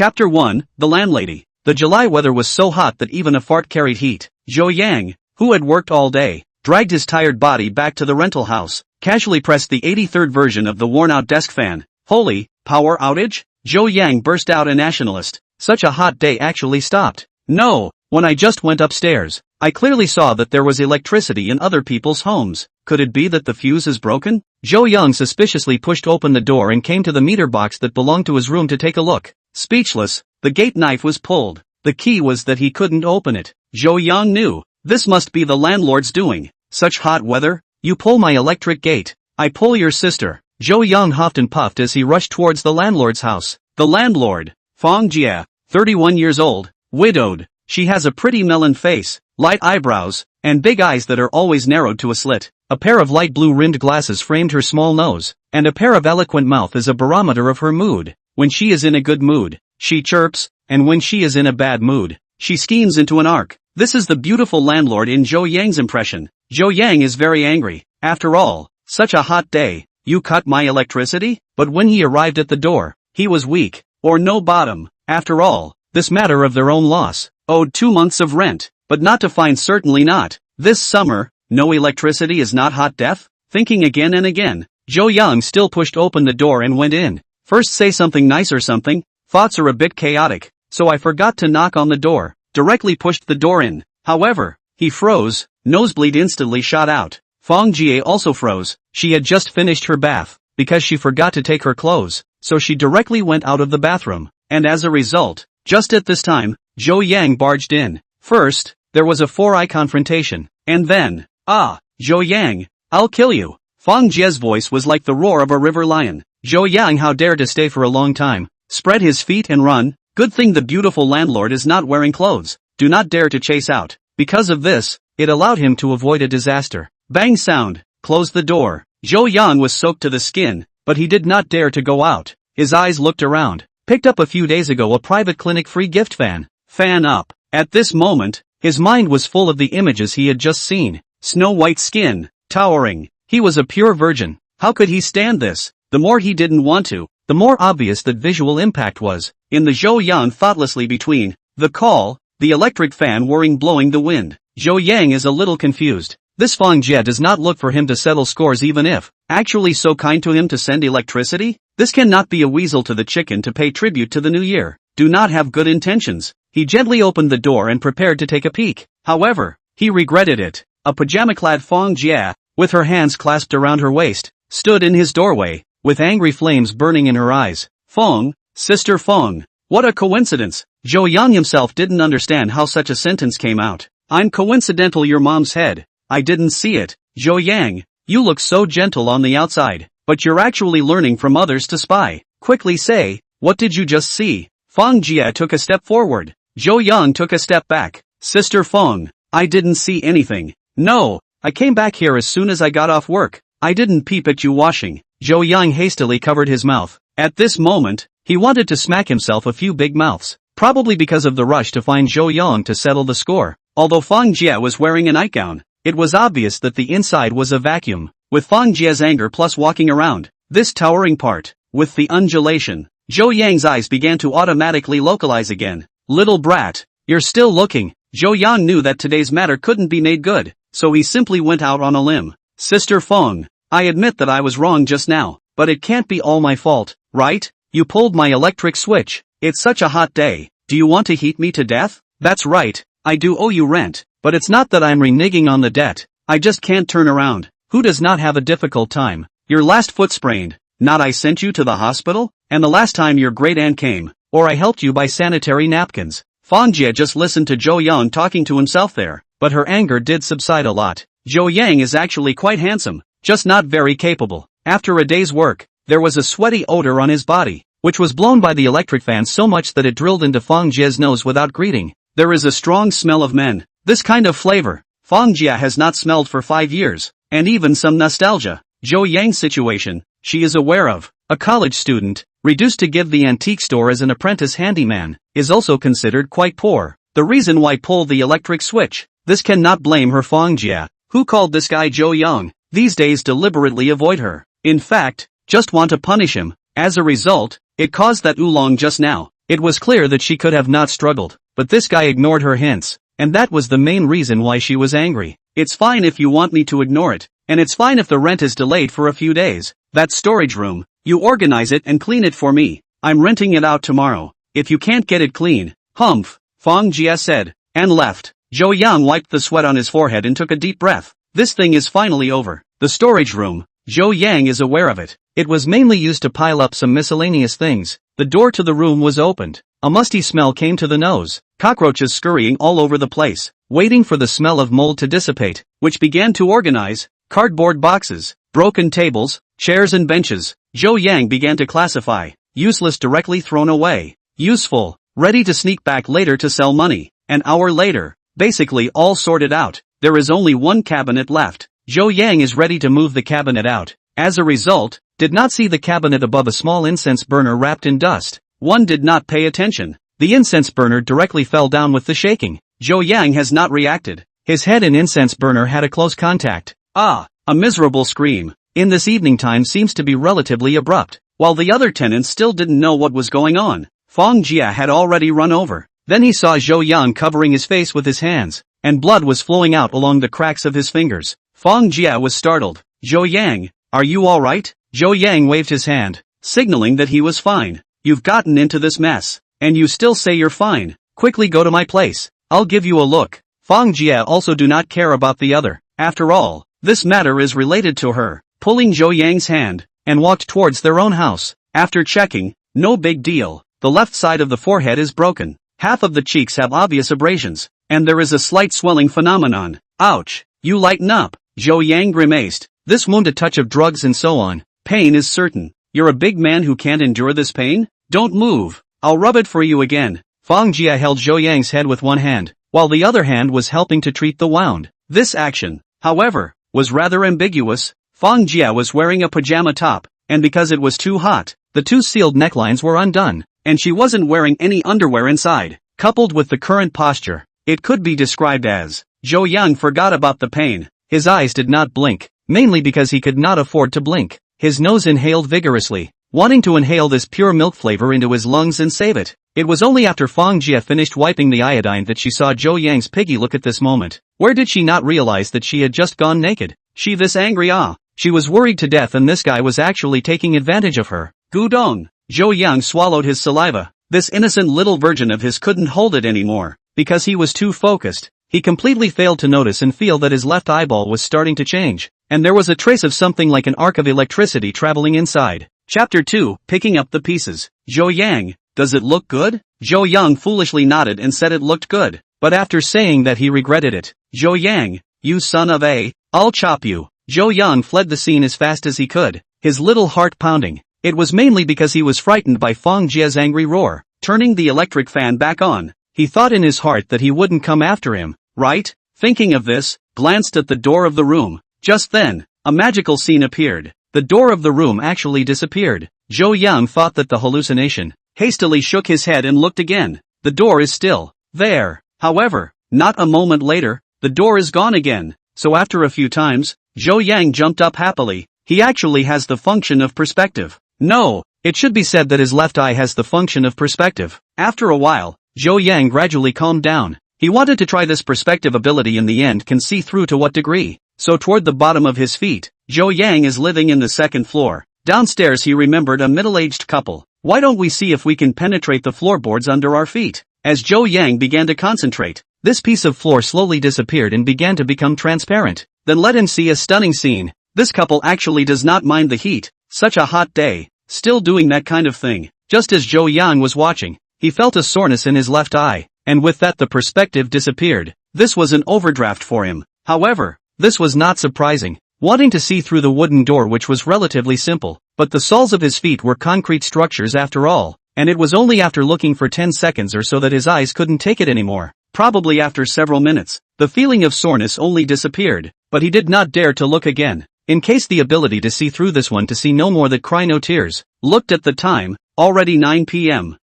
Chapter 1, The Landlady. The July weather was so hot that even a fart carried heat. Zhou Yang, who had worked all day, dragged his tired body back to the rental house, casually pressed the 83rd version of the worn-out desk fan. Holy, power outage? Zhou Yang burst out a nationalist. Such a hot day actually stopped. No, when I just went upstairs, I clearly saw that there was electricity in other people's homes. Could it be that the fuse is broken? Zhou Yang suspiciously pushed open the door and came to the meter box that belonged to his room to take a look. Speechless, the gate knife was pulled. The key was that he couldn't open it. Zhou Yang knew. This must be the landlord's doing. Such hot weather? You pull my electric gate. I pull your sister. Zhou Yang huffed and puffed as he rushed towards the landlord's house. The landlord, Fang Jie, 31 years old, widowed. She has a pretty melon face, light eyebrows, and big eyes that are always narrowed to a slit. A pair of light blue rimmed glasses framed her small nose, and a pair of eloquent mouth is a barometer of her mood. When she is in a good mood, she chirps, and when she is in a bad mood, she schemes into an arc. This is the beautiful landlord in Zhou Yang's impression. Zhou Yang is very angry. After all, such a hot day, you cut my electricity? But when he arrived at the door, he was weak, or no bottom. After all, this matter of their own loss, owed 2 months of rent, but not to find certainly not. This summer, no electricity is not hot death? Thinking again and again, Zhou Yang still pushed open the door and went in. First say something nice or something. Thoughts are a bit chaotic, so I forgot to knock on the door. Directly pushed the door in. However, he froze. Nosebleed instantly shot out. Fang Jie also froze. She had just finished her bath, because she forgot to take her clothes, so she directly went out of the bathroom. And as a result, just at this time, Zhou Yang barged in. First, there was a 4-eye confrontation, and then, Zhou Yang, I'll kill you. Fang Jie's voice was like the roar of a river lion. Zhou Yang, how dare to stay for a long time, spread his feet and run. Good thing the beautiful landlord is not wearing clothes. Do not dare to chase out. Because of this, it allowed him to avoid a disaster. Bang sound, closed the door. Zhou Yang was soaked to the skin, but he did not dare to go out. His eyes looked around. Picked up a few days ago a private clinic free gift fan. Fan up. At this moment, his mind was full of the images he had just seen. Snow white skin, towering. He was a pure virgin. How could he stand this? The more he didn't want to, the more obvious that visual impact was. In the Zhou Yang thoughtlessly between the call, the electric fan whirring blowing the wind. Zhou Yang is a little confused. This Fang Jie does not look for him to settle scores even if actually so kind to him to send electricity. This cannot be a weasel to the chicken to pay tribute to the new year. Do not have good intentions. He gently opened the door and prepared to take a peek. However, he regretted it. A pajama-clad Fang Jie, with her hands clasped around her waist, stood in his doorway, with angry flames burning in her eyes. Feng, Sister Feng. What a coincidence. Zhou Yang himself didn't understand how such a sentence came out. I'm coincidental your mom's head. I didn't see it. Zhou Yang, you look so gentle on the outside, but you're actually learning from others to spy. Quickly say, what did you just see? Feng Jie took a step forward. Zhou Yang took a step back. Sister Feng, I didn't see anything. No, I came back here as soon as I got off work. I didn't peep at you washing. Zhou Yang hastily covered his mouth. At this moment, he wanted to smack himself a few big mouths, probably because of the rush to find Zhou Yang to settle the score. Although Fang Jie was wearing a nightgown, it was obvious that the inside was a vacuum. With Fang Jie's anger plus walking around, this towering part, with the undulation, Zhou Yang's eyes began to automatically localize again. Little brat, you're still looking. Zhou Yang knew that today's matter couldn't be made good, so he simply went out on a limb. Sister Feng, I admit that I was wrong just now, but it can't be all my fault, right? You pulled my electric switch. It's such a hot day. Do you want to heat me to death? That's right, I do owe you rent, but it's not that I'm reneging on the debt. I just can't turn around. Who does not have a difficult time? Your last foot sprained. Not I sent you to the hospital? And the last time your great aunt came, or I helped you buy sanitary napkins. Fang Jie just listened to Zhou Yang talking to himself there, but her anger did subside a lot. Zhou Yang is actually quite handsome, just not very capable. After a day's work, there was a sweaty odor on his body, which was blown by the electric fan so much that it drilled into Fang Jie's nose without greeting. There is a strong smell of men. This kind of flavor, Fang Jie has not smelled for 5 years, and even some nostalgia. Zhou Yang's situation, she is aware of. A college student, reduced to give the antique store as an apprentice handyman, is also considered quite poor. The reason why pull the electric switch, this cannot blame her Fang Jie, who called this guy Zhou Yang, these days deliberately avoid her. In fact, just want to punish him. As a result, it caused that oolong just now. It was clear that she could have not struggled, but this guy ignored her hints, and that was the main reason why she was angry. It's fine if you want me to ignore it, and it's fine if the rent is delayed for a few days. That storage room, you organize it and clean it for me. I'm renting it out tomorrow. If you can't get it clean, humph, Fong Jia said, and left. Zhou Yang wiped the sweat on his forehead and took a deep breath. This thing is finally over. The storage room. Zhou Yang is aware of it. It was mainly used to pile up some miscellaneous things. The door to the room was opened. A musty smell came to the nose. Cockroaches scurrying all over the place, waiting for the smell of mold to dissipate, which began to organize. Cardboard boxes, broken tables, chairs and benches. Zhou Yang began to classify. Useless, directly thrown away. Useful, ready to sneak back later to sell money. An hour later, basically all sorted out. There is only one cabinet left. Zhou Yang is ready to move the cabinet out. As a result, did not see the cabinet above a small incense burner wrapped in dust. One did not pay attention. The incense burner directly fell down with the shaking. Zhou Yang has not reacted. His head and incense burner had a close contact. Ah, a miserable scream. In this evening time seems to be relatively abrupt. While the other tenants still didn't know what was going on, Fong Jia had already run over. Then he saw Zhou Yang covering his face with his hands, and blood was flowing out along the cracks of his fingers. Fong Jia was startled. Zhou Yang, are you alright? Zhou Yang waved his hand, signaling that he was fine. You've gotten into this mess, and you still say you're fine. Quickly go to my place. I'll give you a look. Fong Jia also do not care about the other. After all, this matter is related to her. Pulling Zhou Yang's hand, and walked towards their own house. After checking, no big deal. The left side of the forehead is broken. Half of the cheeks have obvious abrasions, and there is a slight swelling phenomenon. Ouch! You lighten up. Zhou Yang grimaced. This wound, a touch of drugs and so on. Pain is certain. You're a big man who can't endure this pain? Don't move. I'll rub it for you again. Fong Jia held Zhou Yang's head with one hand, while the other hand was helping to treat the wound. This action, however, was rather ambiguous. Fong Jia was wearing a pajama top, and because it was too hot, the two sealed necklines were undone, and she wasn't wearing any underwear inside. Coupled with the current posture, it could be described as, Zhou Yang forgot about the pain. His eyes did not blink, mainly because he could not afford to blink. His nose inhaled vigorously, wanting to inhale this pure milk flavor into his lungs and save it. It was only after Fong Jia finished wiping the iodine that she saw Zhou Yang's piggy look at this moment. Where did she not realize that she had just gone naked? She this angry? She was worried to death, and this guy was actually taking advantage of her. Gudong. Zhou Yang swallowed his saliva. This innocent little virgin of his couldn't hold it anymore. Because he was too focused, he completely failed to notice and feel that his left eyeball was starting to change, and there was a trace of something like an arc of electricity traveling inside. Chapter 2, Picking Up the Pieces. Zhou Yang, does it look good? Zhou Yang foolishly nodded and said it looked good, but after saying that he regretted it. Zhou Yang, you son of a, I'll chop you. Zhou Yang fled the scene as fast as he could, his little heart pounding. It was mainly because he was frightened by Fong Jia's angry roar. Turning the electric fan back on, he thought in his heart that he wouldn't come after him, right? Thinking of this, glanced at the door of the room. Just then, a magical scene appeared. The door of the room actually disappeared. Zhou Yang thought that the hallucination, hastily shook his head and looked again. The door is still there. However, not a moment later, the door is gone again. So after a few times, Zhou Yang jumped up happily. He actually has the function of perspective. No, it should be said that his left eye has the function of perspective. After a while, Zhou Yang gradually calmed down. He wanted to try this perspective ability. In the end, can see through to what degree. So toward the bottom of his feet, Zhou Yang is living in the second floor. Downstairs he remembered a middle-aged couple. Why don't we see if we can penetrate the floorboards under our feet? As Zhou Yang began to concentrate, this piece of floor slowly disappeared and began to become transparent. Then let him see a stunning scene. This couple actually does not mind the heat. Such a hot day, still doing that kind of thing. Just as Zhou Yang was watching, he felt a soreness in his left eye, and with that the perspective disappeared. This was an overdraft for him. However, this was not surprising. Wanting to see through the wooden door, which was relatively simple, but the soles of his feet were concrete structures after all, and it was only after looking for 10 seconds or so that his eyes couldn't take it anymore. Probably after several minutes, the feeling of soreness only disappeared, but he did not dare to look again, in case the ability to see through this one to see no more that cry no tears. Looked at the time, already 9 p.m.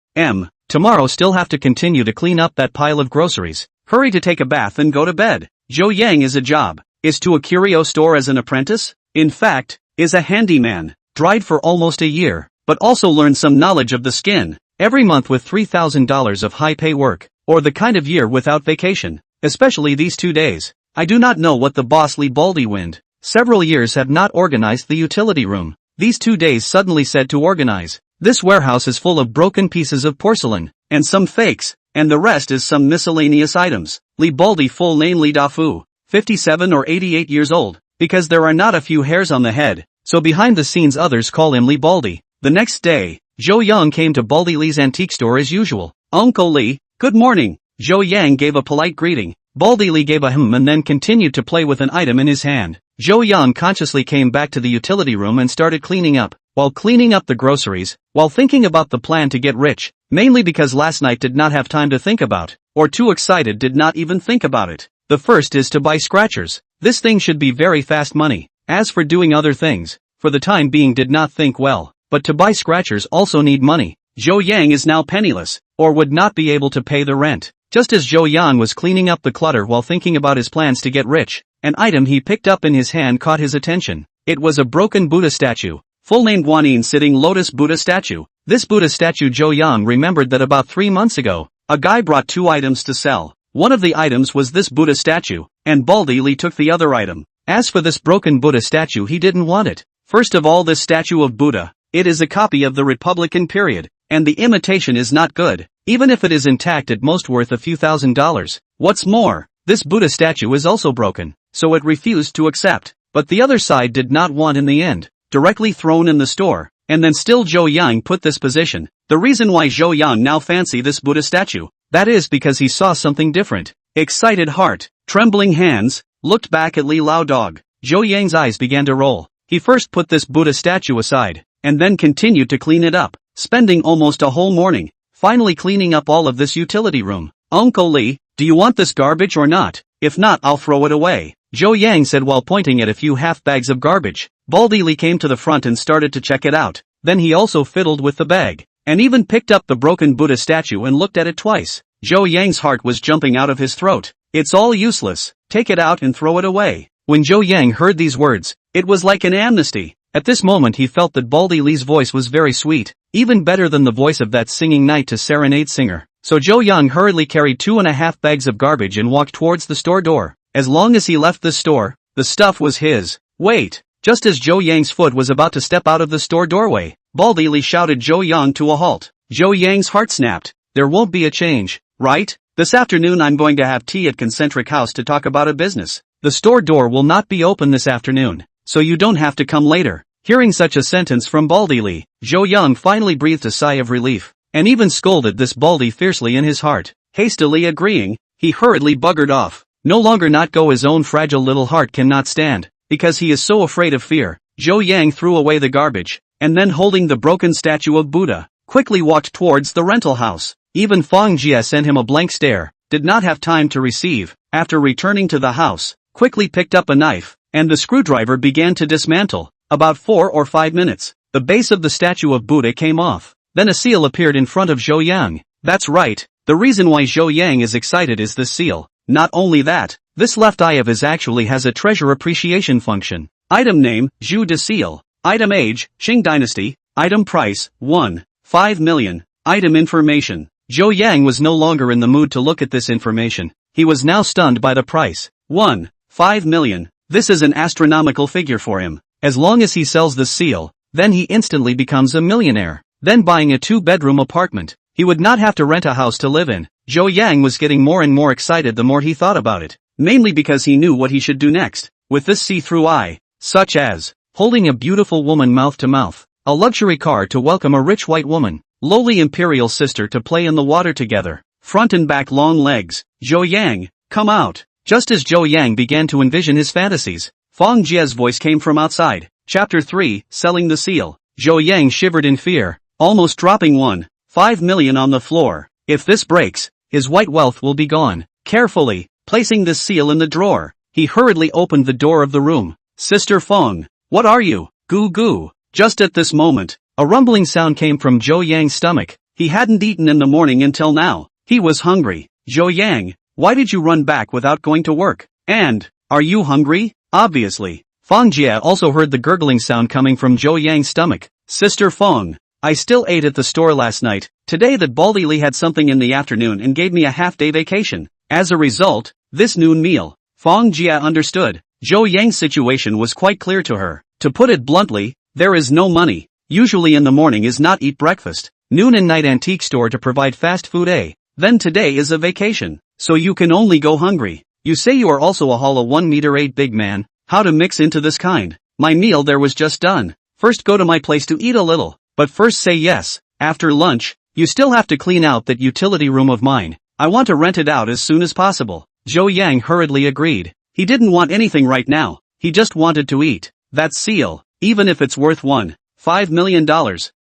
Tomorrow still have to continue to clean up that pile of groceries. Hurry to take a bath and go to bed. Zhou Yang is a job. Is to a curio store as an apprentice? In fact, is a handyman. Dried for almost a year, but also learned some knowledge of the skin. Every month with $3,000 of high-pay work, or the kind of year without vacation, especially these 2 days. I do not know what the boss Lee Baldy wind. Several years have not organized the utility room. These 2 days suddenly said to organize. This warehouse is full of broken pieces of porcelain, and some fakes, and the rest is some miscellaneous items. Lee Baldy full name Lee Dafu, 57 or 88 years old, because there are not a few hairs on the head, so behind the scenes others call him Lee Baldy. The next day, Zhou Yang came to Baldy Lee's antique store as usual. Uncle Lee, good morning. Zhou Yang gave a polite greeting. Baldy Lee gave a and then continued to play with an item in his hand. Zhou Yang consciously came back to the utility room and started cleaning up. While cleaning up the groceries, while thinking about the plan to get rich, mainly because last night did not have time to think about, or too excited did not even think about it. The first is to buy scratchers. This thing should be very fast money. As for doing other things, for the time being did not think well, but to buy scratchers also need money. Zhou Yang is now penniless, or would not be able to pay the rent. Just as Zhou Yang was cleaning up the clutter while thinking about his plans to get rich, an item he picked up in his hand caught his attention. It was a broken Buddha statue. Full name Guanyin sitting lotus Buddha statue. This Buddha statue Zhou Yang remembered that about 3 months ago, a guy brought 2 items to sell. One of the items was this Buddha statue, and Baldy Lee took the other item. As for this broken Buddha statue he didn't want it. First of all, this statue of Buddha, it is a copy of the Republican period, and the imitation is not good, even if it is intact at most worth a few $1,000s. What's more, this Buddha statue is also broken, so it refused to accept, but the other side did not want in the end. Directly thrown in the store, and then still Zhou Yang put this position. The reason why Zhou Yang now fancy this Buddha statue, that is because he saw something different. Excited heart, trembling hands, looked back at Li Lao Dog. Zhou Yang's eyes began to roll. He first put this Buddha statue aside, and then continued to clean it up, spending almost a whole morning, finally cleaning up all of this utility room. Uncle Lee, do you want this garbage or not? If not, I'll throw it away, Zhou Yang said while pointing at a few half bags of garbage. Baldy Lee came to the front and started to check it out. Then he also fiddled with the bag, and even picked up the broken Buddha statue and looked at it twice. Zhou Yang's heart was jumping out of his throat. It's all useless, take it out and throw it away. When Zhou Yang heard these words, it was like an amnesty. At this moment he felt that Baldy Lee's voice was very sweet, even better than the voice of that singing knight to serenade singer. So Zhou Yang hurriedly carried 2.5 bags of garbage and walked towards the store door. As long as he left the store, the stuff was his. Wait! Just as Zhou Yang's foot was about to step out of the store doorway, Baldy Lee shouted Zhou Yang to a halt. Zhou Yang's heart snapped. There won't be a change, right? This afternoon I'm going to have tea at Concentric House to talk about a business. The store door will not be open this afternoon, so you don't have to come later. Hearing such a sentence from Baldy Lee, Zhou Yang finally breathed a sigh of relief, and even scolded this Baldy fiercely in his heart. Hastily agreeing, he hurriedly buggered off. No longer not go his own fragile little heart cannot stand, because he is so afraid of fear. Zhou Yang threw away the garbage, and then holding the broken statue of Buddha, quickly walked towards the rental house. Even Fang Jie sent him a blank stare, did not have time to receive. After returning to the house, quickly picked up a knife, and the screwdriver began to dismantle. About 4 or 5 minutes, the base of the statue of Buddha came off. Then a seal appeared in front of Zhou Yang. That's right, the reason why Zhou Yang is excited is this seal. Not only that, this left eye of his actually has a treasure appreciation function. Item name, Zhu de Seal. Item age, Qing Dynasty. Item price, 1.5 million. Item information. Zhou Yang was no longer in the mood to look at this information. He was now stunned by the price. 1.5 million. This is an astronomical figure for him. As long as he sells this seal, then he instantly becomes a millionaire. Then buying a 2-bedroom apartment. He would not have to rent a house to live in. Zhou Yang was getting more and more excited the more he thought about it. Mainly because he knew what he should do next. With this see-through eye, such as holding a beautiful woman mouth to mouth, a luxury car to welcome a rich white woman, lowly imperial sister to play in the water together, front and back long legs. Zhou Yang, come out. Just as Zhou Yang began to envision his fantasies, Fang Jie's voice came from outside. Chapter 3, Selling the Seal. Zhou Yang shivered in fear, almost dropping 1.5 million on the floor. If this breaks, his white wealth will be gone. Carefully placing this seal in the drawer, he hurriedly opened the door of the room. Sister Feng, what are you? Goo goo. Just at this moment, a rumbling sound came from Zhou Yang's stomach. He hadn't eaten in the morning until now. He was hungry. Zhou Yang, why did you run back without going to work? And, are you hungry? Obviously. Feng Jie also heard the gurgling sound coming from Zhou Yang's stomach. Sister Feng, I still ate at the store last night. Today that Baldy Lee had something in the afternoon and gave me a half-day vacation. As a result, this noon meal. Fong Jia understood. Zhou Yang's situation was quite clear to her. To put it bluntly, there is no money. Usually in the morning is not eat breakfast. Noon and night antique store to provide fast food Then today is a vacation. So you can only go hungry. You say you are also a hollow 1 meter 8 big man. How to mix into this kind? My meal there was just done. First go to my place to eat a little. But first say yes. After lunch, you still have to clean out that utility room of mine. I want to rent it out as soon as possible. Zhou Yang hurriedly agreed. He didn't want anything right now. He just wanted to eat that seal, even if it's worth $1.5 million.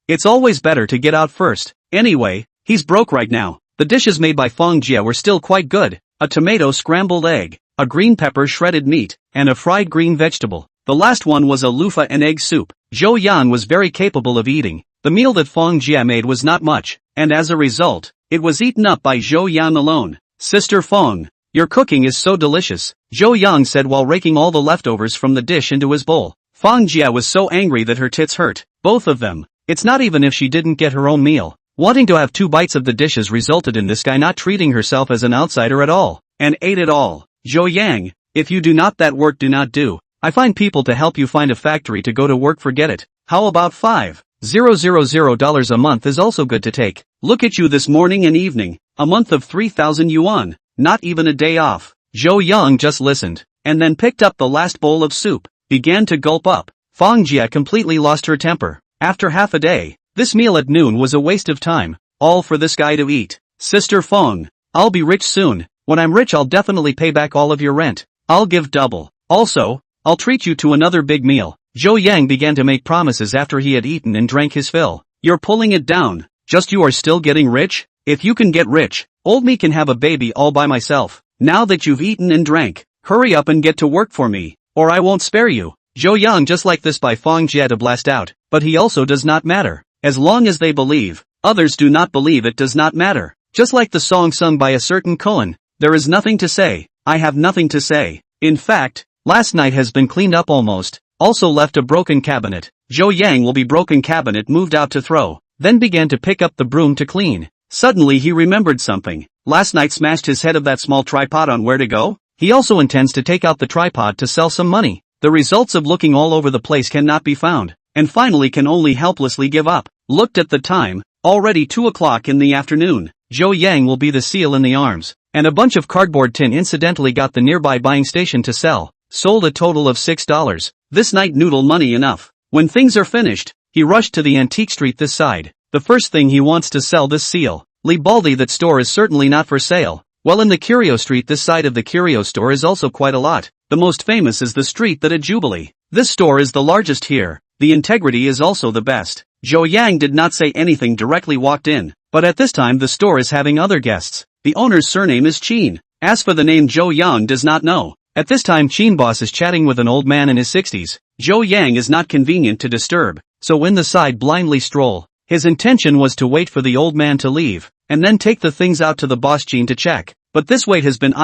It's always better to get out first. Anyway, he's broke right now. The dishes made by Fong Jia were still quite good. A tomato scrambled egg, a green pepper shredded meat, and a fried green vegetable. The last one was a loofah and egg soup. Zhou Yan was very capable of eating. The meal that Fong Jia made was not much, and as a result, it was eaten up by Zhou Yan alone. Sister Fong, your cooking is so delicious, Zhou Yang said while raking all the leftovers from the dish into his bowl. Fong Jia was so angry that her tits hurt, both of them. It's not even if she didn't get her own meal. Wanting to have 2 bites of the dishes resulted in this guy not treating herself as an outsider at all, and ate it all. Zhou Yang, if you do not that work do not do. I find people to help you find a factory to go to work, forget it. How about $5,000 a month is also good to take. Look at you this morning and evening, a month of 3,000 yuan, not even a day off. Zhou Yang just listened, and then picked up the last bowl of soup, began to gulp up. Fong Jia completely lost her temper. After half a day, this meal at noon was a waste of time, all for this guy to eat. Sister Fong, I'll be rich soon. When I'm rich I'll definitely pay back all of your rent. I'll give double. Also, I'll treat you to another big meal. Zhou Yang began to make promises after he had eaten and drank his fill. You're pulling it down. Just you are still getting rich? If you can get rich, old me can have a baby all by myself. Now that you've eaten and drank, hurry up and get to work for me, or I won't spare you. Zhou Yang just like this by Fong Jia to blast out, but he also does not matter. As long as they believe, others do not believe, it does not matter. Just like the song sung by a certain Cohen, there is nothing to say, I have nothing to say. In fact, last night has been cleaned up almost, also left a broken cabinet. Zhou Yang will be broken cabinet moved out to throw, then began to pick up the broom to clean. Suddenly he remembered something. Last night smashed his head of that small tripod on where to go? He also intends to take out the tripod to sell some money. The results of looking all over the place cannot be found, and finally can only helplessly give up. Looked at the time, already 2 o'clock in the afternoon. Zhou Yang will be the seal in the arms, and a bunch of cardboard tin incidentally got the nearby buying station to sell. Sold a total of $6. This night noodle money enough. When things are finished, he rushed to the antique street this side. The first thing he wants to sell this seal. Lee Baldy, that store is certainly not for sale. Well, in the curio street this side of the curio store is also quite a lot. The most famous is the street that at Jubilee. This store is the largest here. The integrity is also the best. Zhou Yang did not say anything, directly walked in. But at this time the store is having other guests. The owner's surname is Qin. As for the name, Zhou Yang does not know. At this time Qin boss is chatting with an old man in his 60s. Zhou Yang is not convenient to disturb, so in the side blindly stroll. His intention was to wait for the old man to leave, and then take the things out to the boss Qin to check. But this wait has been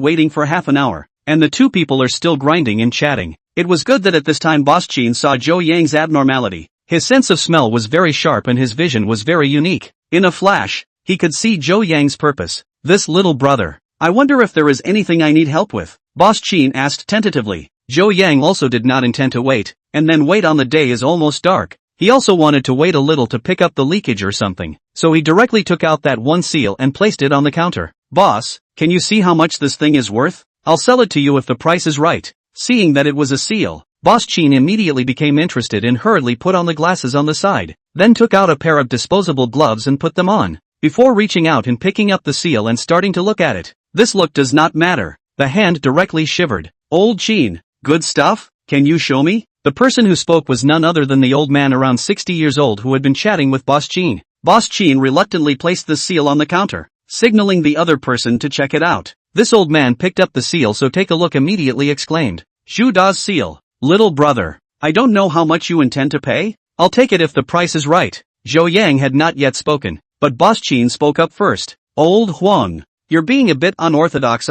waiting for half an hour, and the two people are still grinding and chatting. It was good that at this time boss Qin saw Zhou Yang's abnormality. His sense of smell was very sharp and his vision was very unique. In a flash, he could see Zhou Yang's purpose. This little brother. I wonder if there is anything I need help with, boss Qin asked tentatively. Zhou Yang also did not intend to wait, and then wait on the day is almost dark. He also wanted to wait a little to pick up the leakage or something, so he directly took out that one seal and placed it on the counter. Boss, can you see how much this thing is worth? I'll sell it to you if the price is right. Seeing that it was a seal, boss Qin immediately became interested and hurriedly put on the glasses on the side, then took out a pair of disposable gloves and put them on, before reaching out and picking up the seal and starting to look at it. This look does not matter. The hand directly shivered. Old Qin, good stuff? Can you show me? The person who spoke was none other than the old man around 60 years old who had been chatting with boss Qin. Boss Qin reluctantly placed the seal on the counter, signaling the other person to check it out. This old man picked up the seal, so take a look, immediately exclaimed. Zhu Da's seal. Little brother, I don't know how much you intend to pay. I'll take it if the price is right. Zhou Yang had not yet spoken, but boss Qin spoke up first. Old Huang, you're being a bit unorthodox.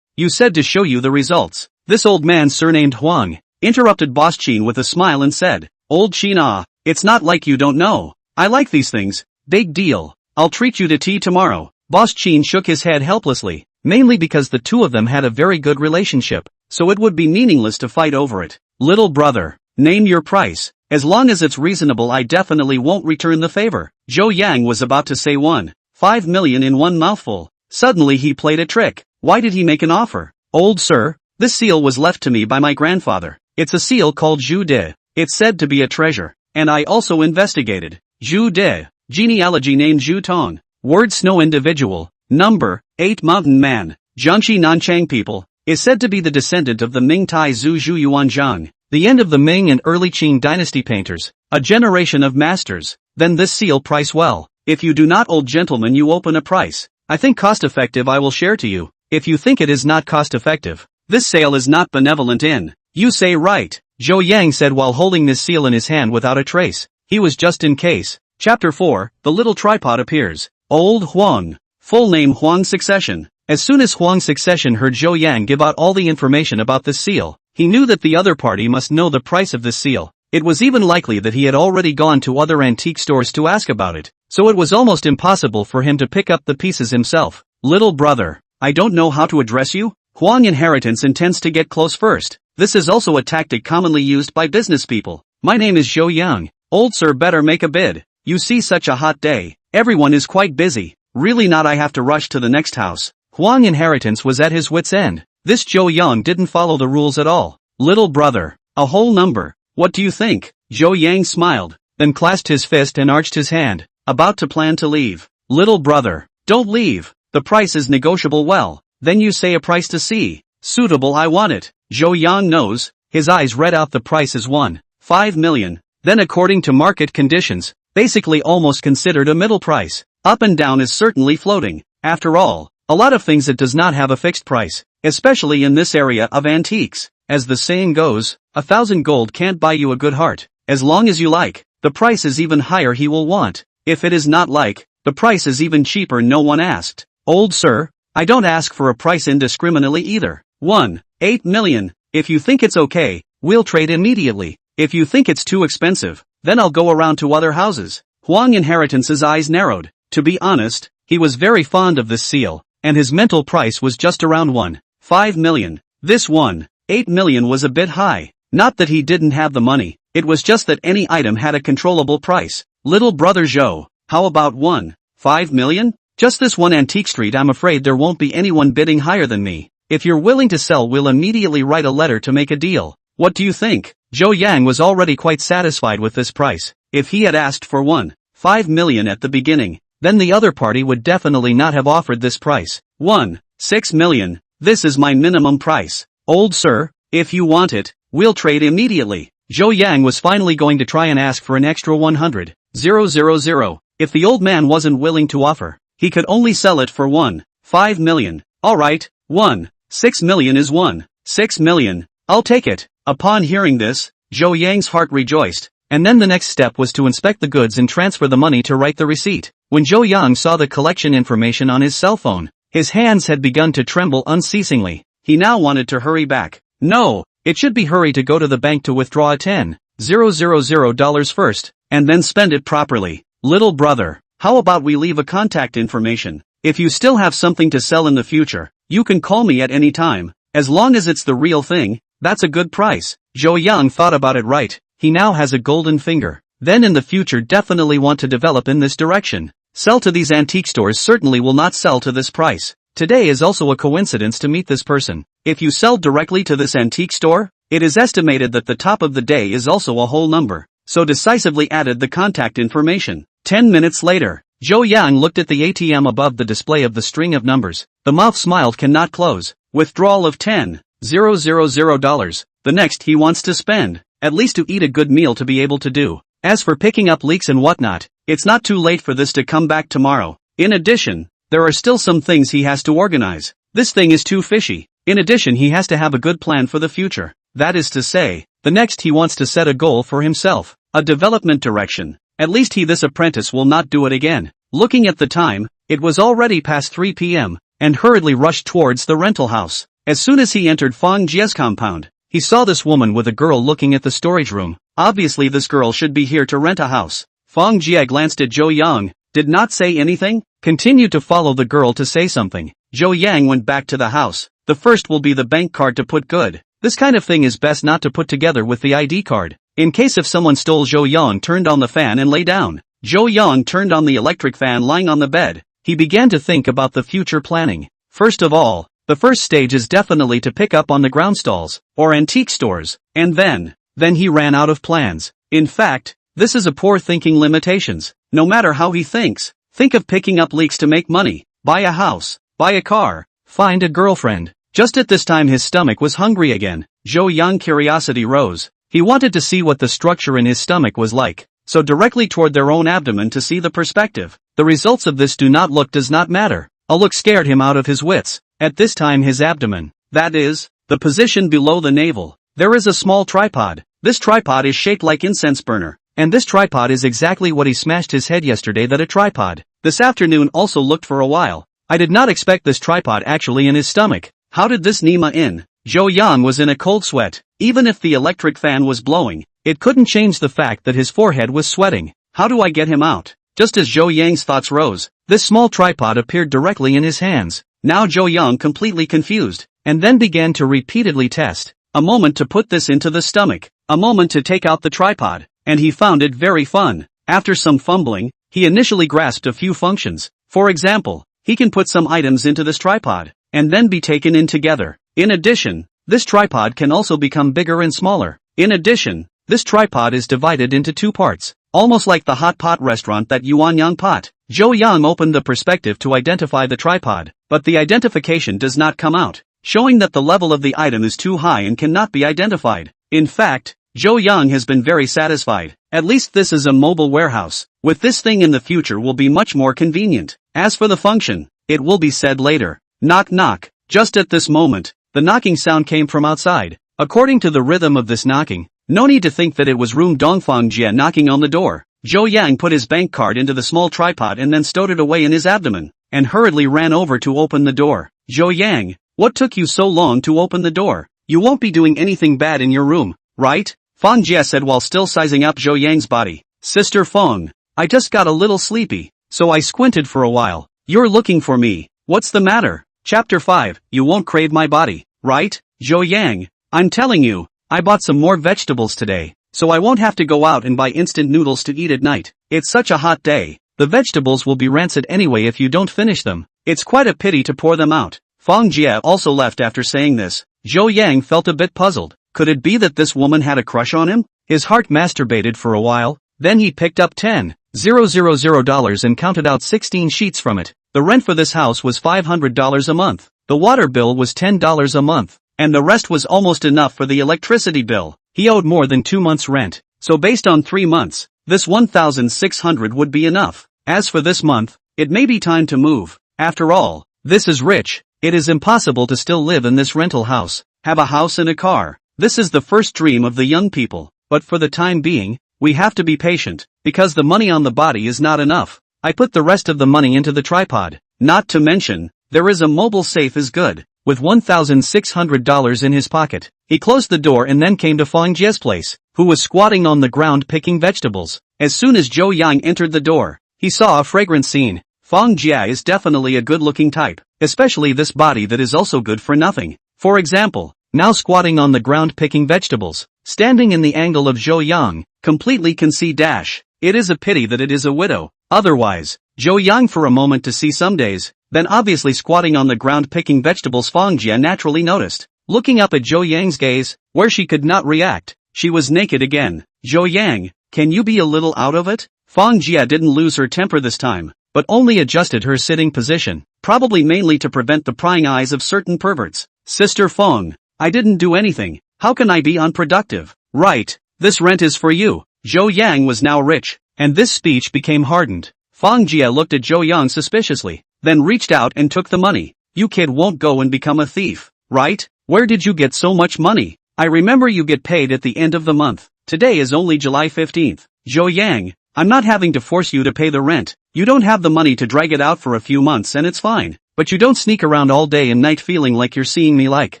You said to show you the results. This old man surnamed Huang interrupted boss Qin with a smile and said, Old Qin, it's not like you don't know. I like these things. Big deal. I'll treat you to tea tomorrow. Boss Chin shook his head helplessly, mainly because the two of them had a very good relationship, so it would be meaningless to fight over it. Little brother, name your price. As long as it's reasonable, I definitely won't return the favor. Zhou Yang was about to say 1.5 million in one mouthful. Suddenly he played a trick. Why did he make an offer? Old sir, this seal was left to me by my grandfather. It's a seal called Zhu De. It's said to be a treasure, and I also investigated. Zhu De. Genealogy name Zhu Tong. Word snow individual. Number 8 mountain man. Jiangxi Nanchang people. Is said to be the descendant of the Ming Tai Zhu Zhu Yuanzhang, the end of the Ming and early Qing dynasty painters, a generation of masters. Then this seal price well. If you do not, old gentleman, you open a price. I think cost effective, I will share to you. If you think it is not cost effective, this sale is not benevolent in. You say right, Zhou Yang said while holding this seal in his hand without a trace. He was just in case. Chapter 4, The Little Tripod appears. Old Huang. Full name Huang Succession. As soon as Huang Succession heard Zhou Yang give out all the information about the seal, he knew that the other party must know the price of this seal. It was even likely that he had already gone to other antique stores to ask about it, so it was almost impossible for him to pick up the pieces himself. Little brother, I don't know how to address you. Huang Inheritance intends to get close first. This is also a tactic commonly used by business people. My name is Zhou Yang. Old sir, better make a bid. You see, such a hot day. Everyone is quite busy. Really not, I have to rush to the next house. Huang Inheritance was at his wit's end. This Zhou Yang didn't follow the rules at all. Little brother, a whole number. What do you think? Zhou Yang smiled, then clasped his fist and arched his hand, about to plan to leave. Little brother, don't leave. The price is negotiable. Well, then you say a price to see. Suitable, I want it. Zhou Yang knows. His eyes read out the price as 1.5 million. Then according to market conditions, basically almost considered a middle price. Up and down is certainly floating. After all, a lot of things that does not have a fixed price, especially in this area of antiques. As the saying goes, 1,000 gold can't buy you a good heart. As long as you like, the price is even higher he will want. If it is not like, the price is even cheaper. No one asked. Old sir, I don't ask for a price indiscriminately either. 1.8 million. If you think it's okay, we'll trade immediately. If you think it's too expensive, then I'll go around to other houses. Huang Inheritance's eyes narrowed. To be honest, he was very fond of this seal, and his mental price was just around 1.5 million. This 1.8 million was a bit high. Not that he didn't have the money, it was just that any item had a controllable price. Little brother Zhou, how about 1.5 million? Just this one antique street. I'm afraid there won't be anyone bidding higher than me. If you're willing to sell, we'll immediately write a letter to make a deal. What do you think? Zhou Yang was already quite satisfied with this price. If he had asked for 1.5 million at the beginning, then the other party would definitely not have offered this price. 1.6 million. This is my minimum price. Old sir, if you want it, we'll trade immediately. Zhou Yang was finally going to try and ask for an extra 100,000. If the old man wasn't willing to offer, he could only sell it for 1.5 million. Alright, 1.6 million is 1.6 million. I'll take it. Upon hearing this, Zhou Yang's heart rejoiced, and then the next step was to inspect the goods and transfer the money to write the receipt. When Zhou Yang saw the collection information on his cell phone, his hands had begun to tremble unceasingly. He now wanted to hurry back. No, it should be hurry to go to the bank to withdraw $10,000 first, and then spend it properly. Little brother, how about we leave a contact information? If you still have something to sell in the future, you can call me at any time. As long as it's the real thing, that's a good price. Zhou Yang thought about it right. He now has a golden finger. Then in the future definitely want to develop in this direction. Sell to these antique stores certainly will not sell to this price. Today is also a coincidence to meet this person. If you sell directly to this antique store, it is estimated that the top of the day is also a whole number. So decisively added the contact information. 10 minutes later, Zhou Yang looked at the ATM above the display of the string of numbers. The mouth smiled, cannot close. Withdrawal of $10,000. The next he wants to spend, at least to eat a good meal to be able to do. As for picking up leaks and whatnot, it's not too late for this to come back tomorrow. In addition, there are still some things he has to organize. This thing is too fishy. In addition, he has to have a good plan for the future. That is to say, the next he wants to set a goal for himself, a development direction. At least this apprentice will not do it again. Looking at the time, it was already past 3 p.m., and hurriedly rushed towards the rental house. As soon as he entered Fang Jie's compound, he saw this woman with a girl looking at the storage room. Obviously this girl should be here to rent a house. Fang Jie glanced at Zhou Yang, did not say anything, continued to follow the girl to say something. Zhou Yang went back to the house. The first will be the bank card to put good. This kind of thing is best not to put together with the ID card. In case if someone stole. Zhou Yang turned on the fan and lay down. Zhou Yang turned on the electric fan lying on the bed. He began to think about the future planning. First of all, the first stage is definitely to pick up on the ground stalls, or antique stores, and then he ran out of plans. In fact, this is a poor thinking limitations. No matter how he thinks, think of picking up leaks to make money, buy a house, buy a car, find a girlfriend. Just at this time his stomach was hungry again. Zhou Yang curiosity rose. He wanted to see what the structure in his stomach was like, so directly toward their own abdomen to see the perspective. The results of this does not matter. A look scared him out of his wits. At this time his abdomen, that is, the position below the navel, there is a small tripod. This tripod is shaped like incense burner. And this tripod is exactly what he smashed his head yesterday, that a tripod. This afternoon also looked for a while. I did not expect this tripod actually in his stomach. How did this Nima in? Zhou Yang was in a cold sweat. Even if the electric fan was blowing, it couldn't change the fact that his forehead was sweating. How do I get him out? Just as Zhou Yang's thoughts rose, this small tripod appeared directly in his hands. Now Zhou Yang completely confused, and then began to repeatedly test. A moment to put this into the stomach, a moment to take out the tripod, and he found it very fun. After some fumbling, he initially grasped a few functions. For example, he can put some items into this tripod, and then be taken in together. In addition, this tripod can also become bigger and smaller. In addition, this tripod is divided into two parts, almost like the hot pot restaurant that Yuanyang pot. Zhou Yang opened the perspective to identify the tripod, but the identification does not come out, showing that the level of the item is too high and cannot be identified. In fact, Zhou Yang has been very satisfied. At least this is a mobile warehouse. With this thing in the future will be much more convenient. As for the function, it will be said later. Knock knock. Just at this moment, the knocking sound came from outside. According to the rhythm of this knocking, no need to think that it was Room Dongfang Jie knocking on the door. Zhou Yang put his bank card into the small tripod and then stowed it away in his abdomen, and hurriedly ran over to open the door. Zhou Yang, what took you so long to open the door? You won't be doing anything bad in your room, right? Fang Jie said while still sizing up Zhou Yang's body. Sister Feng, I just got a little sleepy, so I squinted for a while. You're looking for me. What's the matter? Chapter 5, you won't crave my body, right? Zhou Yang, I'm telling you, I bought some more vegetables today, so I won't have to go out and buy instant noodles to eat at night. It's such a hot day. The vegetables will be rancid anyway if you don't finish them. It's quite a pity to pour them out. Fang Jie also left after saying this. Zhou Yang felt a bit puzzled. Could it be that this woman had a crush on him? His heart masturbated for a while, then he picked up $10,000 and counted out 16 sheets from it. The rent for this house was $500 a month. The water bill was $10 a month, and the rest was almost enough for the electricity bill. He owed more than 2 months' rent, so based on 3 months, this 1,600 would be enough. As for this month, it may be time to move. After all, this is rich. It is impossible to still live in this rental house, have a house and a car. This is the first dream of the young people, but for the time being, we have to be patient, because the money on the body is not enough. I put the rest of the money into the tripod. Not to mention, there is a mobile safe is good. With $1,600 in his pocket, he closed the door and then came to Fang Jie's place, who was squatting on the ground picking vegetables. As soon as Zhou Yang entered the door, he saw a fragrant scene. Fang Jie is definitely a good-looking type, especially this body that is also good for nothing. For example, now squatting on the ground picking vegetables, standing in the angle of Zhou Yang, completely can see dash. It is a pity that it is a widow. Otherwise, Zhou Yang for a moment to see some days, then obviously squatting on the ground picking vegetables. Fang Jie naturally noticed. Looking up at Zhou Yang's gaze, where she could not react, she was naked again. Zhou Yang, can you be a little out of it? Fang Jie didn't lose her temper this time, but only adjusted her sitting position, probably mainly to prevent the prying eyes of certain perverts. Sister Feng, I didn't do anything. How can I be unproductive? Right, this rent is for you. Zhou Yang was now rich, and this speech became hardened. Fang Jie looked at Zhou Yang suspiciously, then reached out and took the money. You kid won't go and become a thief, right? Where did you get so much money? I remember you get paid at the end of the month. Today is only July 15th. Zhou Yang, I'm not having to force you to pay the rent. You don't have the money to drag it out for a few months and it's fine. But you don't sneak around all day and night feeling like you're seeing me like.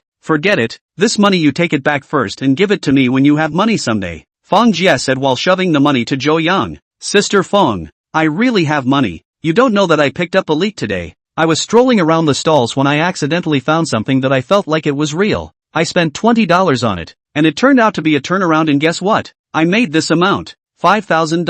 Forget it, this money you take it back first and give it to me when you have money someday. Fang Jie said while shoving the money to Zhou Yang. Sister Feng, I really have money. You don't know that I picked up a leak today. I was strolling around the stalls when I accidentally found something that I felt like it was real. I spent $20 on it, and it turned out to be a turnaround, and guess what? I made this amount. $5,000.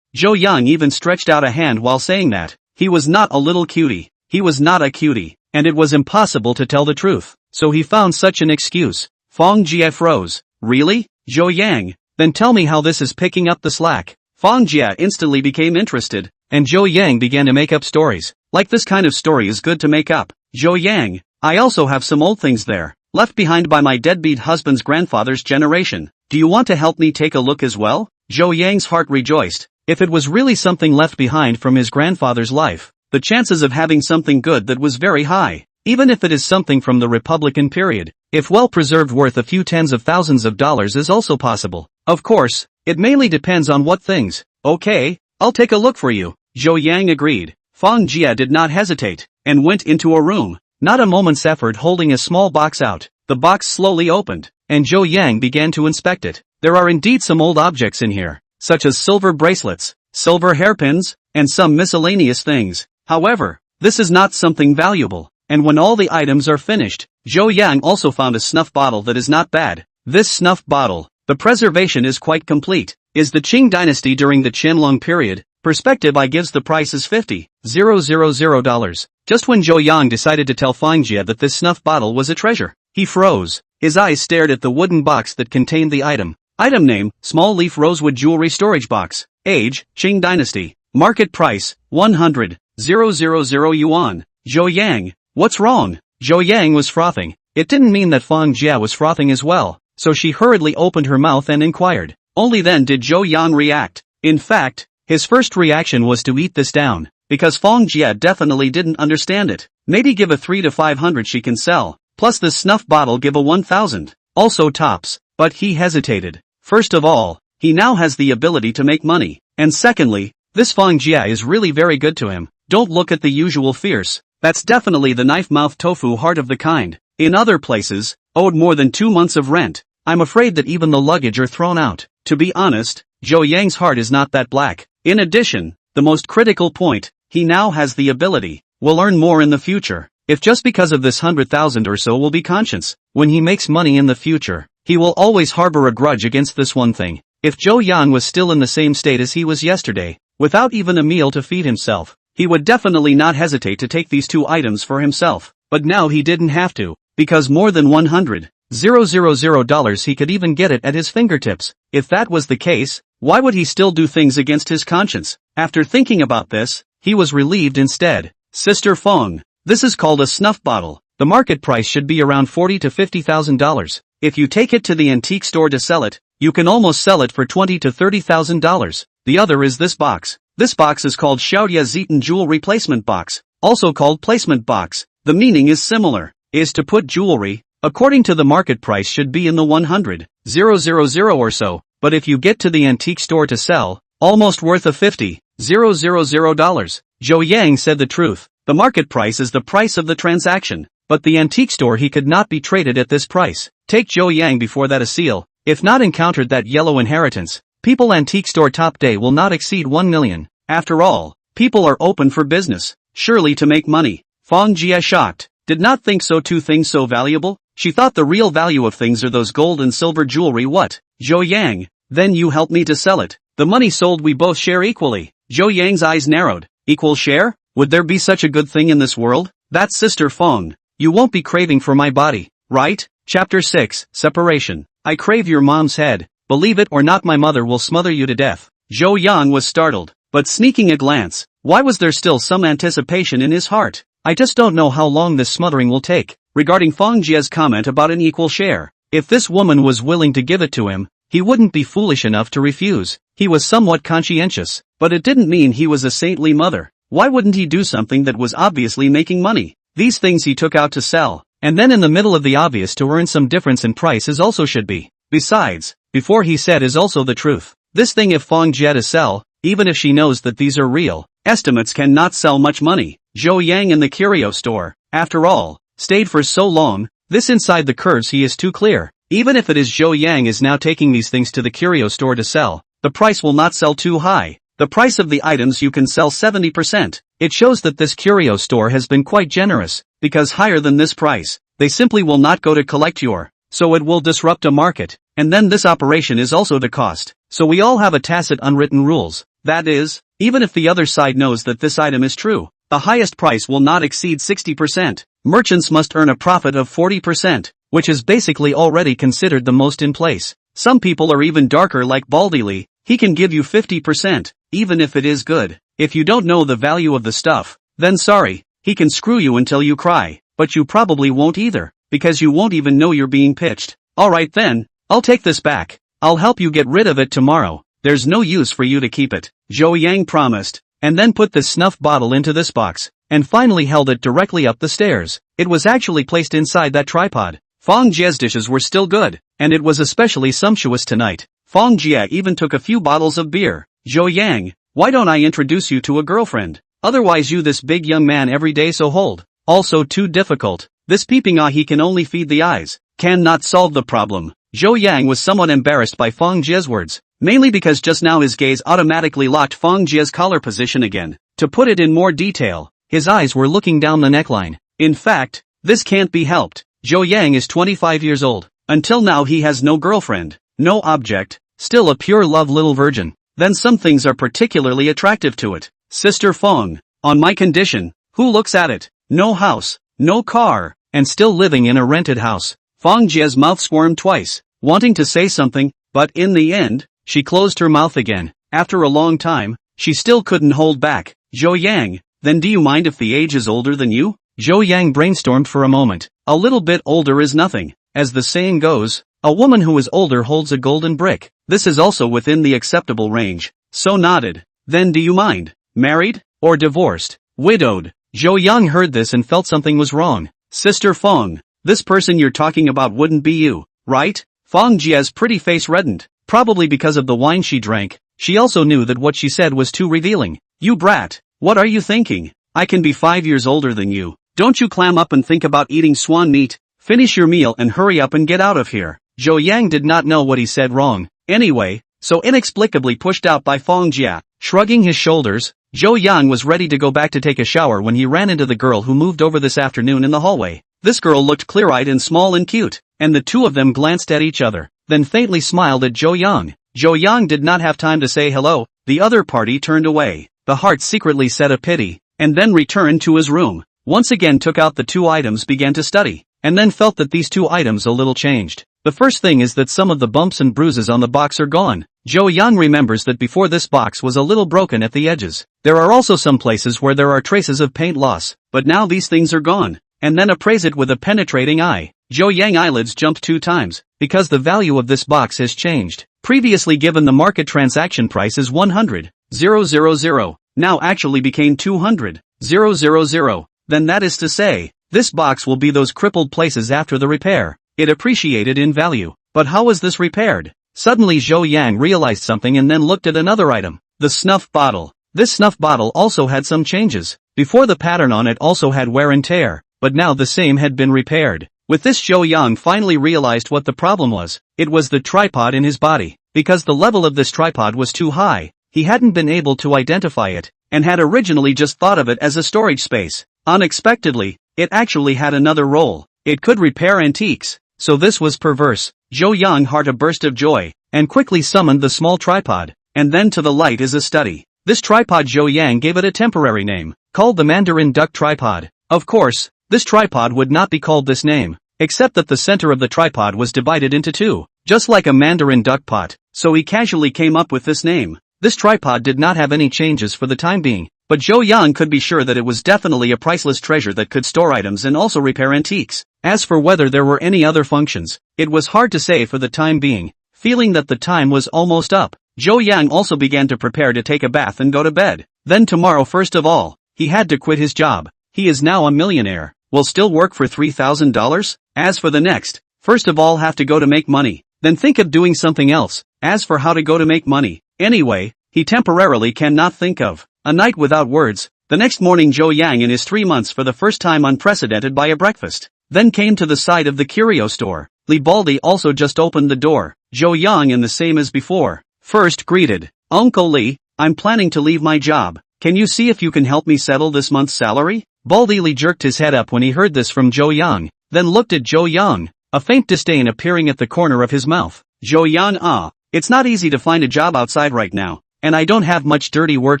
Zhou Yang even stretched out a hand while saying that. He was not a little cutie. He was not a cutie, and it was impossible to tell the truth, so he found such an excuse. Feng Jie froze. Really? Zhou Yang? Then tell me how this is picking up the slack. Feng Jie instantly became interested, and Zhou Yang began to make up stories. Like this kind of story is good to make up. Zhou Yang, I also have some old things there, left behind by my deadbeat husband's grandfather's generation. Do you want to help me take a look as well? Zhou Yang's heart rejoiced. If it was really something left behind from his grandfather's life, the chances of having something good that was very high. Even if it is something from the Republican period, if well preserved, worth a few tens of thousands of dollars is also possible. Of course, it mainly depends on what things. Okay, I'll take a look for you. Zhou Yang agreed. Feng Jie did not hesitate, and went into a room, not a moment's effort, holding a small box out. The box slowly opened, and Zhou Yang began to inspect it. There are indeed some old objects in here, such as silver bracelets, silver hairpins, and some miscellaneous things. However, this is not something valuable, and when all the items are finished, Zhou Yang also found a snuff bottle that is not bad. This snuff bottle, the preservation is quite complete, is the Qing dynasty during the Qianlong period. Perspective I gives the price is $50,000. Just when Zhou Yang decided to tell Feng Jie that this snuff bottle was a treasure, he froze. His eyes stared at the wooden box that contained the item. Item name, small leaf rosewood jewelry storage box. Age, Qing dynasty. Market price, 100,000 yuan. Zhou Yang, what's wrong? Zhou Yang was frothing. It didn't mean that Feng Jie was frothing as well, so she hurriedly opened her mouth and inquired. Only then did Zhou Yang react. In fact, his first reaction was to eat this down, because Feng Jie definitely didn't understand it. Maybe give a 3 to 500 she can sell, plus this snuff bottle give a 1,000. Also tops, but he hesitated. First of all, he now has the ability to make money, and secondly, this Feng Jie is really very good to him. Don't look at the usual fierce. That's definitely the knife-mouth tofu heart of the kind. In other places, owed more than 2 months of rent. I'm afraid that even the luggage are thrown out. To be honest, Zhou Yang's heart is not that black. In addition, the most critical point, he now has the ability, will earn more in the future. If just because of this 100,000 or so will be conscious, when he makes money in the future, he will always harbor a grudge against this one thing. If Zhou Yang was still in the same state as he was yesterday, without even a meal to feed himself, he would definitely not hesitate to take these 2 items for himself. But now he didn't have to, because more than $100,000 he could even get it at his fingertips. If that was the case, why would he still do things against his conscience? After thinking about this, he was relieved instead. Sister Feng, this is called a snuff bottle. The market price should be around $40,000 to $50,000. If you take it to the antique store to sell it, you can almost sell it for $20,000 to $30,000. The other is this box. This box is called Xiaodia Zitan Jewel Replacement Box, also called Placement Box. The meaning is similar, is to put jewelry, according to the market price should be in the 100,000 or so, but if you get to the antique store to sell, almost worth of $50,000. Zhou Yang said the truth. The market price is the price of the transaction, but the antique store he could not be traded at this price. Take Zhou Yang before that a seal, if not encountered that yellow inheritance. People antique store top day will not exceed 1 million. After all, people are open for business, surely to make money. Feng Jie shocked, did not think so. 2 things so valuable? She thought the real value of things are those gold and silver jewelry. What? Zhou Yang, then you help me to sell it. The money sold we both share equally. Zhou Yang's eyes narrowed. Equal share? Would there be such a good thing in this world? That's Sister Feng. You won't be craving for my body, right? Chapter 6, Separation. I crave your mom's head. Believe it or not, my mother will smother you to death. Zhou Yang was startled, but sneaking a glance. Why was there still some anticipation in his heart? I just don't know how long this smothering will take. Regarding Feng Jie's comment about an equal share, if this woman was willing to give it to him, he wouldn't be foolish enough to refuse. He was somewhat conscientious, but it didn't mean he was a saintly mother. Why wouldn't he do something that was obviously making money? These things he took out to sell, and then in the middle of the obvious to earn some difference in price is also should be. Besides, before he said is also the truth. This thing if Feng Jie to sell, even if she knows that these are real, estimates cannot sell much money. Zhou Yang in the curio store, after all, stayed for so long, this inside the curves he is too clear. Even if it is Zhou Yang is now taking these things to the curio store to sell, the price will not sell too high. The price of the items you can sell 70%. It shows that this curio store has been quite generous, because higher than this price, they simply will not go to collect your, so it will disrupt a market, and then this operation is also to cost, so we all have a tacit unwritten rules, that is, even if the other side knows that this item is true, the highest price will not exceed 60%, merchants must earn a profit of 40%, which is basically already considered the most in place. Some people are even darker like Baldy Lee, he can give you 50%, even if it is good. If you don't know the value of the stuff, then sorry, he can screw you until you cry, but you probably won't either, because you won't even know you're being pitched. Alright then, I'll take this back, I'll help you get rid of it tomorrow, there's no use for you to keep it, Zhou Yang promised, and then put this snuff bottle into this box, and finally held it directly up the stairs. It was actually placed inside that tripod. Feng Jie's dishes were still good, and it was especially sumptuous tonight. Feng Jie even took a few bottles of beer. Zhou Yang, why don't I introduce you to a girlfriend? Otherwise you this big young man every day so hold. Also too difficult. This peeping he can only feed the eyes. Can not solve the problem. Zhou Yang was somewhat embarrassed by Feng Jie's words, mainly because just now his gaze automatically locked Feng Jie's collar position again. To put it in more detail, his eyes were looking down the neckline. In fact, this can't be helped. Zhou Yang is 25 years old. Until now he has no girlfriend, no object, still a pure love little virgin. Then some things are particularly attractive to it. Sister Feng, on my condition, who looks at it? No house, no car, and still living in a rented house. Feng Jie's mouth squirmed twice, wanting to say something, but in the end, she closed her mouth again. After a long time, she still couldn't hold back. Zhou Yang, then do you mind if the age is older than you? Zhou Yang brainstormed for a moment. A little bit older is nothing. As the saying goes, a woman who is older holds a golden brick. This is also within the acceptable range. So nodded. Then do you mind? Married? Or divorced? Widowed? Zhou Yang heard this and felt something was wrong. Sister Feng, this person you're talking about wouldn't be you, right? Feng Jie's pretty face reddened, probably because of the wine she drank. She also knew that what she said was too revealing. You brat, what are you thinking? I can be 5 years older than you. Don't you clam up and think about eating swan meat? Finish your meal and hurry up and get out of here. Zhou Yang did not know what he said wrong. Anyway, so inexplicably pushed out by Feng Jie. Shrugging his shoulders, Zhou Yang was ready to go back to take a shower when he ran into the girl who moved over this afternoon in the hallway. This girl looked clear-eyed and small and cute, and the two of them glanced at each other, then faintly smiled at Zhou Yang. Zhou Yang did not have time to say hello, the other party turned away. The heart secretly said a pity, and then returned to his room. Once again took out the two items, began to study, and then felt that these two items a little changed. The first thing is that some of the bumps and bruises on the box are gone. Zhou Yang remembers that before this box was a little broken at the edges. There are also some places where there are traces of paint loss, but now these things are gone. And then appraise it with a penetrating eye. Zhou Yang eyelids jumped 2 times, because the value of this box has changed. Previously given the market transaction price is 100,000, now actually became 200,000. Then that is to say, this box will be those crippled places after the repair. It appreciated in value. But how was this repaired? Suddenly Zhou Yang realized something and then looked at another item. The snuff bottle. This snuff bottle also had some changes. Before the pattern on it also had wear and tear, but now the same had been repaired. With this Zhou Yang finally realized what the problem was. It was the tripod in his body. Because the level of this tripod was too high, he hadn't been able to identify it, and had originally just thought of it as a storage space. Unexpectedly, it actually had another role. It could repair antiques. So this was perverse. Zhou Yang heart a burst of joy, and quickly summoned the small tripod, and then to the light is a study. This tripod Zhou Yang gave it a temporary name, called the Mandarin Duck Tripod. Of course, this tripod would not be called this name, except that the center of the tripod was divided into 2, just like a Mandarin duck pot, so he casually came up with this name. This tripod did not have any changes for the time being, but Zhou Yang could be sure that it was definitely a priceless treasure that could store items and also repair antiques. As for whether there were any other functions, it was hard to say for the time being. Feeling that the time was almost up, Zhou Yang also began to prepare to take a bath and go to bed. Then tomorrow first of all, he had to quit his job. He is now a millionaire, will still work for $3,000? As for the next, first of all have to go to make money, then think of doing something else. As for how to go to make money, anyway, he temporarily cannot think of. A night without words. The next morning Zhou Yang in his 3 months for the first time unprecedented by a breakfast. Then came to the side of the curio store. Li Baldi also just opened the door. Zhou Yang in the same as before. First greeted, Uncle Li, I'm planning to leave my job. Can you see if you can help me settle this month's salary? Baldy Lee jerked his head up when he heard this from Jo Young, then looked at Jo Young, a faint disdain appearing at the corner of his mouth. Jo Young, it's not easy to find a job outside right now, and I don't have much dirty work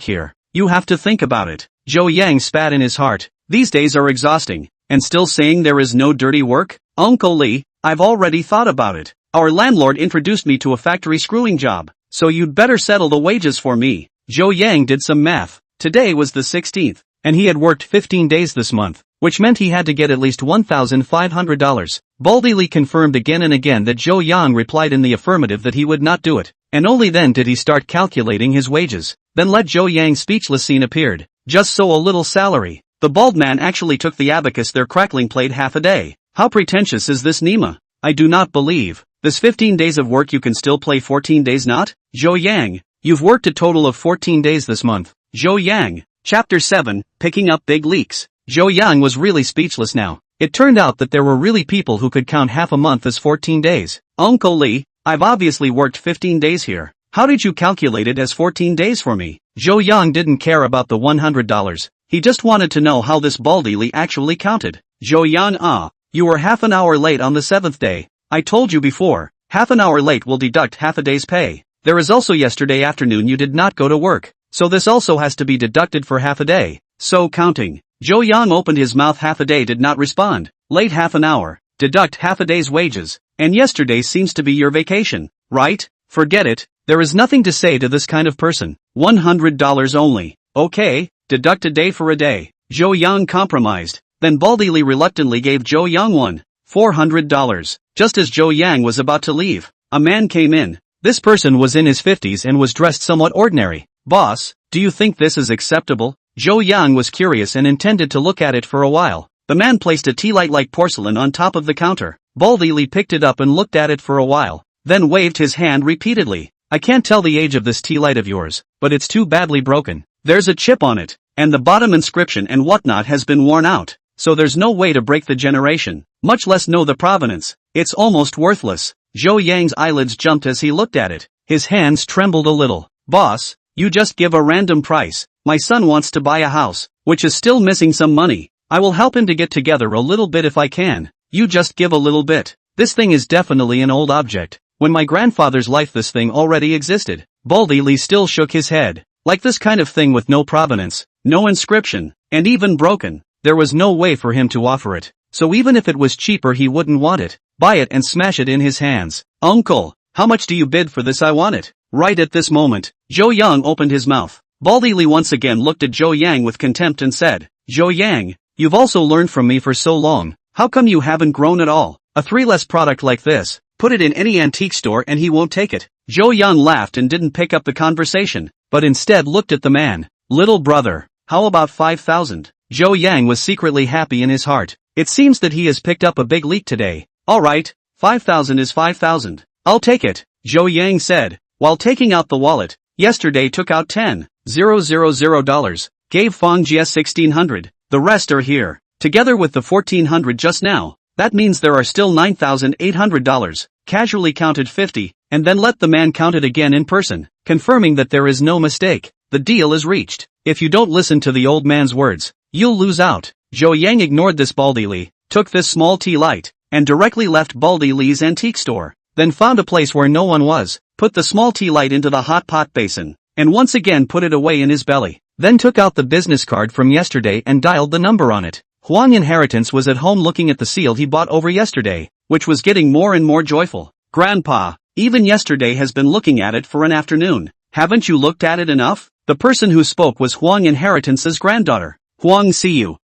here. You have to think about it. Jo Yang spat in his heart. These days are exhausting, and still saying there is no dirty work? Uncle Lee, I've already thought about it. Our landlord introduced me to a factory screwing job, so you'd better settle the wages for me. Jo Yang did some math. Today was the 16th, and he had worked 15 days this month, which meant he had to get at least $1,500. Baldy Lee confirmed again and again that Jo Yang replied in the affirmative that he would not do it, and only then did he start calculating his wages. Then let Jo Yang speechless scene appeared. Just so a little salary. The bald man actually took the abacus their crackling played half a day. How pretentious is this Nima? I do not believe. This 15 days of work you can still play 14 days not? Jo Yang, you've worked a total of 14 days this month. Jo Yang. Chapter 7, Picking Up Big Leaks. Jo Yang was really speechless now. It turned out that there were really people who could count half a month as 14 days. Uncle Lee, I've obviously worked 15 days here. How did you calculate it as 14 days for me? Jo Young didn't care about the $100. He just wanted to know how this Baldy Lee actually counted. Jo Young, you were half an hour late on the 7th day. I told you before, half an hour late will deduct half a day's pay. There is also yesterday afternoon you did not go to work, so this also has to be deducted for half a day. So counting. Jo Young opened his mouth. Half a day did not respond. Late half an hour. Deduct half a day's wages. And yesterday seems to be your vacation, right? Forget it. There is nothing to say to this kind of person. $100 only. Okay, deduct a day for a day. Jo Young compromised. Then Baldy Lee reluctantly gave Jo Young $400. Just as Jo Yang was about to leave, a man came in. This person was in his 50s and was dressed somewhat ordinary. Boss, do you think this is acceptable? Jo Young was curious and intended to look at it for a while. The man placed a tea light like porcelain on top of the counter. Baldy Lee picked it up and looked at it for a while, then waved his hand repeatedly. I can't tell the age of this tea light of yours, but it's too badly broken. There's a chip on it, and the bottom inscription and whatnot has been worn out, so there's no way to break the generation, much less know the provenance. It's almost worthless. Jo Yang's eyelids jumped as he looked at it. His hands trembled a little. Boss, you just give a random price. My son wants to buy a house, which is still missing some money. I will help him to get together a little bit if I can. You just give a little bit. This thing is definitely an old object. When my grandfather's life this thing already existed. Baldy Lee still shook his head. Like this kind of thing with no provenance, no inscription, and even broken, there was no way for him to offer it. So even if it was cheaper he wouldn't want it. Buy it and smash it in his hands. Uncle, how much do you bid for this? I want it. Right at this moment, Jo Young opened his mouth. Baldy Lee once again looked at Jo Yang with contempt and said, Jo Yang, you've also learned from me for so long. How come you haven't grown at all? A 3 less product like this, put it in any antique store and he won't take it. Jo Young laughed and didn't pick up the conversation, but instead looked at the man. Little brother, how about 5,000? Jo Yang was secretly happy in his heart. It seems that he has picked up a big leak today. Alright, 5,000 is 5,000. I'll take it, Jo Yang said, while taking out the wallet. Yesterday took out $10,000, gave Fong Jia 1,600, the rest are here, together with the 1,400 just now. That means there are still $9,800, casually counted 50, and then let the man count it again in person, confirming that there is no mistake. The deal is reached. If you don't listen to the old man's words, you'll lose out. Jo Yang ignored this Baldy Lee, took this small tea light, and directly left Baldy Lee's antique store, then found a place where no one was, put the small tea light into the hot pot basin, and once again put it away in his belly, then took out the business card from yesterday and dialed the number on it. Huang Inheritance was at home looking at the seal he bought over yesterday, which was getting more and more joyful. Grandpa, even yesterday has been looking at it for an afternoon. Haven't you looked at it enough? The person who spoke was Huang Inheritance's granddaughter. Huang, see you.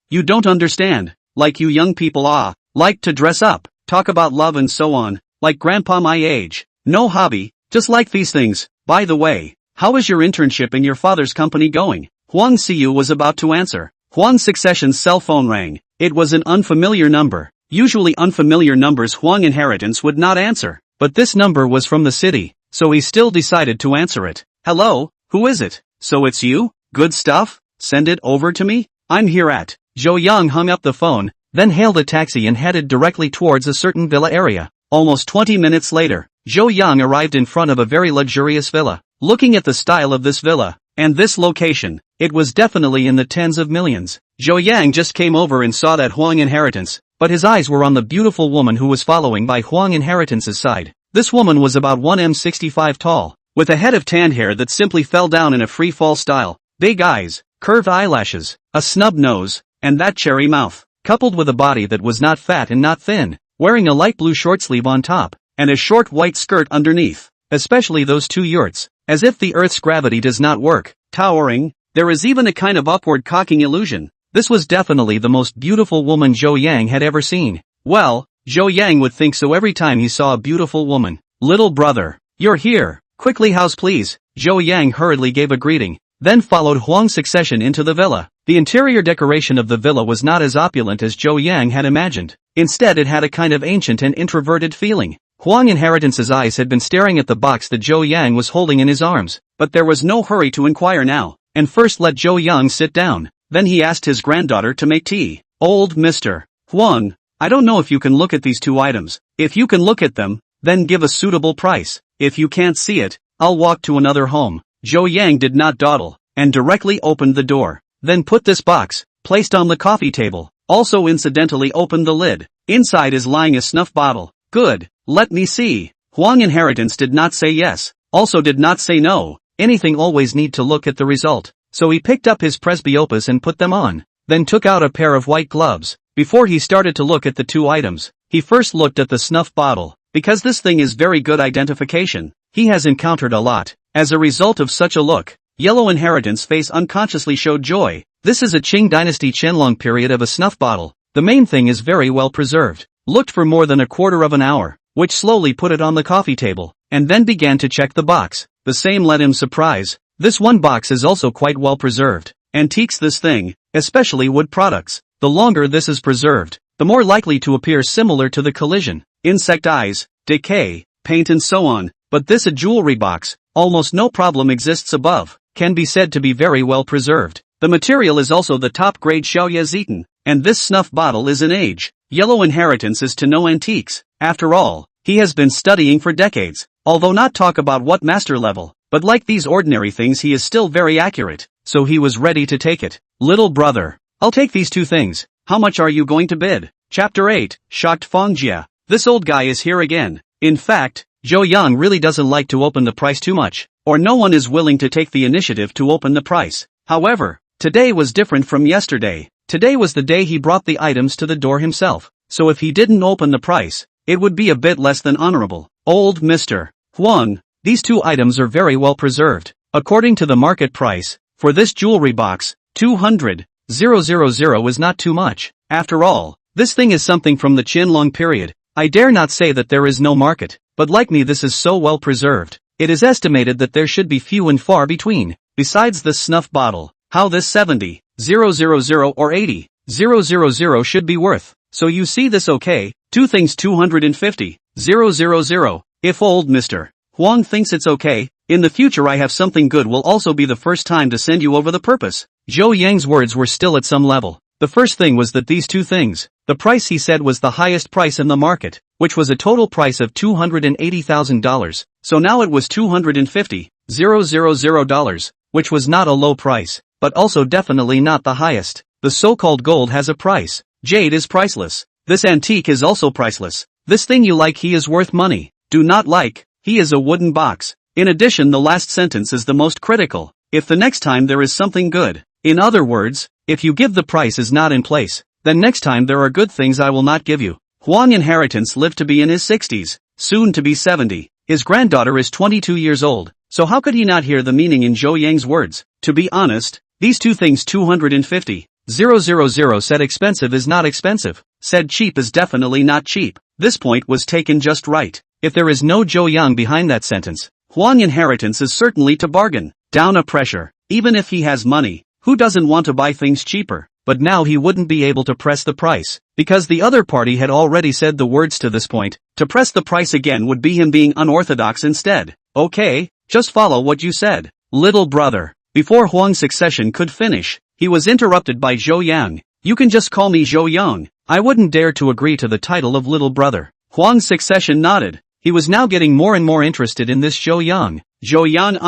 You don't understand. Like you young people like to dress up, talk about love and so on, like grandpa my age. No hobby, just like these things. By the way, how is your internship in your father's company going? Huang Siyu was about to answer. Huang Succession's cell phone rang. It was an unfamiliar number. Usually unfamiliar numbers Huang Inheritance would not answer, but this number was from the city, so he still decided to answer it. Hello, who is it? So it's you? Good stuff? Send it over to me? I'm here at. Jo Young hung up the phone, then hailed a taxi and headed directly towards a certain villa area. Almost 20 minutes later, Jo Young arrived in front of a very luxurious villa. Looking at the style of this villa, and this location, it was definitely in the tens of millions. Zhou Yang just came over and saw that Huang inheritance, but his eyes were on the beautiful woman who was following by Huang inheritance's side. This woman was about 1m65 tall, with a head of tanned hair that simply fell down in a free fall style, big eyes, curved eyelashes, a snub nose, and that cherry mouth, coupled with a body that was not fat and not thin, wearing a light blue short sleeve on top, and a short white skirt underneath, especially those two yurts, as if the Earth's gravity does not work, towering. There is even a kind of upward cocking illusion. This was definitely the most beautiful woman Zhou Yang had ever seen. Well, Zhou Yang would think so every time he saw a beautiful woman. Little brother, you're here. Quickly, house please. Zhou Yang hurriedly gave a greeting, then followed Huang's succession into the villa. The interior decoration of the villa was not as opulent as Zhou Yang had imagined. Instead, it had a kind of ancient and introverted feeling. Huang inheritance's eyes had been staring at the box that Zhou Yang was holding in his arms, but there was no hurry to inquire now, and first let Zhou Yang sit down. Then he asked his granddaughter to make tea. Old Mr. Huang, I don't know if you can look at these two items. If you can look at them, then give a suitable price. If you can't see it, I'll walk to another home. Zhou Yang did not dawdle, and directly opened the door. Then put this box, placed on the coffee table, also incidentally opened the lid. Inside is lying a snuff bottle. Good, let me see. Huang inheritance did not say yes, also did not say no. Anything always need to look at the result. So he picked up his presbyopes and put them on, then took out a pair of white gloves. Before he started to look at the two items, he first looked at the snuff bottle, because this thing is very good identification. He has encountered a lot. As a result of such a look, Yellow Inheritance face unconsciously showed joy. This is a Qing dynasty Qianlong period of a snuff bottle. The main thing is very well preserved. Looked for more than a quarter of an hour, which slowly put it on the coffee table, and then began to check the box. The same led him surprise. This one box is also quite well preserved. Antiques this thing, especially wood products. The longer this is preserved, the more likely to appear similar to the collision, insect eyes, decay, paint and so on. But this a jewelry box, almost no problem exists above, can be said to be very well preserved. The material is also the top grade Xiaoye Zitan, and this snuff bottle is an age. Yellow Inheritance is to know antiques. After all, he has been studying for decades, although not talk about what master level. But like these ordinary things he is still very accurate, so he was ready to take it. Little brother, I'll take these two things. How much are you going to bid? Chapter 8, shocked Feng Jia. This old guy is here again. In fact, Zhou Yang really doesn't like to open the price too much, or no one is willing to take the initiative to open the price. However, today was different from yesterday. Today was the day he brought the items to the door himself, so if he didn't open the price, it would be a bit less than honorable. Old Mr. Huang, these two items are very well preserved. According to the market price, for this jewelry box, 200,000 is not too much. After all, this thing is something from the Qianlong period. I dare not say that there is no market, but like me this is so well preserved. It is estimated that there should be few and far between. Besides this snuff bottle, how this 70,000 or 80,000 should be worth. So you see this okay, two things 250,000. If old Mr. Huang thinks it's okay, in the future I have something good will also be the first time to send you over the purpose. Zhou Yang's words were still at some level. The first thing was that these two things, the price he said was the highest price in the market, which was a total price of $280,000, so now it was $250,000, which was not a low price, but also definitely not the highest. The so-called gold has a price. Jade is priceless. This antique is also priceless. This thing you like he is worth money. Do not like, he is a wooden box. In addition, the last sentence is the most critical. If the next time there is something good. In other words, if you give the price is not in place, then next time there are good things I will not give you. Huang Inheritance lived to be in his 60s, soon to be 70. His granddaughter is 22 years old, so how could he not hear the meaning in Zhou Yang's words? To be honest, these two things 250,000 said expensive is not expensive, said cheap is definitely not cheap. This point was taken just right. If there is no Zhou Yang behind that sentence, Huang Inheritance is certainly to bargain down a pressure. Even if he has money, who doesn't want to buy things cheaper? But now he wouldn't be able to press the price, because the other party had already said the words to this point. To press the price again would be him being unorthodox instead. Okay, just follow what you said, little brother. Before Huang's succession could finish, he was interrupted by Zhou Yang. You can just call me Zhou Yang. I wouldn't dare to agree to the title of little brother. Huang's succession nodded. He was now getting more and more interested in this Zhou Yang. Zhou Yang.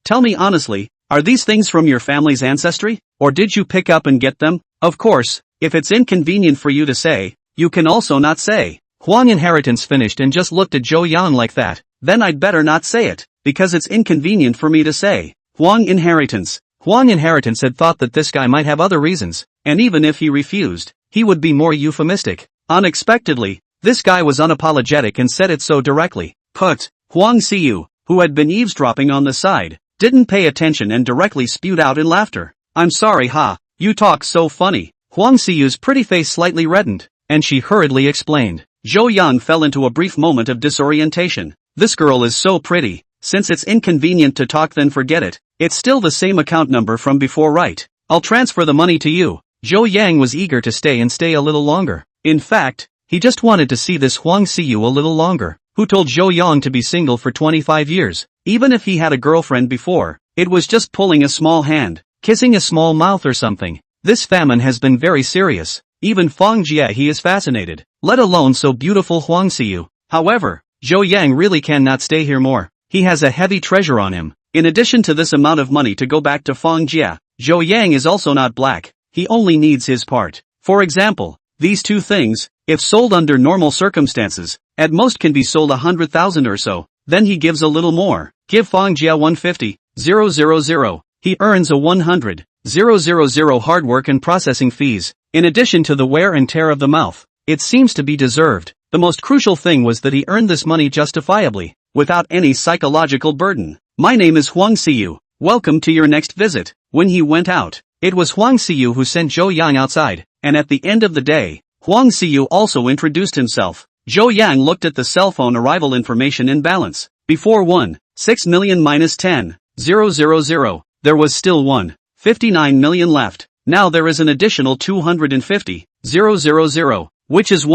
Tell me honestly, are these things from your family's ancestry? Or did you pick up and get them? Of course, if it's inconvenient for you to say, you can also not say. Huang Inheritance finished and just looked at Zhou Yang like that. Then I'd better not say it, because it's inconvenient for me to say. Huang Inheritance. Huang Inheritance had thought that this guy might have other reasons, and even if he refused, he would be more euphemistic. Unexpectedly, this guy was unapologetic and said it so directly. Put. Huang Xiu, who had been eavesdropping on the side, didn't pay attention and directly spewed out in laughter. I'm sorry you talk so funny. Huang Xiu's pretty face slightly reddened, and she hurriedly explained. Zhou Yang fell into a brief moment of disorientation. This girl is so pretty, since it's inconvenient to talk then forget it. It's still the same account number from before, right? I'll transfer the money to you. Zhou Yang was eager to stay a little longer. In fact, he just wanted to see this Huang Xiu a little longer, who told Zhou Yang to be single for 25 years. Even if he had a girlfriend before, it was just pulling a small hand, kissing a small mouth or something. This famine has been very serious. Even Fang Jie he is fascinated, let alone so beautiful Huang Xiu. However, Zhou Yang really cannot stay here more. He has a heavy treasure on him. In addition to this amount of money to go back to Fang Jie, Zhou Yang is also not black. He only needs his part. For example, these two things, if sold under normal circumstances, at most can be sold 100,000 or so. Then he gives a little more. Give Fang Jie 150,000. He earns a 100,000 hard work and processing fees, in addition to the wear and tear of the mouth. It seems to be deserved. The most crucial thing was that he earned this money justifiably, without any psychological burden. My name is Huang Xiu. Welcome to your next visit. When he went out, it was Huang Xiu who sent Zhou Yang outside, and at the end of the day, Huang Xiu also introduced himself. Zhou Yang looked at the cell phone arrival information in balance. Before 6 million minus 10,000, there was still 59 million left. Now there is an additional 250,000, which is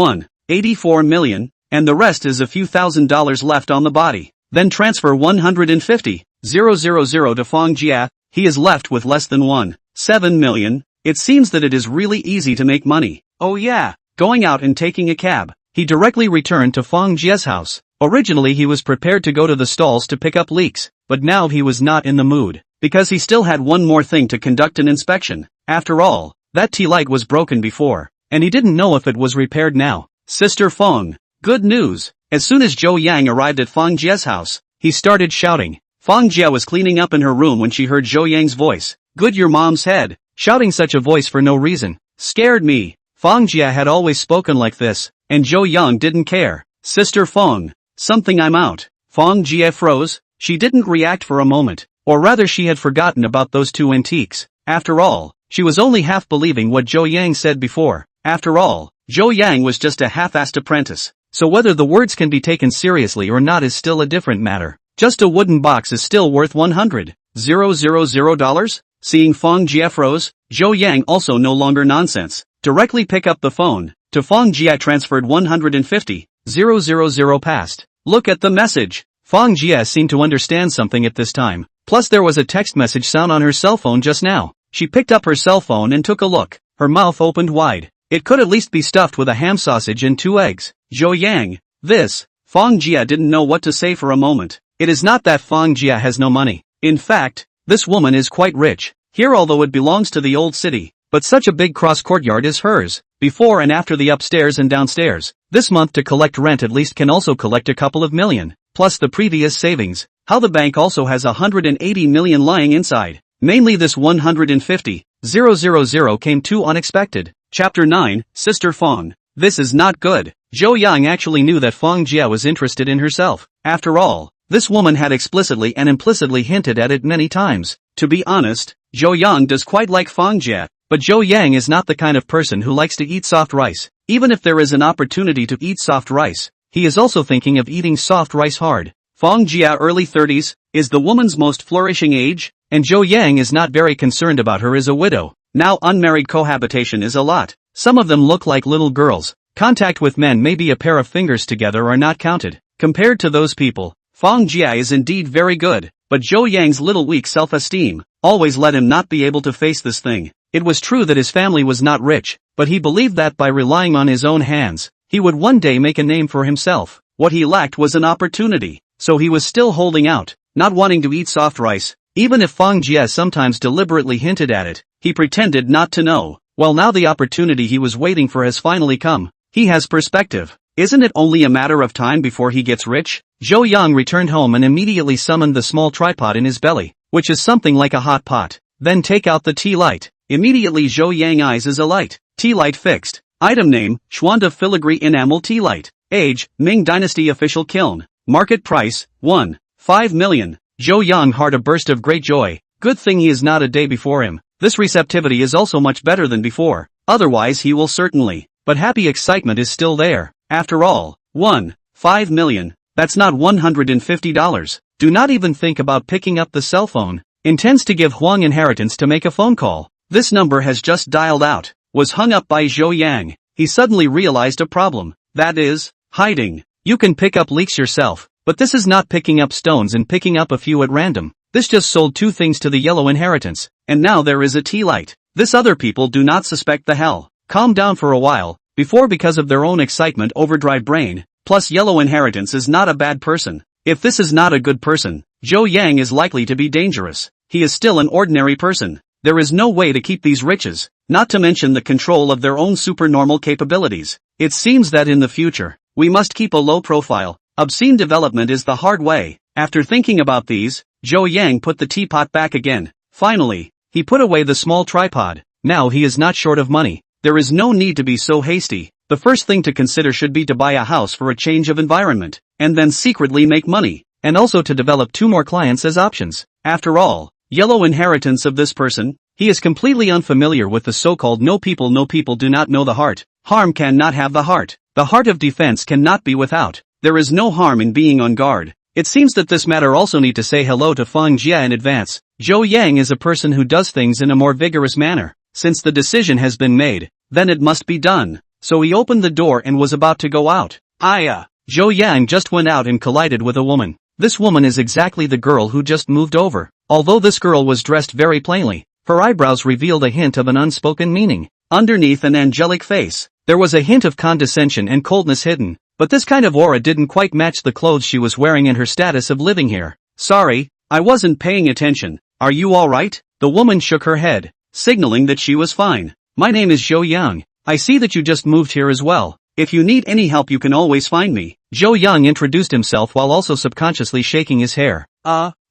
84 million, and the rest is a few $1,000s left on the body. Then transfer 150,000 to Fang Jie. He is left with less than 7 million. It seems that it is really easy to make money. Oh yeah, going out and taking a cab. He directly returned to Fang Jie's house. Originally he was prepared to go to the stalls to pick up leeks, but now he was not in the mood, because he still had one more thing to conduct an inspection. After all, that tea light was broken before, and he didn't know if it was repaired now. Sister Feng. Good news. As soon as Zhou Yang arrived at Fang Jie's house, he started shouting. Fang Jie was cleaning up in her room when she heard Zhou Yang's voice. Good your mom's head. Shouting such a voice for no reason scared me. Fang Jie had always spoken like this, and Zhou Yang didn't care. Sister Feng. Something I'm out. Fang Jie froze. She didn't react for a moment, or rather she had forgotten about those two antiques. After all, she was only half believing what Zhou Yang said before. After all, Zhou Yang was just a half-assed apprentice, so whether the words can be taken seriously or not is still a different matter. Just a wooden box is still worth $100,000? Seeing Fang Jie froze, Zhou Yang also no longer nonsense. Directly pick up the phone. To Fang Jie transferred 150,000 past. Look at the message. Fang Jie seemed to understand something at this time. Plus there was a text message sound on her cell phone just now. She picked up her cell phone and took a look. Her mouth opened wide. It could at least be stuffed with a ham sausage and 2 eggs. Zhou Yang. This. Fang Jie didn't know what to say for a moment. It is not that Fang Jie has no money. In fact, this woman is quite rich. Here although it belongs to the old city, but such a big cross courtyard is hers. Before and after the upstairs and downstairs. This month to collect rent at least can also collect a couple of million. Plus the previous savings. How the bank also has 180 million lying inside. Mainly this 150,000 came too unexpected. Chapter 9, Sister Fang. This is not good. Zhou Yang actually knew that Fang Jie was interested in herself. After all, this woman had explicitly and implicitly hinted at it many times. To be honest, Zhou Yang does quite like Fang Jie, but Zhou Yang is not the kind of person who likes to eat soft rice. Even if there is an opportunity to eat soft rice, he is also thinking of eating soft rice hard. Fang Jie early 30s, is the woman's most flourishing age, and Zhou Yang is not very concerned about her as a widow. Now unmarried cohabitation is a lot. Some of them look like little girls. Contact with men maybe a pair of fingers together are not counted. Compared to those people, Fang Jie is indeed very good, but Zhou Yang's little weak self-esteem always let him not be able to face this thing. It was true that his family was not rich, but he believed that by relying on his own hands, he would one day make a name for himself. What he lacked was an opportunity, so he was still holding out. not wanting to eat soft rice. Even if Fang Jie sometimes deliberately hinted at it, he pretended not to know. Well, now the opportunity he was waiting for has finally come. He has perspective. Isn't it only a matter of time before he gets rich? Zhou Yang returned home and immediately summoned the small tripod in his belly, which is something like a hot pot. Then take out the tea light. Immediately Zhou Yang eyes is a light. Tea light fixed. Item name, Xuanda Filigree Enamel Tea Light. Age, Ming Dynasty Official Kiln. Market price, 1.5 million. Zhou Yang heard a burst of great joy. Good thing he is not a day before him. This receptivity is also much better than before. Otherwise he will certainly. But happy excitement is still there. After all, 1.5 million. That's not $150. Do not even think about picking up the cell phone. Intends to give Huang inheritance to make a phone call. This number has just dialed out. Was hung up by Zhou Yang. He suddenly realized a problem. That is, hiding. You can pick up leaks yourself, but this is not picking up stones and picking up a few at random. This just sold 2 things to the yellow inheritance, and now there is a tea light. This other people do not suspect the hell. Calm down for a while, before because of their own excitement overdrive brain, plus yellow inheritance is not a bad person. If this is not a good person, Zhou Yang is likely to be dangerous. He is still an ordinary person. There is no way to keep these riches, not to mention the control of their own supernormal capabilities. It seems that in the future, we must keep a low profile. Obscene development is the hard way. After thinking about these, Zhou Yang put the teapot back again. Finally, he put away the small tripod. Now he is not short of money. There is no need to be so hasty. The first thing to consider should be to buy a house for a change of environment, and then secretly make money, and also to develop 2 more clients as options. After all, yellow inheritance of this person, he is completely unfamiliar with the so-called no people do not know the heart. Harm cannot have the heart. The heart of defense cannot be without. There is no harm in being on guard. It seems that this matter also need to say hello to Fang Jie in advance. Zhou Yang is a person who does things in a more vigorous manner. Since the decision has been made, then it must be done. So he opened the door and was about to go out. Zhou Yang just went out and collided with a woman. This woman is exactly the girl who just moved over. Although this girl was dressed very plainly, her eyebrows revealed a hint of an unspoken meaning. Underneath an angelic face, there was a hint of condescension and coldness hidden. But this kind of aura didn't quite match the clothes she was wearing and her status of living here. Sorry, I wasn't paying attention. Are you alright? The woman shook her head, signaling that she was fine. My name is Zhou Yang. I see that you just moved here as well. If you need any help you can always find me. Zhou Yang introduced himself while also subconsciously shaking his hair.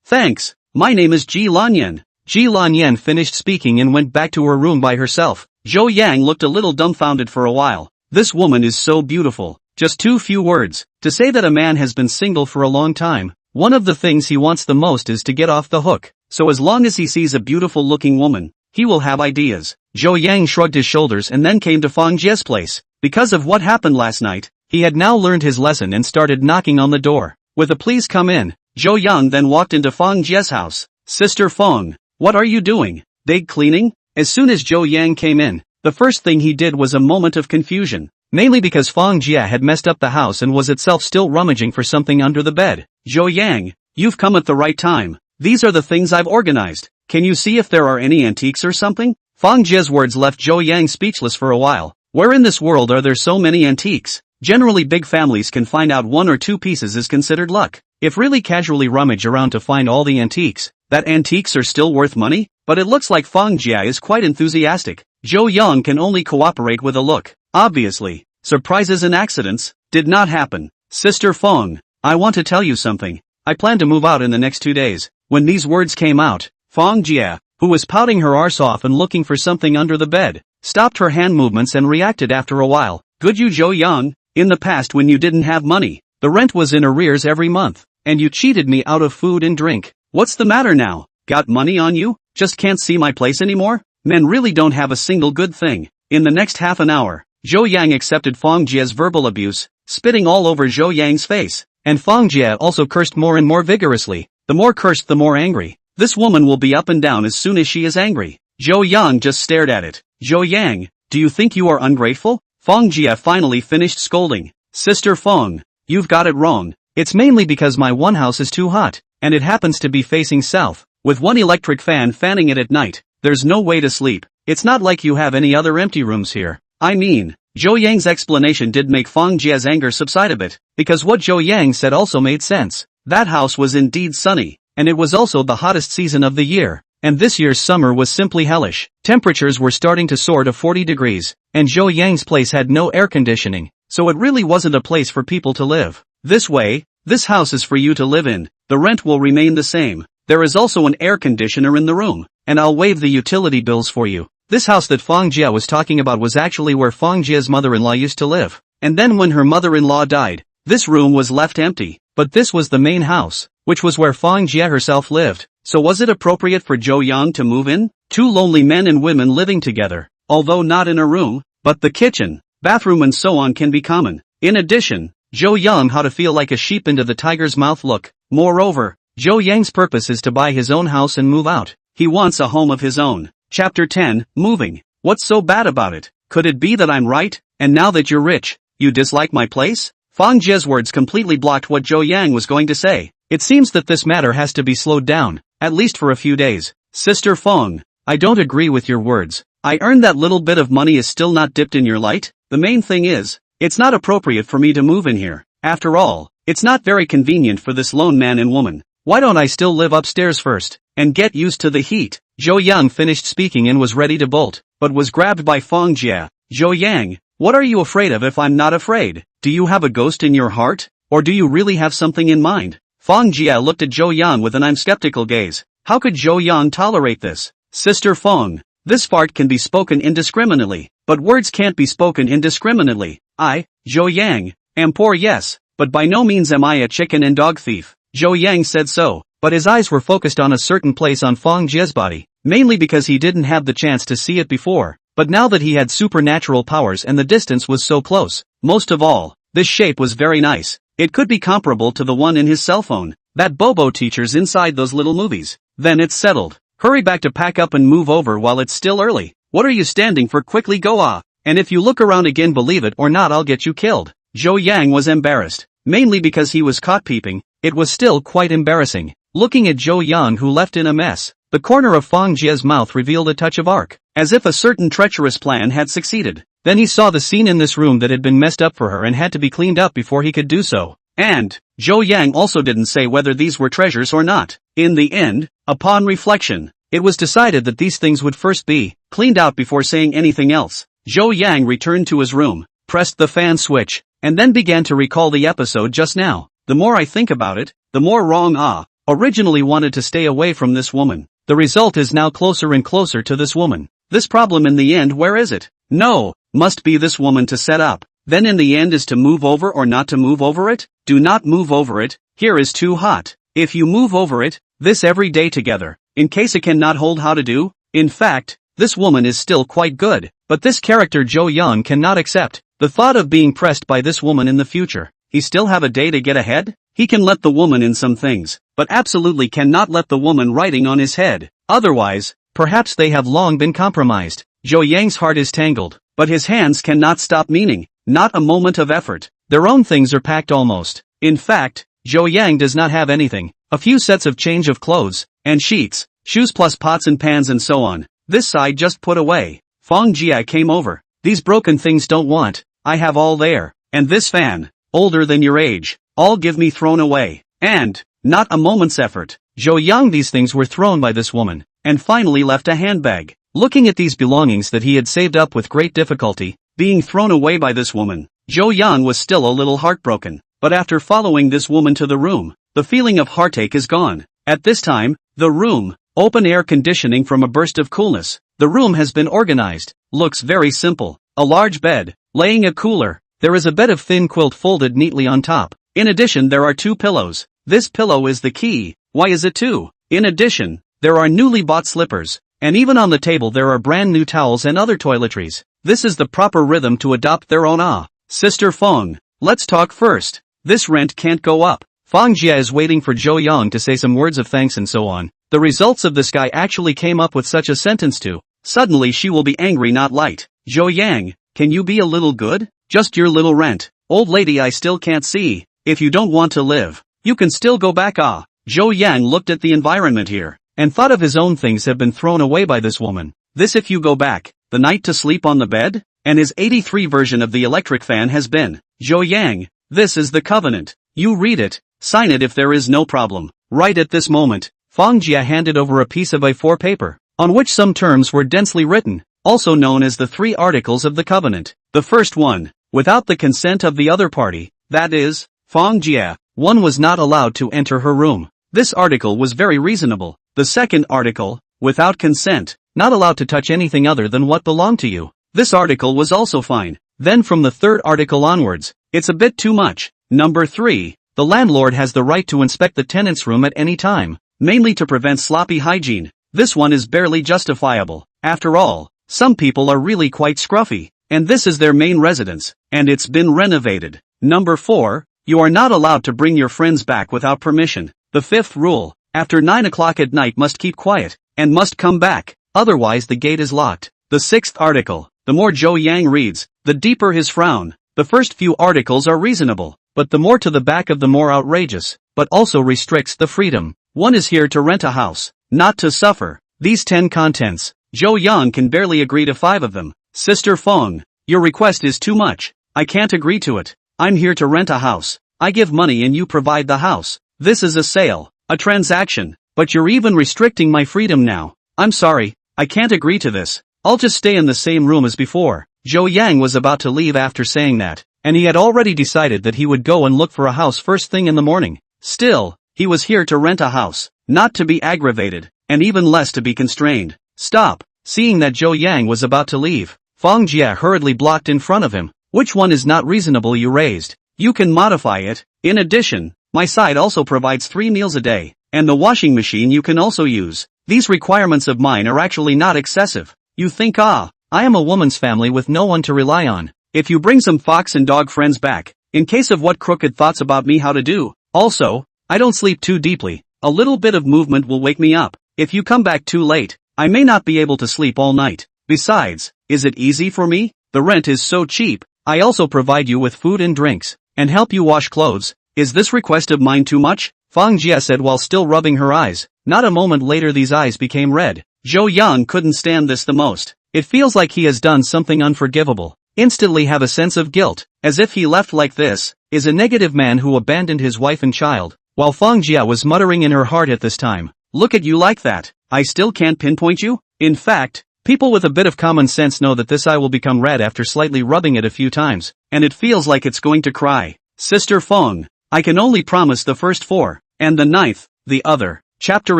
Thanks. My name is Ji Lanyan. Ji Lanyan finished speaking and went back to her room by herself. Zhou Yang looked a little dumbfounded for a while. This woman is so beautiful. Just 2 few words. To say that a man has been single for a long time, one of the things he wants the most is to get off the hook. So as long as he sees a beautiful looking woman, he will have ideas. Zhou Yang shrugged his shoulders and then came to Fang Jie's place. Because of what happened last night, he had now learned his lesson and started knocking on the door. With a please come in, Zhou Yang then walked into Fang Jie's house. Sister Feng, what are you doing? Dig cleaning? As soon as Zhou Yang came in, the first thing he did was a moment of confusion. Mainly because Fang Jie had messed up the house and was itself still rummaging for something under the bed. Zhou Yang, you've come at the right time. These are the things I've organized. Can you see if there are any antiques or something? Fang Jie's words left Zhou Yang speechless for a while. Where in this world are there so many antiques? Generally big families can find out 1 or 2 pieces is considered luck. If really casually rummage around to find all the antiques, that antiques are still worth money? But it looks like Fang Jie is quite enthusiastic. Zhou Yang can only cooperate with a look. Obviously, surprises and accidents did not happen. Sister Feng, I want to tell you something. I plan to move out in the next 2 days. When these words came out, Fang Jie, who was pouting her arse off and looking for something under the bed, stopped her hand movements and reacted after a while. Good you Zhou Yang, in the past when you didn't have money, the rent was in arrears every month, and you cheated me out of food and drink. What's the matter now? Got money on you? Just can't see my place anymore? Men really don't have a single good thing. In the next half an hour, Zhou Yang accepted Fang Jie's verbal abuse, spitting all over Zhou Yang's face, and Fang Jie also cursed more and more vigorously. The more cursed the more angry. This woman will be up and down as soon as she is angry. Zhou Yang just stared at it. Zhou Yang, do you think you are ungrateful? Fang Jie finally finished scolding. Sister Feng, you've got it wrong. It's mainly because my one house is too hot, and it happens to be facing south, with one electric fan fanning it at night. There's no way to sleep. It's not like you have any other empty rooms here. I mean, Zhou Yang's explanation did make Fang Jie's anger subside a bit, because what Zhou Yang said also made sense. That house was indeed sunny, and it was also the hottest season of the year. And this year's summer was simply hellish. Temperatures were starting to soar to 40 degrees, and Zhou Yang's place had no air conditioning, so it really wasn't a place for people to live. This way, this house is for you to live in. The rent will remain the same. There is also an air conditioner in the room, and I'll waive the utility bills for you. This house that Feng Jie was talking about was actually where Feng Jie's mother-in-law used to live. And then when her mother-in-law died, this room was left empty. But this was the main house, which was where Feng Jie herself lived. So was it appropriate for Zhou Yang to move in? Two lonely men and women living together, although not in a room, but the kitchen, bathroom and so on can be common. In addition, Zhou Yang how to feel like a sheep into the tiger's mouth look. Moreover, Zhou Yang's purpose is to buy his own house and move out. He wants a home of his own. Chapter 10, Moving. What's so bad about it? Could it be that I'm right, and now that you're rich, you dislike my place? Feng Jie's words completely blocked what Zhou Yang was going to say. It seems that this matter has to be slowed down, at least for a few days. Sister Feng, I don't agree with your words. I earned that little bit of money is still not dipped in your light. The main thing is, it's not appropriate for me to move in here. After all, it's not very convenient for this lone man and woman. Why don't I still live upstairs first, and get used to the heat? Zhou Yang finished speaking and was ready to bolt, but was grabbed by Feng Jie. Zhou Yang, what are you afraid of if I'm not afraid? Do you have a ghost in your heart? Or do you really have something in mind? Feng Jie looked at Zhou Yang with an I'm skeptical gaze. How could Zhou Yang tolerate this? Sister Feng, this fart can be spoken indiscriminately, but words can't be spoken indiscriminately. I, Zhou Yang, am poor yes, but by no means am I a chicken and dog thief. Zhou Yang said so, but his eyes were focused on a certain place on Feng Jie's body, mainly because he didn't have the chance to see it before, but now that he had supernatural powers and the distance was so close, most of all, this shape was very nice. It could be comparable to the one in his cell phone, that Bobo teachers inside those little movies. Then it's settled. Hurry back to pack up and move over while it's still early. What are you standing for? Quickly go and if you look around again, believe it or not, I'll get you killed. Zhou Yang was embarrassed, mainly because he was caught peeping. It was still quite embarrassing. Looking at Zhou Yang who left in a mess, the corner of Feng Jie's mouth revealed a touch of arc, as if a certain treacherous plan had succeeded. Then he saw the scene in this room that had been messed up for her and had to be cleaned up before he could do so. And, Zhou Yang also didn't say whether these were treasures or not. In the end, upon reflection, it was decided that these things would first be cleaned out before saying anything else. Zhou Yang returned to his room, pressed the fan switch, and then began to recall the episode just now. The more I think about it, the more wrong originally wanted to stay away from this woman. The result is now closer and closer to this woman. This problem in the end, where is it? No, must be this woman to set up. Then in the end is to move over or not to move over it? Do not move over it, here is too hot. If you move over it, this every day together, in case it cannot hold how to do. In fact, this woman is still quite good, but this character Zhou Yang cannot accept the thought of being pressed by this woman in the future. He still have a day to get ahead? He can let the woman in some things, but absolutely cannot let the woman writing on his head. Otherwise, perhaps they have long been compromised. Zhou Yang's heart is tangled, but his hands cannot stop meaning. Not a moment of effort. Their own things are packed almost. In fact, Zhou Yang does not have anything. A few sets of change of clothes, and sheets, shoes plus pots and pans and so on. This side just put away. Feng Jie came over. These broken things don't want. I have all there. And this fan, older than your age, all give me thrown away. And, not a moment's effort. Zhou Yang these things were thrown by this woman, and finally left a handbag. Looking at these belongings that he had saved up with great difficulty, being thrown away by this woman, Zhou Yang was still a little heartbroken. But after following this woman to the room, the feeling of heartache is gone. At this time, the room, open air conditioning from a burst of coolness. The room has been organized, looks very simple. A large bed, laying a cooler. There is a bed of thin quilt folded neatly on top. In addition, there are 2 pillows. This pillow is the key. Why is it 2? In addition, there are newly bought slippers. And even on the table there are brand new towels and other toiletries. This is the proper rhythm to adopt their own Sister Feng, let's talk first. This rent can't go up. Feng Jie is waiting for Zhou Yang to say some words of thanks and so on. The results of this guy actually came up with such a sentence too. Suddenly she will be angry, not light. Zhou Yang, can you be a little good? Just your little rent. Old lady, I still can't see. If you don't want to live, you can still go back. Zhou Yang looked at the environment here, and thought of his own things have been thrown away by this woman. This if you go back, the night to sleep on the bed? And his 83 version of the electric fan has been. Zhou Yang, this is the covenant. You read it, sign it if there is no problem. Right at this moment, Fang Jia handed over a piece of A4 paper, on which some terms were densely written, also known as the 3 Articles of the Covenant. The first one, without the consent of the other party, that is, Fang Jia, one was not allowed to enter her room. This article was very reasonable. The second article, without consent, not allowed to touch anything other than what belonged to you. This article was also fine. Then from the third article onwards, it's a bit too much. Number 3, the landlord has the right to inspect the tenant's room at any time, mainly to prevent sloppy hygiene. This one is barely justifiable. After all, some people are really quite scruffy, and this is their main residence, and it's been renovated. Number 4, you are not allowed to bring your friends back without permission. The fifth rule, after 9 o'clock at night must keep quiet, and must come back, otherwise the gate is locked. The sixth article, the more Zhou Yang reads, the deeper his frown. The first few articles are reasonable, but the more to the back of the more outrageous, but also restricts the freedom. One is here to rent a house, not to suffer. These 10 contents, Zhou Yang can barely agree to 5 of them. Sister Feng, your request is too much. I can't agree to it. I'm here to rent a house. I give money and you provide the house. This is a sale, a transaction, but you're even restricting my freedom now. I'm sorry, I can't agree to this. I'll just stay in the same room as before. Zhou Yang was about to leave after saying that, and he had already decided that he would go and look for a house first thing in the morning. Still, he was here to rent a house, not to be aggravated, and even less to be constrained. Stop. Seeing that Zhou Yang was about to leave, Fang Jia hurriedly blocked in front of him. Which one is not reasonable you raised? You can modify it. In addition, my side also provides 3 meals a day, and the washing machine you can also use. These requirements of mine are actually not excessive. You think I am a woman's family with no one to rely on. If you bring some fox and dog friends back, in case of what crooked thoughts about me how to do. Also, I don't sleep too deeply. A little bit of movement will wake me up. If you come back too late, I may not be able to sleep all night. Besides, is it easy for me? The rent is so cheap. I also provide you with food and drinks, and help you wash clothes. Is this request of mine too much? Fang Jia said while still rubbing her eyes. Not a moment later these eyes became red. Zhou Yang couldn't stand this the most. It feels like he has done something unforgivable. Instantly have a sense of guilt, as if he left like this, is a negative man who abandoned his wife and child. While Fang Jia was muttering in her heart at this time, look at you like that, I still can't pinpoint you? In fact, people with a bit of common sense know that this eye will become red after slightly rubbing it a few times, and it feels like it's going to cry. Sister Feng, I can only promise the first 4, and the 9th, the other. Chapter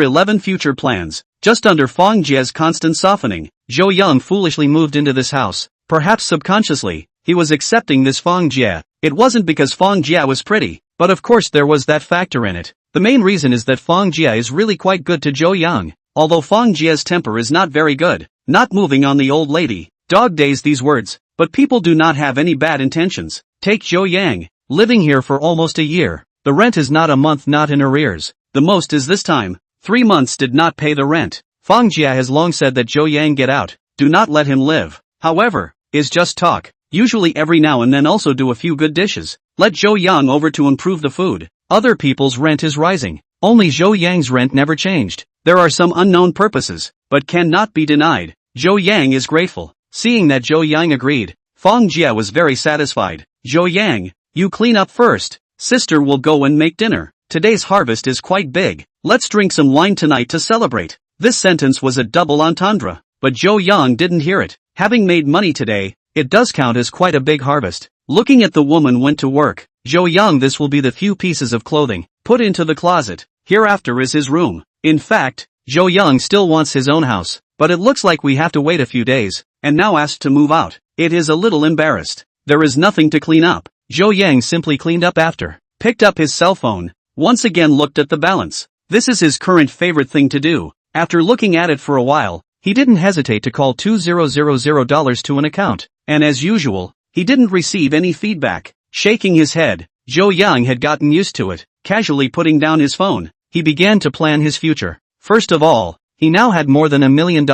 11 Future Plans. Just under Fang Jia's constant softening, Zhou Yang foolishly moved into this house. Perhaps subconsciously, he was accepting this Fang Jia. It wasn't because Fang Jia was pretty, but of course there was that factor in it. The main reason is that Fang Jia is really quite good to Zhou Yang, although Fang Jia's temper is not very good. Not moving on the old lady. Dog days these words, but people do not have any bad intentions. Take Zhou Yang, living here for almost a year. The rent is not a month not in arrears. The most is this time, 3 months did not pay the rent. Fang Jia has long said that Zhou Yang get out, do not let him live. However, is just talk. Usually every now and then also do a few good dishes. Let Zhou Yang over to improve the food. Other people's rent is rising. Only Zhou Yang's rent never changed. There are some unknown purposes, but cannot be denied. Zhou Yang is grateful. Seeing that Zhou Yang agreed, Fang Jia was very satisfied. Zhou Yang, you clean up first. Sister will go and make dinner. Today's harvest is quite big. Let's drink some wine tonight to celebrate. This sentence was a double entendre, but Zhou Yang didn't hear it. Having made money today, it does count as quite a big harvest. Looking at the woman went to work. Zhou Yang, this will be the few pieces of clothing put into the closet. Hereafter is his room. In fact, Zhou Yang still wants his own house, but it looks like we have to wait a few days, and now asked to move out. It is a little embarrassed. There is nothing to clean up. Zhou Yang simply cleaned up after, picked up his cell phone, once again looked at the balance. This is his current favorite thing to do. After looking at it for a while, he didn't hesitate to call $2000 to an account, and as usual, he didn't receive any feedback. Shaking his head, Zhou Yang had gotten used to it. Casually putting down his phone, he began to plan his future. First of all, he now had more than $1 million.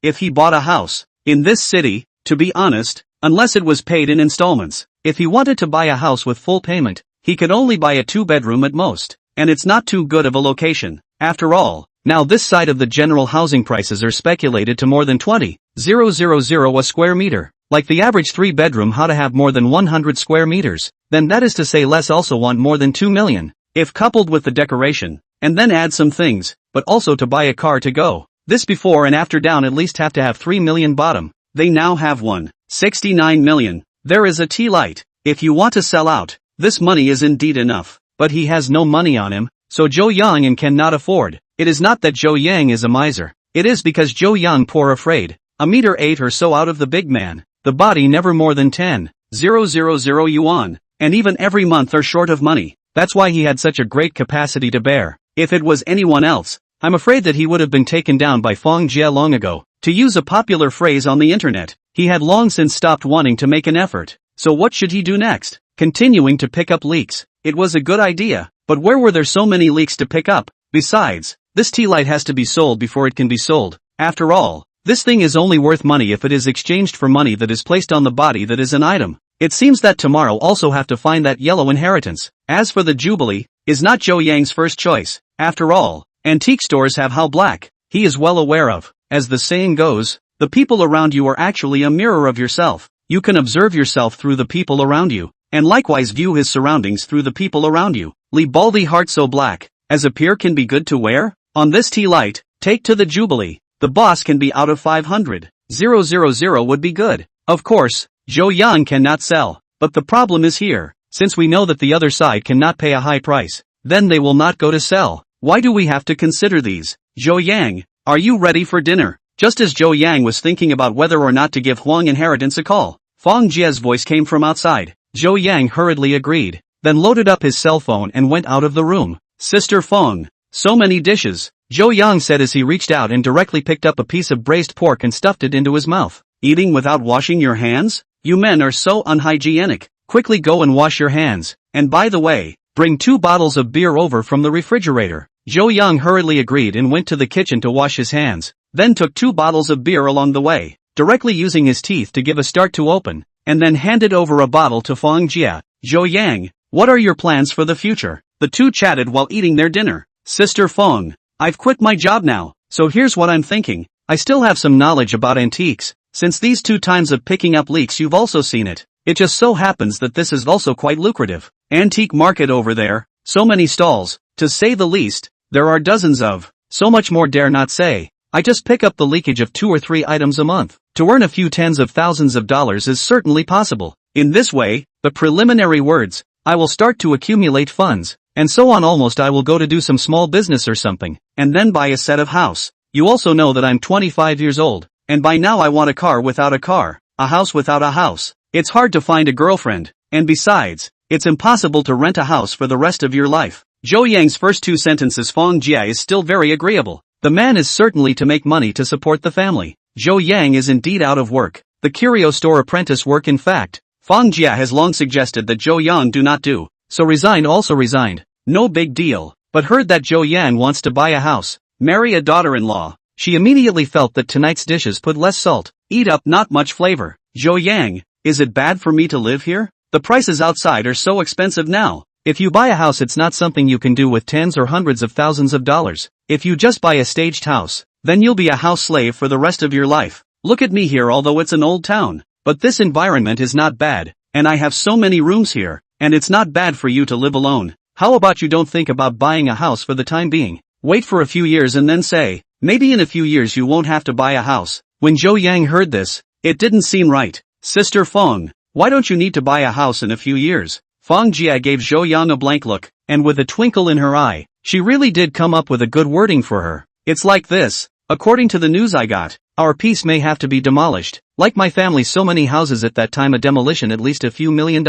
If he bought a house in this city, to be honest, unless it was paid in installments, if he wanted to buy a house with full payment, he could only buy a 2-bedroom at most, and it's not too good of a location. After all, now this side of the general housing prices are speculated to more than 20,000 a square meter. Like the average 3-bedroom how to have more than 100 square meters, then that is to say less also want more than 2 million. If coupled with the decoration, and then add some things, but also to buy a car to go. This before and after down at least have to have 3 million bottom. They now have 169 million. There is a tea light. If you want to sell out, this money is indeed enough. But he has no money on him, so Joe Yang and cannot afford. It is not that Joe Yang is a miser. It is because Joe Yang poor afraid. A meter 8 or so out of the big man. The body never more than 10,000 yuan. And even every month are short of money. That's why he had such a great capacity to bear. If it was anyone else, I'm afraid that he would have been taken down by Fong Jia long ago. To use a popular phrase on the internet, he had long since stopped wanting to make an effort. So what should he do next? Continuing to pick up leaks. It was a good idea, but where were there so many leaks to pick up? Besides, this tea light has to be sold before it can be sold. After all, this thing is only worth money if it is exchanged for money that is placed on the body that is an item. It seems that tomorrow also have to find that yellow inheritance. As for the Jubilee, is not Joe Yang's first choice. After all, antique stores have how black. He is well aware of. As the saying goes, the people around you are actually a mirror of yourself. You can observe yourself through the people around you, and likewise view his surroundings through the people around you. Lee Baldy heart so black, as a peer can be good to wear? On this tea light, take to the Jubilee. The boss can be out of 500,000 would be good. Of course, Joe Yang cannot sell, but the problem is here, since we know that the other side cannot pay a high price, then they will not go to sell. Why do we have to consider these? Joe Yang, are you ready for dinner? Just as Joe Yang was thinking about whether or not to give Huang inheritance a call, Fong Jia's voice came from outside. Joe Yang hurriedly agreed, then loaded up his cell phone and went out of the room. Sister Fong, so many dishes, Joe Yang said as he reached out and directly picked up a piece of braised pork and stuffed it into his mouth. Eating without washing your hands? You men are so unhygienic. Quickly go and wash your hands, and by the way, bring 2 bottles of beer over from the refrigerator. Joe Yang hurriedly agreed and went to the kitchen to wash his hands, then took 2 bottles of beer along the way, directly using his teeth to give a start to open, and then handed over a bottle to Fong Jia. Joe Yang, what are your plans for the future? The two chatted while eating their dinner. Sister Fong, I've quit my job now, so here's what I'm thinking. I still have some knowledge about antiques. Since these 2 times of picking up leaks you've also seen it. It just so happens that this is also quite lucrative. Antique market over there, so many stalls, to say the least, there are dozens of, so much more dare not say. I just pick up the leakage of 2 or 3 items a month. To earn a few tens of thousands of dollars is certainly possible. In this way, the preliminary words, I will start to accumulate funds, and so on almost I will go to do some small business or something, and then buy a set of house. You also know that I'm 25 years old. And by now I want a car without a car, a house without a house. It's hard to find a girlfriend, and besides, it's impossible to rent a house for the rest of your life. Joe Yang's first 2 sentences Fong Jia is still very agreeable. The man is certainly to make money to support the family. Joe Yang is indeed out of work. The curio store apprentice work in fact, Fong Jia has long suggested that Joe Yang do not do, so also resigned. No big deal, but heard that Joe Yang wants to buy a house, marry a daughter-in-law. She immediately felt that tonight's dishes put less salt, eat up not much flavor. Joe Yang, is it bad for me to live here? The prices outside are so expensive now. If you buy a house it's not something you can do with tens or hundreds of thousands of dollars. If you just buy a staged house, then you'll be a house slave for the rest of your life. Look at me here although it's an old town. But this environment is not bad, and I have so many rooms here, and it's not bad for you to live alone. How about you don't think about buying a house for the time being? Wait for a few years and then say, maybe in a few years you won't have to buy a house. When Joe Yang heard this, it didn't seem right. Sister Fong, why don't you need to buy a house in a few years? Fong Jia gave Joe Yang a blank look, and with a twinkle in her eye, she really did come up with a good wording for her. It's like this, according to the news I got, our piece may have to be demolished. Like my family so many houses at that time a demolition at least a few $1 million.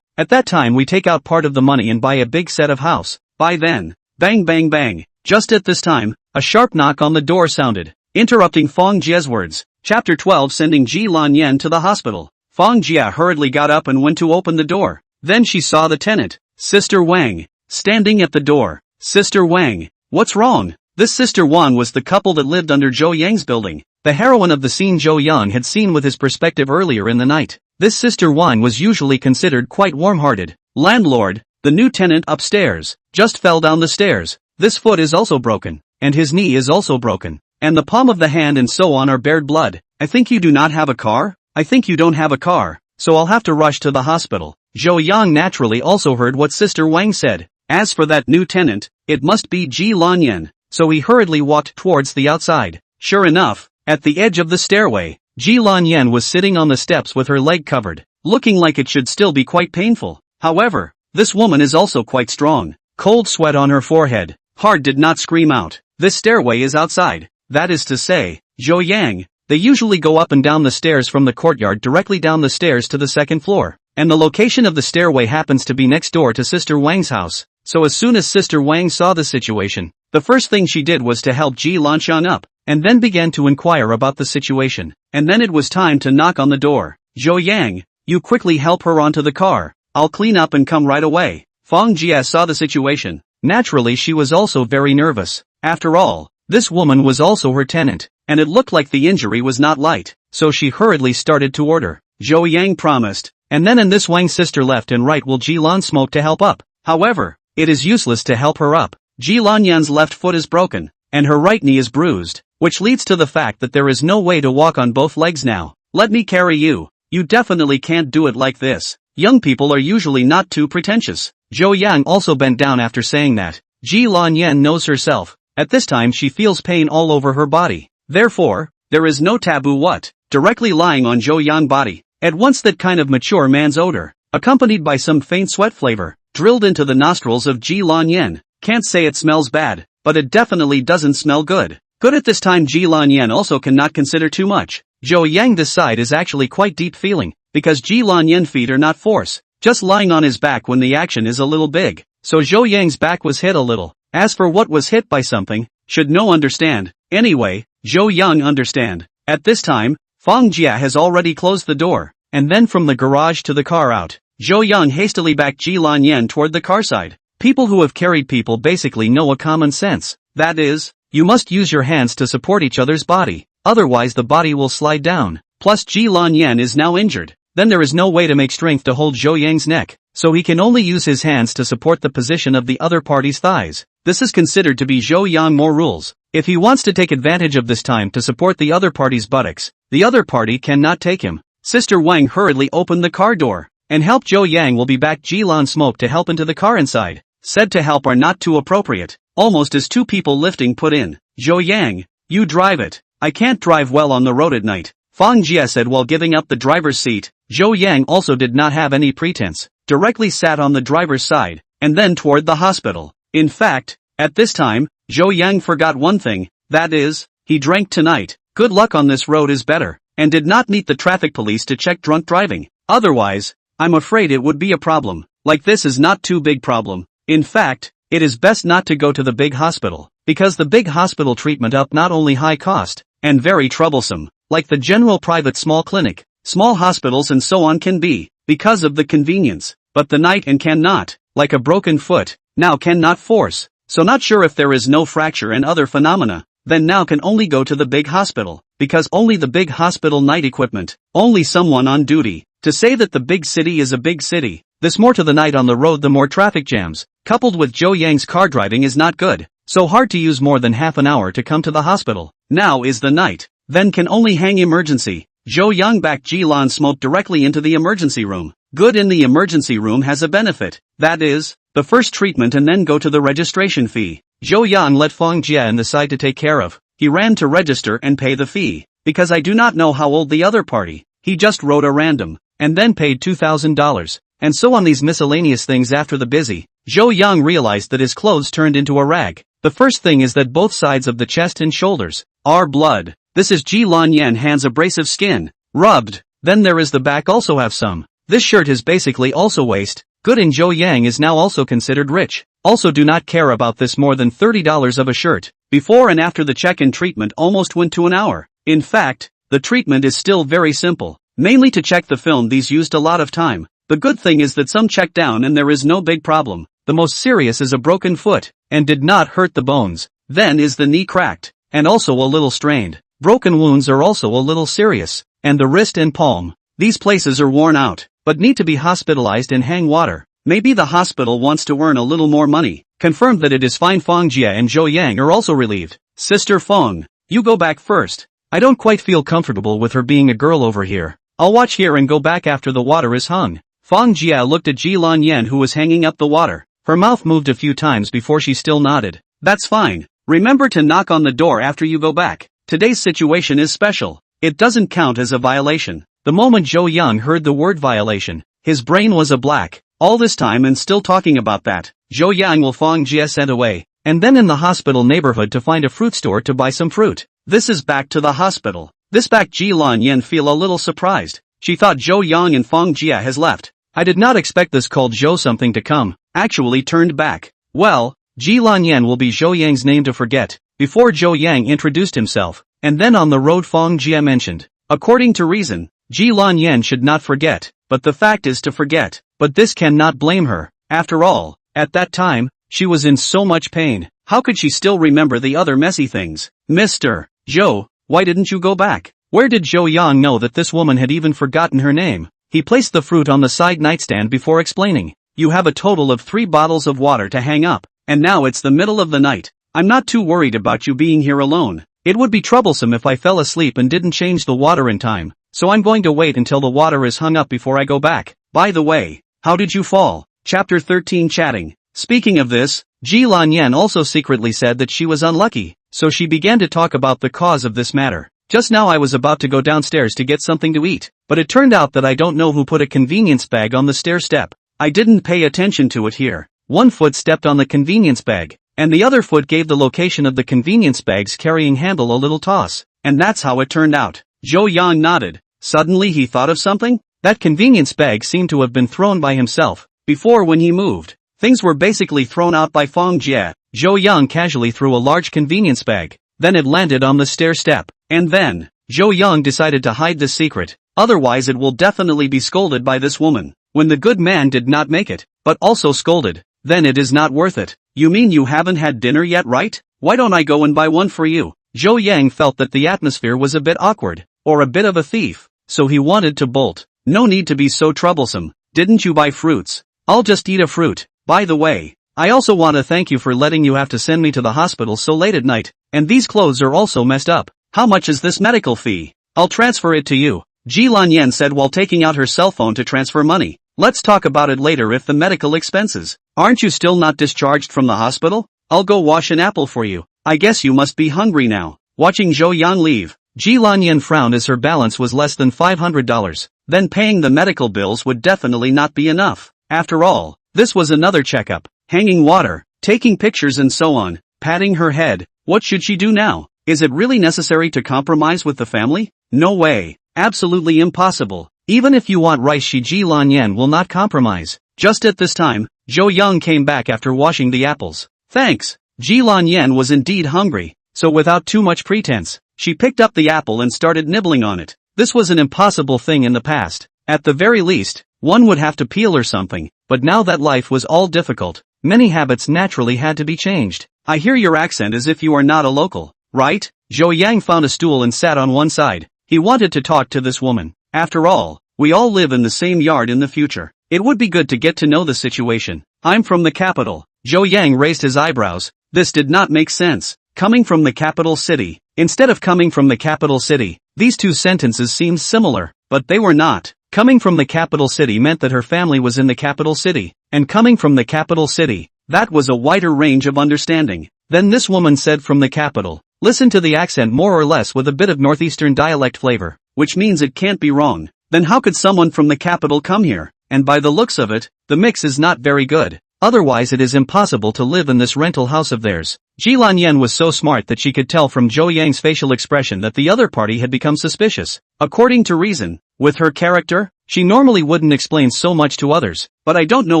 At that time we take out part of the money and buy a big set of house. By then, bang bang bang. Just at this time, a sharp knock on the door sounded, interrupting Fong Jia's words. Chapter 12 Sending Ji Lan Yen to the hospital. Fong Jia hurriedly got up and went to open the door. Then she saw the tenant, Sister Wang, standing at the door. Sister Wang, what's wrong? This Sister Wang was the couple that lived under Joe Yang's building. The heroine of the scene Joe Yang had seen with his perspective earlier in the night. This Sister Wang was usually considered quite warm-hearted. Landlord, the new tenant upstairs, just fell down the stairs. This foot is also broken, and his knee is also broken, and the palm of the hand and so on are bared blood. I think you do not have a car? I think you don't have a car, so I'll have to rush to the hospital. Joe Yang naturally also heard what Sister Wang said. As for that new tenant, it must be Ji Lanyan, so he hurriedly walked towards the outside. Sure enough, at the edge of the stairway, Ji Lanyan was sitting on the steps with her leg covered, looking like it should still be quite painful. However, this woman is also quite strong. Cold sweat on her forehead. Heart did not scream out. This stairway is outside. That is to say, Zhou Yang. They usually go up and down the stairs from the courtyard directly down the stairs to the second floor. And the location of the stairway happens to be next door to Sister Wang's house. So as soon as Sister Wang saw the situation, the first thing she did was to help Ji Lanshan up, and then began to inquire about the situation. And then it was time to knock on the door. Zhou Yang, you quickly help her onto the car. I'll clean up and come right away. Fang Jia saw the situation. Naturally she was also very nervous. After all, this woman was also her tenant, and it looked like the injury was not light, so she hurriedly started to order. Zhou Yang promised, and then this Wang's sister left and right while Ji Lan smoked to help up. However, it is useless to help her up. Ji Lanyan's left foot is broken, and her right knee is bruised, which leads to the fact that there is no way to walk on both legs now. Let me carry you. You definitely can't do it like this. Young people are usually not too pretentious. Zhou Yang also bent down after saying that. Ji Lanyan knows herself. At this time she feels pain all over her body. Therefore, there is no taboo what, directly lying on Zhou Yang body. At once that kind of mature man's odor, accompanied by some faint sweat flavor, drilled into the nostrils of Ji Lanyan. Can't say it smells bad, but it definitely doesn't smell good. Good at this time Ji Lanyan also cannot consider too much. Zhou Yang this side is actually quite deep feeling, because Ji Lanyan feet are not force, just lying on his back when the action is a little big. So Zhou Yang's back was hit a little. As for what was hit by something, should no understand. Anyway, Zhou Yang understand. At this time, Fang Jia has already closed the door, and then from the garage to the car out, Zhou Yang hastily backed Ji Lanyan toward the car side. People who have carried people basically know a common sense. That is, you must use your hands to support each other's body, otherwise the body will slide down. Plus Ji Lanyan is now injured. Then there is no way to make strength to hold Zhou Yang's neck, so he can only use his hands to support the position of the other party's thighs. This is considered to be Zhou Yang more rules. If he wants to take advantage of this time to support the other party's buttocks, the other party cannot take him. Sister Wang hurriedly opened the car door, and helped Zhou Yang will be back Ji Lan smoke to help into the car inside. Said to help are not too appropriate, almost as two people lifting put in. Zhou Yang, you drive it. I can't drive well on the road at night. Fang Jia said while giving up the driver's seat. Zhou Yang also did not have any pretense, directly sat on the driver's side, and then toward the hospital. In fact, at this time, Zhou Yang forgot one thing, that is, he drank tonight. Good luck on this road is better, and did not need the traffic police to check drunk driving. Otherwise, I'm afraid it would be a problem. Like this is not too big problem. In fact, it is best not to go to the big hospital, because the big hospital treatment up not only high cost, and very troublesome, like the general private small clinic. Small hospitals and so on can be, because of the convenience, but the night and cannot, like a broken foot, now cannot force, so not sure if there is no fracture and other phenomena, then now can only go to the big hospital, because only the big hospital night equipment, only someone on duty, to say that the big city is a big city, this more to the night on the road the more traffic jams, coupled with Zhou Yang's car driving is not good, so hard to use more than half an hour to come to the hospital, now is the night, then can only hang emergency. Zhou Yang backed Ji Lan smoke directly into the emergency room. Good in the emergency room has a benefit, that is, the first treatment and then go to the registration fee. Zhou Yang let Fang Jia in the side to take care of. He ran to register and pay the fee, because I do not know how old the other party. He just wrote a random, and then paid $2,000, and so on these miscellaneous things after the busy. Zhou Yang realized that his clothes turned into a rag. The first thing is that both sides of the chest and shoulders are blood. This is Ji Lanyan hands abrasive skin, rubbed, then there is the back also have some. This shirt is basically also waist, good in Zhou Yang is now also considered rich. Also do not care about this more than $30 of a shirt. Before and after the check-in treatment almost went to an hour. In fact, the treatment is still very simple. Mainly to check the film these used a lot of time. The good thing is that some check down and there is no big problem. The most serious is a broken foot, and did not hurt the bones. Then is the knee cracked, and also a little strained. Broken wounds are also a little serious, and the wrist and palm. These places are worn out, but need to be hospitalized and hang water. Maybe the hospital wants to earn a little more money. Confirmed that it is fine. Fang Jia and Zhou Yang are also relieved. Sister Feng, you go back first. I don't quite feel comfortable with her being a girl over here. I'll watch here and go back after the water is hung. Fang Jia looked at Ji Lanyan who was hanging up the water. Her mouth moved a few times before she still nodded. That's fine. Remember to knock on the door after you go back. Today's situation is special. It doesn't count as a violation. The moment Zhou Yang heard the word violation, his brain was a black. All this time and still talking about that. Zhou Yang will Fang Jie sent away, and then in the hospital neighborhood to find a fruit store to buy some fruit. This is back to the hospital. This back Ji Lan Yen feel a little surprised. She thought Zhou Yang and Fang Jie has left. I did not expect this called Zhou something to come, actually turned back. Well, Ji Lan Yen will be Zhou Yang's name to forget, before Zhou Yang introduced himself, and then on the road Fang Jie mentioned. According to reason, Ji Lan Yen should not forget, but the fact is to forget. But this cannot blame her. After all, at that time, she was in so much pain. How could she still remember the other messy things? Mr. Zhou, why didn't you go back? Where did Zhou Yang know that this woman had even forgotten her name? He placed the fruit on the side nightstand before explaining. You have a total of 3 bottles of water to hang up, and now it's the middle of the night. I'm not too worried about you being here alone. It would be troublesome if I fell asleep and didn't change the water in time, so I'm going to wait until the water is hung up before I go back. By the way, how did you fall? Chapter 13 Chatting. Speaking of this, Ji Lan Yen also secretly said that she was unlucky, so she began to talk about the cause of this matter. Just now I was about to go downstairs to get something to eat, but it turned out that I don't know who put a convenience bag on the stair step. I didn't pay attention to it here. One foot stepped on the convenience bag, and the other foot gave the location of the convenience bag's carrying handle a little toss, and that's how it turned out. Zhou Yang nodded. Suddenly he thought of something? That convenience bag seemed to have been thrown by himself. Before when he moved, things were basically thrown out by Fang Jie. Zhou Yang casually threw a large convenience bag. Then it landed on the stair step. And then, Zhou Yang decided to hide this secret. Otherwise it will definitely be scolded by this woman. When the good man did not make it, but also scolded, then it is not worth it. You mean you haven't had dinner yet, right? Why don't I go and buy one for you? Zhou Yang felt that the atmosphere was a bit awkward, or a bit of a thief, so he wanted to bolt. No need to be so troublesome. Didn't you buy fruits? I'll just eat a fruit. By the way, I also want to thank you for letting you have to send me to the hospital so late at night, and these clothes are also messed up. How much is this medical fee? I'll transfer it to you. Ji Lan Yen said while taking out her cell phone to transfer money. Let's talk about it later if the medical expenses. Aren't you still not discharged from the hospital? I'll go wash an apple for you. I guess you must be hungry now. Watching Zhou Yang leave, Ji Lan Yen frowned as her balance was less than $500. Then paying the medical bills would definitely not be enough. After all, this was another checkup. Hanging water, taking pictures and so on. Patting her head. What should she do now? Is it really necessary to compromise with the family? No way. Absolutely impossible. Even if you want rice, Ji Lan Yen will not compromise. Just at this time, Zhou Yang came back after washing the apples. Thanks. Ji Lan Yen was indeed hungry, so without too much pretense, she picked up the apple and started nibbling on it. This was an impossible thing in the past. At the very least, one would have to peel or something, but now that life was all difficult, many habits naturally had to be changed. I hear your accent as if you are not a local, right? Zhou Yang found a stool and sat on one side. He wanted to talk to this woman. After all, we all live in the same yard in the future. It would be good to get to know the situation. I'm from the capital. Zhou Yang raised his eyebrows. This did not make sense. Coming from the capital city. Instead of coming from the capital city, these two sentences seemed similar, but they were not. Coming from the capital city meant that her family was in the capital city, and coming from the capital city, that was a wider range of understanding. Then this woman said from the capital. Listen to the accent more or less with a bit of northeastern dialect flavor, which means it can't be wrong. Then how could someone from the capital come here? And by the looks of it, the mix is not very good. Otherwise it is impossible to live in this rental house of theirs. Ji Lan Yen was so smart that she could tell from Zhou Yang's facial expression that the other party had become suspicious. According to reason, with her character, she normally wouldn't explain so much to others. But I don't know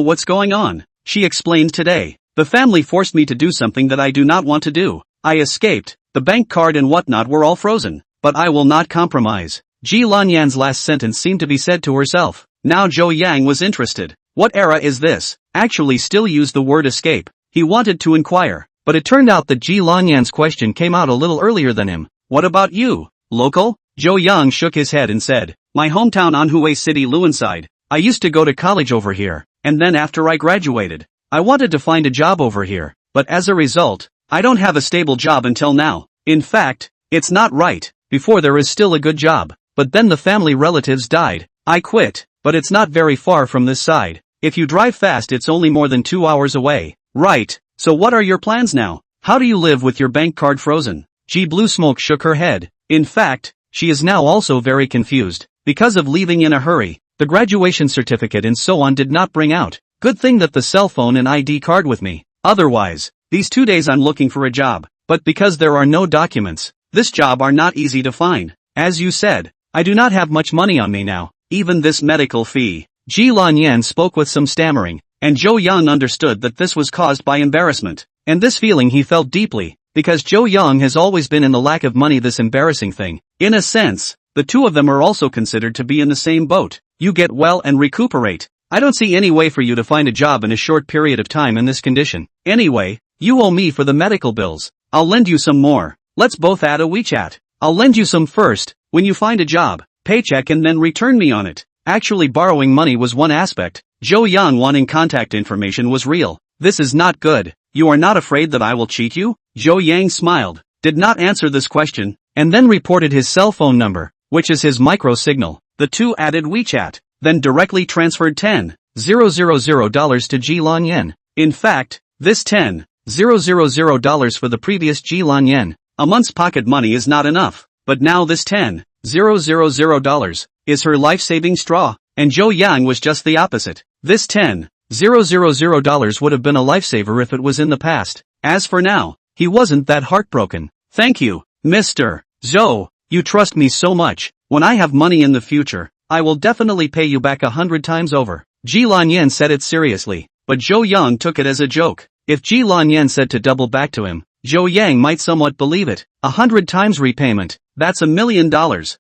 what's going on. She explained today. The family forced me to do something that I do not want to do. I escaped. The bank card and whatnot were all frozen. But I will not compromise. Ji Lan Yan's last sentence seemed to be said to herself. Now Zhou Yang was interested. What era is this? Actually still used the word escape. He wanted to inquire, but it turned out that Ji Lan Yan's question came out a little earlier than him. What about you? Local? Zhou Yang shook his head and said, my hometown Anhui City Luanside. I used to go to college over here, and then after I graduated, I wanted to find a job over here, but as a result, I don't have a stable job until now. In fact, it's not right. Before there is still a good job, but then the family relatives died. I quit, but it's not very far from this side. If you drive fast it's only more than 2 hours away. Right, so what are your plans now? How do you live with your bank card frozen? G Blue Smoke shook her head. In fact, she is now also very confused. Because of leaving in a hurry, the graduation certificate and so on did not bring out. Good thing that the cell phone and ID card with me. Otherwise, these 2 days I'm looking for a job. But because there are no documents, this job are not easy to find. As you said, I do not have much money on me now, even this medical fee. Ji Lanyan spoke with some stammering, and Zhou Yang understood that this was caused by embarrassment. And this feeling he felt deeply, because Zhou Yang has always been in the lack of money, this embarrassing thing. In a sense, the two of them are also considered to be in the same boat. You get well and recuperate. I don't see any way for you to find a job in a short period of time in this condition. Anyway, you owe me for the medical bills. I'll lend you some more. Let's both add a WeChat. I'll lend you some first, when you find a job, paycheck and then return me on it. Actually borrowing money was one aspect. Zhou Yang wanting contact information was real. This is not good. You are not afraid that I will cheat you? Zhou Yang smiled, did not answer this question, and then reported his cell phone number, which is his micro signal. The two added WeChat, then directly transferred $10,000 to Ji Lanyan. In fact, this $10,000 for the previous Ji Lanyan, a month's pocket money is not enough, but now this $10,000 is her life-saving straw, and Zhou Yang was just the opposite. This $10,000 would have been a lifesaver if it was in the past. As for now, he wasn't that heartbroken. Thank you, Mr. Zhou, you trust me so much. When I have money in the future, I will definitely pay you back 100 times over. Ji Lanyan said it seriously, but Zhou Yang took it as a joke. If Ji Lanyan said to double back to him, Zhou Yang might somewhat believe it. 100 times repayment, that's $1 million.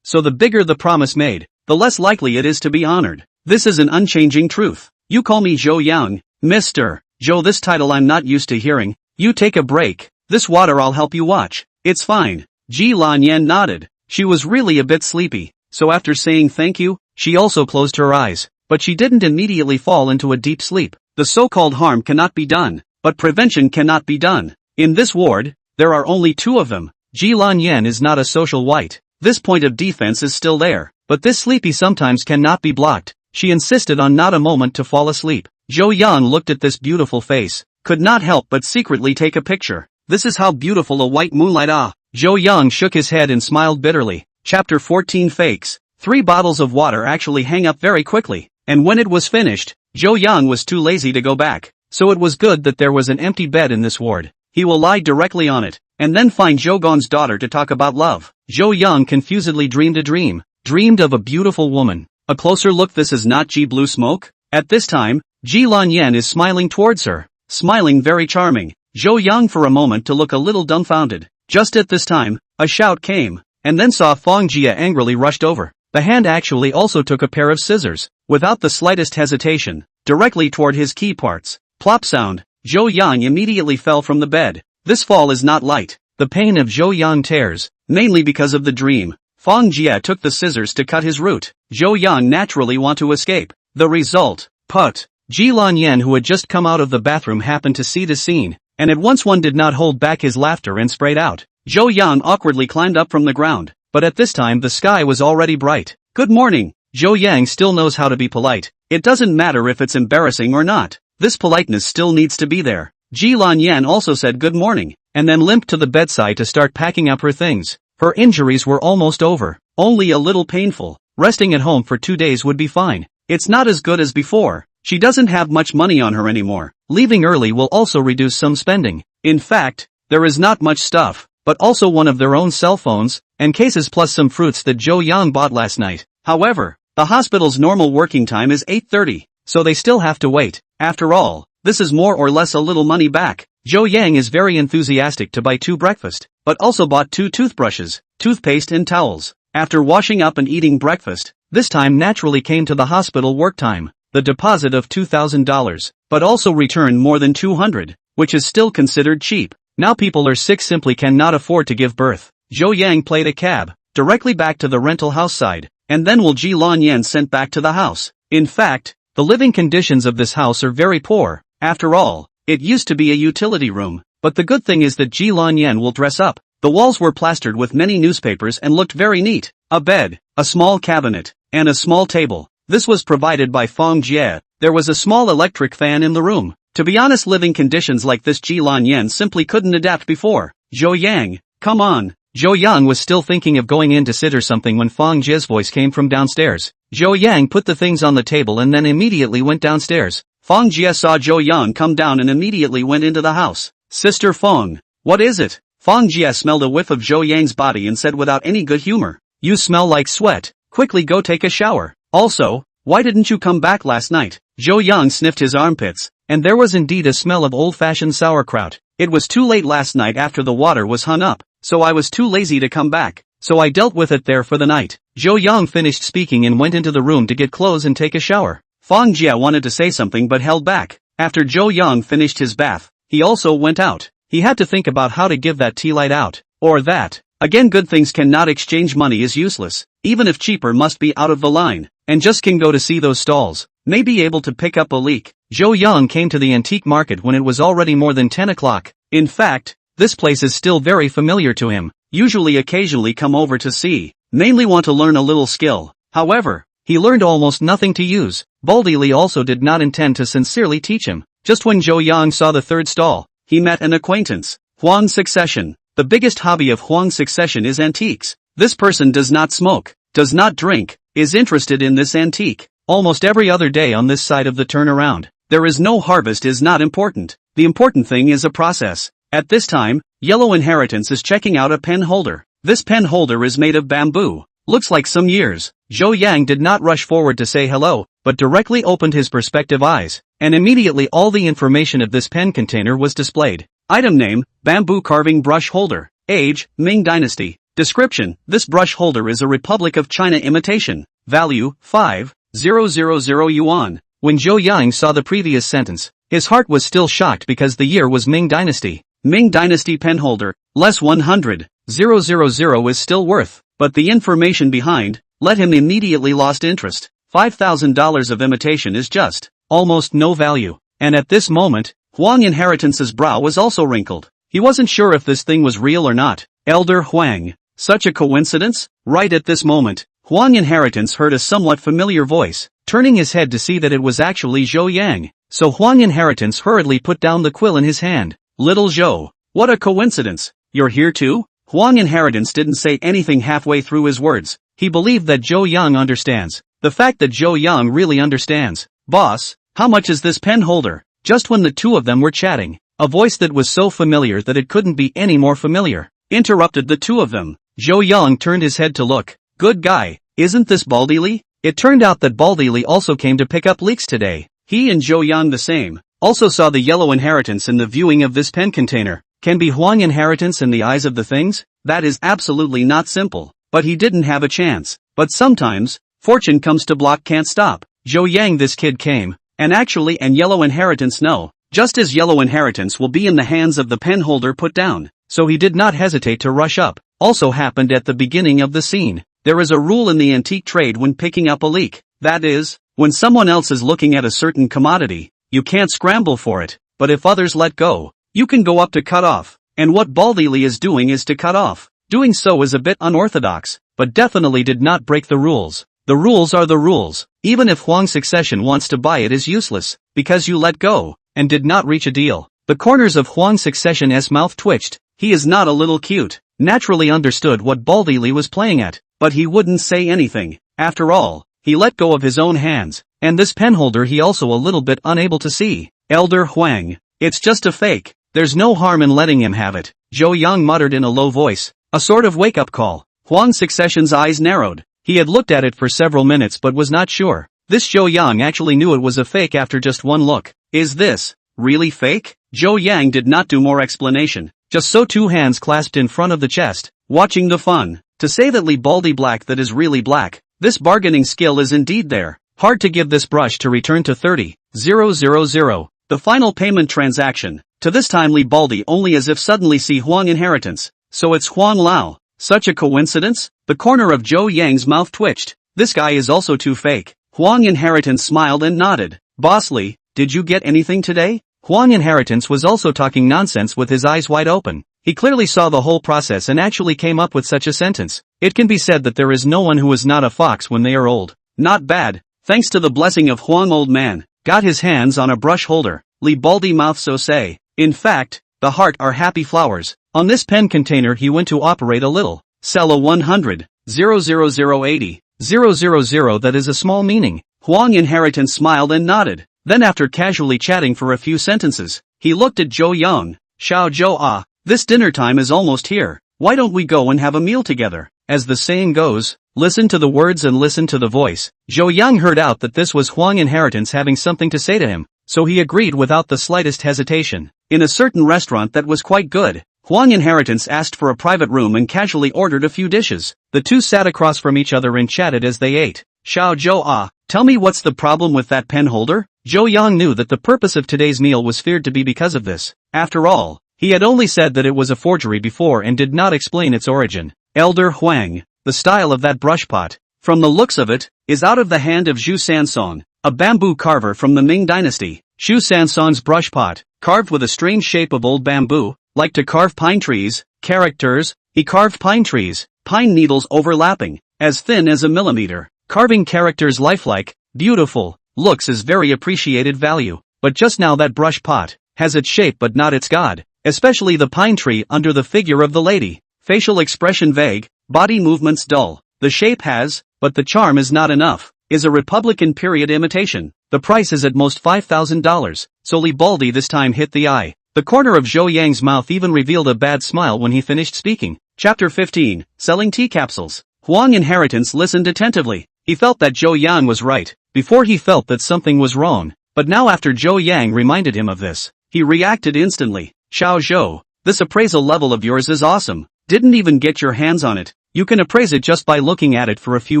So the bigger the promise made, the less likely it is to be honored. This is an unchanging truth. You call me Zhou Yang, Mr. Zhou, this title I'm not used to hearing. You take a break. This water I'll help you watch. It's fine. Ji Lanyan nodded. She was really a bit sleepy, so after saying thank you, she also closed her eyes, but she didn't immediately fall into a deep sleep. The so-called harm cannot be done, but prevention cannot be done. In this ward, there are only two of them. Ji Lanyan is not a social white. This point of defense is still there, but this sleepy sometimes cannot be blocked. She insisted on not a moment to fall asleep. Zhou Yang looked at this beautiful face, could not help but secretly take a picture. This is how beautiful a white moonlight ah. Zhou Yang shook his head and smiled bitterly. Chapter 14 Fakes. 3 bottles of water actually hang up very quickly, and when it was finished, Zhou Yang was too lazy to go back. So it was good that there was an empty bed in this ward. He will lie directly on it, and then find Zhou Gong's daughter to talk about love. Zhou Yang confusedly dreamed a dream. Dreamed of a beautiful woman. A closer look, this is not Ji Blue Smoke? At this time, Ji Lanyan is smiling towards her. Smiling very charming. Zhou Yang for a moment to look a little dumbfounded. Just at this time, a shout came, and then saw Fong Jia angrily rushed over. The hand actually also took a pair of scissors, without the slightest hesitation, directly toward his key parts. Plop sound, Zhou Yang immediately fell from the bed. This fall is not light. The pain of Zhou Yang tears, mainly because of the dream. Fong Jia took the scissors to cut his root. Zhou Yang naturally want to escape. The result, put. Ji Lanyan, who had just come out of the bathroom, happened to see the scene, and at once one did not hold back his laughter and sprayed out. Zhou Yang awkwardly climbed up from the ground, but at this time the sky was already bright. Good morning. Zhou Yang still knows how to be polite. It doesn't matter if it's embarrassing or not. This politeness still needs to be there. Ji Lanyan also said good morning, and then limped to the bedside to start packing up her things. Her injuries were almost over, only a little painful. Resting at home for 2 days would be fine. It's not as good as before. She doesn't have much money on her anymore. Leaving early will also reduce some spending. In fact, there is not much stuff, but also one of their own cell phones, and cases plus some fruits that Zhou Yang bought last night. However, the hospital's normal working time is 8:30, so they still have to wait. After all, this is more or less a little money back. Zhou Yang is very enthusiastic to buy 2 breakfast, but also bought 2 toothbrushes, toothpaste and towels. After washing up and eating breakfast, this time naturally came to the hospital work time. The deposit of $2,000, but also returned more than 200, which is still considered cheap. Now people are sick, simply cannot afford to give birth. Zhou Yang played a cab, directly back to the rental house side, and then will Ji Lanyan sent back to the house. In fact, the living conditions of this house are very poor. After all, it used to be a utility room, but the good thing is that Ji Lanyan will dress up. The walls were plastered with many newspapers and looked very neat. A bed, a small cabinet, and a small table. This was provided by Fong Jie. There was a small electric fan in the room. To be honest, living conditions like this Ji Lan Yen simply couldn't adapt before. Zhou Yang, come on. Zhou Yang was still thinking of going in to sit or something when Feng Jie's voice came from downstairs. Zhou Yang put the things on the table and then immediately went downstairs. Feng Jie saw Zhou Yang come down and immediately went into the house. Sister Feng, what is it? Feng Jie smelled a whiff of Zhou Yang's body and said without any good humor, you smell like sweat, quickly go take a shower. Also, why didn't you come back last night? Zhou Yang sniffed his armpits, and there was indeed a smell of old-fashioned sauerkraut. It was too late last night after the water was hung up, so I was too lazy to come back, so I dealt with it there for the night. Zhou Yang finished speaking and went into the room to get clothes and take a shower. Feng Jie wanted to say something but held back. After Zhou Yang finished his bath, he also went out. He had to think about how to give that tea light out, or that. Again, good things cannot exchange, money is useless, even if cheaper must be out of the line, and just can go to see those stalls, may be able to pick up a leak. Zhou Yang came to the antique market when it was already more than 10 o'clock. In fact, this place is still very familiar to him, usually occasionally come over to see, mainly want to learn a little skill. However, he learned almost nothing to use. Baldy Li also did not intend to sincerely teach him. Just when Zhou Yang saw the third stall, he met an acquaintance, Huang Succession. The biggest hobby of Huang Succession is antiques. This person does not smoke, does not drink, is interested in this antique. Almost every other day on this side of the turnaround, there is no harvest is not important. The important thing is a process. At this time, Yellow Inheritance is checking out a pen holder. This pen holder is made of bamboo. Looks like some years. Zhou Yang did not rush forward to say hello, but directly opened his perspective eyes, and immediately all the information of this pen container was displayed. Item name, bamboo carving brush holder. Age, Ming Dynasty. Description, this brush holder is a Republic of China imitation. Value, 5,000 yuan. When Zhou Yang saw the previous sentence, his heart was still shocked because the year was Ming Dynasty. Ming Dynasty pen holder, less 100,000 is still worth, but the information behind, let him immediately lost interest. $5,000 of imitation is just, almost no value. And at this moment, Huang Inheritance's brow was also wrinkled. He wasn't sure if this thing was real or not. Elder Huang, such a coincidence? Right at this moment, Huang Inheritance heard a somewhat familiar voice, turning his head to see that it was actually Zhou Yang. So Huang Inheritance hurriedly put down the quill in his hand. Little Zhou, what a coincidence, you're here too? Huang Inheritance didn't say anything halfway through his words. He believed that Zhou Yang understands. The fact that Zhou Yang really understands. Boss, how much is this pen holder? Just when the two of them were chatting, a voice that was so familiar that it couldn't be any more familiar, interrupted the two of them. Zhou Yang turned his head to look. Good guy, isn't this Baldy Li? It turned out that Baldy Li also came to pick up leaks today. He and Zhou Yang the same, also saw the Yellow Inheritance in the viewing of this pen container. Can be Huang Inheritance in the eyes of the things? That is absolutely not simple. But he didn't have a chance. But sometimes, fortune comes to block can't stop. Zhou Yang this kid came, and Yellow Inheritance no. Just as Yellow Inheritance will be in the hands of the pen holder put down. So he did not hesitate to rush up. Also happened at the beginning of the scene. There is a rule in the antique trade when picking up a leak. That is, when someone else is looking at a certain commodity, you can't scramble for it. But if others let go, you can go up to cut off. And what Baldy Li is doing is to cut off. Doing so is a bit unorthodox, but definitely did not break the rules. The rules are the rules. Even if Huang Succession wants to buy it is useless, because you let go, and did not reach a deal. The corners of Huang Succession's mouth twitched. He is not a little cute. Naturally understood what Baldy Li was playing at, but he wouldn't say anything. After all, he let go of his own hands, and this penholder he also a little bit unable to see. Elder Huang, it's just a fake. There's no harm in letting him have it. Zhou Yang muttered in a low voice, a sort of wake-up call. Huang Succession's eyes narrowed. He had looked at it for several minutes but was not sure. This Zhou Yang actually knew it was a fake after just one look. Is this really fake? Zhou Yang did not do more explanation. Just so, two hands clasped in front of the chest, watching the fun. To say that Li Baldy black that is really black. This bargaining skill is indeed there. Hard to give this brush to return to 30,000. The final payment transaction. To this time Li Baldy only as if suddenly see Huang Inheritance. So it's Huang Lao. Such a coincidence? The corner of Zhou Yang's mouth twitched. This guy is also too fake. Huang Inheritance smiled and nodded. Boss Li, did you get anything today? Huang Inheritance was also talking nonsense with his eyes wide open. He clearly saw the whole process and actually came up with such a sentence. It can be said that there is no one who is not a fox when they are old. Not bad. Thanks to the blessing of Huang old man, got his hands on a brush holder. Li Baldi mouth so say. In fact, the heart are happy flowers. On this pen container he went to operate a little. Sell a 100, 00080, 000 that is a small meaning. Huang Inheritance smiled and nodded. Then after casually chatting for a few sentences, he looked at Zhou Yang. Xiao Zhou ah, this dinner time is almost here. Why don't we go and have a meal together? As the saying goes, listen to the words and listen to the voice. Zhou Yang heard out that this was Huang Inheritance having something to say to him, so he agreed without the slightest hesitation. In a certain restaurant that was quite good, Huang Inheritance asked for a private room and casually ordered a few dishes. The two sat across from each other and chatted as they ate. Xiao Zhou ah, tell me what's the problem with that pen holder? Zhou Yang knew that the purpose of today's meal was feared to be because of this. After all, he had only said that it was a forgery before and did not explain its origin. Elder Huang, the style of that brushpot, from the looks of it, is out of the hand of Zhu Sansong, a bamboo carver from the Ming dynasty. Zhu Sansong's brushpot, carved with a strange shape of old bamboo, like to carve pine trees. Characters, he carved pine trees, pine needles overlapping, as thin as a millimeter. Carving characters lifelike, beautiful, looks is very appreciated value. But just now that brush pot has its shape but not its god, especially the pine tree under the figure of the lady. Facial expression vague, body movements dull. The shape has, but the charm is not enough. Is a Republican period imitation. The price is at most $5,000, so Li Baldi this time hit the eye. The corner of Zhou Yang's mouth even revealed a bad smile when he finished speaking. Chapter 15, Selling Tea Capsules. Huang Inheritance listened attentively. He felt that Zhou Yang was right. Before he felt that something was wrong. But now after Zhou Yang reminded him of this, he reacted instantly. Xiao Zhou, this appraisal level of yours is awesome. Didn't even get your hands on it. You can appraise it just by looking at it for a few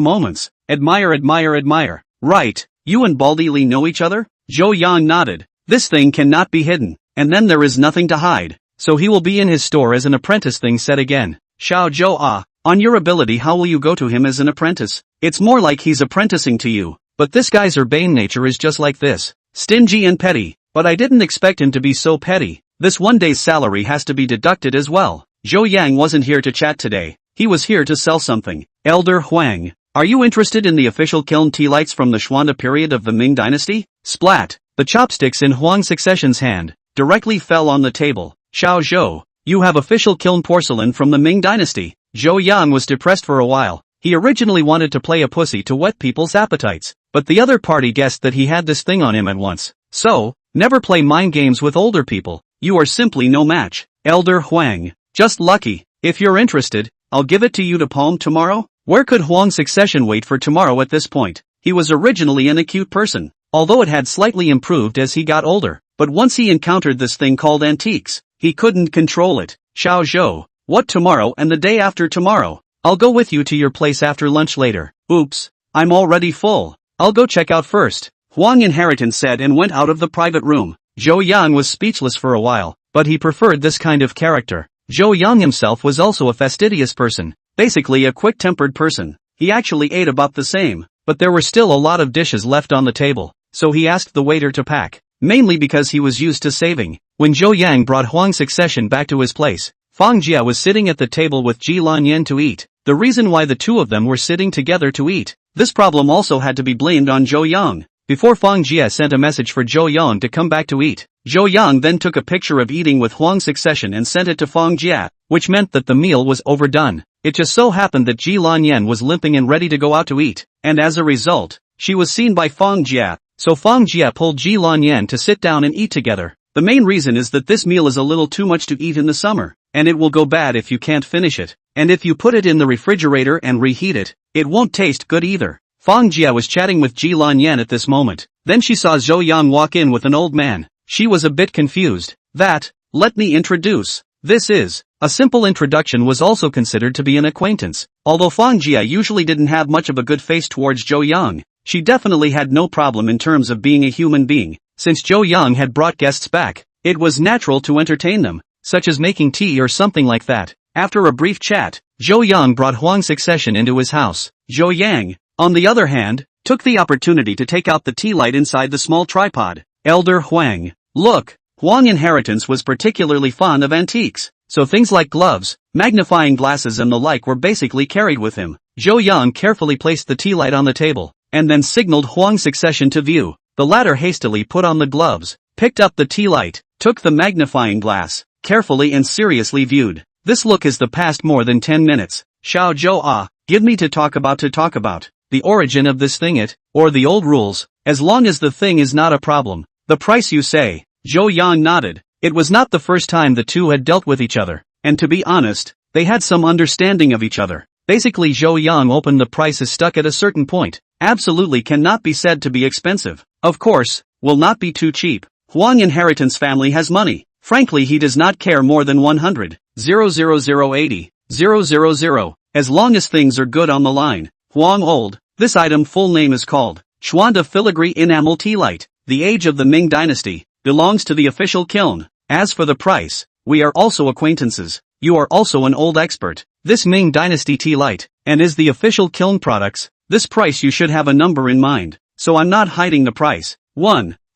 moments. Admire, admire, admire. Right, you and Baldi Li know each other? Zhou Yang nodded. This thing cannot be hidden. And then there is nothing to hide. So he will be in his store as an apprentice. Thing said again. Xiao Zhou ah, on your ability how will you go to him as an apprentice? It's more like he's apprenticing to you. But this guy's urbane nature is just like this. Stingy and petty. But I didn't expect him to be so petty. This one day's salary has to be deducted as well. Zhou Yang wasn't here to chat today. He was here to sell something. Elder Huang, are you interested in the official kiln tea lights from the Xuanda period of the Ming dynasty? Splat. The chopsticks in Huang Succession's hand directly fell on the table. Xiao Zhou, you have official kiln porcelain from the Ming dynasty. Zhou Yang was depressed for a while. He originally wanted to play a pussy to whet people's appetites, but the other party guessed that he had this thing on him at once. So, never play mind games with older people. You are simply no match. Elder Huang, just lucky. If you're interested, I'll give it to you to palm tomorrow. Where could Huang Succession wait for tomorrow at this point? He was originally an acute person, although it had slightly improved as he got older. But once he encountered this thing called antiques, he couldn't control it. Xiao Zhou, what tomorrow and the day after tomorrow? I'll go with you to your place after lunch later. Oops, I'm already full. I'll go check out first. Huang Inheritance said and went out of the private room. Zhou Yang was speechless for a while, but he preferred this kind of character. Zhou Yang himself was also a fastidious person, basically a quick-tempered person. He actually ate about the same, but there were still a lot of dishes left on the table, so he asked the waiter to pack. Mainly because he was used to saving. When Zhou Yang brought Huang Succession back to his place, Fang Jia was sitting at the table with Ji Lanyan to eat. The reason why the two of them were sitting together to eat, this problem also had to be blamed on Zhou Yang. Before Fang Jia sent a message for Zhou Yang to come back to eat, Zhou Yang then took a picture of eating with Huang Succession and sent it to Fang Jia, which meant that the meal was overdone. It just so happened that Ji Lanyan was limping and ready to go out to eat, and as a result, she was seen by Fang Jia. So Fang Jia pulled Ji Lanyan to sit down and eat together. The main reason is that this meal is a little too much to eat in the summer, and it will go bad if you can't finish it. And if you put it in the refrigerator and reheat it, it won't taste good either. Fang Jia was chatting with Ji Lanyan at this moment. Then she saw Zhou Yang walk in with an old man. She was a bit confused. Let me introduce. This is. A simple introduction was also considered to be an acquaintance. Although Fang Jia usually didn't have much of a good face towards Zhou Yang, she definitely had no problem in terms of being a human being. Since Zhou Yang had brought guests back, it was natural to entertain them, such as making tea or something like that. After a brief chat, Zhou Yang brought Huang Succession into his house. Zhou Yang, on the other hand, took the opportunity to take out the tea light inside the small tripod. Elder Huang, look, Huang Inheritance was particularly fond of antiques, so things like gloves, magnifying glasses and the like were basically carried with him. Zhou Yang carefully placed the tea light on the table, and then signaled Huang Succession to view. The latter hastily put on the gloves, picked up the tea light, took the magnifying glass, carefully and seriously viewed. This look is the past more than 10 minutes. Xiao Zhou give me to talk about. The origin of this thing or the old rules, as long as the thing is not a problem. The price you say. Zhou Yang nodded. It was not the first time the two had dealt with each other, and to be honest, they had some understanding of each other. Basically Zhou Yang opened the price is stuck at a certain point. Absolutely cannot be said to be expensive. Of course, will not be too cheap. Huang inheritance family has money. Frankly he does not care more than 100,00080, 000, as long as things are good on the line. Huang old. This item full name is called Chuanda Filigree Enamel Tea Light. The age of the Ming Dynasty. Belongs to the official kiln. As for the price, we are also acquaintances. You are also an old expert. This Ming Dynasty tea light, and is the official kiln products. This price you should have a number in mind. So I'm not hiding the price.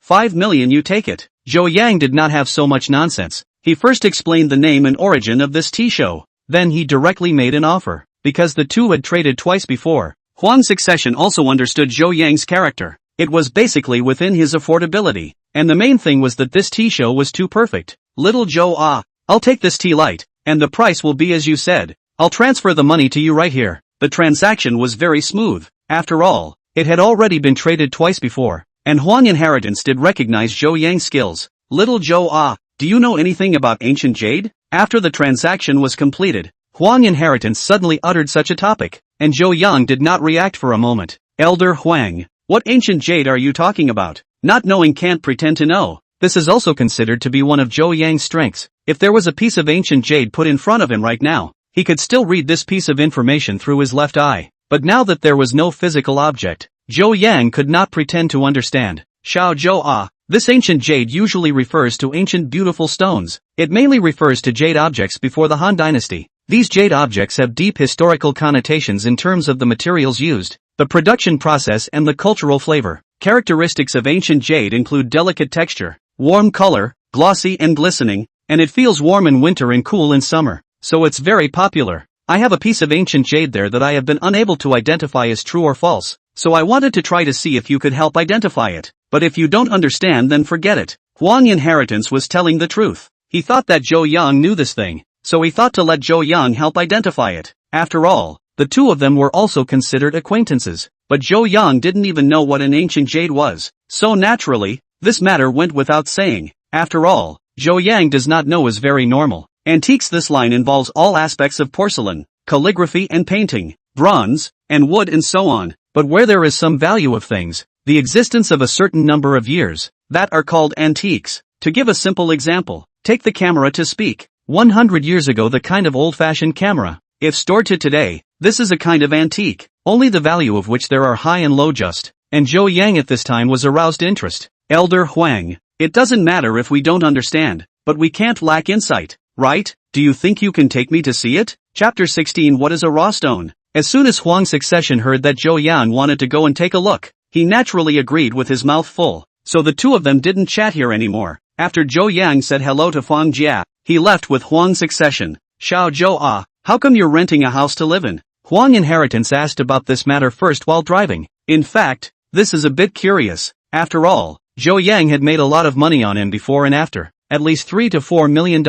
5 million you take it. Zhou Yang did not have so much nonsense. He first explained the name and origin of this tea show. Then he directly made an offer. Because the two had traded twice before, Huang's succession also understood Zhou Yang's character. It was basically within his affordability. And the main thing was that this tea show was too perfect. Little Zhou I'll take this tea light, and the price will be as you said. I'll transfer the money to you right here. The transaction was very smooth. After all, it had already been traded twice before, and Huang Inheritance did recognize Zhou Yang's skills. Little Zhou do you know anything about ancient jade? After the transaction was completed, Huang Inheritance suddenly uttered such a topic, and Zhou Yang did not react for a moment. Elder Huang, what ancient jade are you talking about? Not knowing can't pretend to know. This is also considered to be one of Zhou Yang's strengths. If there was a piece of ancient jade put in front of him right now, he could still read this piece of information through his left eye. But now that there was no physical object, Zhou Yang could not pretend to understand. Xiao Zhou this ancient jade usually refers to ancient beautiful stones. It mainly refers to jade objects before the Han Dynasty. These jade objects have deep historical connotations in terms of the materials used, the production process and the cultural flavor. Characteristics of ancient jade include delicate texture, warm color, glossy and glistening, and it feels warm in winter and cool in summer, so it's very popular. I have a piece of ancient jade there that I have been unable to identify as true or false, so I wanted to try to see if you could help identify it. But if you don't understand then forget it. Huang Inheritance was telling the truth. He thought that Zhou Yang knew this thing, so he thought to let Zhou Yang help identify it. After all, the two of them were also considered acquaintances. But Zhou Yang didn't even know what an ancient jade was. So naturally, this matter went without saying. After all, Zhou Yang does not know is very normal. Antiques. This line involves all aspects of porcelain, calligraphy and painting, bronze, and wood and so on. But where there is some value of things, the existence of a certain number of years, that are called antiques. To give a simple example, take the camera to speak. 100 years ago the kind of old-fashioned camera. If stored to today, this is a kind of antique, only the value of which there are high and low just. And Zhou Yang at this time was aroused interest. Elder Huang, it doesn't matter if we don't understand, but we can't lack insight, right? Do you think you can take me to see it? Chapter 16. What is a raw stone? As soon as Huang's succession heard that Zhou Yang wanted to go and take a look, he naturally agreed with his mouth full. So the two of them didn't chat here anymore. After Zhou Yang said hello to Fang Jia, he left with Huang's succession. Xiao Zhou how come you're renting a house to live in? Huang Inheritance asked about this matter first while driving. In fact, this is a bit curious. After all, Zhou Yang had made a lot of money on him before and after, at least $3 to $4 million.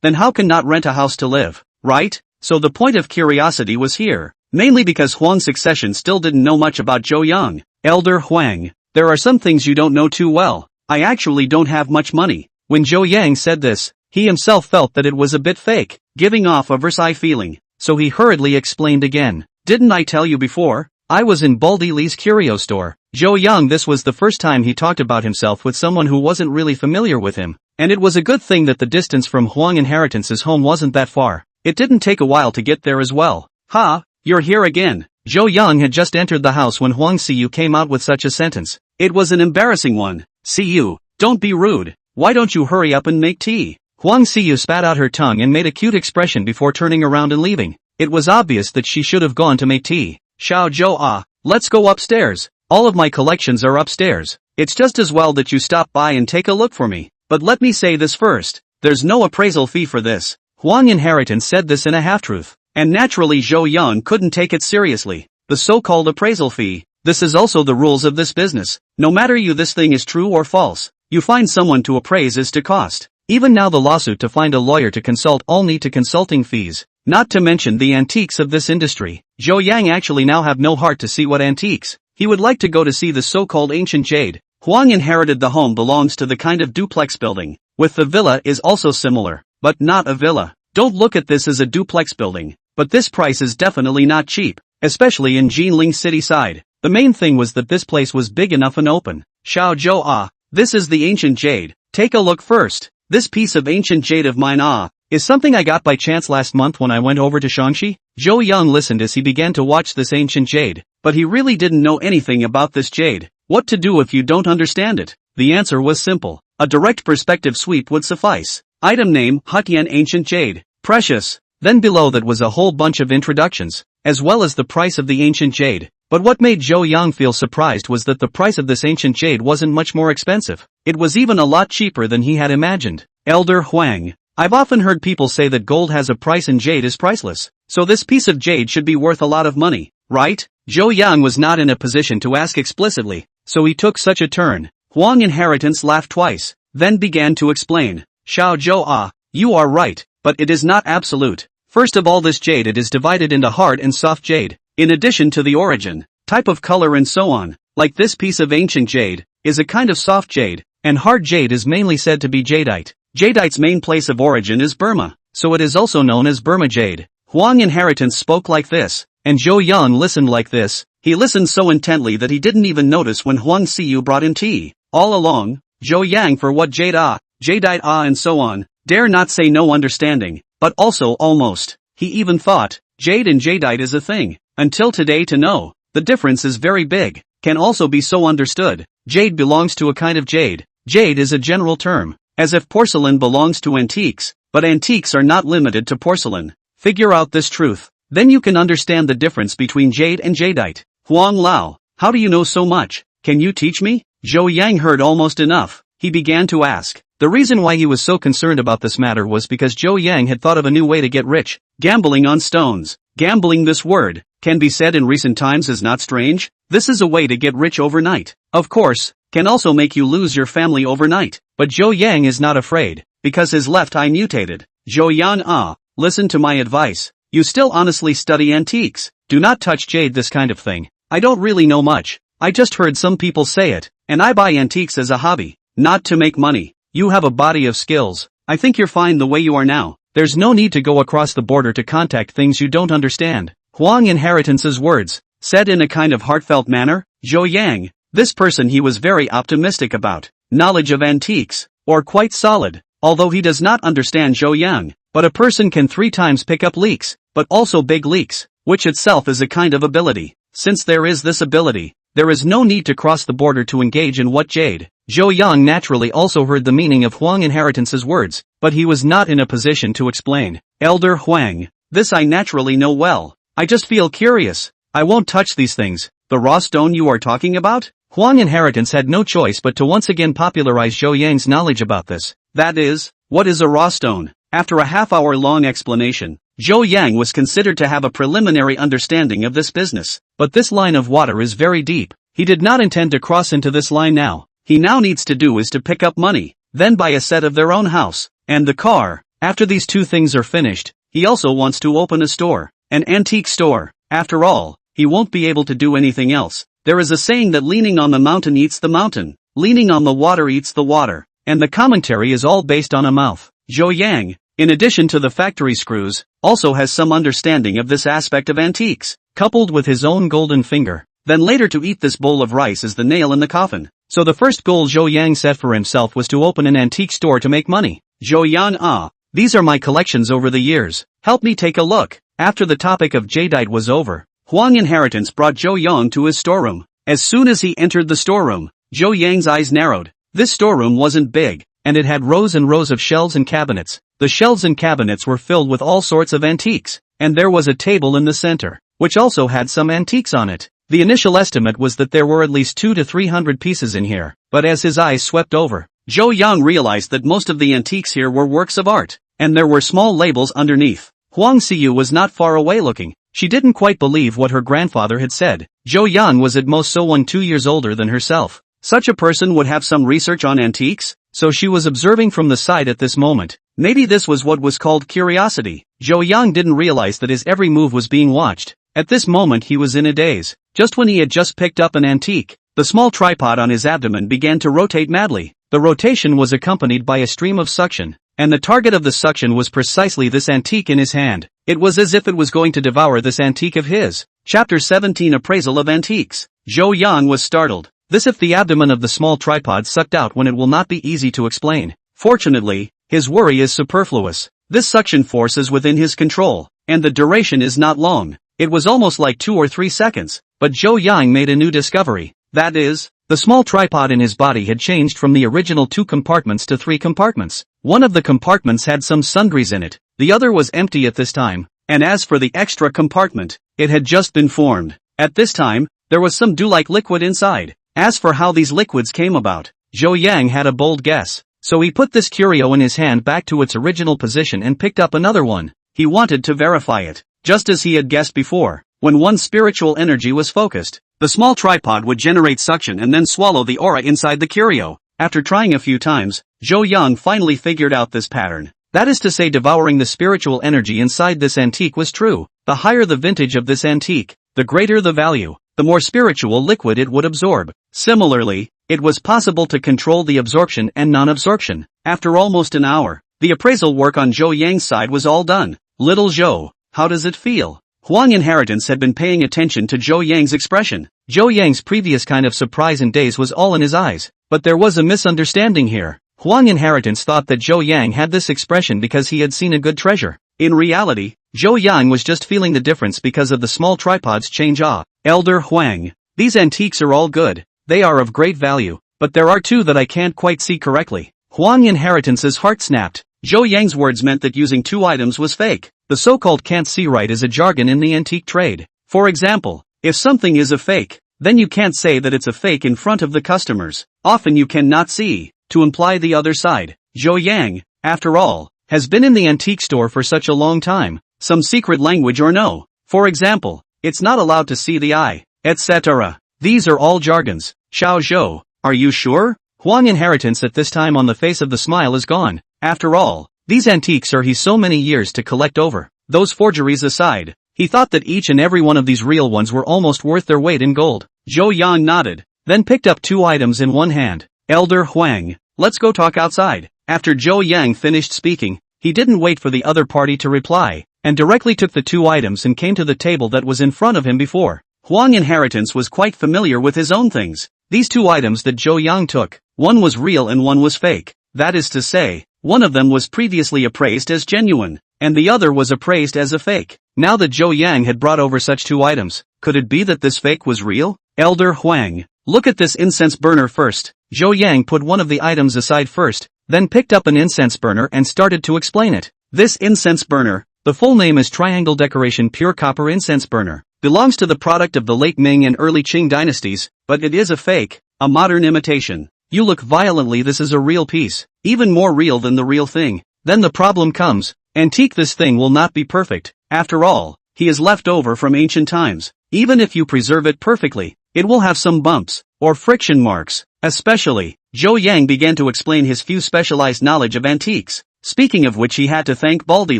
Then how can not rent a house to live, right? So the point of curiosity was here, mainly because Huang's succession still didn't know much about Zhou Yang. Elder Huang, there are some things you don't know too well. I actually don't have much money. When Zhou Yang said this, he himself felt that it was a bit fake, giving off a Versailles feeling. So he hurriedly explained again. Didn't I tell you before? I was in Baldy Lee's curio store. Zhou Yang, this was the first time he talked about himself with someone who wasn't really familiar with him. And it was a good thing that the distance from Huang Inheritance's home wasn't that far. It didn't take a while to get there as well. Ha, you're here again. Zhou Yang had just entered the house when Huang Siyu came out with such a sentence. It was an embarrassing one. Siyu, don't be rude. Why don't you hurry up and make tea? Huang Siyu spat out her tongue and made a cute expression before turning around and leaving. It was obvious that she should have gone to make tea. Xiao Zhou let's go upstairs. All of my collections are upstairs. It's just as well that you stop by and take a look for me. But let me say this first. There's no appraisal fee for this. Huang Inheritance said this in a half-truth. And naturally Zhou Yang couldn't take it seriously. The so-called appraisal fee. This is also the rules of this business. No matter you this thing is true or false, you find someone to appraise as to cost. Even now the lawsuit to find a lawyer to consult all need to consulting fees. Not to mention the antiques of this industry. Zhou Yang actually now have no heart to see what antiques. He would like to go to see the so-called ancient jade. Huang inherited the home belongs to the kind of duplex building. With the villa is also similar, but not a villa. Don't look at this as a duplex building, but this price is definitely not cheap, especially in Jinling city side. The main thing was that this place was big enough and open. Xiao Zhou this is the ancient jade. Take a look first. This piece of ancient jade of mine is something I got by chance last month when I went over to Shaanxi. Zhou Yang listened as he began to watch this ancient jade, but he really didn't know anything about this jade. What to do if you don't understand it? The answer was simple. A direct perspective sweep would suffice. Item name, Hutian Ancient Jade. Precious. Then below that was a whole bunch of introductions, as well as the price of the ancient jade. But what made Zhou Yang feel surprised was that the price of this ancient jade wasn't much more expensive. It was even a lot cheaper than he had imagined. Elder Huang. I've often heard people say that gold has a price and jade is priceless. So this piece of jade should be worth a lot of money, right? Zhou Yang was not in a position to ask explicitly, so he took such a turn. Huang Inheritance laughed twice, then began to explain. Xiao Zhou you are right, but it is not absolute. First of all, this jade it is divided into hard and soft jade, in addition to the origin, type of color and so on. Like this piece of ancient jade, is a kind of soft jade, and hard jade is mainly said to be jadeite. Jadeite's main place of origin is Burma, so it is also known as Burma jade. Huang Inheritance spoke like this, and Zhou Yang listened like this. He listened so intently that he didn't even notice when Huang Xiu brought him tea. All along, Zhou Yang for what jade jadeite and so on, dare not say no understanding, but also almost. He even thought, jade and jadeite is a thing, until today to know, the difference is very big, can also be so understood. Jade belongs to a kind of jade. Jade is a general term, as if porcelain belongs to antiques, but antiques are not limited to porcelain. Figure out this truth, then you can understand the difference between jade and jadeite. Huang Lao, how do you know so much? Can you teach me? Zhou Yang heard almost enough. He began to ask. The reason why he was so concerned about this matter was because Zhou Yang had thought of a new way to get rich. Gambling on stones. Gambling, this word, can be said in recent times is not strange. This is a way to get rich overnight. Of course, can also make you lose your family overnight. But Zhou Yang is not afraid, because his left eye mutated. Zhou Yang listen to my advice. You still honestly study antiques. Do not touch jade, this kind of thing. I don't really know much. I just heard some people say it, and I buy antiques as a hobby, not to make money. You have a body of skills. I think you're fine the way you are now. There's no need to go across the border to contact things you don't understand. Huang Inheritance's words, said in a kind of heartfelt manner. Zhou Yang, this person he was very optimistic about. Knowledge of antiques, or quite solid, although he does not understand Zhou Yang. But a person can 3 times pick up leaks, but also big leaks, which itself is a kind of ability. Since there is this ability, there is no need to cross the border to engage in what jade. Zhou Yang naturally also heard the meaning of Huang Inheritance's words, but he was not in a position to explain. Elder Huang, this I naturally know well. I just feel curious. I won't touch these things. The raw stone you are talking about? Huang Inheritance had no choice but to once again popularize Zhou Yang's knowledge about this. That is, what is a raw stone? After a half-hour-long explanation, Zhou Yang was considered to have a preliminary understanding of this business. But this line of water is very deep. He did not intend to cross into this line now. He now needs to do is to pick up money, then buy a set of their own house, and the car. After these 2 things are finished, he also wants to open a store, an antique store. After all, he won't be able to do anything else. There is a saying that leaning on the mountain eats the mountain, leaning on the water eats the water, and the commentary is all based on a mouth. Zhou Yang, in addition to the factory screws, also has some understanding of this aspect of antiques, coupled with his own golden finger. Then later to eat this bowl of rice is the nail in the coffin. So the first goal Zhou Yang set for himself was to open an antique store to make money. Zhou Yang these are my collections over the years. Help me take a look. After the topic of jadeite was over, Huang Inheritance brought Zhou Yang to his storeroom. As soon as he entered the storeroom, Zhou Yang's eyes narrowed. This storeroom wasn't big, and it had rows and rows of shelves and cabinets. The shelves and cabinets were filled with all sorts of antiques, and there was a table in the center, which also had some antiques on it. The initial estimate was that there were at least 200 to 300 pieces in here, but as his eyes swept over, Zhou Yang realized that most of the antiques here were works of art, and there were small labels underneath. Huang Xiu was not far away looking. She didn't quite believe what her grandfather had said. Zhou Yang was at most so 2 years older than herself. Such a person would have some research on antiques, so she was observing from the side at this moment. Maybe this was what was called curiosity. Zhou Yang didn't realize that his every move was being watched. At this moment he was in a daze. Just when he had just picked up an antique, the small tripod on his abdomen began to rotate madly. The rotation was accompanied by a stream of suction, and the target of the suction was precisely this antique in his hand. It was as if it was going to devour this antique of his. Chapter 17 Appraisal of Antiques. Zhou Yang was startled. This if the abdomen of the small tripod sucked out when it will not be easy to explain. Fortunately, his worry is superfluous. This suction force is within his control, and the duration is not long. It was almost like 2 or 3 seconds, but Zhou Yang made a new discovery. That is, the small tripod in his body had changed from the original 2 compartments to 3 compartments. One of the compartments had some sundries in it, the other was empty at this time, and as for the extra compartment, it had just been formed. At this time, there was some dew-like liquid inside. As for how these liquids came about, Zhou Yang had a bold guess, so he put this curio in his hand back to its original position and picked up another one. He wanted to verify it. Just as he had guessed before, when one's spiritual energy was focused, the small tripod would generate suction and then swallow the aura inside the curio. After trying a few times, Zhou Yang finally figured out this pattern. That is to say, devouring the spiritual energy inside this antique was true. The higher the vintage of this antique, the greater the value, the more spiritual liquid it would absorb. Similarly, it was possible to control the absorption and non-absorption. After almost an hour, the appraisal work on Zhou Yang's side was all done. Little Zhou, how does it feel? Huang Inheritance had been paying attention to Zhou Yang's expression. Zhou Yang's previous kind of surprise and daze was all in his eyes. But there was a misunderstanding here. Huang Inheritance thought that Zhou Yang had this expression because he had seen a good treasure. In reality, Zhou Yang was just feeling the difference because of the small tripod's change. Elder Huang, these antiques are all good. They are of great value, but there are 2 that I can't quite see correctly. Huang Inheritance's heart snapped. Zhou Yang's words meant that using 2 items was fake. The so-called can't see right is a jargon in the antique trade. For example, if something is a fake, then you can't say that it's a fake in front of the customers. Often you cannot see, to imply the other side. Zhou Yang, after all, has been in the antique store for such a long time. Some secret language or no. For example, it's not allowed to see the eye, etc. These are all jargons. Xiao Zhou, are you sure? Huang Inheritance at this time on the face of the smile is gone. After all, these antiques are he's so many years to collect over. Those forgeries aside, he thought that each and every one of these real ones were almost worth their weight in gold. Zhou Yang nodded, then picked up 2 items in one hand. Elder Huang, let's go talk outside. After Zhou Yang finished speaking, he didn't wait for the other party to reply, and directly took the 2 items and came to the table that was in front of him before. Huang Inheritance was quite familiar with his own things. These 2 items that Zhou Yang took, one was real and one was fake. That is to say, one of them was previously appraised as genuine, and the other was appraised as a fake. Now that Zhou Yang had brought over such 2 items, could it be that this fake was real? Elder Huang, look at this incense burner first. Zhou Yang put one of the items aside first, then picked up an incense burner and started to explain it. This incense burner, the full name is Triangle Decoration Pure Copper Incense Burner, belongs to the product of the late Ming and early Qing dynasties, but it is a fake, a modern imitation. You look violently, this is a real piece, even more real than the real thing. Then the problem comes, antique, this thing will not be perfect. After all, he is left over from ancient times. Even if you preserve it perfectly, it will have some bumps, or friction marks. Especially, Zhou Yang began to explain his few specialized knowledge of antiques, speaking of which he had to thank Baldy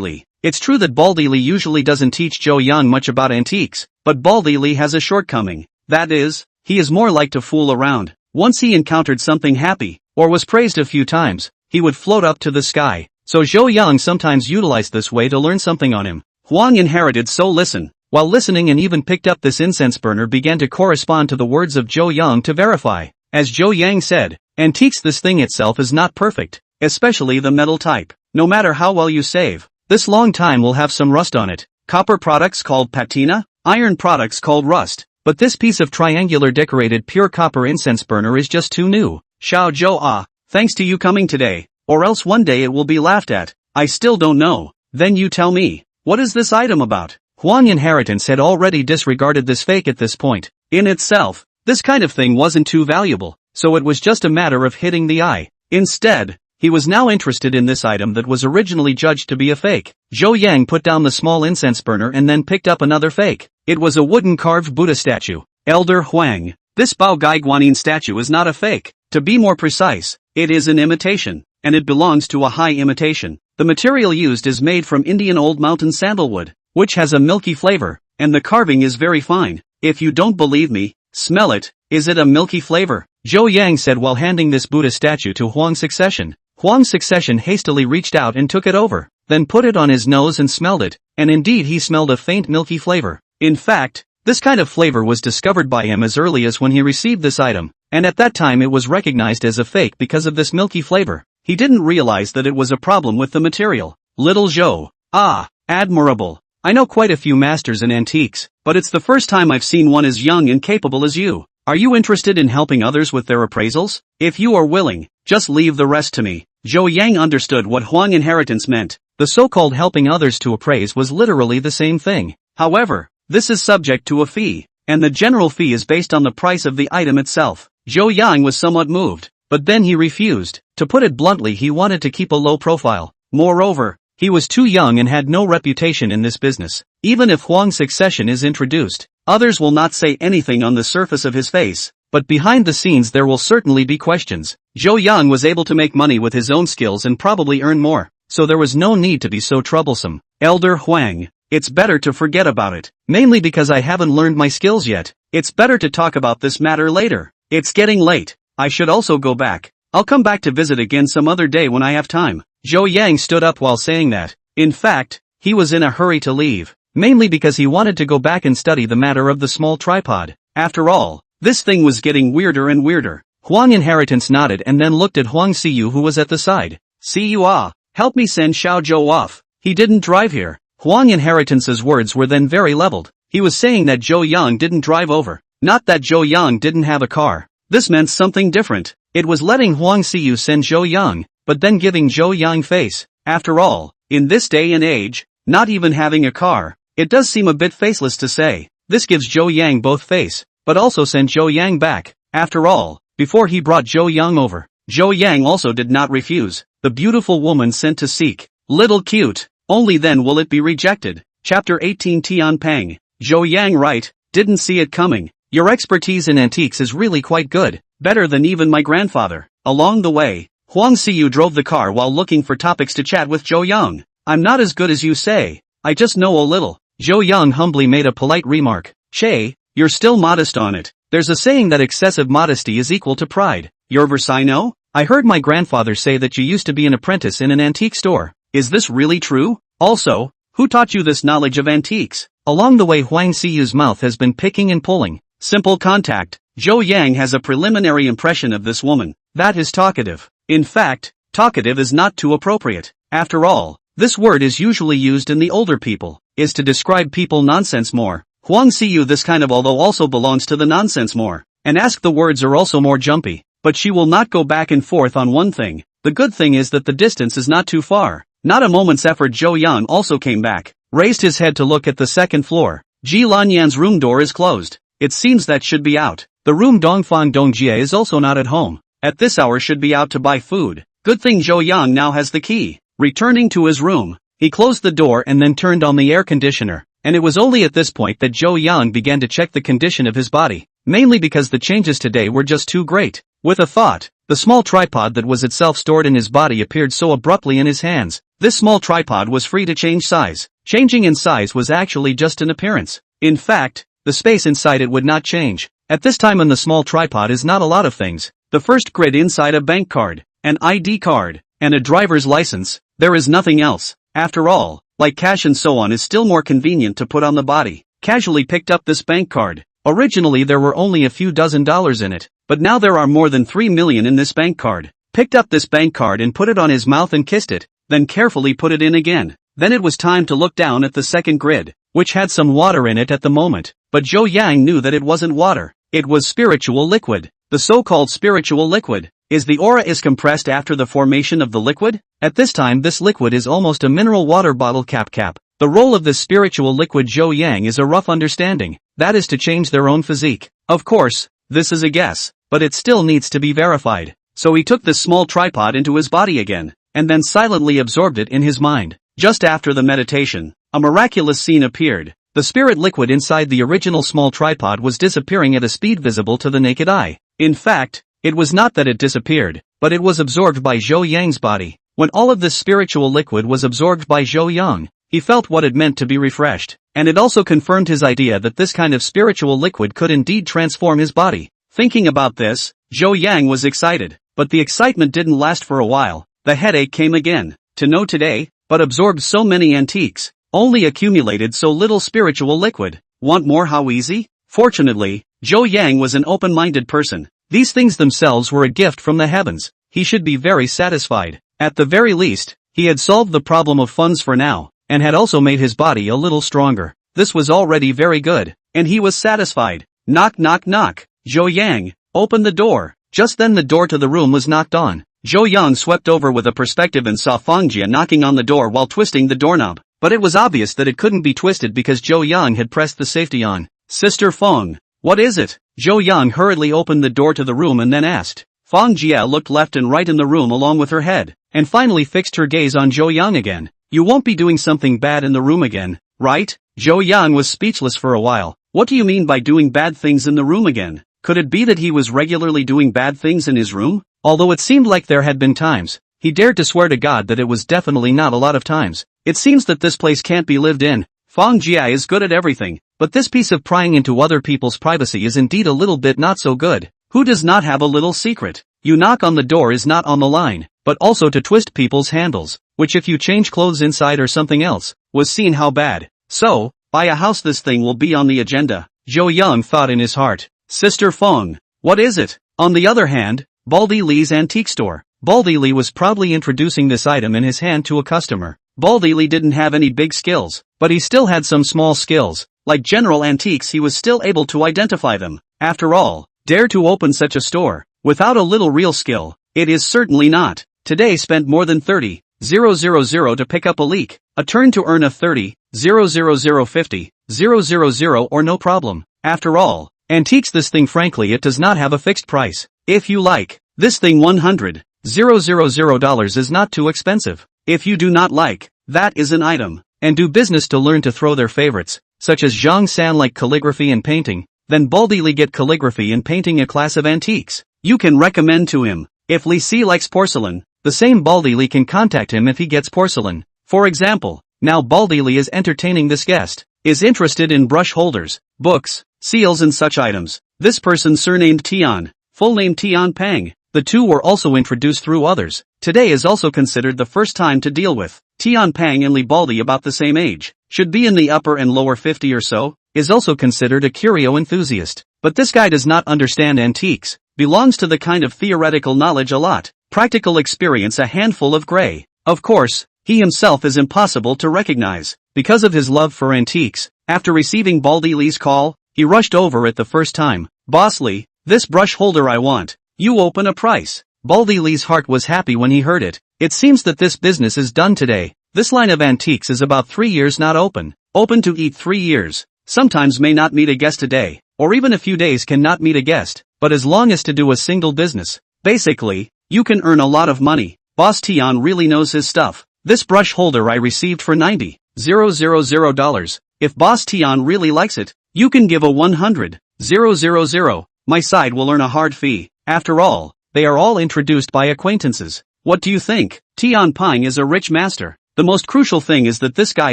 Li. It's true that Baldy Li usually doesn't teach Zhou Yang much about antiques, but Baldy Li has a shortcoming. That is, he is more like to fool around. Once he encountered something happy, or was praised a few times, he would float up to the sky. So Zhou Yang sometimes utilized this way to learn something on him. Huang Inherited so listen. While listening and even picked up this incense burner began to correspond to the words of Zhou Yang to verify. As Zhou Yang said, antiques, this thing itself is not perfect, especially the metal type. No matter how well you save, this long time will have some rust on it. Copper products called patina, iron products called rust. But this piece of triangular decorated pure copper incense burner is just too new. Xiao Zhou, thanks to you coming today, or else one day it will be laughed at. I still don't know. Then you tell me, what is this item about? Huang Inheritance had already disregarded this fake at this point. In itself, this kind of thing wasn't too valuable, so it was just a matter of hitting the eye. Instead, He was now interested in this item that was originally judged to be a fake. Zhou Yang put down the small incense burner and then picked up another fake. It was a wooden carved Buddha statue. Elder Huang. This Bao Gai Guanyin statue is not a fake. To be more precise, it is an imitation, and it belongs to a high imitation. The material used is made from Indian old mountain sandalwood, which has a milky flavor, and the carving is very fine. If you don't believe me, smell it. Is it a milky flavor? Zhou Yang said while handing this Buddha statue to Huang Succession. Huang Succession hastily reached out and took it over, then put it on his nose and smelled it, and indeed he smelled a faint milky flavor. In fact, this kind of flavor was discovered by him as early as when he received this item, and at that time it was recognized as a fake because of this milky flavor. He didn't realize that it was a problem with the material. Little Zhou. Ah, admirable. I know quite a few masters in antiques, but it's the first time I've seen one as young and capable as you. Are you interested in helping others with their appraisals? If you are willing, just leave the rest to me. Zhou Yang understood what Huang inheritance meant. The so-called helping others to appraise was literally the same thing. However, this is subject to a fee, and the general fee is based on the price of the item itself. Zhou Yang was somewhat moved, but then he refused. To put it bluntly, he wanted to keep a low profile. Moreover, he was too young and had no reputation in this business. Even if Huang Succession is introduced, others will not say anything on the surface of his face, but behind the scenes there will certainly be questions. Zhou Yang was able to make money with his own skills and probably earn more, so there was no need to be so troublesome. Elder Huang. It's better to forget about it, mainly because I haven't learned my skills yet. It's better to talk about this matter later. It's getting late. I should also go back. I'll come back to visit again some other day when I have time. Zhou Yang stood up while saying that. In fact, he was in a hurry to leave, mainly because he wanted to go back and study the matter of the small tripod. After all, this thing was getting weirder and weirder. Huang Inheritance nodded and then looked at Huang Siyu who was at the side. Siyu, help me send Xiao Zhou off. He didn't drive here. Huang Inheritance's words were then very leveled. He was saying that Zhou Yang didn't drive over. Not that Zhou Yang didn't have a car. This meant something different. It was letting Huang Siyu send Zhou Yang, but then giving Zhou Yang face. After all, in this day and age, not even having a car, it does seem a bit faceless to say. This gives Zhou Yang both face, but also sent Zhou Yang back. After all, before he brought Zhou Yang over, Zhou Yang also did not refuse. The beautiful woman sent to seek. Little cute. Only then will it be rejected. Chapter 18 Tian Pang. Zhou Yang right, didn't see it coming. Your expertise in antiques is really quite good, better than even my grandfather. Along the way, Huang Siyu drove the car while looking for topics to chat with Zhou Yang. I'm not as good as you say, I just know a little. Zhou Yang humbly made a polite remark. Che, you're still modest on it. There's a saying that excessive modesty is equal to pride. You're Versailles, no? I heard my grandfather say that you used to be an apprentice in an antique store. Is this really true? Also, who taught you this knowledge of antiques? Along the way Huang Siyu's mouth has been picking and pulling. Simple contact. Zhou Yang has a preliminary impression of this woman. That is talkative. In fact, talkative is not too appropriate. After all, this word is usually used in the older people, is to describe people nonsense more. Huang Siyu this kind of although also belongs to the nonsense more, and ask the words are also more jumpy, but she will not go back and forth on one thing. The good thing is that the distance is not too far. Not a moment's effort Zhou Yang also came back, raised his head to look at the second floor. Ji Lanyan's room door is closed. It seems that should be out. The room Dongfang Dongjie is also not at home. At this hour should be out to buy food. Good thing Zhou Yang now has the key. Returning to his room, he closed the door and then turned on the air conditioner, and it was only at this point that Zhou Yang began to check the condition of his body, mainly because the changes today were just too great. With a thought, the small tripod that was itself stored in his body appeared so abruptly in his hands. This small tripod was free to change size. Changing in size was actually just an appearance. In fact, the space inside it would not change. At this time on the small tripod is not a lot of things. The first grid inside a bank card, an ID card, and a driver's license. There is nothing else. After all, like cash and so on is still more convenient to put on the body. Casually picked up this bank card. Originally there were only a few dozen dollars in it, but now there are more than 3 million in this bank card. Picked up this bank card and put it on his mouth and kissed it, then carefully put it in again. Then it was time to look down at the second grid, which had some water in it at the moment, but Zhou Yang knew that it wasn't water. It was spiritual liquid. The so-called spiritual liquid. Is the aura is compressed after the formation of the liquid? At this time this liquid is almost a mineral water bottle cap. The role of this spiritual liquid Zhou Yang is a rough understanding, that is to change their own physique. Of course, this is a guess, but it still needs to be verified. so he took this small tripod into his body again, and then silently absorbed it in his mind. Just after the meditation, a miraculous scene appeared. The spirit liquid inside the original small tripod was disappearing at a speed visible to the naked eye. In fact, it was not that it disappeared, but it was absorbed by Zhou Yang's body. When all of this spiritual liquid was absorbed by Zhou Yang, he felt what it meant to be refreshed, and it also confirmed his idea that this kind of spiritual liquid could indeed transform his body. Thinking about this, Zhou Yang was excited, but the excitement didn't last for a while. The headache came again. To know today, but absorbed so many antiques, only accumulated so little spiritual liquid. Want more? How easy? Fortunately, Zhou Yang was an open-minded person. These things themselves were a gift from the heavens. He should be very satisfied. At the very least, he had solved the problem of funds for now, and had also made his body a little stronger. This was already very good, and he was satisfied. Knock knock knock. Zhou Yang, open the door. Just then the door to the room was knocked on. Zhou Yang swept over with a perspective and saw Feng Jia knocking on the door while twisting the doorknob. But it was obvious that it couldn't be twisted because Zhou Yang had pressed the safety on. Sister Feng, what is it? Zhou Yang hurriedly opened the door to the room and then asked. Feng Jia looked left and right in the room along with her head, and finally fixed her gaze on Zhou Yang again. You won't be doing something bad in the room again, right? Zhou Yang was speechless for a while. What do you mean by doing bad things in the room again? Could it be that he was regularly doing bad things in his room? Although it seemed like there had been times, he dared to swear to God that it was definitely not a lot of times. It seems that this place can't be lived in. Feng Jia is good at everything, but this piece of prying into other people's privacy is indeed a little bit not so good. Who does not have a little secret? You knock on the door is not on the line, but also to twist people's handles, which if you change clothes inside or something else, was seen how bad. So, buy a house, this thing will be on the agenda. Zhou Yang thought in his heart. Sister Feng, what is it? On the other hand, Baldy Li's antique store. Baldy Li was proudly introducing this item in his hand to a customer. Baldy Li didn't have any big skills, but he still had some small skills. Like general antiques, he was still able to identify them. After all, dare to open such a store without a little real skill? It is certainly not. Today spent more than 30,000 to pick up a leak. A turn to earn a 30,000 50,000 or no problem. After all, antiques, this thing, frankly, it does not have a fixed price. If you like this thing, $100,000 is not too expensive. If you do not like, that is an item, and do business to learn to throw their favorites, such as Zhang San like calligraphy and painting, then Baldy Li get calligraphy and painting, a class of antiques. You can recommend to him. If Li Si likes porcelain, the same Baldy Li can contact him if he gets porcelain. For example, now Baldy Li is entertaining this guest, is interested in brush holders, books, seals and such items. This person surnamed Tian, full name Tian Pang. The two were also introduced through others. Today is also considered the first time to deal with. Tian Pang and Li Baldy, about the same age, should be in the upper and lower 50 or so, is also considered a curio enthusiast. But this guy does not understand antiques, belongs to the kind of theoretical knowledge a lot, practical experience a handful of gray. Of course, he himself is impossible to recognize. Because of his love for antiques, after receiving Baldy Li's call, he rushed over it the first time. Boss Li, this brush holder I want. You open a price. Baldy Li's heart was happy when he heard it. It seems that this business is done today. This line of antiques is about 3 years not open. Open to eat 3 years. Sometimes may not meet a guest a day, or even a few days cannot meet a guest, but as long as to do a single business. Basically, you can earn a lot of money. Boss Tian really knows his stuff. This brush holder I received for $90,000. If Boss Tian really likes it, you can give a $100,000. My side will earn a hard fee. After all, they are all introduced by acquaintances. What do you think? Tian Pang is a rich master. The most crucial thing is that this guy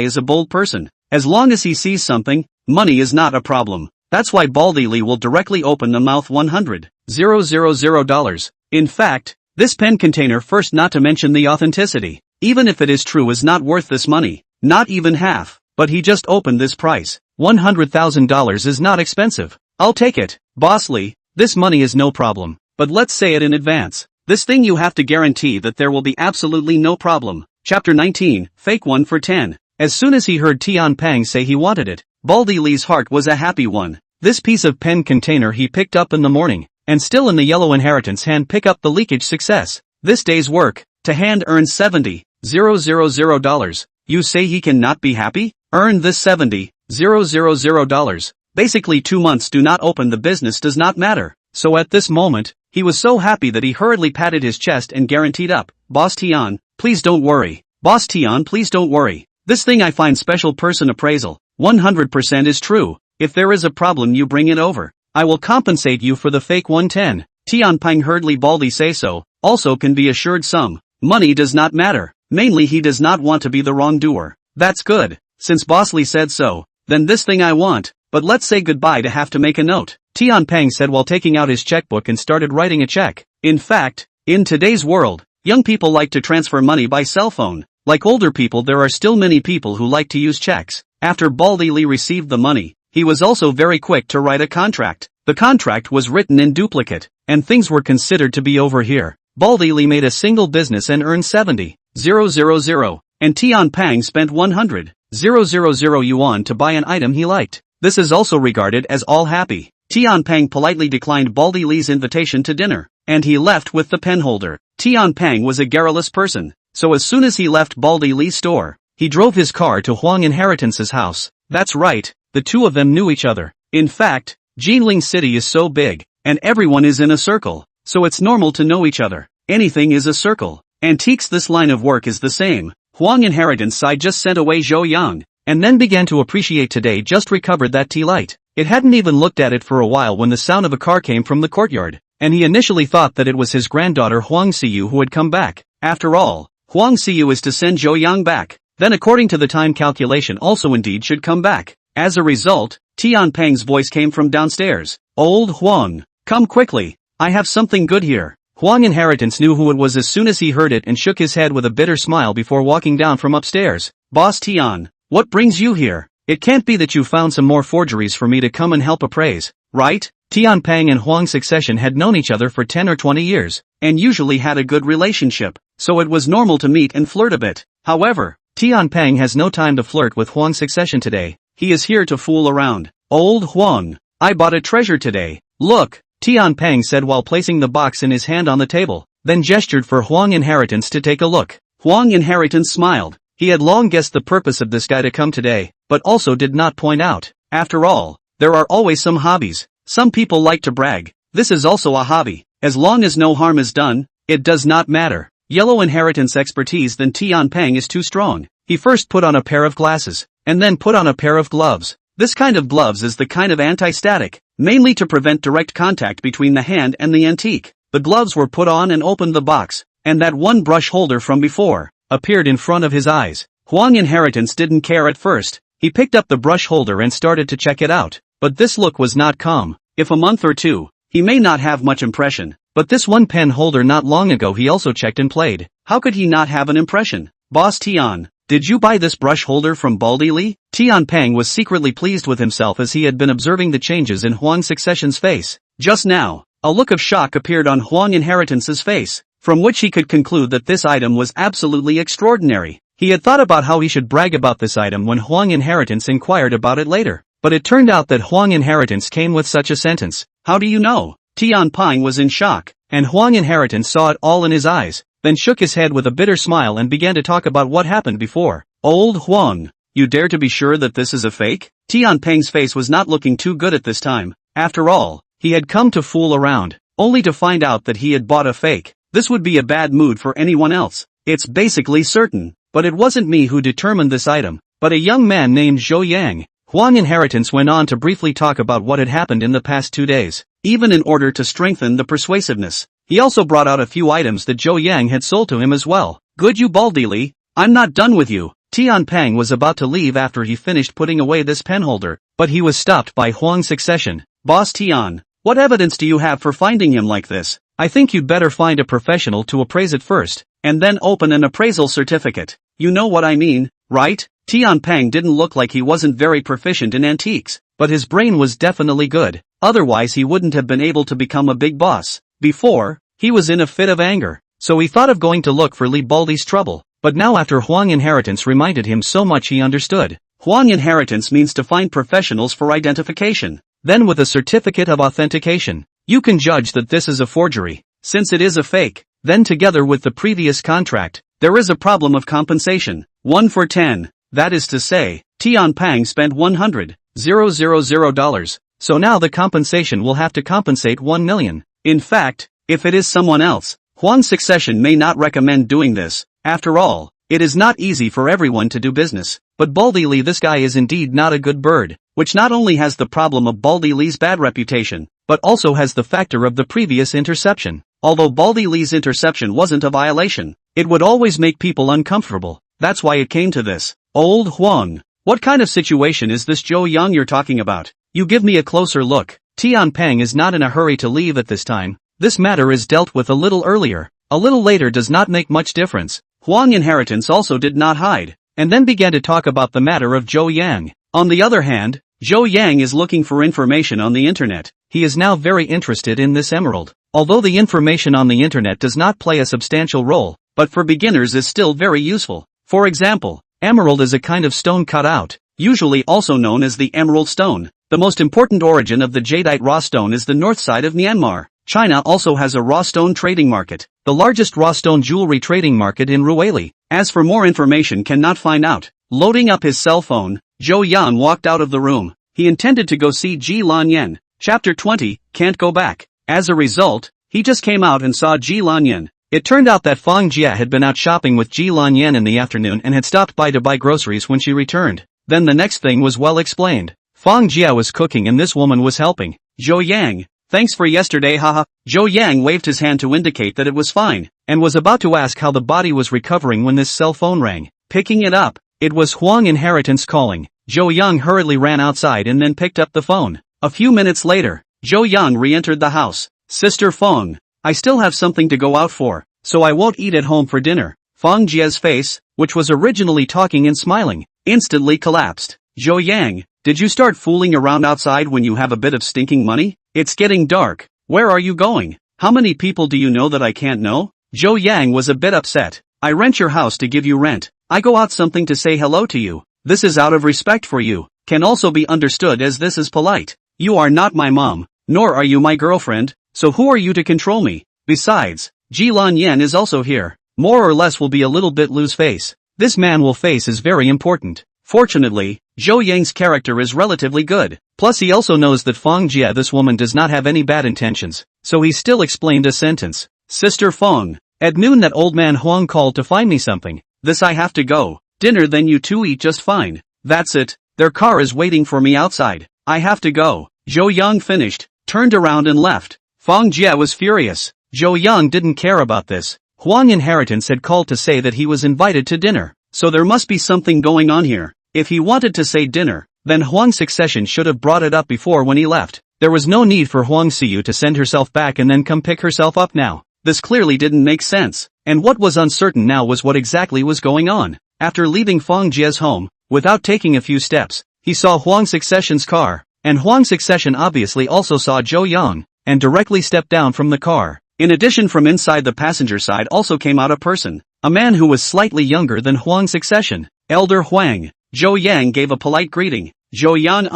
is a bold person. As long as he sees something, money is not a problem. That's why Baldy Li will directly open the mouth. $100,000. In fact, this pen container, first, not to mention the authenticity, even if it is true, is not worth this money. Not even half. But he just opened this price. $100,000 is not expensive. I'll take it. Boss Li, this money is no problem. But let's say it in advance. This thing you have to guarantee that there will be absolutely no problem. Chapter 19, Fake One for 10. As soon as he heard Tian Pang say he wanted it, Baldy Li's heart was a happy one. This piece of pen container he picked up in the morning, and still in the yellow inheritance hand pick up the leakage success. This day's work, to hand earn $70,000. You say he cannot be happy? Earn this $70,000. Basically 2 months do not open the business does not matter. so at this moment, he was so happy that he hurriedly patted his chest and guaranteed up, "Boss Tian, please don't worry. Boss Tian, please don't worry. This thing I find special person appraisal, 100% is true. If there is a problem you bring it over. I will compensate you for the fake 110. Tian Pang heard Li Baldi say so, also can be assured some. Money does not matter, mainly he does not want to be the wrongdoer. That's good, since Boss Li said so, then this thing I want, but let's say goodbye to have to make a note. Tian Pang said while taking out his checkbook and started writing a check. In fact, in today's world, young people like to transfer money by cell phone. Like older people, there are still many people who like to use checks. After Baldi Li received the money, he was also very quick to write a contract. The contract was written in duplicate, and things were considered to be over here. Baldi Li made a single business and earned 70,000, and Tian Pang spent 100,000 yuan to buy an item he liked. This is also regarded as all happy. Tian Pang politely declined Baldi Li's invitation to dinner, and he left with the penholder. Tian Pang was a garrulous person, so as soon as he left Baldi Li's store, he drove his car to Huang Inheritance's house. That's right, the two of them knew each other. In fact, Jinling City is so big, and everyone is in a circle, so it's normal to know each other. Anything is a circle. Antiques. This line of work is the same. Huang Inheritance side just sent away Zhou Yang, and then began to appreciate today just recovered that tea light. It hadn't even looked at it for a while when the sound of a car came from the courtyard, and he initially thought that it was his granddaughter Huang Xiyu who had come back. After all, Huang Xiyu is to send Zhou Yang back, then according to the time calculation also indeed should come back. As a result, Tian Pang's voice came from downstairs. Old Huang, come quickly, I have something good here. Huang Inheritance knew who it was as soon as he heard it and shook his head with a bitter smile before walking down from upstairs. Boss Tian, what brings you here? It can't be that you found some more forgeries for me to come and help appraise, right? Tian Pang and Huang Succession had known each other for 10 or 20 years, and usually had a good relationship, so it was normal to meet and flirt a bit. However, Tian Pang has no time to flirt with Huang Succession today. He is here to fool around. Old Huang, I bought a treasure today. Look, Tian Pang said while placing the box in his hand on the table, then gestured for Huang Inheritance to take a look. Huang Inheritance smiled. He had long guessed the purpose of this guy to come today, but also did not point out. After all, there are always some hobbies. Some people like to brag. This is also a hobby. As long as no harm is done, it does not matter. Yellow Inheritance expertise. Then Tian Pang is too strong. He first put on a pair of glasses, and then put on a pair of gloves. This kind of gloves is the kind of anti-static, mainly to prevent direct contact between the hand and the antique. The gloves were put on and opened the box, and that one brush holder from before appeared in front of his eyes. Huang Inheritance didn't care at first. He picked up the brush holder and started to check it out, but this look was not calm. If a month or two, he may not have much impression, but this one pen holder not long ago he also checked and played. How could he not have an impression? Boss Tian, did you buy this brush holder from Baldi Li? Tian Pang was secretly pleased with himself as he had been observing the changes in Huang Succession's face. Just now, a look of shock appeared on Huang Inheritance's face, from which he could conclude that this item was absolutely extraordinary. He had thought about how he should brag about this item when Huang Inheritance inquired about it later, but it turned out that Huang Inheritance came with such a sentence. How do you know? Tian Pang was in shock, and Huang Inheritance saw it all in his eyes, then shook his head with a bitter smile and began to talk about what happened before. Old Huang, you dare to be sure that this is a fake? Tian Pang's face was not looking too good at this time. After all, he had come to fool around, only to find out that he had bought a fake. This would be a bad mood for anyone else. It's basically certain, but it wasn't me who determined this item, but a young man named Zhou Yang. Huang Inheritance went on to briefly talk about what had happened in the past 2 days, even in order to strengthen the persuasiveness. He also brought out a few items that Zhou Yang had sold to him as well. Good you Baldi Li, I'm not done with you. Tian Pang was about to leave after he finished putting away this penholder, but he was stopped by Huang Succession. Boss Tian, what evidence do you have for finding him like this? I think you'd better find a professional to appraise it first, and then open an appraisal certificate. You know what I mean, right? Tian Pang didn't look like he wasn't very proficient in antiques, but his brain was definitely good. Otherwise he wouldn't have been able to become a big boss. Before, he was in a fit of anger, so he thought of going to look for Li Baldi's trouble, but now after Huang Inheritance reminded him so much he understood. Huang Inheritance means to find professionals for identification. Then with a certificate of authentication, you can judge that this is a forgery, since it is a fake. Then together with the previous contract, there is a problem of compensation. 1 for 10. That is to say, Tian Pang spent $100,000, so now the compensation will have to compensate 1 million. In fact, if it is someone else, Huang's succession may not recommend doing this. After all, it is not easy for everyone to do business. But Baldy Lee, this guy is indeed not a good bird, which not only has the problem of Baldy Lee's bad reputation, but also has the factor of the previous interception. Although Baldy Lee's interception wasn't a violation, it would always make people uncomfortable. That's why it came to this. Old Huang. What kind of situation is this Zhou Yang you're talking about? You give me a closer look. Tian Peng is not in a hurry to leave at this time. This matter is dealt with a little earlier. A little later does not make much difference. Huang inheritance also did not hide, and then began to talk about the matter of Zhou Yang. On the other hand, Zhou Yang is looking for information on the internet. He is now very interested in this emerald. Although the information on the internet does not play a substantial role, but for beginners is still very useful. For example, emerald is a kind of stone cut out, usually also known as the emerald stone. The most important origin of the jadeite raw stone is the north side of Myanmar. China also has a raw stone trading market, the largest raw stone jewelry trading market in Ruili. As for more information cannot find out. Loading up his cell phone, Zhou Yan walked out of the room. He intended to go see Ji Lan Yen. Chapter 20, Can't Go Back. As a result, he just came out and saw Ji Lan Yen. It turned out that Fang Jia had been out shopping with Ji Lan Yen in the afternoon and had stopped by to buy groceries when she returned. Then the next thing was well explained. Fang Jia was cooking and this woman was helping. Zhou Yang. Thanks for yesterday, haha. Zhou Yang waved his hand to indicate that it was fine, and was about to ask how the body was recovering when this cell phone rang. Picking it up, it was Huang Inheritance calling. Zhou Yang hurriedly ran outside and then picked up the phone. A few minutes later, Zhou Yang re-entered the house. Sister Feng, I still have something to go out for, so I won't eat at home for dinner. Fang Jia's face, which was originally talking and smiling, instantly collapsed. Zhou Yang, did you start fooling around outside when you have a bit of stinking money? It's getting dark. Where are you going? How many people do you know that I can't know? Zhou Yang was a bit upset. I rent your house to give you rent. I go out something to say hello to you. This is out of respect for you. Can also be understood as this is polite. You are not my mom, nor are you my girlfriend, so who are you to control me? Besides, Ji Lan Yen is also here. More or less will be a little bit lose face. This man will face is very important. Fortunately, Zhou Yang's character is relatively good. Plus he also knows that Feng Jia, this woman, does not have any bad intentions, so he still explained a sentence. Sister Feng, at noon that old man Huang called to find me something. This I have to go. Dinner then you two eat just fine. That's it. Their car is waiting for me outside. I have to go. Zhou Yang finished, turned around and left. Feng Jia was furious. Zhou Yang didn't care about this. Huang Inheritance had called to say that he was invited to dinner, so there must be something going on here. If he wanted to say dinner, then Huang's succession should have brought it up before when he left. There was no need for Huang Xiu to send herself back and then come pick herself up now. This clearly didn't make sense, and what was uncertain now was what exactly was going on. After leaving Feng Jia's home, without taking a few steps, he saw Huang Succession's car, and Huang Succession obviously also saw Zhou Yang, and directly stepped down from the car. In addition, from inside the passenger side also came out a person, a man who was slightly younger than Huang Succession. Elder Huang. Zhou Yang gave a polite greeting. Zhou Yan,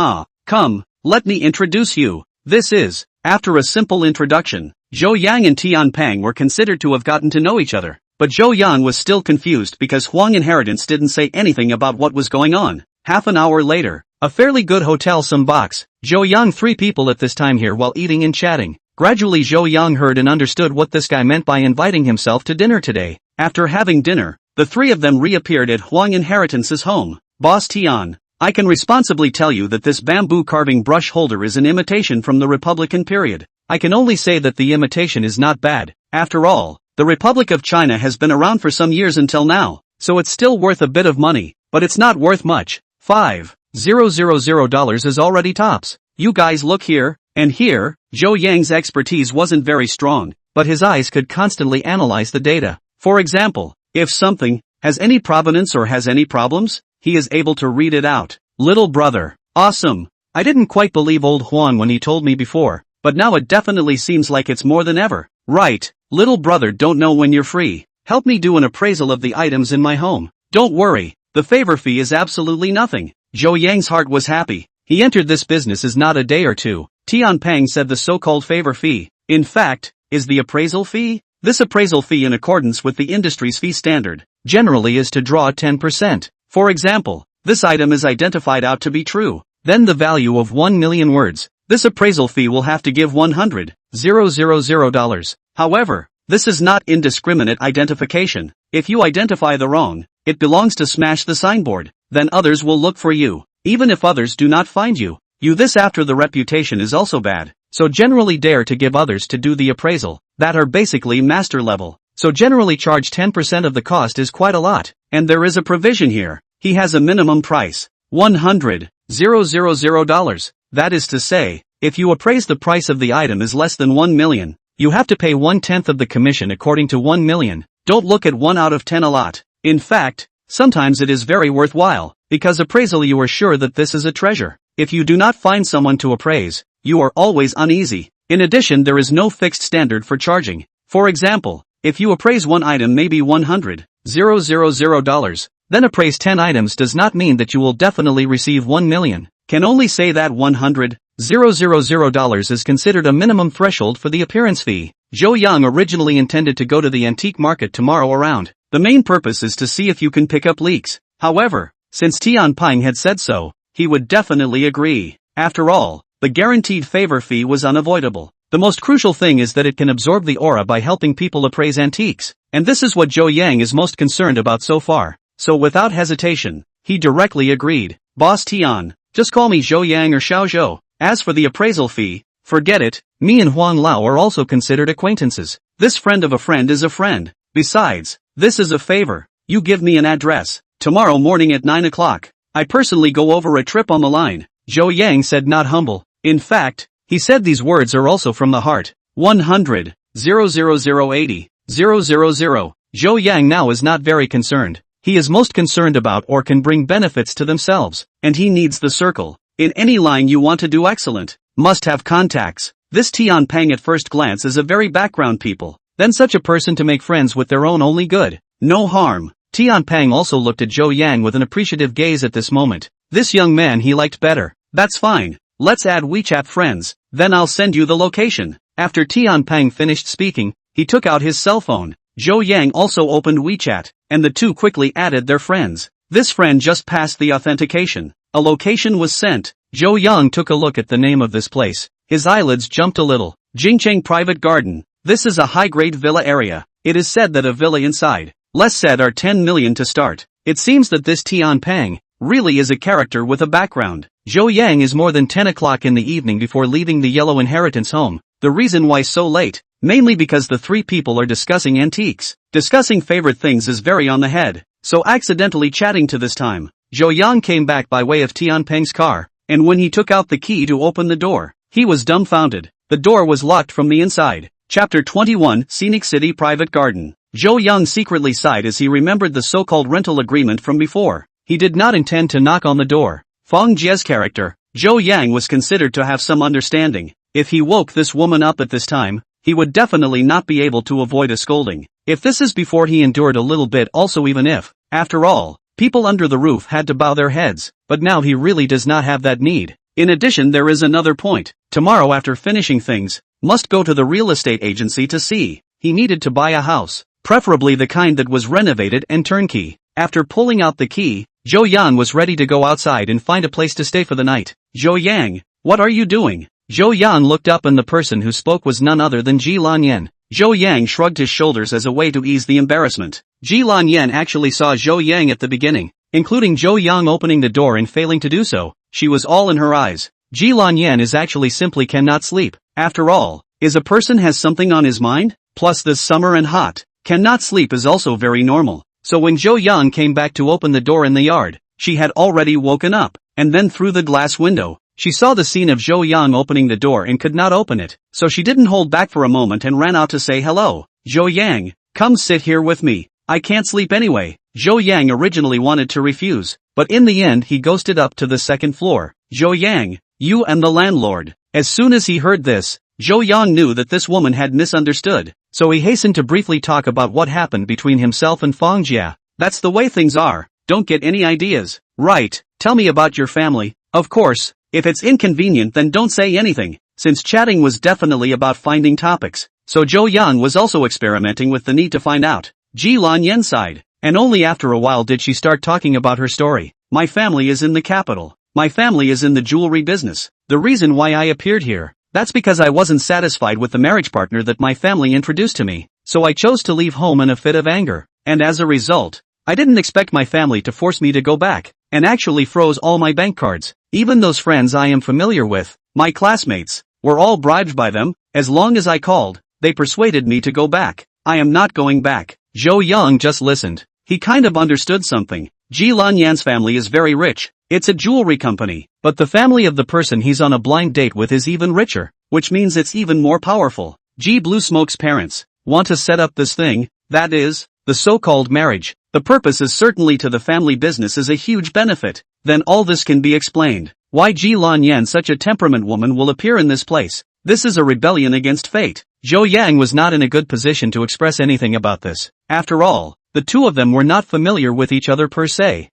come, let me introduce you. This is, after a simple introduction, Zhou Yang and Tian Peng were considered to have gotten to know each other. But Zhou Yang was still confused because Huang Inheritance didn't say anything about what was going on. Half an hour later, a fairly good hotel, some box. Zhou Yang, 3 people at this time here while eating and chatting. Gradually Zhou Yang heard and understood what this guy meant by inviting himself to dinner today. After having dinner, the 3 of them reappeared at Huang Inheritance's home. Boss Tian, I can responsibly tell you that this bamboo carving brush holder is an imitation from the Republican period. I can only say that the imitation is not bad. After all, the Republic of China has been around for some years until now, so it's still worth a bit of money, but it's not worth much. $5,000 is already tops. You guys look here, and here. Zhou Yang's expertise wasn't very strong, but his eyes could constantly analyze the data. For example, if something has any provenance or has any problems, he is able to read it out. Little brother. Awesome. I didn't quite believe old Huan when he told me before, but now it definitely seems like it's more than ever. Right. Little brother, don't know when you're free. Help me do an appraisal of the items in my home. Don't worry. The favor fee is absolutely nothing. Zhou Yang's heart was happy. He entered this business as not a day or two. Tian Peng said the so-called favor fee, in fact, is the appraisal fee. This appraisal fee, in accordance with the industry's fee standard, generally is to draw 10%. For example, this item is identified out to be true. Then the value of 1 million words. this appraisal fee will have to give $100,000. However, this is not indiscriminate identification. If you identify the wrong, it belongs to smash the signboard, then others will look for you, even if others do not find you. This after the reputation is also bad. So generally dare to give others to do the appraisal, that are basically master level. So generally charge 10% of the cost is quite a lot, and there is a provision here. He has a minimum price, $100,000. That is to say, if you appraise the price of the item is less than 1 million, you have to pay 1/10 of the commission according to 1 million. Don't look at 1 out of 10 a lot. In fact, sometimes it is very worthwhile, because appraisal you are sure that this is a treasure. If you do not find someone to appraise, you are always uneasy. In addition, there is no fixed standard for charging. For example, if you appraise one item maybe $100,000, then appraise 10 items does not mean that you will definitely receive 1 million. Can only say that $100,000 is considered a minimum threshold for the appearance fee. Jo Young originally intended to go to the antique market tomorrow around. The main purpose is to see if you can pick up leaks. However, since Tian Ping had said so, he would definitely agree. After all, the guaranteed favor fee was unavoidable. The most crucial thing is that it can absorb the aura by helping people appraise antiques. And this is what Jo Yang is most concerned about so far. So without hesitation, he directly agreed. Boss Tian, just call me Zhou Yang or Xiao Zhou. As for the appraisal fee, forget it. Me and Huang Lao are also considered acquaintances. This friend of a friend is a friend. Besides, this is a favor. You give me an address. Tomorrow morning at 9 o'clock. I personally go over a trip on the line. Zhou Yang said, not humble. In fact, he said these words are also from the heart. 100,00080,000. Zhou Yang now is not very concerned. He is most concerned about or can bring benefits to themselves, and he needs the circle. In any line you want to do excellent, must have contacts. This Tian Ping at first glance is a very background people, then such a person to make friends with their own only good, no harm. Tian Ping also looked at Zhou Yang with an appreciative gaze at this moment. This young man he liked better. That's fine, let's add WeChat friends, then I'll send you the location. After Tian Ping finished speaking, he took out his cell phone. Zhou Yang also opened WeChat, and the two quickly added their friends. This friend just passed the authentication. A location was sent. Zhou Yang took a look at the name of this place. His eyelids jumped a little. Jingcheng Private Garden. This is a high-grade villa area. It is said that a villa inside, less said, are 10 million to start. It seems that this Tian Ping really is a character with a background. Zhou Yang is more than 10 o'clock in the evening before leaving the Yellow Inheritance home. The reason why so late? Mainly because the three people are discussing antiques. Discussing favorite things is very on the head, so accidentally chatting to this time. Zhou Yang came back by way of Tian Ping's car, and when he took out the key to open the door, he was dumbfounded. The door was locked from the inside. Chapter 21, Scenic City Private Garden. Zhou Yang secretly sighed as he remembered the so-called rental agreement from before. He did not intend to knock on the door. Feng Jie's character, Zhou Yang, was considered to have some understanding. If he woke this woman up at this time, he would definitely not be able to avoid a scolding. If this is before he endured a little bit also, even if, after all, people under the roof had to bow their heads, but now he really does not have that need. In addition, there is another point. Tomorrow after finishing things, must go to the real estate agency to see. He needed to buy a house, preferably the kind that was renovated and turnkey. After pulling out the key, Zhou Yan was ready to go outside and find a place to stay for the night. Zhou Yang, what are you doing? Zhou Yan looked up and the person who spoke was none other than Ji Lanyan. Zhou Yang shrugged his shoulders as a way to ease the embarrassment. Ji Lanyan actually saw Zhou Yang at the beginning, including Zhou Yang opening the door and failing to do so. She was all in her eyes. Ji Lanyan is actually simply cannot sleep. After all, is a person has something on his mind? Plus this summer and hot, cannot sleep is also very normal. So when Zhou Yang came back to open the door in the yard, she had already woken up, and then through the glass window, she saw the scene of Zhou Yang opening the door and could not open it, so she didn't hold back for a moment and ran out to say hello. Zhou Yang, come sit here with me. I can't sleep anyway. Zhou Yang originally wanted to refuse, but in the end he ghosted up to the second floor. Zhou Yang, you and the landlord. As soon as he heard this, Zhou Yang knew that this woman had misunderstood, so he hastened to briefly talk about what happened between himself and Feng Jia. That's the way things are. Don't get any ideas. Right, tell me about your family. Of course. If it's inconvenient then don't say anything, since chatting was definitely about finding topics, so Zhou Yang was also experimenting with the need to find out. Ji Lanyan sighed, and only after a while did she start talking about her story. My family is in the capital. my family is in the jewelry business. The reason why I appeared here, that's because I wasn't satisfied with the marriage partner that my family introduced to me, so I chose to leave home in a fit of anger, and as a result, I didn't expect my family to force me to go back, and actually froze all my bank cards. Even those friends I am familiar with, my classmates, were all bribed by them. As long as I called, they persuaded me to go back. I am not going back. Zhou Yang just listened. He kind of understood something. Ji Lanyan's family is very rich. It's a jewelry company, but the family of the person he's on a blind date with is even richer, which means it's even more powerful. Ji Blue Smoke's parents want to set up this thing, that is, the so-called marriage. The purpose is certainly to the family business is a huge benefit. Then all this can be explained. Why Ji Lanyan, such a temperament woman, will appear in this place. This is a rebellion against fate. Zhou Yang was not in a good position to express anything about this. After all, the two of them were not familiar with each other per se.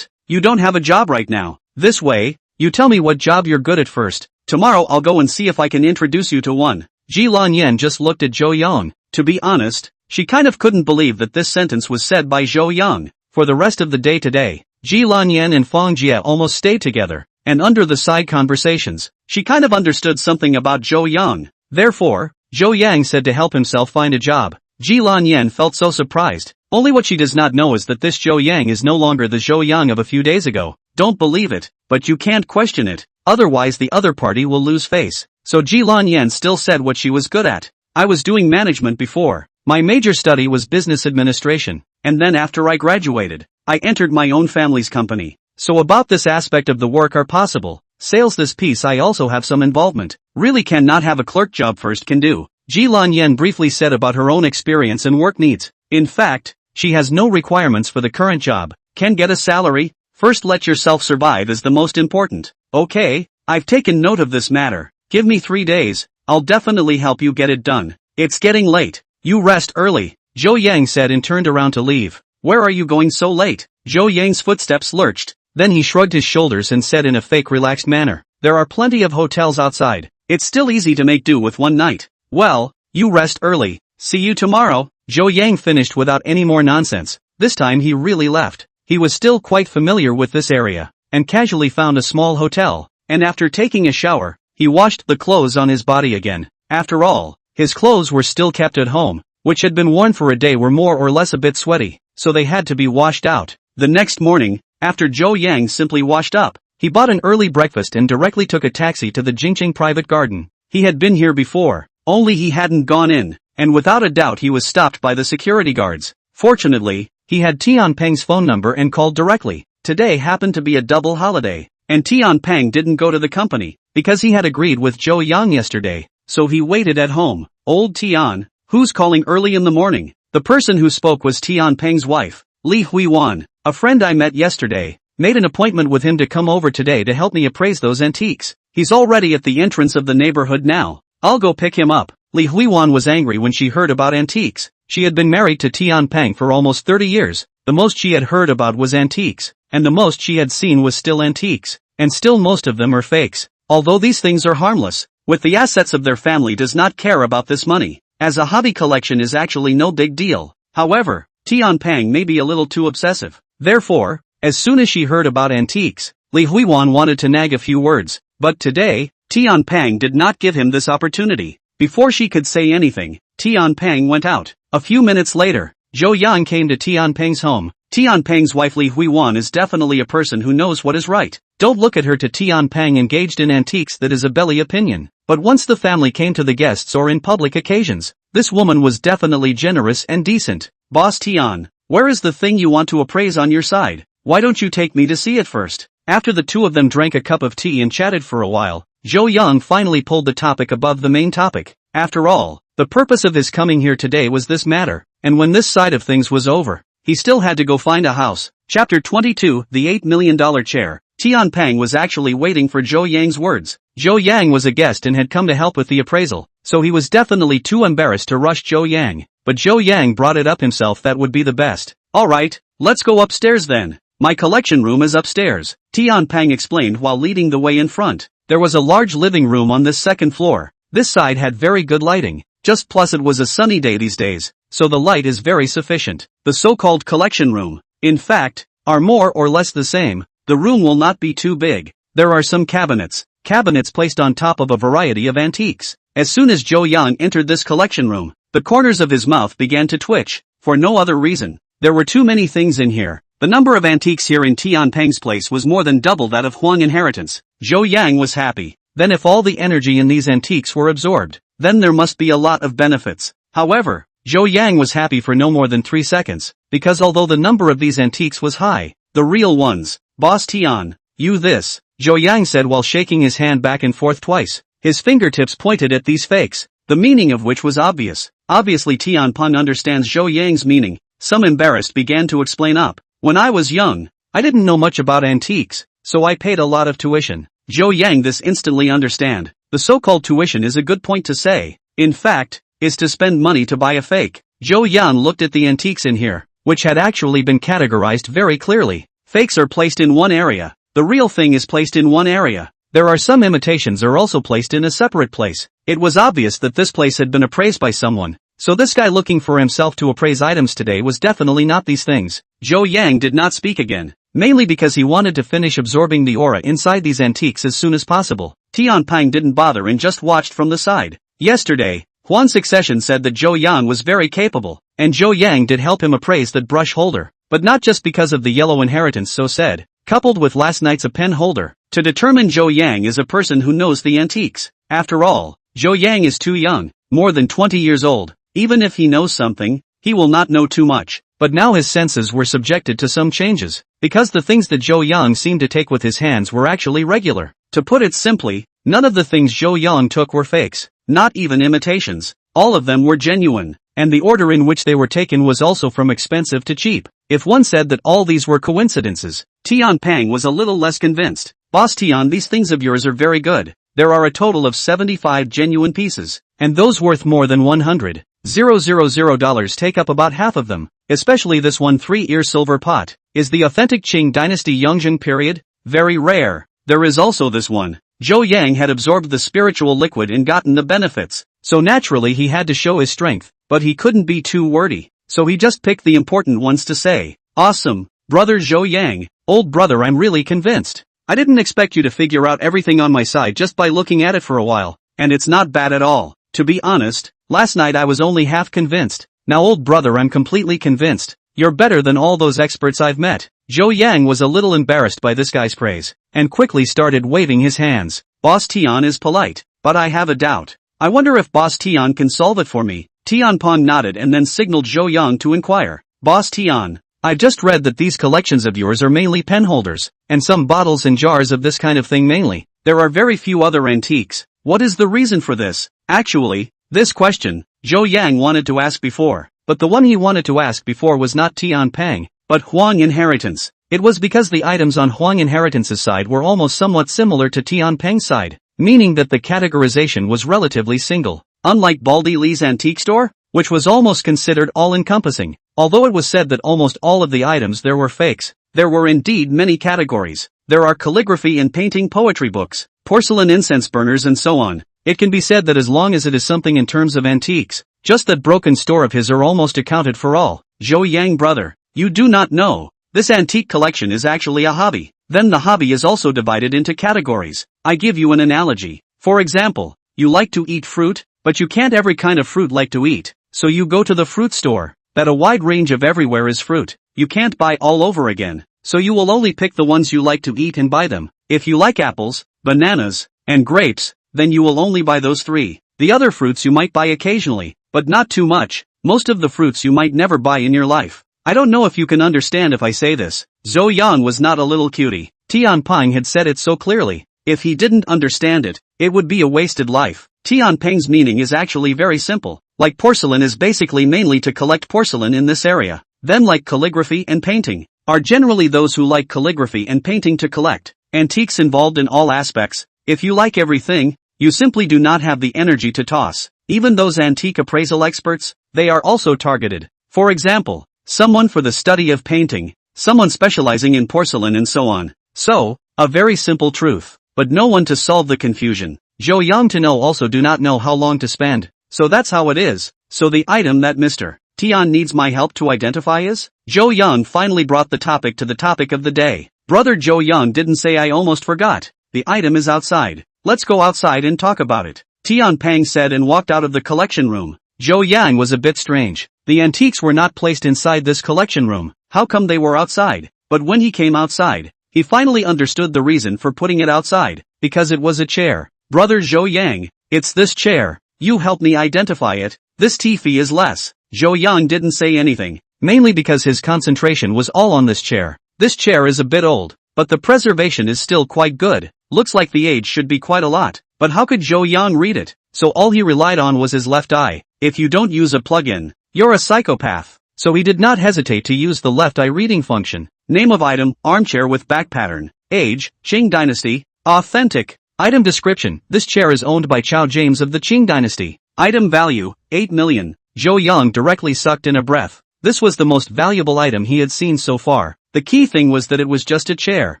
You don't have a job right now. This way, you tell me what job you're good at first. Tomorrow I'll go and see if I can introduce you to one. Ji Lanyan just looked at Zhou Yang. To be honest, she kind of couldn't believe that this sentence was said by Zhou Yang. For the rest of the day today, Ji Lanyan and Fang Jie almost stayed together, and under the side conversations, she kind of understood something about Zhou Yang. Therefore, Zhou Yang said to help himself find a job. Ji Lanyan felt so surprised. Only what she does not know is that this Zhou Yang is no longer the Zhou Yang of a few days ago. Don't believe it, but you can't question it, otherwise the other party will lose face. So Ji Lanyan still said what she was good at. I was doing management before. My major study was business administration, and then after I graduated, I entered my own family's company. So about this aspect of the work are possible. Sales this piece I also have some involvement. Really cannot have a clerk job first can do. Ji Lanyan briefly said about her own experience and work needs. In fact, she has no requirements for the current job. Can get a salary. First let yourself survive is the most important. Okay, I've taken note of this matter. Give me 3 days. I'll definitely help you get it done. It's getting late. You rest early, Zhou Yang said and turned around to leave. Where are you going so late? Zhou Yang's footsteps lurched. Then he shrugged his shoulders and said in a fake relaxed manner, there are plenty of hotels outside. It's still easy to make do with one night. Well, you rest early. See you tomorrow. Zhou Yang finished without any more nonsense. This time he really left. He was still quite familiar with this area, and casually found a small hotel, and after taking a shower, he washed the clothes on his body again. After all, his clothes were still kept at home, which had been worn for a day were more or less a bit sweaty, so they had to be washed out. The next morning, after Zhou Yang simply washed up, he bought an early breakfast and directly took a taxi to the Jingqing private garden. He had been here before, only he hadn't gone in, and without a doubt he was stopped by the security guards. Fortunately, he had Tian Peng's phone number and called directly. Today happened to be a double holiday, and Tian Peng didn't go to the company, because he had agreed with Zhou Yang yesterday, so he waited at home. Old Tian, who's calling early in the morning? The person who spoke was Tian Peng's wife, Li Huiwan, a friend I met yesterday. Made an appointment with him to come over today to help me appraise those antiques. He's already at the entrance of the neighborhood now. I'll go pick him up. Li Huiwan was angry when she heard about antiques. She had been married to Tian Peng for almost 30 years. The most she had heard about was antiques, and the most she had seen was still antiques, and still most of them are fakes. Although these things are harmless, with the assets of their family does not care about this money, as a hobby collection is actually no big deal. However, Tian Peng may be a little too obsessive. Therefore, as soon as she heard about antiques, Li Huiwan wanted to nag a few words, but today, Tian Peng did not give him this opportunity. Before she could say anything, Tian Peng went out. A few minutes later, Zhou Yang came to Tian Peng's home. Tian Peng's wife Li Huiwan is definitely a person who knows what is right. Don't look at her to Tian Peng engaged in antiques, that is a belly opinion. But once the family came to the guests or in public occasions, this woman was definitely generous and decent. Boss Tian, where is the thing you want to appraise on your side? Why don't you take me to see it first? After the two of them drank a cup of tea and chatted for a while, Zhou Yang finally pulled the topic above the main topic. After all, the purpose of his coming here today was this matter, and when this side of things was over, he still had to go find a house. Chapter 22, The $8 Million Chair. Tian Peng was actually waiting for Zhou Yang's words. Zhou Yang was a guest and had come to help with the appraisal, so he was definitely too embarrassed to rush Zhou Yang, but Zhou Yang brought it up himself. That would be the best. Alright, let's go upstairs then. My collection room is upstairs, Tian Peng explained while leading the way in front. There was a large living room on this second floor. This side had very good lighting, just plus it was a sunny day these days, so the light is very sufficient. The so-called collection room, in fact, are more or less the same. The room will not be too big. there are some cabinets. Cabinets placed on top of a variety of antiques. As soon as Zhou Yang entered this collection room, the corners of his mouth began to twitch, for no other reason. There were too many things in here. The number of antiques here in Tian Peng's place was more than double that of Huang Inheritance. Zhou Yang was happy. Then if all the energy in these antiques were absorbed, then there must be a lot of benefits. However, Zhou Yang was happy for no more than 3 seconds, because although the number of these antiques was high, the real ones, Boss Tian, you this, Zhou Yang said while shaking his hand back and forth twice. His fingertips pointed at these fakes, the meaning of which was obvious. Obviously Tian Peng understands Zhou Yang's meaning. Some embarrassed began to explain up. When I was young, I didn't know much about antiques, so I paid a lot of tuition. Zhou Yang this instantly understand. The so-called tuition is a good point to say. In fact, is to spend money to buy a fake. Zhou Yan looked at the antiques in here, which had actually been categorized very clearly. Fakes are placed in one area. The real thing is placed in one area. There are some imitations are also placed in a separate place. It was obvious that this place had been appraised by someone. So this guy looking for himself to appraise items today was definitely not these things. Zhou Yang did not speak again, mainly because he wanted to finish absorbing the aura inside these antiques as soon as possible. Tian Peng didn't bother and just watched from the side. Yesterday, Huan Succession said that Zhou Yang was very capable, and Zhou Yang did help him appraise that brush holder, but not just because of the yellow inheritance so said, coupled with last night's a pen holder, to determine Zhou Yang is a person who knows the antiques. After all, Zhou Yang is too young, more than 20 years old. Even if he knows something, he will not know too much. But now his senses were subjected to some changes, because the things that Zhou Yang seemed to take with his hands were actually regular. To put it simply, none of the things Zhou Yang took were fakes, not even imitations. All of them were genuine, and the order in which they were taken was also from expensive to cheap. If one said that all these were coincidences, Tian Peng was a little less convinced. Boss Tian, these things of yours are very good. There are a total of 75 genuine pieces, and those worth more than $100,000 take up about half of them, especially this one 3-ear silver pot. Is the authentic Qing dynasty Yongjing period? Very rare. There is also this one. Zhou Yang had absorbed the spiritual liquid and gotten the benefits, so naturally he had to show his strength, but he couldn't be too wordy, so he just picked the important ones to say. Awesome, brother Zhou Yang, old brother, I'm really convinced. I didn't expect you to figure out everything on my side just by looking at it for a while, and it's not bad at all. To be honest, last night I was only half convinced. Now old brother, I'm completely convinced. You're better than all those experts I've met. Zhou Yang was a little embarrassed by this guy's praise, and quickly started waving his hands. Boss Tian is polite, but I have a doubt. I wonder if Boss Tian can solve it for me. Tian Peng nodded and then signaled Zhou Yang to inquire. Boss Tian, I've just read that these collections of yours are mainly pen holders, and some bottles and jars of this kind of thing mainly. There are very few other antiques. What is the reason for this? Actually, this question, Zhou Yang wanted to ask before, but the one he wanted to ask before was not Tian Peng, but Huang Inheritance. It was because the items on Huang Inheritance's side were almost somewhat similar to Tian Peng's side, meaning that the categorization was relatively single. Unlike Baldy Li's antique store, which was almost considered all-encompassing, although it was said that almost all of the items there were fakes, there were indeed many categories. There are calligraphy and painting poetry books, porcelain incense burners and so on. It can be said that as long as it is something in terms of antiques, just that broken store of his are almost accounted for all. Zhou Yang brother, you do not know. This antique collection is actually a hobby. Then the hobby is also divided into categories. I give you an analogy. For example, you like to eat fruit, but you can't every kind of fruit like to eat. So you go to the fruit store. That a wide range of everywhere is fruit. You can't buy all over again. So you will only pick the ones you like to eat and buy them. If you like apples, bananas, and grapes, then you will only buy those 3. The other fruits you might buy occasionally, but not too much. Most of the fruits you might never buy in your life. I don't know if you can understand if I say this. Zhou Yang was not a little cutie. Tian Peng had said it so clearly. If he didn't understand it, it would be a wasted life. Tian Peng's meaning is actually very simple. Like porcelain is basically mainly to collect porcelain in this area. Then like calligraphy and painting, are generally those who like calligraphy and painting to collect. Antiques involved in all aspects. If you like everything, you simply do not have the energy to toss. Even those antique appraisal experts, they are also targeted. For example, someone for the study of painting, someone specializing in porcelain and so on. So, a very simple truth, but no one to solve the confusion. Zhou Yang to know also do not know how long to spend. So that's how it is. So the item that Mr. Tian needs my help to identify is? Zhou Yang finally brought the topic to the topic of the day. Brother Zhou Yang didn't say I almost forgot. the item is outside. Let's go outside and talk about it, Tian Pang said and walked out of the collection room. Zhou Yang was a bit strange. The antiques were not placed inside this collection room. How come they were outside? But when he came outside, he finally understood the reason for putting it outside, because it was a chair. Brother Zhou Yang, it's this chair. You help me identify it. This tea fee is less. Zhou Yang didn't say anything, mainly because his concentration was all on this chair. This chair is a bit old, but the preservation is still quite good. Looks like the age should be quite a lot. But how could Zhou Yang read it? So all he relied on was his left eye. If you don't use a plug-in, you're a psychopath. So he did not hesitate to use the left eye reading function. Name of item, armchair with back pattern. Age, Qing Dynasty. Authentic. Item description, this chair is owned by Chao James of the Qing Dynasty. Item value, 8 million. Zhou Yang directly sucked in a breath. This was the most valuable item he had seen so far. The key thing was that it was just a chair.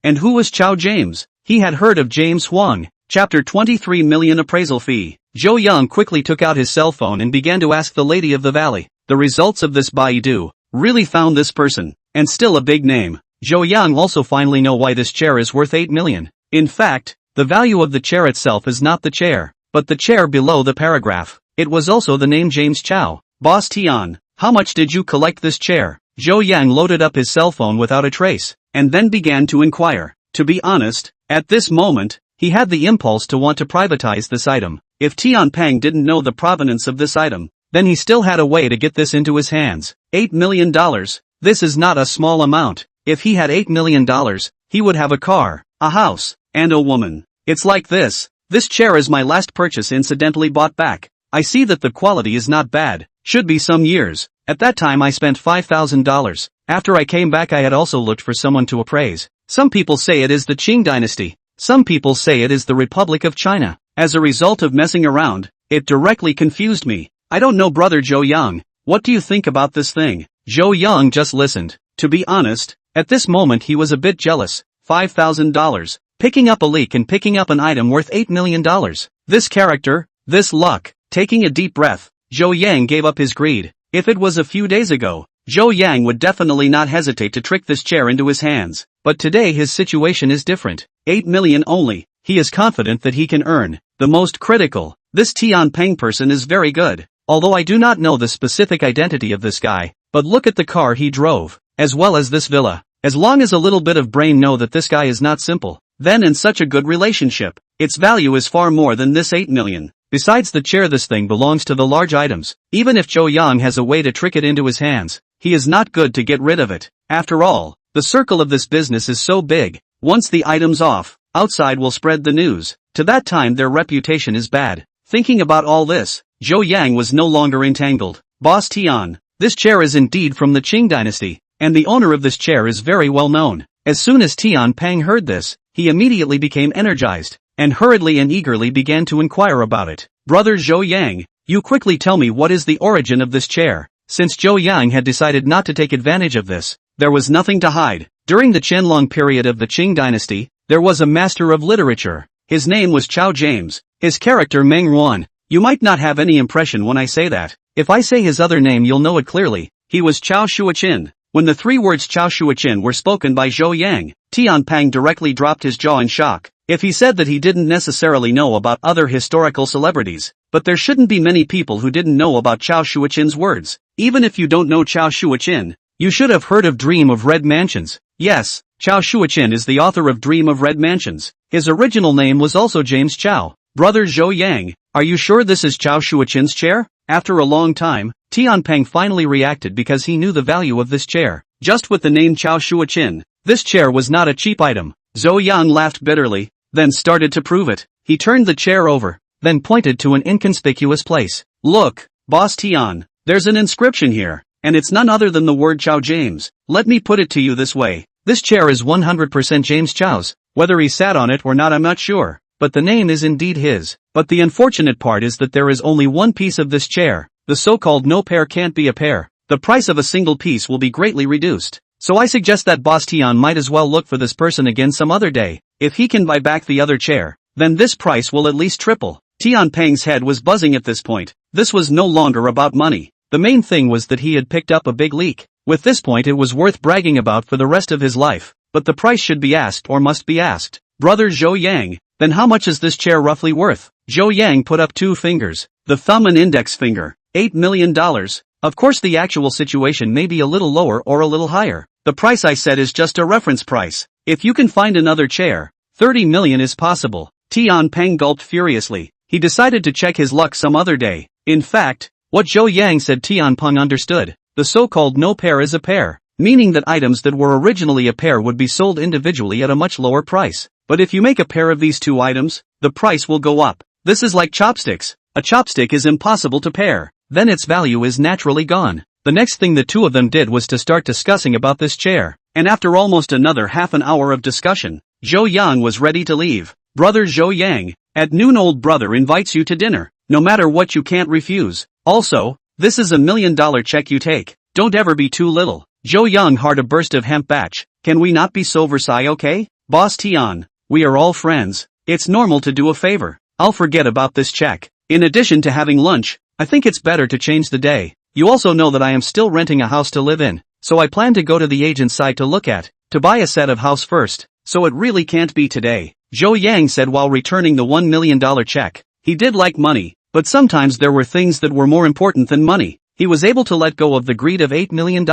And who was Chao James? He had heard of James Huang. Chapter 23 million appraisal fee. Zhou Yang quickly took out his cell phone and began to ask the lady of the valley. The results of this Baidu really found this person, and still a big name. Zhou Yang also finally know why this chair is worth 8 million. In fact, the value of the chair itself is not the chair, but the chair below the paragraph. It was also the name James Chao. Boss Tian, how much did you collect this chair? Zhou Yang loaded up his cell phone without a trace, and then began to inquire. To be honest, at this moment, he had the impulse to want to privatize this item. If Tian Pang didn't know the provenance of this item, then he still had a way to get this into his hands. $8 million. This is not a small amount. If he had $8 million, he would have a car, a house, and a woman. It's like this. This chair is my last purchase incidentally bought back. I see that the quality is not bad. Should be some years. At that time I spent $5,000. After I came back I had also looked for someone to appraise. Some people say it is the Qing Dynasty. Some people say it is the Republic of China. As a result of messing around, it directly confused me. I don't know brother Zhou Yang. What do you think about this thing? Zhou Yang just listened. To be honest, at this moment he was a bit jealous. $5,000. Picking up a leak and picking up an item worth $8 million. This character, this luck. Taking a deep breath, Zhou Yang gave up his greed. If it was a few days ago, Zhou Yang would definitely not hesitate to trick this chair into his hands. But today his situation is different. 8 million only. He is confident that he can earn. The most critical. This Tian Peng person is very good. Although I do not know the specific identity of this guy, but look at the car he drove, as well as this villa. As long as a little bit of brain know that this guy is not simple, then in such a good relationship, its value is far more than this 8 million. Besides the chair, this thing belongs to the large items. Even if Zhou Yang has a way to trick it into his hands, he is not good to get rid of it. After all, the circle of this business is so big. Once the item's off, outside will spread the news. To that time their reputation is bad. Thinking about all this, Zhou Yang was no longer entangled. Boss Tian, this chair is indeed from the Qing Dynasty, and the owner of this chair is very well known. As soon as Tian Pang heard this, he immediately became energized, and hurriedly and eagerly began to inquire about it. Brother Zhou Yang, you quickly tell me what is the origin of this chair. Since Zhou Yang had decided not to take advantage of this, there was nothing to hide. During the Qianlong period of the Qing Dynasty, there was a master of literature. His name was Chao James. His character manhwa. You might not have any impression when I say that. If I say his other name you'll know it clearly. He was Chao Shuaqin. When the three words Chao Shuaqin were spoken by Zhou Yang, Tian Pang directly dropped his jaw in shock. If he said that he didn't necessarily know about other historical celebrities, but there shouldn't be many people who didn't know about Chao Shuaqin's words. Even if you don't know Chao Shuaqin, you should have heard of Dream of Red Mansions. Yes, Chao Shuaqin is the author of Dream of Red Mansions. His original name was also James Chao. Brother Zhou Yang, are you sure this is Chao Shuaqin's chair? After a long time, Tian Pang finally reacted because he knew the value of this chair. Just with the name Chao Shuaqin, this chair was not a cheap item. Zhou Yang laughed bitterly, then started to prove it. He turned the chair over, then pointed to an inconspicuous place. Look, Boss Tian, there's an inscription here, and it's none other than the word Chao James. Let me put it to you this way. This chair is 100% James Chao's. Whether he sat on it or not I'm not sure, but the name is indeed his. But the unfortunate part is that there is only one piece of this chair. The so-called no pair can't be a pair. The price of a single piece will be greatly reduced. So I suggest that Boss Tian might as well look for this person again some other day. If he can buy back the other chair, then this price will at least triple. Tian Pang's head was buzzing at this point. This was no longer about money. The main thing was that he had picked up a big leak. With this point it was worth bragging about for the rest of his life. But the price should be asked or must be asked. Brother Zhou Yang, then how much is this chair roughly worth? Zhou Yang put up 2 fingers, the thumb and index finger. $8 million. Of course the actual situation may be a little lower or a little higher. The price I said is just a reference price. If you can find another chair, 30 million is possible. Tian Peng gulped furiously. He decided to check his luck some other day. In fact, what Zhou Yang said Tian Peng understood. The so-called no pair is a pair, meaning that items that were originally a pair would be sold individually at a much lower price. But if you make a pair of these 2 items, the price will go up. This is like chopsticks. A chopstick is impossible to pair. Then its value is naturally gone. The next thing the 2 of them did was to start discussing about this chair. And after almost another half an hour of discussion, Zhou Yang was ready to leave. Brother Zhou Yang, at noon old brother invites you to dinner. No matter what you can't refuse. Also, this is $1 million check you take. Don't ever be too little. Zhou Yang heard a burst of hemp batch. Can we not be so Versailles, okay? Boss Tian, we are all friends. It's normal to do a favor. I'll forget about this check. In addition to having lunch, I think it's better to change the day. You also know that I am still renting a house to live in, so I plan to go to the agent's site to buy a set of house first, so it really can't be today. Zhou Yang said while returning the $1 million check. He did like money, but sometimes there were things that were more important than money. He was able to let go of the greed of $8 million.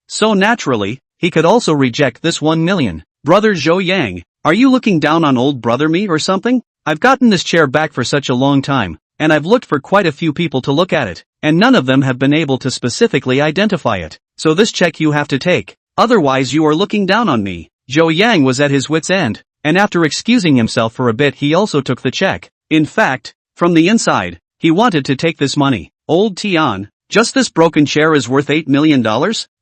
So naturally, he could also reject this $1 million. Brother Zhou Yang, are you looking down on old brother me or something? I've gotten this chair back for such a long time, and I've looked for quite a few people to look at it, and none of them have been able to specifically identify it. So this check you have to take. Otherwise you are looking down on me. Zhou Yang was at his wit's end, and after excusing himself for a bit he also took the check. In fact, from the inside, he wanted to take this money. Old Tian, just this broken chair is worth $8 million?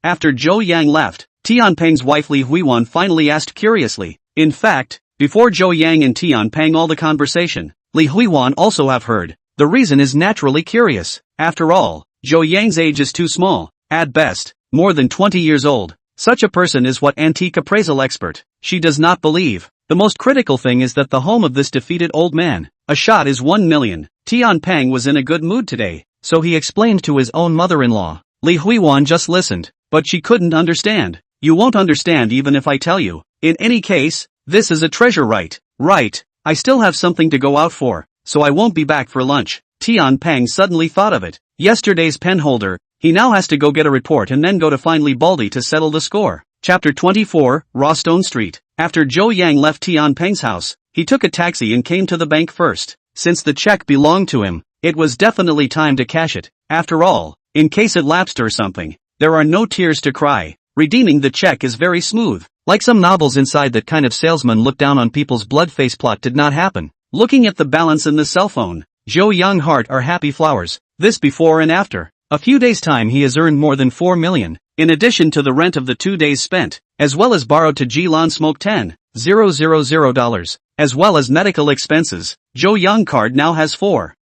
After Zhou Yang left, Tian Peng's wife Li Huiwan finally asked curiously. In fact, before Zhou Yang and Tian Peng all the conversation, Li Huiwan also have heard. The reason is naturally curious. After all, Zhou Yang's age is too small, at best, more than 20 years old. Such a person is what antique appraisal expert. She does not believe. The most critical thing is that the home of this defeated old man. A shot is 1 million. Tian Peng was in a good mood today, so he explained to his own mother-in-law. Li Huiwan just listened, but she couldn't understand. You won't understand even if I tell you. In any case, this is a treasure, right? Right. I still have something to go out for, so I won't be back for lunch. Tian Peng suddenly thought of it. Yesterday's pen holder. He now has to go get a report and then go to find Li Baldi to settle the score. Chapter 24, Rawstone Street. After Zhou Yang left Tian Peng's house, he took a taxi and came to the bank first. Since the check belonged to him, it was definitely time to cash it. After all, in case it lapsed or something, there are no tears to cry. Redeeming the check is very smooth. Like some novels inside that kind of salesman look down on people's blood face plot did not happen. Looking at the balance in the cell phone, Zhou Yang heart are happy flowers. This before and after. A few days time he has earned more than 4 million, in addition to the rent of the 2 days spent, as well as borrowed to Jilan Smoke $10,000, as well as medical expenses. Zhou Yang card now has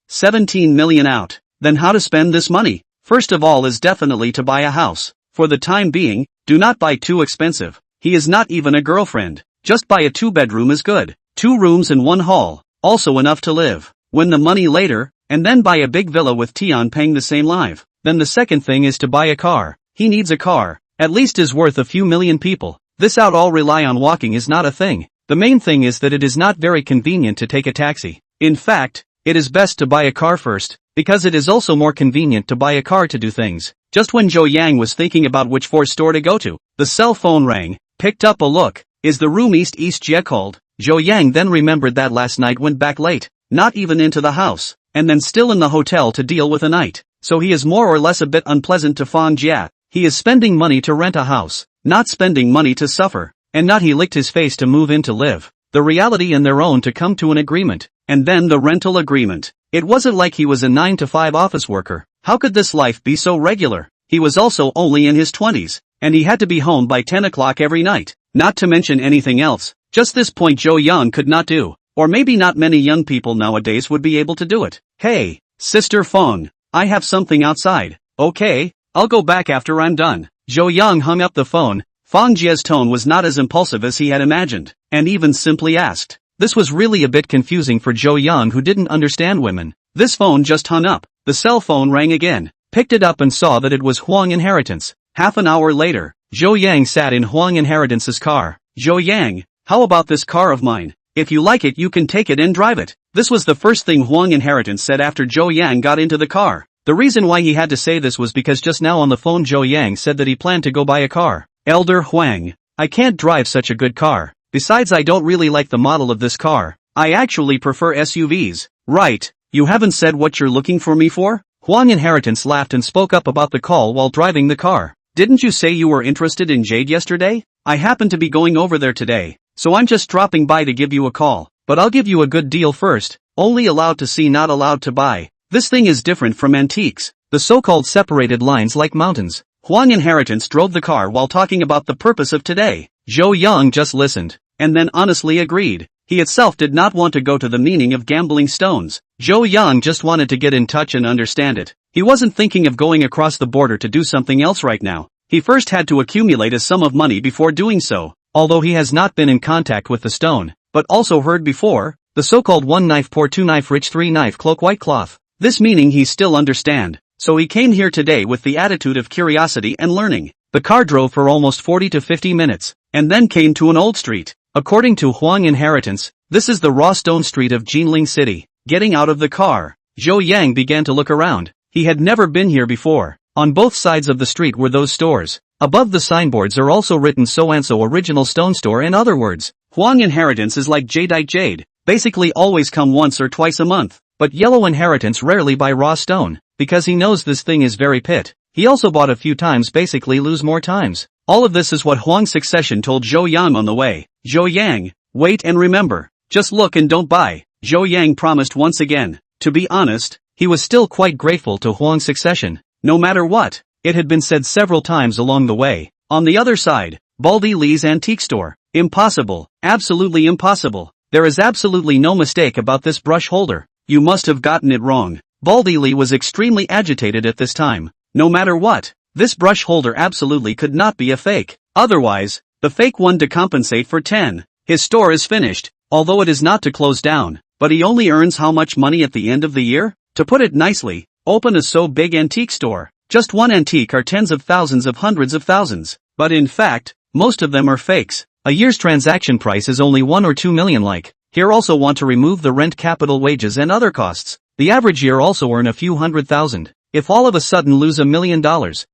17 million out. Then how to spend this money? First of all is definitely to buy a house. For the time being, do not buy too expensive. He is not even a girlfriend. Just buy a 2-bedroom is good. 2 rooms and 1 hall, also enough to live. Win the money later, and then buy a big villa with Tian Peng the same live. Then the second thing is to buy a car. He needs a car. At least is worth a few million people. This out all rely on walking is not a thing. The main thing is that it is not very convenient to take a taxi. In fact, it is best to buy a car first, because it is also more convenient to buy a car to do things. Just when Zhou Yang was thinking about which store to go to, the cell phone rang. Picked up a look. Is the room East Jie called? Zhou Yang then remembered that last night went back late, not even into the house, and then still in the hotel to deal with a night. So he is more or less a bit unpleasant to Fang Jia. He is spending money to rent a house, not spending money to suffer, and not he licked his face to move in to live. The reality and their own to come to an agreement, and then the rental agreement. It wasn't like he was a 9-to-5 office worker. How could this life be so regular? He was also only in his 20s, and he had to be home by 10 o'clock every night. Not to mention anything else. Just this point Zhou Yang could not do. Or maybe not many young people nowadays would be able to do it. Hey, Sister Feng, I have something outside. Okay, I'll go back after I'm done. Zhou Yang hung up the phone. Fang Jie's tone was not as impulsive as he had imagined, and even simply asked. This was really a bit confusing for Zhou Yang who didn't understand women. This phone just hung up. The cell phone rang again. Picked it up and saw that it was Huang Inheritance. Half an hour later, Zhou Yang sat in Huang Inheritance's car. Zhou Yang, how about this car of mine? If you like it you can take it and drive it. This was the first thing Huang Inheritance said after Zhou Yang got into the car. The reason why he had to say this was because just now on the phone Zhou Yang said that he planned to go buy a car. Elder Huang, I can't drive such a good car. Besides I don't really like the model of this car. I actually prefer SUVs. Right, you haven't said what you're looking for me for? Huang Inheritance laughed and spoke up about the call while driving the car. Didn't you say you were interested in Jade yesterday? I happen to be going over there today, so I'm just dropping by to give you a call. But I'll give you a good deal first. Only allowed to see, not allowed to buy. This thing is different from antiques, the so-called separated lines like mountains. Huang Inheritance drove the car while talking about the purpose of today. Zhou Yang just listened, and then honestly agreed. He itself did not want to go to the meaning of gambling stones. Zhou Yang just wanted to get in touch and understand it. He wasn't thinking of going across the border to do something else right now. He first had to accumulate a sum of money before doing so. Although he has not been in contact with the stone, but also heard before, the so-called one knife poor, two knife rich, three knife cloak white cloth. This meaning he still understand. So he came here today with the attitude of curiosity and learning. The car drove for almost 40 to 50 minutes, and then came to an old street. According to Huang Inheritance, this is the raw stone street of Jinling City. Getting out of the car, Zhou Yang began to look around. He had never been here before. On both sides of the street were those stores. Above the signboards are also written so-and-so original stone store and other words. Huang Inheritance is like Jadeite Jade, basically always come once or twice a month. But Yellow Inheritance rarely buy raw stone, because he knows this thing is very pit. He also bought a few times, basically lose more times. All of this is what Huang Succession told Zhou Yang on the way. Zhou Yang, wait and remember. Just look and don't buy. Zhou Yang promised once again. To be honest, he was still quite grateful to Huang Succession. No matter what, it had been said several times along the way. On the other side, Baldy Lee's antique store. Impossible, absolutely impossible. There is absolutely no mistake about this brush holder. You must have gotten it wrong. Baldy Lee was extremely agitated at this time. No matter what, this brush holder absolutely could not be a fake. Otherwise, the fake one to compensate for 10. His store is finished, although it is not to close down. But he only earns how much money at the end of the year? To put it nicely, open a so big antique store. Just one antique are tens of thousands of hundreds of thousands. But in fact, most of them are fakes. A year's transaction price is only 1 or 2 million like. Here also want to remove the rent, capital, wages and other costs. The average year also earn a few $100,000. If all of a sudden lose $1 million,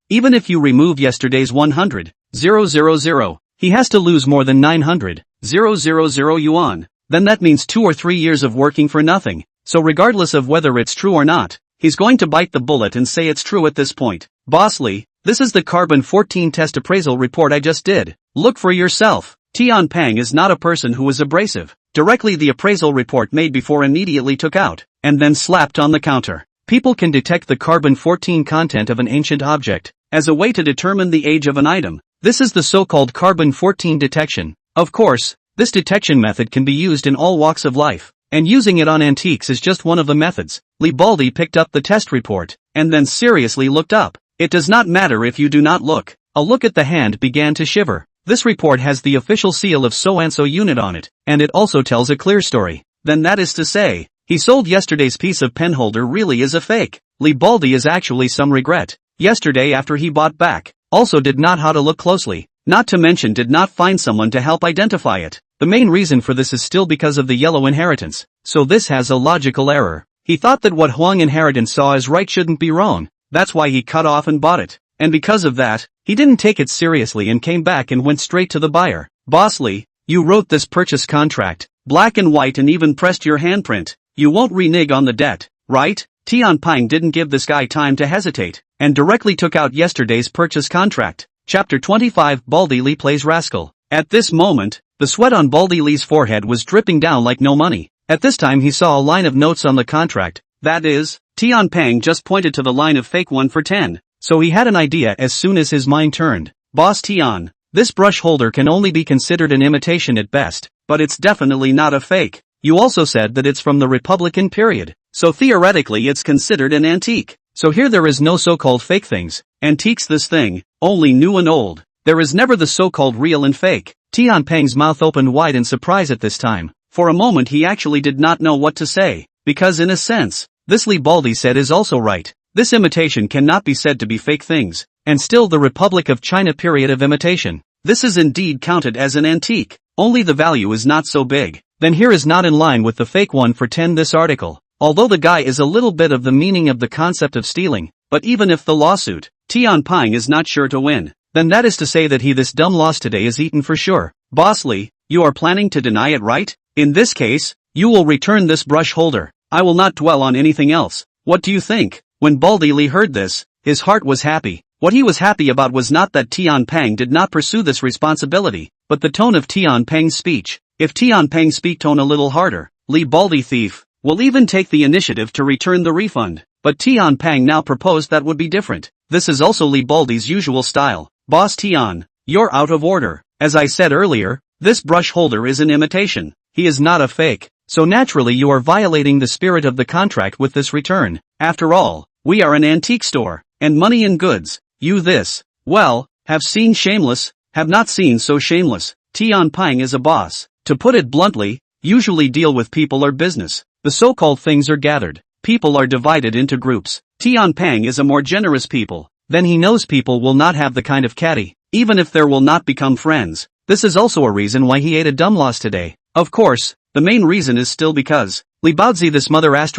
even if you remove yesterday's 100,000, he has to lose more than 900,000 yuan. Then that means 2 or 3 years of working for nothing. So regardless of whether it's true or not, he's going to bite the bullet and say it's true at this point. Boss Lee, this is the carbon 14 test appraisal report I just did. Look for yourself. Tian Pang is not a person who is abrasive. Directly the appraisal report made before immediately took out, and then slapped on the counter. People can detect the carbon 14 content of an ancient object, as a way to determine the age of an item. This is the so-called carbon 14 detection. Of course, this detection method can be used in all walks of life, and using it on antiques is just one of the methods. Lee Baldy picked up the test report, and then seriously looked up. It does not matter if you do not look. A look at the hand began to shiver. This report has the official seal of so-and-so unit on it, and it also tells a clear story. Then that is to say, he sold yesterday's piece of penholder really is a fake. Lee Baldy is actually some regret. Yesterday after he bought back, also did not how to look closely, not to mention did not find someone to help identify it. The main reason for this is still because of the Yellow Inheritance. So this has a logical error. He thought that what Huang Inheritance saw as right shouldn't be wrong. That's why he cut off and bought it. And because of that, he didn't take it seriously and came back and went straight to the buyer. Boss Lee, you wrote this purchase contract, black and white and even pressed your handprint. You won't renege on the debt, right? Tian Pang didn't give this guy time to hesitate, and directly took out yesterday's purchase contract. Chapter 25 Baldy Lee plays rascal. At this moment, the sweat on Baldy Lee's forehead was dripping down like no money. At this time he saw a line of notes on the contract. That is, Tian Pang just pointed to the line of fake 1 for 10. So he had an idea as soon as his mind turned. Boss Tian, this brush holder can only be considered an imitation at best, but it's definitely not a fake. You also said that it's from the Republican period, so theoretically it's considered an antique. So here there is no so-called fake things. Antiques this thing, only new and old. There is never the so-called real and fake. Tian Pang's mouth opened wide in surprise at this time. For a moment he actually did not know what to say, because in a sense, this Lee Baldy said is also right. This imitation cannot be said to be fake things, and still the Republic of China period of imitation. This is indeed counted as an antique, only the value is not so big. then here is not in line with the fake one for 10 this article. Although the guy is a little bit of the meaning of the concept of stealing, but even if the lawsuit, Tian Ping is not sure to win, then that is to say that he this dumb loss today is eaten for sure. Boss Lee, you are planning to deny it, right? In this case, you will return this brush holder. I will not dwell on anything else. What do you think? When Baldy Lee heard this, his heart was happy. What he was happy about was not that Tian Ping did not pursue this responsibility, but the tone of Tian Ping's speech. If Tian Ping speak tone a little harder, Lee Baldy thief will even take the initiative to return the refund. But Tian Ping now proposed that would be different. This is also Lee Baldy's usual style. Boss Tian, you're out of order. As I said earlier, this brush holder is an imitation. He is not a fake. So naturally you are violating the spirit of the contract with this return. After all, we are an antique store, and money in goods. You this, well, have seen shameless, have not seen so shameless. Tian Ping is a boss. To put it bluntly, usually deal with people or business. The so-called things are gathered. People are divided into groups. Tian Ping is a more generous people. Then he knows people will not have the kind of catty, even if there will not become friends. This is also a reason why he ate a dumb loss today. Of course, the main reason is still because Li Baozi this mother is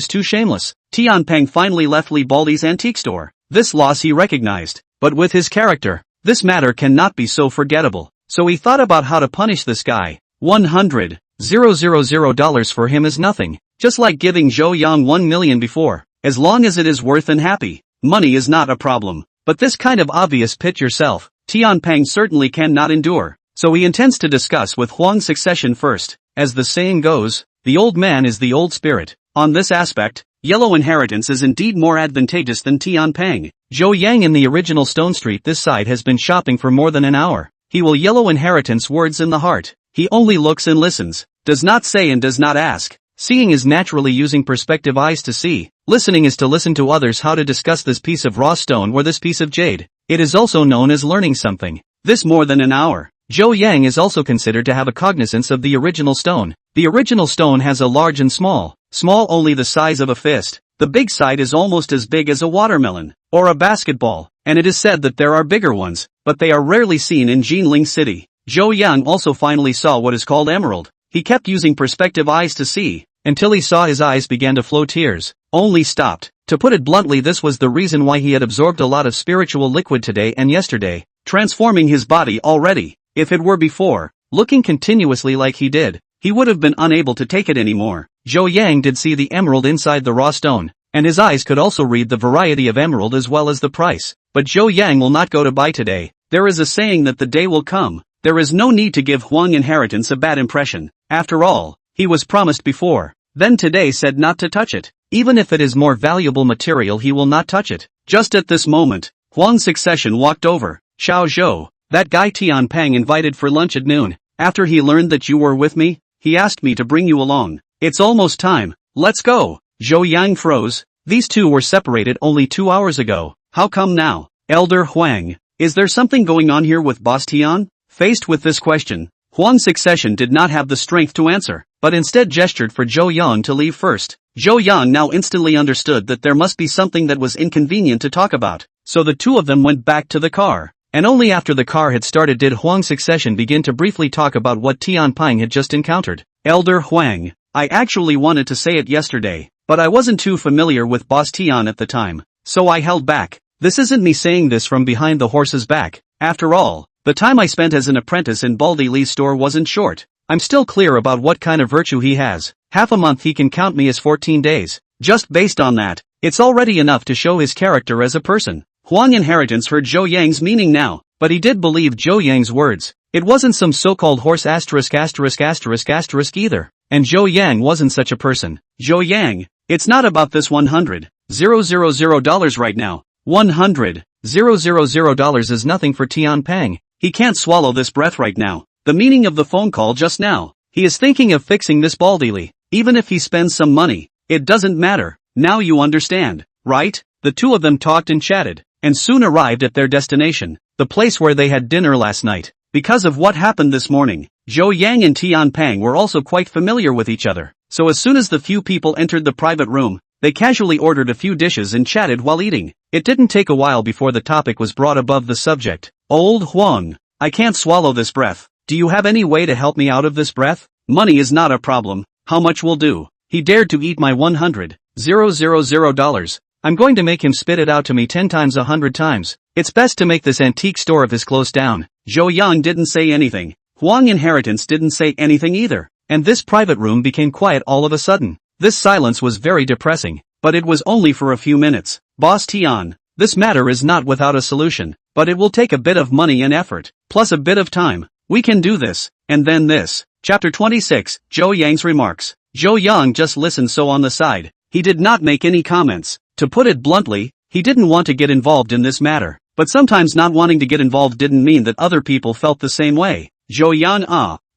too shameless. Tian Ping finally left Li Baldy's antique store. This loss he recognized, but with his character, this matter cannot be so forgettable. So he thought about how to punish this guy. $100,000 for him is nothing, just like giving Zhou Yang 1 million before. As long as it is worth and happy, money is not a problem. But this kind of obvious pit yourself, Tian Ping certainly cannot endure. So he intends to discuss with Huang's succession first. As the saying goes, the old man is the old spirit. On this aspect, yellow inheritance is indeed more advantageous than Tian Ping. Zhou Yang in the original Stone Street this side has been shopping for more than an hour. He will yellow inheritance words in the heart. He only looks and listens, does not say and does not ask. Seeing is naturally using perspective eyes to see. Listening is to listen to others how to discuss this piece of raw stone or this piece of jade. It is also known as learning something. This more than an hour. Zhou Yang is also considered to have a cognizance of the original stone. The original stone has a large and small only the size of a fist. The big side is almost as big as a watermelon, or a basketball, and it is said that there are bigger ones, but they are rarely seen in Jinling City. Zhou Yang also finally saw what is called emerald. He kept using perspective eyes to see, until he saw his eyes began to flow tears. Only stopped. To put it bluntly, this was the reason why he had absorbed a lot of spiritual liquid today and yesterday, transforming his body already. If it were before, looking continuously like he did, he would have been unable to take it anymore. Zhou Yang did see the emerald inside the raw stone, and his eyes could also read the variety of emerald as well as the price. But Zhou Yang will not go to buy today. There is a saying that the day will come. There is no need to give Huang inheritance a bad impression. After all, he was promised before, then today said not to touch it. Even if it is more valuable material, he will not touch it. Just at this moment, Huang's succession walked over. Xiao Zhou, that guy Tian Ping invited for lunch at noon. After he learned that you were with me, he asked me to bring you along. It's almost time. Let's go. Zhou Yang froze. These two were separated only 2 hours ago. How come now? Elder Huang, is there something going on here with Boss Tian? Faced with this question, Huang's succession did not have the strength to answer, but instead gestured for Zhou Yang to leave first. Zhou Yang now instantly understood that there must be something that was inconvenient to talk about, so the two of them went back to the car. And only after the car had started did Huang's succession begin to briefly talk about what Tian Ping had just encountered. Elder Huang, I actually wanted to say it yesterday, but I wasn't too familiar with Boss Tian at the time, so I held back. This isn't me saying this from behind the horse's back. After all, the time I spent as an apprentice in Baldy Lee's store wasn't short. I'm still clear about what kind of virtue he has. Half a month he can count me as 14 days. Just based on that, it's already enough to show his character as a person. Huang inheritance heard Zhou Yang's meaning now, but he did believe Zhou Yang's words. It wasn't some so-called horse **** either, and Zhou Yang wasn't such a person. Zhou Yang, it's not about this $100,000 right now. $100,000 is nothing for Tian Ping. He can't swallow this breath right now. The meaning of the phone call just now. He is thinking of fixing this Baldy Lee. Even if he spends some money, it doesn't matter. Now you understand, right? The two of them talked and chatted, and soon arrived at their destination, the place where they had dinner last night. Because of what happened this morning, Zhou Yang and Tian Ping were also quite familiar with each other. So as soon as the few people entered the private room, they casually ordered a few dishes and chatted while eating. It didn't take a while before the topic was brought above the subject. Old Huang, I can't swallow this breath. do you have any way to help me out of this breath? Money is not a problem, how much will do? He dared to eat my $100,000. I'm going to make him spit it out to me 10 times 100 times. It's best to make this antique store of his close down. Zhou Yang didn't say anything. Huang Inheritance didn't say anything either. And this private room became quiet all of a sudden. This silence was very depressing, but it was only for a few minutes. Boss Tian, this matter is not without a solution, but it will take a bit of money and effort, plus a bit of time. We can do this, and then this. Chapter 26, Zhou Yang's remarks. Zhou Yang just listened so on the side. He did not make any comments. To put it bluntly, he didn't want to get involved in this matter. But sometimes not wanting to get involved didn't mean that other people felt the same way. Zhou Yang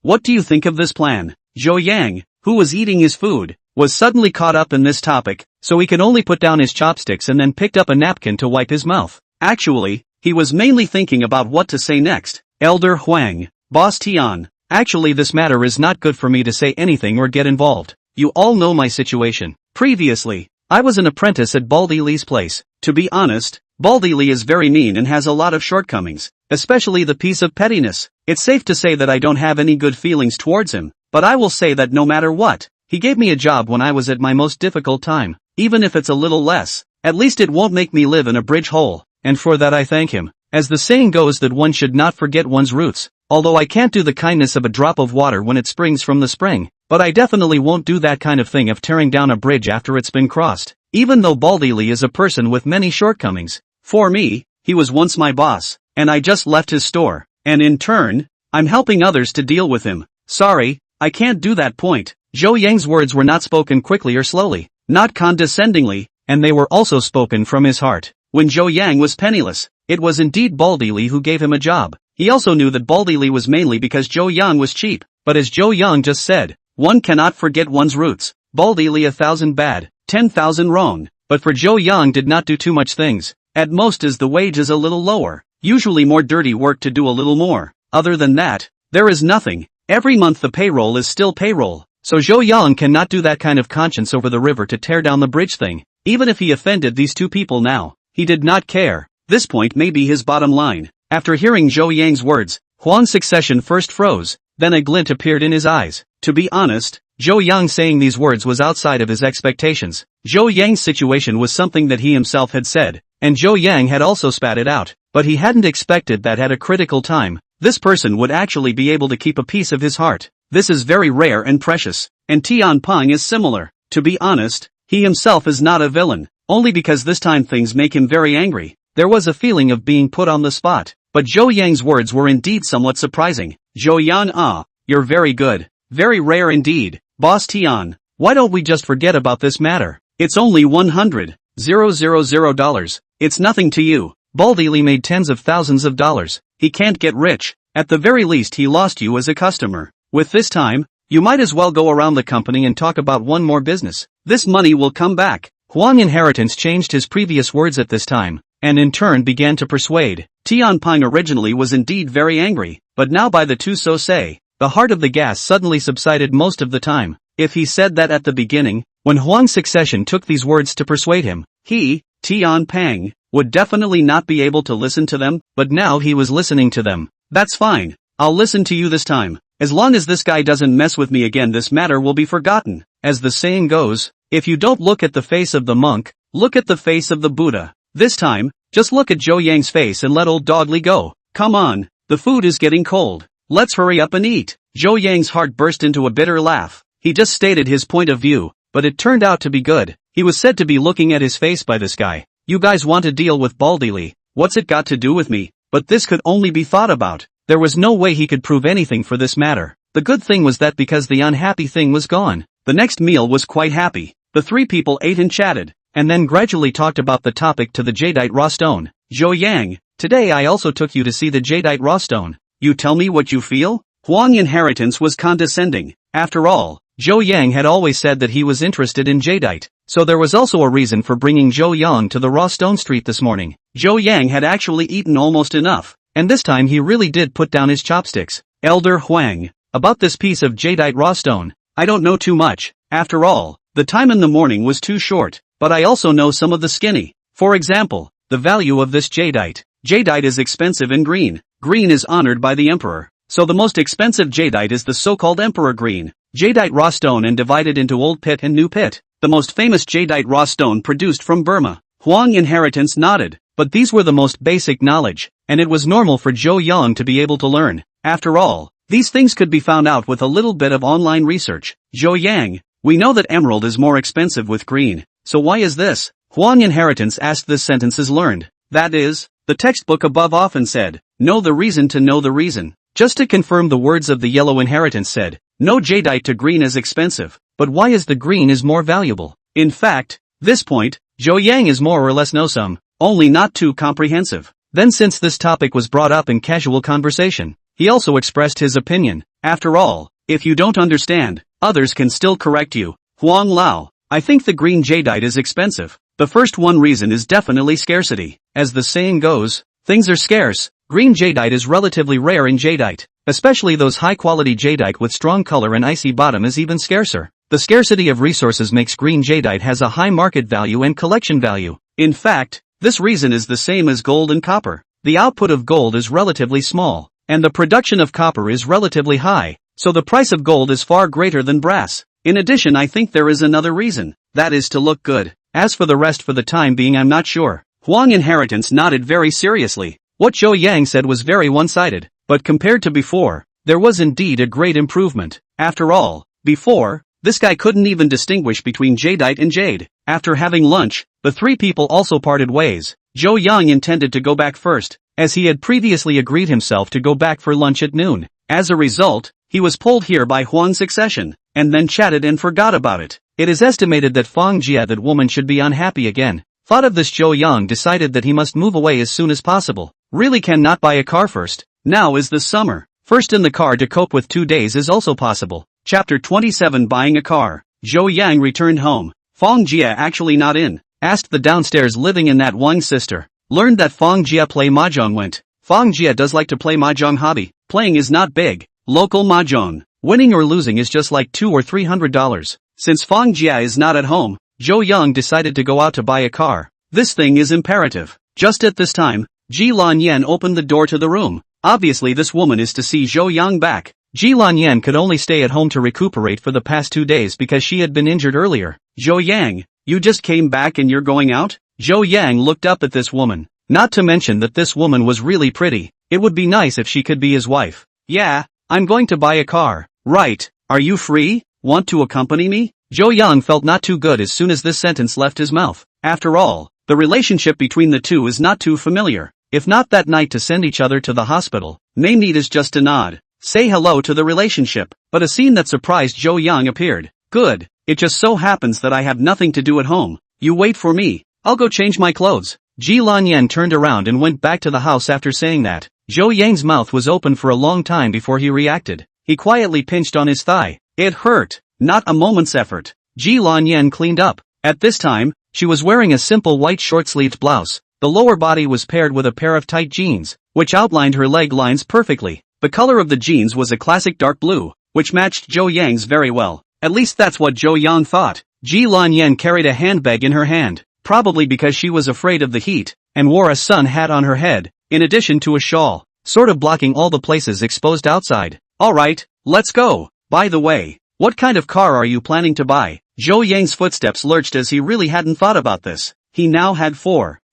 what do you think of this plan? Zhou Yang, who was eating his food, was suddenly caught up in this topic, so he could only put down his chopsticks and then picked up a napkin to wipe his mouth. Actually, he was mainly thinking about what to say next. Elder Huang, Boss Tian, actually this matter is not good for me to say anything or get involved. You all know my situation. Previously, I was an apprentice at Baldy Li's place. To be honest, Baldy Li is very mean and has a lot of shortcomings, especially the piece of pettiness. It's safe to say that I don't have any good feelings towards him, but I will say that no matter what, he gave me a job when I was at my most difficult time. Even if it's a little less, at least it won't make me live in a bridge hole, and for that I thank him. As the saying goes that one should not forget one's roots, although I can't do the kindness of a drop of water when it springs from the spring, but I definitely won't do that kind of thing of tearing down a bridge after it's been crossed. Even though Baldy Li is a person with many shortcomings, for me, he was once my boss, and I just left his store, and in turn, I'm helping others to deal with him. Sorry, I can't do that point. Zhou Yang's words were not spoken quickly or slowly, not condescendingly, and they were also spoken from his heart. When Zhou Yang was penniless, it was indeed Baldy Li who gave him a job. He also knew that Baldy Li was mainly because Zhou Yang was cheap, but as Zhou Yang just said, one cannot forget one's roots. Baldy Li 1,000 bad, 10,000 wrong, but for Zhou Yang did not do too much things. At most is the wage is a little lower, usually more dirty work to do a little more. Other than that, there is nothing. Every month the payroll is still payroll, so Zhou Yang cannot do that kind of conscience over the river to tear down the bridge thing. Even if he offended these two people now, he did not care. This point may be his bottom line. After hearing Zhou Yang's words, Huang's succession first froze, then a glint appeared in his eyes. To be honest, Zhou Yang saying these words was outside of his expectations. Zhou Yang's situation was something that he himself had said, and Zhou Yang had also spat it out, but he hadn't expected that at a critical time, this person would actually be able to keep a piece of his heart. This is very rare and precious, and Tian Peng is similar. To be honest, he himself is not a villain, only because this time things make him very angry. There was a feeling of being put on the spot, but Zhou Yang's words were indeed somewhat surprising. Zhou Yang you're very good. Very rare indeed. Boss Tian, why don't we just forget about this matter? It's only $100,000. It's nothing to you. Baldy Li made tens of thousands of dollars. He can't get rich. At the very least he lost you as a customer. With this time, you might as well go around the company and talk about one more business. This money will come back. Huang Inheritance changed his previous words at this time, and in turn began to persuade. Tian Peng originally was indeed very angry, but now by the two so say, the heart of the gas suddenly subsided most of the time. If he said that at the beginning, when Huang's succession took these words to persuade him, he, Tian Peng, would definitely not be able to listen to them, but now he was listening to them. That's fine. I'll listen to you this time. As long as this guy doesn't mess with me again, this matter will be forgotten. As the saying goes, if you don't look at the face of the monk, look at the face of the Buddha. This time, just look at Zhou Yang's face and let old Dogly go. Come on, the food is getting cold. Let's hurry up and eat. Zhou Yang's heart burst into a bitter laugh. He just stated his point of view, but it turned out to be good. He was said to be looking at his face by this guy. You guys want to deal with Baldy Li? What's it got to do with me? But this could only be thought about. There was no way he could prove anything for this matter. The good thing was that because the unhappy thing was gone, the next meal was quite happy. The three people ate and chatted, and then gradually talked about the topic to the jadeite raw stone. Zhou Yang, today I also took you to see the jadeite raw stone. You tell me what you feel? Huang Inheritance was condescending. After all, Zhou Yang had always said that he was interested in jadeite, so there was also a reason for bringing Zhou Yang to the raw stone street this morning. Zhou Yang had actually eaten almost enough, and this time he really did put down his chopsticks. Elder Huang, about this piece of jadeite raw stone, I don't know too much. After all, the time in the morning was too short, but I also know some of the skinny. For example, the value of this jadeite. Jadeite is expensive and green. Green is honored by the emperor. So the most expensive jadeite is the so-called emperor green, jadeite raw stone and divided into old pit and new pit. The most famous jadeite raw stone produced from Burma. Huang inheritance nodded, but these were the most basic knowledge, and it was normal for Zhou Yang to be able to learn. After all, these things could be found out with a little bit of online research. Zhou Yang, we know that emerald is more expensive with green, so why is this? Huang inheritance asked. This sentence is learned. That is, the textbook above often said, know the reason to know the reason. Just to confirm the words of the yellow inheritance said, no jadeite to green is expensive, but why is the green is more valuable? In fact, this point, Zhou Yang is more or less know some, only not too comprehensive. Then since this topic was brought up in casual conversation, he also expressed his opinion. After all, if you don't understand, others can still correct you. Huang Lao, I think the green jadeite is expensive. The first one reason is definitely scarcity. As the saying goes, things are scarce. Green jadeite is relatively rare in jadeite, especially those high-quality jadeite with strong color and icy bottom is even scarcer. The scarcity of resources makes green jadeite has a high market value and collection value. In fact, this reason is the same as gold and copper. The output of gold is relatively small, and the production of copper is relatively high, so the price of gold is far greater than brass. In addition, I think there is another reason, that is to look good. As for the rest, for the time being I'm not sure. Huang inheritance nodded very seriously. What Zhou Yang said was very one-sided, but compared to before, there was indeed a great improvement. After all, before, this guy couldn't even distinguish between jadeite and jade. After having lunch, the three people also parted ways. Zhou Yang intended to go back first, as he had previously agreed himself to go back for lunch at noon. As a result, he was pulled here by Huang's succession, and then chatted and forgot about it. It is estimated that Fang Jia, that woman, should be unhappy again. Thought of this, Zhou Yang decided that he must move away as soon as possible. Really cannot buy a car first. Now is the summer. First in the car to cope with 2 days is also possible. Chapter 27, Buying a Car. Zhou Yang returned home. Fang Jia actually not in. Asked the downstairs living in that Wang's sister. Learned that Fang Jia play mahjong went. Fang Jia does like to play mahjong hobby. Playing is not big. Local mahjong. Winning or losing is just like $200 or $300. Since Fang Jia is not at home, Zhou Yang decided to go out to buy a car. This thing is imperative. Just at this time, Ji Lanyan opened the door to the room. Obviously this woman is to see Zhou Yang back. Ji Lanyan could only stay at home to recuperate for the past 2 days because she had been injured earlier. Zhou Yang, you just came back and you're going out? Zhou Yang looked up at this woman. Not to mention that this woman was really pretty. It would be nice if she could be his wife. Yeah, I'm going to buy a car. Right, are you free? Want to accompany me? Zhou Yang felt not too good as soon as this sentence left his mouth. After all, the relationship between the two is not too familiar. If not that night to send each other to the hospital, they need is just to nod, say hello to the relationship. But a scene that surprised Zhou Yang appeared. Good, it just so happens that I have nothing to do at home. You wait for me, I'll go change my clothes. Ji Lanyan turned around and went back to the house. After saying that, Zhou Yang's mouth was open for a long time before he reacted. He quietly pinched on his thigh. It hurt. Not a moment's effort. Ji Lanyan cleaned up. At this time, she was wearing a simple white short-sleeved blouse. The lower body was paired with a pair of tight jeans, which outlined her leg lines perfectly. The color of the jeans was a classic dark blue, which matched Zhou Yang's very well. At least that's what Zhou Yang thought. Ji Lanyan carried a handbag in her hand, probably because she was afraid of the heat, and wore a sun hat on her head, in addition to a shawl, sort of blocking all the places exposed outside. Alright, let's go. By the way, what kind of car are you planning to buy? Zhou Yang's footsteps lurched as he really hadn't thought about this. He now had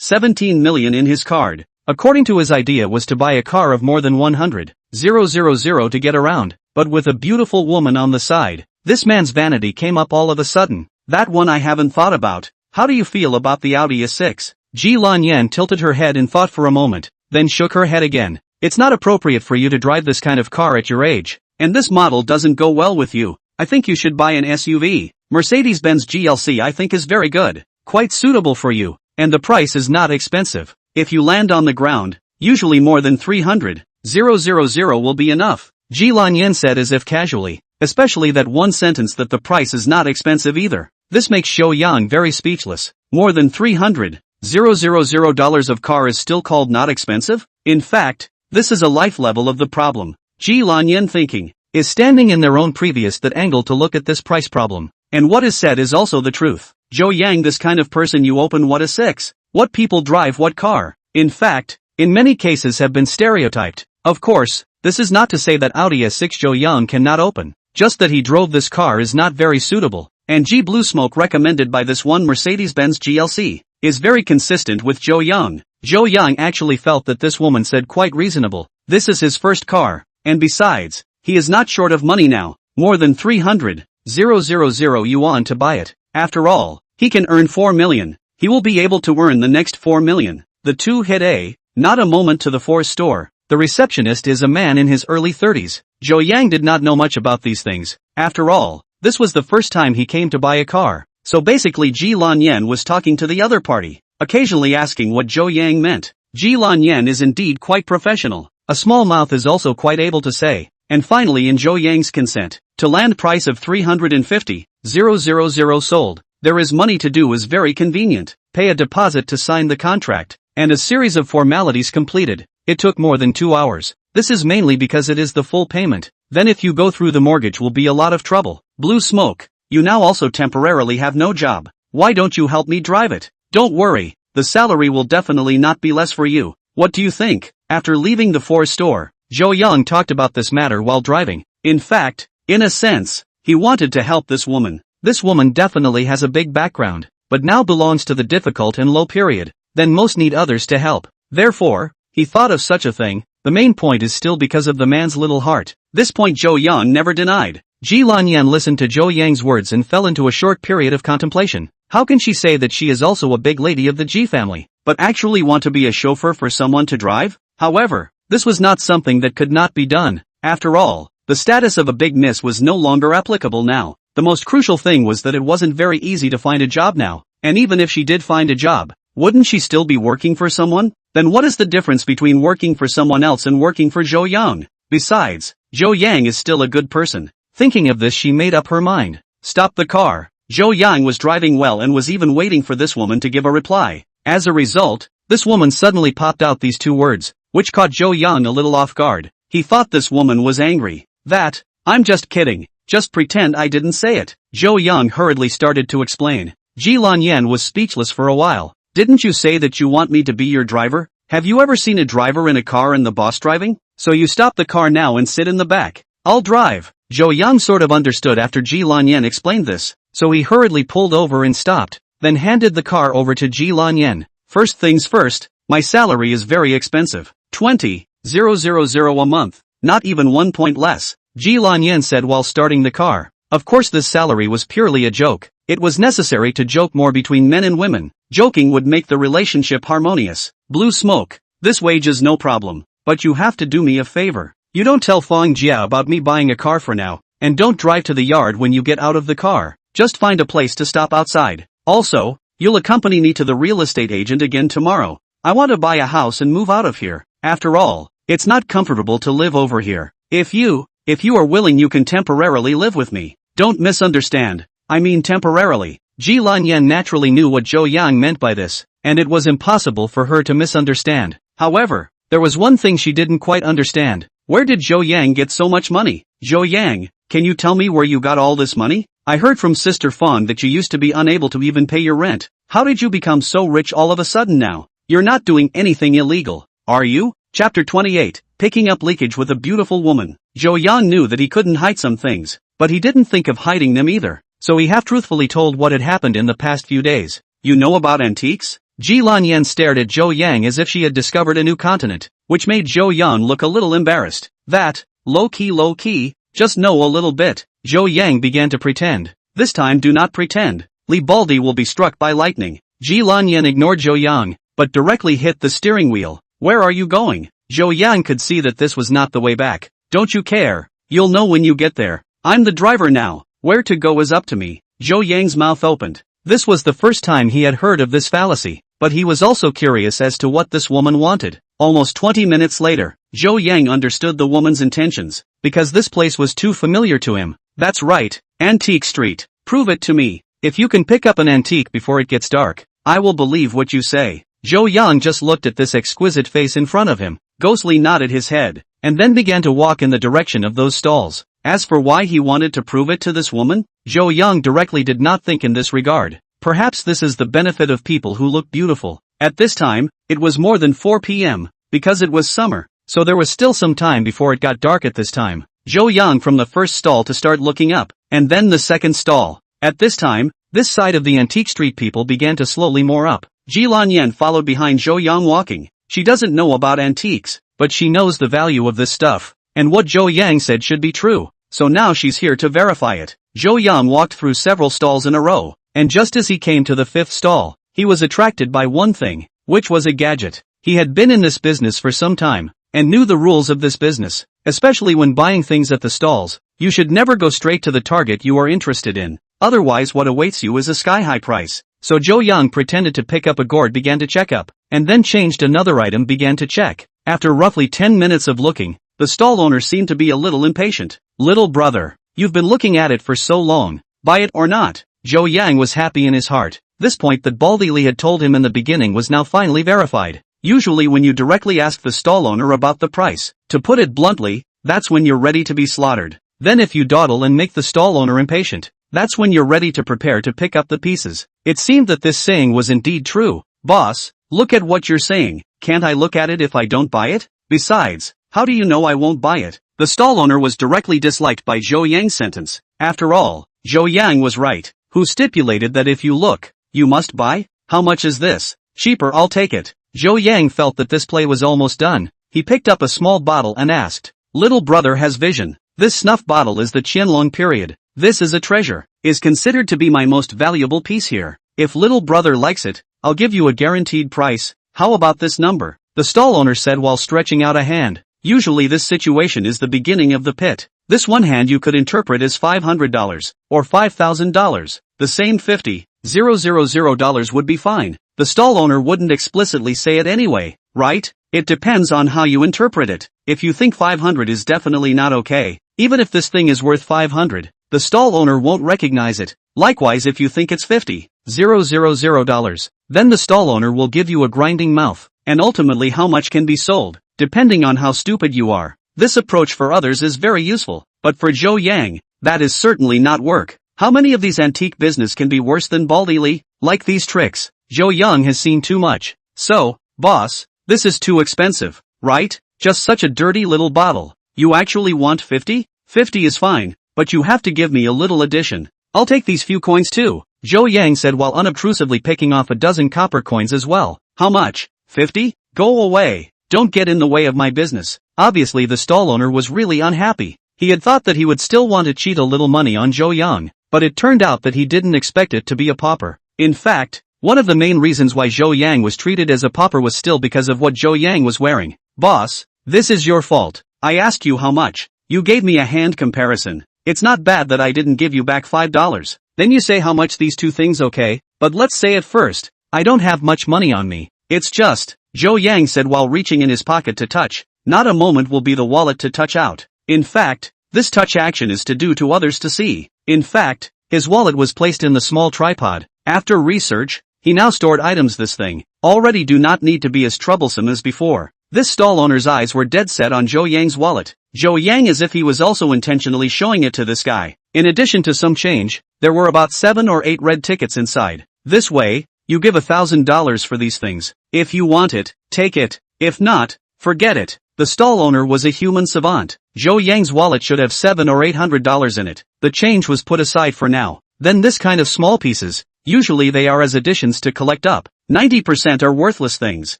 17 million in his card. According to his idea was to buy a car of more than 100,000 to get around, but with a beautiful woman on the side. This man's vanity came up all of a sudden. That one I haven't thought about. How do you feel about the Audi A6? Ji Lanyan tilted her head in thought for a moment, then shook her head again. It's not appropriate for you to drive this kind of car at your age, and this model doesn't go well with you. I think you should buy an SUV. Mercedes-Benz GLC I think is very good, quite suitable for you, and the price is not expensive. If you land on the ground, usually more than 300,000 will be enough. Ji Lanyan said as if casually, especially that one sentence that the price is not expensive either. This makes Zhou Yang very speechless. More than 300,000 of car is still called not expensive? In fact, this is a life level of the problem. Ji Lanyan thinking, is standing in their own previous that angle to look at this price problem. And what is said is also the truth. Zhou Yang, this kind of person you open what a 6. What people drive what car. In fact, in many cases have been stereotyped. Of course, This is not to say that Audi S6 Jo Young cannot open, just that he drove this car is not very suitable, and G Blue Smoke recommended by this one Mercedes-Benz GLC, is very consistent with Jo Young. Jo Young actually felt that this woman said quite reasonable, this is his first car, and besides, he is not short of money now, more than 300,000 yuan to buy it. After all, he can earn 4 million, he will be able to earn the next 4 million. The two hit a, not a moment to the Force store. The receptionist is a man in his early 30s. Jo Yang did not know much about these things. After all, this was the first time he came to buy a car. So basically Ji Lan Yen was talking to the other party, occasionally asking what Jo Yang meant. Ji Lan Yen is indeed quite professional. A small mouth is also quite able to say. And finally in Jo Yang's consent, to land price of 350,000 sold. There is money to do is very convenient. Pay a deposit to sign the contract, and a series of formalities completed. It took more than 2 hours. This is mainly because it is the full payment. Then if you go through the mortgage will be a lot of trouble. Blue Smoke, you now also temporarily have no job. Why don't you help me drive it? Don't worry, the salary will definitely not be less for you. What do you think? After leaving the Ford store, Jo Young talked about this matter while driving. In fact, in a sense, he wanted to help this woman. This woman definitely has a big background, but now belongs to the difficult and low period. Then most need others to help. Therefore, he thought of such a thing. The main point is still because of the man's little heart. This point Jo Young never denied. Ji Lan Yan listened to Jo Yang's words and fell into a short period of contemplation. How can she say that she is also a big lady of the Ji family, but actually want to be a chauffeur for someone to drive? However, this was not something that could not be done. After all, the status of a big miss was no longer applicable now. The most crucial thing was that it wasn't very easy to find a job now, and even if she did find a job, wouldn't she still be working for someone? Then what is the difference between working for someone else and working for Jo Young? Besides, Jo Yang is still a good person. Thinking of this she made up her mind. Stop the car. Jo Yang was driving well and was even waiting for this woman to give a reply. As a result, this woman suddenly popped out these two words, which caught Jo Young a little off guard. He thought this woman was angry. That, I'm just kidding. Just pretend I didn't say it. Jo Young hurriedly started to explain. Ji Lan Yan was speechless for a while. Didn't you say that you want me to be your driver? Have you ever seen a driver in a car and the boss driving? So you stop the car now and sit in the back. I'll drive. Jo Young sort of understood after Ji Lan Yan explained this, so he hurriedly pulled over and stopped, then handed the car over to Ji Lan Yan. First things first, my salary is very expensive. 20,000 a month, not even 1 point less, Ji Lan Yan said while starting the car. Of course this salary was purely a joke. It was necessary to joke more between men and women. Joking would make the relationship harmonious. Blue Smoke, this wage is no problem, but you have to do me a favor. You don't tell Feng Jia about me buying a car for now, and don't drive to the yard when you get out of the car. Just find a place to stop outside. Also, you'll accompany me to the real estate agent again tomorrow. I want to buy a house and move out of here. After all, it's not comfortable to live over here. If you are willing you can temporarily live with me. Don't misunderstand. I mean temporarily. Ji Lan Yan naturally knew what Jo Yang meant by this, and it was impossible for her to misunderstand. However, there was one thing she didn't quite understand. Where did Jo Yang get so much money? Jo Yang, can you tell me where you got all this money? I heard from Sister Feng that you used to be unable to even pay your rent. How did you become so rich all of a sudden now? You're not doing anything illegal, are you? Chapter 28, Picking Up Leakage with a Beautiful Woman. Jo Yang knew that he couldn't hide some things, but he didn't think of hiding them either. So he half-truthfully told what had happened in the past few days. You know about antiques? Ji Lan Yan stared at Jo Yang as if she had discovered a new continent, which made Jo Yang look a little embarrassed. That, low-key, just know a little bit. Jo Yang began to pretend. This time do not pretend. Li Baldi will be struck by lightning. Ji Lan Yan ignored Jo Yang, but directly hit the steering wheel. Where are you going? Jo Yang could see that this was not the way back. Don't you care? You'll know when you get there. I'm the driver now. Where to go is up to me. Jo Yang's mouth opened. This was the first time he had heard of this fallacy, but he was also curious as to what this woman wanted. Almost 20 minutes later, Jo Yang understood the woman's intentions, because this place was too familiar to him. That's right, Antique Street. Prove it to me. If you can pick up an antique before it gets dark, I will believe what you say. Jo Yang just looked at this exquisite face in front of him, ghostly nodded his head, and then began to walk in the direction of those stalls. As for why he wanted to prove it to this woman, Jo Yang directly did not think in this regard. Perhaps this is the benefit of people who look beautiful. At this time, it was more than 4 p.m., because it was summer. so there was still some time before it got dark at this time. Zhou Yang from the first stall to start looking up, and then the second stall. At this time, this side of the antique street people began to slowly more up. Jilan Yan followed behind Zhou Yang walking. She doesn't know about antiques, but she knows the value of this stuff, and what Zhou Yang said should be true, so now she's here to verify it. Zhou Yang walked through several stalls in a row, and just as he came to the fifth stall, he was attracted by one thing, which was a gadget. He had been in this business for some time, and knew the rules of this business, especially when buying things at the stalls. You should never go straight to the target you are interested in, otherwise what awaits you is a sky-high price. So Zhou Yang pretended to pick up a gourd, began to check up, and then changed another item, began to check. After roughly 10 minutes of looking, the stall owner seemed to be a little impatient. Little brother, you've been looking at it for so long, buy it or not? Zhou Yang was happy in his heart. This point that Baldy Li had told him in the beginning was now finally verified. Usually when you directly ask the stall owner about the price, to put it bluntly, that's when you're ready to be slaughtered. Then if you dawdle and make the stall owner impatient, that's when you're ready to prepare to pick up the pieces. It seemed that this saying was indeed true. Boss, look at what you're saying, can't I look at it if I don't buy it? Besides, how do you know I won't buy it? The stall owner was directly disliked by Zhou Yang's sentence. After all, Zhou Yang was right, who stipulated that if you look, you must buy? How much is this? Cheaper, I'll take it. Zhou Yang felt that this play was almost done. He picked up a small bottle and asked, little brother has vision. This snuff bottle is the Qianlong period. This is a treasure, is considered to be my most valuable piece here. If little brother likes it, I'll give you a guaranteed price. How about this number? The stall owner said while stretching out a hand. Usually this situation is the beginning of the pit. This one hand you could interpret as $500, or $5,000. The same $50,000 would be fine. The stall owner wouldn't explicitly say it anyway, right? It depends on how you interpret it. If you think 500 is definitely not okay, even if this thing is worth 500, the stall owner won't recognize it. Likewise, if you think it's $50,000, then the stall owner will give you a grinding mouth, and ultimately how much can be sold, depending on how stupid you are. This approach for others is very useful, but for Zhou Yang, that is certainly not work. How many of these antique business can be worse than Baldy Li? Like these tricks, Zhou Yang has seen too much. So, boss, this is too expensive, right? Just such a dirty little bottle. You actually want 50? 50 is fine, but you have to give me a little addition. I'll take these few coins too, Zhou Yang said while unobtrusively picking off a dozen copper coins as well. How much? 50? Go away. Don't get in the way of my business. Obviously the stall owner was really unhappy. He had thought that he would still want to cheat a little money on Zhou Yang, but it turned out that he didn't expect it to be a pauper. In fact, one of the main reasons why Zhou Yang was treated as a pauper was still because of what Zhou Yang was wearing. Boss, this is your fault. I asked you how much. You gave me a hand comparison. It's not bad that I didn't give you back $5. Then you say how much these two things, okay? But let's say it first. I don't have much money on me. It's just, Zhou Yang said while reaching in his pocket to touch. Not a moment will be the wallet to touch out. In fact, this touch action is to do to others to see. In fact, his wallet was placed in the small tripod. After research, he now stored items this thing already do not need to be as troublesome as before. This stall owner's eyes were dead set on Zhou Yang's wallet. Zhou Yang as if he was also intentionally showing it to this guy. In addition to some change, there were about 7 or 8 red tickets inside. This way, you give $1,000 for these things. If you want it, take it. If not, forget it. The stall owner was a human savant. Zhou Yang's wallet should have $700 or $800 in it. The change was put aside for now. Then this kind of small pieces, usually they are as additions to collect up. 90% are worthless things,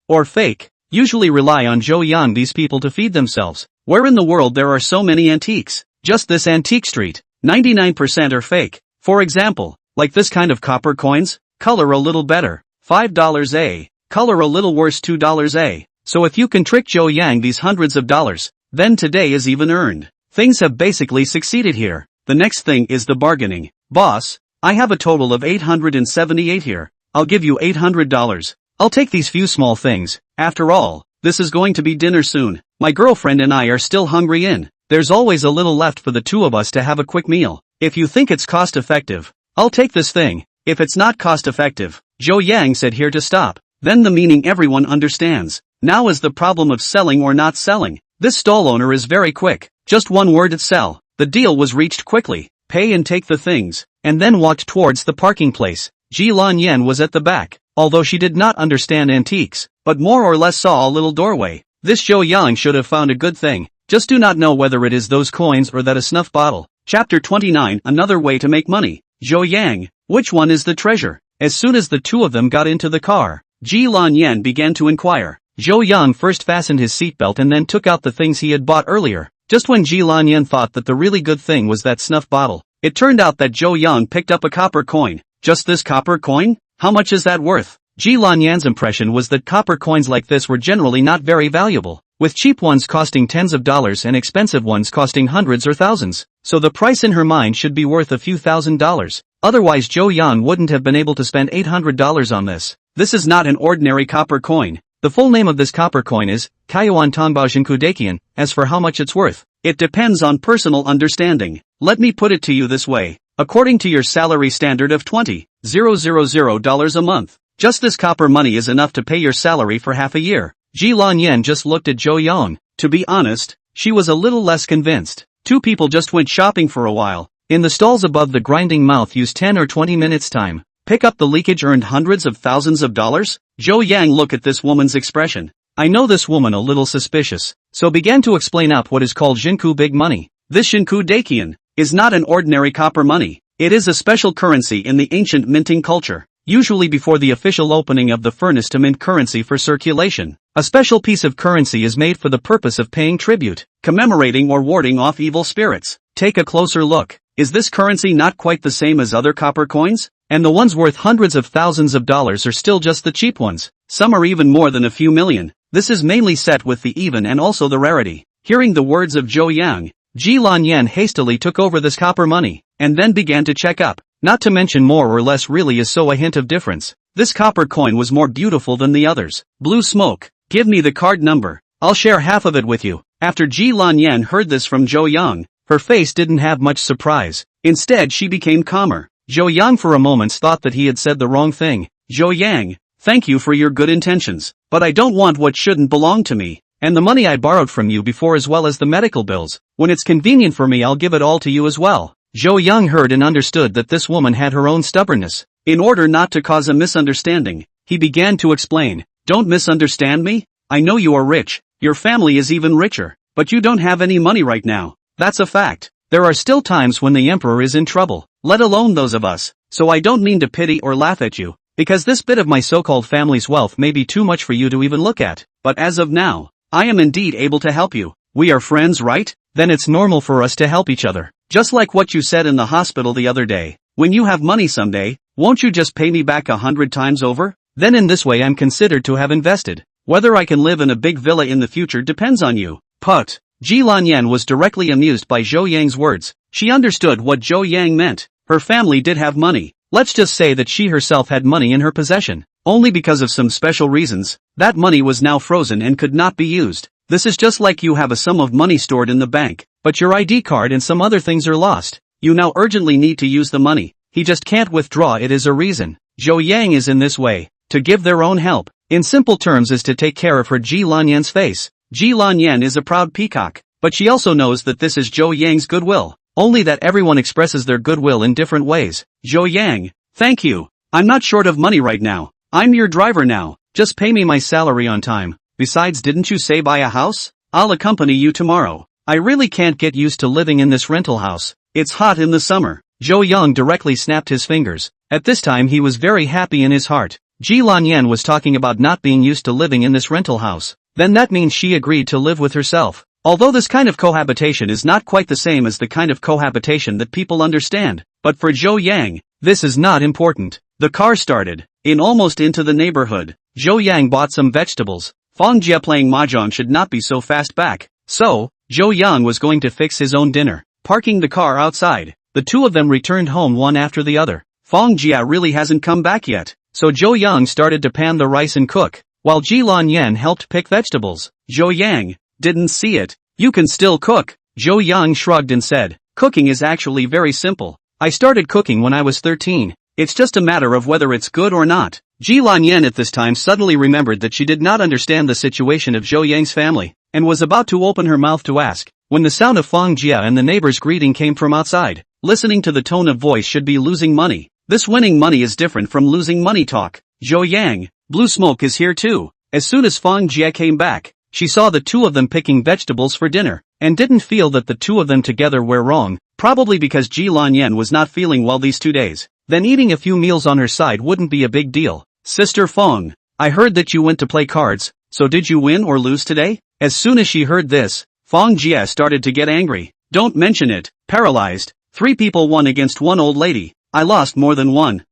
or fake, usually rely on Zhou Yang these people to feed themselves. Where in the world there are so many antiques? Just this antique street. 99% are fake. For example, like this kind of copper coins, color a little better, $5 a, color a little worse $2 a. So if you can trick Zhou Yang these hundreds of dollars, then today is even earned. Things have basically succeeded here. The next thing is the bargaining. Boss, I have a total of 878 here. I'll give you $800. I'll take these few small things. After all, this is going to be dinner soon. My girlfriend and I are still hungry there's always a little left for the two of us to have a quick meal. If you think it's cost effective, I'll take this thing. If it's not cost effective, Zhou Yang said here to stop. Then the meaning everyone understands. Now is the problem of selling or not selling. This stall owner is very quick. Just one word at sell. The deal was reached quickly. Pay and take the things, and then walked towards the parking place. Jilan Yan was at the back, although she did not understand antiques, but more or less saw a little doorway. This Zhou Yang should have found a good thing, just do not know whether it is those coins or that a snuff bottle. Chapter 29 Another way to make money. Zhou Yang, which one is the treasure? As soon as the two of them got into the car, Ji Lan Yan began to inquire. Zhou Yang first fastened his seatbelt and then took out the things he had bought earlier. Just when Ji Lan Yan thought that the really good thing was that snuff bottle, it turned out that Zhou Yang picked up a copper coin. Just this copper coin? How much is that worth? Ji Lan Yan's impression was that copper coins like this were generally not very valuable, with cheap ones costing tens of dollars and expensive ones costing hundreds or thousands, so the price in her mind should be worth a few $1,000s. Otherwise Zhou Yang wouldn't have been able to spend $800 on this. This is not an ordinary copper coin. The full name of this copper coin is Kaiyuan Tongbao Jinku Dakian. As for how much it's worth, it depends on personal understanding. Let me put it to you this way. According to your salary standard of $20,000 a month, just this copper money is enough to pay your salary for half a year. Ji Lan Yan just looked at Zhou Yang. To be honest, she was a little less convinced. Two people just went shopping for a while. In the stalls above the grinding mouth used 10 or 20 minutes time. Pick up the leakage earned hundreds of thousands of dollars? Zhou Yang looked at this woman's expression. I know this woman a little suspicious, so began to explain up what is called Jinku big money. This Jinku Dakian is not an ordinary copper money. It is a special currency in the ancient minting culture, usually before the official opening of the furnace to mint currency for circulation. A special piece of currency is made for the purpose of paying tribute, commemorating or warding off evil spirits. Take a closer look. Is this currency not quite the same as other copper coins? And the ones worth hundreds of thousands of dollars are still just the cheap ones. Some are even more than a few million. This is mainly set with the even and also the rarity. Hearing the words of Zhou Yang, Ji Lan Yan hastily took over this copper money, and then began to check up. Not to mention more or less really is so a hint of difference. This copper coin was more beautiful than the others. Blue smoke. Give me the card number. I'll share half of it with you. After Ji Lan Yan heard this from Zhou Yang, her face didn't have much surprise. Instead she became calmer. Zhou Yang for a moment thought that he had said the wrong thing. Zhou Yang, thank you for your good intentions, but I don't want what shouldn't belong to me, and the money I borrowed from you before as well as the medical bills. When it's convenient for me I'll give it all to you as well. Zhou Yang heard and understood that this woman had her own stubbornness. In order not to cause a misunderstanding, he began to explain. Don't misunderstand me. I know you are rich, your family is even richer, but you don't have any money right now. That's a fact. There are still times when the emperor is in trouble, let alone those of us, so I don't mean to pity or laugh at you, because this bit of my so-called family's wealth may be too much for you to even look at, but as of now, I am indeed able to help you. We are friends, right? Then it's normal for us to help each other. Just like what you said in the hospital the other day. When you have money someday, won't you just pay me back 100 times over? Then in this way I'm considered to have invested. Whether I can live in a big villa in the future depends on you. Put. Ji Lan Yan was directly amused by Zhou Yang's words. She understood what Zhou Yang meant. Her family did have money. Let's just say that she herself had money in her possession. Only because of some special reasons, that money was now frozen and could not be used. This is just like you have a sum of money stored in the bank, but your ID card and some other things are lost. You now urgently need to use the money. He just can't withdraw it is a reason. Zhou Yang is in this way, to give their own help. In simple terms is to take care of her Ji Lan Yan's face. Ji Lan Yan is a proud peacock, but she also knows that this is Zhou Yang's goodwill. Only that everyone expresses their goodwill in different ways. Zhou Yang, thank you. I'm not short of money right now. I'm your driver now. Just pay me my salary on time. Besides, didn't you say buy a house? I'll accompany you tomorrow. I really can't get used to living in this rental house. It's hot in the summer. Zhou Yang directly snapped his fingers. At this time he was very happy in his heart. Ji Lan Yan was talking about not being used to living in this rental house. Then that means she agreed to live with herself. Although this kind of cohabitation is not quite the same as the kind of cohabitation that people understand, but for Zhou Yang, this is not important. The car started almost into the neighborhood. Zhou Yang bought some vegetables. Fang Jia playing mahjong should not be so fast back. So, Zhou Yang was going to fix his own dinner. Parking the car outside, the two of them returned home one after the other. Fang Jia really hasn't come back yet, so Zhou Yang started to pan the rice and cook, while Ji Lan Yan helped pick vegetables. Zhou Yang didn't see it. You can still cook. Zhou Yang shrugged and said, cooking is actually very simple. I started cooking when I was 13. It's just a matter of whether it's good or not. Ji Lan Yan at this time suddenly remembered that she did not understand the situation of Zhou Yang's family, and was about to open her mouth to ask, when the sound of Fang Jia and the neighbor's greeting came from outside. Listening to the tone of voice should be losing money. This winning money is different from losing money talk. Zhou Yang, blue smoke is here too. As soon as Fang Jia came back, she saw the two of them picking vegetables for dinner, and didn't feel that the two of them together were wrong, probably because Ji Lanyan was not feeling well these 2 days. Then eating a few meals on her side wouldn't be a big deal. Sister Fong, I heard that you went to play cards, so did you win or lose today? As soon as she heard this, Fong Jia started to get angry. Don't mention it, paralyzed. 3 people won against one old lady. I lost more than 1,000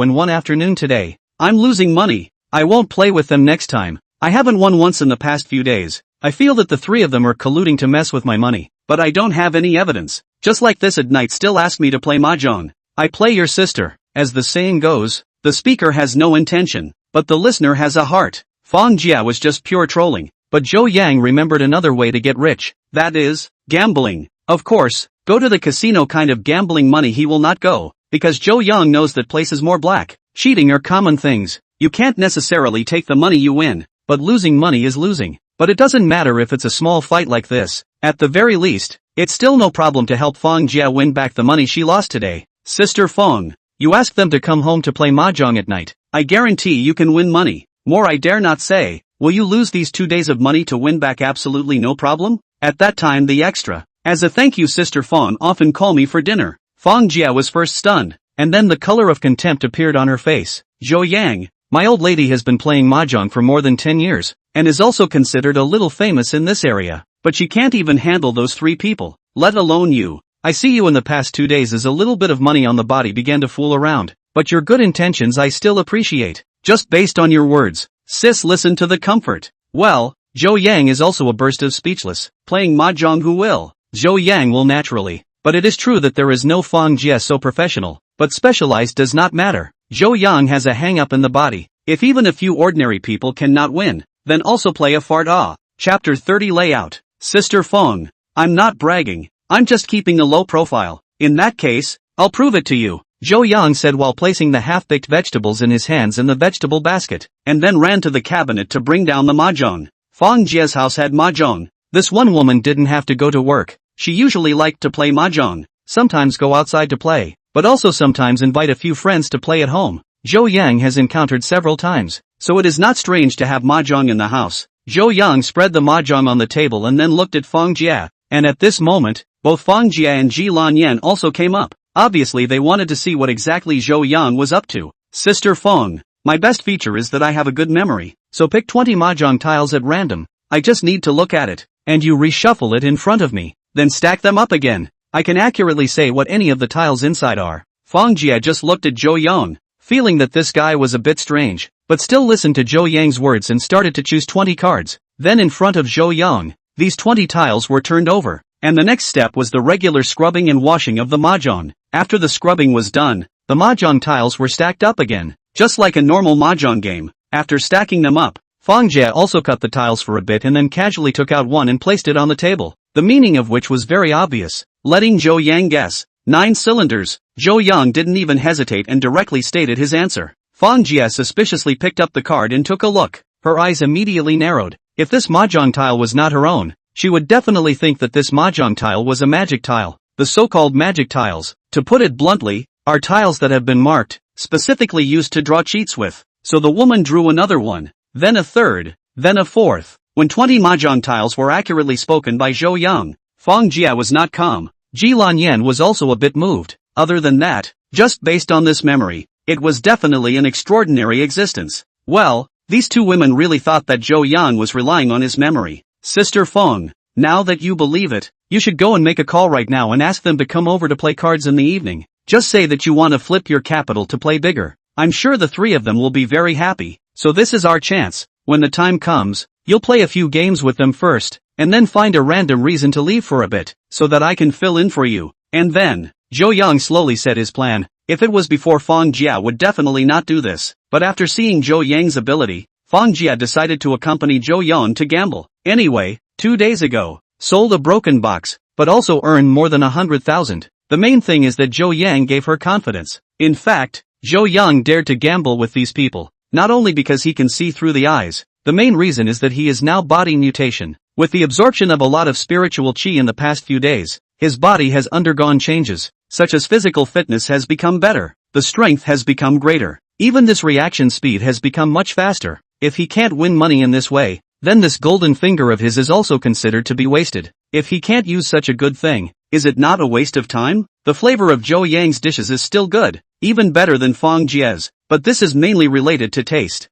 in one afternoon today. I'm losing money. I won't play with them next time. I haven't won once in the past few days. I feel that the 3 of them are colluding to mess with my money, but I don't have any evidence. Just like this at night still ask me to play mahjong. I play your sister. As the saying goes, the speaker has no intention, but the listener has a heart. Fong Jia was just pure trolling, but Zhou Yang remembered another way to get rich. That is, gambling. Of course, go to the casino kind of gambling money he will not go, because Zhou Yang knows that places more black, cheating are common things. You can't necessarily take the money you win, but losing money is losing. But it doesn't matter if it's a small fight like this. At the very least, it's still no problem to help Fong Jia win back the money she lost today. Sister Fong, you ask them to come home to play mahjong at night. I guarantee you can win money. More I dare not say. Will you lose these 2 days of money to win back absolutely no problem? At that time the extra. As a thank you Sister Fong often call me for dinner. Fong Jia was first stunned, and then the color of contempt appeared on her face. Zhou Yang, my old lady has been playing mahjong for more than 10 years, and is also considered a little famous in this area. But she can't even handle those 3 people, let alone you. I see you in the past 2 days as a little bit of money on the body began to fool around, but your good intentions I still appreciate. Just based on your words, sis listen to the comfort. Well, Zhou Yang is also a burst of speechless. Playing mahjong who will? Zhou Yang will naturally. But it is true that there is no Fong Jia so professional, but specialized does not matter. Zhou Yang has a hang-up in the body. If even a few ordinary people cannot win, then also play a fart ah. Chapter 30 Layout. Sister Fong, I'm not bragging. I'm just keeping a low profile. In that case, I'll prove it to you, Zhou Yang said while placing the half-baked vegetables in his hands in the vegetable basket, and then ran to the cabinet to bring down the mahjong. Fong Jia's house had mahjong. This one woman didn't have to go to work. She usually liked to play mahjong, sometimes go outside to play, but also sometimes invite a few friends to play at home. Zhou Yang has encountered several times, so it is not strange to have mahjong in the house. Zhou Yang spread the mahjong on the table and then looked at Fong Jia, and at this moment, both Fong Jia and Ji Lanyan also came up. Obviously they wanted to see what exactly Zhou Yang was up to. Sister Fong, my best feature is that I have a good memory, so pick 20 mahjong tiles at random. I just need to look at it, and you reshuffle it in front of me, then stack them up again. I can accurately say what any of the tiles inside are. Fong Jia just looked at Zhou Yang, feeling that this guy was a bit strange, but still listened to Zhou Yang's words and started to choose 20 cards. Then in front of Zhou Yang, these 20 tiles were turned over, and the next step was the regular scrubbing and washing of the mahjong. After the scrubbing was done, the mahjong tiles were stacked up again, just like a normal mahjong game. After stacking them up, Fong Jia also cut the tiles for a bit and then casually took out one and placed it on the table, the meaning of which was very obvious, letting Zhou Yang guess. 9 cylinders. Zhou Yang didn't even hesitate and directly stated his answer. Fong Jia suspiciously picked up the card and took a look. Her eyes immediately narrowed. If this mahjong tile was not her own, she would definitely think that this mahjong tile was a magic tile. The so-called magic tiles, to put it bluntly, are tiles that have been marked, specifically used to draw cheats with. So the woman drew another one, then a third, then a fourth. When 20 mahjong tiles were accurately spoken by Zhou Yang, Fong Jia was not calm. Ji Lanyan was also a bit moved. Other than that, just based on this memory, it was definitely an extraordinary existence. Well, these two women really thought that Zhou Yang was relying on his memory. Sister Fong, now that you believe it, you should go and make a call right now and ask them to come over to play cards in the evening. Just say that you want to flip your capital to play bigger. I'm sure the 3 of them will be very happy. So this is our chance. When the time comes, you'll play a few games with them first, and then find a random reason to leave for a bit, so that I can fill in for you. And then, Zhou Yang slowly said his plan. If it was before, Fong Jia would definitely not do this. But after seeing Zhou Yang's ability, Fong Jia decided to accompany Zhou Yang to gamble. Anyway, 2 days ago, sold a broken box, but also earned more than 100,000. The main thing is that Zhou Yang gave her confidence. In fact, Zhou Yang dared to gamble with these people, not only because he can see through the eyes. The main reason is that he is now body mutation. With the absorption of a lot of spiritual chi in the past few days, his body has undergone changes, such as physical fitness has become better, the strength has become greater, even this reaction speed has become much faster. If he can't win money in this way, then this golden finger of his is also considered to be wasted. If he can't use such a good thing, is it not a waste of time? The flavor of Zhou Yang's dishes is still good, even better than Fang Jie's, but this is mainly related to taste.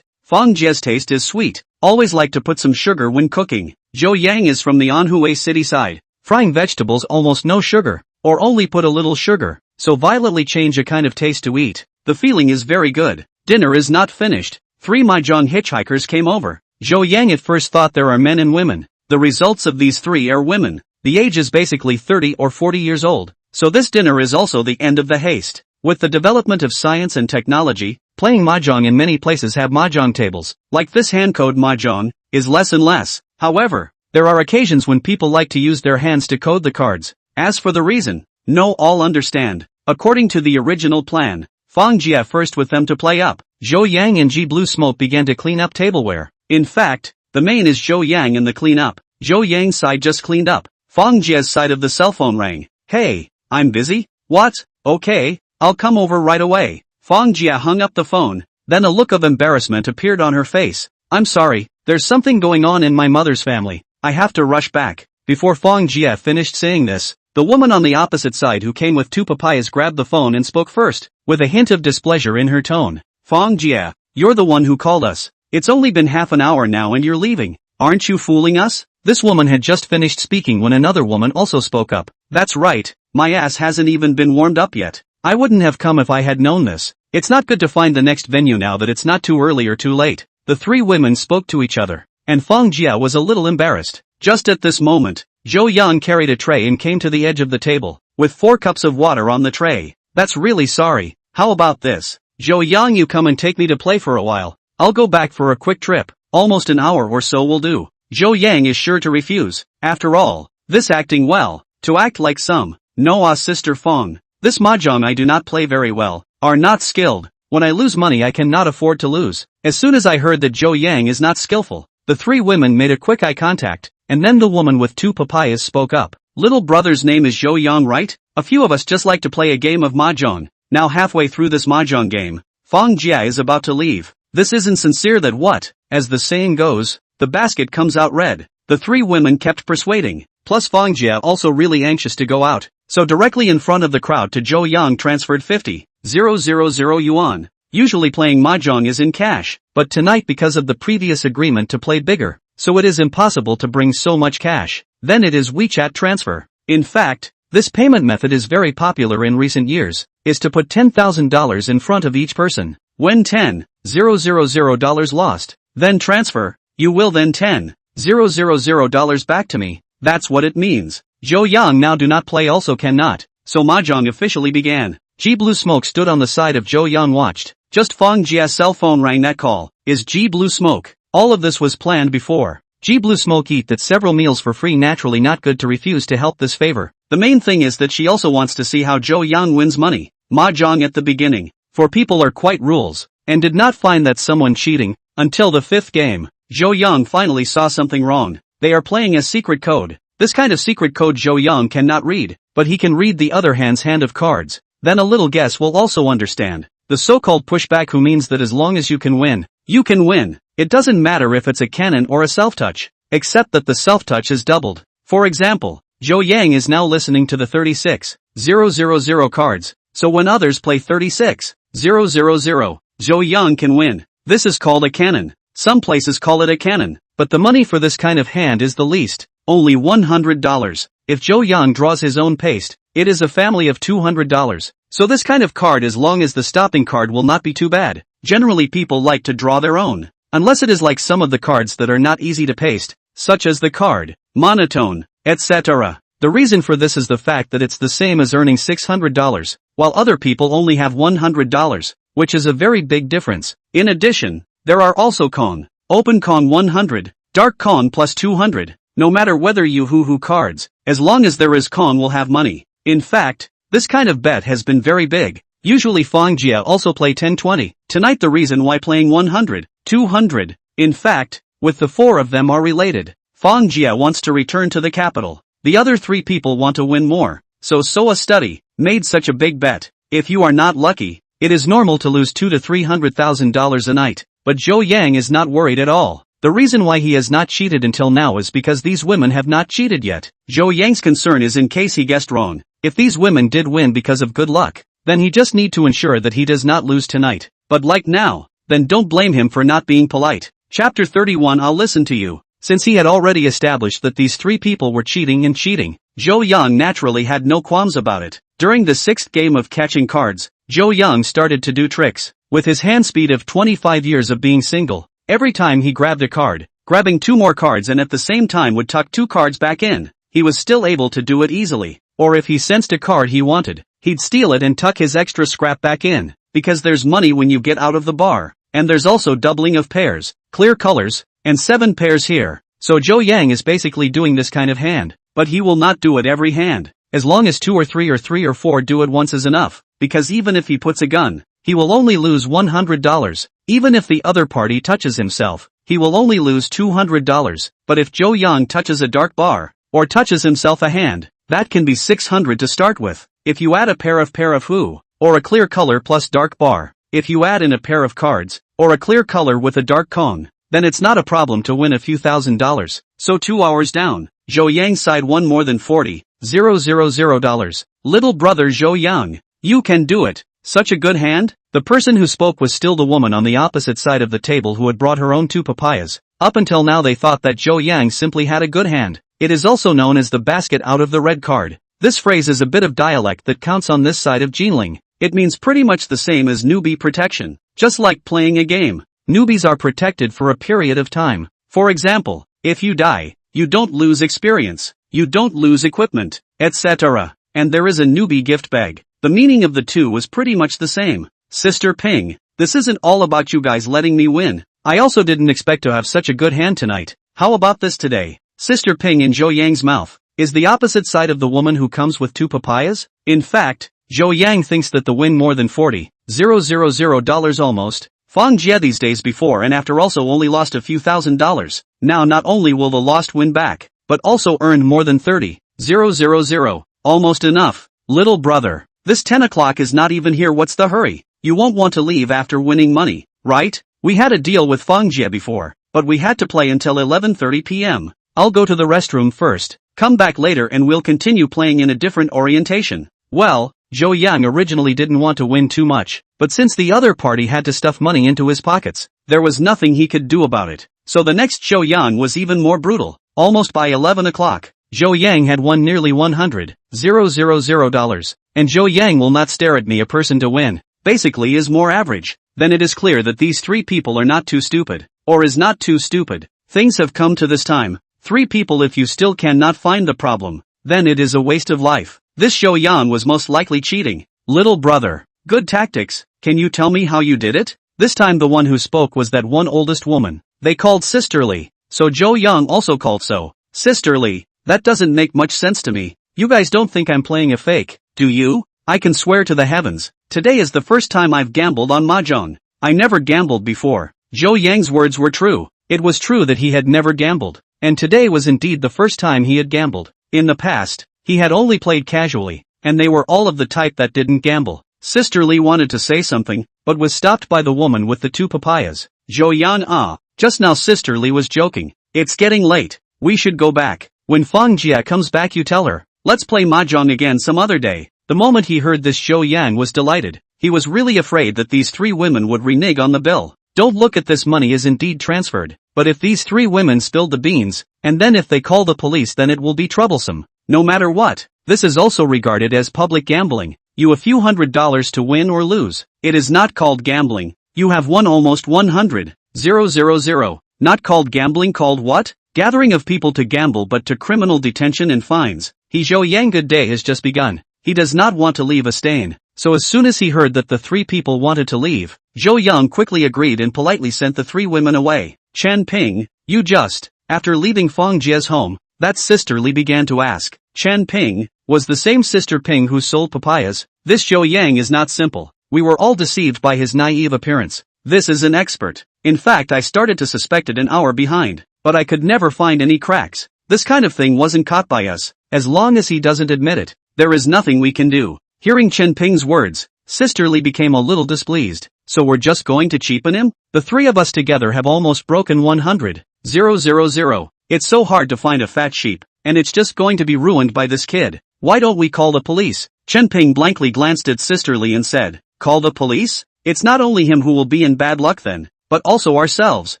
Fang Jie's taste is sweet, always like to put some sugar when cooking. Zhou Yang is from the Anhui city side. Frying vegetables almost no sugar, or only put a little sugar, so violently change a kind of taste to eat. The feeling is very good. Dinner is not finished. 3 mahjong hitchhikers came over. Zhou Yang at first thought there are men and women. The results of these 3 are women. The age is basically 30 or 40 years old, so this dinner is also the end of the haste. With the development of science and technology, playing mahjong in many places have mahjong tables, like this hand-code mahjong, is less and less. However, there are occasions when people like to use their hands to code the cards. As for the reason, no all understand. According to the original plan, Fang Jie first with them to play up. Zhou Yang and Ji Blue Smoke began to clean up tableware. In fact, the main is Zhou Yang in the cleanup. Zhou Yang's side just cleaned up. Fang Jie's side of the cell phone rang. Hey, I'm busy? What? Okay, I'll come over right away. Fang Jie hung up the phone, then a look of embarrassment appeared on her face. I'm sorry, there's something going on in my mother's family. I have to rush back. Before Fang Jie finished saying this, the woman on the opposite side who came with 2 papayas grabbed the phone and spoke first, with a hint of displeasure in her tone. Fang Jie, you're the one who called us. It's only been half an hour now and you're leaving. Aren't you fooling us? This woman had just finished speaking when another woman also spoke up. That's right, my ass hasn't even been warmed up yet. I wouldn't have come if I had known this. It's not good to find the next venue now that it's not too early or too late. The 3 women spoke to each other, and Fang Jie was a little embarrassed. Just at this moment, Zhou Yang carried a tray and came to the edge of the table, with 4 cups of water on the tray. That's really sorry. How about this? Zhou Yang, you come and take me to play for a while. I'll go back for a quick trip. Almost an hour or so will do. Zhou Yang is sure to refuse. After all, this acting well, to act like some. No, sister Fang. This mahjong I do not play very well, are not skilled. When I lose money I cannot afford to lose. As soon as I heard that Zhou Yang is not skillful, the 3 women made a quick eye contact, and then the woman with 2 papayas spoke up. Little brother's name is Zhou Yang, right? A few of us just like to play a game of mahjong. Now halfway through this mahjong game, Fang Jie is about to leave. This isn't sincere that what, as the saying goes, the basket comes out red. The 3 women kept persuading, plus Fang Jie also really anxious to go out, so directly in front of the crowd to Zhou Yang transferred 50,000 yuan. Usually playing mahjong is in cash, but tonight because of the previous agreement to play bigger, so it is impossible to bring so much cash. Then it is WeChat transfer. In fact, this payment method is very popular in recent years, is to put $10,000 in front of each person. When $10,000 lost, then transfer, you will then $10,000 back to me. That's what it means. Zhou Yang now do not play also cannot, so mahjong officially began. Ji Blue Smoke stood on the side of Zhou Yang watched. Just Fang Jie's cell phone rang. That call is Ji Blue Smoke. All of this was planned before. Ji Blue Smoke eat that several meals for free, naturally not good to refuse to help this favor. The main thing is that she also wants to see how Zhou Yang wins money. Mahjong at the beginning, for people are quite rules, and did not find that someone cheating, until the 5th game. Zhou Yang finally saw something wrong. They are playing a secret code. This kind of secret code Zhou Yang cannot read, but he can read the other hand's hand of cards. Then a little guess will also understand. The so-called pushback, who means that as long as you can win, you can win. It doesn't matter if it's a cannon or a self-touch, except that the self-touch is doubled. For example, Zhou Yang is now listening to the 36,000 cards, so when others play 36,000, Zhou Yang can win. This is called a cannon. Some places call it a cannon, but the money for this kind of hand is the least, only $100. If Zhou Yang draws his own paste, it is a family of $200. So this kind of card, as long as the stopping card will not be too bad. Generally people like to draw their own, unless it is like some of the cards that are not easy to paste, such as the card, monotone, etc. The reason for this is the fact that it's the same as earning $600, while other people only have $100, which is a very big difference. In addition, there are also Kong, Open Kong 100, Dark Kong plus 200. No matter whether you who cards, as long as there is Kong will have money. In fact, this kind of bet has been very big. Usually Fang Jie also play 10-20. Tonight the reason why playing 100, 200. In fact, with the 4 of them are related. Fang Jie wants to return to the capital. The other 3 people want to win more. So a study made such a big bet. If you are not lucky, it is normal to lose $200,000 to $300,000 a night. But Zhou Yang is not worried at all. The reason why he has not cheated until now is because these women have not cheated yet. Zhou Yang's concern is in case he guessed wrong. If these women did win because of good luck, then he just need to ensure that he does not lose tonight. But like now, then don't blame him for not being polite. Chapter 31 I'll listen to you. Since he had already established that these three people were cheating, Zhou Yang naturally had no qualms about it. During the sixth game of catching cards, Zhou Yang started to do tricks. With his hand speed of 25 years of being single, every time he grabbed a card, grabbing two more cards and at the same time would tuck two cards back in, he was still able to do it easily. Or if he sensed a card he wanted, he'd steal it and tuck his extra scrap back in, because there's money when you get out of the bar, and there's also doubling of pairs, clear colors, and 7 pairs here. So Zhou Yang is basically doing this kind of hand, but he will not do it every hand. As long as 2 or 3 or 3 or 4 do it once is enough, because even if he puts a gun, he will only lose $100. Even if the other party touches himself, he will only lose $200. But if Zhou Yang touches a dark bar, or touches himself a hand, that can be 600 to start with. If you add a pair of who, or a clear color plus dark bar, if you add in a pair of cards, or a clear color with a dark Kong, then it's not a problem to win a few $1,000s. So 2 hours down, Zhou Yang's side won more than $40,000. Little brother Zhou Yang, you can do it. Such a good hand? The person who spoke was still the woman on the opposite side of the table who had brought her own 2 papayas. Up until now they thought that Zhou Yang simply had a good hand. It is also known as the basket out of the red card. This phrase is a bit of dialect that counts on this side of Jinling. It means pretty much the same as newbie protection. Just like playing a game, newbies are protected for a period of time. For example, if you die, you don't lose experience, you don't lose equipment, etc. And there is a newbie gift bag. The meaning of the two was pretty much the same. Sister Ping, this isn't all about you guys letting me win. I also didn't expect to have such a good hand tonight. How about this today? Sister Ping in Zhou Yang's mouth is the opposite side of the woman who comes with 2 papayas. In fact, Zhou Yang thinks that the win more than $40,000 almost. Fang Jie these days before and after also only lost a few $1,000s. Now not only will the lost win back, but also earn more than $30,000. Almost enough. Little brother, this 10 o'clock is not even here. What's the hurry? You won't want to leave after winning money, right? We had a deal with Fang Jie before, but we had to play until 11:30 p.m. I'll go to the restroom first, come back later and we'll continue playing in a different orientation. Well, Zhou Yang originally didn't want to win too much, but since the other party had to stuff money into his pockets, there was nothing he could do about it. So the next Zhou Yang was even more brutal. Almost by 11 o'clock, Zhou Yang had won nearly $100,000. And Zhou Yang will not stare at me. A person to win, basically is more average. Then it is clear that these 3 people are not too stupid, or is not too stupid. Things have come to this time. 3 people. If you still cannot find the problem, then it is a waste of life. This Zhou Yang was most likely cheating. Little brother, good tactics. Can you tell me how you did it? This time the one who spoke was that one oldest woman. They called Sisterly. So Zhou Yang also called so. Sisterly, that doesn't make much sense to me. You guys don't think I'm playing a fake, do you? I can swear to the heavens, today is the first time I've gambled on mahjong. I never gambled before. Zhou Yang's words were true. It was true that he had never gambled. And today was indeed the first time he had gambled. In the past, he had only played casually, and they were all of the type that didn't gamble. Sisterly wanted to say something, but was stopped by the woman with the 2 papayas. Zhou Yang just now Sisterly was joking. It's getting late, we should go back. When Fang Jie comes back you tell her, let's play mahjong again some other day. The moment he heard this Zhou Yang was delighted. He was really afraid that these 3 women would renege on the bill. Don't look at this money is indeed transferred. But if these 3 women spilled the beans, and then if they call the police then it will be troublesome. No matter what, this is also regarded as public gambling. You a few $100s to win or lose. It is not called gambling. You have won almost $100,000. Not called gambling. Called what? Gathering of people to gamble but to criminal detention and fines. Zhou Yang good day has just begun. He does not want to leave a stain. So as soon as he heard that the 3 people wanted to leave, Zhou Yang quickly agreed and politely sent the 3 women away. Chen Ping, you just, after leaving Fang Jie's home, that Sisterly began to ask. Chen Ping, was the same Sister Ping who sold papayas. This Zhou Yang is not simple. We were all deceived by his naive appearance. This is an expert. In fact I started to suspect it an hour behind, but I could never find any cracks. This kind of thing wasn't caught by us. As long as he doesn't admit it, there is nothing we can do. Hearing Chen Ping's words, Sister Lee became a little displeased. So we're just going to cheapen him? The three of us together have almost broken 100,000. It's so hard to find a fat sheep, and it's just going to be ruined by this kid. Why don't we call the police? Chen Ping blankly glanced at Sister Lee and said, call the police? It's not only him who will be in bad luck then, but also ourselves.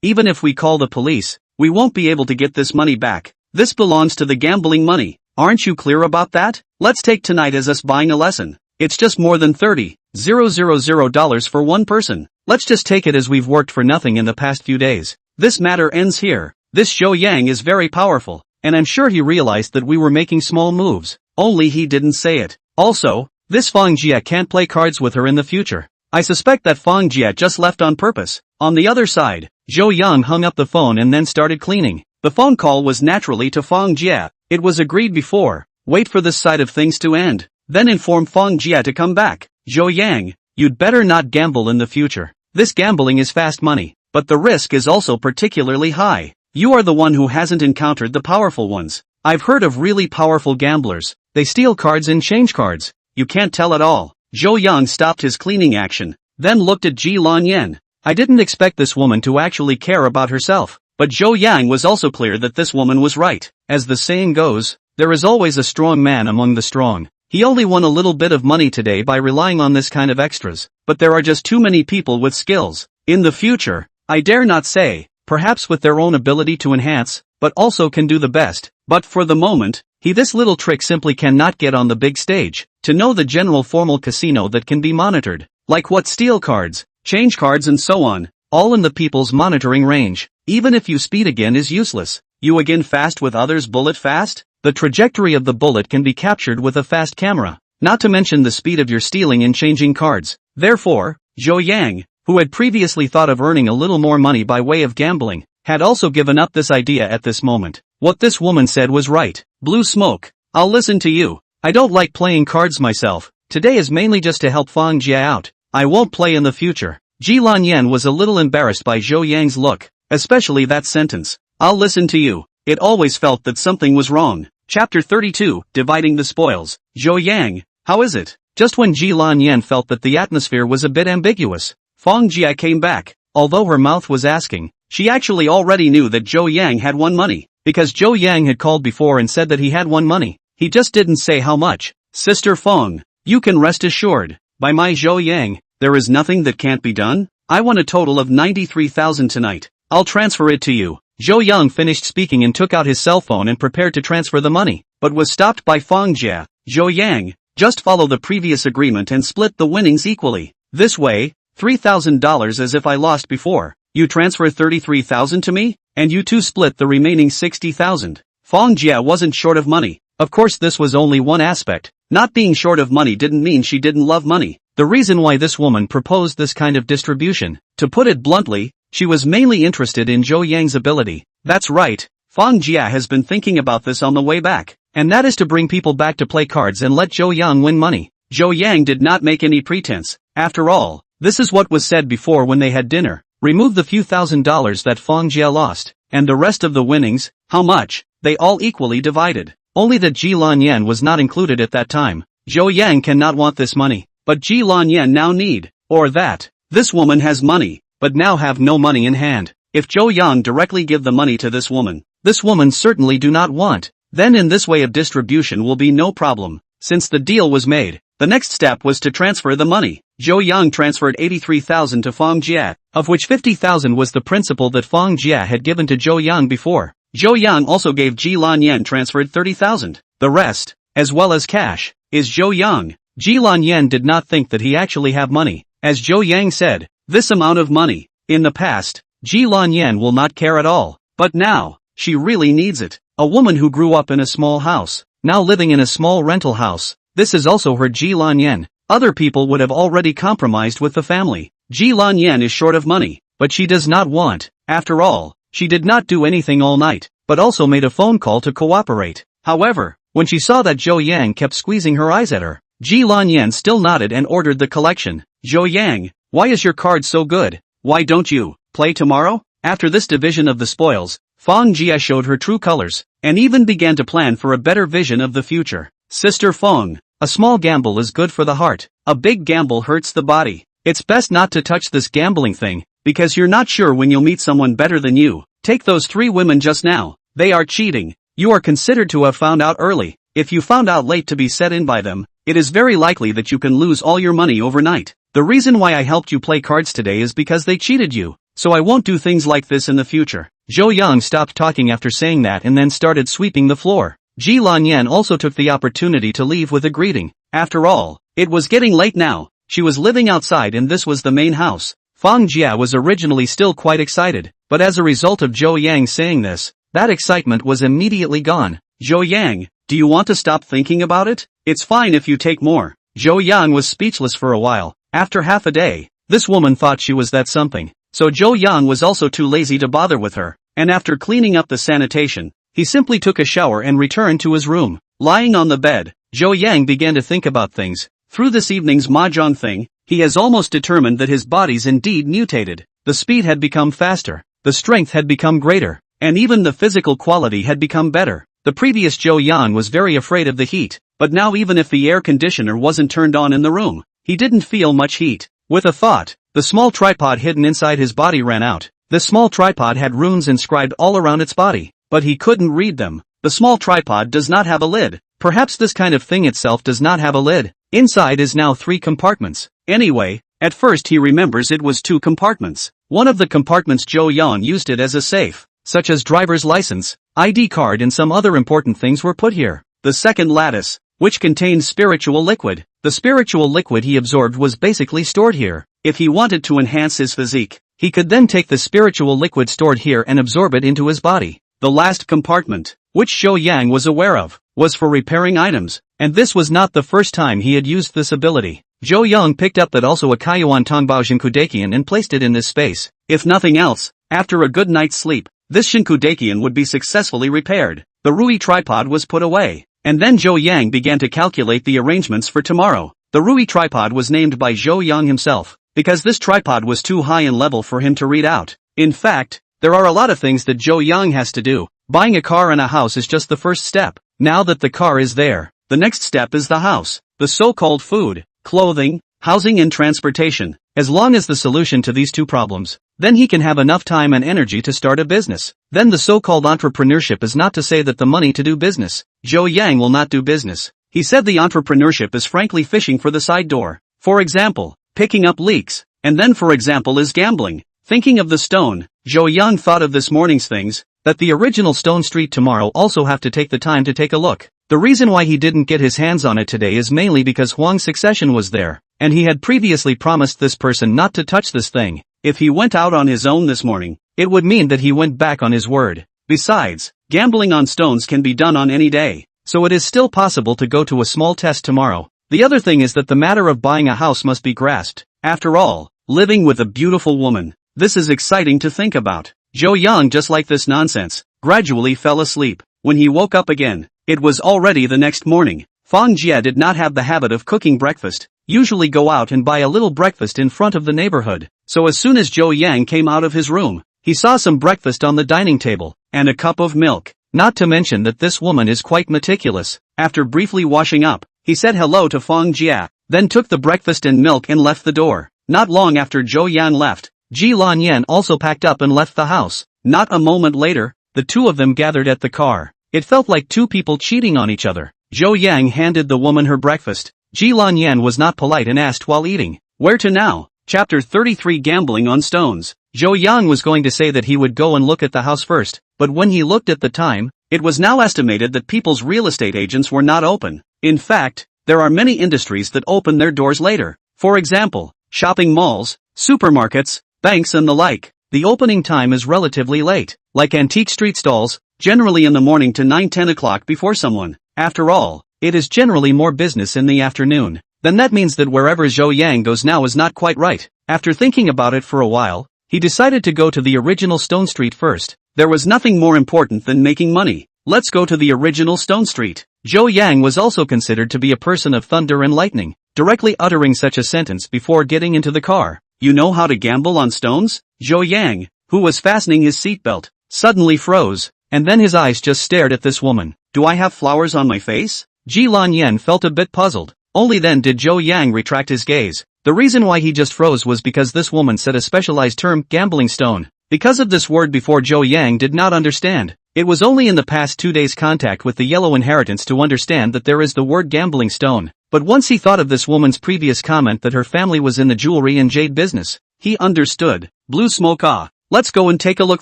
Even if we call the police, we won't be able to get this money back. This belongs to the gambling money. Aren't you clear about that? Let's take tonight as us buying a lesson. It's just more than $30,000 for one person. Let's just take it as we've worked for nothing in the past few days. This matter ends here. This Zhou Yang is very powerful, and I'm sure he realized that we were making small moves. Only he didn't say it. Also, this Fang Jia can't play cards with her in the future. I suspect that Fang Jia just left on purpose. On the other side, Zhou Yang hung up the phone and then started cleaning. The phone call was naturally to Fang Jia. It was agreed before. Wait for this side of things to end. Then inform Fang Jia to come back. Zhou Yang, you'd better not gamble in the future. This gambling is fast money, but the risk is also particularly high. You are the one who hasn't encountered the powerful ones. I've heard of really powerful gamblers. They steal cards and change cards. You can't tell at all. Zhou Yang stopped his cleaning action, then looked at Ji Lanyan. I didn't expect this woman to actually care about herself. But Zhou Yang was also clear that this woman was right. As the saying goes, there is always a strong man among the strong. He only won a little bit of money today by relying on this kind of extras. But there are just too many people with skills. In the future, I dare not say, perhaps with their own ability to enhance, but also can do the best. But for the moment, this little trick simply cannot get on the big stage. To know the general formal casino that can be monitored. Like what steal cards, change cards and so on, all in the people's monitoring range. Even if you speed again is useless. You again fast with others bullet fast? The trajectory of the bullet can be captured with a fast camera. Not to mention the speed of your stealing and changing cards. Therefore, Zhou Yang, who had previously thought of earning a little more money by way of gambling, had also given up this idea at this moment. What this woman said was right. Blue smoke. I'll listen to you. I don't like playing cards myself. Today is mainly just to help Fang Jia out. I won't play in the future. Ji Lanyan was a little embarrassed by Zhou Yang's look, especially that sentence. I'll listen to you. It always felt that something was wrong. Chapter 32, Dividing the Spoils. Zhou Yang, how is it? Just when Ji Lanyan felt that the atmosphere was a bit ambiguous, Fang Jia came back. Although her mouth was asking, she actually already knew that Zhou Yang had won money, because Zhou Yang had called before and said that he had won money. He just didn't say how much. Sister Feng, you can rest assured, by my Zhou Yang, there is nothing that can't be done. I won a total of 93,000 tonight. I'll transfer it to you. Zhou Yang finished speaking and took out his cell phone and prepared to transfer the money, but was stopped by Fang Jia. Zhou Yang, just follow the previous agreement and split the winnings equally. This way, $3,000 as if I lost before. You transfer 33,000 to me, and you two split the remaining 60,000. Fang Jia wasn't short of money. Of course this was only one aspect. Not being short of money didn't mean she didn't love money. The reason why this woman proposed this kind of distribution, to put it bluntly, she was mainly interested in Zhou Yang's ability. That's right, Fang Jia has been thinking about this on the way back, and that is to bring people back to play cards and let Zhou Yang win money. Zhou Yang did not make any pretense. After all, this is what was said before when they had dinner. Remove the few $1,000s that Fang Jia lost, and the rest of the winnings, how much, they all equally divided. Only that Ji Lanyan was not included at that time. Zhou Yang cannot want this money, but Ji Lanyan now need, or that. This woman has money, but now have no money in hand. If Zhou Yang directly give the money to this woman certainly do not want, then in this way of distribution will be no problem. Since the deal was made, the next step was to transfer the money. Zhou Yang transferred 83,000 to Fang Jia, of which 50,000 was the principal that Fang Jia had given to Zhou Yang before. Zhou Yang also gave Ji Lanyan transferred 30,000. The rest, as well as cash, is Zhou Yang. Ji Lanyan did not think that he actually have money. As Zhou Yang said, this amount of money, in the past, Ji Lanyan will not care at all. But now, she really needs it. A woman who grew up in a small house, now living in a small rental house. This is also her Ji Lanyan. Other people would have already compromised with the family. Ji Lanyan is short of money, but she does not want. After all, she did not do anything all night, but also made a phone call to cooperate. However, when she saw that Zhou Yang kept squeezing her eyes at her, Ji Lanyan still nodded and ordered the collection. Zhou Yang, why is your card so good? Why don't you play tomorrow? After this division of the spoils, Fang Jia showed her true colors, and even began to plan for a better vision of the future. Sister Feng, A small gamble is good for the heart. A big gamble hurts the body. It's best not to touch this gambling thing, because you're not sure when you'll meet someone better than you. Take those 3 women just now. They are cheating. You are considered to have found out early. If you found out late to be set in by them, it is very likely that you can lose all your money overnight. The reason why I helped you play cards today is because they cheated you. So I won't do things like this in the future. Zhou Yang stopped talking after saying that and then started sweeping the floor. Ji Lanyan also took the opportunity to leave with a greeting. After all, it was getting late now. She was living outside and this was the main house. Fang Jia was originally still quite excited, but as a result of Zhou Yang saying this, that excitement was immediately gone. Zhou Yang, do you want to stop thinking about it? It's fine if you take more. Zhou Yang was speechless for a while. After half a day, this woman thought she was that something. So Zhou Yang was also too lazy to bother with her, and after cleaning up the sanitation, he simply took a shower and returned to his room. Lying on the bed, Zhou Yang began to think about things. Through this evening's mahjong thing, he has almost determined that his body's indeed mutated. The speed had become faster, the strength had become greater, and even the physical quality had become better. The previous Zhou Yang was very afraid of the heat, but now even if the air conditioner wasn't turned on in the room, he didn't feel much heat. With a thought, the small tripod hidden inside his body ran out. This small tripod had runes inscribed all around its body, but he couldn't read them. The small tripod does not have a lid. Perhaps this kind of thing itself does not have a lid. Inside is now 3 compartments. Anyway, at first he remembers it was 2 compartments. One of the compartments Zhou Yang used it as a safe, such as driver's license, ID card and some other important things were put here. The second lattice, which contained spiritual liquid. The spiritual liquid he absorbed was basically stored here. If he wanted to enhance his physique, he could then take the spiritual liquid stored here and absorb it into his body. The last compartment, which Zhou Yang was aware of, was for repairing items, and this was not the first time he had used this ability. Zhou Yang picked up that also a Kaiyuan Tongbao Shinkudakian and placed it in this space. If nothing else, after a good night's sleep, this Shinkudakian would be successfully repaired. The Rui tripod was put away, and then Zhou Yang began to calculate the arrangements for tomorrow. The Rui tripod was named by Zhou Yang himself, because this tripod was too high in level for him to read out. In fact, there are a lot of things that Zhou Yang has to do. Buying a car and a house is just the first step. Now that the car is there, the next step is the house, the so-called food, clothing, housing and transportation. As long as the solution to these 2 problems, then he can have enough time and energy to start a business. Then the so-called entrepreneurship is not to say that the money to do business. Zhou Yang will not do business. He said the entrepreneurship is frankly fishing for the side door. For example, picking up leaks, and then for example is gambling. Thinking of the stone, Zhou Yang thought of this morning's things, that the original Stone Street tomorrow also have to take the time to take a look. The reason why he didn't get his hands on it today is mainly because Huang's succession was there, and he had previously promised this person not to touch this thing. If he went out on his own this morning, it would mean that he went back on his word. Besides, gambling on stones can be done on any day, so it is still possible to go to a small test tomorrow. The other thing is that the matter of buying a house must be grasped. After all, living with a beautiful woman, this is exciting to think about. Zhou Yang, just like this nonsense, gradually fell asleep. When he woke up again, it was already the next morning. Fang Jia did not have the habit of cooking breakfast, usually go out and buy a little breakfast in front of the neighborhood. So as soon as Zhou Yang came out of his room, he saw some breakfast on the dining table, and a cup of milk. Not to mention that this woman is quite meticulous. After briefly washing up, he said hello to Fang Jia, then took the breakfast and milk and left the door. Not long after Zhou Yan left, Ji Lanyan also packed up and left the house. Not a moment later, the 2 of them gathered at the car. It felt like 2 people cheating on each other. Zhou Yang handed the woman her breakfast. Ji Lanyan was not polite and asked while eating, "Where to now?" Chapter 33 Gambling on Stones. Zhou Yang was going to say that he would go and look at the house first, but when he looked at the time, it was now estimated that people's real estate agents were not open. In fact, there are many industries that open their doors later. For example, shopping malls, supermarkets, banks and the like. The opening time is relatively late, like antique street stalls, generally in the morning to 9-10 o'clock before someone. After all, it is generally more business in the afternoon. Then that means that wherever Zhou Yang goes now is not quite right. After thinking about it for a while, he decided to go to the original Stone Street first. There was nothing more important than making money. Let's go to the original Stone Street. Zhou Yang was also considered to be a person of thunder and lightning, directly uttering such a sentence before getting into the car. "You know how to gamble on stones?" Zhou Yang, who was fastening his seatbelt, suddenly froze, and then his eyes just stared at this woman. "Do I have flowers on my face?" Ji Lan Yen felt a bit puzzled. Only then did Zhou Yang retract his gaze. The reason why he just froze was because this woman said a specialized term, gambling stone. Because of this word before, Zhou Yang did not understand. It was only in the past 2 days' contact with the yellow inheritance to understand that there is the word gambling stone. But once he thought of this woman's previous comment that her family was in the jewelry and jade business, he understood. Blue smoke. Let's go and take a look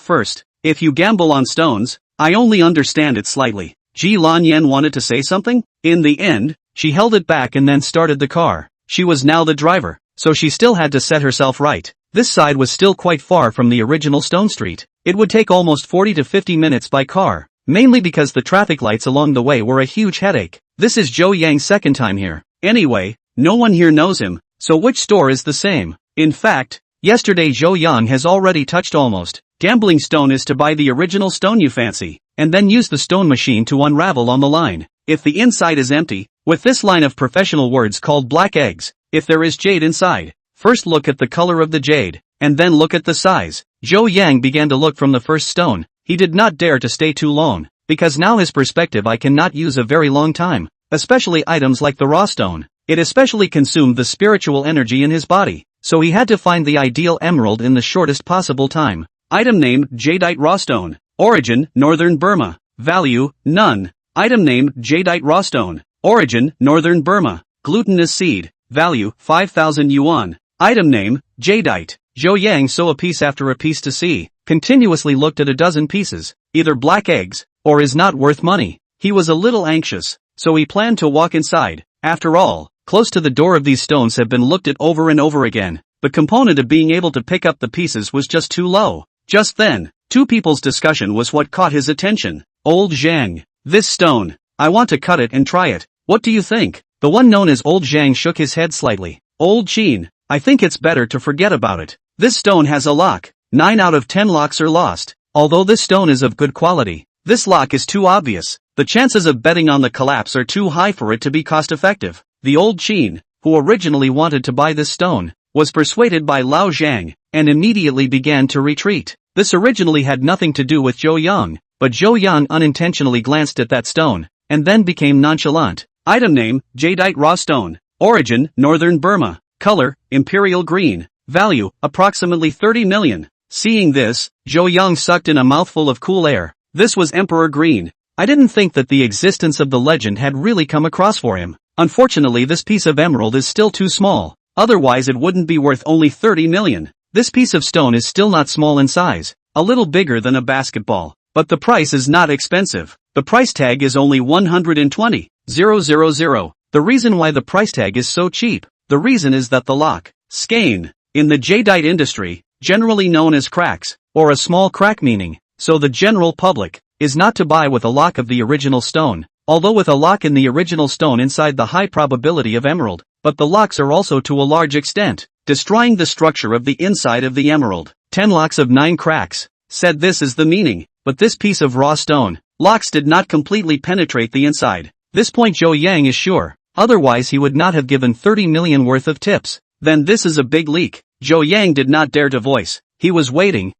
first. If you gamble on stones, I only understand it slightly. Ji Lan Yen wanted to say something. In the end, she held it back and then started the car. She was now the driver, so she still had to set herself right. This side was still quite far from the original Stone Street. It would take almost 40 to 50 minutes by car, mainly because the traffic lights along the way were a huge headache. This is Zhou Yang's second time here. Anyway, no one here knows him, so which store is the same? In fact, yesterday Zhou Yang has already touched almost. Gambling stone is to buy the original stone you fancy, and then use the stone machine to unravel on the line. If the inside is empty, with this line of professional words called black eggs, if there is jade inside, first look at the color of the jade, and then look at the size. Zhou Yang began to look from the first stone. He did not dare to stay too long, because now his perspective I cannot use a very long time, especially items like the raw stone. It especially consumed the spiritual energy in his body, so he had to find the ideal emerald in the shortest possible time. Item name, Jadeite Raw Stone. Origin, Northern Burma. Value, none. Item name, Jadeite Raw Stone. Origin, Northern Burma. Glutinous seed. Value, 5,000 yuan. Item name, Jadeite. Zhou Yang saw a piece after a piece to see, continuously looked at a dozen pieces, either black eggs, or is not worth money. He was a little anxious, so he planned to walk inside. After all, close to the door of these stones have been looked at over and over again. The component of being able to pick up the pieces was just too low. Just then, two people's discussion was what caught his attention. Old Zhang. This stone. I want to cut it and try it. What do you think? The one known as Old Zhang shook his head slightly. Old Qin. I think it's better to forget about it. This stone has a lock. 9 out of 10 locks are lost. Although this stone is of good quality, this lock is too obvious. The chances of betting on the collapse are too high for it to be cost-effective. The Old Qin, who originally wanted to buy this stone, was persuaded by Lao Zhang, and immediately began to retreat. This originally had nothing to do with Zhou Yang, but Zhou Yang unintentionally glanced at that stone, and then became nonchalant. Item name, Jadeite Raw Stone. Origin, Northern Burma. Color, Imperial Green. Value, approximately 30 million. Seeing this, Zhou Yang sucked in a mouthful of cool air. This was Emperor Green. I didn't think that the existence of the legend had really come across for him. Unfortunately, this piece of emerald is still too small. Otherwise it wouldn't be worth only 30 million. This piece of stone is still not small in size, a little bigger than a basketball. But the price is not expensive. The price tag is only 120,000. The reason why the price tag is so cheap, the reason is that the lock, skein, in the jadeite industry, generally known as cracks, or a small crack meaning, so the general public, is not to buy with a lock of the original stone, although with a lock in the original stone inside the high probability of emerald, but the locks are also to a large extent, destroying the structure of the inside of the emerald. 10 locks of 9 cracks, said this is the meaning, but this piece of raw stone, locks did not completely penetrate the inside. This point Zhou Yang is sure, otherwise he would not have given 30 million worth of tips. Then this is a big leak. Zhou Yang did not dare to voice. He was waiting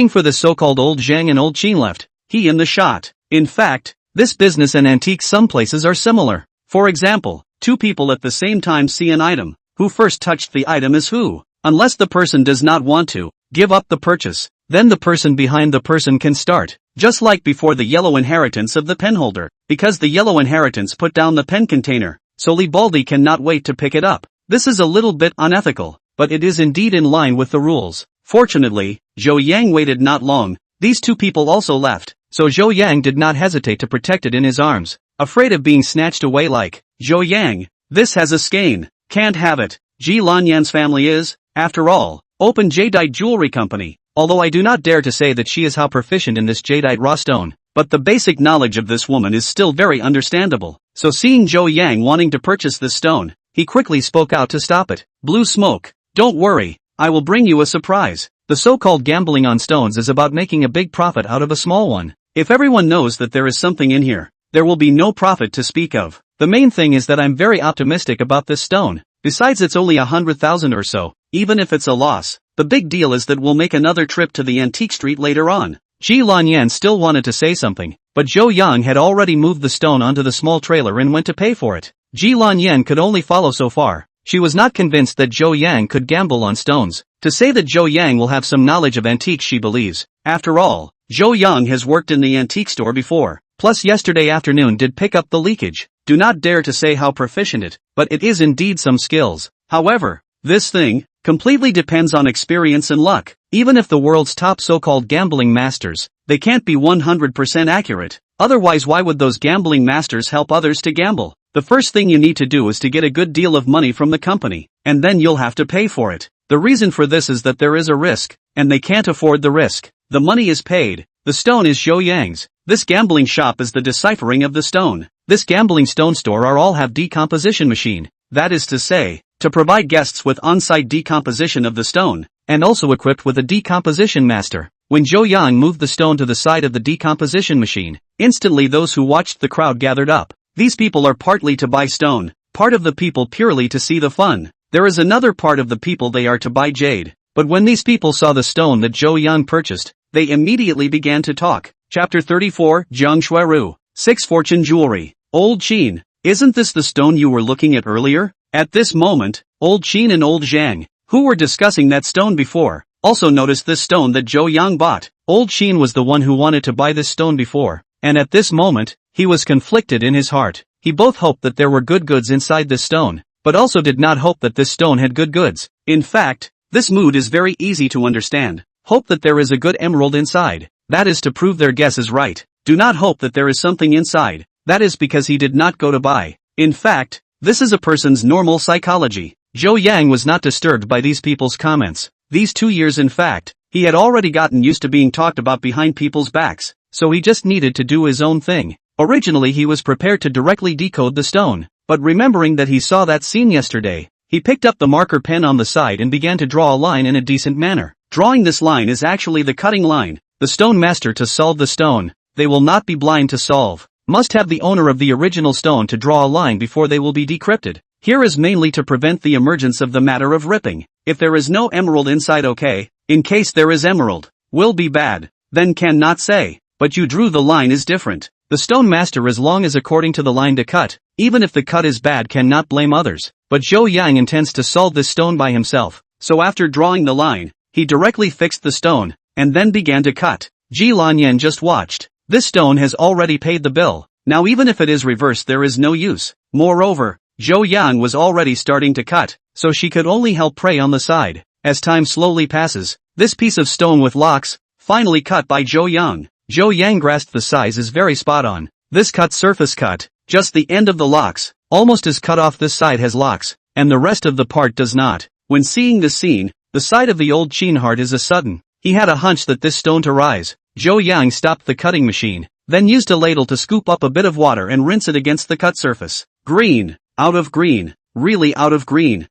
for the so-called Old Zhang and Old Qin left. He in the shot. In fact, this business and antiques some places are similar. For example, two people at the same time see an item. Who first touched the item is who. Unless the person does not want to give up the purchase, then the person behind the person can start. Just like before the yellow inheritance of the penholder. Because the yellow inheritance put down the pen container, so Li Baldi cannot wait to pick it up. This is a little bit unethical, but it is indeed in line with the rules. Fortunately, Zhou Yang waited not long. These two people also left, so Zhou Yang did not hesitate to protect it in his arms, afraid of being snatched away like, Zhou Yang, this has a skein, can't have it. Ji Lan Yan's family is, after all, open jadeite jewelry company, although I do not dare to say that she is how proficient in this jadeite raw stone, but the basic knowledge of this woman is still very understandable. So seeing Zhou Yang wanting to purchase this stone, he quickly spoke out to stop it. Blue smoke, don't worry, I will bring you a surprise. The so-called gambling on stones is about making a big profit out of a small one. If everyone knows that there is something in here, there will be no profit to speak of. The main thing is that I'm very optimistic about this stone. Besides it's only 100,000 or so, even if it's a loss. The big deal is that we'll make another trip to the antique street later on. Ji Lan Yan still wanted to say something, but Zhou Yang had already moved the stone onto the small trailer and went to pay for it. Ji Lanyan could only follow so far. She was not convinced that Zhou Yang could gamble on stones. To say that Zhou Yang will have some knowledge of antiques she believes. After all, Zhou Yang has worked in the antique store before. Plus yesterday afternoon did pick up the leakage. Do not dare to say how proficient it, but it is indeed some skills. However, this thing completely depends on experience and luck. Even if the world's top so-called gambling masters, they can't be 100% accurate. Otherwise why would those gambling masters help others to gamble? The first thing you need to do is to get a good deal of money from the company, and then you'll have to pay for it. The reason for this is that there is a risk, and they can't afford the risk. The money is paid. The stone is Zhou Yang's. This gambling shop is the deciphering of the stone. This gambling stone store are all have decomposition machine. That is to say, to provide guests with on-site decomposition of the stone, and also equipped with a decomposition master. When Zhou Yang moved the stone to the side of the decomposition machine, instantly those who watched the crowd gathered up. These people are partly to buy stone, part of the people purely to see the fun. There is another part of the people they are to buy jade. But when these people saw the stone that Zhou Yang purchased, they immediately began to talk. Chapter 34, Jiang Shuiru. 6 Fortune Jewelry. Old Qin, isn't this the stone you were looking at earlier? At this moment, Old Qin and Old Zhang, who were discussing that stone before, also noticed this stone that Zhou Yang bought. Old Qin was the one who wanted to buy this stone before, and at this moment, he was conflicted in his heart. He both hoped that there were good goods inside this stone, but also did not hope that this stone had good goods. In fact, this mood is very easy to understand. Hope that there is a good emerald inside. That is to prove their guess is right. Do not hope that there is something inside. That is because he did not go to buy. In fact, this is a person's normal psychology. Zhou Yang was not disturbed by these people's comments. These 2 years in fact, he had already gotten used to being talked about behind people's backs, so he just needed to do his own thing. Originally he was prepared to directly decode the stone, but remembering that he saw that scene yesterday, he picked up the marker pen on the side and began to draw a line in a decent manner. Drawing this line is actually the cutting line. The stone master to solve the stone, they will not be blind to solve. Must have the owner of the original stone to draw a line before they will be decrypted. Here is mainly to prevent the emergence of the matter of ripping. If there is no emerald inside okay, in case there is emerald, will be bad, then can not say, but you drew the line is different. The stone master as long as according to the line to cut, even if the cut is bad cannot blame others, but Zhou Yang intends to solve this stone by himself, so after drawing the line, he directly fixed the stone, and then began to cut. Ji Lanyan just watched. This stone has already paid the bill, now even if it is reversed there is no use. Moreover, Zhou Yang was already starting to cut, so she could only help pray on the side. As time slowly passes, this piece of stone with locks, finally cut by Zhou Yang. Zhou Yang grasped the size is very spot on. This cut surface cut, just the end of the locks, almost is cut off this side has locks, and the rest of the part does not. When seeing this scene, the side of the old Qin heart is a sudden. He had a hunch that this stone to rise. Zhou Yang stopped the cutting machine, then used a ladle to scoop up a bit of water and rinse it against the cut surface. Green, out of green, really out of green.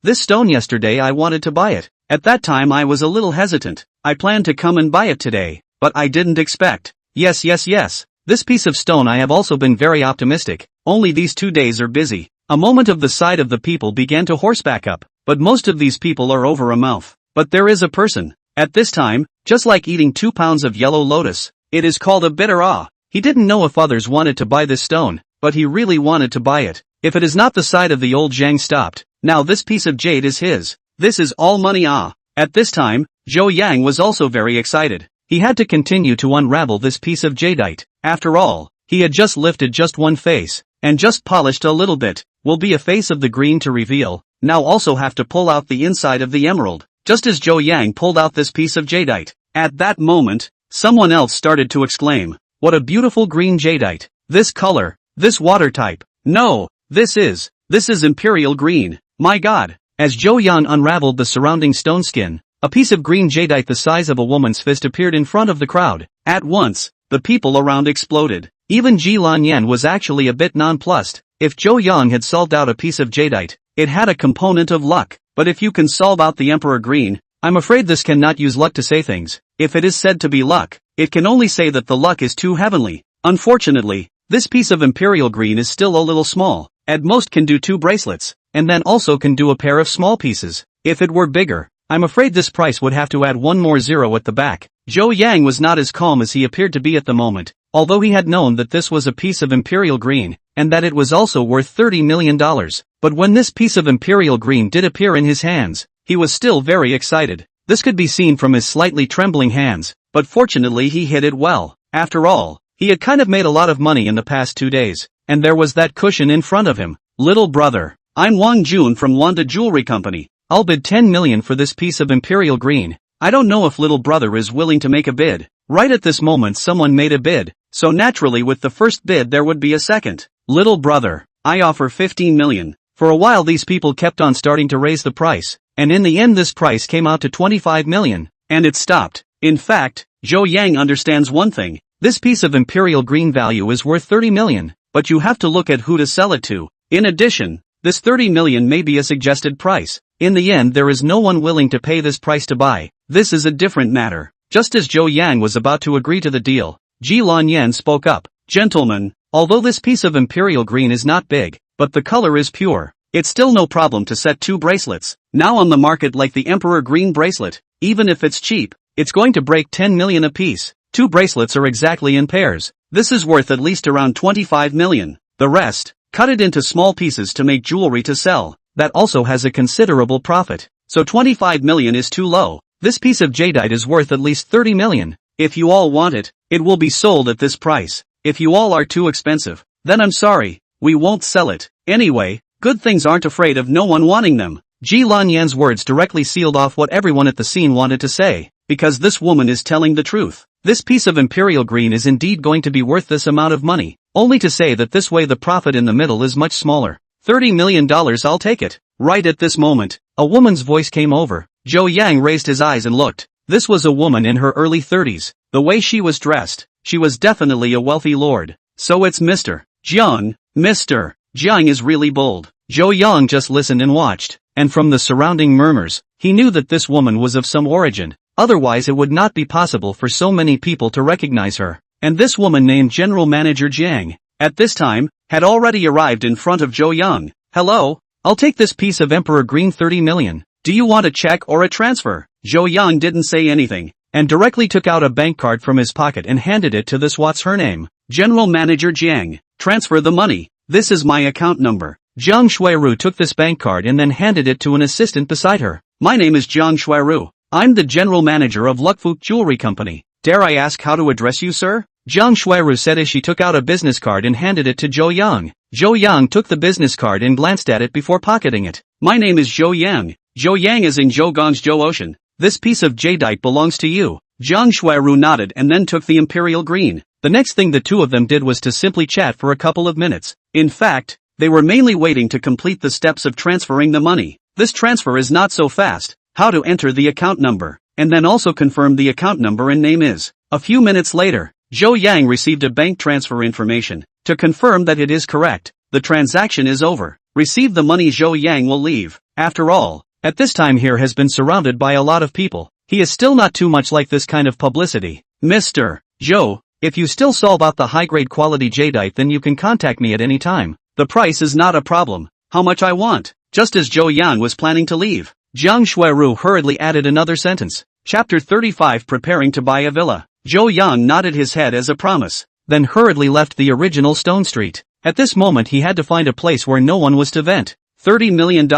This stone yesterday I wanted to buy it. At that time I was a little hesitant. I planned to come and buy it today, but I didn't expect. Yes. This piece of stone I have also been very optimistic, only these 2 days are busy. A moment of the side of the people began to horseback up, but most of these people are over a mouth. But there is a person. At this time, just like eating 2 pounds of yellow lotus, it is called a bitter ah. He didn't know if others wanted to buy this stone, but he really wanted to buy it. If it is not the side of the old Zhang stopped, now this piece of jade is his. This is all money ah. At this time, Zhou Yang was also very excited. He had to continue to unravel this piece of jadeite. After all, he had just lifted just one face, and just polished a little bit. Will be a face of the green to reveal, now also have to pull out the inside of the emerald. Just as Zhou Yang pulled out this piece of jadeite, at that moment, someone else started to exclaim, "What a beautiful green jadeite! This color, this water type, no, this is imperial green, my god!" As Zhou Yang unraveled the surrounding stone skin, a piece of green jadeite the size of a woman's fist appeared in front of the crowd. At once, the people around exploded. Even Ji Lanyan was actually a bit nonplussed. If Zhou Yang had solved out a piece of jadeite, it had a component of luck. But if you can solve out the Emperor Green, I'm afraid this cannot use luck to say things. If it is said to be luck, it can only say that the luck is too heavenly. Unfortunately, this piece of Imperial Green is still a little small. At most can do 2 bracelets, and then also can do a pair of small pieces. If it were bigger, I'm afraid this price would have to add 1 more 0 at the back. Zhou Yang was not as calm as he appeared to be at the moment. although he had known that this was a piece of imperial green, and that it was also worth $30 million. But when this piece of imperial green did appear in his hands, he was still very excited. This could be seen from his slightly trembling hands, but fortunately he hid it well. After all, he had kind of made a lot of money in the past 2 days, and there was that cushion in front of him. Little brother, I'm Wang Jun from Wanda Jewelry Company. I'll bid 10 million for this piece of imperial green. I don't know if little brother is willing to make a bid. Right at this moment someone made a bid, so naturally with the first bid there would be a second. Little brother, I offer 15 million. For a while these people kept on starting to raise the price, and in the end this price came out to 25 million, and it stopped. In fact, Zhou Yang understands one thing. This piece of imperial green value is worth 30 million, but you have to look at who to sell it to. In addition, this 30 million may be a suggested price. In the end there is no one willing to pay this price to buy. This is a different matter. Just as Zhou Yang was about to agree to the deal, Ji Lanyan spoke up. Gentlemen, although this piece of imperial green is not big, but the color is pure, it's still no problem to set 2 bracelets. Now on the market like the Emperor Green bracelet, even if it's cheap, it's going to break 10 million apiece. 2 bracelets are exactly in pairs. This is worth at least around 25 million. The rest, cut it into small pieces to make jewelry to sell. That also has a considerable profit. So 25 million is too low. This piece of jadeite is worth at least 30 million. If you all want it, it will be sold at this price. If you all are too expensive, then I'm sorry, we won't sell it. Anyway, good things aren't afraid of no one wanting them. Ji Lanyan's words directly sealed off what everyone at the scene wanted to say, because this woman is telling the truth. This piece of imperial green is indeed going to be worth this amount of money, only to say that this way the profit in the middle is much smaller. $30 million, I'll take it. Right at this moment, a woman's voice came over. Zhou Yang raised his eyes and looked. This was a woman in her early 30s. The way she was dressed, she was definitely a wealthy lord. So it's Mr. Jiang. Mr. Jiang is really bold. Zhou Yang just listened and watched, and from the surrounding murmurs, he knew that this woman was of some origin. Otherwise it would not be possible for so many people to recognize her. And this woman named General Manager Jiang, at this time, had already arrived in front of Zhou Yang. Hello, I'll take this piece of Emperor Green 30 million. Do you want a check or a transfer? Zhou Yang didn't say anything, and directly took out a bank card from his pocket and handed it to this what's her name. General Manager Jiang, transfer the money. This is my account number. Jiang Shuiru took this bank card and then handed it to an assistant beside her. My name is Jiang Shuiru. I'm the general manager of Luckfuk Jewelry Company. Dare I ask how to address you, sir? Jiang Shuiru said as she took out a business card and handed it to Zhou Yang. Zhou Yang took the business card and glanced at it before pocketing it. My name is Zhou Yang. Zhou Yang is in Zhougong's Zhou Ocean. This piece of jadeite belongs to you. Jiang Shuiru nodded and then took the imperial green. The next thing the two of them did was to simply chat for a couple of minutes. In fact, they were mainly waiting to complete the steps of transferring the money. This transfer is not so fast. How to enter the account number, and then also confirm the account number and name is. A few minutes later, Zhou Yang received a bank transfer information. To confirm that it is correct, the transaction is over. Receive the money. Zhou Yang will leave. After all, at this time he has been surrounded by a lot of people. He is still not too much like this kind of publicity. Mr. Zhou, if you still solve out the high-grade quality jadeite then you can contact me at any time. The price is not a problem. How much I want? Just as Zhou Yang was planning to leave, Jiang Shuiru hurriedly added another sentence. Chapter 35. Preparing to buy a villa. Zhou Yang nodded his head as a promise, then hurriedly left the original Stone Street. At this moment he had to find a place where no one was to vent. $30 million.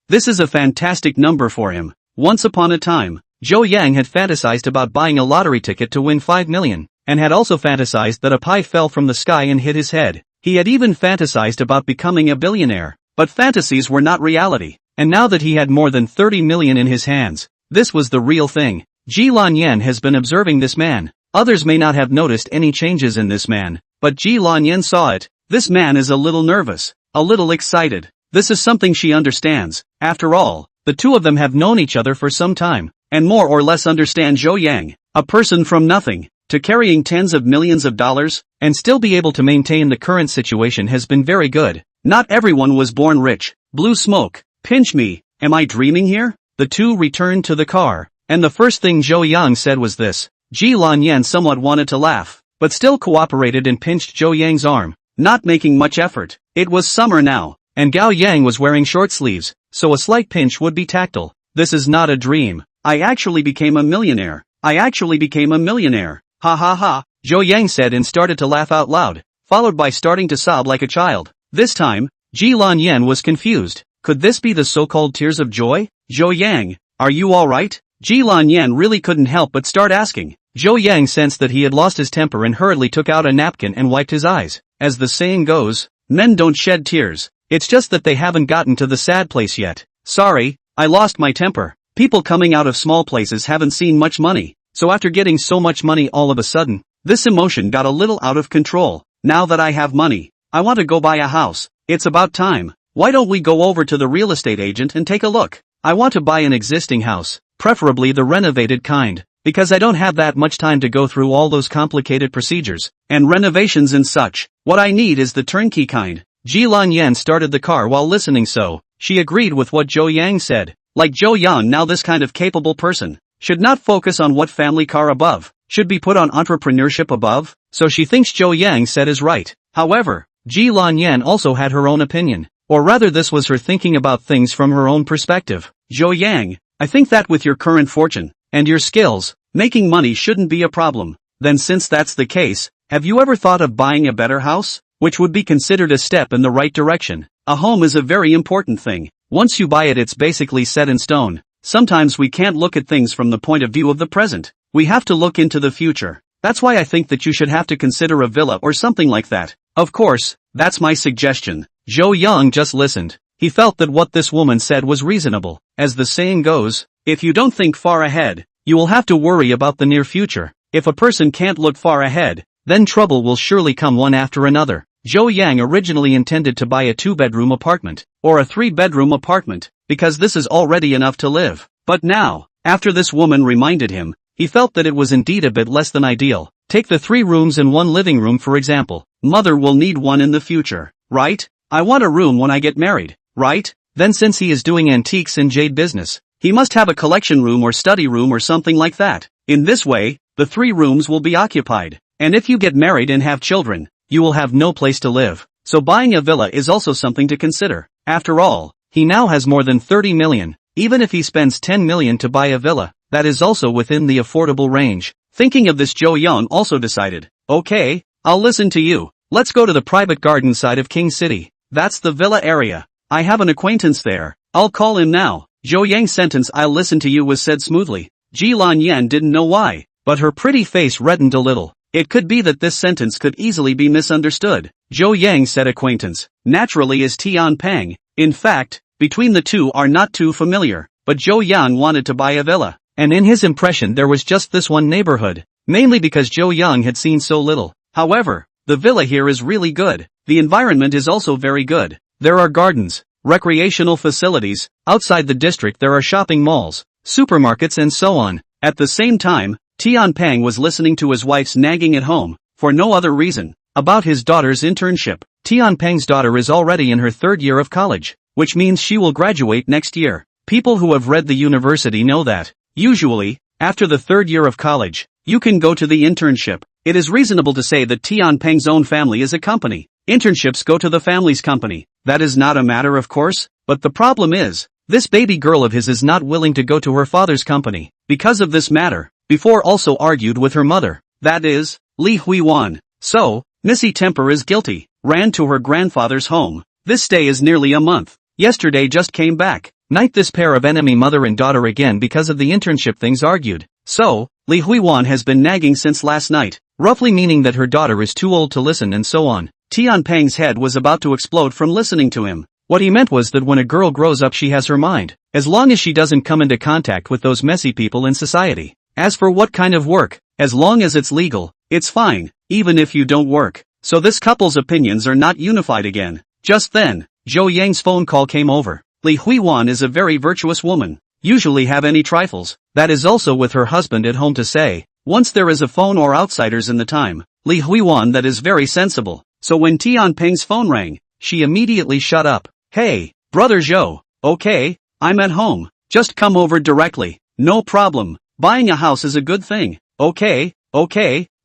This is a fantastic number for him. Once upon a time, Zhou Yang had fantasized about buying a lottery ticket to win 5 million, and had also fantasized that a pie fell from the sky and hit his head. He had even fantasized about becoming a billionaire. But fantasies were not reality. And now that he had more than 30 million in his hands, this was the real thing. Ji Lanyan has been observing this man. Others may not have noticed any changes in this man, but Ji Lanyan saw it. This man is a little nervous, a little excited. This is something she understands. After all, the two of them have known each other for some time, and more or less understand Zhou Yang, a person from nothing to carrying tens of millions of dollars, and still be able to maintain the current situation has been very good. Not everyone was born rich. Blue smoke. Pinch me, am I dreaming here? The two returned to the car, and the first thing Zhou Yang said was this. Ji Lanyan somewhat wanted to laugh, but still cooperated and pinched Zhou Yang's arm, not making much effort. It was summer now, and Gao Yang was wearing short sleeves, so a slight pinch would be tactile. This is not a dream. I actually became a millionaire. I actually became a millionaire. Ha ha ha. Zhou Yang said and started to laugh out loud, followed by starting to sob like a child. This time, Ji Lan Yan was confused. Could this be the so-called tears of joy? Zhou Yang, are you alright? Ji Lan Yan really couldn't help but start asking. Zhou Yang sensed that he had lost his temper and hurriedly took out a napkin and wiped his eyes. As the saying goes, men don't shed tears. It's just that they haven't gotten to the sad place yet. Sorry, I lost my temper. People coming out of small places haven't seen much money, so after getting so much money all of a sudden, this emotion got a little out of control. Now that I have money, I want to go buy a house. It's about time. Why don't we go over to the real estate agent and take a look? I want to buy an existing house, preferably the renovated kind, because I don't have that much time to go through all those complicated procedures and renovations and such. What I need is the turnkey kind. Ji Lan Yan started the car while listening, so she agreed with what Zhou Yang said. Like Zhou Yang, now this kind of capable person should not focus on what family car above, should be put on entrepreneurship above, so she thinks Zhou Yang said is right. However, Ji Lan Yan also had her own opinion, or rather this was her thinking about things from her own perspective. Zhou Yang, I think that with your current fortune and your skills, making money shouldn't be a problem. Then since that's the case, have you ever thought of buying a better house? Which would be considered a step in the right direction. A home is a very important thing. Once you buy it, it's basically set in stone. Sometimes we can't look at things from the point of view of the present. We have to look into the future. That's why I think that you should have to consider a villa or something like that. Of course, that's my suggestion. Zhou Yang just listened. He felt that what this woman said was reasonable. As the saying goes, if you don't think far ahead, you will have to worry about the near future. If a person can't look far ahead, then trouble will surely come one after another. Zhou Yang originally intended to buy a 2-bedroom apartment, or a 3-bedroom apartment, because this is already enough to live. But now, after this woman reminded him, he felt that it was indeed a bit less than ideal. Take the 3 rooms and 1 living room for example. Mother will need one in the future, right? I want a room when I get married, right? Then since he is doing antiques and jade business, he must have a collection room or study room or something like that. In this way, the 3 rooms will be occupied. And if you get married and have children, you will have no place to live. So buying a villa is also something to consider. After all, he now has more than 30 million. Even if he spends 10 million to buy a villa, that is also within the affordable range. Thinking of this, Zhou Yang also decided, okay, I'll listen to you. Let's go to the private garden side of King City. That's the villa area. I have an acquaintance there. I'll call him now. Zhou Yang's sentence "I'll listen to you" was said smoothly. Ji Lan Yan didn't know why, but her pretty face reddened a little. It could be that this sentence could easily be misunderstood. Zhou Yang said acquaintance, naturally is Tian Pang. In fact, between the two are not too familiar, but Zhou Yang wanted to buy a villa, and in his impression there was just this one neighborhood, mainly because Zhou Yang had seen so little. However, the villa here is really good. The environment is also very good. There are gardens, recreational facilities, outside the district there are shopping malls, supermarkets and so on. At the same time, Tian Pang was listening to his wife's nagging at home, for no other reason, about his daughter's internship. Tian Pang's daughter is already in her 3rd year of college, which means she will graduate next year. People who have read the university know that, usually, after the 3rd year of college, you can go to the internship. It is reasonable to say that Tian Pang's own family is a company. Internships go to the family's company. That is not a matter of course, but the problem is, this baby girl of his is not willing to go to her father's company. Because of this matter, before also argued with her mother, that is, Li Huiwan. So, Missy Temper is guilty, ran to her grandfather's home. This stay is nearly a month. Yesterday just came back. Night this pair of enemy mother and daughter again because of the internship things argued. So, Li Huiwan has been nagging since last night, roughly meaning that her daughter is too old to listen and so on. Tian Pang's head was about to explode from listening to him. What he meant was that when a girl grows up she has her mind, as long as she doesn't come into contact with those messy people in society. As for what kind of work, as long as it's legal, it's fine, even if you don't work. So this couple's opinions are not unified again. Just then, Zhou Yang's phone call came over. Li Huiwan is a very virtuous woman, usually have any trifles, that is also with her husband at home to say. Once there is a phone or outsiders in the time, Li Huiwan that is very sensible. So when Tian Peng's phone rang, she immediately shut up. Hey, brother Zhou, okay, I'm at home, just come over directly, no problem. Buying a house is a good thing. Okay,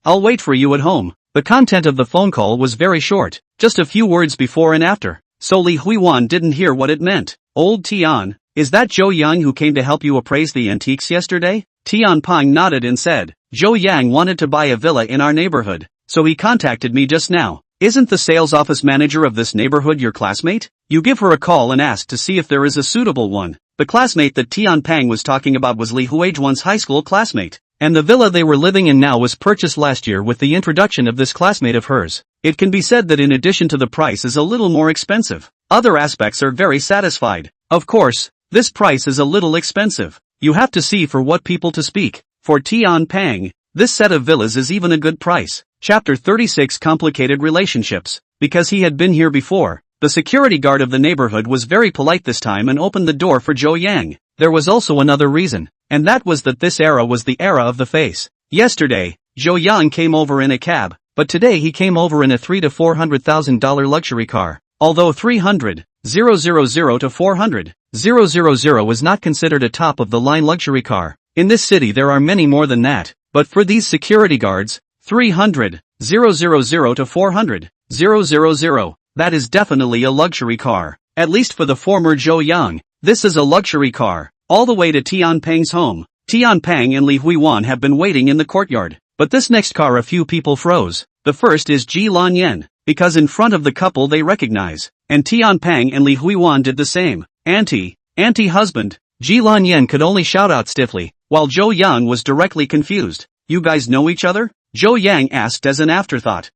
I'll wait for you at home. The content of the phone call was very short, just a few words before and after, so Li Huiwan didn't hear what it meant. Old Tian, is that Zhou Yang who came to help you appraise the antiques yesterday? Tian Peng nodded and said, Zhou Yang wanted to buy a villa in our neighborhood, so he contacted me just now. Isn't the sales office manager of this neighborhood your classmate? You give her a call and ask to see if there is a suitable one. The classmate that Tian Pang was talking about was Li Huijuan's high school classmate, and the villa they were living in now was purchased last year with the introduction of this classmate of hers. It can be said that in addition to the price is a little more expensive, other aspects are very satisfied. Of course, this price is a little expensive. You have to see for what people to speak. For Tian Pang, this set of villas is even a good price. Chapter 36 Complicated Relationships. Because he had been here before, the security guard of the neighborhood was very polite this time and opened the door for Zhou Yang. There was also another reason, and that was that this era was the era of the face. Yesterday, Zhou Yang came over in a cab, but today he came over in a $300,000 to $400,000 luxury car. Although 300,000 to 400,000 was not considered a top-of-the-line luxury car. In this city there are many more than that, but for these security guards, 300,000 to 400,000, that is definitely a luxury car. At least for the former Zhou Yang, this is a luxury car. All the way to Tian Pang's home. Tian Pang and Li Huijuan have been waiting in the courtyard, but this next car a few people froze. The first is Ji Lanyan, because in front of the couple they recognize, and Tian Pang and Li Huijuan did the same. Auntie, husband. Ji Lanyan could only shout out stiffly, while Zhou Yang was directly confused. You guys know each other? Zhou Yang asked as an afterthought.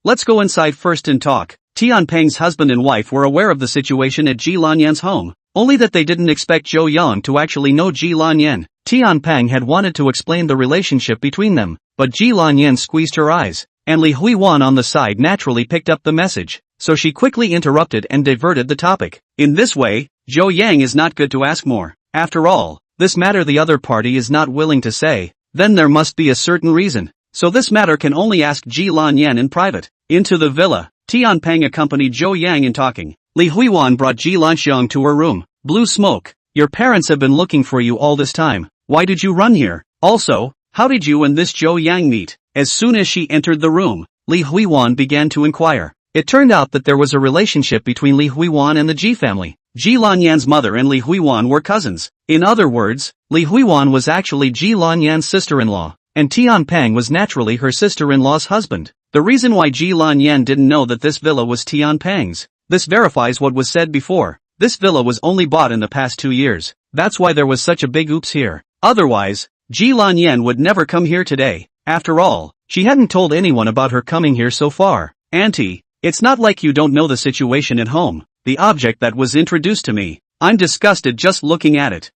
Let's go inside first and talk. Tian Pang's husband and wife were aware of the situation at Ji Lanyan's home, only that they didn't expect Zhou Yang to actually know Ji Lanyan. Tian Pang had wanted to explain the relationship between them, but Ji Lanyan squeezed her eyes, and Li Huijuan on the side naturally picked up the message, so she quickly interrupted and diverted the topic. In this way, Zhou Yang is not good to ask more. After all, this matter the other party is not willing to say, then there must be a certain reason. So this matter can only ask Ji Lanyan in private. Into the villa, Tian Pang accompanied Zhou Yang in talking. Li Huijuan brought Ji Lanxiang to her room. Blue smoke. Your parents have been looking for you all this time. Why did you run here? Also, how did you and this Zhou Yang meet? As soon as she entered the room, Li Huijuan began to inquire. It turned out that there was a relationship between Li Huijuan and the Ji family. Ji Lanyan's mother and Li Huijuan were cousins. In other words, Li Huijuan was actually Ji Lanyan's sister-in-law, and Tian Pang was naturally her sister-in-law's husband. The reason why Ji Lanyan didn't know that this villa was Tian Pang's. This verifies what was said before. This villa was only bought in the past 2 years. That's why there was such a big oops here. Otherwise, Ji Lanyan would never come here today. After all, she hadn't told anyone about her coming here so far. Auntie, it's not like you don't know the situation at home. The object that was introduced to me. I'm disgusted just looking at it.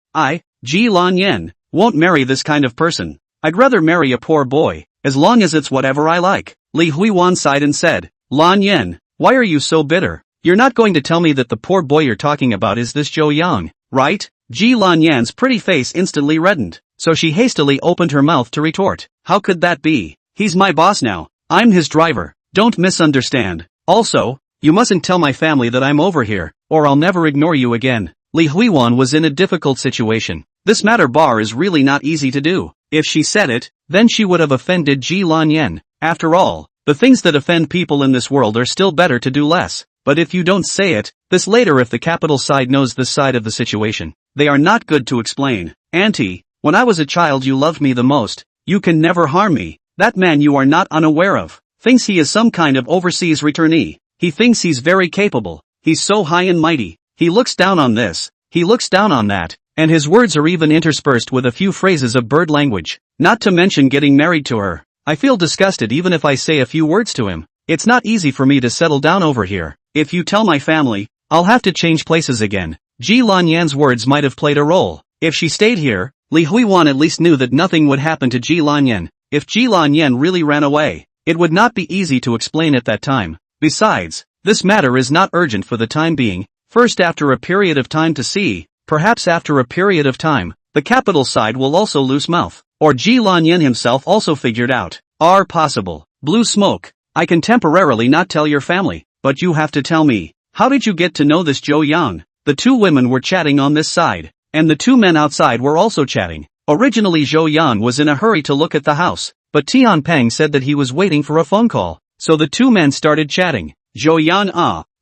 Ji Lanyan, won't marry this kind of person. I'd rather marry a poor boy, as long as it's whatever I like. Li Huijuan sighed and said, Lanyan, why are you so bitter? You're not going to tell me that the poor boy you're talking about is this Zhou Yang, right? Ji Lanyan's pretty face instantly reddened, so she hastily opened her mouth to retort. How could that be? He's my boss now. I'm his driver. Don't misunderstand. Also, you mustn't tell my family that I'm over here, or I'll never ignore you again. Li Huijuan was in a difficult situation. This matter bar is really not easy to do. If she said it, then she would have offended Ji Lanyan. After all, the things that offend people in this world are still better to do less. But if you don't say it, this later if the capital side knows this side of the situation, they are not good to explain. Auntie, when I was a child you loved me the most. You can never harm me. That man you are not unaware of. Thinks he is some kind of overseas returnee. He thinks he's very capable. He's so high and mighty. He looks down on this. He looks down on that. And his words are even interspersed with a few phrases of bird language. Not to mention getting married to her. I feel disgusted even if I say a few words to him. It's not easy for me to settle down over here. If you tell my family, I'll have to change places again. Ji Lanyan's words might have played a role. If she stayed here, Li Huijuan at least knew that nothing would happen to Ji Lanyan. If Ji Lanyan really ran away, it would not be easy to explain at that time. Besides, this matter is not urgent for the time being. First after a period of time to see, perhaps after a period of time, the capital side will also loose mouth. Or Ji Lanyan himself also figured out. Are possible. Blue smoke. I can temporarily not tell your family, but you have to tell me. How did you get to know this Zhou Yang? The two women were chatting on this side, and the two men outside were also chatting. Originally Zhou Yang was in a hurry to look at the house, but Tian Pang said that he was waiting for a phone call, so the two men started chatting. Zhou Yang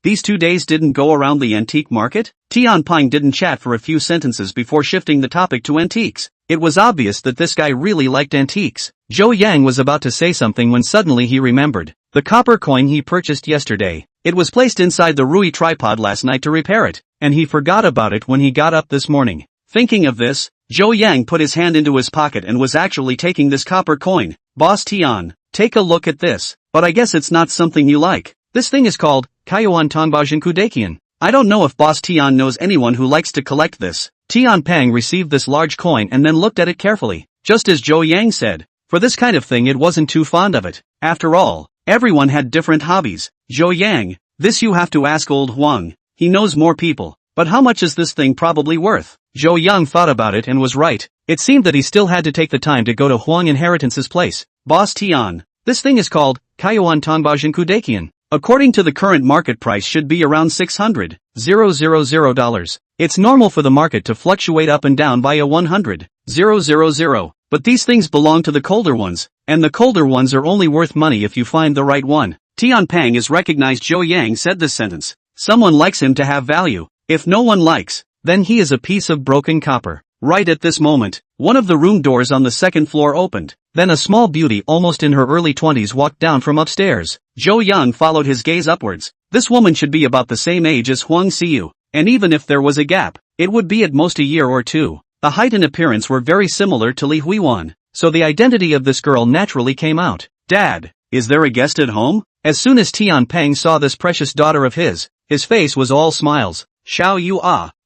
these 2 days didn't go around the antique market? Tian Ping didn't chat for a few sentences before shifting the topic to antiques. It was obvious that this guy really liked antiques. Zhou Yang was about to say something when suddenly he remembered. The copper coin he purchased yesterday. It was placed inside the Rui tripod last night to repair it, and he forgot about it when he got up this morning. Thinking of this, Zhou Yang put his hand into his pocket and was actually taking this copper coin. Boss Tian, take a look at this. But I guess it's not something you like. This thing is called Kaiyuan Tongbao Kudakian. I don't know if Boss Tian knows anyone who likes to collect this. Tian Ping received this large coin and then looked at it carefully. Just as Zhou Yang said, for this kind of thing it wasn't too fond of it. After all, everyone had different hobbies. Zhou Yang, this you have to ask old Huang. He knows more people. But how much is this thing probably worth? Zhou Yang thought about it and was right. It seemed that he still had to take the time to go to Huang Inheritance's place. Boss Tian, this thing is called Kaiyuan Tongbao Kudakian. According to the current market price should be around $600,000. It's normal for the market to fluctuate up and down by a 100,000. But these things belong to the colder ones, and the colder ones are only worth money if you find the right one. Tian Ping is recognized. Zhou Yang said this sentence. Someone likes him to have value. If no one likes, then he is a piece of broken copper. Right at this moment, one of the room doors on the second floor opened. Then a small beauty almost in her early 20s walked down from upstairs. Zhou Yang followed his gaze upwards. This woman should be about the same age as Huang Xiu, and even if there was a gap, it would be at most a year or two. The height and appearance were very similar to Li Huiwan, so the identity of this girl naturally came out. Dad, is there a guest at home? As soon as Tian Ping saw this precious daughter of his face was all smiles. Xiao Yu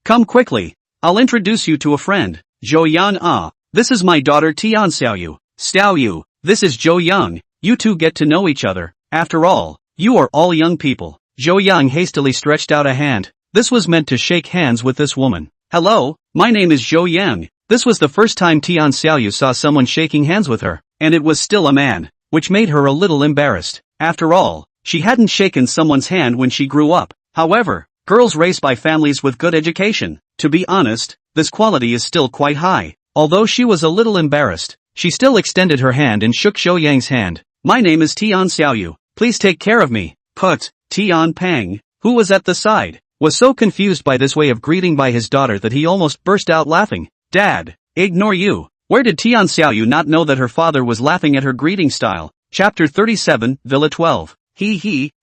come quickly. I'll introduce you to a friend. Zhou Yan this is my daughter Tian Xiaoyu. Xiaoyu, this is Zhou Yang. You two get to know each other. After all, you are all young people. Zhou Yang hastily stretched out a hand. This was meant to shake hands with this woman. Hello, my name is Zhou Yang. This was the first time Tian Xiaoyu saw someone shaking hands with her, and it was still a man, which made her a little embarrassed. After all, she hadn't shaken someone's hand when she grew up. However, girls raised by families with good education, to be honest, this quality is still quite high. Although she was a little embarrassed, she still extended her hand and shook Zhou Yang's hand. My name is Tian Xiaoyu. Please take care of me. Put, Tian Ping, who was at the side, was so confused by this way of greeting by his daughter that he almost burst out laughing. Dad, ignore you. Where did Tian Xiaoyu not know that her father was laughing at her greeting style? Chapter 37, Villa 12.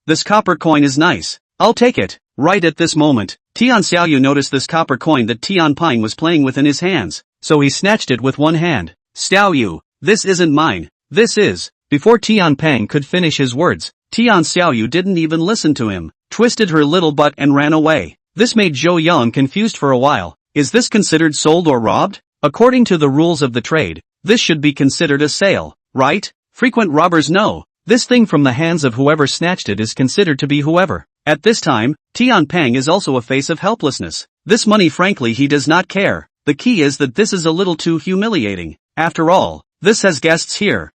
This copper coin is nice. I'll take it. Right at this moment, Tian Xiaoyu noticed this copper coin that Tian Ping was playing with in his hands, so he snatched it with one hand. Xiaoyu, this isn't mine. This is. Before Tian Ping could finish his words, Tian Xiaoyu didn't even listen to him, twisted her little butt and ran away. This made Zhou Yang confused for a while. Is this considered sold or robbed? According to the rules of the trade, this should be considered a sale, right? Frequent robbers know. This thing from the hands of whoever snatched it is considered to be whoever. At this time, Tian Ping is also a face of helplessness. This money frankly he does not care. The key is that this is a little too humiliating. After all, this has guests here.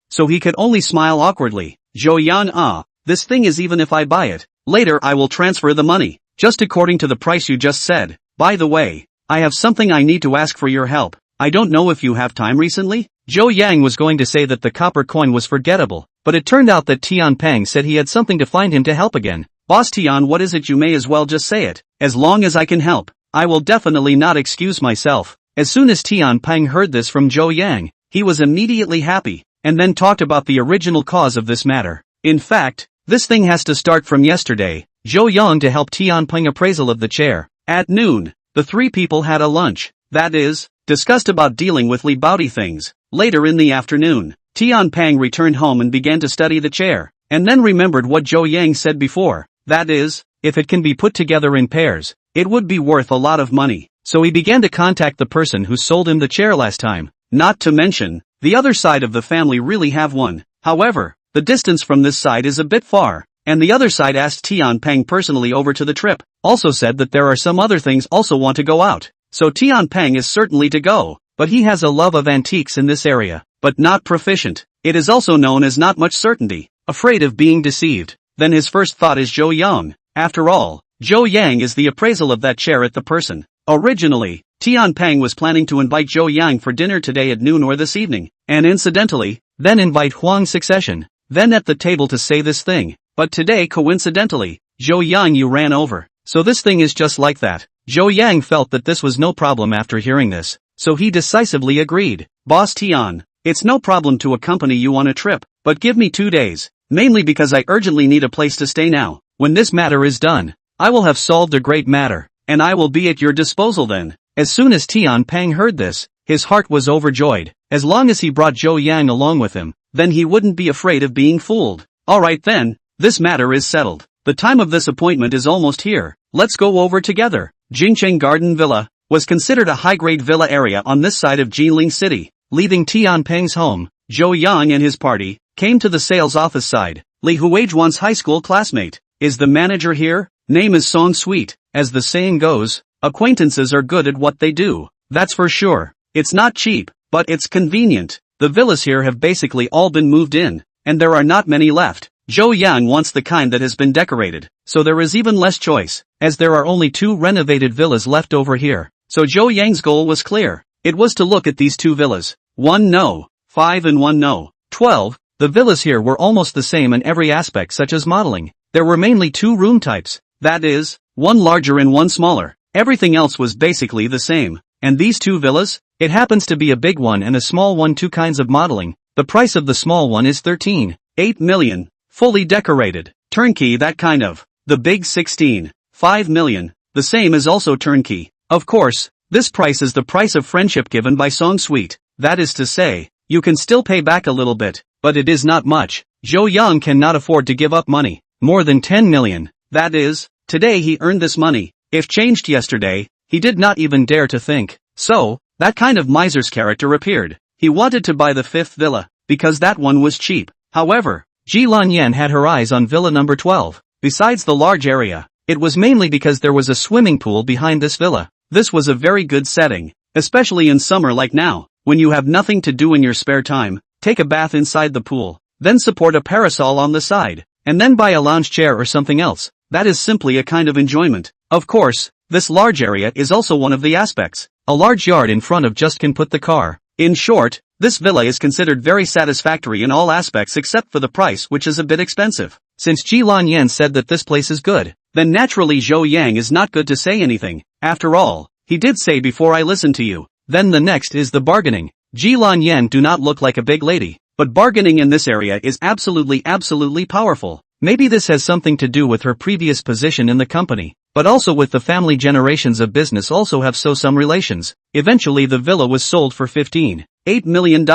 So he could only smile awkwardly. Zhou Yan this thing is even if I buy it, later I will transfer the money, just according to the price you just said. By the way, I have something I need to ask for your help. I don't know if you have time recently? Zhou Yang was going to say that the copper coin was forgettable, but it turned out that Tian Ping said he had something to find him to help again. Boss Tian, what is it? You may as well just say it. As long as I can help, I will definitely not excuse myself. As soon as Tian Ping heard this from Zhou Yang, he was immediately happy, and then talked about the original cause of this matter. In fact, this thing has to start from yesterday. Zhou Yang to help Tian Ping appraisal of the chair. At noon, the three people had a lunch, that is, discussed about dealing with Li Baodi things. Later in the afternoon, Tian Ping returned home and began to study the chair, and then remembered what Zhou Yang said before, that is, if it can be put together in pairs, it would be worth a lot of money. So he began to contact the person who sold him the chair last time. Not to mention, the other side of the family really have one. However, the distance from this side is a bit far, and the other side asked Tian Ping personally over to the trip. Also said that there are some other things also want to go out. So Tian Ping is certainly to go, but he has a love of antiques in this area, but not proficient. It is also known as not much certainty, afraid of being deceived. Then his first thought is Zhou Yang. After all, Zhou Yang is the appraisal of that chair at the person. Originally, Tian Ping was planning to invite Zhou Yang for dinner today at noon or this evening, and incidentally, then invite Huang Succession, then at the table to say this thing. But today coincidentally, Zhou Yang you ran over. So this thing is just like that. Zhou Yang felt that this was no problem after hearing this, so he decisively agreed. Boss Tian, it's no problem to accompany you on a trip, but give me 2 days, mainly because I urgently need a place to stay now. When this matter is done, I will have solved a great matter, and I will be at your disposal then. As soon as Tian Pang heard this, his heart was overjoyed. As long as he brought Zhou Yang along with him, then he wouldn't be afraid of being fooled. Alright then, this matter is settled. The time of this appointment is almost here. Let's go over together. Jingcheng Garden Villa was considered a high-grade villa area on this side of Jilin City. Leaving Tian Peng's home, Zhou Yang and his party came to the sales office side. Li Huizhuan's high school classmate. Is the manager here? Name is Song Sweet. As the saying goes, acquaintances are good at what they do. That's for sure. It's not cheap, but it's convenient. The villas here have basically all been moved in, and there are not many left. Zhou Yang wants the kind that has been decorated, so there is even less choice, as there are only 2 renovated villas left over here. So Zhou Yang's goal was clear. It was to look at these 2 villas. 1 no, 5 and 1 no, 12. The villas here were almost the same in every aspect such as modeling. There were mainly 2 room types, that is, 1 larger and 1 smaller. Everything else was basically the same. And these 2 villas? It happens to be a big one and a small one. 2 kinds of modeling. The price of the small one is 13.8 million. Fully decorated. Turnkey that kind of. The big 16.5 million. The same is also turnkey. Of course, this price is the price of friendship given by Song Sweet. That is to say, you can still pay back a little bit, but it is not much. Zhou Yang cannot afford to give up money. More than 10 million. That is, today he earned this money. If changed yesterday, he did not even dare to think. So, that kind of miser's character appeared. He wanted to buy the 5th villa, because that one was cheap. However, Jilan Yan had her eyes on villa number 12. Besides the large area, it was mainly because there was a swimming pool behind this villa. This was a very good setting, especially in summer like now, when you have nothing to do in your spare time. Take a bath inside the pool, then support a parasol on the side, and then buy a lounge chair or something else. That is simply a kind of enjoyment. Of course, this large area is also one of the aspects. A large yard in front of just can put the car. In short, this villa is considered very satisfactory in all aspects except for the price, which is a bit expensive. Since Jilan Yan said that this place is good, then naturally Zhou Yang is not good to say anything. After all, he did say before I listen to you. Then the next is the bargaining. Jilan Yan do not look like a big lady, but bargaining in this area is absolutely powerful. Maybe this has something to do with her previous position in the company, but also with the family generations of business also have some relations. Eventually the villa was sold for $15.8 million.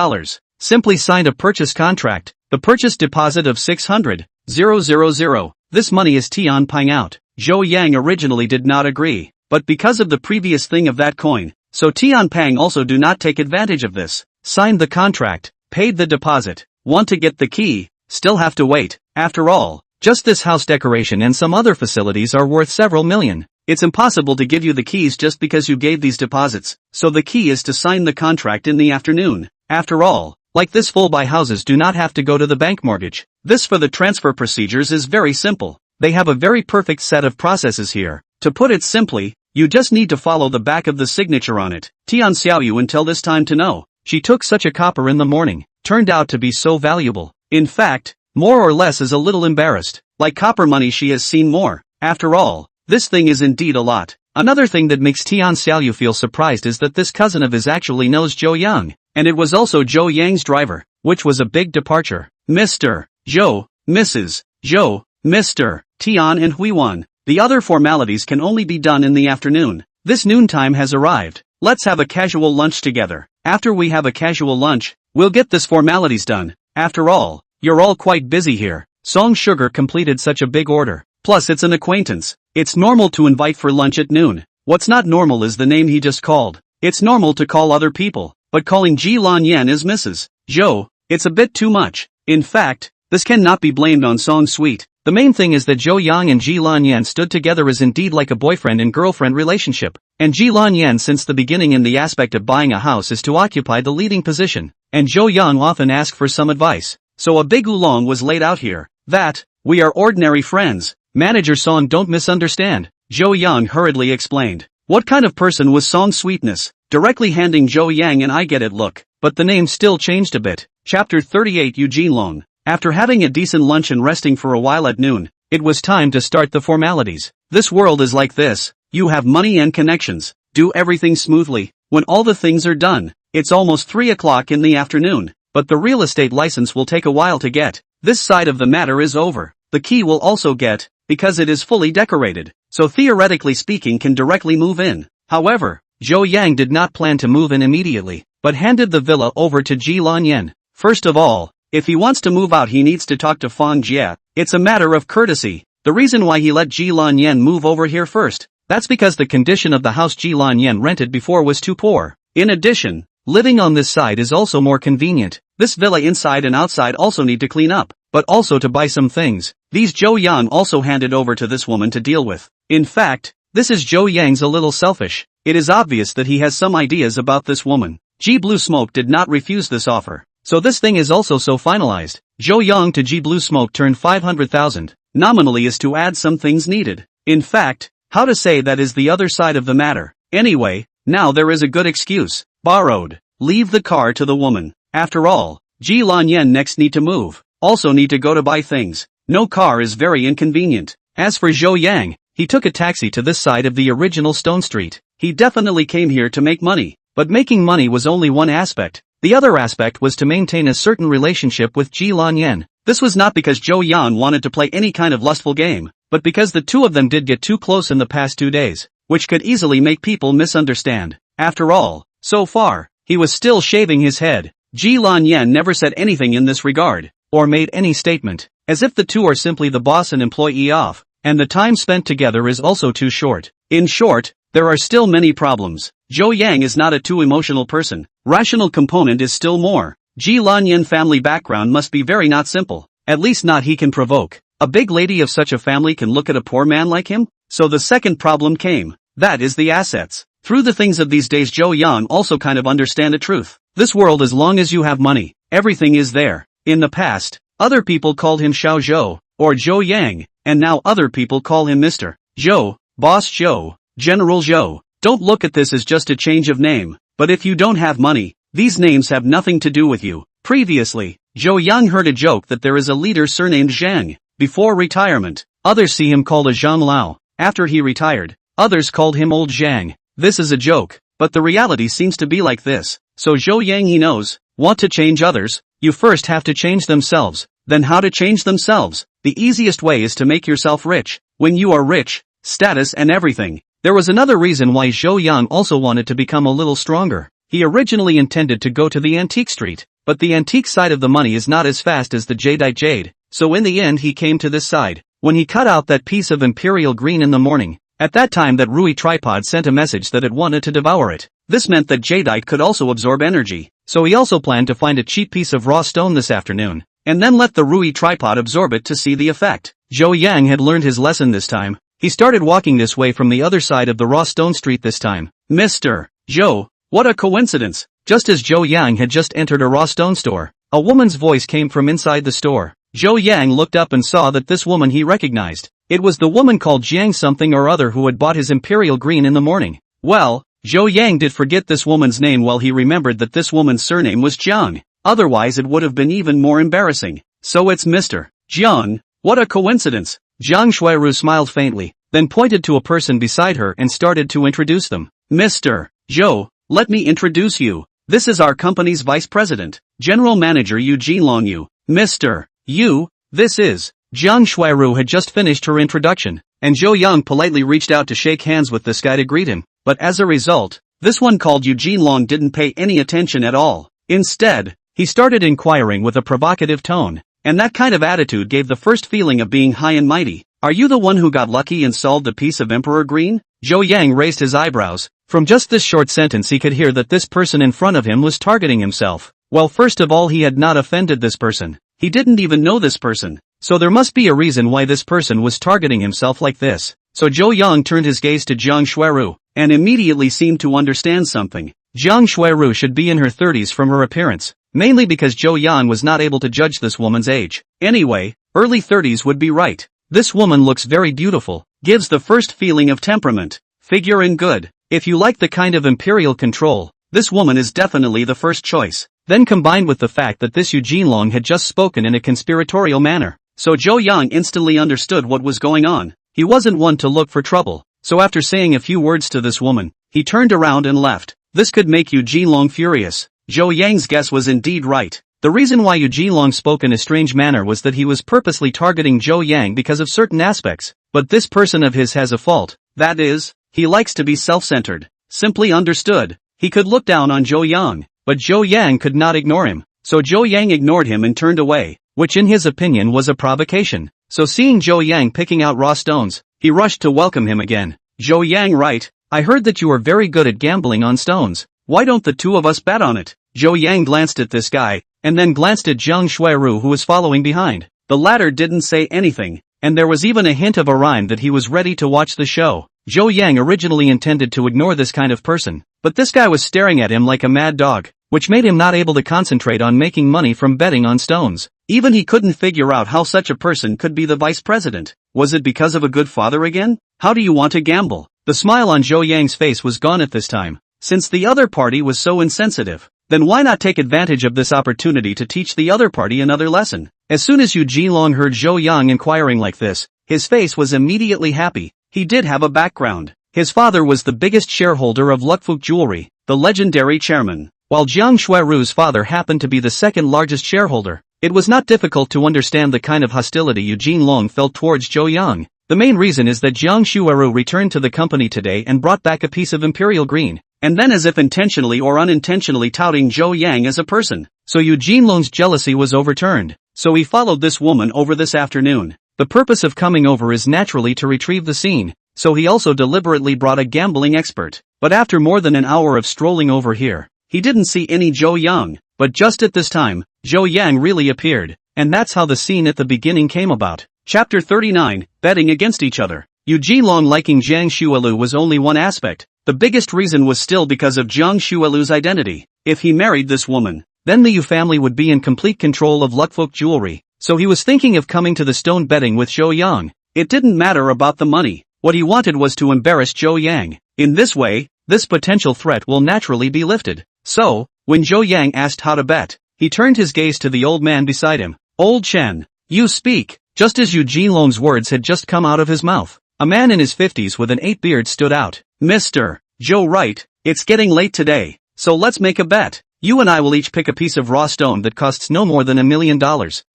Simply signed a purchase contract, the purchase deposit of 600,000. This money is Tian Pang out. Zhou Yang originally did not agree, but because of the previous thing of that coin, so Tian Pang also do not take advantage of this. Signed the contract, paid the deposit, want to get the key, still have to wait. After all, just this house decoration and some other facilities are worth several million. It's impossible to give you the keys just because you gave these deposits, so the key is to sign the contract in the afternoon. After all, like this full-buy houses do not have to go to the bank mortgage. This for the transfer procedures is very simple. They have a very perfect set of processes here. To put it simply, you just need to follow the back of the signature on it. Tian Xiaoyu until this time to know. She took such a copper in the morning, turned out to be so valuable. In fact, more or less is a little embarrassed. Like copper money she has seen more. After all, this thing is indeed a lot. Another thing that makes Tian Xiaoyu feel surprised is that this cousin of his actually knows Zhou Yang, and it was also Zhou Yang's driver, which was a big departure. Mr. Zhou, Mrs. Zhou, Mr. Tian and Huiwan. The other formalities can only be done in the afternoon. This noontime has arrived. Let's have a casual lunch together. After we have a casual lunch, we'll get this formalities done. After all, you're all quite busy here. Song Sugar completed such a big order. Plus it's an acquaintance. It's normal to invite for lunch at noon. What's not normal is the name he just called. It's normal to call other people, but calling Jilan Yan as Mrs. Zhou, it's a bit too much. In fact, this cannot be blamed on Song Sweet. The main thing is that Zhou Yang and Jilan Yan stood together as indeed like a boyfriend and girlfriend relationship. And Jilan Yan since the beginning in the aspect of buying a house is to occupy the leading position. And Zhou Yang often asked for some advice. So a big oolong was laid out here. That, we are ordinary friends. Manager Song don't misunderstand. Zhou Yang hurriedly explained. What kind of person was Song Sweetness? Directly handing Zhou Yang and I get it look. But the name still changed a bit. Chapter 38 Eugene Long. After having a decent lunch and resting for a while at noon, it was time to start the formalities. This world is like this, you have money and connections, do everything smoothly. When all the things are done, it's almost 3 o'clock in the afternoon, but the real estate license will take a while to get. This side of the matter is over. The key will also get, because it is fully decorated, so theoretically speaking can directly move in. However, Zhou Yang did not plan to move in immediately, but handed the villa over to Ji Lanyan. First of all, if he wants to move out he needs to talk to Fang Jie. It's a matter of courtesy. The reason why he let Ji Lanyan move over here first, that's because the condition of the house Ji Lanyan rented before was too poor. In addition, living on this side is also more convenient. This villa inside and outside also need to clean up, but also to buy some things. These Zhou Yang also handed over to this woman to deal with. In fact, this is Zhou Yang's a little selfish. It is obvious that he has some ideas about this woman. Ji Blue Smoke did not refuse this offer. So this thing is also so finalized. Zhou Yang to Ji Blue Smoke turned 500,000. Nominally is to add some things needed. In fact, how to say that is the other side of the matter. Anyway, now there is a good excuse. Borrowed. Leave the car to the woman. After all, Ji Lanyan next need to move. Also need to go to buy things. No car is very inconvenient. As for Zhou Yang, he took a taxi to this side of the original Stone Street. He definitely came here to make money. But making money was only one aspect. The other aspect was to maintain a certain relationship with Ji Lanyan. This was not because Zhou Yan wanted to play any kind of lustful game, but because the two of them did get too close in the past 2 days, which could easily make people misunderstand. After all, so far, he was still shaving his head. Ji Lanyan never said anything in this regard, or made any statement, as if the two are simply the boss and employee off, and the time spent together is also too short. In short, there are still many problems. Zhou Yang is not a too emotional person. Rational component is still more. Ji Lanyan family background must be very not simple. At least not he can provoke. A big lady of such a family can look at a poor man like him? So the second problem came. That is the assets. Through the things of these days Zhou Yang also kind of understand a truth. This world as long as you have money, everything is there. In the past, other people called him Xiao Zhou, or Zhou Yang, and now other people call him Mr. Zhou, Boss Zhou, General Zhou. Don't look at this as just a change of name, but if you don't have money, these names have nothing to do with you. Previously, Zhou Yang heard a joke that there is a leader surnamed Zhang. Before retirement, others see him called a Zhang Lao. After he retired, others called him Old Zhang. This is a joke, but the reality seems to be like this. So Zhou Yang he knows, want to change others, you first have to change themselves. Then how to change themselves? The easiest way is to make yourself rich. When you are rich, status and everything. There was another reason why Zhou Yang also wanted to become a little stronger. He originally intended to go to the antique street, but the antique side of the money is not as fast as the jadeite jade, so in the end he came to this side. When he cut out that piece of imperial green in the morning, at that time that Rui tripod sent a message that it wanted to devour it. This meant that jadeite could also absorb energy, so he also planned to find a cheap piece of raw stone this afternoon, and then let the Rui tripod absorb it to see the effect. Zhou Yang had learned his lesson this time. He started walking this way from the other side of the raw stone street this time. Mr. Zhou, what a coincidence! Just as Zhou Yang had just entered a raw stone store, a woman's voice came from inside the store. Zhou Yang looked up and saw that this woman he recognized. It was the woman called Jiang something or other who had bought his imperial green in the morning. Well, Zhou Yang did forget this woman's name while he remembered that this woman's surname was Jiang. Otherwise it would have been even more embarrassing. So it's Mr. Jiang. What a coincidence! Jiang Shuiru smiled faintly, then pointed to a person beside her and started to introduce them. Mr. Zhou, let me introduce you. This is our company's vice president, general manager Eugene Longyu. Mr. Yu, this is. Jiang Shuiru had just finished her introduction, and Zhou Yang politely reached out to shake hands with this guy to greet him, but as a result, this one called Eugene Long didn't pay any attention at all. Instead, he started inquiring with a provocative tone, and that kind of attitude gave the first feeling of being high and mighty. Are you the one who got lucky and solved the piece of Emperor Green? Zhou Yang raised his eyebrows. From just this short sentence he could hear that this person in front of him was targeting himself. Well, first of all he had not offended this person. He didn't even know this person. So there must be a reason why this person was targeting himself like this. So Zhou Yang turned his gaze to Jiang Shuiru, and immediately seemed to understand something. Jiang Shuiru should be in her 30s from her appearance, mainly because Zhou Yang was not able to judge this woman's age. Anyway, early 30s would be right. This woman looks very beautiful, gives the first feeling of temperament, figure and good. If you like the kind of imperial control, this woman is definitely the first choice. Then combined with the fact that this Eugene Long had just spoken in a conspiratorial manner, so Zhou Yang instantly understood what was going on. He wasn't one to look for trouble, so after saying a few words to this woman, he turned around and left. This could make Yu Jinlong furious. Zhou Yang's guess was indeed right. The reason why Yu Jinlong spoke in a strange manner was that he was purposely targeting Zhou Yang because of certain aspects, but this person of his has a fault. That is, he likes to be self-centered. Simply understood, he could look down on Zhou Yang, but Zhou Yang could not ignore him, so Zhou Yang ignored him and turned away, which in his opinion was a provocation. So seeing Zhou Yang picking out raw stones, he rushed to welcome him again. Zhou Yang, right? I heard that you are very good at gambling on stones. Why don't the two of us bet on it? Zhou Yang glanced at this guy, and then glanced at Zhang Xueru who was following behind. The latter didn't say anything, and there was even a hint of a rhyme that he was ready to watch the show. Zhou Yang originally intended to ignore this kind of person, but this guy was staring at him like a mad dog, which made him not able to concentrate on making money from betting on stones. Even he couldn't figure out how such a person could be the vice president. Was it because of a good father again? How do you want to gamble? The smile on Zhou Yang's face was gone at this time. Since the other party was so insensitive, then why not take advantage of this opportunity to teach the other party another lesson? As soon as Yu Jinlong heard Zhou Yang inquiring like this, his face was immediately happy. He did have a background. His father was the biggest shareholder of Luckfuk Jewelry, the legendary chairman, while Jiang Xueru's father happened to be the second largest shareholder. It was not difficult to understand the kind of hostility Yu Jinlong felt towards Zhou Yang. The main reason is that Jiang Xueru returned to the company today and brought back a piece of imperial green, and then as if intentionally or unintentionally touting Zhou Yang as a person. So Yu Jinlong's jealousy was overturned. So he followed this woman over this afternoon. The purpose of coming over is naturally to retrieve the scene, so he also deliberately brought a gambling expert. But after more than an hour of strolling over here, he didn't see any Zhou Yang. But just at this time, Zhou Yang really appeared, and that's how the scene at the beginning came about. Chapter 39, Betting Against Each Other. Yu Jinlong liking Zhang Xuelu was only one aspect. The biggest reason was still because of Zhang Xuelu's identity. If he married this woman, then the Yu family would be in complete control of Luckfuk Jewelry. So he was thinking of coming to the stone betting with Zhou Yang. It didn't matter about the money. What he wanted was to embarrass Zhou Yang. In this way, this potential threat will naturally be lifted. So, when Zhou Yang asked how to bet, he turned his gaze to the old man beside him. Old Chen, you speak. Just as Yu Jinlong's words had just come out of his mouth, a man in his 50s with an 8-beard stood out. Mr. Zhou, right, it's getting late today, so let's make a bet. You and I will each pick a piece of raw stone that costs no more than $1 million,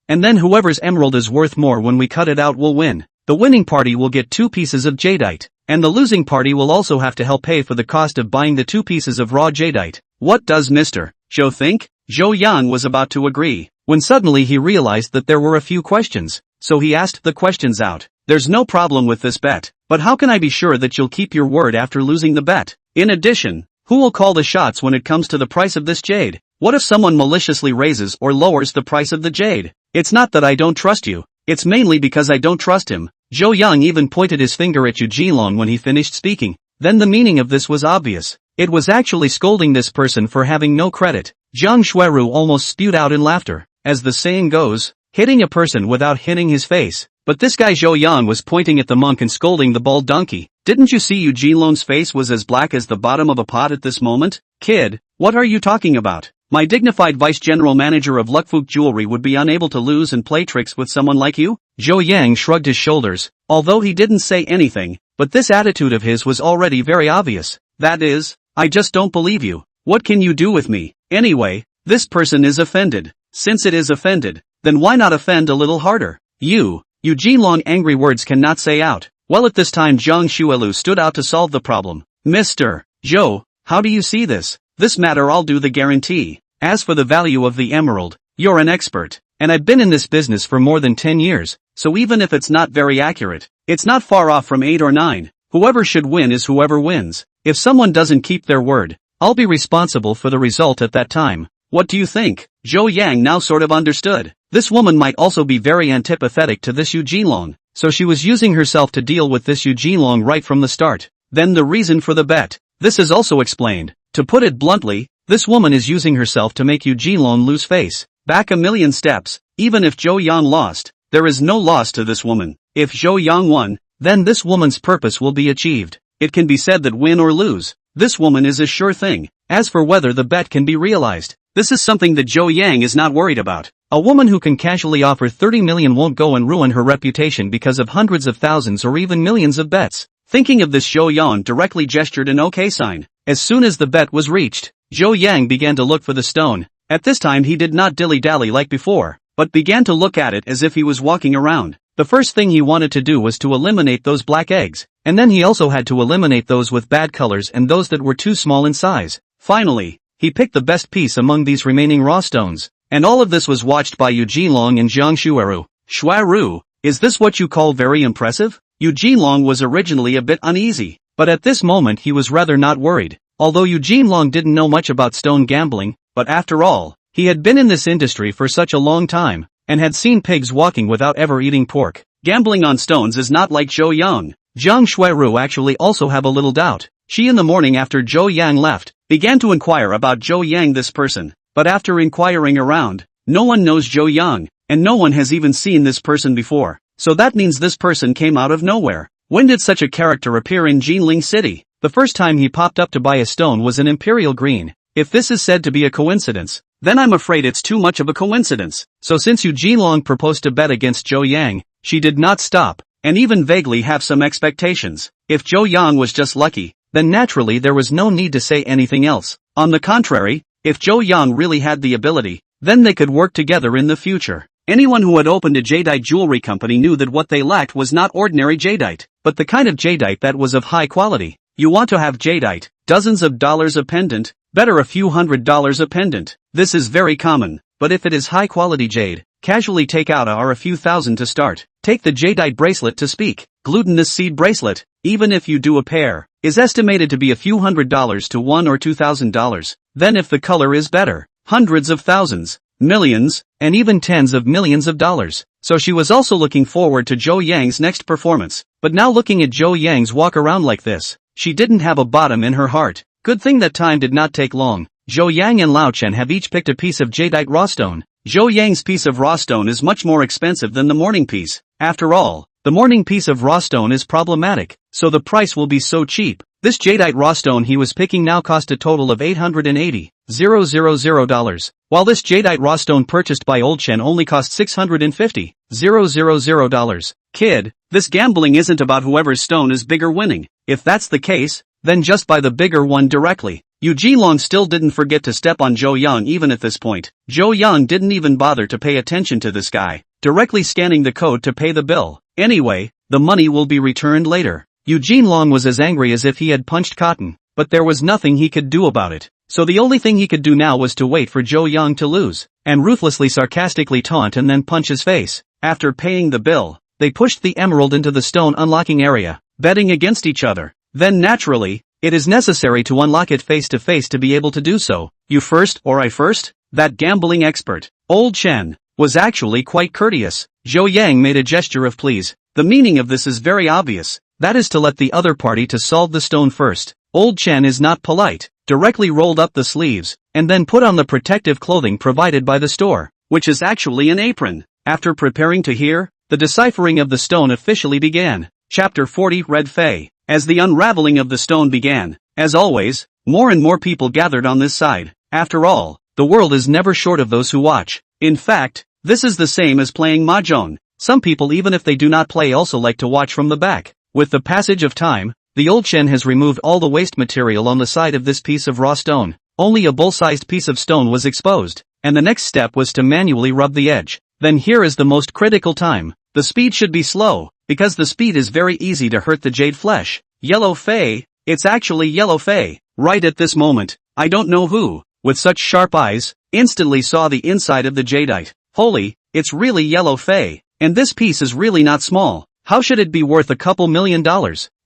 and then whoever's emerald is worth more when we cut it out will win. The winning party will get 2 pieces of jadeite, and the losing party will also have to help pay for the cost of buying the 2 pieces of raw jadeite. What does Mr. Zhou think? Zhou Yang was about to agree, when suddenly he realized that there were a few questions, so he asked the questions out. There's no problem with this bet, but how can I be sure that you'll keep your word after losing the bet? In addition, who will call the shots when it comes to the price of this jade? What if someone maliciously raises or lowers the price of the jade? It's not that I don't trust you, it's mainly because I don't trust him. Zhou Yang even pointed his finger at Yu Jinlong when he finished speaking. Then the meaning of this was obvious. It was actually scolding this person for having no credit. Jiang Xueru almost spewed out in laughter. As the saying goes, hitting a person without hitting his face. But this guy Zhou Yang was pointing at the monk and scolding the bald donkey. Didn't you see Yu Jinlong's face was as black as the bottom of a pot at this moment? Kid, what are you talking about? My dignified vice general manager of Luckfuk Jewelry would be unable to lose and play tricks with someone like you? Zhou Yang shrugged his shoulders, although he didn't say anything, but this attitude of his was already very obvious. That is, I just don't believe you. What can you do with me? Anyway, this person is offended. Since it is offended, then why not offend a little harder? Yu Jinlong angry words cannot say out. Well, at this time Zhang Xuelu stood out to solve the problem. Mr. Zhou, how do you see this? This matter I'll do the guarantee. As for the value of the emerald, you're an expert, and I've been in this business for more than 10 years, so even if it's not very accurate, it's not far off from 8 or 9. Whoever should win is whoever wins. If someone doesn't keep their word, I'll be responsible for the result at that time. What do you think? Zhou Yang now sort of understood. This woman might also be very antipathetic to this Yu Jinlong, so she was using herself to deal with this Yu Jinlong right from the start. Then the reason for the bet. This is also explained. To put it bluntly, this woman is using herself to make Yu Jinlong lose face. Back a million steps, even if Zhou Yang lost, there is no loss to this woman. If Zhou Yang won, then this woman's purpose will be achieved. It can be said that win or lose, this woman is a sure thing. As for whether the bet can be realized, This is something that Zhou Yang is not worried about. A woman who can casually offer 30 million won't go and ruin her reputation because of hundreds of thousands or even millions of bets. Thinking of this, Zhou Yan directly gestured an OK sign. As soon as the bet was reached, Zhou Yang began to look for the stone. At this time he did not dilly-dally like before, but began to look at it as if he was walking around. The first thing he wanted to do was to eliminate those black eggs, and then he also had to eliminate those with bad colors and those that were too small in size. Finally, he picked the best piece among these remaining raw stones. And all of this was watched by Yu Jinlong and Jiang Shuiru. Shuiru, is this what you call very impressive? Yu Jinlong was originally a bit uneasy, but at this moment he was rather not worried. Although Yu Jinlong didn't know much about stone gambling, but after all, he had been in this industry for such a long time, and had seen pigs walking without ever eating pork. Gambling on stones is not like Zhou Yang. Jiang Shuiru actually also have a little doubt. She in the morning after Zhou Yang left, began to inquire about Zhou Yang, this person. But after inquiring around, no one knows Zhou Yang, and no one has even seen this person before. So that means this person came out of nowhere. When did such a character appear in Jinling City? The first time he popped up to buy a stone was an imperial green. If this is said to be a coincidence, then I'm afraid it's too much of a coincidence. So since Yu Jinlong proposed to bet against Zhou Yang, she did not stop, and even vaguely have some expectations. If Zhou Yang was just lucky, then naturally there was no need to say anything else. On the contrary, if Zhou Yang really had the ability, then they could work together in the future. Anyone who had opened a jadeite jewelry company knew that what they lacked was not ordinary jadeite, but the kind of jadeite that was of high quality. You want to have jadeite, dozens of dollars a pendant, better a few $100s a pendant. This is very common, but if it is high quality jade, casually take out a few thousand to start. Take the jadeite bracelet to speak. Glutinous seed bracelet, even if you do a pair, is estimated to be a few $100s to $1,000 or $2,000. Then if the color is better, hundreds of thousands, millions, and even tens of millions of dollars. So she was also looking forward to Zhou Yang's next performance. But now looking at Zhou Yang's walk around like this, she didn't have a bottom in her heart. Good thing that time did not take long. Zhou Yang and Lao Chen have each picked a piece of jadeite raw stone. Zhou Yang's piece of raw stone is much more expensive than the morning piece. After all, the morning piece of raw stone is problematic, so the price will be so cheap. This jadeite raw stone he was picking now cost a total of $880,000, while this jadeite raw stone purchased by Old Chen only cost $650,000. Kid, this gambling isn't about whoever's stone is bigger winning. If that's the case, then just buy the bigger one directly. Yu Jinlong still didn't forget to step on Zhou Yang even at this point. Zhou Yang didn't even bother to pay attention to this guy, directly scanning the code to pay the bill. Anyway, the money will be returned later. Yu Jinlong was as angry as if he had punched cotton, but there was nothing he could do about it. So the only thing he could do now was to wait for Zhou Yang to lose, and ruthlessly sarcastically taunt and then punch his face. After paying the bill, they pushed the emerald into the stone unlocking area, betting against each other. Then naturally, it is necessary to unlock it face to face to be able to do so. You first or I first? That gambling expert, Old Chen, was actually quite courteous. Zhou Yang made a gesture of please. The meaning of this is very obvious. That is to let the other party to solve the stone first. Old Chen is not polite, directly rolled up the sleeves, and then put on the protective clothing provided by the store, which is actually an apron. After preparing to hear, the deciphering of the stone officially began. Chapter 40 Red Fae. As the unraveling of the stone began, as always, more and more people gathered on this side. After all, the world is never short of those who watch. In fact, this is the same as playing mahjong. Some people even if they do not play also like to watch from the back. With the passage of time, the Old Chen has removed all the waste material on the side of this piece of raw stone. Only a bowl-sized piece of stone was exposed, and the next step was to manually rub the edge. Then here is the most critical time. The speed should be slow, because the speed is very easy to hurt the jade flesh. Yellow Fae, it's actually Yellow Fae. Right at this moment, I don't know who, with such sharp eyes, instantly saw the inside of the jadeite. Holy, it's really Yellow Fae, and this piece is really not small. How should it be worth a couple $1 million?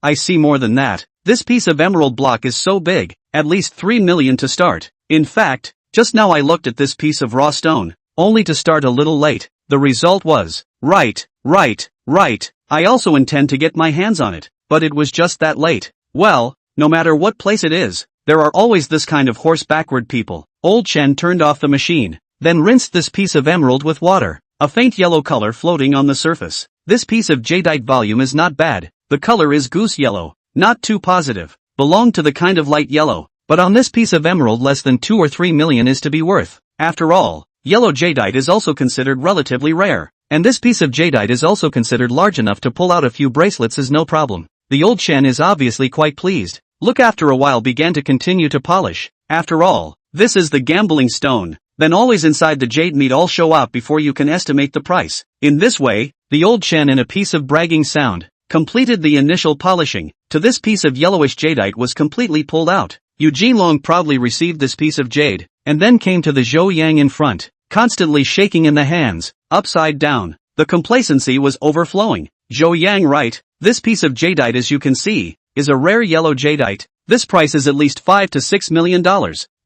I see more than that. This piece of emerald block is so big, at least 3 million to start. In fact, just now I looked at this piece of raw stone, only to start a little late. The result was, right. I also intend to get my hands on it, but it was just that late. Well, no matter what place it is, there are always this kind of horse backward people. Old Chen turned off the machine, then rinsed this piece of emerald with water, a faint yellow color floating on the surface. This piece of jadeite volume is not bad. The color is goose yellow, not too positive, belonged to the kind of light yellow, but on this piece of emerald less than 2 or 3 million is to be worth. After all, yellow jadeite is also considered relatively rare, and this piece of jadeite is also considered large enough to pull out a few bracelets is no problem. The old Chen is obviously quite pleased. Look, after a while began to continue to polish. After all, this is the gambling stone. Then always inside the jade meat all show up before you can estimate the price. In this way, the old Chen, in a piece of bragging sound, completed the initial polishing. To this piece of yellowish jadeite was completely pulled out. Eugene Long proudly received this piece of jade, and then came to the Zhou Yang in front, constantly shaking in the hands, upside down. The complacency was overflowing. Zhou Yang, right, this piece of jadeite, as you can see, is a rare yellow jadeite. This price is at least $5 to $6 million.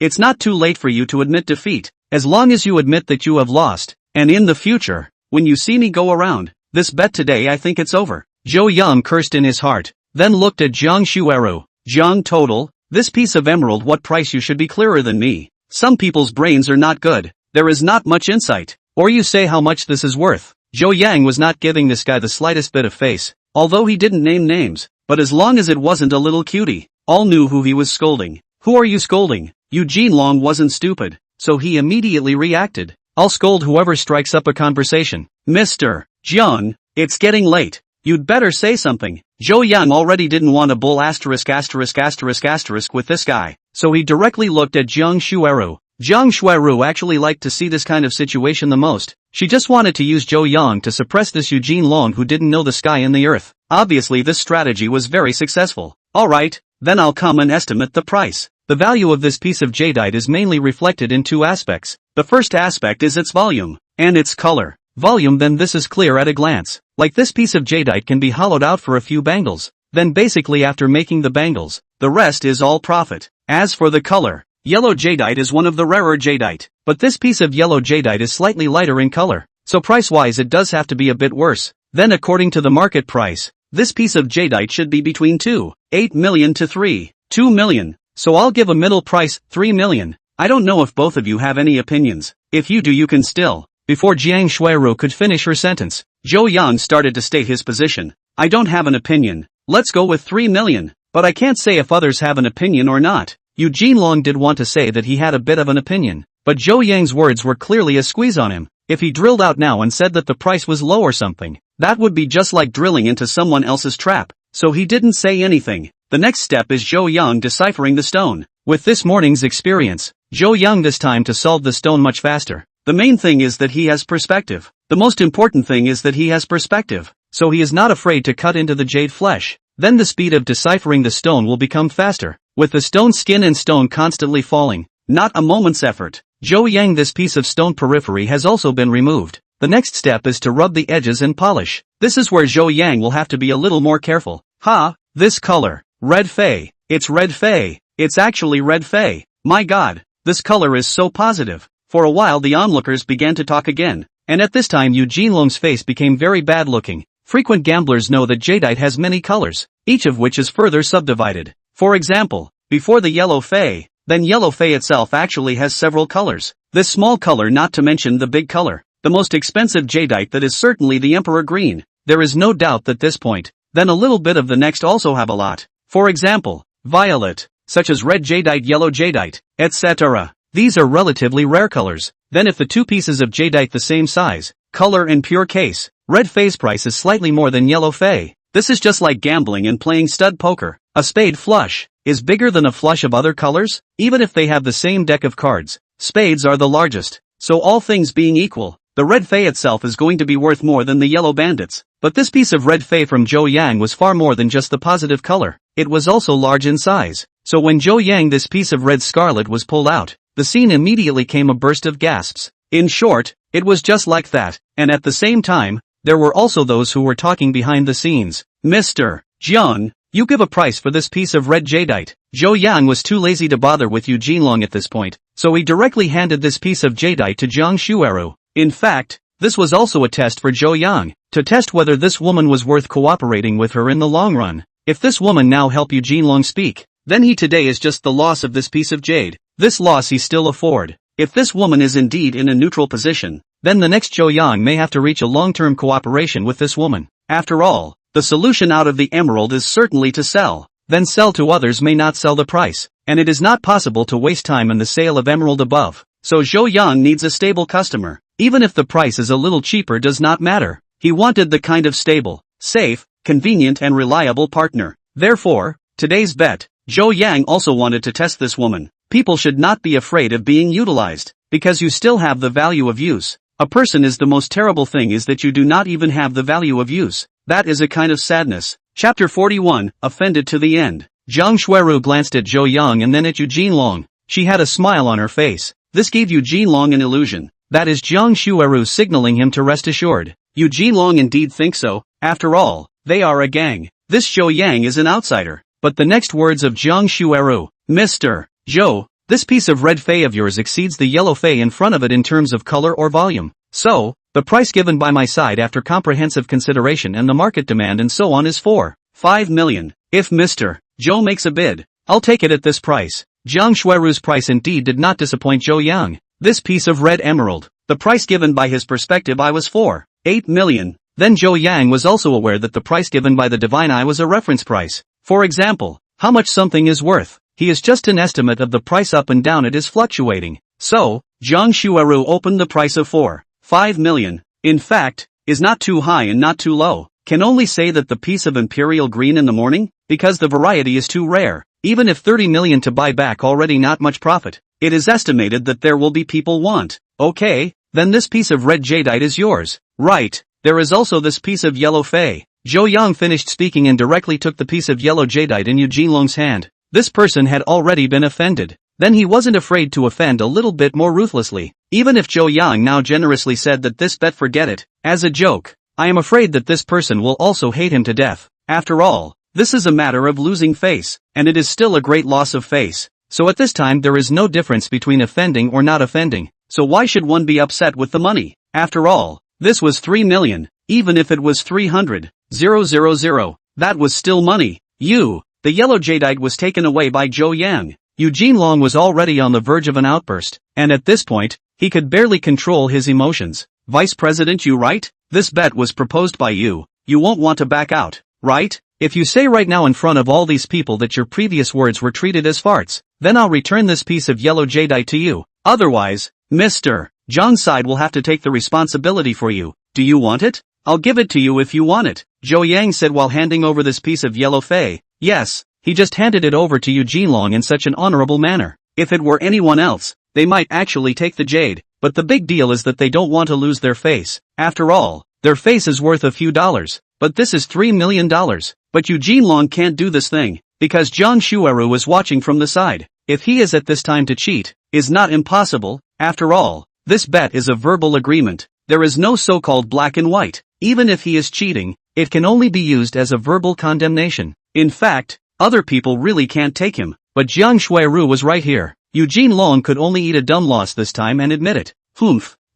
It's not too late for you to admit defeat, as long as you admit that you have lost, and in the future, when you see me go around, this bet today I think it's over. Zhou Yang cursed in his heart, then looked at Jiang Shueru. Jiang, total, this piece of emerald, what price? You should be clearer than me. Some people's brains are not good, there is not much insight. Or you say how much this is worth. Zhou Yang was not giving this guy the slightest bit of face, although he didn't name names, but as long as it wasn't a little cutie, all knew who he was scolding. Who are you scolding? Eugene Long wasn't stupid, so he immediately reacted. I'll scold whoever strikes up a conversation. Mr. Jiang, it's getting late. You'd better say something. Zhou Yang already didn't want a bull asterisk with this guy, so he directly looked at Jiang Shueru. Jiang Shueru actually liked to see this kind of situation the most. She just wanted to use Zhou Yang to suppress this Eugene Long who didn't know the sky and the earth. Obviously this strategy was very successful. Alright, then I'll come and estimate the price. The value of this piece of jadeite is mainly reflected in two aspects. The first aspect is its volume, and its color. Volume, then this is clear at a glance. Like this piece of jadeite can be hollowed out for a few bangles. Then basically after making the bangles, the rest is all profit. As for the color, yellow jadeite is one of the rarer jadeite, but this piece of yellow jadeite is slightly lighter in color, so price-wise it does have to be a bit worse. Then according to the market price, this piece of jadeite should be between 2.8 million to 3.2 million. So I'll give a middle price, 3 million. I don't know if both of you have any opinions. If you do, you can still. Before Jiang Shueru could finish her sentence, Zhou Yang started to state his position. I don't have an opinion. Let's go with 3 million. But I can't say if others have an opinion or not. Eugene Long did want to say that he had a bit of an opinion, but Zhou Yang's words were clearly a squeeze on him. If he drilled out now and said that the price was low or something, that would be just like drilling into someone else's trap. So he didn't say anything. The next step is Zhou Yang deciphering the stone. With this morning's experience, Zhou Yang this time to solve the stone much faster. The main thing is that he has perspective. The most important thing is that he has perspective, so he is not afraid to cut into the jade flesh. Then the speed of deciphering the stone will become faster. With the stone skin and stone constantly falling, not a moment's effort. Zhou Yang, this piece of stone periphery has also been removed. The next step is to rub the edges and polish. This is where Zhou Yang will have to be a little more careful. This color. Red Fei. It's red Fei. It's actually red Fei. My god, this color is so positive. For a while the onlookers began to talk again, and at this time Eugene Long's face became very bad looking. Frequent gamblers know that jadeite has many colors, each of which is further subdivided. For example, before the yellow Fei, then yellow Fei itself actually has several colors. This small color, not to mention the big color. The most expensive jadeite, that is certainly the Emperor Green. There is no doubt that this point, then a little bit of the next also have a lot. For example, violet, such as red jadeite, yellow jadeite, etc. These are relatively rare colors. Then if the two pieces of jadeite the same size, color and pure case, red Fei's price is slightly more than yellow Fei. This is just like gambling and playing stud poker. A spade flush is bigger than a flush of other colors, even if they have the same deck of cards. Spades are the largest, so all things being equal, the red Fei itself is going to be worth more than the yellow bandits. But this piece of red Fei from Zhou Yang was far more than just the positive color. It was also large in size. So when Zhou Yang, this piece of red scarlet, was pulled out, the scene immediately came a burst of gasps. In short, it was just like that, and at the same time, there were also those who were talking behind the scenes. Mr. Jiang, you give a price for this piece of red jadeite. Zhou Yang was too lazy to bother with Eugene Long at this point, so he directly handed this piece of jadeite to Jiang Shueru. In fact, this was also a test for Zhou Yang, to test whether this woman was worth cooperating with her in the long run. If this woman now helped Eugene Long speak, then he today is just the loss of this piece of jade. This loss he still afford. If this woman is indeed in a neutral position, then the next Zhou Yang may have to reach a long-term cooperation with this woman. After all, the solution out of the emerald is certainly to sell. Then sell to others may not sell the price, and it is not possible to waste time in the sale of emerald above. so Zhou Yang needs a stable customer. Even if the price is a little cheaper does not matter. He wanted the kind of stable, safe, convenient and reliable partner. Therefore, today's bet, Zhou Yang also wanted to test this woman. People should not be afraid of being utilized, because you still have the value of use. A person is the most terrible thing is that you do not even have the value of use. That is a kind of sadness. Chapter 41, Offended to the End. Zhang Xueru glanced at Zhou Yang and then at Eugene Long. She had a smile on her face. This gave Eugene Long an illusion. That is Zhang Xueru signaling him to rest assured. Eugene Long indeed thinks so. After all, they are a gang. This Zhou Yang is an outsider. But the next words of Zhang Xueru, Mr. Zhou, this piece of red fei of yours exceeds the yellow fei in front of it in terms of color or volume. So, the price given by my side after comprehensive consideration and the market demand and so on is 5 million. If Mr. Zhou makes a bid, I'll take it at this price. Zhang Xueru's price indeed did not disappoint Zhou Yang. This piece of red emerald, the price given by his perspective eye was 8 million. Then Zhou Yang was also aware that the price given by the divine eye was a reference price. For example, how much something is worth. He is just an estimate of the price up and down it is fluctuating. So, Zhang Xueru opened the price of 5 million. In fact, is not too high and not too low. Can only say that the piece of imperial green in the morning, because the variety is too rare. Even if 30 million to buy back already not much profit. It is estimated that there will be people want. Okay, then this piece of red jadeite is yours. Right, there is also this piece of yellow fei. Zhou Yang finished speaking and directly took the piece of yellow jadeite in Eugene Long's hand. This person had already been offended. Then he wasn't afraid to offend a little bit more ruthlessly. Even if Zhou Yang now generously said that this bet forget it, as a joke, I am afraid that this person will also hate him to death. After all, this is a matter of losing face, and it is still a great loss of face. So at this time there is no difference between offending or not offending. So why should one be upset with the money? After all, this was 3 million, even if it was 300,000, that was still money. The yellow jadeite was taken away by Zhou Yang. Eugene Long was already on the verge of an outburst, and at this point, he could barely control his emotions. Vice President, you right? This bet was proposed by you. You won't want to back out, right? If you say right now in front of all these people that your previous words were treated as farts, then I'll return this piece of yellow jadeite to you. Otherwise, Mr. Zhang's side will have to take the responsibility for you. Do you want it? I'll give it to you if you want it, Zhou Yang said while handing over this piece of yellow fei. Yes, he just handed it over to Eugene Long in such an honorable manner. If it were anyone else, they might actually take the jade, but the big deal is that they don't want to lose their face. After all, their face is worth a few dollars, but this is $3 million. But Eugene Long can't do this thing, because Zhang Xueru is watching from the side. If he is at this time to cheat, is not impossible. After all, this bet is a verbal agreement. There is no so-called black and white. Even if he is cheating, it can only be used as a verbal condemnation. In fact, other people really can't take him, but Zhang Xueru was right here. Eugene Long could only eat a dumb loss this time and admit it.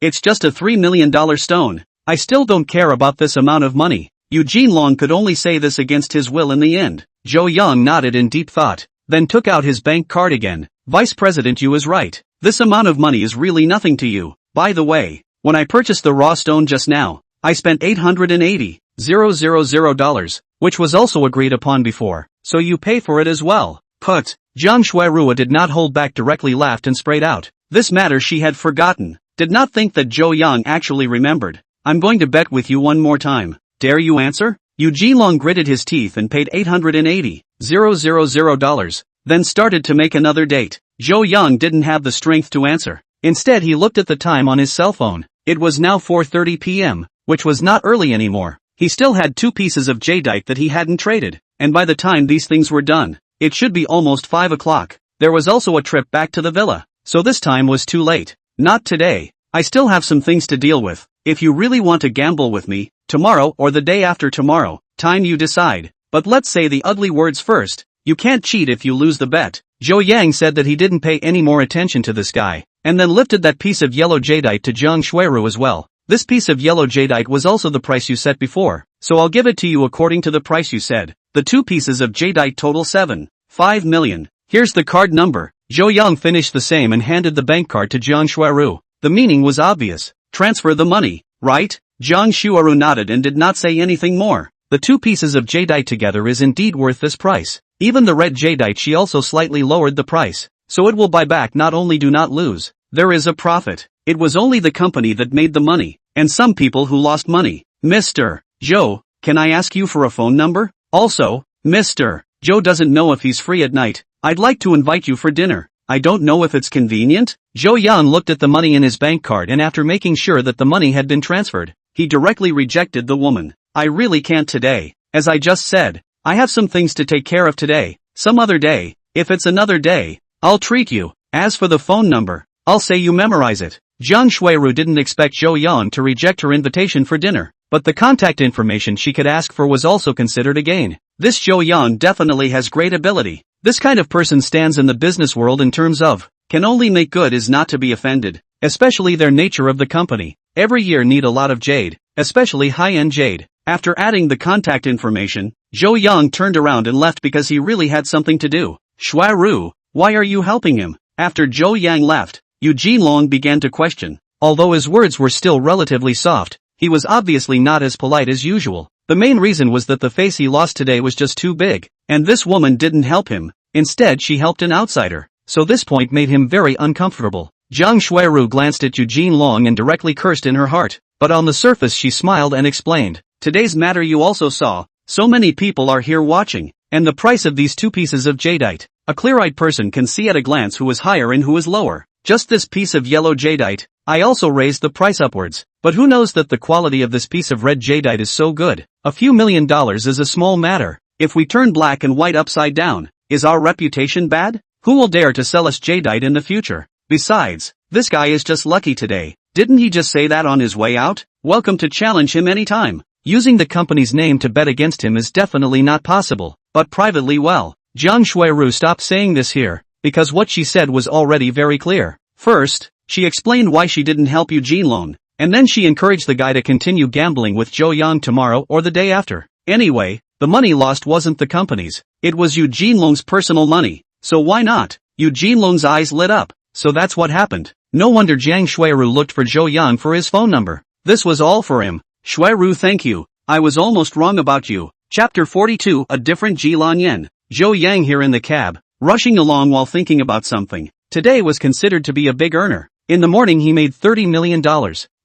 It's just a $3 million stone. I still don't care about this amount of money. Eugene Long could only say this against his will in the end. Zhou Yang nodded in deep thought, then took out his bank card again. Vice President, you is right. This amount of money is really nothing to you. By the way, when I purchased the raw stone just now, I spent $880,000, which was also agreed upon before, so you pay for it as well. Put. Zhang Xuerua did not hold back, directly laughed and sprayed out. This matter she had forgotten. Did not think that Zhou Yang actually remembered. I'm going to bet with you one more time. Dare you answer? Eugene Long gritted his teeth and paid $880,000, then started to make another date. Zhou Yang didn't have the strength to answer. Instead he looked at the time on his cell phone. It was now 4:30 p.m., which was not early anymore. He still had 2 pieces of jadeite that he hadn't traded, and by the time these things were done, it should be almost 5 o'clock. There was also a trip back to the villa, so this time was too late. Not today. I still have some things to deal with. If you really want to gamble with me, tomorrow or the day after tomorrow, time you decide. But let's say the ugly words first. You can't cheat if you lose the bet. Zhou Yang said that he didn't pay any more attention to this guy, and then lifted that piece of yellow jadeite to Zhang Xueru as well. This piece of yellow jadeite was also the price you set before, so I'll give it to you according to the price you said. The 2 pieces of jadeite total 5 million. Here's the card number. Zhou Yang finished the same and handed the bank card to Zhang Xueru. The meaning was obvious. Transfer the money, right? Zhang Xueru nodded and did not say anything more. The 2 pieces of jadeite together is indeed worth this price. Even the red jadeite she also slightly lowered the price, so it will buy back. Not only do not lose, there is a profit. It was only the company that made the money, and some people who lost money. Mr. Joe, can I ask you for a phone number? Also, Mr. Joe doesn't know if he's free at night. I'd like to invite you for dinner. I don't know if it's convenient. Joe Yan looked at the money in his bank card, and after making sure that the money had been transferred, he directly rejected the woman. I really can't today. As I just said, I have some things to take care of today. Some other day. If it's another day, I'll treat you. As for the phone number, I'll say you memorize it. Jiang Shuiru didn't expect Zhou Yan to reject her invitation for dinner, but the contact information she could ask for was also considered a gain. This Zhou Yan definitely has great ability. This kind of person stands in the business world in terms of, can only make good is not to be offended, especially their nature of the company. Every year need a lot of jade, especially high-end jade. After adding the contact information, Zhou Yang turned around and left because he really had something to do. Shuiru, why are you helping him? After Zhou Yang left, Eugene Long began to question. Although his words were still relatively soft, he was obviously not as polite as usual. The main reason was that the face he lost today was just too big, and this woman didn't help him. Instead she helped an outsider, so this point made him very uncomfortable. Jiang Shuiru glanced at Eugene Long and directly cursed in her heart, but on the surface she smiled and explained. Today's matter you also saw, so many people are here watching, and the price of these 2 pieces of jadeite. A clear-eyed person can see at a glance who is higher and who is lower. Just this piece of yellow jadeite, I also raised the price upwards, but who knows that the quality of this piece of red jadeite is so good? A few $1,000,000 is a small matter. If we turn black and white upside down, is our reputation bad? Who will dare to sell us jadeite in the future? Besides, this guy is just lucky today. Didn't he just say that on his way out? Welcome to challenge him anytime. Using the company's name to bet against him is definitely not possible, but privately well. Jiang Shuiru stopped saying this here, because what she said was already very clear. First, she explained why she didn't help Eugene Long, and then she encouraged the guy to continue gambling with Zhou Yang tomorrow or the day after. Anyway, the money lost wasn't the company's, it was Eugene Long's personal money, so why not? Eugene Long's eyes lit up, so that's what happened. No wonder Jiang Shuiru looked for Zhou Yang for his phone number. This was all for him. Shuiru, thank you. I was almost wrong about you. Chapter 42, A Different Jilan Yen. Zhou Yang here in the cab, rushing along while thinking about something. Today was considered to be a big earner. In the morning he made $30 million.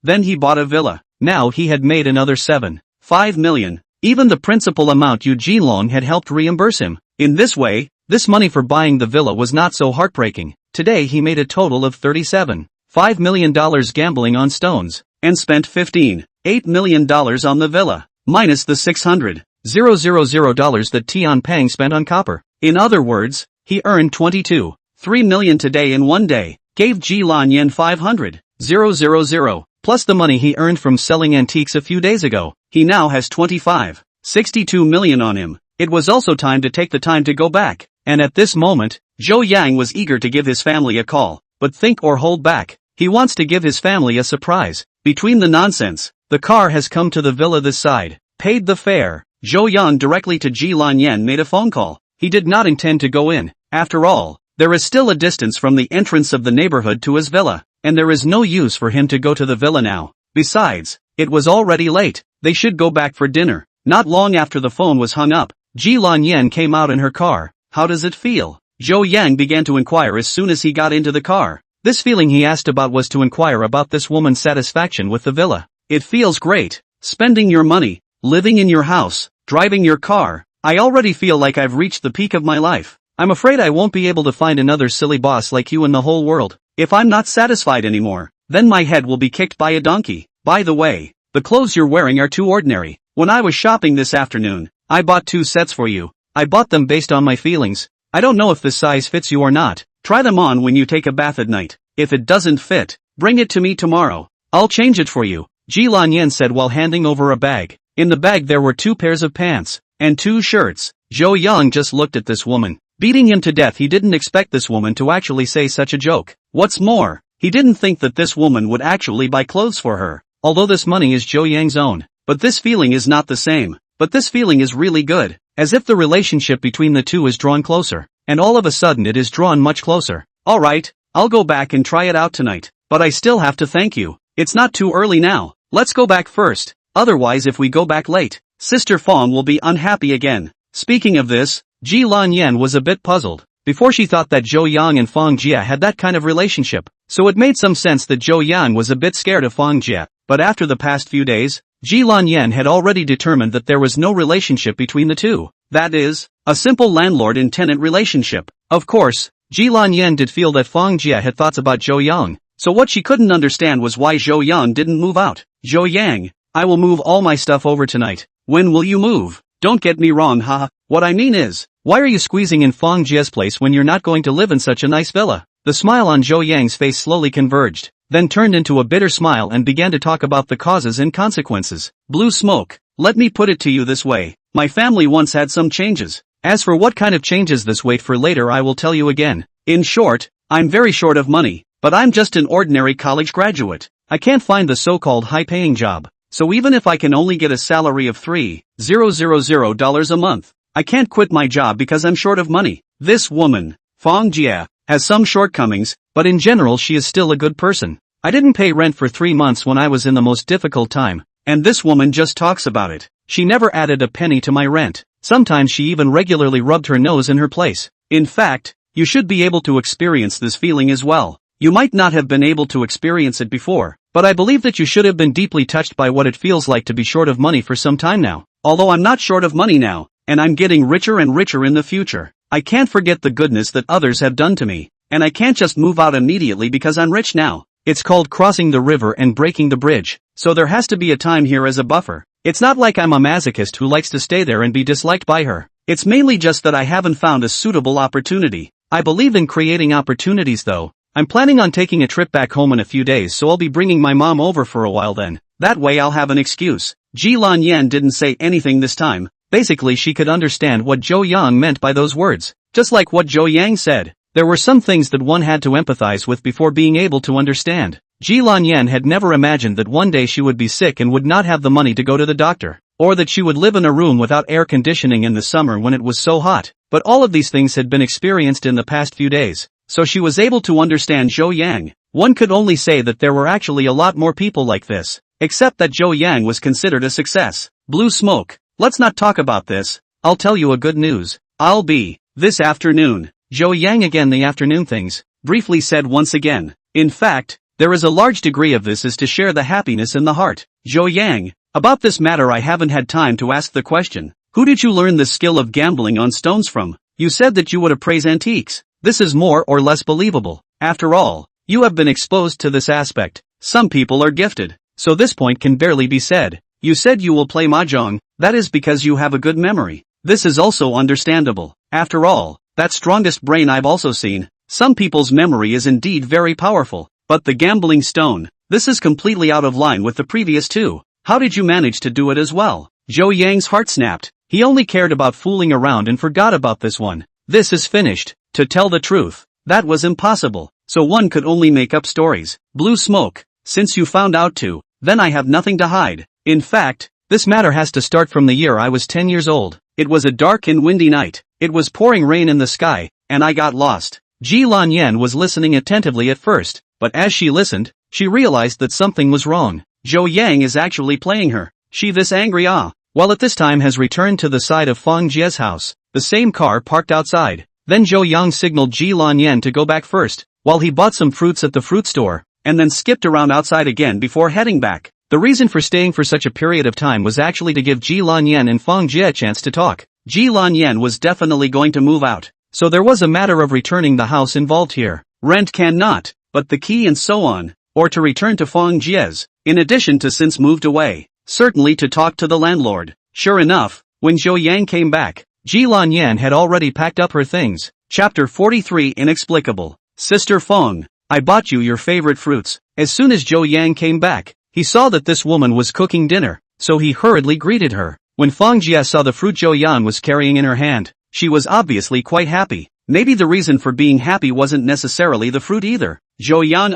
Then he bought a villa. Now he had made another $5 million. Even the principal amount Eugene Long had helped reimburse him. In this way, this money for buying the villa was not so heartbreaking. Today he made a total of $37.5 million gambling on stones, and spent $15.8 million on the villa, minus the $600,000 that Tian Peng spent on copper. In other words, he earned $22.3 million today in one day, gave Jilan Yen $500,000, plus the money he earned from selling antiques a few days ago. He now has $25.62 million on him. It was also time to take the time to go back, and at this moment, Zhou Yang was eager to give his family a call, but think or hold back. He wants to give his family a surprise. Between the nonsense, the car has come to the villa this side, paid the fare. Zhou Yang directly to Jilan Yen made a phone call. He did not intend to go in. After all, there is still a distance from the entrance of the neighborhood to his villa, and there is no use for him to go to the villa now. Besides, it was already late. They should go back for dinner. Not long after the phone was hung up, Jilan Yen came out in her car. How does it feel? Zhou Yang began to inquire as soon as he got into the car. This feeling he asked about was to inquire about this woman's satisfaction with the villa. It feels great. Spending your money, living in your house, driving your car. I already feel like I've reached the peak of my life. I'm afraid I won't be able to find another silly boss like you in the whole world. If I'm not satisfied anymore, then my head will be kicked by a donkey. By the way, the clothes you're wearing are too ordinary. When I was shopping this afternoon, I bought 2 sets for you. I bought them based on my feelings. I don't know if this size fits you or not. Try them on when you take a bath at night. If it doesn't fit, bring it to me tomorrow. I'll change it for you, Jilan Yen said while handing over a bag. In the bag there were 2 pairs of pants, and 2 shirts. Zhou Yang just looked at this woman, beating him to death. He didn't expect this woman to actually say such a joke. What's more, he didn't think that this woman would actually buy clothes for her. Although this money is Zhou Yang's own, but this feeling is not the same. But this feeling is really good, as if the relationship between the two is drawn closer, and all of a sudden it is drawn much closer. Alright, I'll go back and try it out tonight, but I still have to thank you. It's not too early now. Let's go back first. Otherwise if we go back late, Sister Fong will be unhappy again. Speaking of this, Jilan Yen was a bit puzzled. Before she thought that Zhou Yang and Feng Jie had that kind of relationship, so it made some sense that Zhou Yang was a bit scared of Feng Jie. But after the past few days, Ji Lanyan had already determined that there was no relationship between the two. That is, a simple landlord and tenant relationship. Of course, Ji Lanyan did feel that Feng Jie had thoughts about Zhou Yang, so what she couldn't understand was why Zhou Yang didn't move out. Zhou Yang, I will move all my stuff over tonight. When will you move? Don't get me wrong, haha. What I mean is, why are you squeezing in Feng Jie's place when you're not going to live in such a nice villa? The smile on Zhou Yang's face slowly converged, then turned into a bitter smile and began to talk about the causes and consequences. Blue smoke, let me put it to you this way. My family once had some changes. As for what kind of changes this wait for later I will tell you again. In short, I'm very short of money, but I'm just an ordinary college graduate. I can't find the so-called high-paying job. So even if I can only get a salary of $3,000 a month, I can't quit my job because I'm short of money. This woman, Feng Jie, has some shortcomings, but in general she is still a good person. I didn't pay rent for 3 months when I was in the most difficult time, and this woman just talks about it. She never added a penny to my rent. Sometimes she even regularly rubbed her nose in her place. In fact, you should be able to experience this feeling as well. You might not have been able to experience it before, but I believe that you should have been deeply touched by what it feels like to be short of money for some time now. Although I'm not short of money now, and I'm getting richer and richer in the future, I can't forget the goodness that others have done to me, and I can't just move out immediately because I'm rich now. It's called crossing the river and breaking the bridge, so there has to be a time here as a buffer. It's not like I'm a masochist who likes to stay there and be disliked by her. It's mainly just that I haven't found a suitable opportunity. I believe in creating opportunities though. I'm planning on taking a trip back home in a few days, so I'll be bringing my mom over for a while then. That way I'll have an excuse. Ji Lanyan didn't say anything this time. Basically she could understand what Zhou Yang meant by those words. Just like what Zhou Yang said, there were some things that one had to empathize with before being able to understand. Ji Lanyan had never imagined that one day she would be sick and would not have the money to go to the doctor, or that she would live in a room without air conditioning in the summer when it was so hot. But all of these things had been experienced in the past few days, so she was able to understand Zhou Yang. One could only say that there were actually a lot more people like this, except that Zhou Yang was considered a success. Blue smoke, let's not talk about this. I'll tell you a good news. I'll be, this afternoon. Zhou Yang again the afternoon things, briefly said once again. In fact, there is a large degree of this is to share the happiness in the heart. Zhou Yang, about this matter I haven't had time to ask the question. Who did you learn the skill of gambling on stones from? You said that you would appraise antiques. This is more or less believable. After all, you have been exposed to this aspect. Some people are gifted, so this point can barely be said. You said you will play mahjong, that is because you have a good memory. This is also understandable. After all, that strongest brain I've also seen. Some people's memory is indeed very powerful. But the gambling stone, this is completely out of line with the previous two. How did you manage to do it as well? Zhou Yang's heart snapped. He only cared about fooling around and forgot about this one. This is finished. To tell the truth, that was impossible. So one could only make up stories. Blue smoke, since you found out too, then I have nothing to hide. In fact, this matter has to start from the year I was 10 years old. It was a dark and windy night. It was pouring rain in the sky, and I got lost. Ji Lanyan was listening attentively at first, but as she listened, she realized that something was wrong. Zhou Yang is actually playing her. She this angry while at this time has returned to the side of Feng Jie's house, the same car parked outside. Then Zhou Yang signaled Ji Lanyan to go back first, while he bought some fruits at the fruit store, and then skipped around outside again before heading back. The reason for staying for such a period of time was actually to give Ji Lanyan and Feng Jie a chance to talk. Ji Lanyan was definitely going to move out, so there was a matter of returning the house involved here. Rent cannot, but the key and so on, or to return to Feng Jie's, in addition to since moved away, certainly to talk to the landlord. Sure enough, when Zhou Yang came back, Ji Lanyan had already packed up her things. Chapter 43 Inexplicable. Sister Feng, I bought you your favorite fruits. As soon as Zhou Yang came back, he saw that this woman was cooking dinner, so he hurriedly greeted her. When Feng Jie saw the fruit Zhou Yan was carrying in her hand, she was obviously quite happy. Maybe the reason for being happy wasn't necessarily the fruit either. Zhou Yan,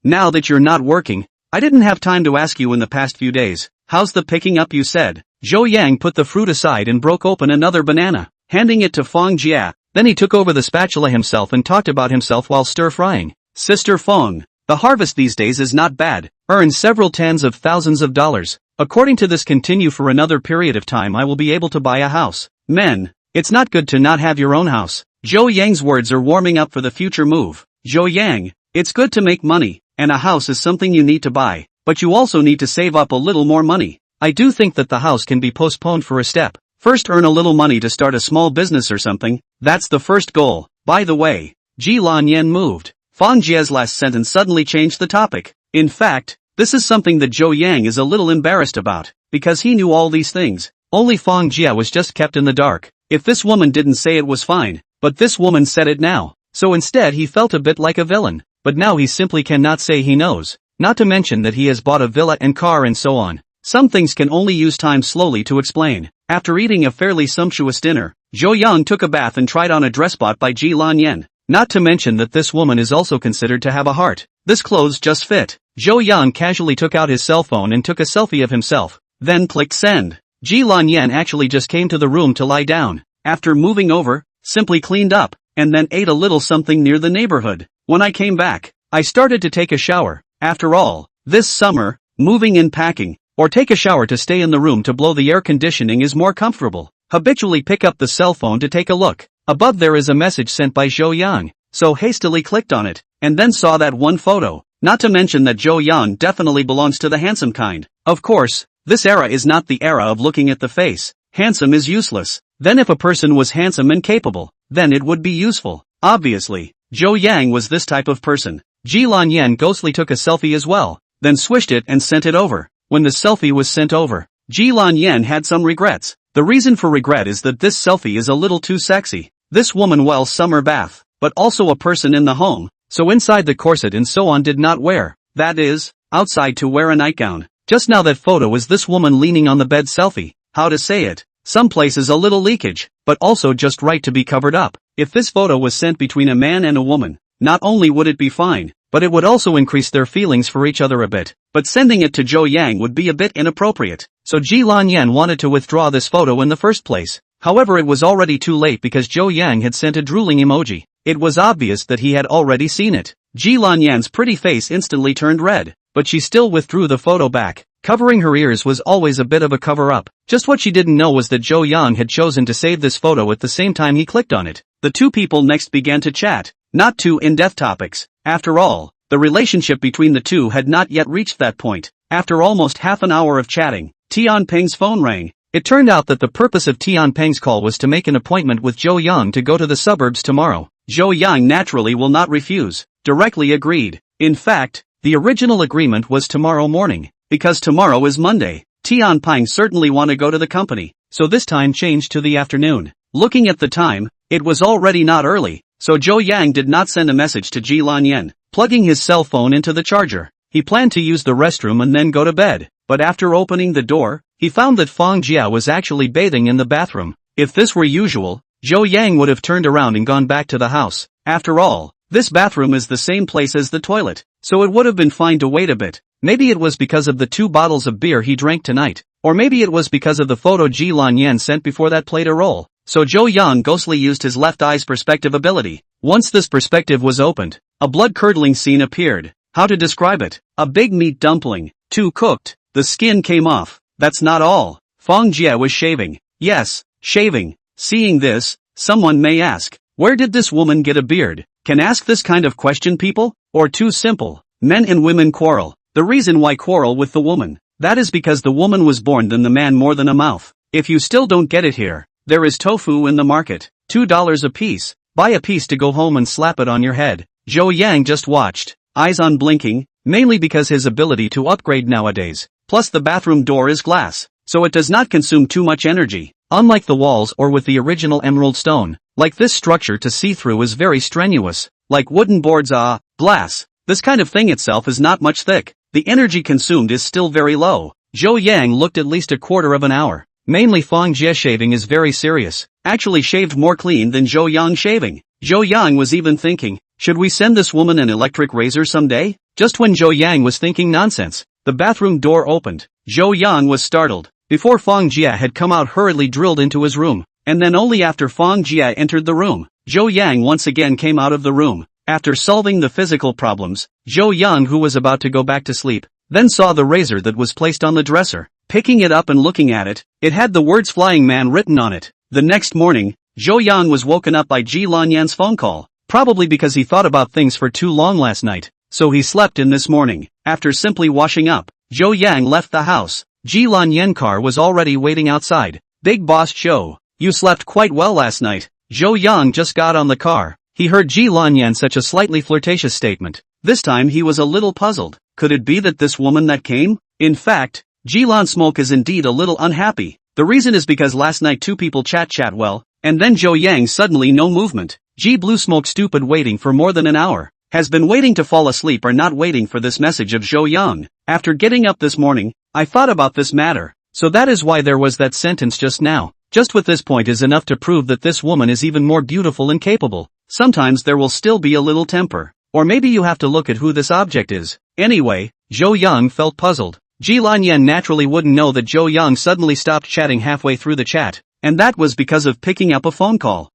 now that you're not working, I didn't have time to ask you in the past few days. How's the picking up you said? Zhou Yang put the fruit aside and broke open another banana, handing it to Feng Jie. Then he took over the spatula himself and talked about himself while stir-frying. Sister Feng, the harvest these days is not bad. Earn several tens of thousands of dollars. According to this continue for another period of time I will be able to buy a house. Men, it's not good to not have your own house. Zhou Yang's words are warming up for the future move. Zhou Yang, it's good to make money, and a house is something you need to buy, but you also need to save up a little more money. I do think that the house can be postponed for a step. First earn a little money to start a small business or something, that's the first goal. By the way, Ji Lanyan moved. Fang Jie's last sentence suddenly changed the topic. In fact, this is something that Zhou Yang is a little embarrassed about, because he knew all these things. Only Fang Jie was just kept in the dark. If this woman didn't say it was fine, but this woman said it now. So instead he felt a bit like a villain. But now he simply cannot say he knows. Not to mention that he has bought a villa and car and so on. Some things can only use time slowly to explain. After eating a fairly sumptuous dinner, Zhou Yang took a bath and tried on a dress bought by Ji Lanyan. Not to mention that this woman is also considered to have a heart. This clothes just fit. Zhou Yang casually took out his cell phone and took a selfie of himself, then clicked send. Ji Lanyan actually just came to the room to lie down. After moving over, simply cleaned up, and then ate a little something near the neighborhood. When I came back, I started to take a shower. After all, this summer, moving and packing, or take a shower to stay in the room to blow the air conditioning is more comfortable. Habitually pick up the cell phone to take a look. Above there is a message sent by Zhou Yang, so hastily clicked on it, and then saw that one photo. Not to mention that Zhou Yang definitely belongs to the handsome kind. Of course, this era is not the era of looking at the face. Handsome is useless. Then if a person was handsome and capable, then it would be useful. Obviously, Zhou Yang was this type of person. Ji Lanyan ghostly took a selfie as well, then swished it and sent it over. When the selfie was sent over, Ji Lanyan had some regrets. The reason for regret is that this selfie is a little too sexy. This woman well summer bath, but also a person in the home, so inside the corset and so on did not wear, that is, outside to wear a nightgown. Just now that photo is this woman leaning on the bed selfie, how to say it, some places a little leakage, but also just right to be covered up. If this photo was sent between a man and a woman, not only would it be fine, but it would also increase their feelings for each other a bit. But sending it to Zhou Yang would be a bit inappropriate, so Ji Lanyan wanted to withdraw this photo in the first place. However, it was already too late because Zhou Yang had sent a drooling emoji. It was obvious that he had already seen it. Ji Lanyan's pretty face instantly turned red, but she still withdrew the photo back. Covering her ears was always a bit of a cover-up. Just what she didn't know was that Zhou Yang had chosen to save this photo at the same time he clicked on it. The two people next began to chat, not too in-depth topics. After all, the relationship between the two had not yet reached that point. After almost half an hour of chatting, Tian Peng's phone rang. It turned out that the purpose of Tian Peng's call was to make an appointment with Zhou Yang to go to the suburbs tomorrow. Zhou Yang naturally will not refuse, directly agreed. In fact, the original agreement was tomorrow morning, because tomorrow is Monday. Tian Peng certainly want to go to the company, so this time changed to the afternoon. Looking at the time, it was already not early, so Zhou Yang did not send a message to Ji Lanyan, plugging his cell phone into the charger. He planned to use the restroom and then go to bed, but after opening the door, he found that Fang Jie was actually bathing in the bathroom. If this were usual, Zhou Yang would have turned around and gone back to the house. After all, this bathroom is the same place as the toilet, so it would have been fine to wait a bit. Maybe it was because of the 2 bottles of beer he drank tonight, or maybe it was because of the photo Ji Lanyan sent before that played a role. So Zhou Yang ghostly used his left eye's perspective ability. Once this perspective was opened, a blood-curdling scene appeared. How to describe it? A big meat dumpling, too cooked. The skin came off. That's not all. Fang Jie was shaving. Yes, shaving. Seeing this, someone may ask, where did this woman get a beard? Can ask this kind of question, people? Or too simple? Men and women quarrel. The reason why quarrel with the woman, that is because the woman was born than the man more than a mouth. If you still don't get it here, there is tofu in the market, $2 a piece. Buy a piece to go home and slap it on your head. Zhou Yang just watched, eyes on blinking, mainly because his ability to upgrade nowadays. Plus the bathroom door is glass, so it does not consume too much energy. Unlike the walls or with the original emerald stone, like this structure to see through is very strenuous. Like wooden boards glass, this kind of thing itself is not much thick. The energy consumed is still very low. Zhou Yang looked at least a quarter of an hour. Mainly Fang Jie shaving is very serious. Actually shaved more clean than Zhou Yang shaving. Zhou Yang was even thinking, should we send this woman an electric razor someday? Just when Zhou Yang was thinking nonsense, the bathroom door opened. Zhou Yang was startled. Before Fang Jie had come out hurriedly drilled into his room, and then only after Fang Jie entered the room, Zhou Yang once again came out of the room. After solving the physical problems, Zhou Yang, who was about to go back to sleep, then saw the razor that was placed on the dresser. Picking it up and looking at it, it had the words Flying Man written on it. The next morning, Zhou Yang was woken up by Ji Lanyan's phone call, probably because he thought about things for too long last night, so he slept in this morning. After simply washing up, Zhou Yang left the house. Ji Lanyan's car was already waiting outside. Big boss Zhou, you slept quite well last night. Zhou Yang just got on the car. He heard Ji Lanyan such a slightly flirtatious statement. This time he was a little puzzled. Could it be that this woman that came? In fact, Ji Lan Smoke is indeed a little unhappy. The reason is because last night two people chat well, and then Zhou Yang suddenly no movement. Ji Blue Smoke stupid waiting for more than an hour. Has been waiting to fall asleep or not waiting for this message of Zhou Yang. After getting up this morning, I thought about this matter. So that is why there was that sentence just now. Just with this point is enough to prove that this woman is even more beautiful and capable. Sometimes there will still be a little temper. Or maybe you have to look at who this object is. Anyway, Zhou Yang felt puzzled. Ji Lanyan naturally wouldn't know that Zhou Yang suddenly stopped chatting halfway through the chat. And that was because of picking up a phone call.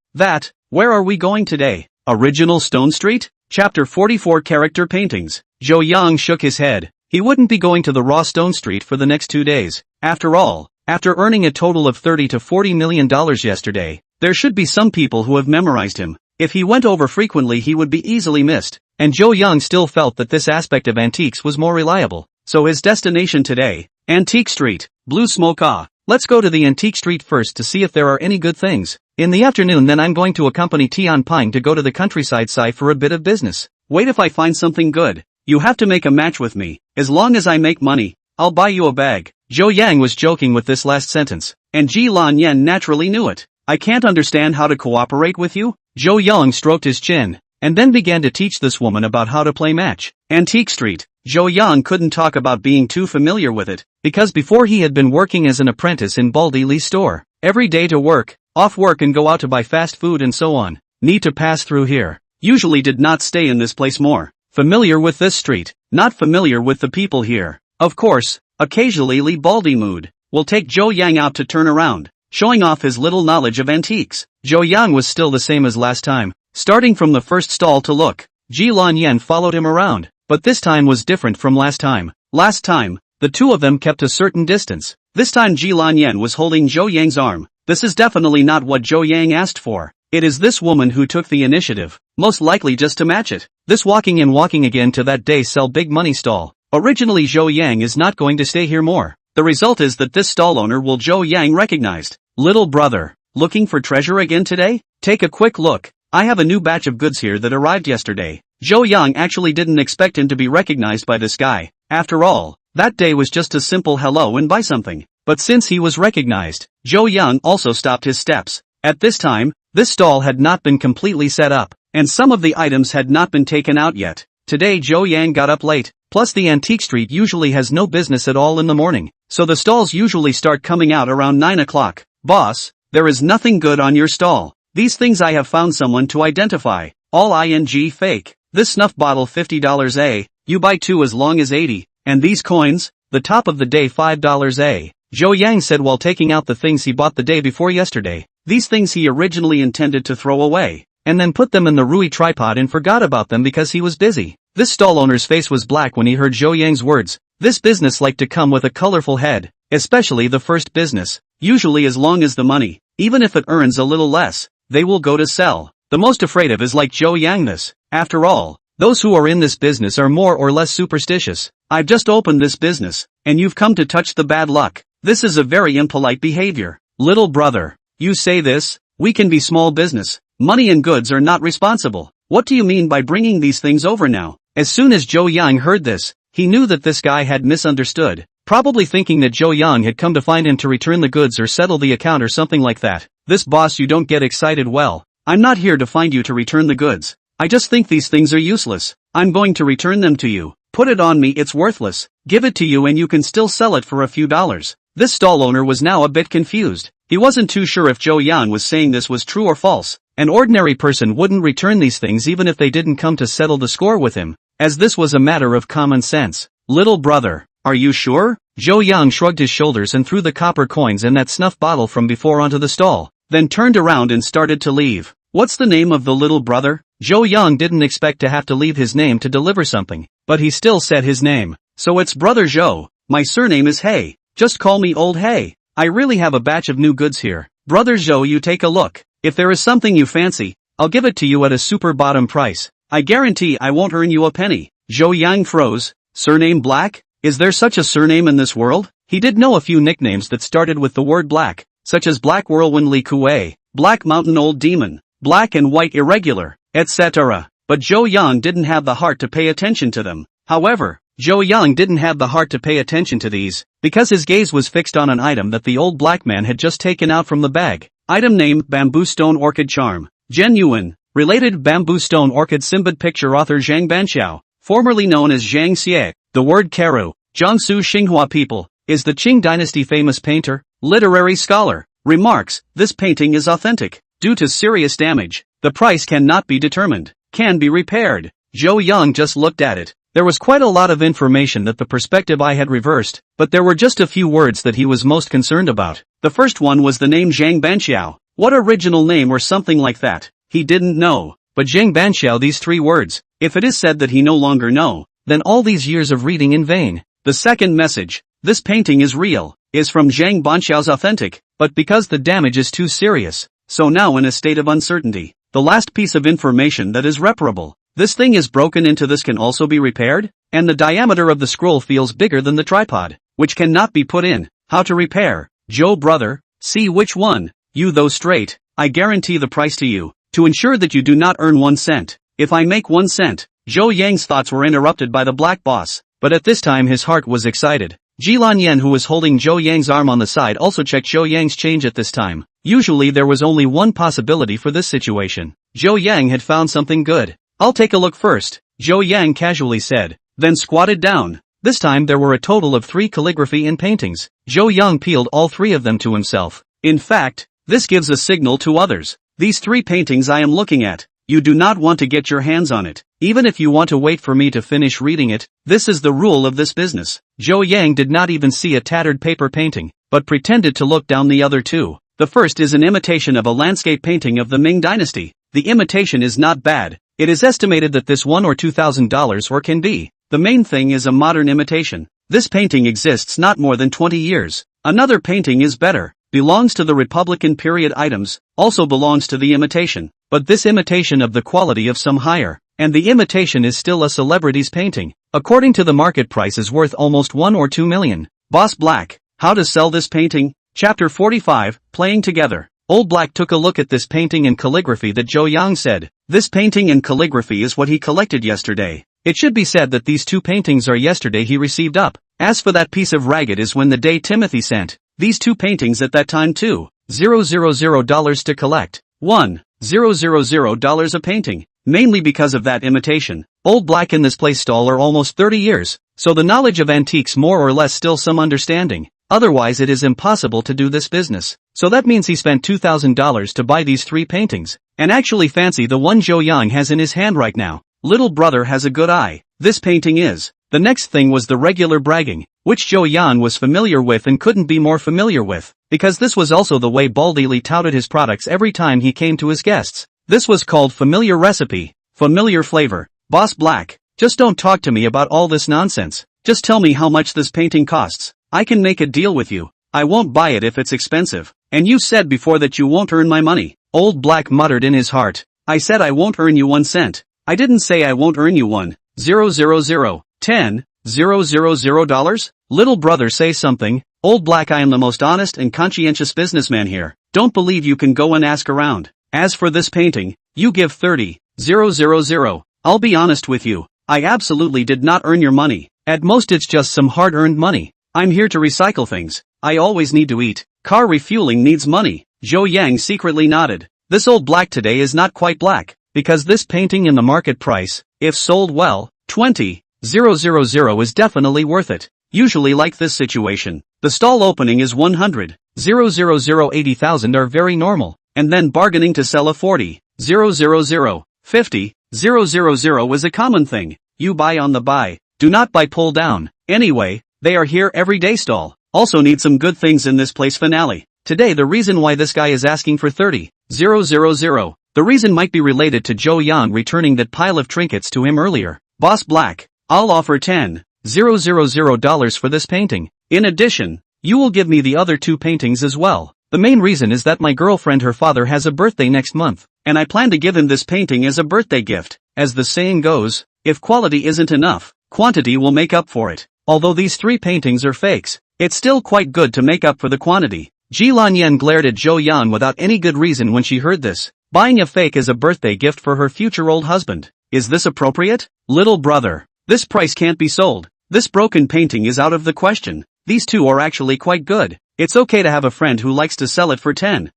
Where are we going today? Original Stone Street? Chapter 44 Character Paintings. Zhou Yang shook his head. He wouldn't be going to the raw Stone Street for the next 2 days. After all, after earning a total of $30 to $40 million yesterday, there should be some people who have memorized him. If he went over frequently he would be easily missed. And Zhou Yang still felt that this aspect of antiques was more reliable. So his destination today, Antique Street, Blue Smoke. Let's go to the Antique Street first to see if there are any good things. In the afternoon then I'm going to accompany Tian Pine to go to the countryside side for a bit of business. Wait, if I find something good, you have to make a match with me. As long as I make money, I'll buy you a bag. Zhou Yang was joking with this last sentence, and Ji Lanyan naturally knew it. I can't understand how to cooperate with you? Zhou Yang stroked his chin, and then began to teach this woman about how to play match. Antique Street. Zhou Yang couldn't talk about being too familiar with it, because before he had been working as an apprentice in Baldy Lee's store. Every day to work, off work and go out to buy fast food and so on. Need to pass through here. Usually did not stay in this place more. Familiar with this street, not familiar with the people here. Of course, occasionally Lee Baldy mood will take Zhou Yang out to turn around, showing off his little knowledge of antiques. Zhou Yang was still the same as last time, starting from the first stall to look. Ji Lanyan followed him around, but this time was different from last time. Last time, the two of them kept a certain distance. This time Ji Lanyan was holding Zhou Yang's arm. This is definitely not what Zhou Yang asked for. It is this woman who took the initiative, most likely just to match it. This walking in walking again to that day sell big money stall. Originally Zhou Yang is not going to stay here more. The result is that this stall owner will Zhou Yang recognized. Little brother, looking for treasure again today? Take a quick look. I have a new batch of goods here that arrived yesterday. Zhou Yang actually didn't expect him to be recognized by this guy. After all, that day was just a simple hello and buy something. But since he was recognized, Zhou Yang also stopped his steps. At this time, this stall had not been completely set up, and some of the items had not been taken out yet. Today Zhou Yang got up late, plus the Antique Street usually has no business at all in the morning, so the stalls usually start coming out around 9 o'clock. Boss, there is nothing good on your stall. These things I have found someone to identify. All ing fake. This snuff bottle $50 a, you buy 2 as long as 80, and these coins, the top of the day $5 a. Zhou Yang said while taking out the things he bought the day before yesterday. These things he originally intended to throw away, and then put them in the Rui tripod and forgot about them because he was busy. This stall owner's face was black when he heard Zhou Yang's words. This business liked to come with a colorful head, especially the first business. Usually as long as the money, even if it earns a little less, they will go to sell. The most afraid of is like Zhou Yang this. After all, those who are in this business are more or less superstitious. I've just opened this business, and you've come to touch the bad luck. This is a very impolite behavior. Little brother, you say this? We can be small business. Money and goods are not responsible. What do you mean by bringing these things over now? As soon as Zhou Yang heard this, he knew that this guy had misunderstood, probably thinking that Zhou Yang had come to find him to return the goods or settle the account or something like that. This boss, you don't get excited. Well, I'm not here to find you to return the goods. I just think these things are useless. I'm going to return them to you. Put it on me, it's worthless. Give it to you and you can still sell it for a few dollars. This stall owner was now a bit confused. He wasn't too sure if Zhou Yang was saying this was true or false. An ordinary person wouldn't return these things even if they didn't come to settle the score with him, as this was a matter of common sense. Little brother, are you sure? Zhou Yang shrugged his shoulders and threw the copper coins and that snuff bottle from before onto the stall, then turned around and started to leave. What's the name of the little brother? Zhou Yang didn't expect to have to leave his name to deliver something, but he still said his name. So it's Brother Zhou. My surname is Hey. Just call me Old Hey. I really have a batch of new goods here. Brother Zhou, you take a look. If there is something you fancy, I'll give it to you at a super bottom price. I guarantee I won't earn you a penny. Zhou Yang froze. Surname Black? Is there such a surname in this world? He did know a few nicknames that started with the word black, such as Black Whirlwind Li Kuei, Black Mountain Old Demon, Black and White Irregular, etc. But Zhou Yang didn't have the heart to pay attention to them. However, Zhou Yang didn't have the heart to pay attention to these, because his gaze was fixed on an item that the old black man had just taken out from the bag. Item name Bamboo Stone Orchid Charm. Genuine. Related Bamboo Stone Orchid Symbol Picture author Zhang Banxiao, formerly known as Zhang Xie. The word Karu, Jiangsu Xinhua people, is the Qing dynasty famous painter, literary scholar, remarks, this painting is authentic. Due to serious damage, the price cannot be determined, can be repaired. Zhou Yang just looked at it. There was quite a lot of information that the perspective eye had reversed, but there were just a few words that he was most concerned about. The first one was the name Zhang Banxiao. What original name or something like that? He didn't know. But Zhang Banxiao, these three words, if it is said that he no longer know, then all these years of reading in vain. The second message, this painting is real, is from Zhang Banxiao's authentic, but because the damage is too serious, so now in a state of uncertainty. The last piece of information that is reparable. This thing is broken into, this can also be repaired, and the diameter of the scroll feels bigger than the tripod, which cannot be put in. How to repair? Joe brother, see which one, you though straight, I guarantee the price to you, to ensure that you do not earn 1 cent. If I make 1 cent, Zhou Yang's thoughts were interrupted by the black boss, but at this time his heart was excited. Jilan Yan, who was holding Zhou Yang's arm on the side, also checked Zhou Yang's change at this time. Usually there was only one possibility for this situation. Zhou Yang had found something good. I'll take a look first, Zhou Yang casually said, then squatted down. This time there were a total of 3 calligraphy in paintings. Zhou Yang peeled all 3 of them to himself. In fact, this gives a signal to others. These 3 paintings I am looking at, you do not want to get your hands on it, even if you want to wait for me to finish reading it. This is the rule of this business. Zhou Yang did not even see a tattered paper painting, but pretended to look down the other 2. The first is an imitation of a landscape painting of the Ming dynasty. The imitation is not bad. It is estimated that this $1,000 or $2,000 or can be. The main thing is a modern imitation. This painting exists not more than 20 years. Another painting is better, belongs to the Republican period items, also belongs to the imitation, but this imitation of the quality of some higher, and the imitation is still a celebrity's painting. According to the market price is worth almost 1 or 2 million. Boss Black, how to sell this painting? Chapter 45, Playing Together. Old Black took a look at this painting and calligraphy that Zhou Yang said. This painting and calligraphy is what he collected yesterday. It should be said that these 2 paintings are yesterday he received up. As for that piece of ragged is when the day Timothy sent. These 2 paintings at that time too. $000 to collect. $1,000 a painting. Mainly because of that imitation. Old Black in this place stall are almost 30 years. So the knowledge of antiques more or less still some understanding. Otherwise it is impossible to do this business. So that means he spent $2,000 to buy these 3 paintings, and actually fancy the one Zhou Yang has in his hand right now. Little brother has a good eye. This painting is. The next thing was the regular bragging, which Zhou Yang was familiar with and couldn't be more familiar with, because this was also the way Baldy Li touted his products every time he came to his guests. This was called familiar recipe, familiar flavor. Boss Black, just don't talk to me about all this nonsense. Just tell me how much this painting costs. I can make a deal with you. I won't buy it if it's expensive. And you said before that you won't earn my money. Old Black muttered in his heart. I said I won't earn you 1 cent. I didn't say I won't earn you 1,000,000 dollars? Little brother, say something. Old Black, I am the most honest and conscientious businessman here. Don't believe you can go and ask around. As for this painting, you give 30,000. I'll be honest with you. I absolutely did not earn your money. At most it's just some hard-earned money. I'm here to recycle things. I always need to eat. Car refueling needs money. Zhou Yang secretly nodded. This Old Black today is not quite black, because this painting in the market price, if sold well, 20,000 is definitely worth it. Usually like this situation, the stall opening is 100,000 80,000 are very normal, and then bargaining to sell a 40,000 50,000 is a common thing. You buy on the buy, do not buy pull down. Anyway, they are here every day stall. Also need some good things in this place finale. Today the reason why this guy is asking for 30,000, the reason might be related to Zhou Yang returning that pile of trinkets to him earlier. Boss Black, I'll offer $10,000 for this painting. In addition, you will give me the other 2 paintings as well. The main reason is that my girlfriend her father has a birthday next month, and I plan to give him this painting as a birthday gift. As the saying goes, if quality isn't enough, quantity will make up for it. Although these 3 paintings are fakes, it's still quite good to make up for the quantity. Ji Lanyan glared at Zhou Yan without any good reason when she heard this. Buying a fake as a birthday gift for her future old husband. Is this appropriate? Little brother, this price can't be sold. This broken painting is out of the question. These 2 are actually quite good. It's okay to have a friend who likes to sell it for 10,000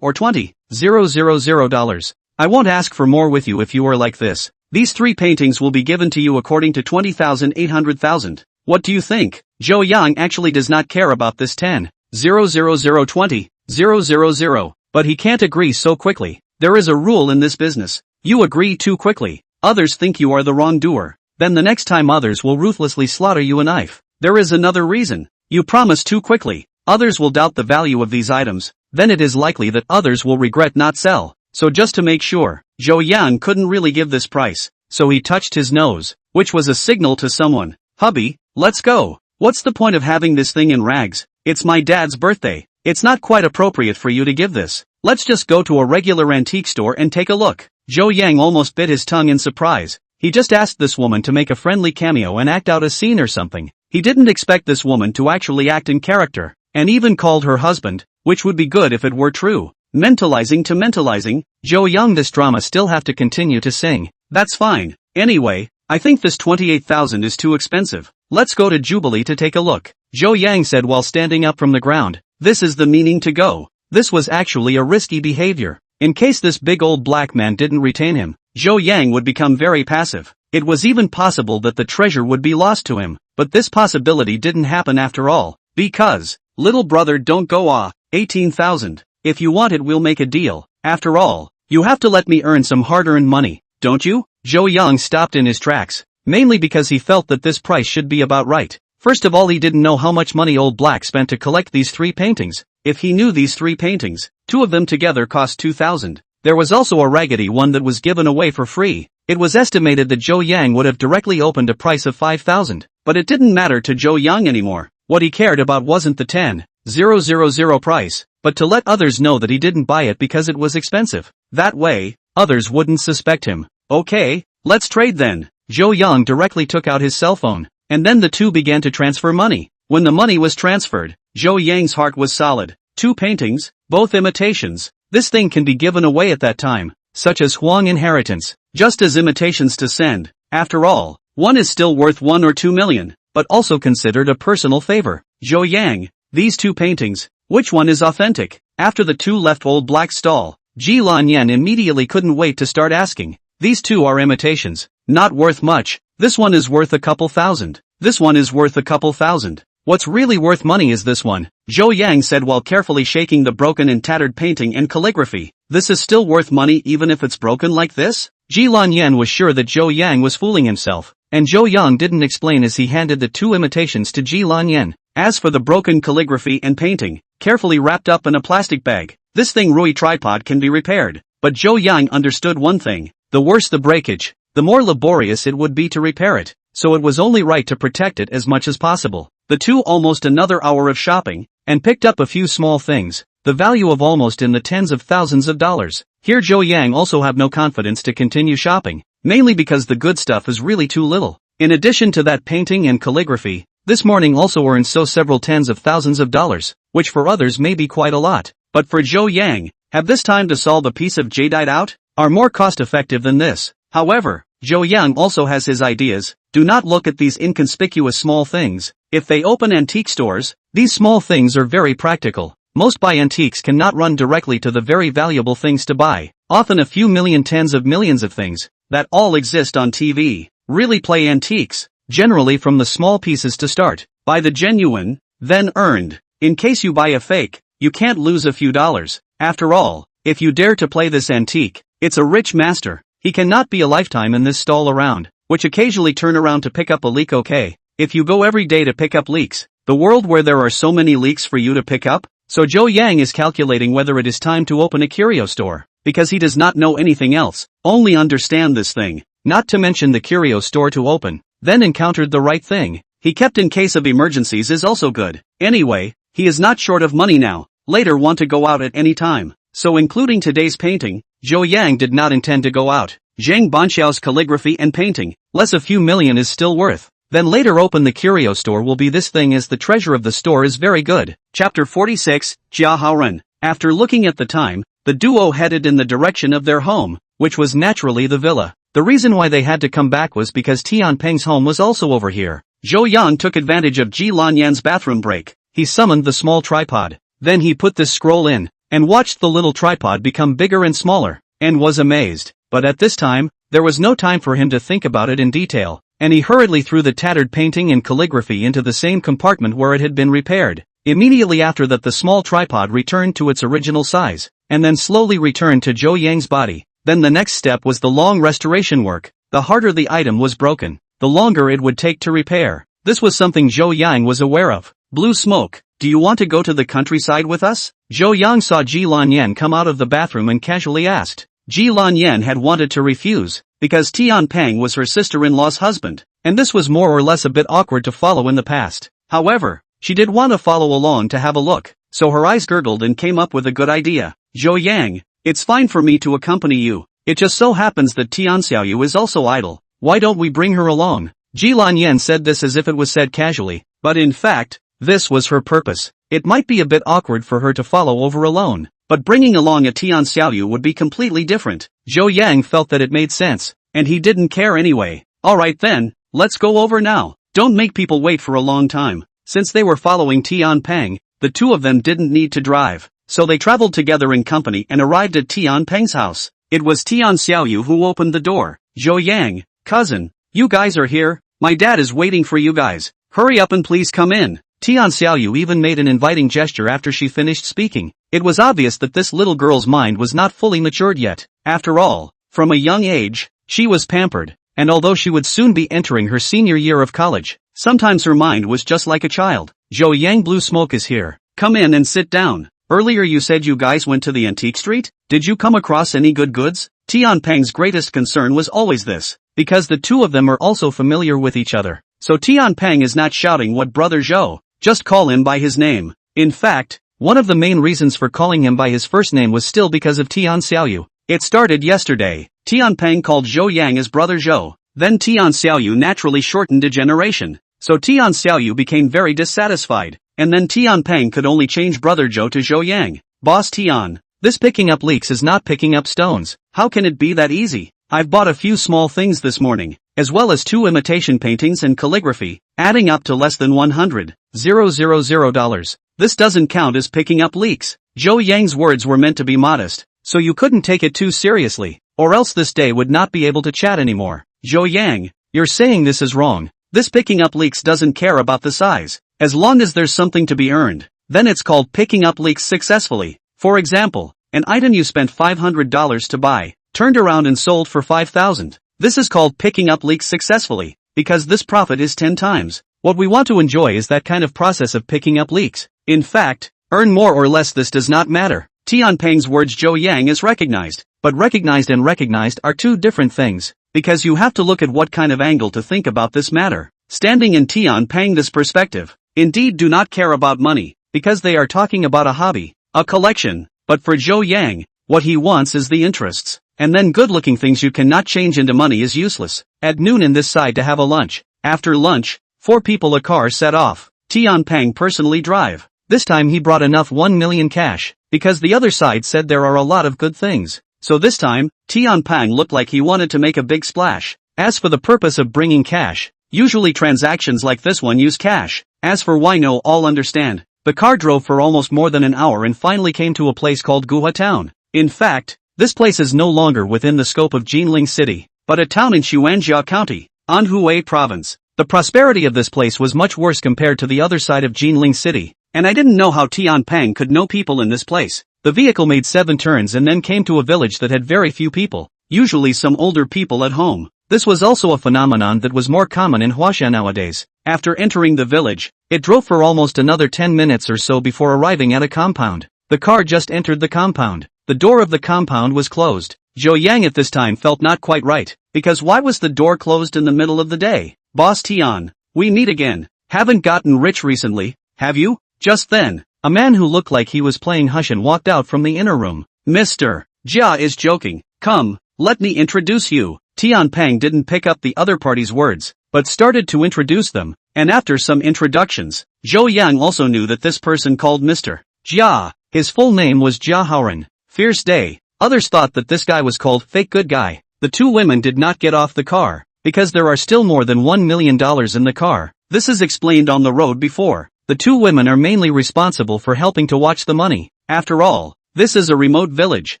or 20,000 dollars. I won't ask for more with you if you are like this. These 3 paintings will be given to you according to 20,800,000. What do you think? Zhou Yang actually does not care about this 10,000, 20,000, but he can't agree so quickly. There is a rule in this business. You agree too quickly, others think you are the wrongdoer. Then the next time others will ruthlessly slaughter you a knife. There is another reason. You promise too quickly, others will doubt the value of these items, then it is likely that others will regret not sell. So just to make sure, Zhou Yan couldn't really give this price, so he touched his nose, which was a signal to someone. Hubby, let's go. What's the point of having this thing in rags? It's my dad's birthday. It's not quite appropriate for you to give this. Let's just go to a regular antique store and take a look. Zhou Yang almost bit his tongue in surprise. He just asked this woman to make a friendly cameo and act out a scene or something. He didn't expect this woman to actually act in character, and even called her husband, which would be good if it were true. Mentalizing to mentalizing, Zhou Yang, this drama still have to continue to sing. That's fine. Anyway, I think this 28,000 is too expensive. Let's go to Jubilee to take a look. Zhou Yang said while standing up from the ground. This is the meaning to go. This was actually a risky behavior. In case this big old black man didn't retain him, Zhou Yang would become very passive. It was even possible that the treasure would be lost to him, but this possibility didn't happen after all, because, little brother, don't go 18,000. If you want it, we'll make a deal. After all, you have to let me earn some hard-earned money, don't you? Zhou Yang stopped in his tracks, mainly because he felt that this price should be about right. First of all, he didn't know how much money old black spent to collect these 3 paintings. If he knew these 3 paintings, 2 of them together cost 2,000. There was also a raggedy one that was given away for free. It was estimated that Zhou Yang would have directly opened a price of 5,000, but it didn't matter to Zhou Yang anymore. What he cared about wasn't the 10,000 price, but to let others know that he didn't buy it because it was expensive. That way, others wouldn't suspect him. Okay, let's trade then. Zhou Yang directly took out his cell phone, and then the 2 began to transfer money. When the money was transferred, Zhou Yang's heart was solid. 2 paintings, both imitations. This thing can be given away at that time, such as Huang inheritance, just as imitations to send. After all, one is still worth 1 or 2 million, but also considered a personal favor. Zhou Yang, these 2 paintings, which one is authentic? After the 2 left old black's stall, Ji Lanyan immediately couldn't wait to start asking. These 2 are imitations, not worth much. This one is worth a couple thousand. This one is worth a couple thousand. What's really worth money is this one, Zhou Yang said while carefully shaking the broken and tattered painting and calligraphy. This is still worth money even if it's broken like this? Ji Lanyan was sure that Zhou Yang was fooling himself, and Zhou Yang didn't explain as he handed the 2 imitations to Ji Lanyan. As for the broken calligraphy and painting, carefully wrapped up in a plastic bag, this thing Rui tripod can be repaired. But Zhou Yang understood one thing, the worse the breakage, the more laborious it would be to repair it, so it was only right to protect it as much as possible. The 2 almost another hour of shopping, and picked up a few small things, the value of almost in the tens of thousands of dollars. Here Zhou Yang also have no confidence to continue shopping, mainly because the good stuff is really too little. In addition to that painting and calligraphy, this morning also earned several tens of thousands of dollars, which for others may be quite a lot. But for Zhou Yang, have this time to solve a piece of jadeite out, are more cost-effective than this. However, Zhou Yang also has his ideas. Do not look at these inconspicuous small things. If they open antique stores, these small things are very practical. Most buy antiques cannot run directly to the very valuable things to buy. Often a few million, tens of millions of things, that all exist on TV, really play antiques, generally from the small pieces to start. Buy the genuine, then earned. In case you buy a fake, you can't lose a few dollars. After all, if you dare to play this antique, it's a rich master. He cannot be a lifetime in this stall around, which occasionally turn around to pick up a leak. Okay, if you go every day to pick up leaks, the world where there are so many leaks for you to pick up. So Zhou Yang is calculating whether it is time to open a curio store, because he does not know anything else, only understand this thing, not to mention the curio store to open, then encountered the right thing. He kept in case of emergencies is also good. Anyway, he is not short of money now. later want to go out at any time. So including today's painting, Zhou Yang did not intend to go out. Zhang Banxiao's calligraphy and painting, less a few million is still worth. Then later open the curio store will be this thing as the treasure of the store is very good. Chapter 46, Jia Haoren. After looking at the time, the duo headed in the direction of their home, which was naturally the villa. The reason why they had to come back was because Tian Peng's home was also over here. Zhou Yang took advantage of Ji Lanyan's bathroom break. He summoned the small tripod. Then he put this scroll in, and watched the little tripod become bigger and smaller, and was amazed. But at this time, there was no time for him to think about it in detail, and he hurriedly threw the tattered painting and calligraphy into the same compartment where it had been repaired. Immediately after that the small tripod returned to its original size, and then slowly returned to Zhou Yang's body. Then the next step was the long restoration work. The harder the item was broken, the longer it would take to repair. This was something Zhou Yang was aware of. Blue smoke, do you want to go to the countryside with us? Zhou Yang saw Ji Lanyan come out of the bathroom and casually asked. Ji Lanyan had wanted to refuse, because Tian Peng was her sister-in-law's husband, and this was more or less a bit awkward to follow in the past. However, she did want to follow along to have a look, so her eyes gurgled and came up with a good idea. Zhou Yang, it's fine for me to accompany you. It just so happens that Tian Xiaoyu is also idle. Why don't we bring her along? Ji Lanyan said this as if it was said casually, but in fact, this was her purpose. It might be a bit awkward for her to follow over alone, but bringing along a Tian Xiaoyu would be completely different. Zhou Yang felt that it made sense, and he didn't care anyway. Alright then, let's go over now. Don't make people wait for a long time. Since they were following Tian Peng, the two of them didn't need to drive, so they traveled together in company and arrived at Tian Peng's house. It was Tian Xiaoyu who opened the door. Zhou Yang, cousin, you guys are here? My dad is waiting for you guys. Hurry up and please come in. Tian Xiaoyu even made an inviting gesture after she finished speaking. It was obvious that this little girl's mind was not fully matured yet. After all, from a young age, she was pampered, and although she would soon be entering her senior year of college, sometimes her mind was just like a child. Zhou Yang, blue smoke is here. Come in and sit down. Earlier you said you guys went to the antique street? Did you come across any good goods? Tian Peng's greatest concern was always this, because the two of them are also familiar with each other. So Tian Peng is not shouting what brother Zhou, just call him by his name. In fact, one of the main reasons for calling him by his first name was still because of Tian Xiaoyu. It started yesterday. Tian Peng called Zhou Yang as brother Zhou, then Tian Xiaoyu naturally shortened a generation. So Tian Xiaoyu became very dissatisfied, and then Tian Peng could only change brother Zhou to Zhou Yang. Boss Tian, this picking up leaks is not picking up stones. How can it be that easy? I've bought a few small things this morning, as well as 2 imitation paintings and calligraphy, adding up to less than $100,000. This doesn't count as picking up leaks. Zhou Yang's words were meant to be modest, so you couldn't take it too seriously, or else this day would not be able to chat anymore. Zhou Yang, you're saying this is wrong. This picking up leaks doesn't care about the size. As long as there's something to be earned, then it's called picking up leaks successfully. For example, an item you spent $500 to buy, turned around and sold for $5,000. This is called picking up leaks successfully, because this profit is 10 times. What we want to enjoy is that kind of process of picking up leaks. In fact, earn more or less, this does not matter. Tian Peng's words Zhou Yang is recognized, but recognized and recognized are two different things, because you have to look at what kind of angle to think about this matter. Standing in Tian Peng this perspective, indeed do not care about money, because they are talking about a hobby, a collection, but for Zhou Yang, what he wants is the interests, and then good-looking things you cannot change into money is useless. At noon in this side to have a lunch. After lunch, 4 people a car set off. Tian Peng personally drive. This time he brought enough 1 million cash, because the other side said there are a lot of good things. So this time, Tian Peng looked like he wanted to make a big splash. As for the purpose of bringing cash, usually transactions like this one use cash. As for why, no, all understand. The car drove for almost more than an hour and finally came to a place called Guhua Town. In fact, this place is no longer within the scope of Jinling City, but a town in Xuanjia County, Anhui Province. The prosperity of this place was much worse compared to the other side of Jinling City, and I didn't know how Tian Peng could know people in this place. The vehicle made 7 turns and then came to a village that had very few people, usually some older people at home. This was also a phenomenon that was more common in Huashan nowadays. After entering the village, it drove for almost another 10 minutes or so before arriving at a compound. The car just entered the compound. The door of the compound was closed. Zhou Yang at this time felt not quite right, because why was the door closed in the middle of the day? Boss Tian, we meet again. Haven't gotten rich recently, have you? Just then, A man who looked like he was playing Hushin walked out from the inner room. Mr. Jia is joking. Come, let me introduce you. Tian Peng didn't pick up the other party's words, but started to introduce them, and after some introductions, Zhou Yang also knew that this person called Mr. Jia, his full name was Jia Haoran. Fierce day. Others thought that this guy was called fake good guy. The two women did not get off the car, because there are still more than $1 million in the car. This is explained on the road before. The two women are mainly responsible for helping to watch the money. After all, this is a remote village,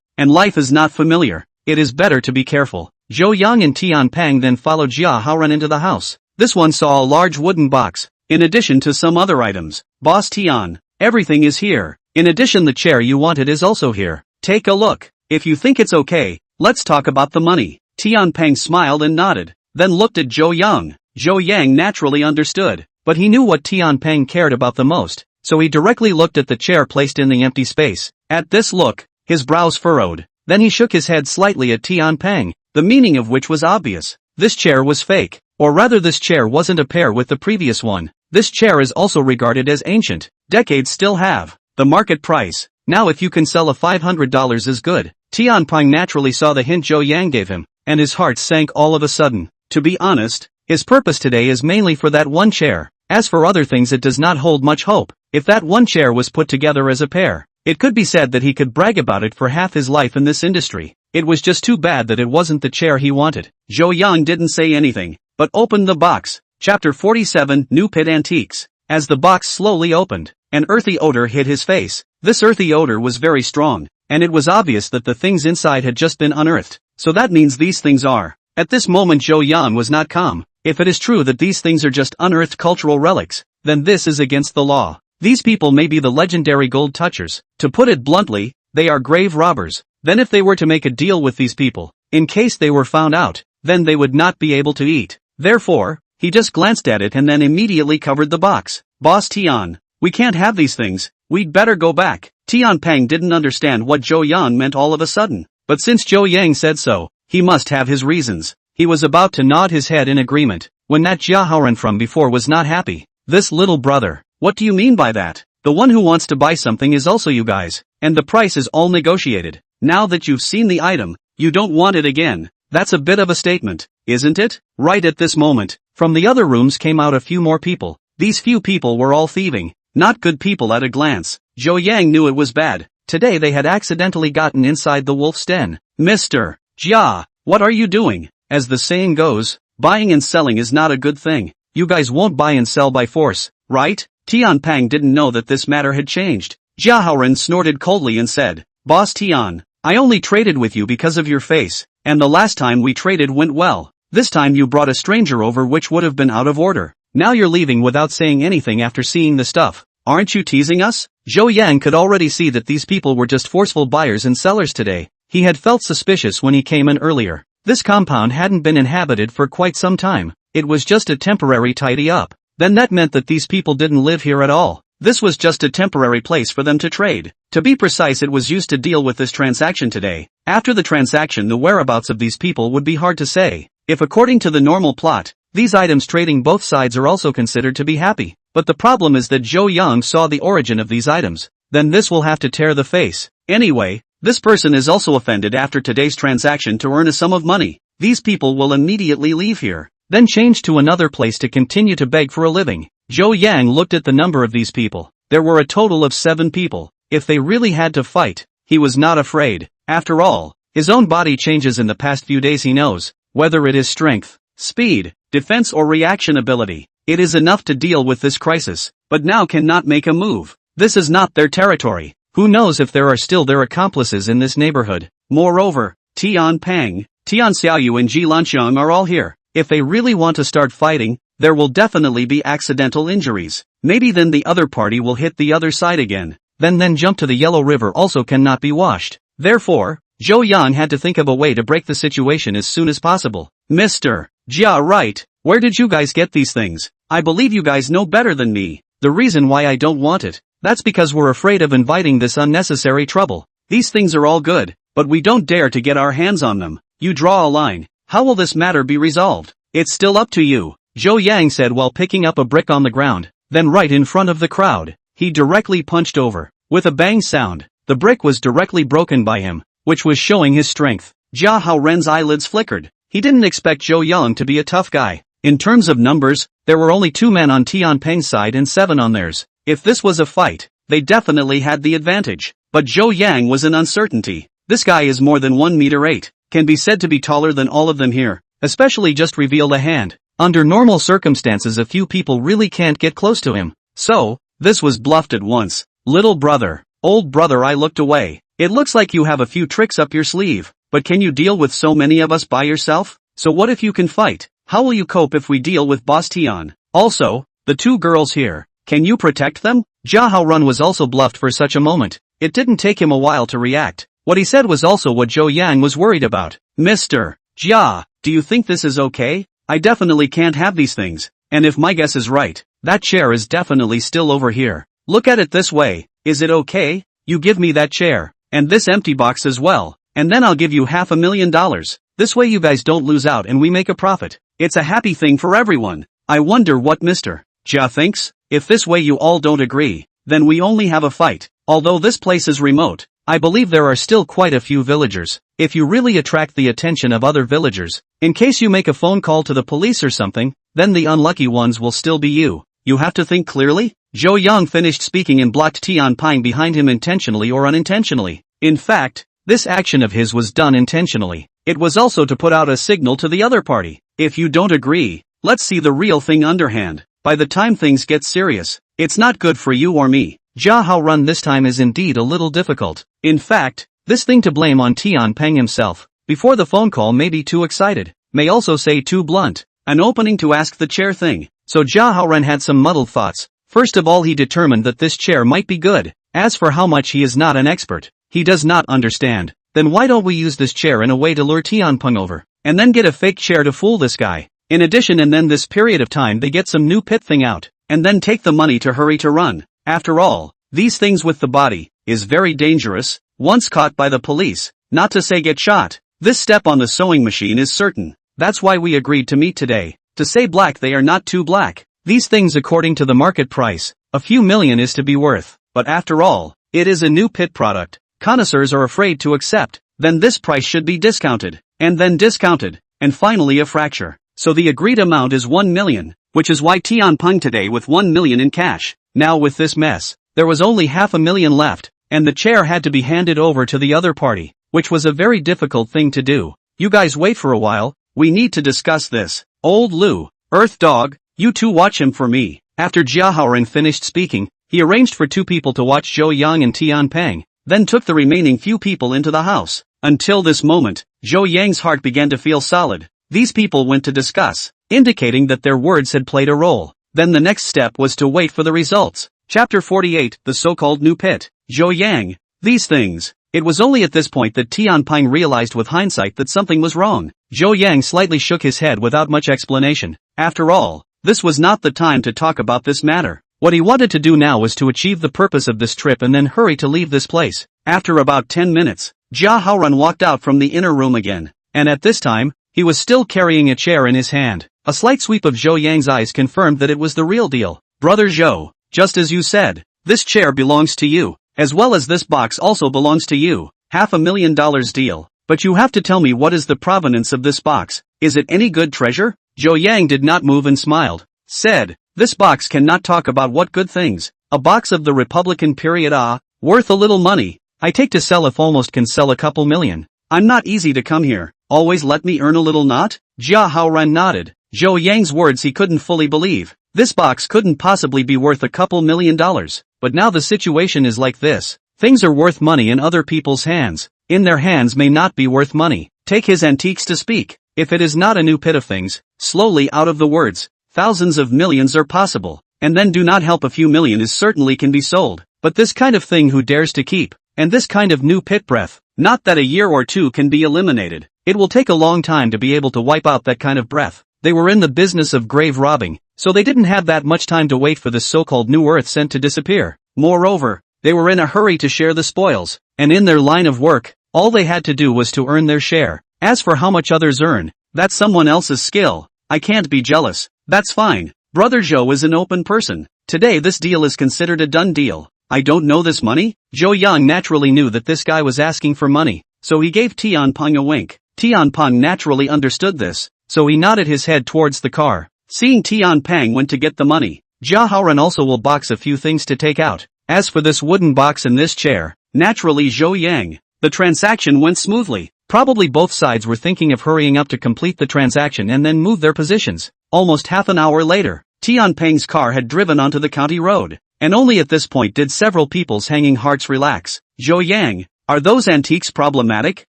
and life is not familiar. It is better to be careful. Zhou Yang and Tian Peng then followed Jia Haoran into the house. This one saw a large wooden box, in addition to some other items. Boss Tian, everything is here. In addition, the chair you wanted is also here. Take a look. If you think it's okay, let's talk about the money. Tian Peng smiled and nodded, then looked at Zhou Yang. Zhou Yang naturally understood, but he knew what Tian Peng cared about the most, so he directly looked at the chair placed in the empty space. At this look, his brows furrowed. Then he shook his head slightly at Tian Peng, the meaning of which was obvious. This chair was fake, or rather this chair wasn't a pair with the previous one. This chair is also regarded as ancient. Decades still have the market price. Now if you can sell a $500 is good. Tian Peng naturally saw the hint Zhou Yang gave him, and his heart sank all of a sudden. To be honest, his purpose today is mainly for that one chair. As for other things, it does not hold much hope. If that one chair was put together as a pair, it could be said that he could brag about it for half his life in this industry. It was just too bad that it wasn't the chair he wanted. Zhou Yang didn't say anything, but opened the box. Chapter 47, New Pit Antiques. As the box slowly opened, an earthy odor hit his face. This earthy odor was very strong, and it was obvious that the things inside had just been unearthed. So that means these things are. At this moment Zhou Yang was not calm. If it is true that these things are just unearthed cultural relics, then this is against the law. These people may be the legendary gold touchers. To put it bluntly, they are grave robbers. Then if they were to make a deal with these people, in case they were found out, then they would not be able to eat. Therefore, he just glanced at it and then immediately covered the box. Boss Tian, we can't have these things. We'd better go back. Tian Peng didn't understand what Zhou Yang meant all of a sudden, but since Zhou Yang said so, he must have his reasons. He was about to nod his head in agreement, when that Jia Haoran from before was not happy. This little brother, what do you mean by that? The one who wants to buy something is also you guys, and the price is all negotiated. Now that you've seen the item, you don't want it again. That's a bit of a statement, isn't it? Right at this moment, from the other rooms came out a few more people. These few people were all thieving, not good people at a glance. Zhou Yang knew it was bad. Today they had accidentally gotten inside the wolf's den. Mr. Jia, what are you doing? As the saying goes, buying and selling is not a good thing. You guys won't buy and sell by force, right? Tian Peng didn't know that this matter had changed. Jia Haoran snorted coldly and said, Boss Tian, I only traded with you because of your face, and the last time we traded went well. This time you brought a stranger over, which would have been out of order. Now you're leaving without saying anything after seeing the stuff. Aren't you teasing us? Zhou Yang could already see that these people were just forceful buyers and sellers today. He had felt suspicious when he came in earlier. This compound hadn't been inhabited for quite some time. It was just a temporary tidy up. Then that meant that these people didn't live here at all. This was just a temporary place for them to trade. To be precise, it was used to deal with this transaction today. After the transaction, the whereabouts of these people would be hard to say. If according to the normal plot, these items trading both sides are also considered to be happy. But the problem is that Zhou Yang saw the origin of these items. Then this will have to tear the face. Anyway, this person is also offended after today's transaction to earn a sum of money. These people will immediately leave here, then change to another place to continue to beg for a living. Zhou Yang looked at the number of these people. There were a total of 7 people. If they really had to fight, he was not afraid. After all, his own body changes in the past few days. He knows, whether it is strength, speed, defense or reaction ability, it is enough to deal with this crisis, but now cannot make a move. This is not their territory. Who knows if there are still their accomplices in this neighborhood. Moreover, Tian Peng, Tian Xiaoyu and Ji Lanxiang are all here. If they really want to start fighting, there will definitely be accidental injuries. Maybe then the other party will hit the other side again. Then jump to the Yellow River also cannot be washed. Therefore, Zhou Yang had to think of a way to break the situation as soon as possible. Mr. Jia, right, where did you guys get these things? I believe you guys know better than me. The reason why I don't want it, that's because we're afraid of inviting this unnecessary trouble. These things are all good, but we don't dare to get our hands on them. You draw a line. How will this matter be resolved? It's still up to you, Zhou Yang said while picking up a brick on the ground. Then right in front of the crowd, he directly punched over. With a bang sound, the brick was directly broken by him, which was showing his strength. Jia Haoren's eyelids flickered. He didn't expect Zhou Yang to be a tough guy. In terms of numbers, there were only 2 men on Tian Peng's side and 7 on theirs. If this was a fight, they definitely had the advantage. But Zhou Yang was in uncertainty. This guy is more than 1 meter 8, can be said to be taller than all of them here, especially just reveal the hand. Under normal circumstances a few people really can't get close to him. So, this was bluffed at once. Little brother, old brother, I looked away. It looks like you have a few tricks up your sleeve, but can you deal with so many of us by yourself? So what if you can fight? How will you cope if we deal with Boss Tian? Also, the 2 girls here, can you protect them? Jia Haoren was also bluffed for such a moment. It didn't take him a while to react. What he said was also what Zhou Yang was worried about. Mr. Jia, do you think this is okay? I definitely can't have these things. And if my guess is right, that chair is definitely still over here. Look at it this way, is it okay? You give me that chair, and this empty box as well, and then I'll give you $500,000. This way you guys don't lose out and we make a profit. It's a happy thing for everyone. I wonder what Mr. Jia thinks? If this way you all don't agree, then we only have a fight. Although this place is remote, I believe there are still quite a few villagers. If you really attract the attention of other villagers, in case you make a phone call to the police or something, then the unlucky ones will still be you. You have to think clearly. Zhou Yang finished speaking and blocked Tian Peng behind him intentionally or unintentionally. In fact, this action of his was done intentionally. It was also to put out a signal to the other party. If you don't agree, let's see the real thing underhand. By the time things get serious, it's not good for you or me. Jia Haoren this time is indeed a little difficult. In fact, this thing to blame on Tian Peng himself, before the phone call may be too excited, may also say too blunt, an opening to ask the chair thing. So Jia Haoren had some muddled thoughts. First of all he determined that this chair might be good. As for how much he is not an expert, he does not understand. Then why don't we use this chair in a way to lure Tian Peng over, and then get a fake chair to fool this guy. In addition, and then this period of time they get some new pit thing out, and then take the money to hurry to run. After all, these things with the body, is very dangerous, once caught by the police, not to say get shot. This step on the sewing machine is certain. That's why we agreed to meet today. To say black they are not too black. These things according to the market price, a few million is to be worth. But after all, it is a new pit product. Connoisseurs are afraid to accept. Then this price should be discounted. And then discounted. And finally a fracture. So the agreed amount is 1 million, which is why Tian Peng today with 1 million in cash. Now with this mess, there was only $500,000 left, and the chair had to be handed over to the other party, which was a very difficult thing to do. You guys wait for a while, we need to discuss this. Old Lu, Earth Dog, you two watch him for me. After Jia Haoren finished speaking, he arranged for 2 people to watch Zhou Yang and Tian Peng, then took the remaining few people into the house. Until this moment, Zhou Yang's heart began to feel solid. These people went to discuss, indicating that their words had played a role. Then the next step was to wait for the results. Chapter 48, the so-called new pit. Zhou Yang. These things. It was only at this point that Tian Peng realized with hindsight that something was wrong. Zhou Yang slightly shook his head without much explanation. After all, this was not the time to talk about this matter. What he wanted to do now was to achieve the purpose of this trip and then hurry to leave this place. After about 10 minutes, Jia Haoren walked out from the inner room again. And at this time, he was still carrying a chair in his hand. A slight sweep of Zhou Yang's eyes confirmed that it was the real deal. Brother Zhou, just as you said, this chair belongs to you, as well as this box also belongs to you. $500,000 deal. But you have to tell me what is the provenance of this box. Is it any good treasure? Zhou Yang did not move and smiled. Said, this box cannot talk about what good things. A box of the Republican period worth a little money. I take to sell if almost can sell a couple million. I'm not easy to come here. Always let me earn a little not? Jia Haoren nodded. Zhou Yang's words he couldn't fully believe. This box couldn't possibly be worth a couple $1,000,000. But now the situation is like this. Things are worth money in other people's hands. In their hands may not be worth money. Take his antiques to speak. If it is not a new pit of things, slowly out of the words, thousands of millions are possible. And then do not help a few million is certainly can be sold. But this kind of thing who dares to keep? And this kind of new pit breath, not that a year or two can be eliminated. It will take a long time to be able to wipe out that kind of breath. They were in the business of grave robbing, so they didn't have that much time to wait for this so-called new earth cent to disappear. Moreover, they were in a hurry to share the spoils, and in their line of work, all they had to do was to earn their share. As for how much others earn, that's someone else's skill. I can't be jealous. That's fine. Brother Zhou is an open person. Today this deal is considered a done deal. I don't know this money? Zhou Yang naturally knew that this guy was asking for money, so he gave Tianpeng a wink. Tianpeng naturally understood this, so he nodded his head towards the car. Seeing Tianpeng went to get the money, Jia Haoran also will box a few things to take out. As for this wooden box and this chair, naturally Zhou Yang. The transaction went smoothly. Probably both sides were thinking of hurrying up to complete the transaction and then move their positions. Almost half an hour later, Tianpeng's car had driven onto the county road, and only at this point did several people's hanging hearts relax. Zhou Yang, are those antiques problematic?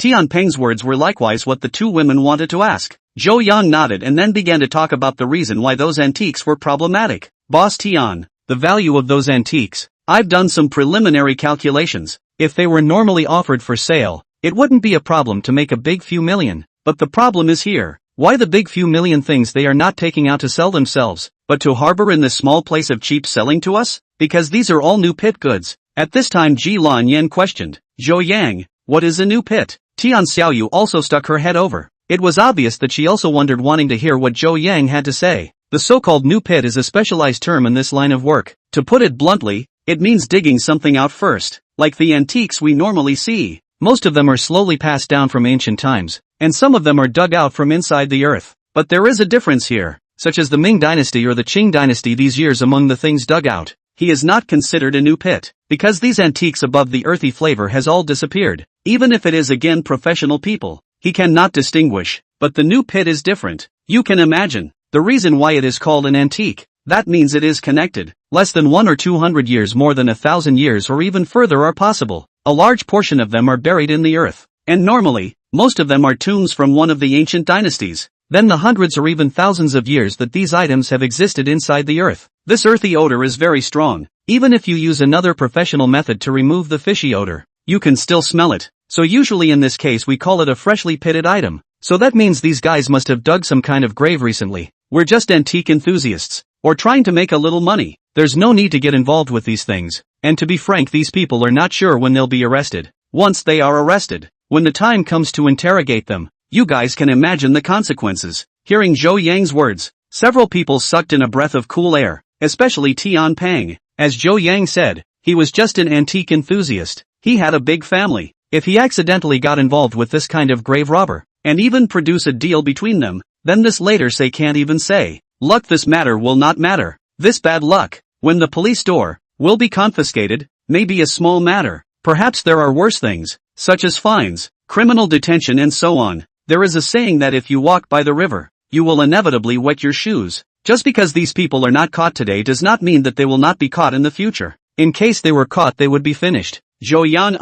Tianpeng's words were likewise what the two women wanted to ask. Zhou Yang nodded and then began to talk about the reason why those antiques were problematic. Boss Tian, the value of those antiques. I've done some preliminary calculations. If they were normally offered for sale, it wouldn't be a problem to make a big few million. But the problem is here. Why the big few million things they are not taking out to sell themselves, but to harbor in this small place of cheap selling to us? Because these are all new pit goods. At this time Ji Lan Yen questioned, Zhou Yang, what is a new pit? Tian Xiaoyu also stuck her head over. It was obvious that she also wondered, wanting to hear what Zhou Yang had to say. The so-called new pit is a specialized term in this line of work. To put it bluntly, it means digging something out first, like the antiques we normally see. Most of them are slowly passed down from ancient times, and some of them are dug out from inside the earth. But there is a difference here, such as the Ming dynasty or the Qing dynasty. These years among the things dug out, he is not considered a new pit, because these antiques above the earthy flavor has all disappeared. Even if it is again professional people, he cannot distinguish, but the new pit is different. You can imagine the reason why it is called an antique. That means it is connected. Less than 100 or 200 years, more than 1,000 years or even further are possible. A large portion of them are buried in the earth, and normally, most of them are tombs from one of the ancient dynasties. Then the hundreds or even thousands of years that these items have existed inside the earth. This earthy odor is very strong. Even if you use another professional method to remove the fishy odor, you can still smell it. So usually in this case we call it a freshly pitted item. So that means these guys must have dug some kind of grave recently. We're just antique enthusiasts, or trying to make a little money. There's no need to get involved with these things. And to be frank, these people are not sure when they'll be arrested. Once they are arrested, when the time comes to interrogate them, you guys can imagine the consequences. Hearing Zhou Yang's words, several people sucked in a breath of cool air, especially Tianpeng. As Zhou Yang said, he was just an antique enthusiast. He had a big family. If he accidentally got involved with this kind of grave robber, and even produce a deal between them, then this later say can't even say. Luck, this matter will not matter. This bad luck, when the police door, will be confiscated, may be a small matter. Perhaps there are worse things, such as fines, criminal detention and so on. There is a saying that if you walk by the river, you will inevitably wet your shoes. Just because these people are not caught today does not mean that they will not be caught in the future. In case they were caught, they would be finished. Zhou Yan,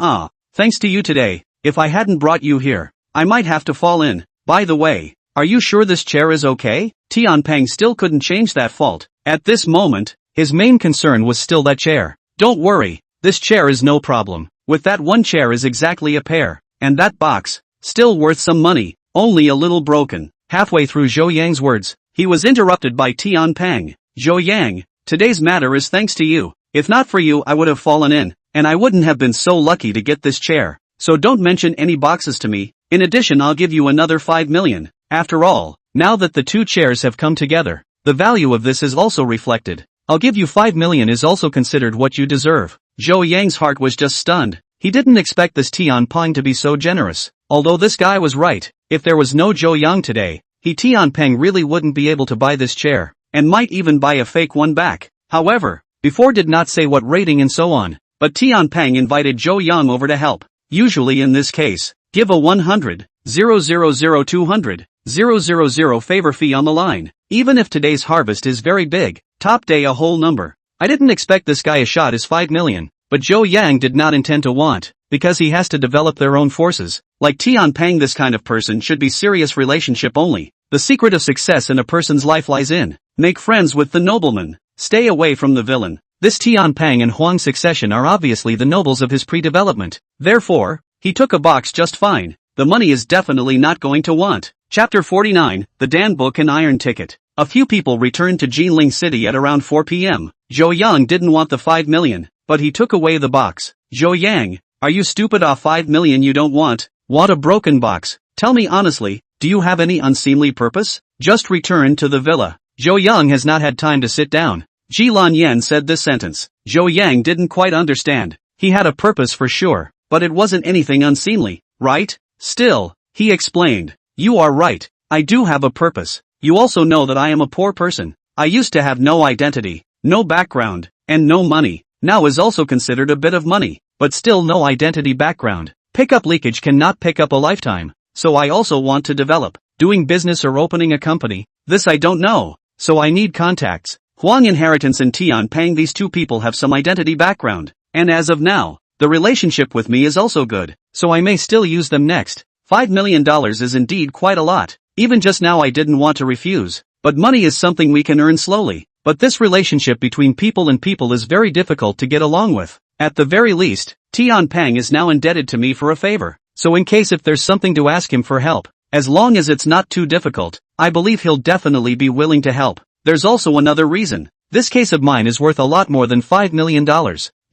thanks to you today. If I hadn't brought you here, I might have to fall in. By the way, are you sure this chair is okay? Tianpeng still couldn't change that fault. At this moment, his main concern was still that chair. Don't worry, this chair is no problem. With that one chair is exactly a pair. And that box, still worth some money, only a little broken. Halfway through Zhou Yang's words, he was interrupted by Tianpeng. Zhou Yang, today's matter is thanks to you. If not for you I would have fallen in, and I wouldn't have been so lucky to get this chair. So don't mention any boxes to me. In addition, I'll give you another 5 million. After all, now that the two chairs have come together, the value of this is also reflected. I'll give you 5 million is also considered what you deserve. Zhou Yang's heart was just stunned. He didn't expect this Tianpeng to be so generous. Although this guy was right, if there was no Zhou Yang today, Tianpeng really wouldn't be able to buy this chair, and might even buy a fake one back. However, before did not say what rating and so on, but Tianpeng invited Zhou Yang over to help. Usually in this case, give a 100, 000 200, 000 favor fee on the line. Even if today's harvest is very big, top day a whole number. I didn't expect this guy a shot is 5 million, but Zhou Yang did not intend to want, because he has to develop their own forces. Like Tianpeng, this kind of person should be serious relationship only. The secret of success in a person's life lies in, make friends with the nobleman, stay away from the villain. This Tianpeng and Huang succession are obviously the nobles of his pre-development. Therefore, he took a box just fine. The money is definitely not going to want. Chapter 49, The Dan Book and Iron Ticket. A few people returned to Jinling City at around 4 p.m. Zhou Yang didn't want the 5 million, but he took away the box. Zhou Yang, are you stupid? 5 million you don't want? Want a broken box? Tell me honestly, do you have any unseemly purpose? Just return to the villa. Zhou Yang has not had time to sit down. Ji Lan Yan said this sentence. Zhou Yang didn't quite understand. He had a purpose for sure, but it wasn't anything unseemly, right? Still, he explained. You are right, I do have a purpose. You also know that I am a poor person. I used to have no identity, no background, and no money. Now is also considered a bit of money, but still no identity background. Pickup leakage cannot pick up a lifetime, so I also want to develop. Doing business or opening a company, this I don't know, so I need contacts. Huang Inheritance and Tian Pang, these two people have some identity background, and as of now, the relationship with me is also good, so I may still use them next. $5 million is indeed quite a lot. Even just now I didn't want to refuse, but money is something we can earn slowly. But this relationship between people and people is very difficult to get along with. At the very least, Tian Pang is now indebted to me for a favor, so in case if there's something to ask him for help, as long as it's not too difficult, I believe he'll definitely be willing to help. There's also another reason. This case of mine is worth a lot more than $5 million.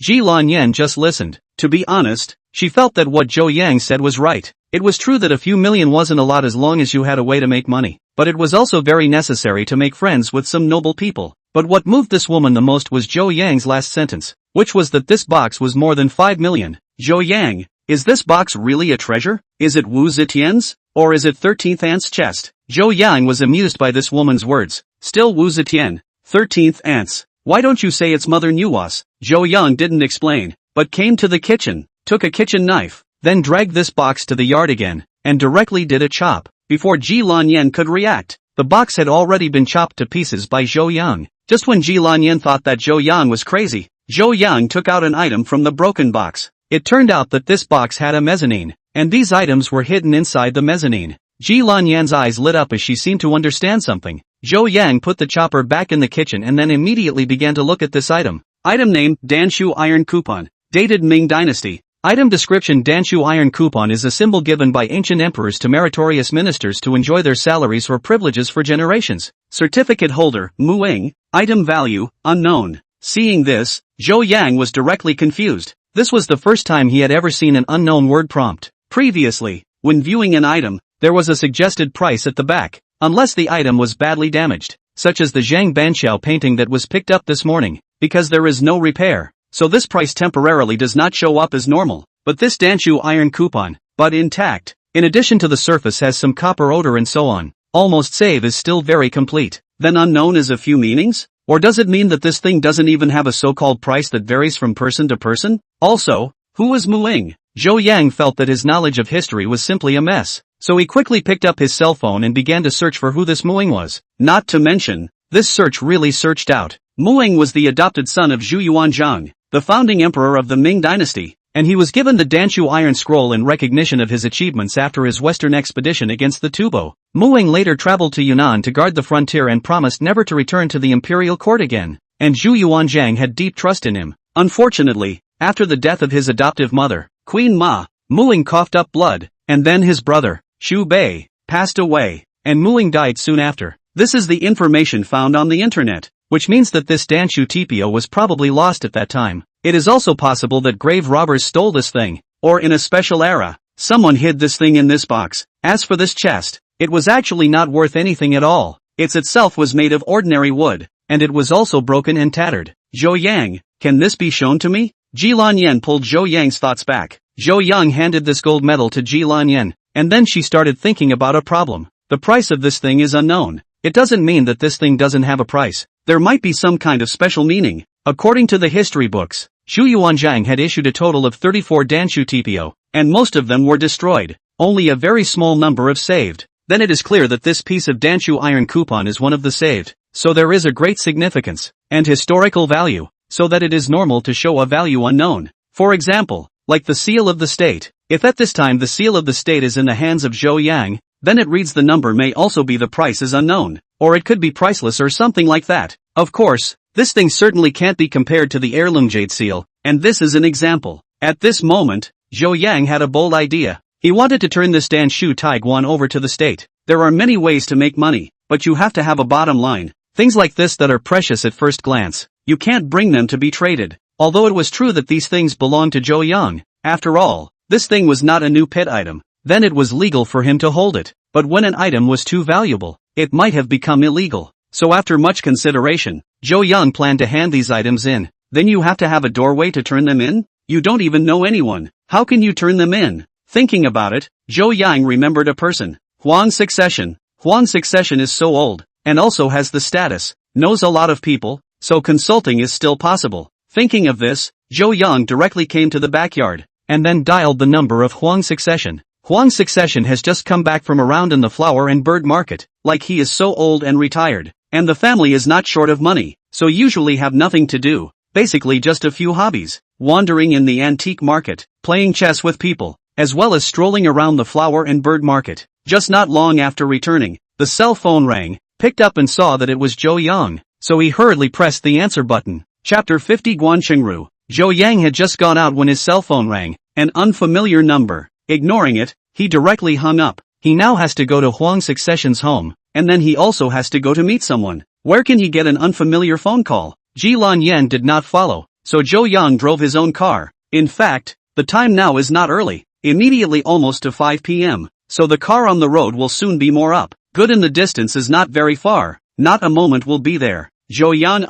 Ji Lan Yan just listened. To be honest, she felt that what Zhou Yang said was right. It was true that a few million wasn't a lot as long as you had a way to make money, but it was also very necessary to make friends with some noble people. But what moved this woman the most was Zhou Yang's last sentence, which was that this box was more than 5 million. Zhou Yang, is this box really a treasure? Is it Wu Zetian's? Or is it 13th Aunt's chest? Zhou Yang was amused by this woman's words. Still Wu Zetian, 13th Aunt's. Why don't you say it's Mother Nuwa's? Zhou Yang didn't explain, but came to the kitchen, took a kitchen knife, then dragged this box to the yard again, and directly did a chop. Before Ji Lan Yan could react, the box had already been chopped to pieces by Zhou Yang. Just when Ji Lan Yan thought that Zhou Yang was crazy, Zhou Yang took out an item from the broken box. It turned out that this box had a mezzanine, and these items were hidden inside the mezzanine. Ji Lan Yan's eyes lit up as she seemed to understand something. Zhou Yang put the chopper back in the kitchen and then immediately began to look at this item. Item name, Danshu Iron Coupon. Dated Ming Dynasty. Item description: Danshu Iron Coupon is a symbol given by ancient emperors to meritorious ministers to enjoy their salaries or privileges for generations. Certificate holder, Mu Ying. Item value, unknown. Seeing this, Zhou Yang was directly confused. This was the first time he had ever seen an unknown word prompt. Previously, when viewing an item, there was a suggested price at the back, unless the item was badly damaged, such as the Zhang Banqiao painting that was picked up this morning, because there is no repair. So this price temporarily does not show up as normal, but this Danshu Iron Coupon, but intact, in addition to the surface has some copper odor and so on, almost save is still very complete. Then unknown is a few meanings? Or does it mean that this thing doesn't even have a so-called price that varies from person to person? Also, who is Mu Ying? Zhou Yang felt that his knowledge of history was simply a mess, so he quickly picked up his cell phone and began to search for who this Mu Ying was. Not to mention, this search really searched out. Mu Ying was the adopted son of Zhu Yuanzhang, the founding emperor of the Ming dynasty, and he was given the Danshu Iron Scroll in recognition of his achievements after his western expedition against the Tubo. Mu Ying later traveled to Yunnan to guard the frontier and promised never to return to the imperial court again, and Zhu Yuanzhang had deep trust in him. Unfortunately, after the death of his adoptive mother, Queen Ma, Mu Ying coughed up blood, and then his brother, Xu Bei, passed away, and Mu Ying died soon after. This is the information found on the internet, which means that this Danshu TPO was probably lost at that time. It is also possible that grave robbers stole this thing, or in a special era, someone hid this thing in this box. As for this chest, it was actually not worth anything at all. It itself was made of ordinary wood, and it was also broken and tattered. Zhou Yang, can this be shown to me? Ji Lan Yan pulled Zhou Yang's thoughts back. Zhou Yang handed this gold medal to Ji Lan Yan, and then she started thinking about a problem. The price of this thing is unknown. It doesn't mean that this thing doesn't have a price. There might be some kind of special meaning. According to the history books, Zhu Yuanzhang had issued a total of 34 Danshu TPO, and most of them were destroyed. Only a very small number have saved. Then it is clear that this piece of Danshu Iron Coupon is one of the saved. So there is a great significance, and historical value, so that it is normal to show a value unknown. For example, like the seal of the state. If at this time the seal of the state is in the hands of Zhou Yang, then it reads the number may also be the price is unknown, or it could be priceless or something like that. Of course, this thing certainly can't be compared to the heirloom jade seal, and this is an example. At this moment, Zhou Yang had a bold idea. He wanted to turn this Danshu Taiguan over to the state. There are many ways to make money, but you have to have a bottom line. Things like this that are precious at first glance, you can't bring them to be traded. Although it was true that these things belonged to Zhou Yang, after all, this thing was not a new pet item, then it was legal for him to hold it. But when an item was too valuable, it might have become illegal. so after much consideration, Jo Young planned to hand these items in. Then you have to have a doorway to turn them in? You don't even know anyone. How can you turn them in? Thinking about it, Jo Yang remembered a person. Huang Succession. Huang Succession is so old, and also has the status, knows a lot of people, so consulting is still possible. Thinking of this, Jo Young directly came to the backyard, and then dialed the number of Huang Succession. Huang Succession has just come back from around in the flower and bird market, like he is so old and retired, and the family is not short of money, so usually have nothing to do, basically just a few hobbies, wandering in the antique market, playing chess with people, as well as strolling around the flower and bird market. Just not long after returning, the cell phone rang, picked up and saw that it was Jo Yang, so he hurriedly pressed the answer button. Chapter 50 Guanchengru. Jo Yang had just gone out when his cell phone rang, an unfamiliar number. Ignoring it, he directly hung up. He now has to go to Huang Succession's home, and then he also has to go to meet someone. Where can he get an unfamiliar phone call? Ji Lan Yen did not follow, so Jo Young drove his own car. In fact, the time now is not early, immediately almost to 5 p.m., so the car on the road will soon be more up. Good, and the distance is not very far, not a moment will be there. Jo Young,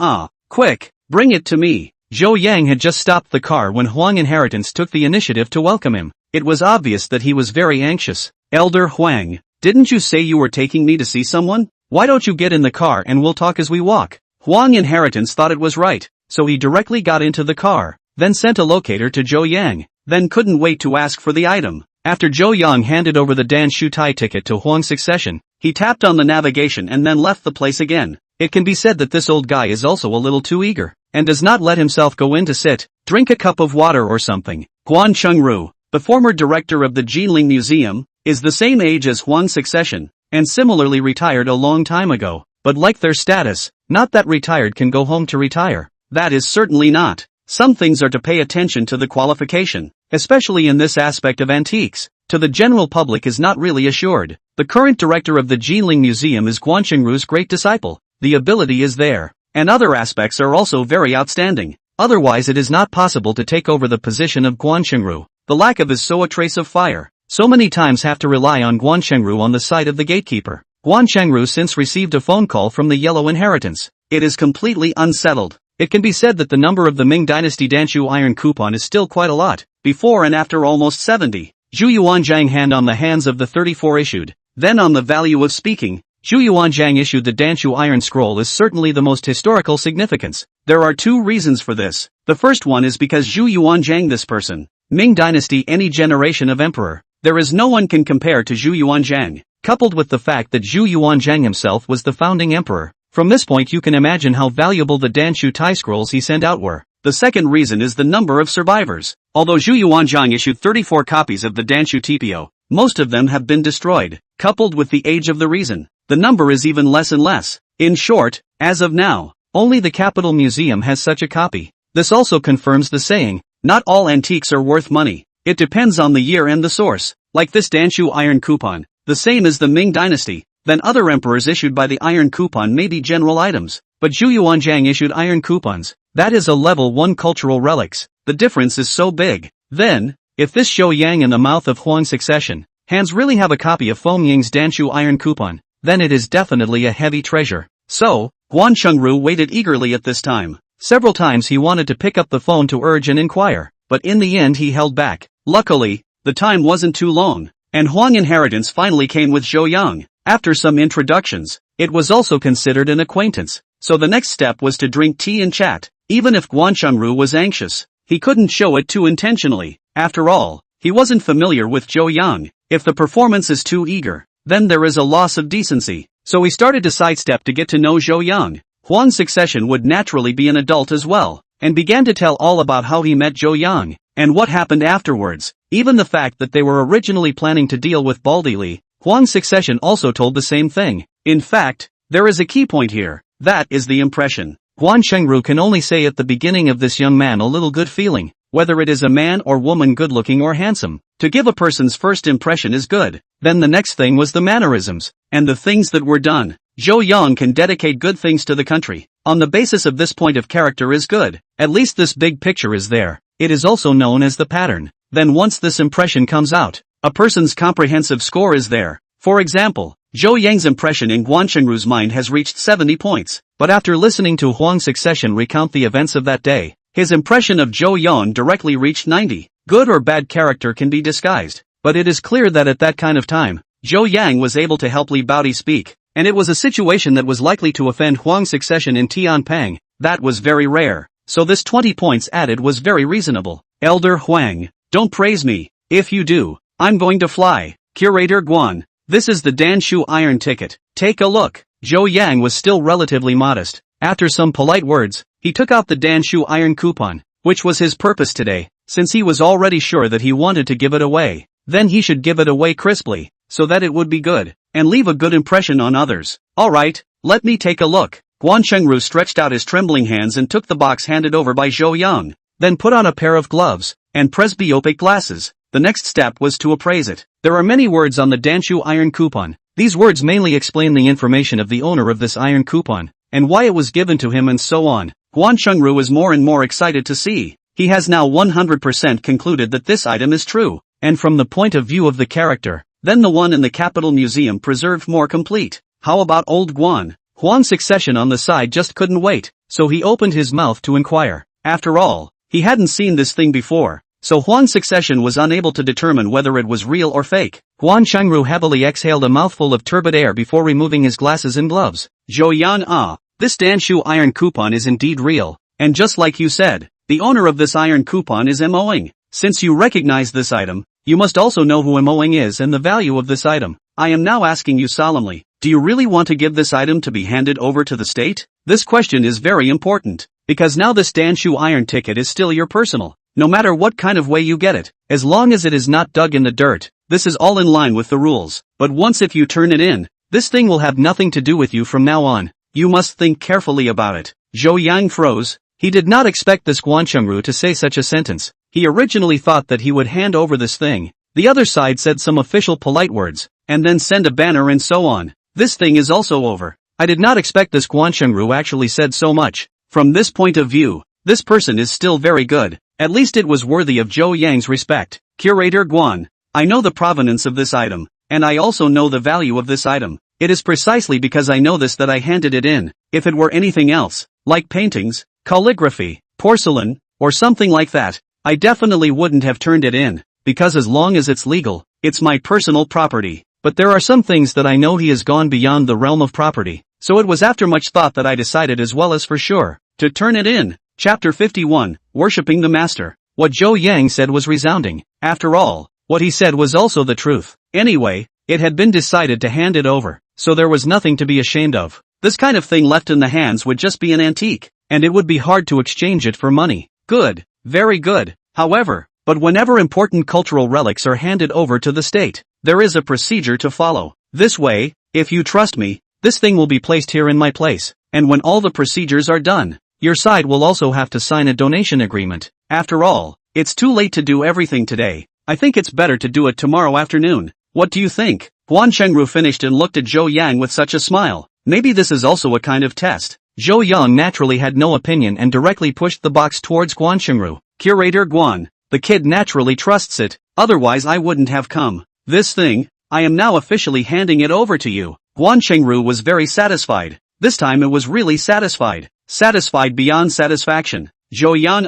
quick, bring it to me. Jo Yang had just stopped the car when Huang Inheritance took the initiative to welcome him. It was obvious that he was very anxious. Elder Huang, didn't you say you were taking me to see someone? Why don't you get in the car and we'll talk as we walk? Huang Inheritance thought it was right, so he directly got into the car, then sent a locator to Jo Yang, then couldn't wait to ask for the item. After Jo Young handed over the Dan Shu Tai ticket to Huang Succession, he tapped on the navigation and then left the place again. It can be said that this old guy is also a little too eager, and does not let himself go in to sit, drink a cup of water or something. Guan Chengru, the former director of the Jinling Museum, is the same age as Huang Succession, and similarly retired a long time ago, but like their status, not that retired can go home to retire. That is certainly not. Some things are to pay attention to the qualification, especially in this aspect of antiques. To the general public is not really assured. The current director of the Jinling Museum is Guanchengru's great disciple. The ability is there, and other aspects are also very outstanding. Otherwise it is not possible to take over the position of Guanchengru. The lack of is so a trace of fire. So many times have to rely on Guanchengru on the side of the gatekeeper. Guanchengru since received a phone call from the Yellow Inheritance. It is completely unsettled. It can be said that the number of the Ming Dynasty Danshu iron coupon is still quite a lot, before and after almost 70. Zhu Yuanzhang hand on the hands of the 34 issued. Then on the value of speaking, Zhu Yuanzhang issued the Danshu iron scroll is certainly the most historical significance. There are two reasons for this. The first one is because Zhu Yuanzhang, this person, Ming Dynasty, any generation of emperor, there is no one can compare to Zhu Yuanzhang, coupled with the fact that Zhu Yuanzhang himself was the founding emperor. From this point you can imagine how valuable the Danshu Tai scrolls he sent out were. The second reason is the number of survivors. Although Zhu Yuanzhang issued 34 copies of the Danshu TPO, most of them have been destroyed. Coupled with the age of the reason, the number is even less and less. In short, as of now, only the Capital Museum has such a copy. This also confirms the saying, not all antiques are worth money. It depends on the year and the source. Like this Danshu iron coupon, the same as the Ming Dynasty. Then other emperors issued by the iron coupon may be general items, but Zhu Yuanzhang issued iron coupons. That is a level 1 cultural relics. The difference is so big. Then, if this Zhou Yang in the mouth of Huang Succession hands really have a copy of Feng Ying's Danshu iron coupon, then it is definitely a heavy treasure. So, Guan Chengru waited eagerly at this time. Several times he wanted to pick up the phone to urge and inquire, but in the end he held back. Luckily, the time wasn't too long, and Huang Inheritance finally came with Zhou Yang. After some introductions, it was also considered an acquaintance, so the next step was to drink tea and chat. Even if Guan Chengru was anxious, he couldn't show it too intentionally. After all, he wasn't familiar with Zhou Yang. If the performance is too eager, then there is a loss of decency. So he started to sidestep to get to know Zhou Yang. Huang Succession would naturally be an adult as well, and began to tell all about how he met Zhou Yang, and what happened afterwards. Even the fact that they were originally planning to deal with Baldy Li, Huang Succession also told the same thing. In fact, there is a key point here. That is the impression. Guan Chengru can only say at the beginning of this young man a little good feeling, whether it is a man or woman good looking or handsome. To give a person's first impression is good. Then the next thing was the mannerisms, and the things that were done. Zhou Yang can dedicate good things to the country. On the basis of this point of character is good. At least this big picture is there. It is also known as the pattern. Then once this impression comes out, a person's comprehensive score is there. For example, Zhou Yang's impression in Guan Chengru's mind has reached 70 points, but after listening to Huang's succession recount the events of that day, his impression of Zhou Yang directly reached 90. Good or bad character can be disguised, but it is clear that at that kind of time, Zhou Yang was able to help Li Baodi speak, and it was a situation that was likely to offend Huang's succession in Tianping. That was very rare, so this 20 points added was very reasonable. Elder Huang, don't praise me. If you do, I'm going to fly. Curator Guan, this is the Danshu iron ticket. Take a look. Zhou Yang was still relatively modest. After some polite words, he took out the Danshu iron coupon, which was his purpose today, since he was already sure that he wanted to give it away. Then he should give it away crisply, so that it would be good, and leave a good impression on others. Alright, let me take a look. Guan Chengru stretched out his trembling hands and took the box handed over by Zhou Yang, then put on a pair of gloves, and presbyopic glasses. The next step was to appraise it. There are many words on the Danshu iron coupon. These words mainly explain the information of the owner of this iron coupon, and why it was given to him and so on. Guan Chengru is more and more excited to see. He has now 100% concluded that this item is true, and from the point of view of the character, then the one in the Capital Museum preserved more complete. How about old Guan? Huang's succession on the side just couldn't wait, so he opened his mouth to inquire. After all, he hadn't seen this thing before, so Huang's succession was unable to determine whether it was real or fake. Guan Chengru heavily exhaled a mouthful of turbid air before removing his glasses and gloves. Zhou Yang, this Danshu iron coupon is indeed real, and just like you said, the owner of this iron coupon is Moing. Since you recognize this item, you must also know who Moing is and the value of this item. I am now asking you solemnly, do you really want to give this item to be handed over to the state? This question is very important, because now this Danshu iron ticket is still your personal. No matter what kind of way you get it, as long as it is not dug in the dirt, this is all in line with the rules. But once if you turn it in, this thing will have nothing to do with you from now on. You must think carefully about it. Zhou Yang froze. He did not expect this Guan Chengru to say such a sentence. He originally thought that he would hand over this thing. The other side said some official polite words, and then send a banner and so on. This thing is also over. I did not expect this Guan Chengru actually said so much. From this point of view, this person is still very good. At least it was worthy of Zhou Yang's respect. Curator Guan, I know the provenance of this item, and I also know the value of this item. It is precisely because I know this that I handed it in. If it were anything else, like paintings, calligraphy, porcelain, or something like that, I definitely wouldn't have turned it in, because as long as it's legal, it's my personal property. But there are some things that I know he has gone beyond the realm of property, so it was after much thought that I decided as well as for sure, to turn it in. Chapter 51, Worshipping the Master. What Zhou Yang said was resounding. After all, what he said was also the truth. Anyway, it had been decided to hand it over, so there was nothing to be ashamed of. This kind of thing left in the hands would just be an antique, and it would be hard to exchange it for money. Good, very good. However, but whenever important cultural relics are handed over to the state, there is a procedure to follow. This way, if you trust me, this thing will be placed here in my place, and when all the procedures are done, your side will also have to sign a donation agreement. After all, it's too late to do everything today. I think it's better to do it tomorrow afternoon. What do you think? Guan Chengru finished and looked at Zhou Yang with such a smile. Maybe this is also a kind of test. Zhou Yang naturally had no opinion and directly pushed the box towards Guan Chengru. Curator Guan, the kid naturally trusts it, otherwise I wouldn't have come. This thing, I am now officially handing it over to you. Guan Chengru was very satisfied. This time it was really satisfied. Satisfied beyond satisfaction. Zhou Yang,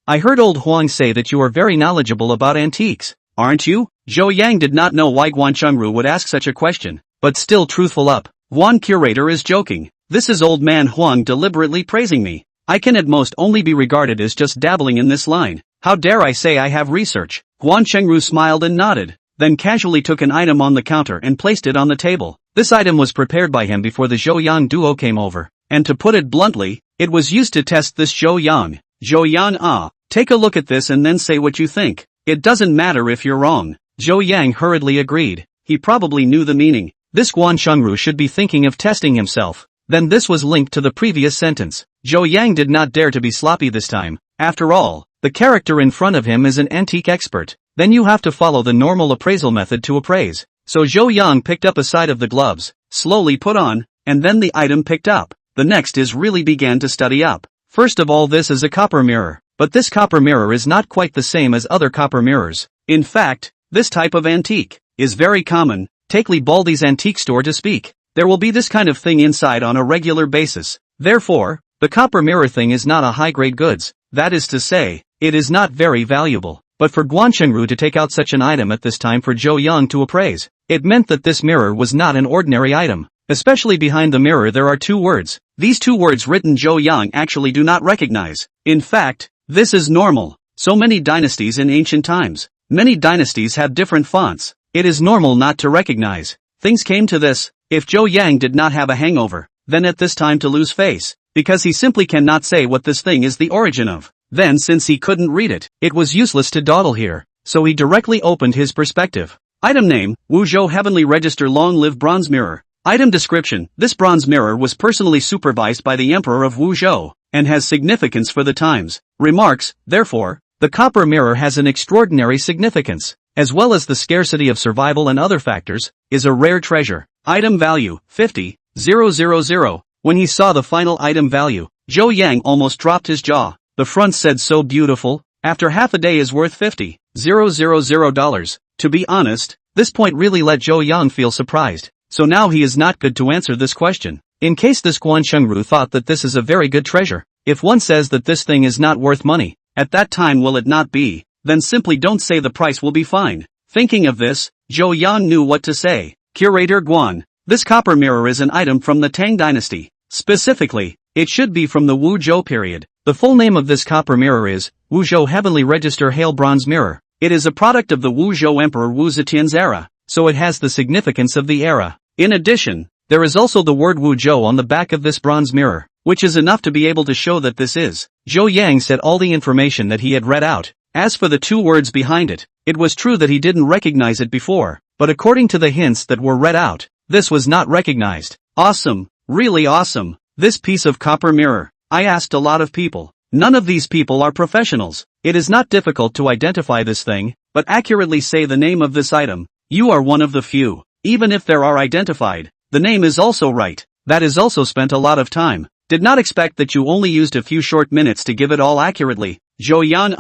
I heard old Huang say that you are very knowledgeable about antiques, aren't you? Zhou Yang did not know why Guan Chengru would ask such a question, but still truthful up. Guan Curator is joking. This is old man Huang deliberately praising me. I can at most only be regarded as just dabbling in this line. How dare I say I have research? Guan Chengru smiled and nodded, then casually took an item on the counter and placed it on the table. This item was prepared by him before the Zhou Yang duo came over, and to put it bluntly, it was used to test this Zhou Yang. Zhou Yang, take a look at this and then say what you think. It doesn't matter if you're wrong. Zhou Yang hurriedly agreed. He probably knew the meaning. This Guan Chengru should be thinking of testing himself. Then this was linked to the previous sentence. Zhou Yang did not dare to be sloppy this time. After all, the character in front of him is an antique expert. Then you have to follow the normal appraisal method to appraise. So Zhou Yang picked up a side of the gloves, slowly put on, and then the item picked up. The next is really began to study up. First of all, this is a copper mirror, but this copper mirror is not quite the same as other copper mirrors. In fact, this type of antique is very common. Take Lee Baldy's antique store to speak. There will be this kind of thing inside on a regular basis. Therefore, the copper mirror thing is not a high-grade goods. That is to say, it is not very valuable. But for Guan Chengru to take out such an item at this time for Zhou Yang to appraise, it meant that this mirror was not an ordinary item. Especially behind the mirror there are two words. These two words written Zhou Yang actually do not recognize. In fact, this is normal. So many dynasties in ancient times. Many dynasties have different fonts. It is normal not to recognize. Things came to this, if Zhou Yang did not have a hangover, then at this time to lose face, because he simply cannot say what this thing is the origin of. Then since he couldn't read it, it was useless to dawdle here, so he directly opened his perspective. Item name, Wuzhou Heavenly Register Long Live Bronze Mirror. Item description, this bronze mirror was personally supervised by the Emperor of Wuzhou, and has significance for the times. Remarks, therefore, the copper mirror has an extraordinary significance, as well as the scarcity of survival and other factors, is a rare treasure. Item value, 50,000. When he saw the final item value, Zhou Yang almost dropped his jaw. The front said so beautiful, after half a day is worth $50,000. To be honest, this point really let Zhou Yang feel surprised. So now he is not good to answer this question. In case this Guan Chengru thought that this is a very good treasure, if one says that this thing is not worth money, at that time will it not be, then simply don't say the price will be fine. Thinking of this, Zhou Yang knew what to say. Curator Guan, this copper mirror is an item from the Tang dynasty. Specifically, it should be from the Wuzhou period. The full name of this copper mirror is Wuzhou Heavenly Register Hail Bronze Mirror. It is a product of the Wuzhou Emperor Wu Zetian's era, so it has the significance of the era. In addition, there is also the word Wuzhou on the back of this bronze mirror, which is enough to be able to show that this is. Zhou Yang said all the information that he had read out. As for the two words behind it, it was true that he didn't recognize it before, but according to the hints that were read out, this was not recognized. Awesome, really awesome, this piece of copper mirror. I asked a lot of people. None of these people are professionals. It is not difficult to identify this thing, but accurately say the name of this item. You are one of the few. Even if there are identified, the name is also right. That is also spent a lot of time. Did not expect that you only used a few short minutes to give it all accurately. Zhou Yan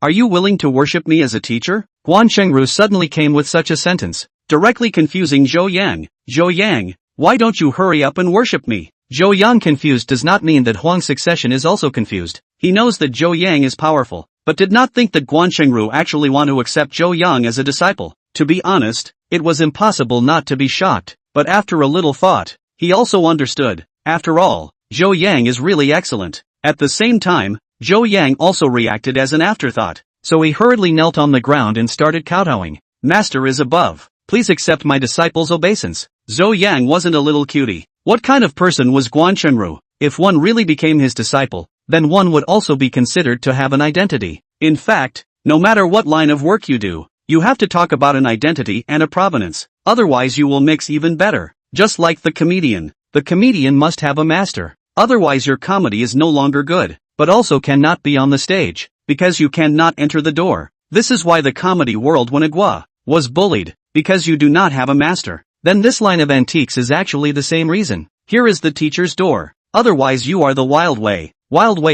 are you willing to worship me as a teacher? Guan Chengru suddenly came with such a sentence, directly confusing Zhou Yang. Zhou Yang, why don't you hurry up and worship me? Zhou Yang confused does not mean that Huang's succession is also confused. He knows that Zhou Yang is powerful, but did not think that Guan Chengru actually want to accept Zhou Yang as a disciple. To be honest, it was impossible not to be shocked, but after a little thought, he also understood. After all, Zhou Yang is really excellent. At the same time, Zhou Yang also reacted as an afterthought, so he hurriedly knelt on the ground and started kowtowing. Master is above. Please accept my disciple's obeisance. Zhou Yang wasn't a little cutie. What kind of person was Guan Chengru? If one really became his disciple, then one would also be considered to have an identity. In fact, no matter what line of work you do, you have to talk about an identity and a provenance. Otherwise you will mix even better. Just like the comedian. The comedian must have a master. Otherwise your comedy is no longer good, but also cannot be on the stage, because you cannot enter the door. This is why the comedy world Wanagua was bullied, because you do not have a master. Then this line of antiques is actually the same reason. Here is the teacher's door. Otherwise you are the wild way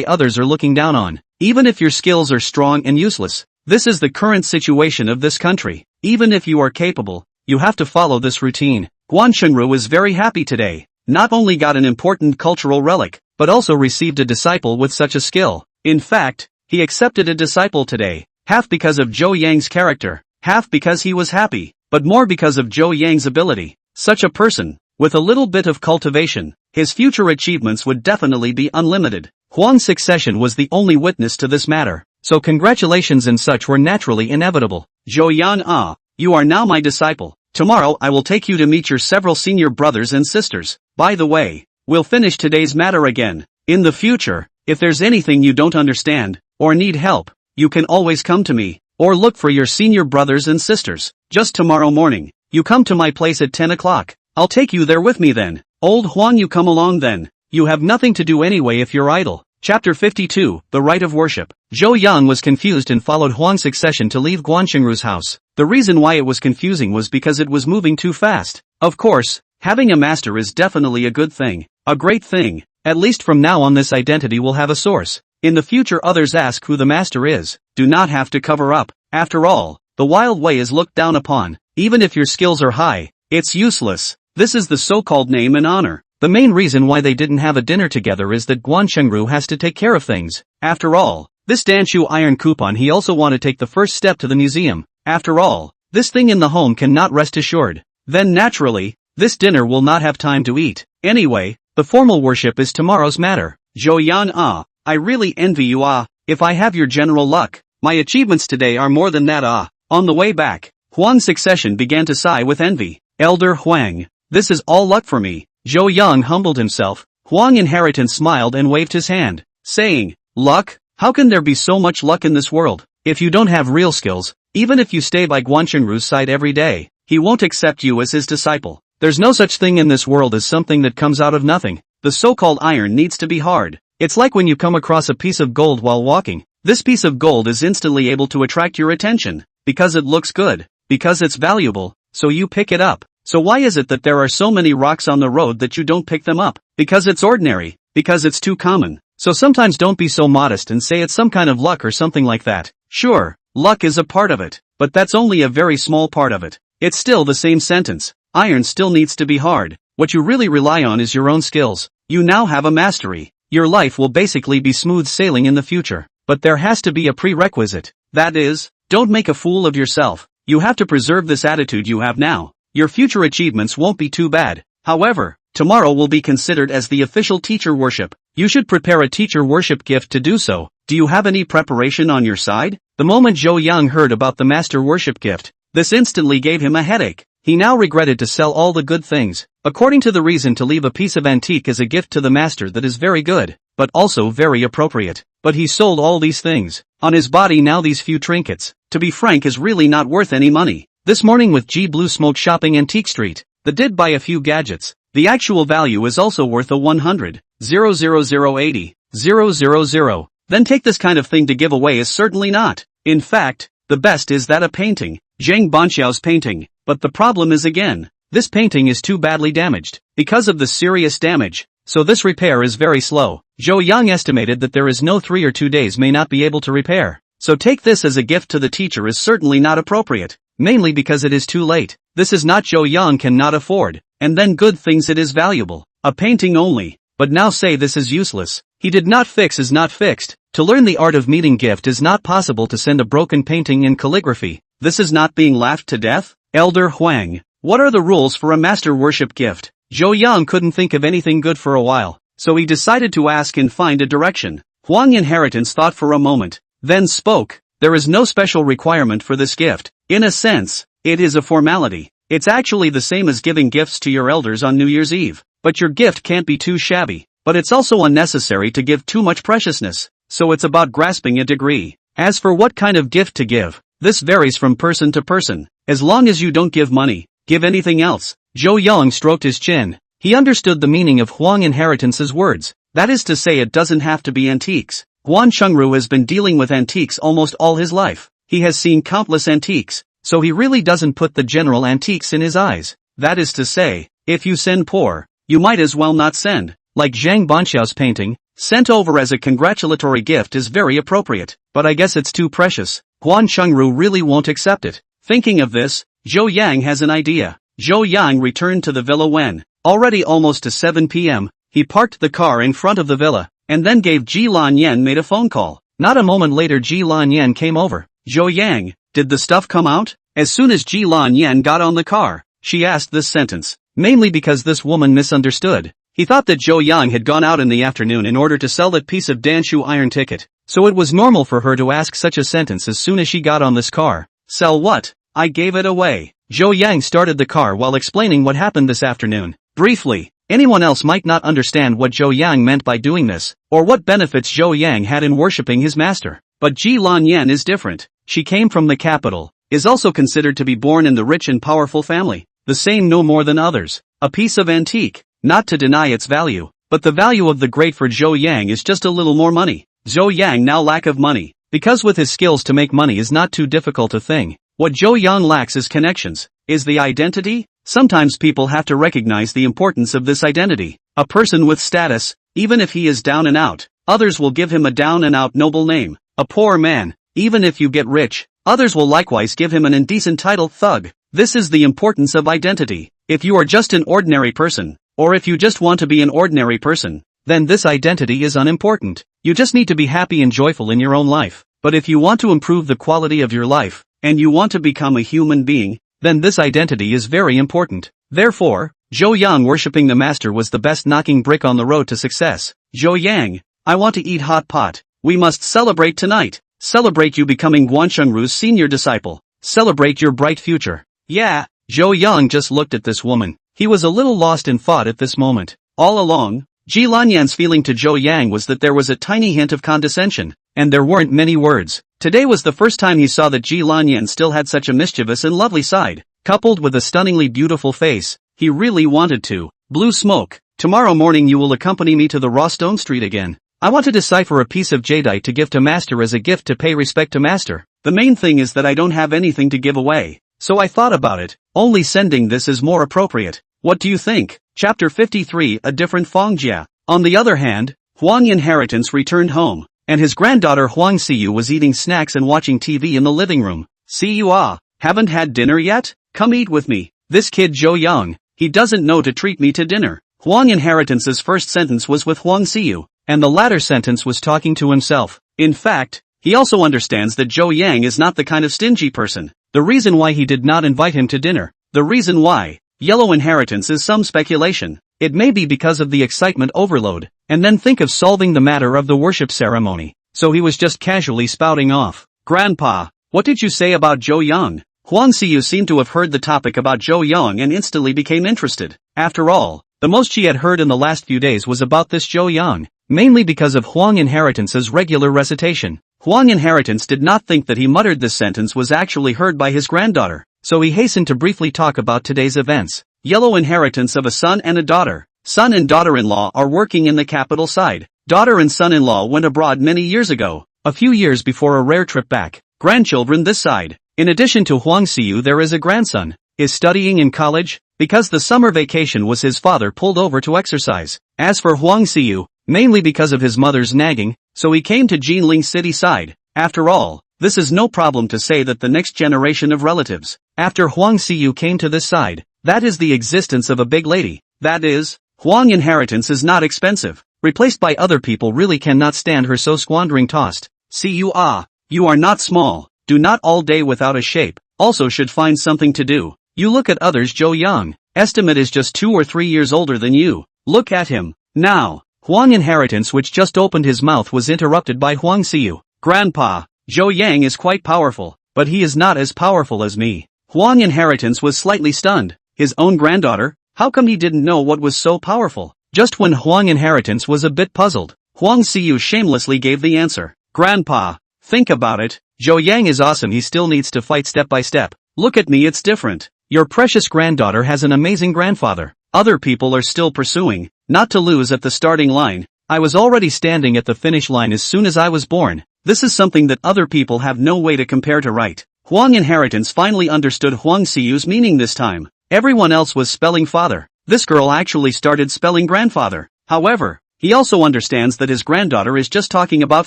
others are looking down on. Even if your skills are strong and useless. This is the current situation of this country. Even if you are capable, you have to follow this routine. Guan Chengru is very happy today. Not only got an important cultural relic, but also received a disciple with such a skill. In fact, he accepted a disciple today, half because of Zhou Yang's character, half because he was happy, but more because of Zhou Yang's ability. Such a person, with a little bit of cultivation, his future achievements would definitely be unlimited. Huang's succession was the only witness to this matter, so congratulations and such were naturally inevitable. Zhou Yan you are now my disciple. Tomorrow I will take you to meet your several senior brothers and sisters. By the way, we'll finish today's matter again. In the future, if there's anything you don't understand, or need help, you can always come to me, or look for your senior brothers and sisters. Just tomorrow morning, you come to my place at 10 o'clock. I'll take you there with me then. Old Huang, you come along then. You have nothing to do anyway if you're idle. Chapter 52, The Rite of Worship. Zhou Yang was confused and followed Huang's succession to leave Guan Chengru's house. The reason why it was confusing was because it was moving too fast. Of course, having a master is definitely a good thing. A great thing. At least from now on this identity will have a source. In the future others ask who the master is. Do not have to cover up. After all, the wild way is looked down upon. Even if your skills are high, It's useless. This is the so-called name and honor. The main reason why they didn't have a dinner together is that Guan Chengru has to take care of things. After all, this Danshu iron coupon he also want to take the first step to the museum. After all, this thing in the home cannot rest assured. Then naturally, this dinner will not have time to eat. Anyway, the formal worship is tomorrow's matter. Zhou Yan I really envy you if I have your general luck. My achievements today are more than that On the way back, Huang's succession began to sigh with envy. Elder Huang, this is all luck for me. Zhou Yang humbled himself. Huang Inheritance smiled and waved his hand, saying, luck? How can there be so much luck in this world? If you don't have real skills, even if you stay by Guan Chengru's side every day, he won't accept you as his disciple. There's no such thing in this world as something that comes out of nothing. The so-called iron needs to be hard. It's like when you come across a piece of gold while walking. This piece of gold is instantly able to attract your attention, because it looks good, because it's valuable, so you pick it up. So why is it that there are so many rocks on the road that you don't pick them up? Because it's ordinary, because it's too common. So sometimes don't be so modest and say it's some kind of luck or something like that. Sure, luck is a part of it, but that's only a very small part of it. It's still the same sentence. Iron still needs to be hard. What you really rely on is your own skills. You now have a mastery. Your life will basically be smooth sailing in the future. But there has to be a prerequisite. That is, don't make a fool of yourself. You have to preserve this attitude you have now. Your future achievements won't be too bad. However, tomorrow will be considered as the official teacher worship. You should prepare a teacher worship gift to do so. Do you have any preparation on your side? The moment Zhou Yang heard about the master worship gift, this instantly gave him a headache. He now regretted to sell all the good things. According to the reason to leave a piece of antique as a gift to the master that is very good, but also very appropriate. But he sold all these things. On his body now these few trinkets, to be frank, is really not worth any money. This morning with G Blue Smoke shopping Antique Street, they did buy a few gadgets. The actual value is also worth a 100,000,080,000. Then take this kind of thing to give away is certainly not. In fact, the best is that a painting, Zhang Banxiao's painting. But the problem is again, this painting is too badly damaged. Because of the serious damage, so this repair is very slow. Zhou Yang estimated that there is no 3 or 2 days may not be able to repair. So take this as a gift to the teacher is certainly not appropriate. Mainly because it is too late. This is not Zhou Yang cannot afford. And then good things it is valuable. A painting only. But now say this is useless. He did not fix is not fixed. To learn the art of meeting gift is not possible to send a broken painting in calligraphy. This is not being laughed to death? Elder Huang, what are the rules for a master worship gift? Zhou Yang couldn't think of anything good for a while, so he decided to ask and find a direction. Huang Inheritance thought for a moment, then spoke. There is no special requirement for this gift. In a sense, it is a formality. It's actually the same as giving gifts to your elders on New Year's Eve. But your gift can't be too shabby. But it's also unnecessary to give too much preciousness. So it's about grasping a degree. As for what kind of gift to give, this varies from person to person. As long as you don't give money, give anything else. Zhou Yang stroked his chin. He understood the meaning of Huang Inheritance's words. That is to say, it doesn't have to be antiques. Guan Chengru has been dealing with antiques almost all his life. He has seen countless antiques, so he really doesn't put the general antiques in his eyes. That is to say, if you send poor, you might as well not send. Like Zhang Banxiao's painting, sent over as a congratulatory gift is very appropriate. But I guess it's too precious. Guan Chengru really won't accept it. Thinking of this, Zhou Yang has an idea. Zhou Yang returned to the villa when, already almost to 7 p.m., he parked the car in front of the villa, and then gave Ji Lan Yan made a phone call. Not a moment later Ji Lan Yan came over. Zhou Yang, did the stuff come out? As soon as Ji Lan Yan got on the car, she asked this sentence, mainly because this woman misunderstood. He thought that Zhou Yang had gone out in the afternoon in order to sell that piece of Danshu iron ticket, so it was normal for her to ask such a sentence as soon as she got on this car. Sell what? I gave it away. Zhou Yang started the car while explaining what happened this afternoon. Briefly, anyone else might not understand what Zhou Yang meant by doing this, or what benefits Zhou Yang had in worshipping his master. But Ji Lan Yan is different. She came from the capital, is also considered to be born in the rich and powerful family, the same no more than others. A piece of antique, not to deny its value, but the value of the great for Zhou Yang is just a little more money. Zhou Yang now lack of money, because with his skills to make money is not too difficult a thing. What Zhou Yang lacks is connections, is the identity. Sometimes people have to recognize the importance of this identity. A person with status, even if he is down and out, others will give him a down and out noble name. A poor man, even if you get rich, others will likewise give him an indecent title thug. This is the importance of identity. If you are just an ordinary person, or if you just want to be an ordinary person, then this identity is unimportant. You just need to be happy and joyful in your own life. But if you want to improve the quality of your life, and you want to become a human being, then this identity is very important. Therefore, Zhou Yang worshipping the master was the best knocking brick on the road to success. Zhou Yang, I want to eat hot pot. We must celebrate tonight. Celebrate you becoming Guanshengru's senior disciple. Celebrate your bright future. Yeah, Zhou Yang just looked at this woman. He was a little lost in thought at this moment. All along, Ji Lanyan's feeling to Zhou Yang was that there was a tiny hint of condescension, and there weren't many words. Today was the first time he saw that Ji Lanyan still had such a mischievous and lovely side, coupled with a stunningly beautiful face. He really wanted to. Blue smoke. Tomorrow morning you will accompany me to the raw stone street again. I want to decipher a piece of jadeite to give to master as a gift to pay respect to master. The main thing is that I don't have anything to give away. So I thought about it. Only sending this is more appropriate. What do you think? Chapter 53 A Different Fangjia. On the other hand, Huang Inheritance returned home, and his granddaughter Huang Siyu was eating snacks and watching TV in the living room. Siyu haven't had dinner yet? Come eat with me. This kid Zhou Yang, he doesn't know to treat me to dinner. Huang Inheritance's first sentence was with Huang Siyu, and the latter sentence was talking to himself. In fact, he also understands that Zhou Yang is not the kind of stingy person. The reason why he did not invite him to dinner, the reason why, yellow inheritance is some speculation. It may be because of the excitement overload, and then think of solving the matter of the worship ceremony. So he was just casually spouting off. Grandpa, what did you say about Zhou Yang? Huang Siyu seemed to have heard the topic about Zhou Yang and instantly became interested. After all, the most she had heard in the last few days was about this Zhou Yang, mainly because of Huang Inheritance's regular recitation. Huang Inheritance did not think that he muttered this sentence was actually heard by his granddaughter, so he hastened to briefly talk about today's events. Yellow inheritance of a son and a daughter. Son and daughter-in-law are working in the capital side. Daughter and son-in-law went abroad many years ago, a few years before a rare trip back. Grandchildren this side. In addition to Huang Siyu there is a grandson. Is studying in college? Because the summer vacation was his father pulled over to exercise. As for Huang Siyu, mainly because of his mother's nagging, so he came to Jinling City side. After all, this is no problem to say that the next generation of relatives, after Huang Siyu came to this side, that is the existence of a big lady. That is, Huang Inheritance is not expensive. Replaced by other people really cannot stand her so squandering tossed. You are not small, do not all day without a shape, also should find something to do. You look at others. Zhou Yang, estimate is just 2 or 3 years older than you. Look at him. Now, Huang Inheritance which just opened his mouth was interrupted by Huang Siyu. Grandpa, Zhou Yang is quite powerful, but he is not as powerful as me. Huang Inheritance was slightly stunned. His own granddaughter? How come he didn't know what was so powerful? Just when Huang Inheritance was a bit puzzled, Huang Siyu shamelessly gave the answer. Grandpa, think about it. Zhou Yang is awesome, he still needs to fight step by step. Look at me, it's different. Your precious granddaughter has an amazing grandfather. Other people are still pursuing, not to lose at the starting line. I was already standing at the finish line as soon as I was born. This is something that other people have no way to compare to. Right? Huang Inheritance finally understood Huang Siyu's meaning this time. Everyone else was spelling father. This girl actually started spelling grandfather. However, he also understands that his granddaughter is just talking about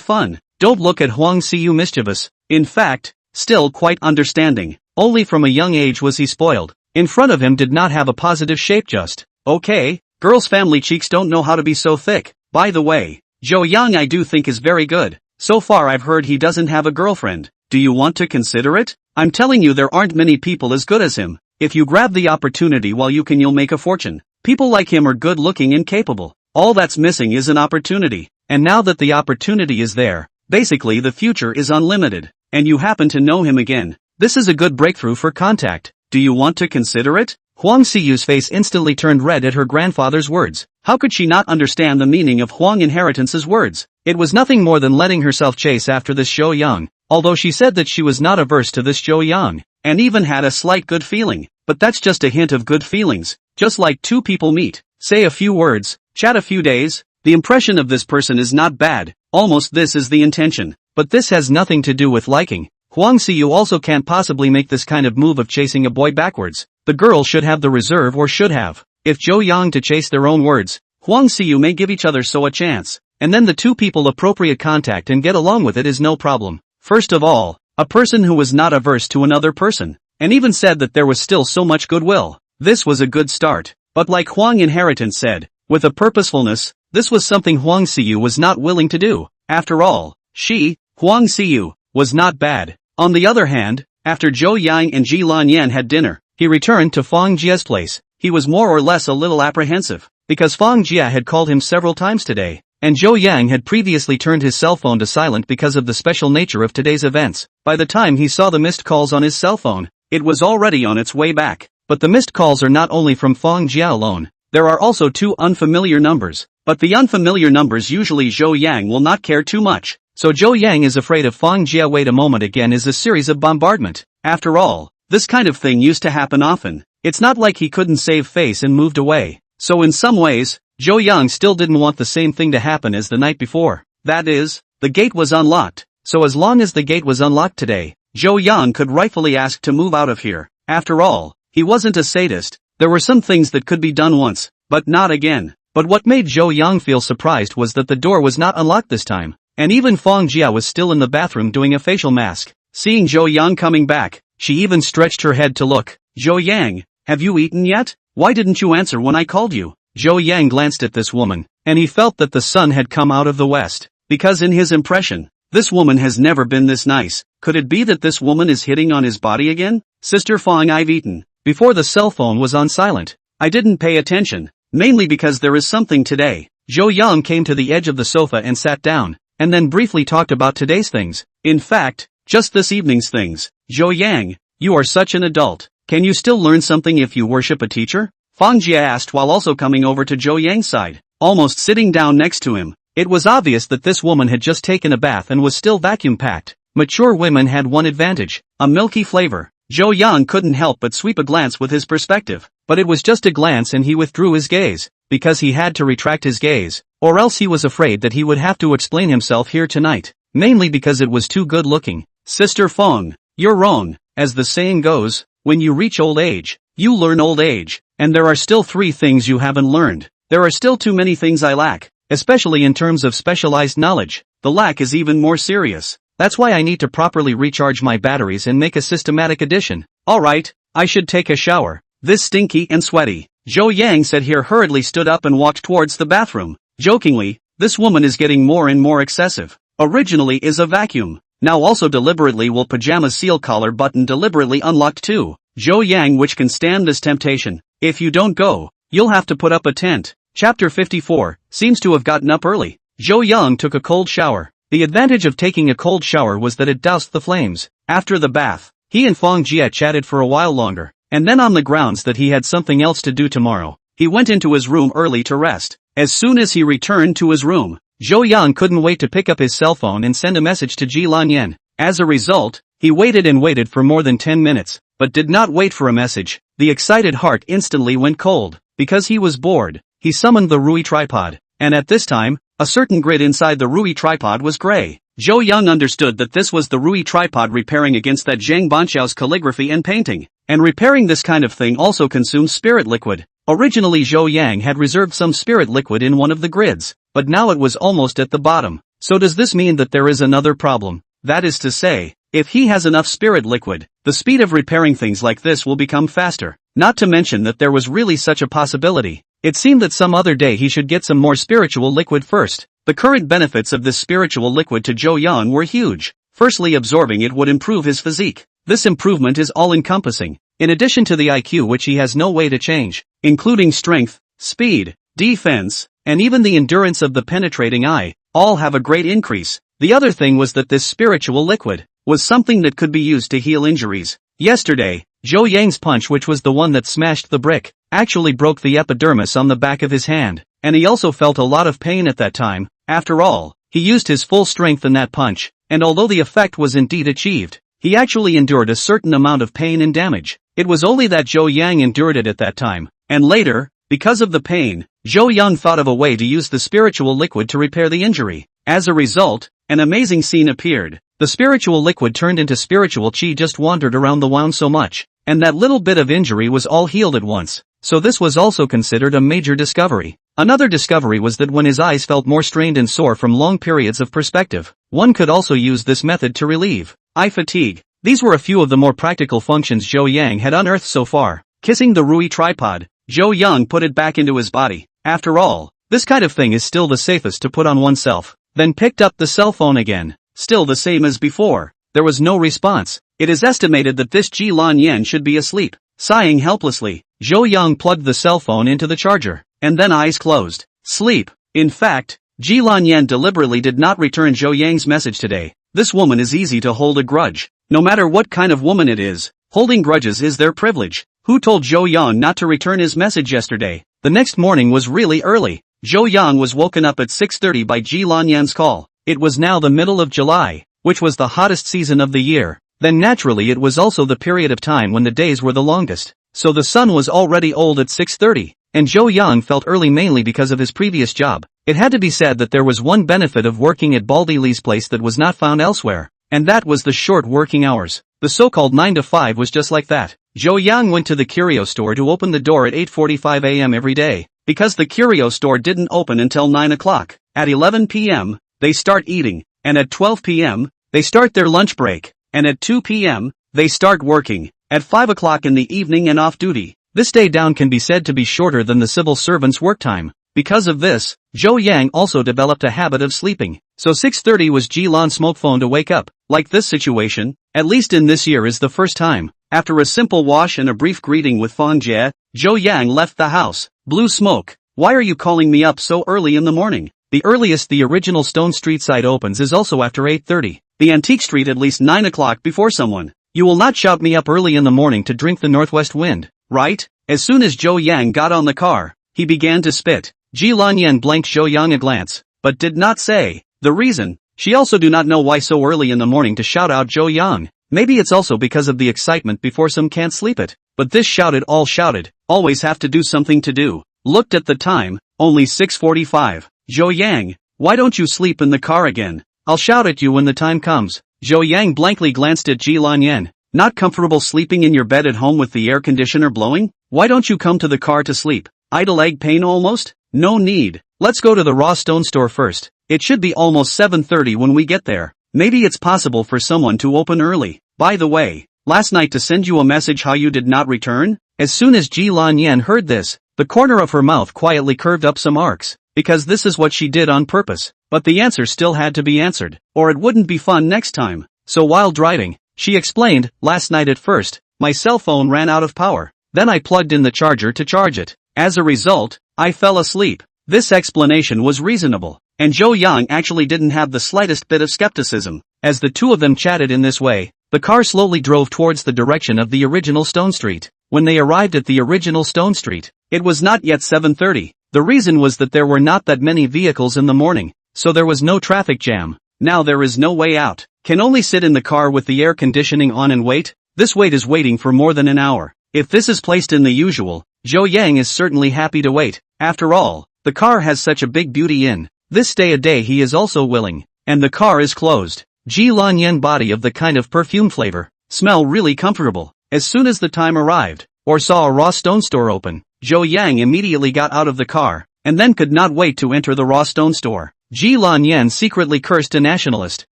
fun. Don't look at Huang Siyu mischievous. In fact, still quite understanding. Only from a young age was he spoiled. In front of him did not have a positive shape just. Okay, girls' family cheeks don't know how to be so thick. By the way, Zhou Yang I do think is very good. So far I've heard he doesn't have a girlfriend. Do you want to consider it? I'm telling you there aren't many people as good as him. If you grab the opportunity while you can you'll make a fortune. People like him are good looking and capable. All that's missing is an opportunity. And now that the opportunity is there, basically the future is unlimited. And you happen to know him again. This is a good breakthrough for contact. Do you want to consider it? Huang Siyu's face instantly turned red at her grandfather's words. How could she not understand the meaning of Huang Inheritance's words? It was nothing more than letting herself chase after this Zhou Yang, although she said that she was not averse to this Zhou Yang, and even had a slight good feeling. But that's just a hint of good feelings, just like two people meet, say a few words, chat a few days. The impression of this person is not bad, almost this is the intention. But this has nothing to do with liking. Huang Siyu also can't possibly make this kind of move of chasing a boy backwards. The girl should have the reserve or should have. If Zhou Yang to chase their own words, Huang Siyu may give each other so a chance. And then the two people appropriate contact and get along with it is no problem. First of all, a person who was not averse to another person. And even said that there was still so much goodwill. This was a good start. But like Huang Inheritance said, with a purposefulness, this was something Huang Xiyu was not willing to do. After all, she, Huang Xiyu, was not bad. On the other hand, after Zhou Yang and Ji Lanyan had dinner, he returned to Fang Jia's place. He was more or less a little apprehensive, because Fang Jia had called him several times today, and Zhou Yang had previously turned his cell phone to silent because of the special nature of today's events. By the time he saw the missed calls on his cell phone, it was already on its way back. But the missed calls are not only from Fang Jia alone. There are also 2 unfamiliar numbers, but the unfamiliar numbers usually Zhou Yang will not care too much, so Zhou Yang is afraid of Fang Jia. Wait a moment, again is a series of bombardment. After all, this kind of thing used to happen often. It's not like he couldn't save face and moved away. So in some ways, Zhou Yang still didn't want the same thing to happen as the night before. That is, the gate was unlocked, so as long as the gate was unlocked today, Zhou Yang could rightfully ask to move out of here. After all, he wasn't a sadist. There were some things that could be done once, but not again. But what made Zhou Yang feel surprised was that the door was not unlocked this time, and even Fang Jia was still in the bathroom doing a facial mask. Seeing Zhou Yang coming back, she even stretched her head to look. Zhou Yang, have you eaten yet? Why didn't you answer when I called you? Zhou Yang glanced at this woman, and he felt that the sun had come out of the west, because in his impression, this woman has never been this nice. Could it be that this woman is hitting on his body again? Sister Fang, I've eaten. Before the cell phone was on silent. I didn't pay attention, mainly because there is something today. Zhou Yang came to the edge of the sofa and sat down, and then briefly talked about today's things. In fact, just this evening's things. Zhou Yang, you are such an adult. Can you still learn something if you worship a teacher? Fang Jia asked while also coming over to Zhou Yang's side, almost sitting down next to him. It was obvious that this woman had just taken a bath and was still vacuum-packed. Mature women had one advantage, a milky flavor. Zhou Yang couldn't help but sweep a glance with his perspective, but it was just a glance and he withdrew his gaze, because he had to retract his gaze, or else he was afraid that he would have to explain himself here tonight, mainly because it was too good looking. Sister Feng, you're wrong, as the saying goes, when you reach old age, you learn old age, and there are still 3 things you haven't learned. There are still too many things I lack, especially in terms of specialized knowledge. The lack is even more serious. That's why I need to properly recharge my batteries and make a systematic addition. Alright, I should take a shower. This stinky and sweaty. Zhou Yang said here hurriedly stood up and walked towards the bathroom. Jokingly, this woman is getting more and more excessive. Originally is a vacuum. Now also deliberately will pajama seal collar button deliberately unlocked too. Zhou Yang which can stand this temptation. If you don't go, you'll have to put up a tent. Chapter 54, seems to have gotten up early. Zhou Yang took a cold shower. The advantage of taking a cold shower was that it doused the flames. After the bath, he and Fang Jia chatted for a while longer, and then on the grounds that he had something else to do tomorrow, he went into his room early to rest. As soon as he returned to his room, Zhou Yang couldn't wait to pick up his cell phone and send a message to Ji Lanyan. As a result, he waited and waited for more than 10 minutes, but did not wait for a message. The excited heart instantly went cold. Because he was bored, he summoned the Rui tripod, and at this time, a certain grid inside the Rui tripod was gray. Zhou Yang understood that this was the Rui tripod repairing against that Zhang Banqiao's calligraphy and painting, and repairing this kind of thing also consumes spirit liquid. Originally Zhou Yang had reserved some spirit liquid in one of the grids, but now it was almost at the bottom. So does this mean that there is another problem? That is to say, if he has enough spirit liquid, the speed of repairing things like this will become faster. Not to mention that there was really such a possibility. It seemed that some other day he should get some more spiritual liquid first. The current benefits of this spiritual liquid to Zhou Yang were huge. Firstly, absorbing it would improve his physique. This improvement is all-encompassing, in addition to the IQ which he has no way to change, including strength, speed, defense, and even the endurance of the penetrating eye, all have a great increase. The other thing was that this spiritual liquid was something that could be used to heal injuries. Yesterday, Zhou Yang's punch, which was the one that smashed the brick, actually broke the epidermis on the back of his hand, and he also felt a lot of pain at that time. After all, he used his full strength in that punch, and although the effect was indeed achieved, he actually endured a certain amount of pain and damage. It was only that Zhou Yang endured it at that time, and later, because of the pain, Zhou Yang thought of a way to use the spiritual liquid to repair the injury. As a result, an amazing scene appeared. The spiritual liquid turned into spiritual chi, just wandered around the wound so much, and that little bit of injury was all healed at once. So this was also considered a major discovery. Another discovery was that when his eyes felt more strained and sore from long periods of perspective, one could also use this method to relieve eye fatigue. These were a few of the more practical functions Zhou Yang had unearthed so far. Kissing the Rui tripod, Zhou Yang put it back into his body. After all, this kind of thing is still the safest to put on oneself. Then picked up the cell phone again. Still the same as before. There was no response. It is estimated that this Ji Lan Yan should be asleep. Sighing helplessly, Zhou Yang plugged the cell phone into the charger, and then eyes closed. Sleep. In fact, Ji Lan Yan deliberately did not return Zhou Yang's message today. This woman is easy to hold a grudge. No matter what kind of woman it is, holding grudges is their privilege. Who told Zhou Yang not to return his message yesterday? The next morning was really early. Zhou Yang was woken up at 6:30 by Ji Lan Yan's call. It was now the middle of July, which was the hottest season of the year. Then naturally it was also the period of time when the days were the longest. So the sun was already old at 6:30, and Zhou Yang felt early mainly because of his previous job. It had to be said that there was one benefit of working at Baldy Lee's place that was not found elsewhere, and that was the short working hours. The so-called 9 to 5 was just like that. Zhou Yang went to the curio store to open the door at 8:45 a.m. every day, because the curio store didn't open until 9 o'clock. At 11 p.m., they start eating, and at 12 p.m., they start their lunch break, and at 2 p.m., they start working. At 5 o'clock in the evening and off duty. This day down can be said to be shorter than the civil servant's work time. Because of this, Zhou Yang also developed a habit of sleeping. So 6:30 was Ji Lan's smoke phone to wake up. Like this situation, at least in this year is the first time. After a simple wash and a brief greeting with Fang Jie, Zhou Yang left the house. Blue smoke. Why are you calling me up so early in the morning? The earliest the original Stone Street side opens is also after 8:30. The Antique Street at least 9 o'clock before someone. You will not shout me up early in the morning to drink the northwest wind, right? As soon as Zhou Yang got on the car, he began to spit. Ji Lan Yan blanked Zhou Yang a glance, but did not say the reason. She also do not know why so early in the morning to shout out Zhou Yang. Maybe it's also because of the excitement before some can't sleep it. But this shouted all shouted, always have to do something to do. Looked at the time, only 6:45. Zhou Yang, why don't you sleep in the car again? I'll shout at you when the time comes. Zhou Yang blankly glanced at Ji Lan Yan. Not comfortable sleeping in your bed at home with the air conditioner blowing? Why don't you come to the car to sleep? Idle leg pain almost? No need. Let's go to the raw stone store first. It should be almost 7:30 when we get there. Maybe it's possible for someone to open early. By the way, last night to send you a message how you did not return? As soon as Ji Lan Yan heard this, the corner of her mouth quietly curved up some arcs, because this is what she did on purpose. But the answer still had to be answered, or it wouldn't be fun next time. So while driving, she explained, last night at first, my cell phone ran out of power. Then I plugged in the charger to charge it. As a result, I fell asleep. This explanation was reasonable, and Zhou Yang actually didn't have the slightest bit of skepticism. As the two of them chatted in this way, the car slowly drove towards the direction of the original Stone Street. When they arrived at the original Stone Street, it was not yet 7:30. The reason was that there were not that many vehicles in the morning, so there was no traffic jam. Now there is no way out. Can only sit in the car with the air conditioning on and wait. This wait is waiting for more than an hour. If this is placed in the usual, Zhou Yang is certainly happy to wait. After all, the car has such a big beauty in. This stay a day he is also willing. And the car is closed. Ji Lan Yan body of the kind of perfume flavor. Smell really comfortable. As soon as the time arrived, or saw a raw stone store open, Zhou Yang immediately got out of the car, and then could not wait to enter the raw stone store. Ji Lan Yan secretly cursed a nationalist,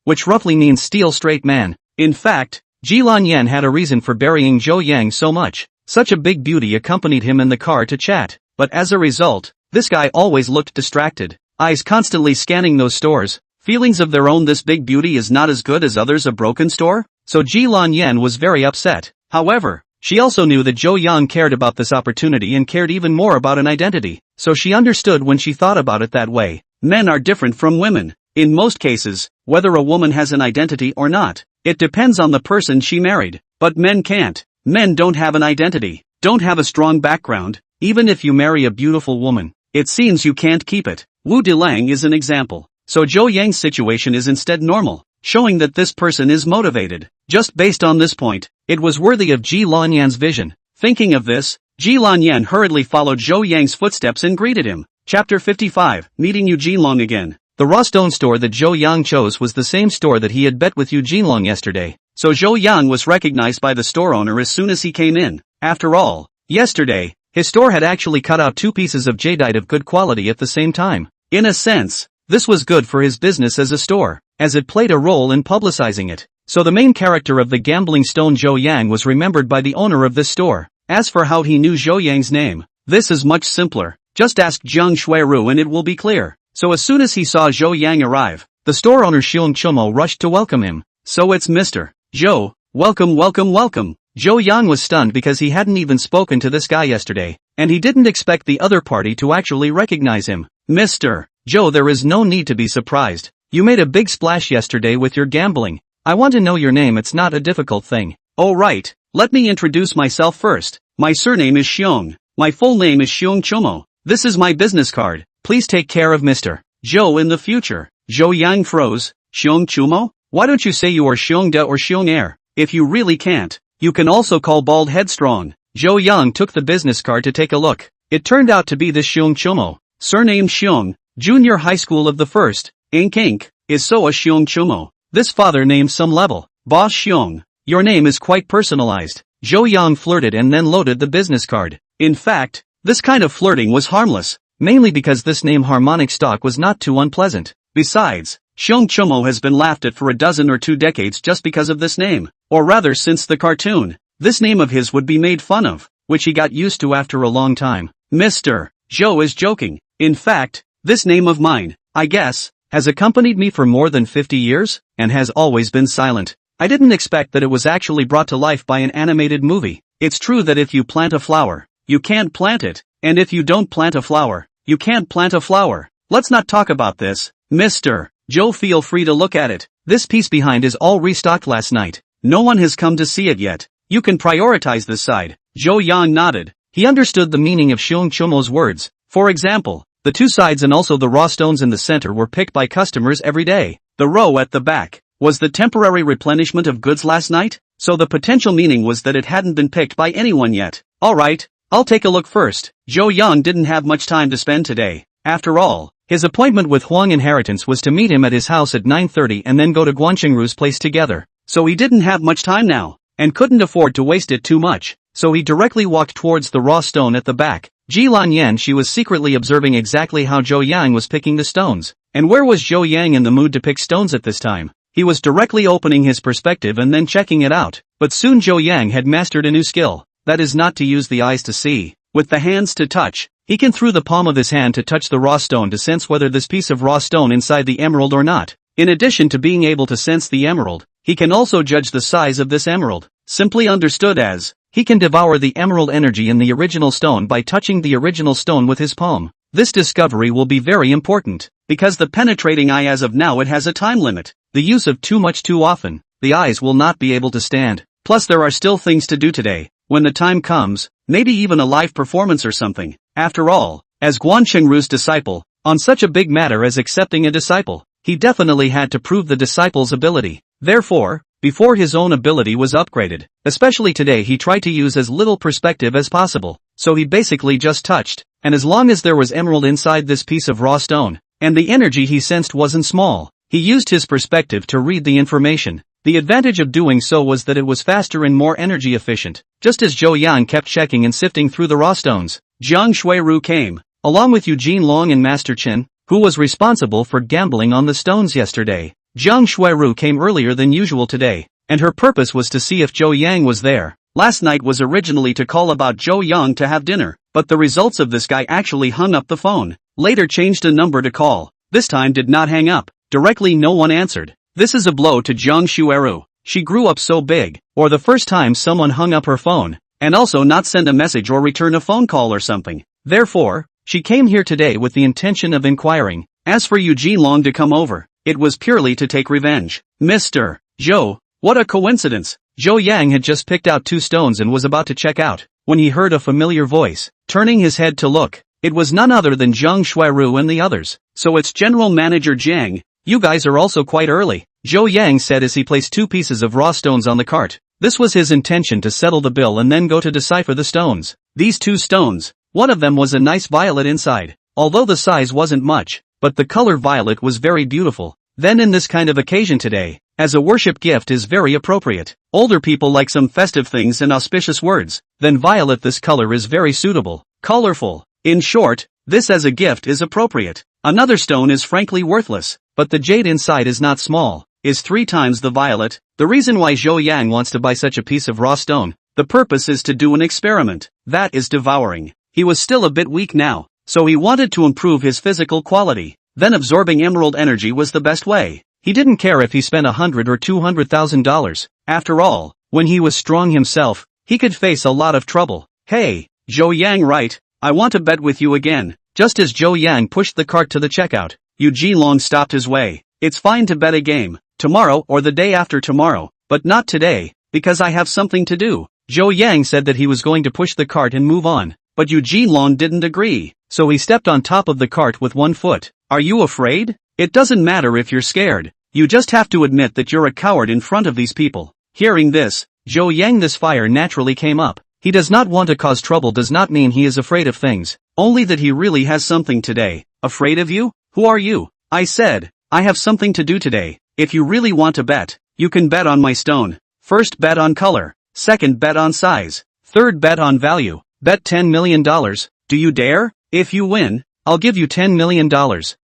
which roughly means steel straight man. In fact, Ji Lan Yan had a reason for burying Zhou Yang so much. Such a big beauty accompanied him in the car to chat, but as a result, this guy always looked distracted, eyes constantly scanning those stores. Feelings of their own. This big beauty is not as good as others. A broken store? So Ji Lan Yan was very upset. However, she also knew that Zhou Yang cared about this opportunity and cared even more about an identity, so she understood when she thought about it that way. Men are different from women. In most cases, whether a woman has an identity or not, it depends on the person she married. But men can't. Men don't have an identity, don't have a strong background. Even if you marry a beautiful woman, it seems you can't keep it. Wu Dilang is an example. So Zhou Yang's situation is instead normal, showing that this person is motivated. Just based on this point, it was worthy of Ji Lan Yan's vision. Thinking of this, Ji Lan Yan hurriedly followed Zhou Yang's footsteps and greeted him. Chapter 55, Meeting Yu Jinlong again. The raw stone store that Zhou Yang chose was the same store that he had bet with Yu Jinlong yesterday. So Zhou Yang was recognized by the store owner as soon as he came in. After all, yesterday, his store had actually cut out 2 pieces of jadeite of good quality at the same time. In a sense, this was good for his business as a store, as it played a role in publicizing it. So the main character of the gambling stone Zhou Yang was remembered by the owner of this store. As for how he knew Zhou Yang's name, this is much simpler. Just ask Jiang Shuiru and it will be clear. So as soon as he saw Zhou Yang arrive, the store owner Xiong Chumo rushed to welcome him. So it's Mr. Zhou, welcome. Zhou Yang was stunned because he hadn't even spoken to this guy yesterday, and he didn't expect the other party to actually recognize him. Mr. Zhou, there is no need to be surprised. You made a big splash yesterday with your gambling. I want to know your name, it's not a difficult thing. Oh right, let me introduce myself first. My surname is Xiong. My full name is Xiong Chumo. This is my business card. Please take care of Mr. Zhou in the future. Zhou Yang froze. Xiong Chumo? Why don't you say you are Xiong De or Xiong Air? If you really can't, you can also call Bald Headstrong. Zhou Yang took the business card to take a look. It turned out to be this Xiong Chumo. Surname Xiong, junior high school of the first, Inc. Is so a Xiong Chumo. This father named some level. Boss Xiong. Your name is quite personalized. Zhou Yang flirted and then loaded the business card. In fact, this kind of flirting was harmless, mainly because this name harmonic stock was not too unpleasant. Besides, Xiong Chumo has been laughed at for a dozen or 2 decades just because of this name. Or rather since the cartoon. This name of his would be made fun of, which he got used to after a long time. Mr. Zhou is joking. In fact, this name of mine, I guess, has accompanied me for more than 50 years, and has always been silent. I didn't expect that it was actually brought to life by an animated movie. It's true that if you plant a flower, you can't plant it, and if you don't plant a flower, you can't plant a flower. Let's not talk about this. Mr. Zhou, feel free to look at it. This piece behind is all restocked last night. No one has come to see it yet. You can prioritize this side. Zhou Yang nodded. He understood the meaning of Xiong Chumo's words. For example, the 2 sides and also the raw stones in the center were picked by customers every day. The row at the back was the temporary replenishment of goods last night, so the potential meaning was that it hadn't been picked by anyone yet. Alright, I'll take a look first. Zhou Yang didn't have much time to spend today. After all, his appointment with Huang Inheritance was to meet him at his house at 9:30 and then go to Guanqingru's place together. So he didn't have much time now, and couldn't afford to waste it too much, so he directly walked towards the raw stone at the back. Ji Lan Yan, she was secretly observing exactly how Zhou Yang was picking the stones. And where was Zhou Yang in the mood to pick stones at this time? He was directly opening his perspective and then checking it out. But soon Zhou Yang had mastered a new skill. That is not to use the eyes to see, with the hands to touch. He can through the palm of his hand to touch the raw stone to sense whether this piece of raw stone inside the emerald or not. In addition to being able to sense the emerald, he can also judge the size of this emerald. Simply understood as, he can devour the emerald energy in the original stone by touching the original stone with his palm. This discovery will be very important, because the penetrating eye as of now it has a time limit. The use of too much too often, the eyes will not be able to stand. Plus there are still things to do today. When the time comes, maybe even a live performance or something. After all, as Guanqingru's disciple, on such a big matter as accepting a disciple, he definitely had to prove the disciple's ability. Therefore, before his own ability was upgraded, especially today, he tried to use as little perspective as possible. So he basically just touched, and as long as there was emerald inside this piece of raw stone, and the energy he sensed wasn't small, he used his perspective to read the information. The advantage of doing so was that it was faster and more energy efficient. Just as Zhou Yang kept checking and sifting through the raw stones, Jiang Shuiru came, along with Eugene Long and Master Chen, who was responsible for gambling on the stones yesterday. Jiang Shuiru came earlier than usual today, and her purpose was to see if Zhou Yang was there. Last night was originally to call about Zhou Yang to have dinner, but the results of this guy actually hung up the phone. Later changed a number to call. This time did not hang up. Directly no one answered. This is a blow to Jiang Shuiru. She grew up so big, or the first time someone hung up her phone, and also not send a message or return a phone call or something. Therefore, she came here today with the intention of inquiring. As for Eugene Long to come over, it was purely to take revenge. Mr. Zhou, what a coincidence. Zhou Yang had just picked out 2 stones and was about to check out, when he heard a familiar voice. Turning his head to look, it was none other than Jiang Shuiru and the others. So it's General Manager Jiang. You guys are also quite early, Zhou Yang said as he placed 2 pieces of raw stones on the cart. This was his intention, to settle the bill and then go to decipher the stones. These 2 stones, one of them was a nice violet inside, although the size wasn't much, but the color violet was very beautiful. Then in this kind of occasion today, as a worship gift is very appropriate. Older people like some festive things and auspicious words, then violet, this color is very suitable, colorful. In short, this as a gift is appropriate. Another stone is frankly worthless, but the jade inside is not small, is 3 times the violet. The reason why Zhou Yang wants to buy such a piece of raw stone The purpose is to do an experiment, that is devouring. He was still a bit weak now, so he wanted to improve his physical quality. Then absorbing emerald energy was the best way. He didn't care if he spent $100,000 or $200,000. After all, when he was strong himself, he could face a lot of trouble. Hey, Zhou Yang, right? I want to bet with you again. Just as Zhou Yang pushed the cart to the checkout, Yu Jilong stopped his way. It's fine to bet a game, tomorrow or the day after tomorrow, but not today, because I have something to do. Zhou Yang said that he was going to push the cart and move on, but Yu Jilong didn't agree, so he stepped on top of the cart with one foot. Are you afraid? It doesn't matter if you're scared. You just have to admit that you're a coward in front of these people. Hearing this, Zhou Yang, this fire naturally came up. He does not want to cause trouble does not mean he is afraid of things, only that he really has something today. Afraid of you? Who are you? I said, I have something to do today. If you really want to bet, you can bet on my stone. First bet on color, second bet on size, third bet on value. Bet $10 million. Do you dare? If you win, I'll give you $10 million,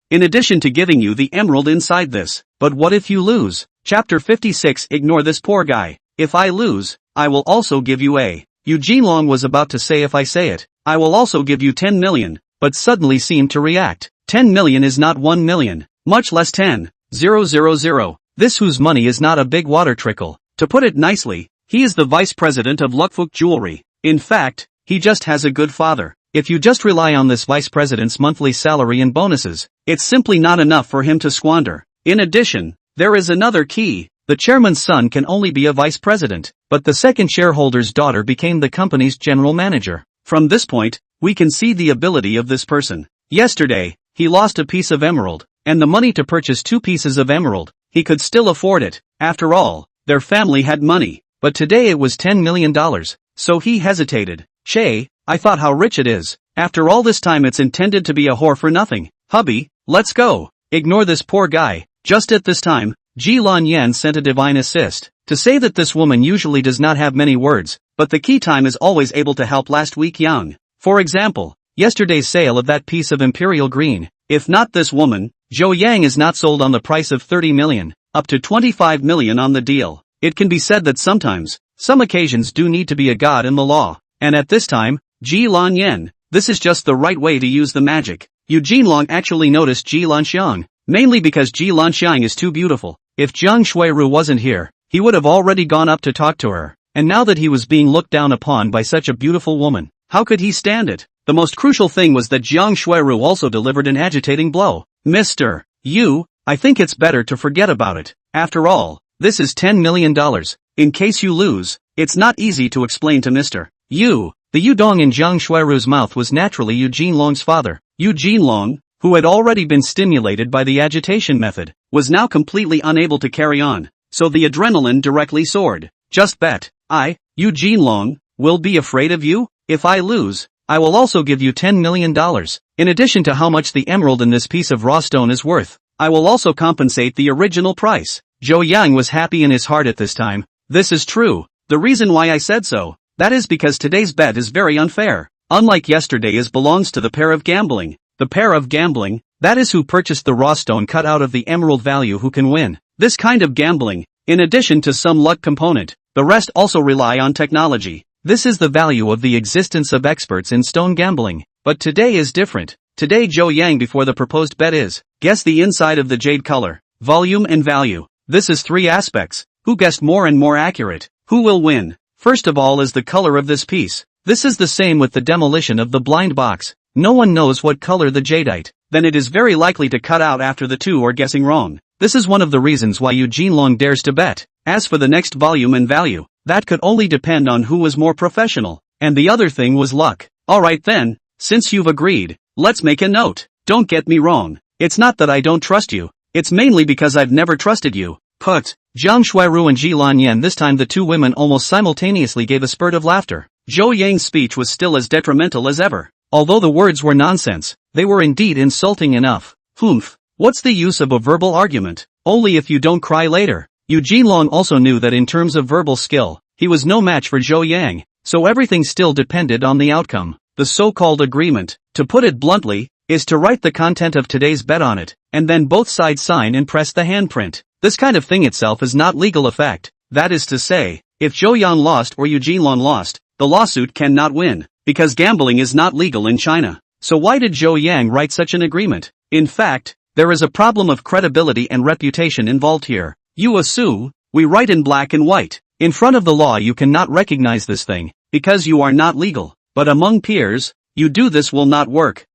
in addition to giving you the emerald inside this. But what if you lose? Chapter 56. Ignore this poor guy. If I lose, I will also give you a. Yu Jilong was about to say if I say it, I will also give you 10 million, but suddenly seemed to react. 10 million is not 1 million, much less 10,000. This whose money is not a big water trickle. To put it nicely, he is the vice president of Lukfook Jewelry. In fact, he just has a good father. If you just rely on this vice president's monthly salary and bonuses, it's simply not enough for him to squander. In addition, there is another key. The chairman's son can only be a vice president, but the second shareholder's daughter became the company's general manager. From this point, we can see the ability of this person. Yesterday, he lost a piece of emerald, and the money to purchase 2 pieces of emerald. He could still afford it. After all, their family had money, but today it was $10 million. So he hesitated. Che, I thought how rich it is. After all this time it's intended to be a whore for nothing. Hubby, let's go. Ignore this poor guy. Just at this time, Ji Lan Yan sent a divine assist to say that this woman usually does not have many words, but the key time is always able to help last week Yang. For example, yesterday's sale of that piece of imperial green. If not this woman, Zhou Yang is not sold on the price of 30 million, up to 25 million on the deal. It can be said that sometimes, some occasions do need to be a god in the law, and at this time, Ji Lan Yan, this is just the right way to use the magic. Yu Jinlong actually noticed Ji Lan Xiang, mainly because Ji Lan Xiang is too beautiful. If Jiang Shuiru wasn't here, he would have already gone up to talk to her, and now that he was being looked down upon by such a beautiful woman, how could he stand it? The most crucial thing was that Jiang Shuiru also delivered an agitating blow. Mr. Yu, I think it's better to forget about it. After all, this is $10 million. In case you lose, it's not easy to explain to Mr. Yu. The Yudong in Jiang Shuiru's mouth was naturally Yu Jinlong's father. Yu Jinlong, who had already been stimulated by the agitation method, was now completely unable to carry on, so the adrenaline directly soared. Just bet, Yu Jinlong, will be afraid of you? If I lose, I will also give you $10 million. In addition to how much the emerald in this piece of raw stone is worth, I will also compensate the original price. Zhou Yang was happy in his heart at this time. This is true. The reason why I said so, that is because today's bet is very unfair. Unlike yesterday, it belongs to the pair of gambling. The pair of gambling, that is who purchased the raw stone cut out of the emerald value who can win. This kind of gambling, in addition to some luck component, the rest also rely on technology. This is the value of the existence of experts in stone gambling. But today is different. Today Zhou Yang before the proposed bet is, guess the inside of the jade color, volume and value. This is 3 aspects. Who guessed more and more accurate? Who will win? First of all is the color of this piece. This is the same with the demolition of the blind box. No one knows what color the jadeite, then it is very likely to cut out after the 2 are guessing wrong. This is one of the reasons why Yu Jinlong dares to bet. As for the next volume and value, that could only depend on who was more professional, and the other thing was luck. Alright then, since you've agreed, let's make a note. Don't get me wrong, it's not that I don't trust you, it's mainly because I've never trusted you. Put, Jiang Shuiru and Ji Lan Yan. This time the 2 women almost simultaneously gave a spurt of laughter. Zhou Yang's speech was still as detrimental as ever. Although the words were nonsense, they were indeed insulting enough. Humph, what's the use of a verbal argument? Only if you don't cry later. Yu Jinlong also knew that in terms of verbal skill, he was no match for Zhou Yang, so everything still depended on the outcome. The so-called agreement, to put it bluntly, is to write the content of today's bet on it, and then both sides sign and press the handprint. This kind of thing itself is not legal effect, that is to say, If Zhou Yang lost or Eugene Long lost, the lawsuit cannot win, because gambling is not legal in China. So why did Zhou Yang write such an agreement? In fact, there is a problem of credibility and reputation involved here. You assume, we write in black and white. In front of the law you cannot recognize this thing, because you are not legal. But among peers, you do this will not work.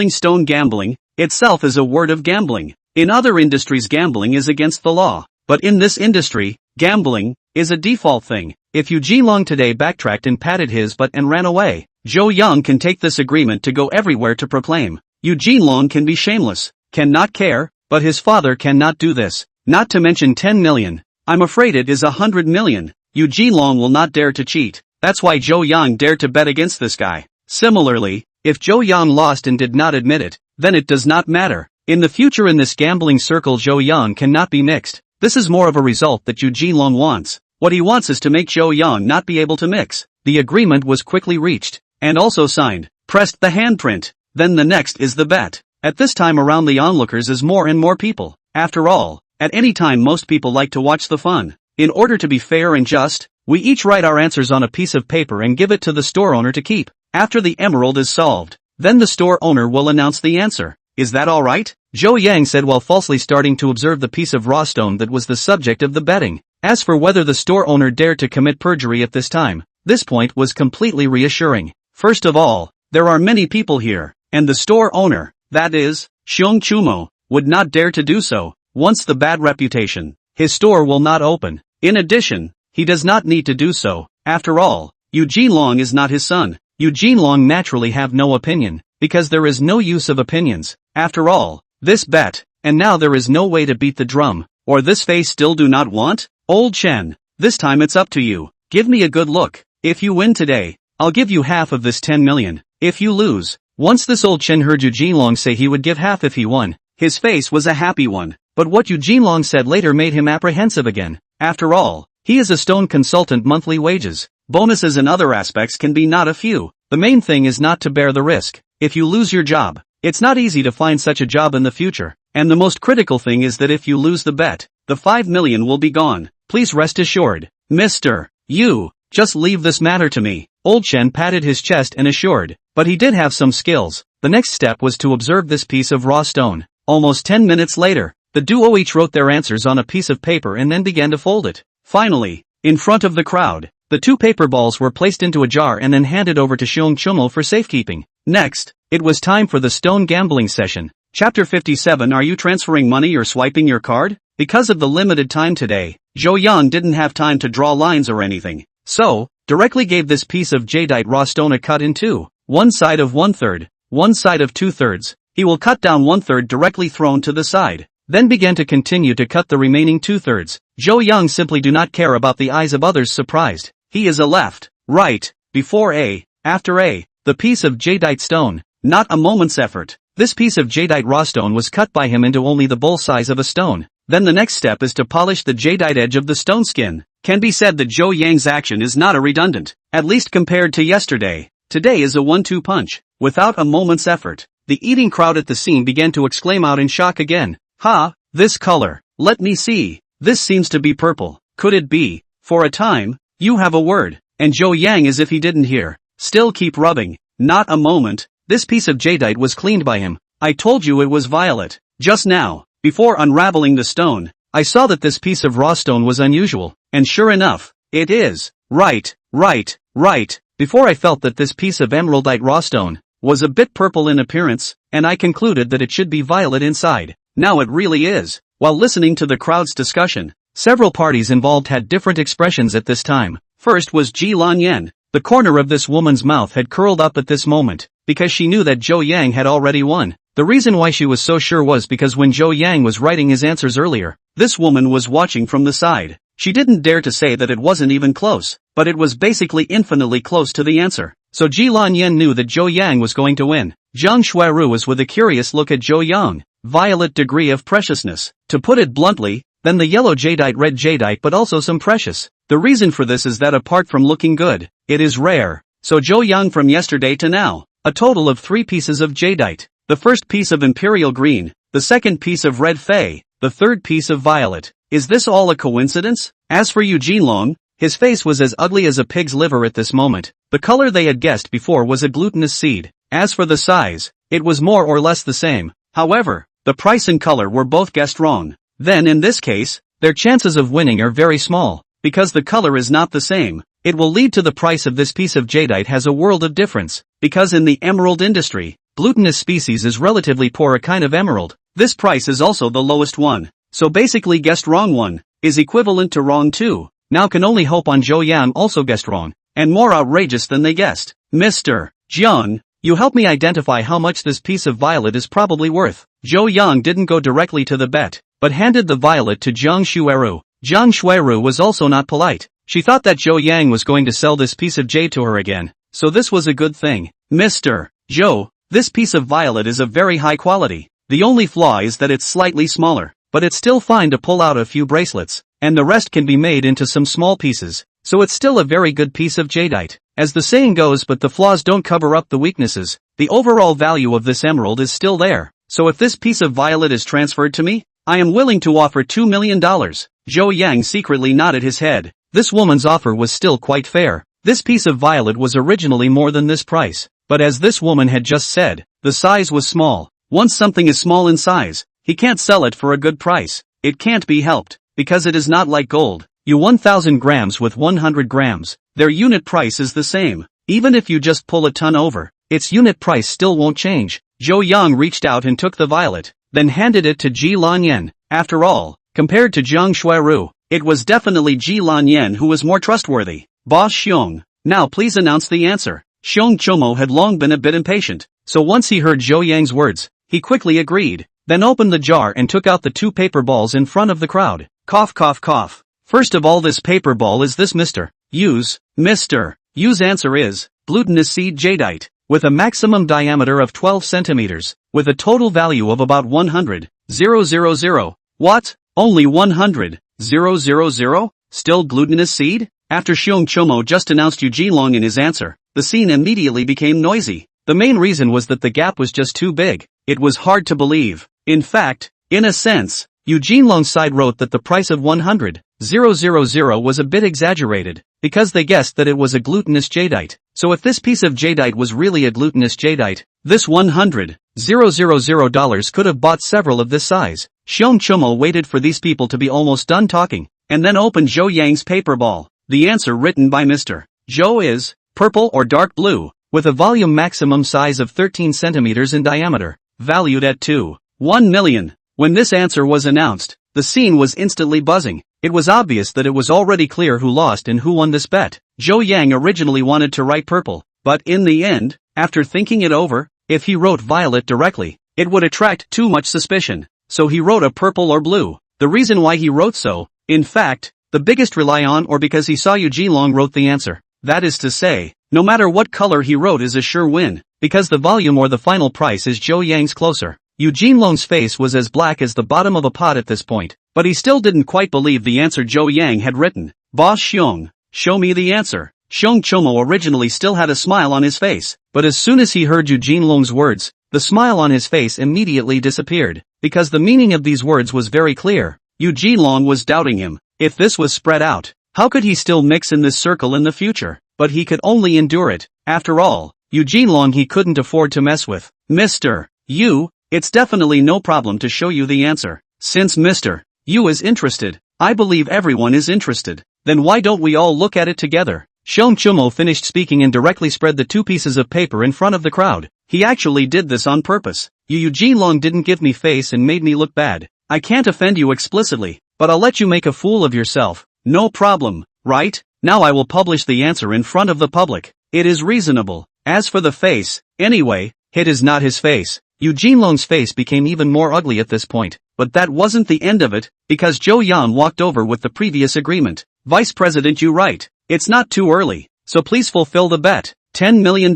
Stone gambling, itself is a word of gambling. In other industries gambling is against the law. But in this industry, gambling is a default thing. If Eugene Long today backtracked and patted his butt and ran away, Zhou Yang can take this agreement to go everywhere to proclaim. Eugene Long can be shameless, cannot care, but his father cannot do this. Not to mention 10 million. I'm afraid it is 100 million. Eugene Long will not dare to cheat. That's why Zhou Yang dared to bet against this guy. Similarly, if Zhou Yang lost and did not admit it, then it does not matter. In the future in this gambling circle Zhou Yang cannot be mixed. This is more of a result that Eugene Long wants. What he wants is to make Zhou Yang not be able to mix. The agreement was quickly reached, and also signed. Pressed the handprint. Then the next is the bet. At this time around the onlookers is more and more people. After all, at any time most people like to watch the fun. In order to be fair and just, we each write our answers on a piece of paper and give it to the store owner to keep. After the emerald is solved, then the store owner will announce the answer. Is that alright? Zhou Yang said while falsely starting to observe the piece of raw stone that was the subject of the betting. As for whether the store owner dared to commit perjury at this time, this point was completely reassuring. First of all, there are many people here, and the store owner, that is, Xiong Chumo, would not dare to do so. Once the bad reputation, his store will not open. In addition, he does not need to do so. After all, Eugene Long is not his son. Eugene Long naturally have no opinion, because there is no use of opinions. After all, this bet, and now there is no way to beat the drum, or this face still do not want? Old Chen, this time it's up to you. Give me a good look. If you win today, I'll give you half of this 10 million. If you lose, once this old Chen heard Eugene Long say he would give half if he won, his face was a happy one. But what Eugene Long said later made him apprehensive again. After all, he is a stone consultant, monthly wages, bonuses and other aspects can be not a few. The main thing is not to bear the risk. If you lose your job, it's not easy to find such a job in the future. And the most critical thing is that if you lose the bet, the 5 million will be gone. Please rest assured. Mr. You, just leave this matter to me. Old Chen patted his chest and assured, but he did have some skills. The next step was to observe this piece of raw stone. Almost 10 minutes later, the duo each wrote their answers on a piece of paper and then began to fold it. Finally, in front of the crowd, the 2 paper balls were placed into a jar and then handed over to Xiong Chumo for safekeeping. Next, it was time for the stone gambling session. Chapter 57. Are you transferring money or swiping your card? Because of the limited time today, Zhou Yang didn't have time to draw lines or anything. So, directly gave this piece of jadeite raw stone a cut in two. One side of 1/3, one side of 2/3. He will cut down 1/3 directly thrown to the side. Then began to continue to cut the remaining 2/3. Zhou Yang simply do not care about the eyes of others surprised. He is a left, right, before A, after A, the piece of jadeite stone, not a moment's effort. This piece of jadeite raw stone was cut by him into only the bowl size of a stone. Then the next step is to polish the jadeite edge of the stone skin. Can be said that Zhou Yang's action is not a redundant, at least compared to yesterday. Today is a 1-2 punch, without a moment's effort. The eating crowd at the scene began to exclaim out in shock again. Ha, this color, let me see, this seems to be purple, could it be? For a time, you have a word, and Zhou Yang as if he didn't hear. Still keep rubbing, not a moment, this piece of jadeite was cleaned by him. I told you it was violet. Just now, before unraveling the stone, I saw that this piece of raw stone was unusual, and sure enough, it is. Right. Before I felt that this piece of emeraldite raw stone was a bit purple in appearance, and I concluded that it should be violet inside. Now it really is. While listening to the crowd's discussion, several parties involved had different expressions at this time. First was Ji Lan Yen. The corner of this woman's mouth had curled up at this moment, because she knew that Zhou Yang had already won. The reason why she was so sure was because when Zhou Yang was writing his answers earlier, this woman was watching from the side. She didn't dare to say that it wasn't even close, but it was basically infinitely close to the answer. So Ji Lan Yen knew that Zhou Yang was going to win. Zhang Shuiru was with a curious look at Zhou Yang. Violet degree of preciousness. To put it bluntly, then the yellow jadeite, red jadeite, but also some precious. The reason for this is that apart from looking good, it is rare. So Zhou Yang from yesterday to now, a total of 3 pieces of jadeite. The first piece of imperial green, the second piece of red fey, the third piece of violet. Is this all a coincidence? As for Eugene Long, His face was as ugly as a pig's liver at this moment. The color they had guessed before was a glutinous seed. As for the size, it was more or less the same. However, the price and color were both guessed wrong. Then in this case, their chances of winning are very small, because the color is not the same. It will lead to the price of this piece of jadeite has a world of difference, because in the emerald industry, glutinous species is relatively poor a kind of emerald. This price is also the lowest one. So basically guessed wrong one is equivalent to wrong 2. Now can only hope on Zhou Yang also guessed wrong, and more outrageous than they guessed. Mr. Jiang, you help me identify how much this piece of violet is probably worth. Zhou Yang didn't go directly to the bet, but handed the violet to Jiang Shuiru. Jiang Shuiru was also not polite. She thought that Zhou Yang was going to sell this piece of jade to her again, so this was a good thing. Mr. Zhou, this piece of violet is of very high quality. The only flaw is that it's slightly smaller, but it's still fine to pull out a few bracelets, and the rest can be made into some small pieces, so it's still a very good piece of jadeite. As the saying goes, but the flaws don't cover up the weaknesses. The overall value of this emerald is still there, so if this piece of violet is transferred to me, I am willing to offer $2 million. Zhou Yang secretly nodded his head. This woman's offer was still quite fair. This piece of violet was originally more than this price, but as this woman had just said, the size was small. Once something is small in size, he can't sell it for a good price. It can't be helped, because it is not like gold. You 1000 grams with 100 grams, their unit price is the same. Even if you just pull a ton over, its unit price still won't change. Zhou Yang reached out and took the violet, then handed it to Ji Lanyan. After all, compared to Jiang Shuiru, it was definitely Ji Lanyan who was more trustworthy. Boss Xiong, now please announce the answer. Xiong Chomo had long been a bit impatient, so once he heard Zhou Yang's words, he quickly agreed, then opened the jar and took out the 2 paper balls in front of the crowd. Cough cough cough. First of all, this paper ball is this Mr. Yu's. Mr. Yu's answer is glutinous seed jadeite, with a maximum diameter of 12 centimeters, with a total value of about 100,000. What? Only 100,000? Still glutinous seed? After Xiong Chomo just announced Yu Jilong in his answer, the scene immediately became noisy. The main reason was that the gap was just too big. It was hard to believe. In fact, in a sense, Yu Jilong's side wrote that the price of 100,000 was a bit exaggerated, because they guessed that it was a glutinous jadeite. So if this piece of jadeite was really a glutinous jadeite, this $100,000 could have bought several of this size. Xiong Chomo waited for these people to be almost done talking, and then opened Zhou Yang's paper ball. The answer written by Mr. Zhou is purple or dark blue, with a volume maximum size of 13 centimeters in diameter, valued at 1 million. When this answer was announced, the scene was instantly buzzing. It was obvious that it was already clear who lost and who won this bet. Zhou Yang originally wanted to write purple, but in the end, after thinking it over, if he wrote violet directly, it would attract too much suspicion, so he wrote a purple or blue. The reason why he wrote so, in fact, the biggest rely on or because he saw Yu Jilong wrote the answer. That is to say, no matter what color he wrote is a sure win, because the volume or the final price is Zhou Yang's closer. Yu Jilong's face was as black as the bottom of a pot at this point, but he still didn't quite believe the answer Zhou Yang had written. Boss Xiong, show me the answer. Xiong Chomo originally still had a smile on his face, but as soon as he heard Yu Jilong's words, the smile on his face immediately disappeared, because the meaning of these words was very clear. Yu Jilong was doubting him. If this was spread out, how could he still mix in this circle in the future? But he could only endure it. After all, Yu Jilong he couldn't afford to mess with. Mr. Yu, it's definitely no problem to show you the answer. Since Mr. Yu is interested, I believe everyone is interested. Then why don't we all look at it together? Xiong Chumo finished speaking and directly spread the 2 pieces of paper in front of the crowd. He actually did this on purpose. Yu Jilong didn't give me face and made me look bad. I can't offend you explicitly, but I'll let you make a fool of yourself. No problem, right? Now I will publish the answer in front of the public. It is reasonable. As for the face, anyway, it is not his face. Yu Jilong's face became even more ugly at this point, but that wasn't the end of it, because Zhou Yan walked over with the previous agreement. Vice President Yu, right? It's not too early, so please fulfill the bet. $10 million.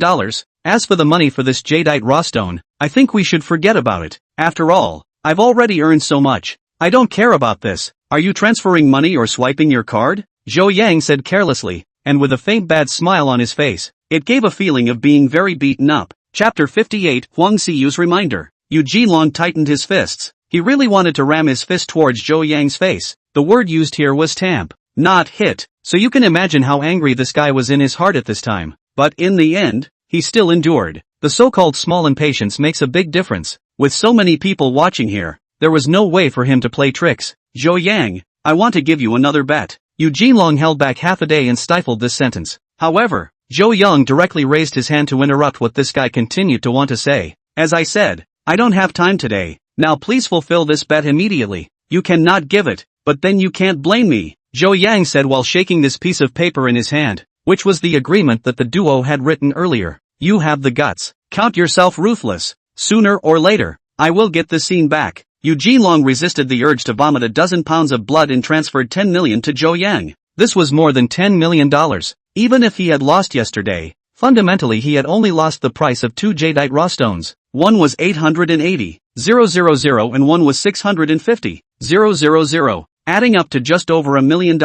As for the money for this jadeite raw stone, I think we should forget about it. After all, I've already earned so much. I don't care about this. Are you transferring money or swiping your card? Zhou Yang said carelessly, and with a faint bad smile on his face. It gave a feeling of being very beaten up. Chapter 58, Huang Xiyu's reminder. Yu Jilong tightened his fists. He really wanted to ram his fist towards Zhou Yang's face. The word used here was tamp. not hit, so you can imagine how angry this guy was in his heart at this time. But in the end, he still endured. The so-called small impatience makes a big difference. With so many people watching here, there was no way for him to play tricks. Zhou Yang, I want to give you another bet. Eugene Long held back half a day and stifled this sentence. However, Zhou Yang directly raised his hand to interrupt what this guy continued to want to say. As I said, I don't have time today. Now please fulfill this bet immediately. You cannot give it, but then you can't blame me, Zhou Yang said while shaking this piece of paper in his hand, which was the agreement that the duo had written earlier. You have the guts. Count yourself ruthless. Sooner or later, I will get the scene back. Eugene Long resisted the urge to vomit a dozen pounds of blood and transferred 10 million to Zhou Yang. This was more than $10 million. Even if he had lost yesterday, fundamentally he had only lost the price of 2 jadeite raw stones. One was 880,000 and one was 650,000, adding up to just over $1 million.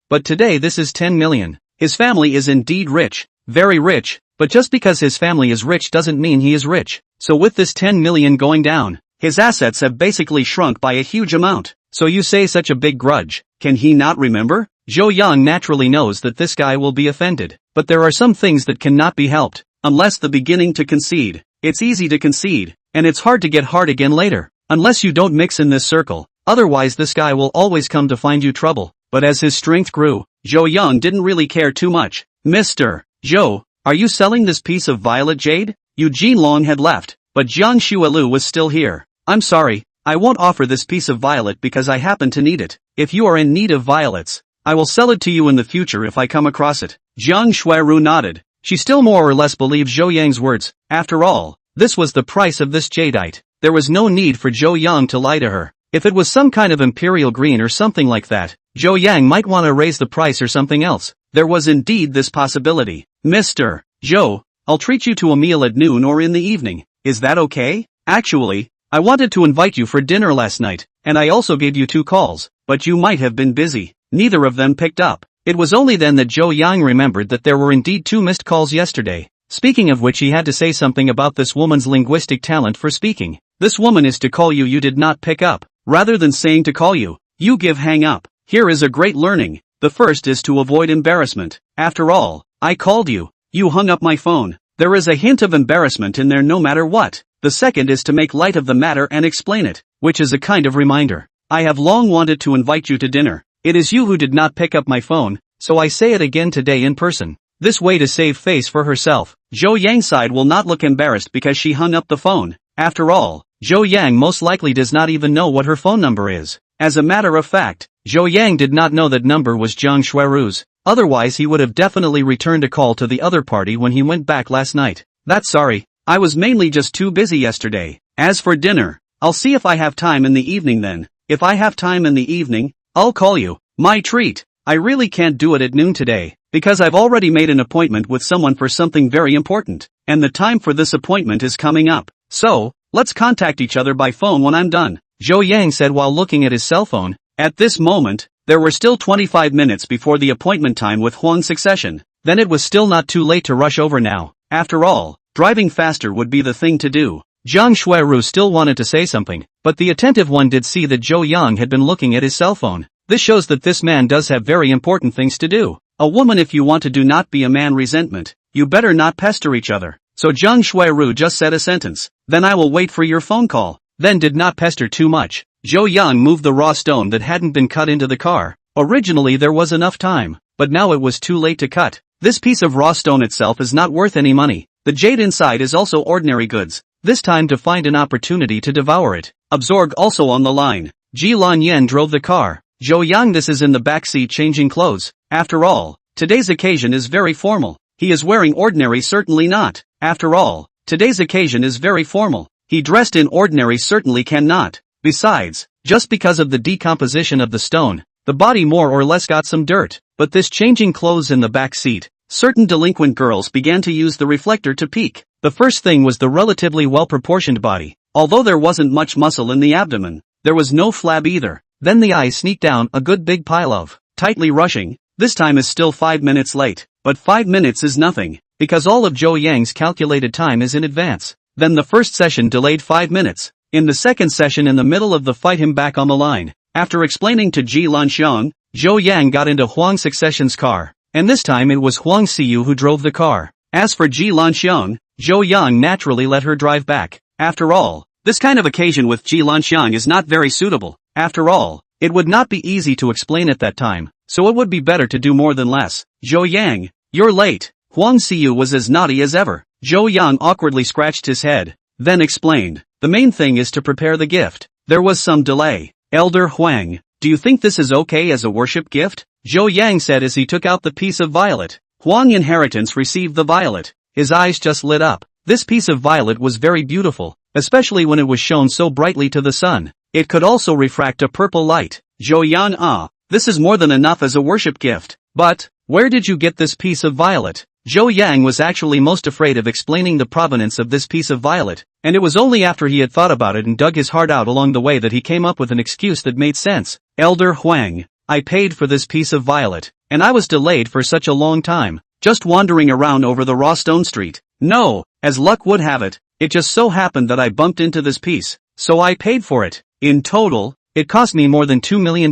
But today this is 10 million. His family is indeed rich, very rich, but just because his family is rich doesn't mean he is rich. So with this 10 million going down, his assets have basically shrunk by a huge amount. So you say such a big grudge, can he not remember? Zhou Yang naturally knows that this guy will be offended, but there are some things that cannot be helped, unless the beginning to concede. It's easy to concede, and it's hard to get hard again later, unless you don't mix in this circle, otherwise this guy will always come to find you trouble. But as his strength grew, Zhou Yang didn't really care too much. Mr. Zhou, are you selling this piece of violet jade? Eugene Long had left, but Jiang Xuelu was still here. I'm sorry, I won't offer this piece of violet because I happen to need it. If you are in need of violets, I will sell it to you in the future if I come across it. Jiang Xuelu nodded. She still more or less believed Zhou Yang's words. After all, this was the price of this jadeite. There was no need for Zhou Yang to lie to her. If it was some kind of imperial green or something like that, Zhou Yang might want to raise the price or something else. There was indeed this possibility. Mr. Zhou, I'll treat you to a meal at noon or in the evening. Is that okay? Actually, I wanted to invite you for dinner last night, and I also gave you 2 calls, but you might have been busy. Neither of them picked up. It was only then that Zhou Yang remembered that there were indeed 2 missed calls yesterday. Speaking of which, he had to say something about this woman's linguistic talent for speaking. This woman is to call you, you did not pick up. Rather than saying to call you, you give hang up. Here is a great learning. The first is to avoid embarrassment. After all, I called you. You hung up my phone. There is a hint of embarrassment in there no matter what. The second is to make light of the matter and explain it, which is a kind of reminder. I have long wanted to invite you to dinner. It is you who did not pick up my phone, so I say it again today in person. This way to save face for herself. Zhou Yang's side will not look embarrassed because she hung up the phone. After all, Zhou Yang most likely does not even know what her phone number is. As a matter of fact, Zhou Yang did not know that number was Jiang Xueru's. Otherwise he would have definitely returned a call to the other party when he went back last night. That's sorry, I was mainly just too busy yesterday. As for dinner, I'll see if I have time in the evening then. If I have time in the evening, I'll call you. My treat. I really can't do it at noon today, because I've already made an appointment with someone for something very important, and the time for this appointment is coming up. So, let's contact each other by phone when I'm done, Zhou Yang said while looking at his cell phone. At this moment, there were still 25 minutes before the appointment time with Huang's succession. Then it was still not too late to rush over now. After all, driving faster would be the thing to do. Jiang Xueru still wanted to say something, but the attentive one did see that Zhou Yang had been looking at his cell phone. This shows that this man does have very important things to do. A woman, if you want to do not be a man resentment, you better not pester each other. So Jiang Xueru just said a sentence. Then I will wait for your phone call. Then did not pester too much. Zhou Yang moved the raw stone that hadn't been cut into the car. Originally there was enough time, but now it was too late to cut. This piece of raw stone itself is not worth any money. The jade inside is also ordinary goods. This time to find an opportunity to devour it. Absorg also on the line. Ji Lan Yen drove the car. Zhou Yang this is in the back seat changing clothes. After all, today's occasion is very formal. He is wearing ordinary, certainly not. After all, today's occasion is very formal. He dressed in ordinary certainly cannot. Besides, just because of the decomposition of the stone, the body more or less got some dirt. But this changing clothes in the back seat, certain delinquent girls began to use the reflector to peek. The first thing was the relatively well-proportioned body. Although there wasn't much muscle in the abdomen, there was no flab either. Then the eyes sneaked down a good big pile of tightly rushing. This time is still 5 minutes late, but 5 minutes is nothing, because all of Zhou Yang's calculated time is in advance. Then the first session delayed 5 minutes. In the second session in the middle of the fight him back on the line. After explaining to Ji Lanxiang, Zhou Yang got into Huang Succession's car, and this time it was Huang Xiyu who drove the car. As for Ji Lanxiang, Zhou Yang naturally let her drive back. After all, this kind of occasion with Ji Lanxiang is not very suitable. After all, it would not be easy to explain at that time, so it would be better to do more than less. Zhou Yang, you're late. Huang Xiyu was as naughty as ever. Zhou Yang awkwardly scratched his head, then explained, the main thing is to prepare the gift. There was some delay. Elder Huang, do you think this is okay as a worship gift? Zhou Yang said as he took out the piece of violet. Huang Inheritance received the violet. His eyes just lit up. This piece of violet was very beautiful, especially when it was shown so brightly to the sun. It could also refract a purple light. Zhou Yang, this is more than enough as a worship gift. But, where did you get this piece of violet? Zhou Yang was actually most afraid of explaining the provenance of this piece of violet, and it was only after he had thought about it and dug his heart out along the way that he came up with an excuse that made sense. Elder Huang, I paid for this piece of violet, and I was delayed for such a long time, just wandering around over the raw stone street. No, as luck would have it, it just so happened that I bumped into this piece, so I paid for it. In total, it cost me more than $2 million,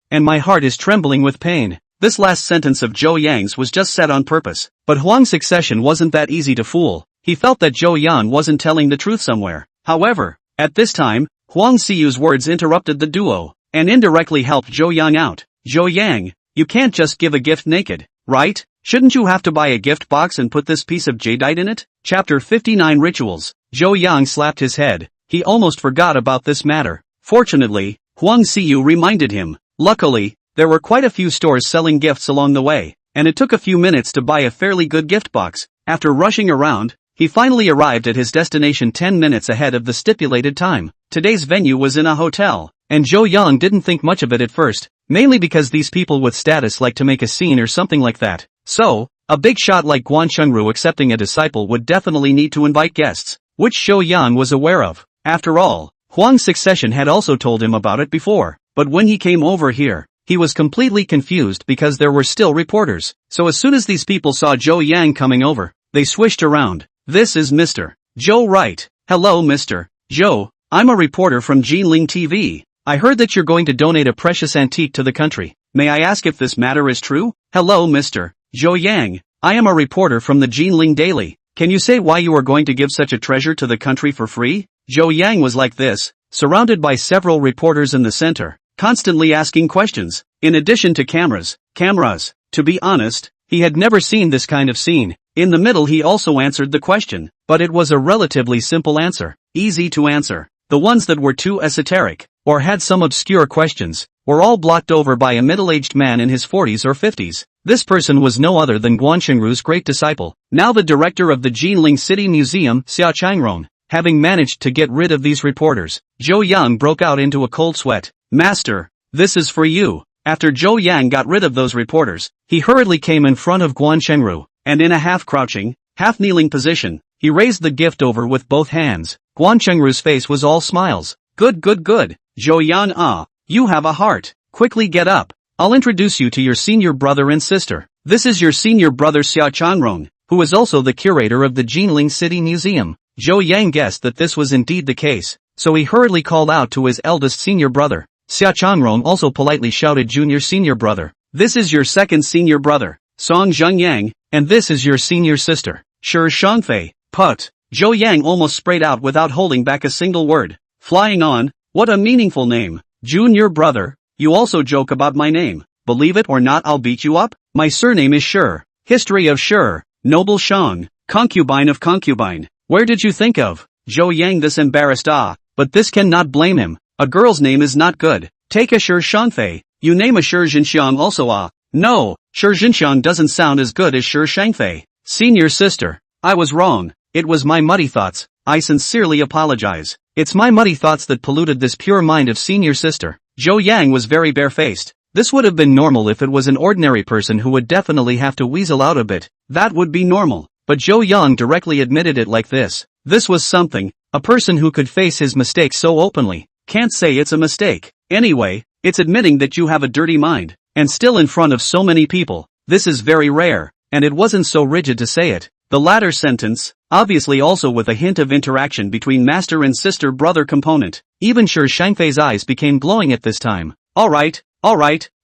and my heart is trembling with pain. This last sentence of Zhou Yang's was just said on purpose, but Huang's Succession wasn't that easy to fool. He felt that Zhou Yan wasn't telling the truth somewhere. However, at this time, Huang Xiyu's words interrupted the duo, and indirectly helped Zhou Yang out. Zhou Yang, you can't just give a gift naked, right? Shouldn't you have to buy a gift box and put this piece of jadeite in it? Chapter 59 Rituals. Zhou Yang slapped his head. He almost forgot about this matter. Fortunately, Huang Xiyu reminded him. Luckily, there were quite a few stores selling gifts along the way, and it took a few minutes to buy a fairly good gift box. After rushing around, he finally arrived at his destination 10 minutes ahead of the stipulated time. Today's venue was in a hotel, and Zhou Yang didn't think much of it at first, mainly because these people with status like to make a scene or something like that. So, a big shot like Guan Chengru accepting a disciple would definitely need to invite guests, which Zhou Yang was aware of. After all, Huang's Succession had also told him about it before, but when he came over here, he was completely confused because there were still reporters. So as soon as these people saw Zhou Yang coming over, they swished around. This is Mr. Zhou, right? Hello Mr. Zhou, I'm a reporter from Jinling TV. I heard that you're going to donate a precious antique to the country. May I ask if this matter is true? Hello Mr. Zhou Yang, I am a reporter from the Jinling Daily. Can you say why you are going to give such a treasure to the country for free? Zhou Yang was like this, surrounded by several reporters in the center, constantly asking questions. In addition to cameras. To be honest, he had never seen this kind of scene. In the middle he also answered the question, but it was a relatively simple answer, easy to answer. The ones that were too esoteric, or had some obscure questions, were all blocked over by a middle-aged man in his 40s or 50s. This person was no other than Guan Chengru's great disciple, now the director of the Jinling City Museum, Xia Changrong. Having managed to get rid of these reporters, Zhou Yang broke out into a cold sweat. Master, this is for you. After Zhou Yang got rid of those reporters, he hurriedly came in front of Guan Chengru, and in a half-crouching, half-kneeling position, he raised the gift over with both hands. Guan Chengru's face was all smiles. Good. Zhou Yang, you have a heart. Quickly get up. I'll introduce you to your senior brother and sister. This is your senior brother Xia Changrong, who is also the curator of the Jinling City Museum. Zhou Yang guessed that this was indeed the case, so he hurriedly called out to his eldest senior brother. Xia Changrong also politely shouted junior senior brother. This is your second senior brother, Song Zhengyang, and this is your senior sister, Shi Shangfei. Put. Zhou Yang almost sprayed out without holding back a single word. Flying on, what a meaningful name. Junior brother, you also joke about my name. Believe it or not, I'll beat you up. My surname is Shi. History of Shi, noble Shang, concubine of concubine. Where did you think of? Zhou Yang this embarrassed but this cannot blame him. A girl's name is not good. Take a Shi Shangfei. You name a Shi Jinxiang also No, Shi Jinxiang doesn't sound as good as Shi Shangfei. Senior sister, I was wrong. It was my muddy thoughts. I sincerely apologize. It's my muddy thoughts that polluted this pure mind of senior sister. Zhou Yang was very barefaced. This would have been normal if it was an ordinary person who would definitely have to weasel out a bit. That would be normal. But Zhou Yang directly admitted it like this. This was something, a person who could face his mistakes so openly. Can't say it's a mistake. Anyway, it's admitting that you have a dirty mind, and still in front of so many people. This is very rare, and it wasn't so rigid to say it. The latter sentence, obviously also with a hint of interaction between master and sister-brother component. Even Shi Shangfei's eyes became glowing at this time. Alright,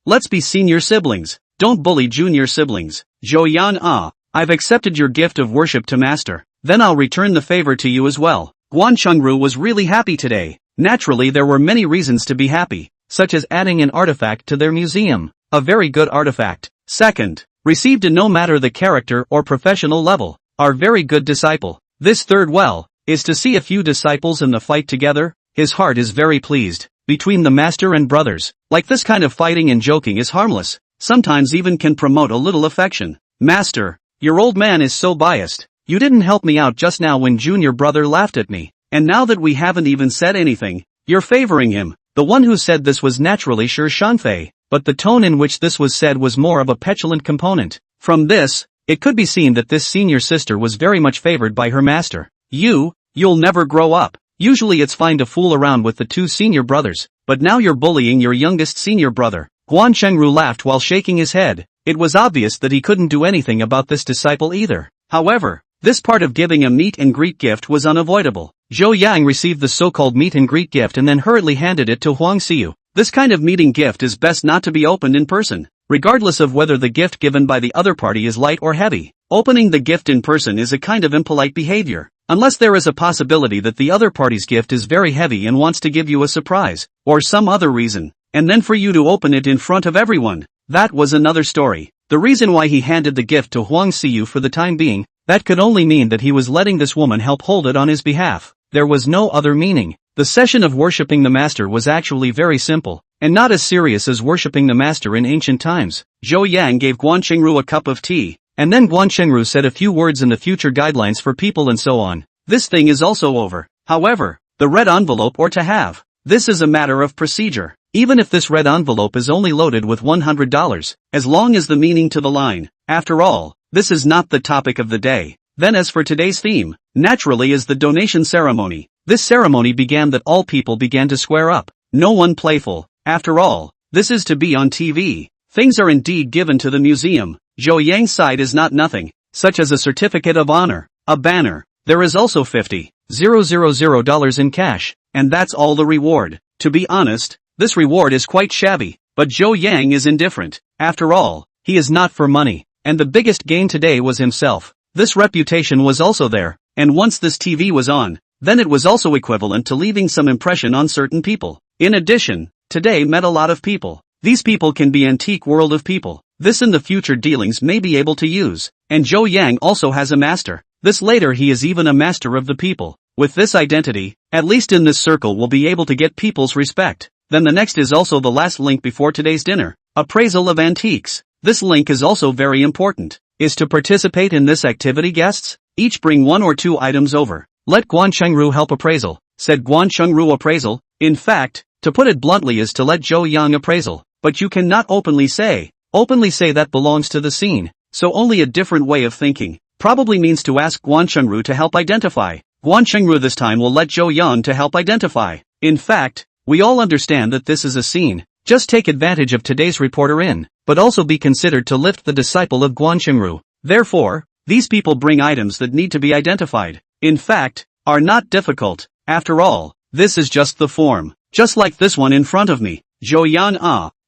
Let's be senior siblings. Don't bully junior siblings. Zhou Yang I've accepted your gift of worship to master. Then I'll return the favor to you as well. Guan Chengru was really happy today. Naturally there were many reasons to be happy, such as adding an artifact to their museum. A very good artifact. Second, received a no matter the character or professional level. Our very good disciple. This third is to see a few disciples in the fight together. His heart is very pleased. Between the master and brothers, like this kind of fighting and joking is harmless, sometimes even can promote a little affection. Master, your old man is so biased. You didn't help me out just now when junior brother laughed at me, and now that we haven't even said anything, you're favoring him. The one who said this was naturally Shi Shanfei, but the tone in which this was said was more of a petulant component. From this, it could be seen that this senior sister was very much favored by her master. You'll never grow up. Usually it's fine to fool around with the two senior brothers, but now you're bullying your youngest senior brother. Guan Chengru laughed while shaking his head. It was obvious that he couldn't do anything about this disciple either. However, this part of giving a meet and greet gift was unavoidable. Zhou Yang received the so-called meet and greet gift and then hurriedly handed it to Huang Xiu. This kind of meeting gift is best not to be opened in person, regardless of whether the gift given by the other party is light or heavy. Opening the gift in person is a kind of impolite behavior, unless there is a possibility that the other party's gift is very heavy and wants to give you a surprise, or some other reason, and then for you to open it in front of everyone. That was another story. The reason why he handed the gift to Huang Xiu for the time being, that could only mean that he was letting this woman help hold it on his behalf. There was no other meaning. The session of worshipping the master was actually very simple, and not as serious as worshipping the master in ancient times. Zhou Yang gave Guan Chengru a cup of tea, and then Guan Chengru said a few words in the future guidelines for people and so on. This thing is also over. However, the red envelope or to have. This is a matter of procedure. Even if this red envelope is only loaded with $100, as long as the meaning to the line. After all, this is not the topic of the day. Then as for today's theme, naturally is the donation ceremony. This ceremony began that all people began to square up. No one playful. After all, this is to be on TV. Things are indeed given to the museum. Zhou Yang's side is not nothing, such as a certificate of honor, a banner. There is also $50,000 in cash, and that's all the reward. To be honest, this reward is quite shabby, but Zhou Yang is indifferent. After all, he is not for money, and the biggest gain today was himself. This reputation was also there, and once this TV was on, then it was also equivalent to leaving some impression on certain people. In addition, today met a lot of people. These people can be antique world of people. This in the future dealings may be able to use, and Zhou Yang also has a master. This later he is even a master of the people. With this identity, at least in this circle will be able to get people's respect. Then the next is also the last link before today's dinner. Appraisal of antiques. This link is also very important. Is to participate in this activity guests? Each bring 1 or 2 items over. Let Guan Chengru help appraisal. Said Guan Chengru appraisal. In fact, to put it bluntly is to let Zhou Yang appraisal. But you cannot openly say that belongs to the scene. So only a different way of thinking. Probably means to ask Guan Chengru to help identify. Guan Chengru this time will let Zhou Yang to help identify. In fact, we all understand that this is a scene. Just take advantage of today's reporter in, but also be considered to lift the disciple of Guan Chengru. Therefore, these people bring items that need to be identified. In fact, are not difficult. After all, this is just the form. Just like this one in front of me. Zhou Yang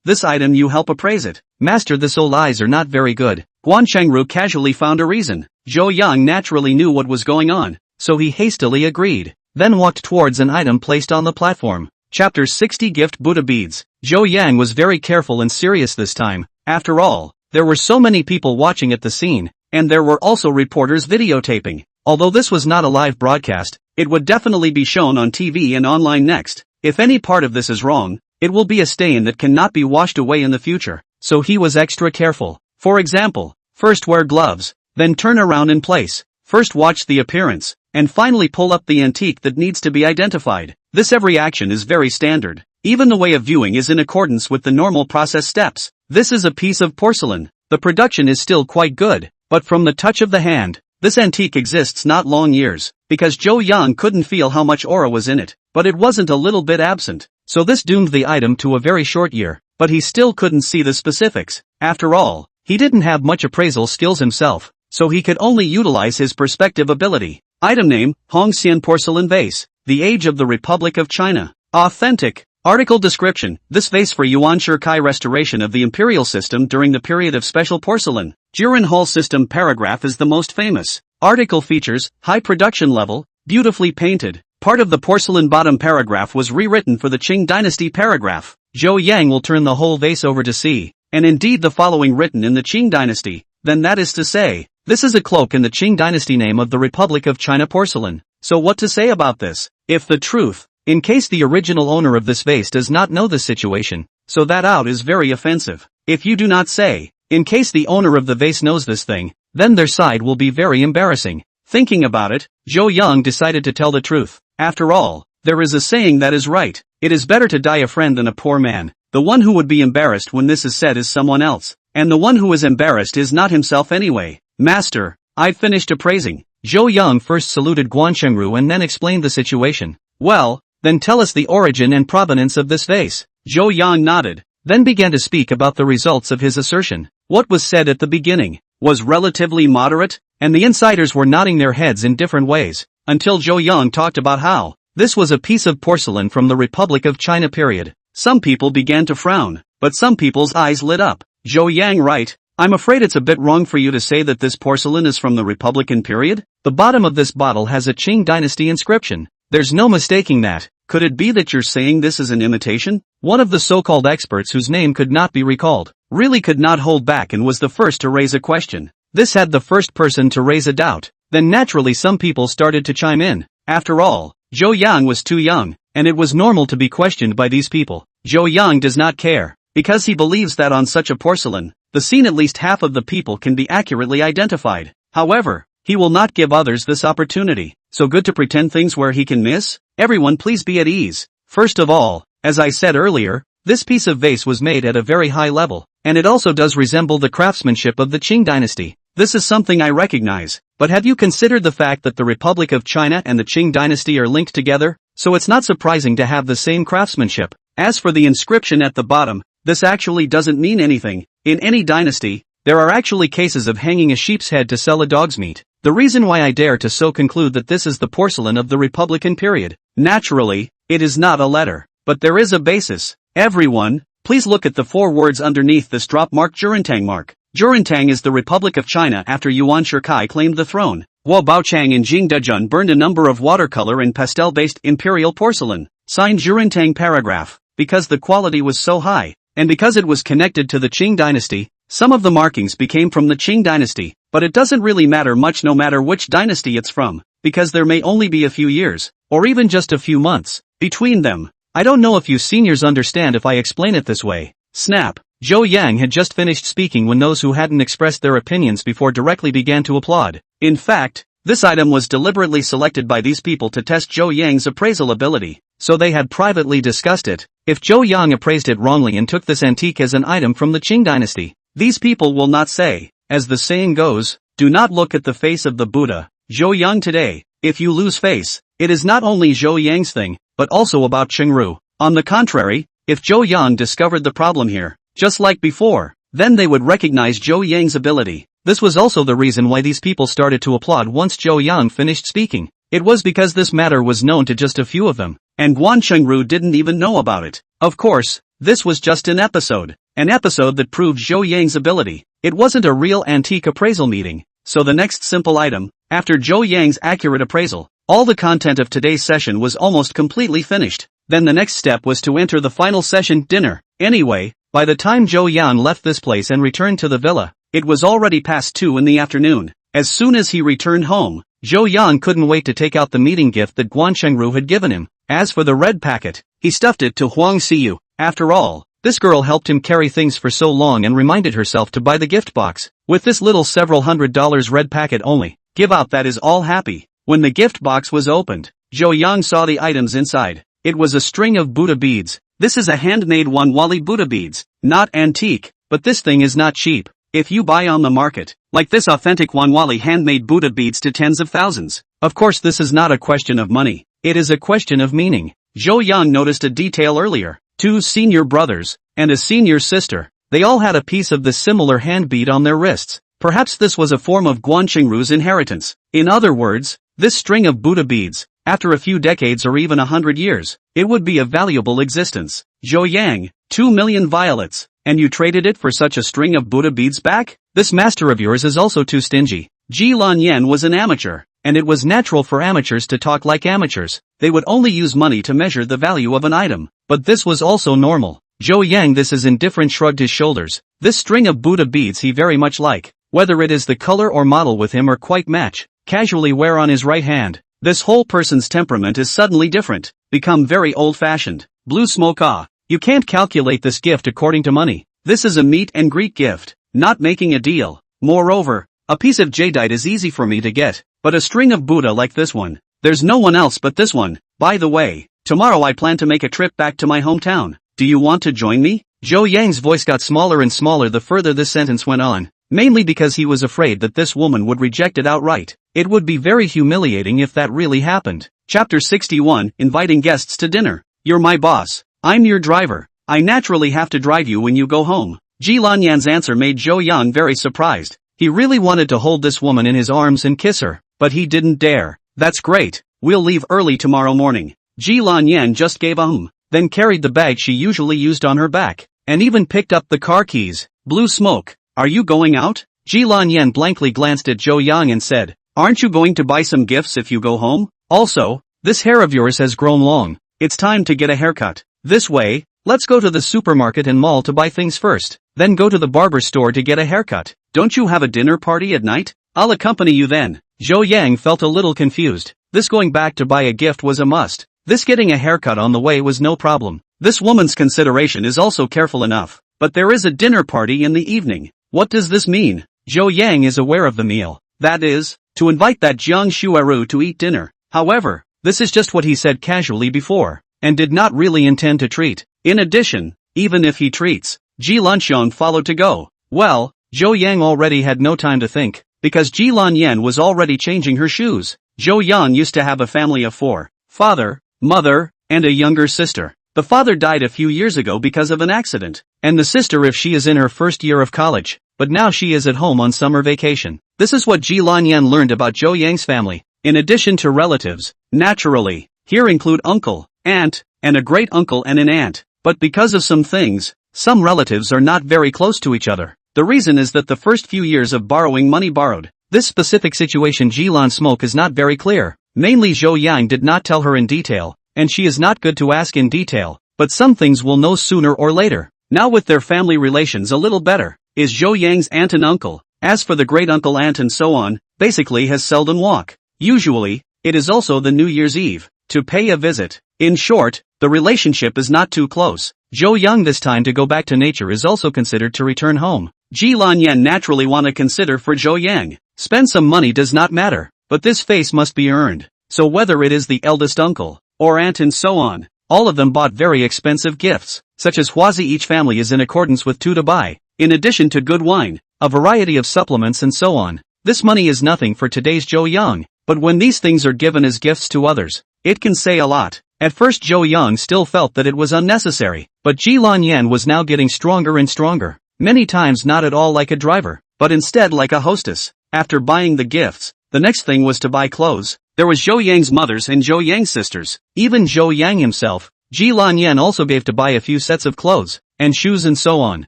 this item you help appraise it. Master, the soul eyes are not very good. Guan Chengru casually found a reason. Zhou Yang naturally knew what was going on, so he hastily agreed, then walked towards an item placed on the platform. Chapter 60 Gift Buddha Beads. Zhou Yang was very careful and serious this time. After all, there were so many people watching at the scene, and there were also reporters videotaping. Although this was not a live broadcast, it would definitely be shown on TV and online next. If any part of this is wrong, it will be a stain that cannot be washed away in the future, so he was extra careful. For example, first wear gloves, then turn around in place, first watch the appearance, and finally pull up the antique that needs to be identified. This every action is very standard. Even the way of viewing is in accordance with the normal process steps. This is a piece of porcelain. The production is still quite good, but from the touch of the hand, this antique exists not long years, because Zhou Yang couldn't feel how much aura was in it, but it wasn't a little bit absent. So this doomed the item to a very short year, but he still couldn't see the specifics. After all, he didn't have much appraisal skills himself, so he could only utilize his perspective ability. Item name, Hongxian Porcelain Vase. The Age of the Republic of China. Authentic. Article description: this vase for Yuan Shikai restoration of the imperial system during the period of special porcelain. Jiren Hall system paragraph is the most famous. Article features, high production level, beautifully painted. Part of the porcelain bottom paragraph was rewritten for the Qing dynasty paragraph. Zhou Yang will turn the whole vase over to see, and indeed the following written in the Qing dynasty. Then that is to say, this is a cloak in the Qing dynasty name of the Republic of China porcelain. So what to say about this? If the truth, in case the original owner of this vase does not know the situation, so that out is very offensive. If you do not say, in case the owner of the vase knows this thing, then their side will be very embarrassing. Thinking about it, Zhou Yang decided to tell the truth. After all, there is a saying that is right. It is better to die a friend than a poor man. The one who would be embarrassed when this is said is someone else, and the one who is embarrassed is not himself anyway. Master, I've finished appraising. Zhou Yang first saluted Guan Shengru and then explained the situation. Well, then tell us the origin and provenance of this vase. Zhou Yang nodded, then began to speak about the results of his assertion. What was said at the beginning was relatively moderate, and the insiders were nodding their heads in different ways, until Zhou Yang talked about how this was a piece of porcelain from the Republic of China period. Some people began to frown, but some people's eyes lit up. Zhou Yang right? I'm afraid it's a bit wrong for you to say that this porcelain is from the Republican period. The bottom of this bottle has a Qing dynasty inscription. There's no mistaking that. Could it be that you're saying this is an imitation? One of the so-called experts whose name could not be recalled really could not hold back and was the first to raise a question. This had the first person to raise a doubt. Then naturally some people started to chime in. After all, Zhou Yang was too young, and it was normal to be questioned by these people. Zhou Yang does not care, because he believes that on such a porcelain, the scene at least half of the people can be accurately identified. However, he will not give others this opportunity. So good to pretend things where he can miss? Everyone please be at ease. First of all, as I said earlier, this piece of vase was made at a very high level, and it also does resemble the craftsmanship of the Qing dynasty. This is something I recognize, but have you considered the fact that the Republic of China and the Qing dynasty are linked together? So it's not surprising to have the same craftsmanship. As for the inscription at the bottom, this actually doesn't mean anything. In any dynasty, there are actually cases of hanging a sheep's head to sell a dog's meat. The reason why I dare to so conclude that this is the porcelain of the Republican period. Naturally, it is not a letter, but there is a basis. Everyone, please look at the 4 words underneath this drop mark Jurintang mark. Jurintang is the Republic of China after Yuan Shikai claimed the throne. Guo Baochang and Jing Dejun burned a number of watercolor and pastel-based imperial porcelain. Signed Jurintang paragraph. Because the quality was so high, and because it was connected to the Qing dynasty, some of the markings became from the Qing dynasty, but it doesn't really matter much no matter which dynasty it's from, because there may only be a few years, or even just a few months, between them. I don't know if you seniors understand if I explain it this way. Snap. Zhou Yang had just finished speaking when those who hadn't expressed their opinions before directly began to applaud. In fact, this item was deliberately selected by these people to test Zhou Yang's appraisal ability, so they had privately discussed it. If Zhou Yang appraised it wrongly and took this antique as an item from the Qing dynasty, these people will not say, as the saying goes, do not look at the face of the Buddha. Zhou Yang today, if you lose face, it is not only Zhou Yang's thing, but also about Chengru. On the contrary, if Zhou Yang discovered the problem here, just like before, then they would recognize Zhou Yang's ability. This was also the reason why these people started to applaud once Zhou Yang finished speaking. It was because this matter was known to just a few of them, and Guan Chengru didn't even know about it. Of course, this was just an episode that proved Zhou Yang's ability. It wasn't a real antique appraisal meeting. So the next simple item, after Zhou Yang's accurate appraisal, all the content of today's session was almost completely finished. Then the next step was to enter the final session, dinner. Anyway, by the time Zhou Yang left this place and returned to the villa, it was already past 2 in the afternoon. As soon as he returned home, Zhou Yang couldn't wait to take out the meeting gift that Guan Chengru had given him. As for the red packet, he stuffed it to Huang Xiyu. After all, this girl helped him carry things for so long and reminded herself to buy the gift box. With this little several $100 red packet only, give out that is all happy. When the gift box was opened, Zhou Yang saw the items inside. It was a string of Buddha beads. This is a handmade Wanwali Buddha beads, not antique, but this thing is not cheap. If you buy on the market, like this authentic Wanwali handmade Buddha beads to tens of thousands. Of course this is not a question of money, it is a question of meaning. Zhou Yang noticed a detail earlier. 2 senior brothers, and a senior sister, they all had a piece of this similar hand bead on their wrists. Perhaps this was a form of Guan Chengru's inheritance. In other words, this string of Buddha beads After a few decades or even 100 years, it would be a valuable existence. Zhou Yang, 2 million violets, and you traded it for such a string of Buddha beads back? This master of yours is also too stingy. Ji Lan Yan was an amateur, and it was natural for amateurs to talk like amateurs. They would only use money to measure the value of an item, but this was also normal. Zhou Yang this is indifferent shrugged his shoulders. This string of Buddha beads he very much like, whether it is the color or model with him or quite match, casually wear on his right hand. This whole person's temperament is suddenly different, become very old-fashioned. Blue smoke you can't calculate this gift according to money. This is a meet and greet gift, not making a deal. Moreover, a piece of jadeite is easy for me to get, but a string of Buddha like this one, there's no one else but this one. By the way, tomorrow I plan to make a trip back to my hometown. Do you want to join me? Zhou Yang's voice got smaller and smaller the further this sentence went on, mainly because he was afraid that this woman would reject it outright. It would be very humiliating if that really happened. Chapter 61, Inviting Guests to Dinner. You're my boss. I'm your driver. I naturally have to drive you when you go home. Ji Lanyan's answer made Zhou Yang very surprised. He really wanted to hold this woman in his arms and kiss her, but he didn't dare. That's great. We'll leave early tomorrow morning. Ji Lanyan just gave a then carried the bag she usually used on her back, and even picked up the car keys. Blue smoke. Are you going out? Ji Lanyan blankly glanced at Zhou Yang and said, aren't you going to buy some gifts if you go home? Also, this hair of yours has grown long. It's time to get a haircut. This way, let's go to the supermarket and mall to buy things first, then go to the barber store to get a haircut. Don't you have a dinner party at night? I'll accompany you then. Zhou Yang felt a little confused. This going back to buy a gift was a must. This getting a haircut on the way was no problem. This woman's consideration is also careful enough. But there is a dinner party in the evening. What does this mean? Zhou Yang is aware of the meal. That is, to invite that Jiang Shuaru to eat dinner. However, this is just what he said casually before, and did not really intend to treat. In addition, even if he treats, Ji Lanxiong followed to go. Well, Zhou Yang already had no time to think, because Ji Lanyan was already changing her shoes. Zhou Yang used to have a family of 4, father, mother, and a younger sister. The father died a few years ago because of an accident, and the sister if she is in her first year of college, but now she is at home on summer vacation. This is what Ji Lanyan learned about Zhou Yang's family. In addition to relatives, naturally, here include uncle, aunt, and a great uncle and an aunt, but because of some things, some relatives are not very close to each other. The reason is that the first few years of borrowing money borrowed. This specific situation Ji Lan Smoke is not very clear. Mainly Zhou Yang did not tell her in detail, and she is not good to ask in detail, but some things we'll know sooner or later. Now with their family relations a little better, is Zhou Yang's aunt and uncle. As for the great uncle aunt and so on, basically has seldom walk. Usually, it is also the New Year's Eve, to pay a visit. In short, the relationship is not too close. Zhou Yang this time to go back to nature is also considered to return home. Ji Lanyan naturally want to consider for Zhou Yang. Spend some money does not matter, but this face must be earned. So whether it is the eldest uncle, or aunt and so on, all of them bought very expensive gifts, such as huazi each family is in accordance with to buy, in addition to good wine, a variety of supplements and so on. This money is nothing for today's Zhou Yang, but when these things are given as gifts to others, it can say a lot. At first Zhou Yang still felt that it was unnecessary, but Ji Lanyan was now getting stronger and stronger, many times not at all like a driver, but instead like a hostess. After buying the gifts, the next thing was to buy clothes. There was Zhou Yang's mothers and Zhou Yang's sisters, even Zhou Yang himself. Ji Lanyan also gave to buy a few sets of clothes, and shoes and so on.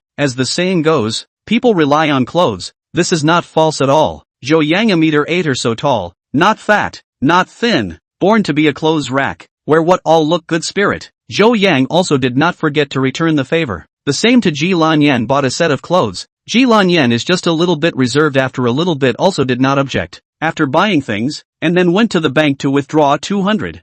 As the saying goes, people rely on clothes. This is not false at all. Zhou Yang a meter 8 or so tall, not fat, not thin, born to be a clothes rack, where what all look good spirit. Zhou Yang also did not forget to return the favor. The same to Ji Lanyan bought a set of clothes. Ji Lanyan is just a little bit reserved after a little bit also did not object. After buying things, and then went to the bank to withdraw 200,000.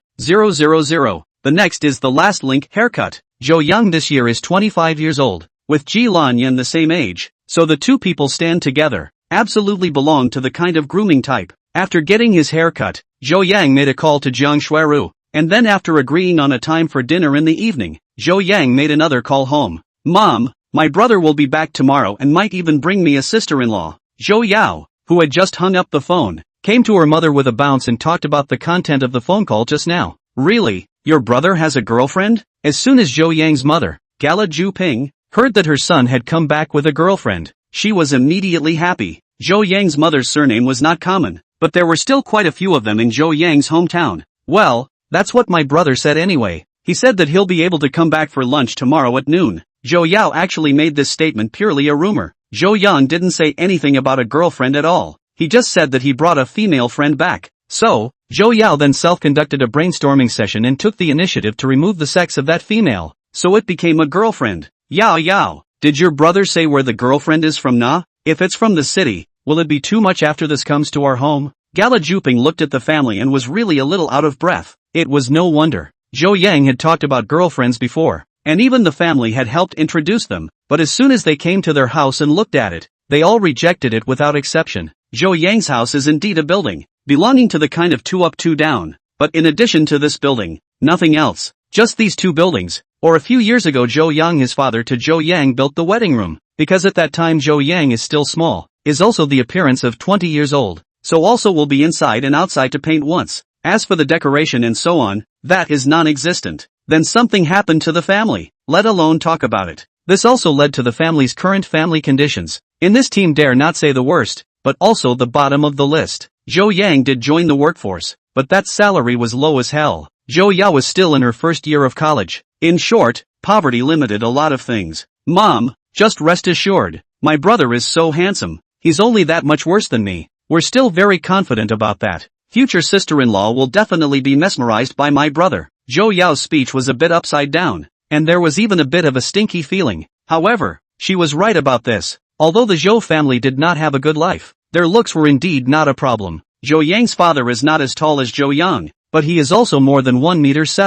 The next is the last link haircut. Zhou Yang this year is 25 years old, with Ji Lanyan the same age, so the two people stand together, absolutely belong to the kind of grooming type. After getting his haircut, Zhou Yang made a call to Jiang Shuaru, and then after agreeing on a time for dinner in the evening, Zhou Yang made another call home. Mom, my brother will be back tomorrow and might even bring me a sister-in-law. Zhou Yao, who had just hung up the phone, came to her mother with a bounce and talked about the content of the phone call just now. Really? Your brother has a girlfriend? As soon as Zhou Yang's mother, Gala Ju Ping, heard that her son had come back with a girlfriend, she was immediately happy. Zhou Yang's mother's surname was not common, but there were still quite a few of them in Zhou Yang's hometown. Well, that's what my brother said anyway. He said that he'll be able to come back for lunch tomorrow at noon. Zhou Yao actually made this statement purely a rumor. Zhou Yang didn't say anything about a girlfriend at all. He just said that he brought a female friend back. So, Zhou Yao then self-conducted a brainstorming session and took the initiative to remove the sex of that female. So it became a girlfriend. Yao, did your brother say where the girlfriend is from na? If it's from the city, will it be too much after this comes to our home? Gala Juping looked at the family and was really a little out of breath. It was no wonder. Zhou Yang had talked about girlfriends before, and even the family had helped introduce them, but as soon as they came to their house and looked at it, they all rejected it without exception. Zhou Yang's house is indeed a building, belonging to the kind of 2 up 2 down, but in addition to this building, nothing else, just these 2 buildings. Or a few years ago Zhou Yang, his father to Zhou Yang, built the wedding room, because at that time Zhou Yang is still small, is also the appearance of 20 years old, so also will be inside and outside to paint once. As for the decoration and so on, that is non-existent. Then something happened to the family, let alone talk about it. This also led to the family's current family conditions. In this team dare not say the worst, but also the bottom of the list. Zhou Yang did join the workforce, but that salary was low as hell. Zhou Yao was still in her first year of college. In short, poverty limited a lot of things. Mom, just rest assured, my brother is so handsome, he's only that much worse than me. We're still very confident about that. Future sister-in-law will definitely be mesmerized by my brother. Zhou Yao's speech was a bit upside down, and there was even a bit of a stinky feeling. However, she was right about this. Although the Zhou family did not have a good life, their looks were indeed not a problem. Zhou Yang's father is not as tall as Zhou Yang, but he is also more than 1.7 meters,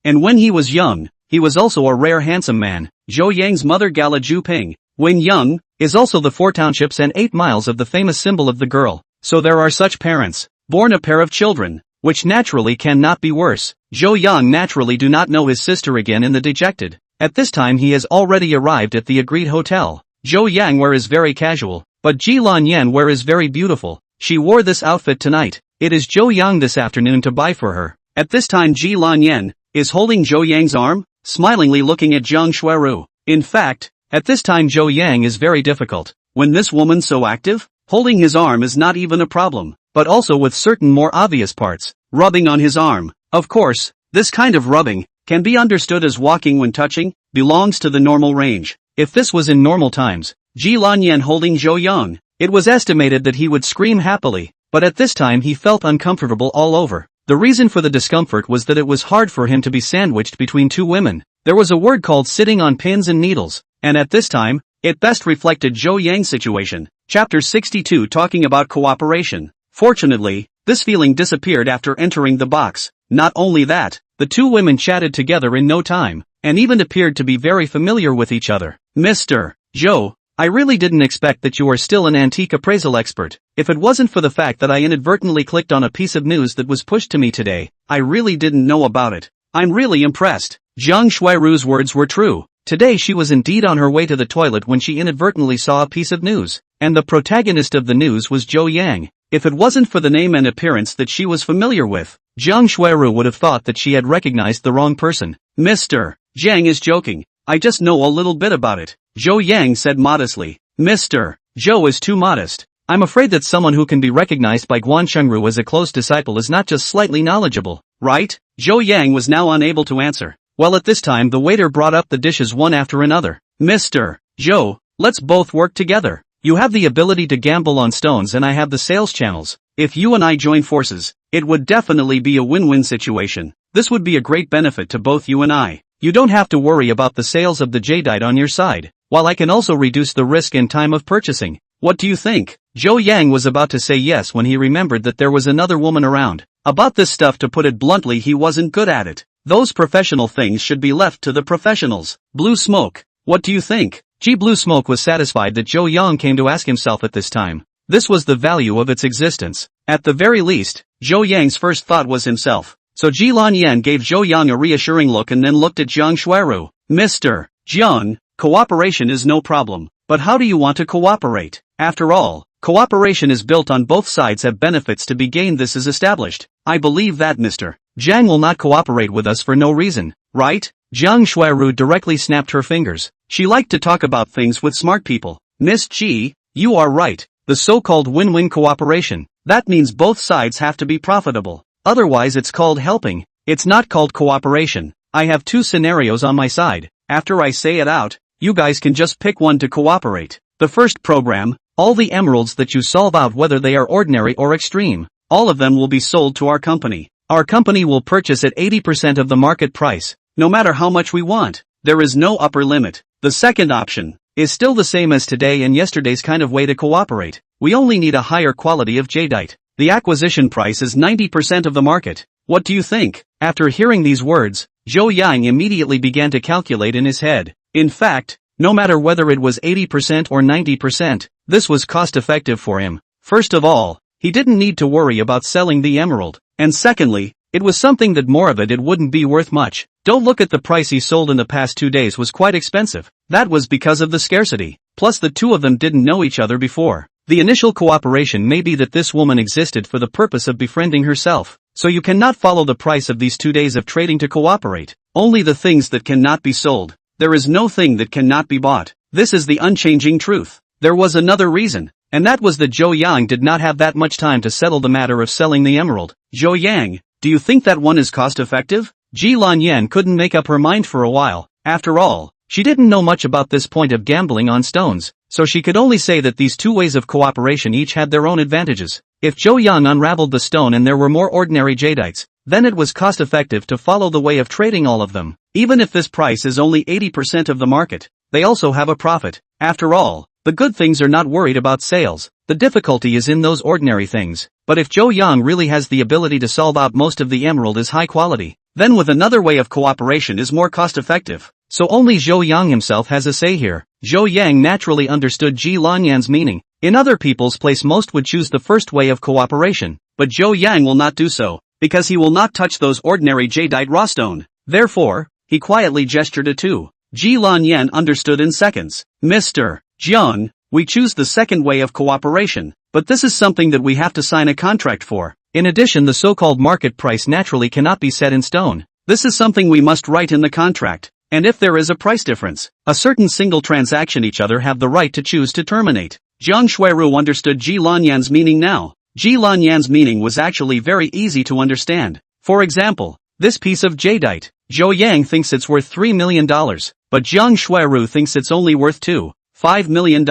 and when he was young, he was also a rare handsome man. Zhou Yang's mother Gala Juping, when young, is also the 4 townships and 8 miles of the famous symbol of the girl. So there are such parents, born a pair of children, which naturally cannot be worse. Zhou Yang naturally do not know his sister again in the dejected. At this time he has already arrived at the agreed hotel. Zhou Yang wear is very casual, but Ji Lan Yan wear is very beautiful. She wore this outfit tonight. It is Zhou Yang this afternoon to buy for her. At this time Ji Lan Yan is holding Zhou Yang's arm, smilingly looking at Zhang Xueru. In fact, at this time Zhou Yang is very difficult. When this woman so active, holding his arm is not even a problem, but also with certain more obvious parts, rubbing on his arm. Of course, this kind of rubbing can be understood as walking when touching, belongs to the normal range. If this was in normal times, Ji Lanyan holding Zhou Yang, it was estimated that he would scream happily, but at this time he felt uncomfortable all over. The reason for the discomfort was that it was hard for him to be sandwiched between 2 women. There was a word called sitting on pins and needles, and at this time, it best reflected Zhou Yang's situation. Chapter 62 talking about cooperation. Fortunately, this feeling disappeared after entering the box. Not only that, the 2 women chatted together in no time, and even appeared to be very familiar with each other. Mr. Zhou, I really didn't expect that you are still an antique appraisal expert. If it wasn't for the fact that I inadvertently clicked on a piece of news that was pushed to me today, I really didn't know about it. I'm really impressed. Zhang Shuiru's words were true. Today she was indeed on her way to the toilet when she inadvertently saw a piece of news, and the protagonist of the news was Zhou Yang. If it wasn't for the name and appearance that she was familiar with, Zhang Shuiru would have thought that she had recognized the wrong person. Mr. Zhang is joking. I just know a little bit about it, Zhou Yang said modestly. Mr. Zhou is too modest. I'm afraid that someone who can be recognized by Guan Shengru as a close disciple is not just slightly knowledgeable, right? Zhou Yang was now unable to answer. Well, at this time the waiter brought up the dishes one after another. Mr. Zhou, let's both work together. You have the ability to gamble on stones and I have the sales channels. If you and I join forces, it would definitely be a win-win situation. This would be a great benefit to both you and I. You don't have to worry about the sales of the jadeite on your side, while I can also reduce the risk and time of purchasing. What do you think? Zhou Yang was about to say yes when he remembered that there was another woman around. About this stuff, to put it bluntly, he wasn't good at it. Those professional things should be left to the professionals. Blue Smoke, what do you think? Blue Smoke was satisfied that Zhou Yang came to ask himself at this time. This was the value of its existence. At the very least, Zhou Yang's first thought was himself. So Ji Lanyan gave Zhou Yang a reassuring look and then looked at Zhang Shuiru. Mr. Zhang, cooperation is no problem, but how do you want to cooperate? After all, cooperation is built on both sides have benefits to be gained. This is established. I believe that Mr. Zhang will not cooperate with us for no reason, right? Zhang Shuiru directly snapped her fingers. She liked to talk about things with smart people. Miss Ji, you are right. The so-called win-win cooperation. That means both sides have to be profitable. Otherwise it's called helping. It's not called cooperation. I have two scenarios on my side. After I say it out, you guys can just pick one to cooperate. The first program, all the emeralds that you solve out, whether they are ordinary or extreme, all of them will be sold to our company. Our company will purchase at 80% of the market price, no matter how much we want. There is no upper limit. The second option is still the same as today and yesterday's kind of way to cooperate. We only need a higher quality of jadeite. The acquisition price is 90% of the market. What do you think? After hearing these words, Zhou Yang immediately began to calculate in his head. In fact, no matter whether it was 80% or 90%, this was cost-effective for him. First of all, he didn't need to worry about selling the emerald. And secondly, it was something that more of it wouldn't be worth much. Don't look at the price he sold in the past 2 days was quite expensive. That was because of the scarcity. Plus the two of them didn't know each other before. The initial cooperation may be that this woman existed for the purpose of befriending herself. So you cannot follow the price of these 2 days of trading to cooperate. Only the things that cannot be sold. There is no thing that cannot be bought. This is the unchanging truth. There was another reason, and that was that Zhou Yang did not have that much time to settle the matter of selling the emerald. Zhou Yang, do you think that one is cost-effective? Ji Lanyan couldn't make up her mind for a while. After all, she didn't know much about this point of gambling on stones, so she could only say that these two ways of cooperation each had their own advantages. If Zhou Yang unraveled the stone and there were more ordinary jadeites, then it was cost-effective to follow the way of trading all of them. Even if this price is only 80% of the market, they also have a profit. After all, the good things are not worried about sales. The difficulty is in those ordinary things. But if Zhou Yang really has the ability to solve out most of the emerald is high quality, then with another way of cooperation is more cost-effective. So only Zhou Yang himself has a say here. Zhou Yang naturally understood Ji Lanyan's meaning. In other people's place most would choose the first way of cooperation, but Zhou Yang will not do so, because he will not touch those ordinary jadeite raw stone. Therefore, he quietly gestured a 2. Ji Lanyan understood in seconds. Mr. Jiang, we choose the second way of cooperation, but this is something that we have to sign a contract for. In addition, the so-called market price naturally cannot be set in stone. This is something we must write in the contract. And if there is a price difference, a certain single transaction, each other have the right to choose to terminate. Jiang Shuiru understood Ji Lanyan's meaning now. Ji Lanyan's meaning was actually very easy to understand. For example, this piece of jadeite, Zhou Yang thinks it's worth $3 million, but Jiang Shuiru thinks it's only worth $2.5 million.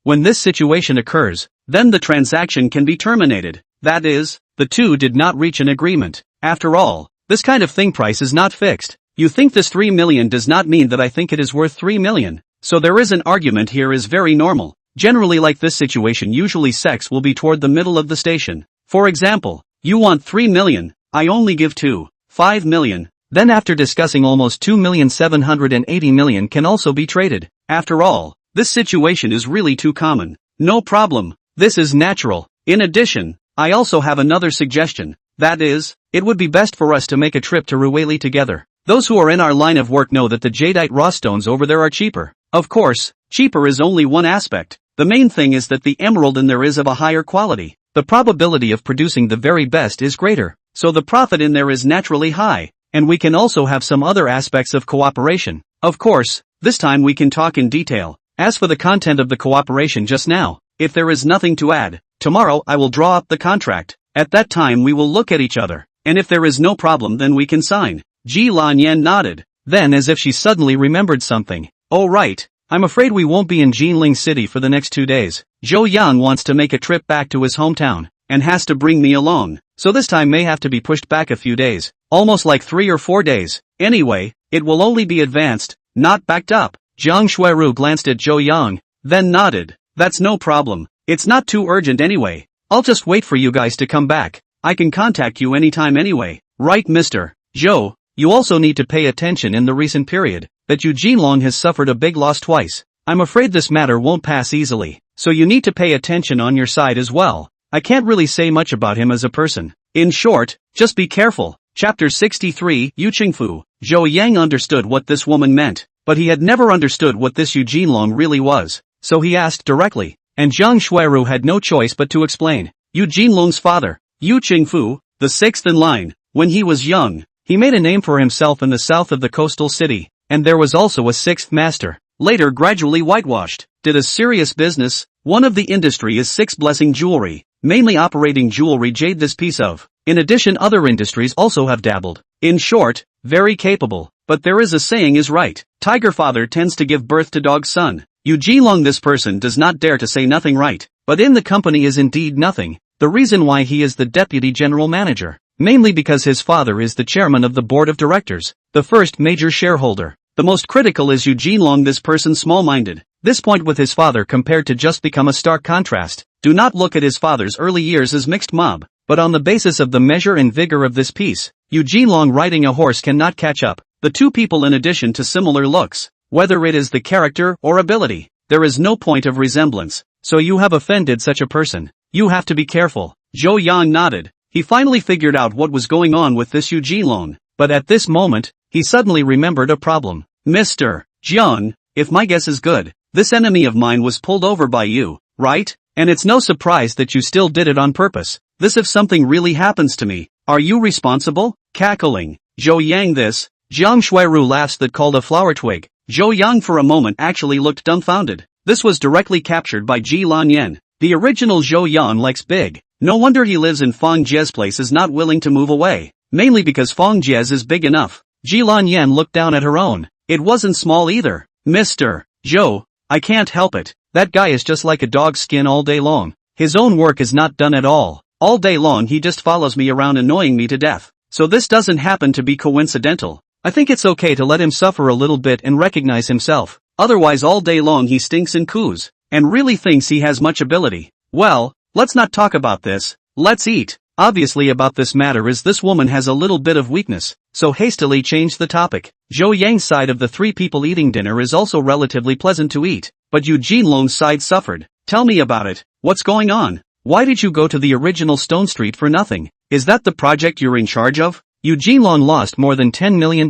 When this situation occurs, then the transaction can be terminated. That is, the two did not reach an agreement. After all, this kind of thing price is not fixed. You think this 3 million does not mean that I think it is worth 3 million. So there is an argument here is very normal. Generally like this situation usually sex will be toward the middle of the station. For example, you want 3 million, I only give 2.5 million. Then after discussing almost 2,780,000,000 can also be traded. After all, this situation is really too common. No problem. This is natural. In addition, I also have another suggestion. That is, it would be best for us to make a trip to Ruweli together. Those who are in our line of work know that the jadeite raw stones over there are cheaper. Of course, cheaper is only one aspect. The main thing is that the emerald in there is of a higher quality. The probability of producing the very best is greater, so the profit in there is naturally high, and we can also have some other aspects of cooperation. Of course, this time we can talk in detail. As for the content of the cooperation just now, if there is nothing to add, tomorrow I will draw up the contract. At that time we will look at each other, and if there is no problem then we can sign. Ji Lanyan nodded. Then as if she suddenly remembered something. Oh right, I'm afraid we won't be in Jinling City for the next 2 days. Zhou Yang wants to make a trip back to his hometown, and has to bring me along, so this time may have to be pushed back a few days, almost like 3 or 4 days. Anyway, it will only be advanced, not backed up. Jiang Shuiru glanced at Zhou Yang, then nodded. That's no problem, it's not too urgent anyway. I'll just wait for you guys to come back. I can contact you anytime anyway. Right, Mr. Zhou? You also need to pay attention in the recent period, that Yu Jinlong has suffered a big loss twice. I'm afraid this matter won't pass easily, so you need to pay attention on your side as well. I can't really say much about him as a person. In short, just be careful. Chapter 63, Yu Qingfu. Zhou Yang understood what this woman meant, but he had never understood what this Yu Jinlong really was, so he asked directly, and Jiang Shuiru had no choice but to explain. Yu Jinlong's father, Yu Qingfu, the sixth in line, when he was young, he made a name for himself in the south of the coastal city, and there was also a sixth master, later gradually whitewashed, did a serious business. One of the industry is Six Blessing Jewelry, mainly operating jewelry jade. This piece of In addition, other industries also have dabbled. In short, very capable. But there is a saying is right. Tiger father tends to give birth to dog son. Yu Jilong, this person does not dare to say nothing right. But in the company is indeed nothing. The reason why he is the deputy general manager. Mainly because his father is the chairman of the board of directors. The first major shareholder. The most critical is Yu Jilong, this person small-minded. This point with his father compared to just become a stark contrast. Do not look at his father's early years as mixed mob. But on the basis of the measure and vigor of this piece, Yu Jilong riding a horse cannot catch up. The two people, in addition to similar looks, whether it is the character or ability, there is no point of resemblance. So you have offended such a person. You have to be careful. Zhou Yang nodded. He finally figured out what was going on with this Yu Jilong. But at this moment, he suddenly remembered a problem. Mr. Jiang, if my guess is good, this enemy of mine was pulled over by you, right? And it's no surprise that you still did it on purpose. This if something really happens to me, are you responsible? Cackling. Zhou Yang this. Jiang Shuiru laughs that called a flower twig. Zhou Yang for a moment actually looked dumbfounded. This was directly captured by Ji Lanyan. The original Zhou Yang likes big. No wonder he lives in Feng Jie's place, is not willing to move away. Mainly because Feng Jie's is big enough. Ji Lanyan looked down at her own. It wasn't small either. Mr. Zhou, I can't help it. That guy is just like a dog's skin all day long. His own work is not done at all. All day long he just follows me around annoying me to death. So this doesn't happen to be coincidental. I think it's okay to let him suffer a little bit and recognize himself. Otherwise all day long he stinks and coos, and really thinks he has much ability. Well, let's not talk about this. Let's eat. Obviously about this matter is this woman has a little bit of weakness, so hastily change the topic. Zhou Yang's side of the three people eating dinner is also relatively pleasant to eat, but Yu Jinlong's side suffered. Tell me about it. What's going on? Why did you go to the original Stone Street for nothing? Is that the project you're in charge of? Yu Jinlong lost more than $10 million.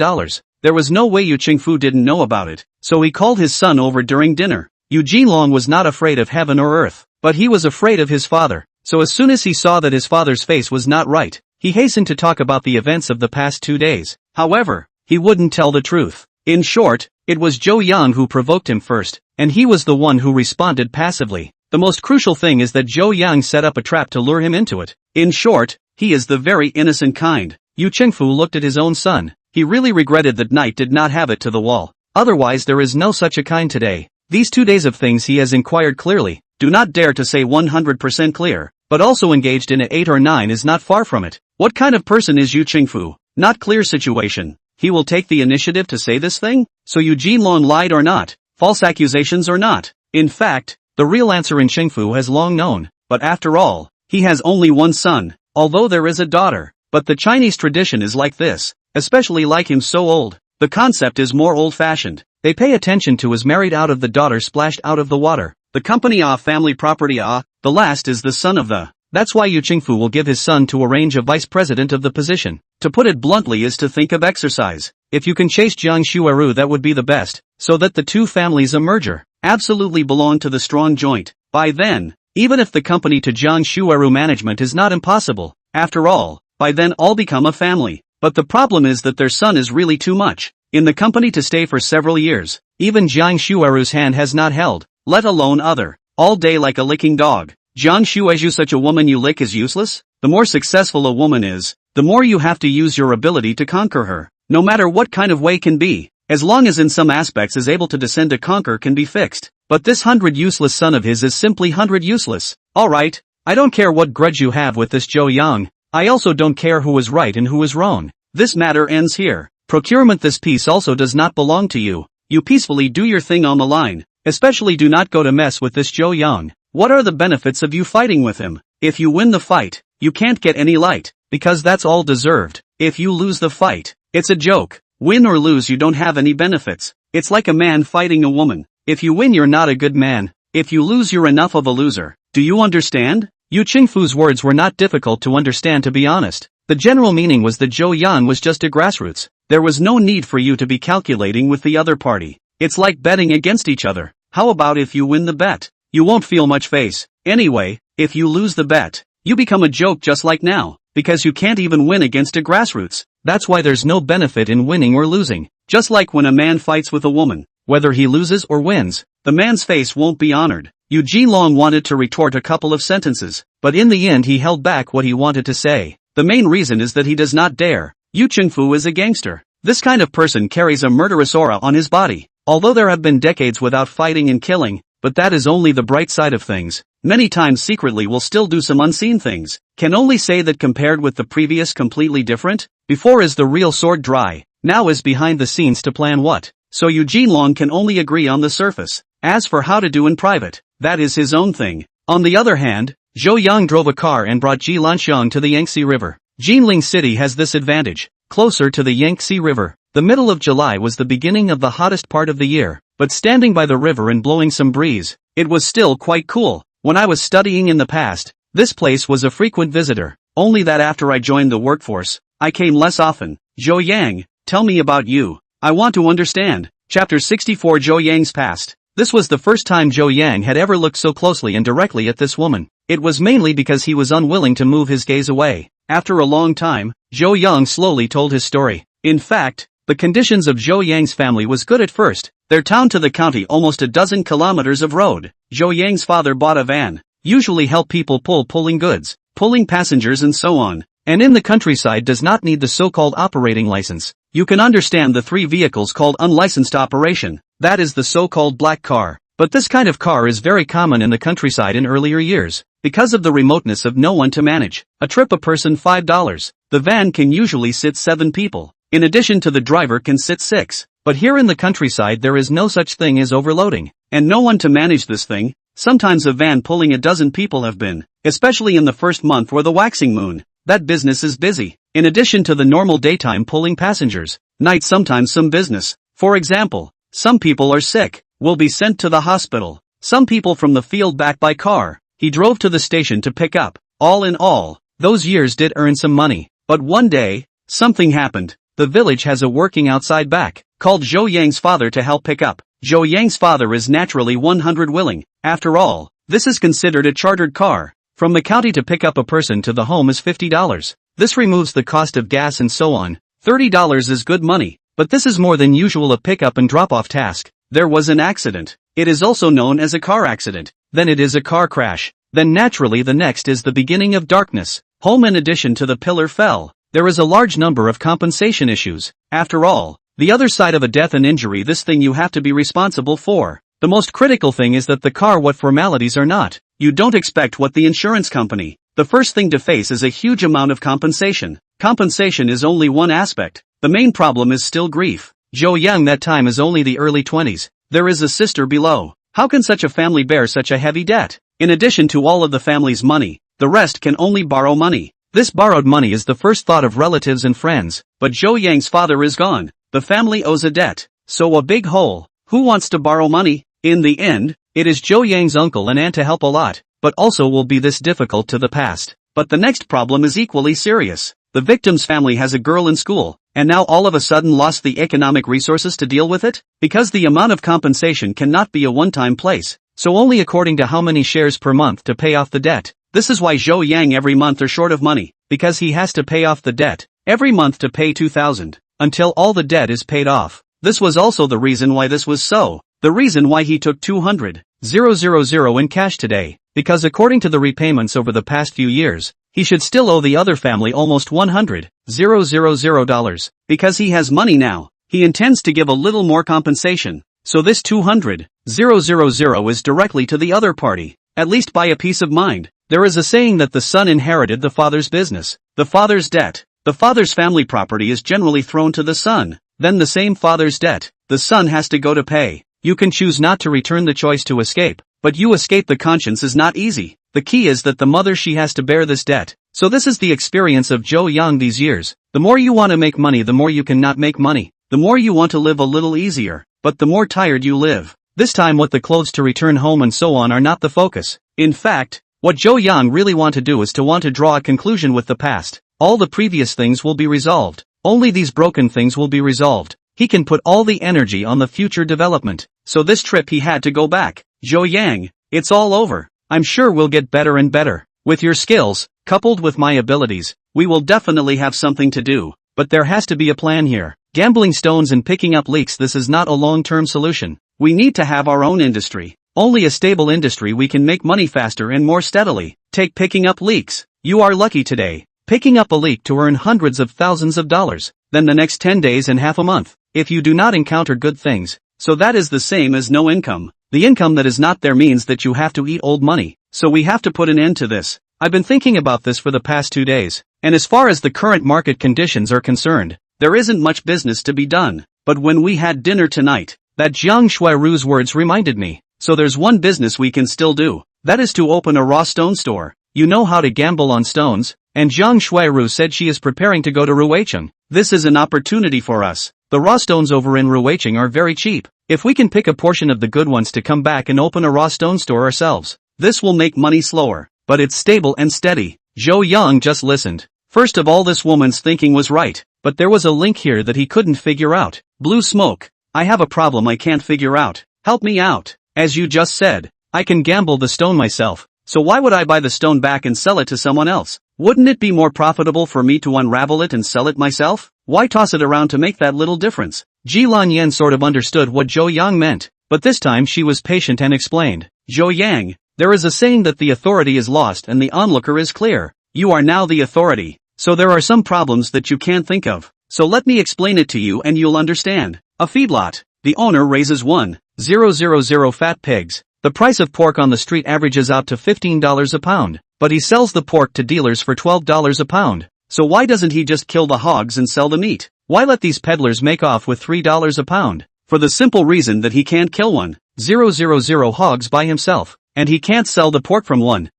There was no way Yu Qingfu didn't know about it, so he called his son over during dinner. Yu Jinlong was not afraid of heaven or earth, but he was afraid of his father. So as soon as he saw that his father's face was not right, he hastened to talk about the events of the past 2 days. However, he wouldn't tell the truth. In short, it was Zhou Yang who provoked him first, and he was the one who responded passively. The most crucial thing is that Zhou Yang set up a trap to lure him into it. In short, he is the very innocent kind. Yu Qingfu looked at his own son. He really regretted that Knight did not have it to the wall. Otherwise there is no such a kind today. These 2 days of things he has inquired clearly. Do not dare to say 100% clear, but also engaged in a 8 or 9 is not far from it. What kind of person is Yu Qingfu? Not clear situation. He will take the initiative to say this thing? So Yu Jinlong lied or not? False accusations or not? In fact, the real answer in Qingfu has long known, but after all, he has only one son, although there is a daughter. But the Chinese tradition is like this, especially like him so old. The concept is more old-fashioned. They pay attention to is married out of the daughter splashed out of the water. The company family property the last is the son of the. That's why Yu Qingfu will give his son to arrange a vice president of the position. To put it bluntly is to think of exercise. If you can chase Jiang Shuiru that would be the best, so that the two families a merger, absolutely belong to the strong joint. By then, even if the company to Jiang Shuiru management is not impossible, after all, by then all become a family. But the problem is that their son is really too much in the company to stay for several years. Even Jiang Shuiru's hand has not held, let alone other, all day like a licking dog. Jiang Shuiru, such a woman you lick is useless? The more successful a woman is, the more you have to use your ability to conquer her. No matter what kind of way can be, as long as in some aspects is able to descend to conquer can be fixed. But this 100 useless son of his is simply 100 useless. Alright, I don't care what grudge you have with this Zhou Yang. I also don't care who is right and who is wrong. This matter ends here. Procurement, this piece also does not belong to you. You peacefully do your thing on the line. Especially do not go to mess with this Zhou Yang. What are the benefits of you fighting with him? If you win the fight, you can't get any light, because that's all deserved. If you lose the fight, it's a joke. Win or lose, you don't have any benefits. It's like a man fighting a woman. If you win, you're not a good man. If you lose, you're enough of a loser. Do you understand? Yu Qingfu's words were not difficult to understand, to be honest. The general meaning was that Zhou Yan was just a grassroots. There was no need for you to be calculating with the other party. It's like betting against each other. How about if you win the bet? You won't feel much face. Anyway, if you lose the bet, you become a joke just like now, because you can't even win against a grassroots. That's why there's no benefit in winning or losing. Just like when a man fights with a woman, whether he loses or wins, the man's face won't be honored. Yu Jinlong wanted to retort a couple of sentences, but in the end he held back what he wanted to say. The main reason is that he does not dare. Yu Chengfu is a gangster. This kind of person carries a murderous aura on his body. Although there have been decades without fighting and killing, but that is only the bright side of things. Many times secretly will still do some unseen things. Can only say that compared with the previous completely different. Before is the real sword dry, now is behind the scenes to plan what. So Eugene Long can only agree on the surface. As for how to do in private, that is his own thing. On the other hand, Zhou Yang drove a car and brought Ji Lanxiang to the Yangtze River. Jinling City has this advantage, closer to the Yangtze River. The middle of July was the beginning of the hottest part of the year, but standing by the river and blowing some breeze, it was still quite cool. When I was studying in the past, this place was a frequent visitor, only that after I joined the workforce, I came less often. Zhou Yang, tell me about you. I want to understand. Chapter 64 Zhou Yang's past. This was the first time Zhou Yang had ever looked so closely and directly at this woman. It was mainly because he was unwilling to move his gaze away. After a long time, Zhou Yang slowly told his story. In fact, the conditions of Zhou Yang's family was good at first. Their town to the county almost a dozen kilometers of road. Zhou Yang's father bought a van. Usually help people pulling goods, pulling passengers and so on. And in the countryside does not need the so-called operating license. You can understand the 3 vehicles called unlicensed operation. That is the so-called black car. But this kind of car is very common in the countryside in earlier years. Because of the remoteness of no one to manage. A trip a person $5. The van can usually sit 7 people. In addition to the driver can sit 6. But here in the countryside there is no such thing as overloading. And no one to manage this thing. Sometimes a van pulling a dozen people have been. Especially in the first month or the waxing moon. That business is busy. In addition to the normal daytime pulling passengers. Night sometimes some business. For example, some people are sick. Will be sent to the hospital. Some people from the field back by car. He drove to the station to pick up. All in all, those years did earn some money. But one day, something happened. The village has a working outside back, called Zhou Yang's father to help pick up. Zhou Yang's father is naturally 100 willing. After all, this is considered a chartered car. From the county to pick up a person to the home is $50. This removes the cost of gas and so on. $30 is good money. But this is more than usual a pick-up and drop-off task. There was an accident. It is also known as a car accident. Then it is a car crash. Then naturally the next is the beginning of darkness. Home in addition to the pillar fell. There is a large number of compensation issues. After all, the other side of a death and injury this thing you have to be responsible for. The most critical thing is that the car what formalities are not. You don't expect what the insurance company. The first thing to face is a huge amount of compensation. Compensation is only one aspect. The main problem is still grief. Zhou Yang that time is only the early 20s. There is a sister below. How can such a family bear such a heavy debt? In addition to all of the family's money, the rest can only borrow money. This borrowed money is the first thought of relatives and friends, but Zhou Yang's father is gone. The family owes a debt. So a big hole. Who wants to borrow money? In the end, it is Zhou Yang's uncle and aunt to help a lot, but also will be this difficult to the past. But the next problem is equally serious. The victim's family has a girl in school, and now all of a sudden lost the economic resources to deal with it? Because the amount of compensation cannot be a one-time place, so only according to how many shares per month to pay off the debt. This is why Zhou Yang every month are short of money, because he has to pay off the debt, every month to pay 2,000, until all the debt is paid off. This was also the reason why this was so. The reason why he took 200,000 in cash today, because according to the repayments over the past few years, he should still owe the other family almost $100,000. Because he has money now, he intends to give a little more compensation. So this 200,000 is directly to the other party, at least by a peace of mind. There is a saying that the son inherited the father's business, the father's debt. The father's family property is generally thrown to the son, then the same father's debt, the son has to go to pay. You can choose not to return the choice to escape, but you escape the conscience is not easy. The key is that the mother she has to bear this debt. So this is the experience of Zhou Yang these years. The more you want to make money the more you cannot make money. The more you want to live a little easier, but the more tired you live. This time what the clothes to return home and so on are not the focus. In fact, what Zhou Yang really want to do is to want to draw a conclusion with the past. All the previous things will be resolved. Only these broken things will be resolved. He can put all the energy on the future development. So this trip he had to go back. Zhou Yang, it's all over. I'm sure we'll get better and better. With your skills, coupled with my abilities, we will definitely have something to do. But there has to be a plan here. Gambling stones and picking up leaks, this is not a long-term solution. We need to have our own industry. Only a stable industry we can make money faster and more steadily. Take picking up leaks. You are lucky today. picking up a leak to earn hundreds of thousands of dollars, then the next 10 days and half a month, if you do not encounter good things. So that is the same as no income. The income that is not there means that you have to eat old money, so we have to put an end to this. I've been thinking about this for the past 2 days, and as far as the current market conditions are concerned, there isn't much business to be done. But when we had dinner tonight, that Jiang Shuiru's words reminded me, so there's one business we can still do, that is to open a raw stone store. You know how to gamble on stones, and Jiang Shuiru said she is preparing to go to Ruicheng. This is an opportunity for us. The raw stones over in Ruicheng are very cheap. If we can pick a portion of the good ones to come back and open a raw stone store ourselves, this will make money slower, but it's stable and steady. Zhou Yang just listened. First of all, this woman's thinking was right, but there was a link here that he couldn't figure out. Blue smoke. I have a problem I can't figure out. Help me out. As you just said, I can gamble the stone myself, so why would I buy the stone back and sell it to someone else? Wouldn't it be more profitable for me to unravel it and sell it myself? Why toss it around to make that little difference? Ji Lanyan sort of understood what Zhou Yang meant, but this time she was patient and explained. Zhou Yang, there is a saying that the authority is lost and the onlooker is clear. You are now the authority, so there are some problems that you can't think of. So let me explain it to you and you'll understand. A feedlot. The owner raises 1,000 fat pigs. The price of pork on the street averages out to $15 a pound, but he sells the pork to dealers for $12 a pound. So why doesn't he just kill the hogs and sell the meat? Why let these peddlers make off with $3 a pound? For the simple reason that he can't kill 1,000 hogs by himself, and he can't sell the pork from 1,000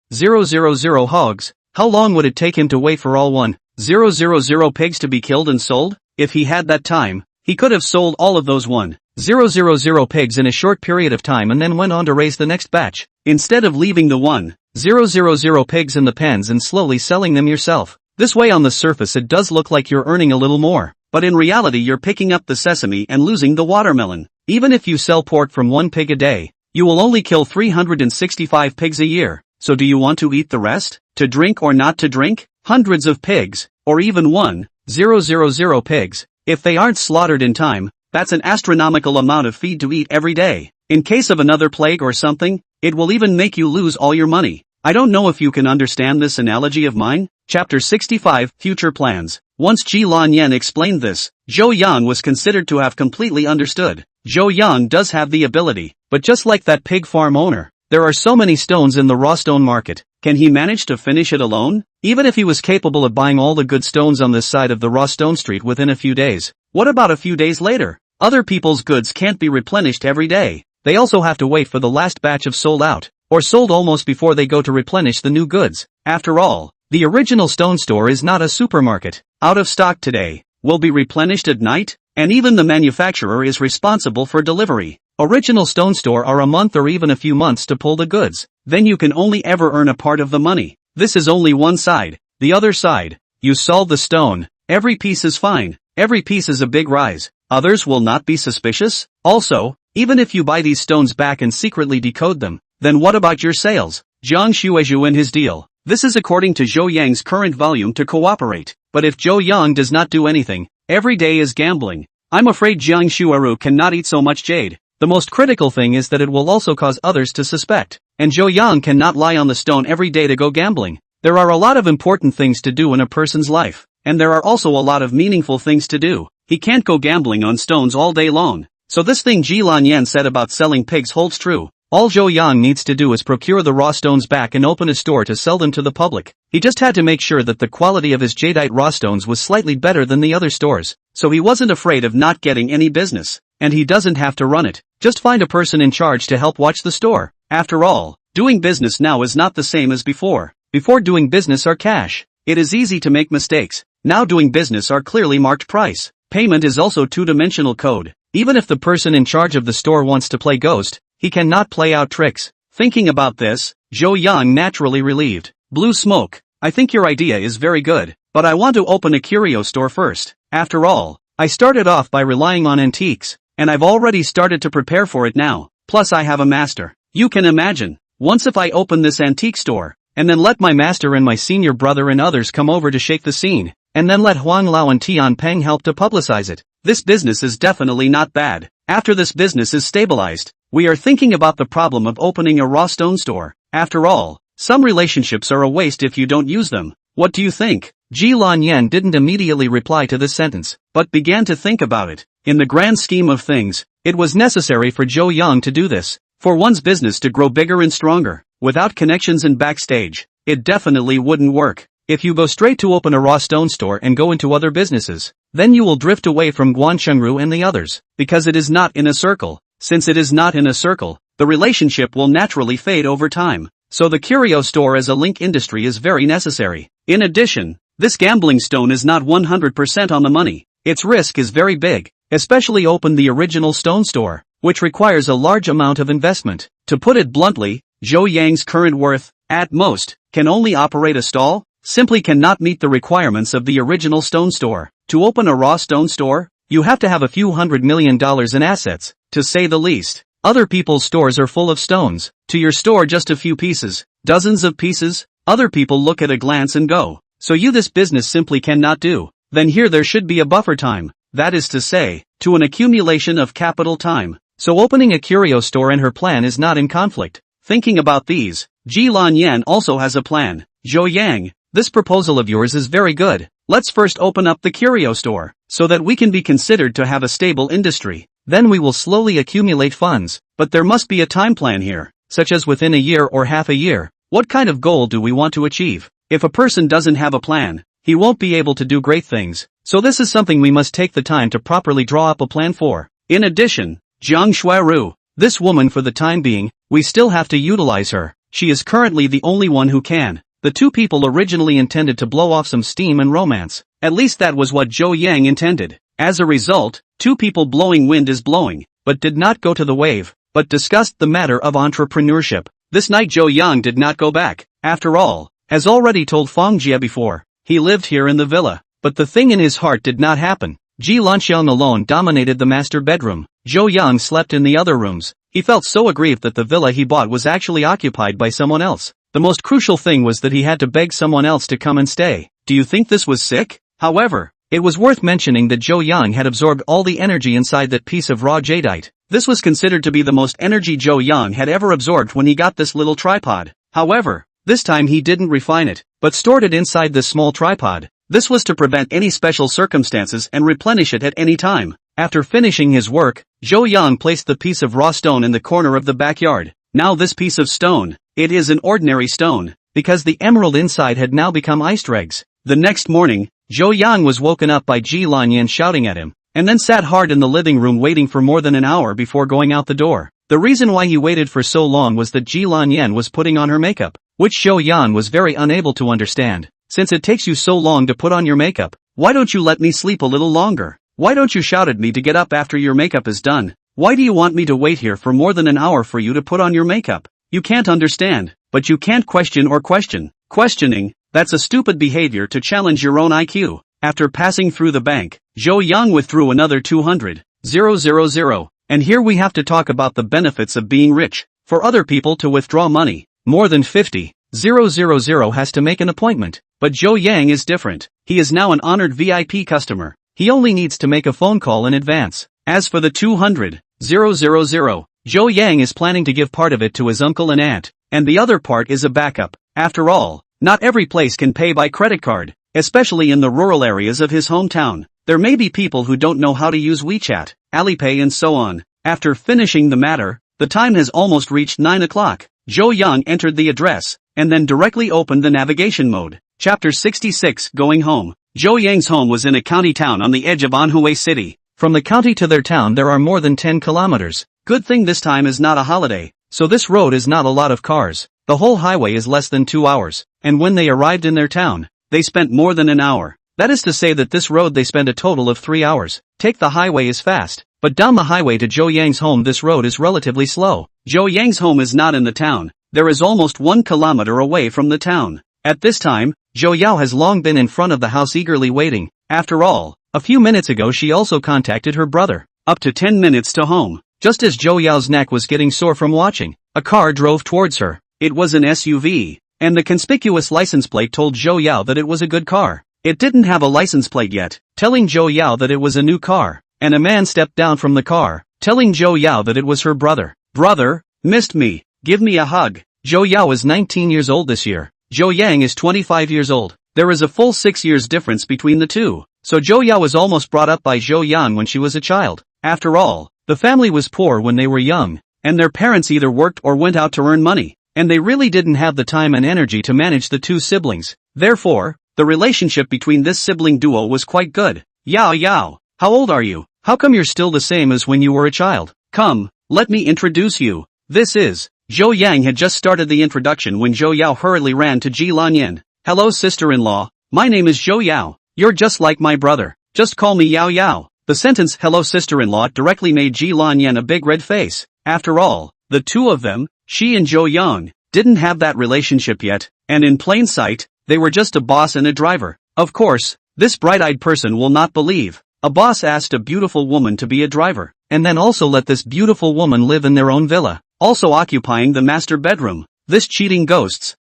hogs. How long would it take him to wait for all 1,000 pigs to be killed and sold? If he had that time, he could have sold all of those 1,000 pigs in a short period of time and then went on to raise the next batch, instead of leaving the 1,000 pigs in the pens and slowly selling them yourself. This way on the surface it does look like you're earning a little more, but in reality you're picking up the sesame and losing the watermelon. Even if you sell pork from 1 pig a day, you will only kill 365 pigs a year. So do you want to eat the rest? To drink or not to drink? Hundreds of pigs, or even 1,000 pigs. If they aren't slaughtered in time, that's an astronomical amount of feed to eat every day. In case of another plague or something, it will even make you lose all your money. I don't know if you can understand this analogy of mine. Chapter 65, Future Plans. Once Ji Lanyan explained this, Zhou Yang was considered to have completely understood. Zhou Yang does have the ability, but just like that pig farm owner, there are so many stones in the raw stone market. Can he manage to finish it alone? Even if he was capable of buying all the good stones on this side of the raw stone street within a few days, what about a few days later? Other people's goods can't be replenished every day. They also have to wait for the last batch of sold out, or sold almost before they go to replenish the new goods. After all, the original stone store is not a supermarket. Out of stock today, will be replenished at night, and even the manufacturer is responsible for delivery. Original stone store are a month or even a few months to pull the goods. Then you can only ever earn a part of the money. This is only one side. The other side, you solve the stone. Every piece is fine. Every piece is a big rise. Others will not be suspicious. Also, even if you buy these stones back and secretly decode them, then what about your sales? Jiang Shuizhu and his deal. This is according to Zhou Yang's current volume to cooperate. But if Zhou Yang does not do anything, every day is gambling. I'm afraid Jiang Shuiru cannot eat so much jade. The most critical thing is that it will also cause others to suspect. And Zhou Yang cannot lie on the stone every day to go gambling. There are a lot of important things to do in a person's life, and there are also a lot of meaningful things to do. He can't go gambling on stones all day long. So this thing Ji Lanyan said about selling pigs holds true. All Zhou Yang needs to do is procure the raw stones back and open a store to sell them to the public. He just had to make sure that the quality of his jadeite raw stones was slightly better than the other stores, so he wasn't afraid of not getting any business. And he doesn't have to run it. Just find a person in charge to help watch the store. After all, doing business now is not the same as before. Before doing business are cash. It is easy to make mistakes. Now doing business are clearly marked price. Payment is also two-dimensional code. Even if the person in charge of the store wants to play ghost, he cannot play out tricks. Thinking about this, Zhou Yang naturally relieved. Blue smoke. I think your idea is very good, but I want to open a curio store first. After all, I started off by relying on antiques, and I've already started to prepare for it now. Plus I have a master. You can imagine, once if I open this antique store, and then let my master and my senior brother and others come over to shake the scene, and then let Huang Lao and Tian Peng help to publicize it. This business is definitely not bad. After this business is stabilized, we are thinking about the problem of opening a raw stone store. After all, Some relationships are a waste if you don't use them. What do you think? Ji Lan Yan didn't immediately reply to this sentence, but began to think about it. In the grand scheme of things, it was necessary for Zhou Yang to do this. For one's business to grow bigger and stronger, without connections and backstage, it definitely wouldn't work. If you go straight to open a raw stone store and go into other businesses, then you will drift away from Guanchengru and the others, because it is not in a circle. Since it is not in a circle, the relationship will naturally fade over time. So the curio store as a link industry is very necessary. In addition, this gambling stone is not 100% on the money. Its risk is very big, especially open the original stone store, which requires a large amount of investment. To put it bluntly, Zhou Yang's current worth, at most, can only operate a stall, simply cannot meet the requirements of the original stone store. To open a raw stone store, you have to have a few $100 million in assets, to say the least. Other people's stores are full of stones. To your store just a few pieces, dozens of pieces, other people look at a glance and go. So you this business simply cannot do. Then here there should be a buffer time, that is to say, to an accumulation of capital time. So opening a curio store and her plan is not in conflict. Thinking about these, Ji Lan Yan also has a plan. Zhou Yang, this proposal of yours is very good. Let's first open up the curio store, so that we can be considered to have a stable industry. Then we will slowly accumulate funds, but there must be a time plan here, such as within a year or half a year. What kind of goal do we want to achieve? If a person doesn't have a plan, he won't be able to do great things. So this is something we must take the time to properly draw up a plan for. In addition, Jiang Shuiru, this woman for the time being, we still have to utilize her. She is currently the only one who can. The two people originally intended to blow off some steam and romance. At least that was what Zhou Yang intended. As a result, two people blowing wind is blowing, but did not go to the wave, but discussed the matter of entrepreneurship. This night Zhou Yang did not go back. After all, as already told Feng Jie before, he lived here in the villa, but the thing in his heart did not happen. Ji Lanxiang alone dominated the master bedroom. Zhou Yang slept in the other rooms. He felt so aggrieved that the villa he bought was actually occupied by someone else. The most crucial thing was that he had to beg someone else to come and stay. Do you think this was sick? However, it was worth mentioning that Zhou Yang had absorbed all the energy inside that piece of raw jadeite. This was considered to be the most energy Zhou Yang had ever absorbed when he got this little tripod. However, this time he didn't refine it, but stored it inside this small tripod. This was to prevent any special circumstances and replenish it at any time. After finishing his work, Zhou Yang placed the piece of raw stone in the corner of the backyard. Now this piece of stone, it is an ordinary stone, because the emerald inside had now become iced dregs. The next morning, Zhou Yang was woken up by Ji Lan Yan shouting at him, and then sat hard in the living room waiting for more than an hour before going out the door. The reason why he waited for so long was that Ji Lan Yan was putting on her makeup, which Zhou Yang was very unable to understand. Since it takes you so long to put on your makeup, why don't you let me sleep a little longer? Why don't you shout at me to get up after your makeup is done? Why do you want me to wait here for more than an hour for you to put on your makeup? You can't understand, but you can't question or question. Questioning, that's a stupid behavior to challenge your own IQ. After passing through the bank, Zhou Yang withdrew another 200,000. And here we have to talk about the benefits of being rich. For other people to withdraw money, more than 50,000 has to make an appointment. But Zhou Yang is different. He is now an honored VIP customer. He only needs to make a phone call in advance. As for the 200,000, Zhou Yang is planning to give part of it to his uncle and aunt, and the other part is a backup. After all, not every place can pay by credit card, especially in the rural areas of his hometown. There may be people who don't know how to use WeChat, Alipay and so on. After finishing the matter, the time has almost reached 9 o'clock. Zhou Yang entered the address, and then directly opened the navigation mode. Chapter 66, Going Home. Zhou Yang's home was in a county town on the edge of Anhui City. From the county to their town there are more than 10 kilometers. Good thing this time is not a holiday, so this road is not a lot of cars. The whole highway is less than 2 hours, and when they arrived in their town, they spent more than an hour. That is to say that this road they spent a total of 3 hours. Take the highway is fast, but down the highway to Zhou Yang's home this road is relatively slow. Zhou Yang's home is not in the town. There is almost 1 kilometer away from the town. At this time, Zhou Yao has long been in front of the house eagerly waiting. After all, a few minutes ago she also contacted her brother. Up to 10 minutes to home. Just as Zhou Yao's neck was getting sore from watching, a car drove towards her. It was an SUV, and the conspicuous license plate told Zhou Yao that it was a good car. It didn't have a license plate yet, telling Zhou Yao that it was a new car, and a man stepped down from the car, telling Zhou Yao that it was her brother. Brother, missed me, give me a hug. Zhou Yao is 19 years old this year. Zhou Yang is 25 years old. There is a full 6 years difference between the two. So Zhou Yao was almost brought up by Zhou Yan when she was a child. After all, the family was poor when they were young, and their parents either worked or went out to earn money, and they really didn't have the time and energy to manage the two siblings. Therefore, the relationship between this sibling duo was quite good. Yao, how old are you? How come you're still the same as when you were a child? Come, let me introduce you. This is... Zhou Yang had just started the introduction when Zhou Yao hurriedly ran to Ji Lanyan. Hello sister-in-law, my name is Zhou Yao. You're just like my brother. Just call me Yao Yao. The sentence hello sister-in-law directly made Ji Lanyan a big red face. After all, the two of them, she and Zhou Yang, didn't have that relationship yet, and in plain sight, they were just a boss and a driver. Of course, this bright-eyed person will not believe. A boss asked a beautiful woman to be a driver, and then also let this beautiful woman live in their own villa, also occupying the master bedroom. This cheating ghosts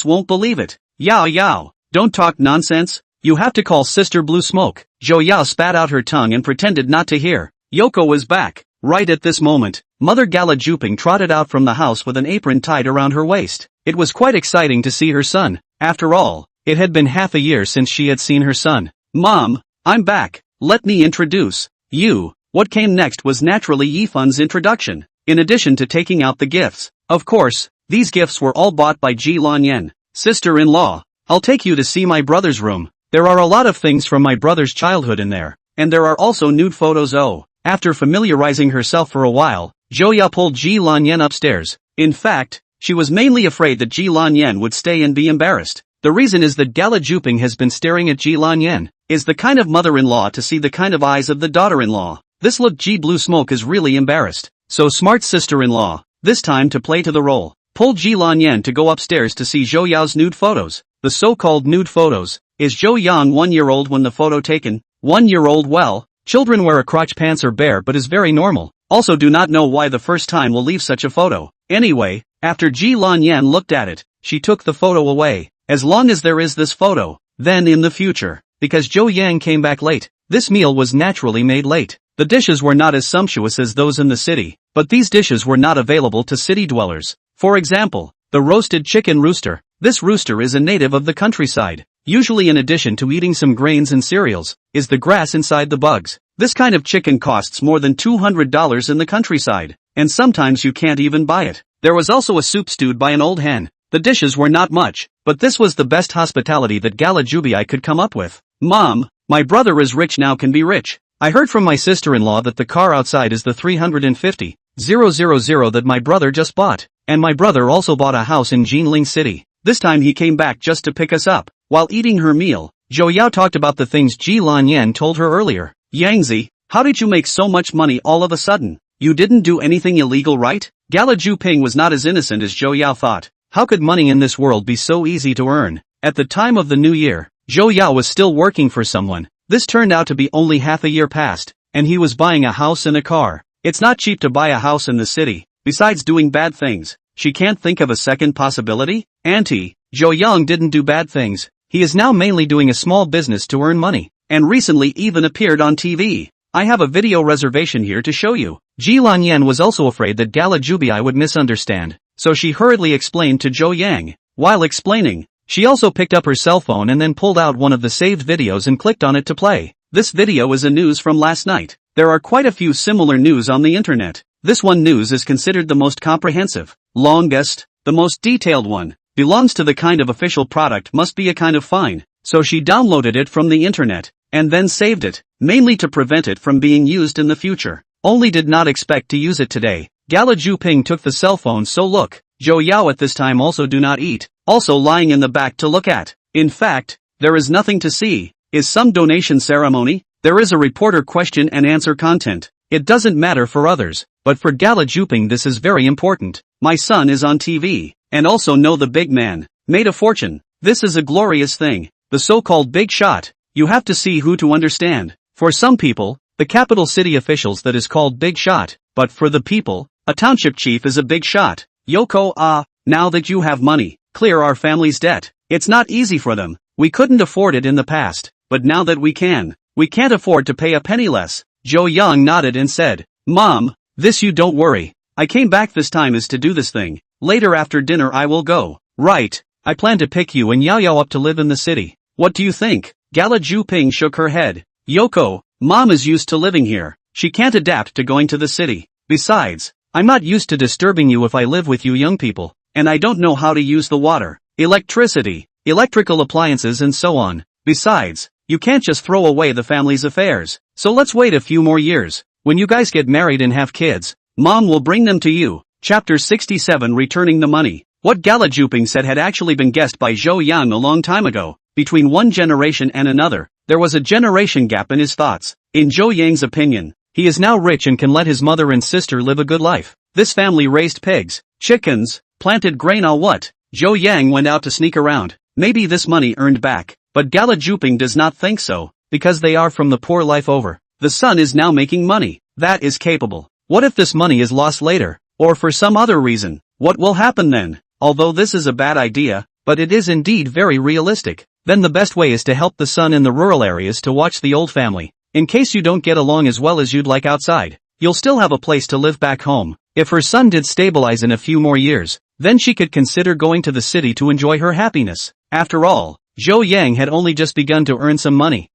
won't believe it. Yao, don't talk nonsense. You have to call Sister Blue Smoke. Zhou Yao spat out her tongue and pretended not to hear. Yoko was back. Right at this moment, Mother Gala Juping trotted out from the house with an apron tied around her waist. It was quite exciting to see her son. After all, it had been half a year since she had seen her son. Mom, I'm back. Let me introduce you. What came next was naturally Yifun's introduction. In addition to taking out the gifts, of course, these gifts were all bought by Ji Lanyan. Sister-in-law, I'll take you to see my brother's room. There are a lot of things from my brother's childhood in there, and there are also nude photos. After familiarizing herself for a while, Zhou Yao pulled Ji Lanyan upstairs. In fact, she was mainly afraid that Ji Lanyan would stay and be embarrassed. The reason is that Gala Juping has been staring at Ji Lanyan, is the kind of mother-in-law to see the kind of eyes of the daughter-in-law. This look Ji Blue Smoke is really embarrassed. So smart sister-in-law, this time to play to the role, pulled Ji Lanyan to go upstairs to see Zhou Yao's nude photos. The so-called nude photos. Is Zhou Yang 1 year old when the photo taken? 1 year old? Well, children wear a crotch pants or bare but is very normal. Also do not know why the first time will leave such a photo. Anyway, after Ji Lanyan looked at it, she took the photo away. As long as there is this photo, then in the future, because Zhou Yang came back late, this meal was naturally made late. The dishes were not as sumptuous as those in the city, but these dishes were not available to city dwellers. For example, the roasted chicken rooster. This rooster is a native of the countryside. Usually in addition to eating some grains and cereals, is the grass inside the bugs. This kind of chicken costs more than $200 in the countryside, and sometimes you can't even buy it. There was also a soup stewed by an old hen. The dishes were not much, but this was the best hospitality that Gala Jubii could come up with. Mom, my brother is rich now can be rich. I heard from my sister-in-law that the car outside is the 350,000 that my brother just bought, and my brother also bought a house in Jinling City. This time he came back just to pick us up. While eating her meal, Zhou Yao talked about the things Ji Lanyan told her earlier. Yangzi, how did you make so much money all of a sudden? You didn't do anything illegal, right? Gala Juping was not as innocent as Zhou Yao thought. How could money in this world be so easy to earn? At the time of the new year, Zhou Yao was still working for someone. This turned out to be only half a year past, and he was buying a house and a car. It's not cheap to buy a house in the city. Besides doing bad things, she can't think of a second possibility? Auntie, Zhou Yang didn't do bad things. He is now mainly doing a small business to earn money, and recently even appeared on TV. I have a video reservation here to show you. Ji Lanyan was also afraid that Gala Jubii would misunderstand, so she hurriedly explained to Zhou Yang. While explaining, she also picked up her cell phone and then pulled out one of the saved videos and clicked on it to play. This video is a news from last night. There are quite a few similar news on the internet. This one news is considered the most comprehensive, longest, the most detailed one. Belongs to the kind of official product must be a kind of fine, so she downloaded it from the internet, and then saved it, mainly to prevent it from being used in the future. Only did not expect to use it today. Gala Juping took the cell phone so look, Zhou Yao at this time also do not eat, also lying in the back to look at. In fact, there is nothing to see. Is some donation ceremony? There is a reporter question and answer content. It doesn't matter for others, but for Gala Juping this is very important. My son is on TV. And also know the big man, made a fortune. This is a glorious thing, the so-called big shot. You have to see who to understand. For some people, the capital city officials that is called big shot, but for the people, a township chief is a big shot. Yoko, now that you have money, clear our family's debt. It's not easy for them. We couldn't afford it in the past, but now that we can't afford to pay a penny less. Zhou Yang nodded and said, Mom, this you don't worry. I came back this time is to do this thing. Later after dinner I will go. Right. I plan to pick you and Yao Yao up to live in the city. What do you think? Gala Ping shook her head. Yoko, Mom is used to living here. She can't adapt to going to the city. Besides, I'm not used to disturbing you if I live with you young people, and I don't know how to use the water, electricity, electrical appliances and so on. Besides, you can't just throw away the family's affairs. So let's wait a few more years. When you guys get married and have kids, Mom will bring them to you. Chapter 67 Returning the Money. What Gala Ping said had actually been guessed by Zhou Yang a long time ago. Between one generation and another, there was a generation gap in his thoughts. In Zhou Yang's opinion, he is now rich and can let his mother and sister live a good life. This family raised pigs, chickens, planted grain what? Zhou Yang went out to sneak around. Maybe this money earned back. But Gala Ping does not think so, because they are from the poor life over. The son is now making money. That is capable. What if this money is lost later, or for some other reason? What will happen then? Although this is a bad idea, but it is indeed very realistic. Then the best way is to help the son in the rural areas to watch the old family. In case you don't get along as well as you'd like outside, you'll still have a place to live back home. If her son did stabilize in a few more years, then she could consider going to the city to enjoy her happiness. After all, Zhou Yang had only just begun to earn some money.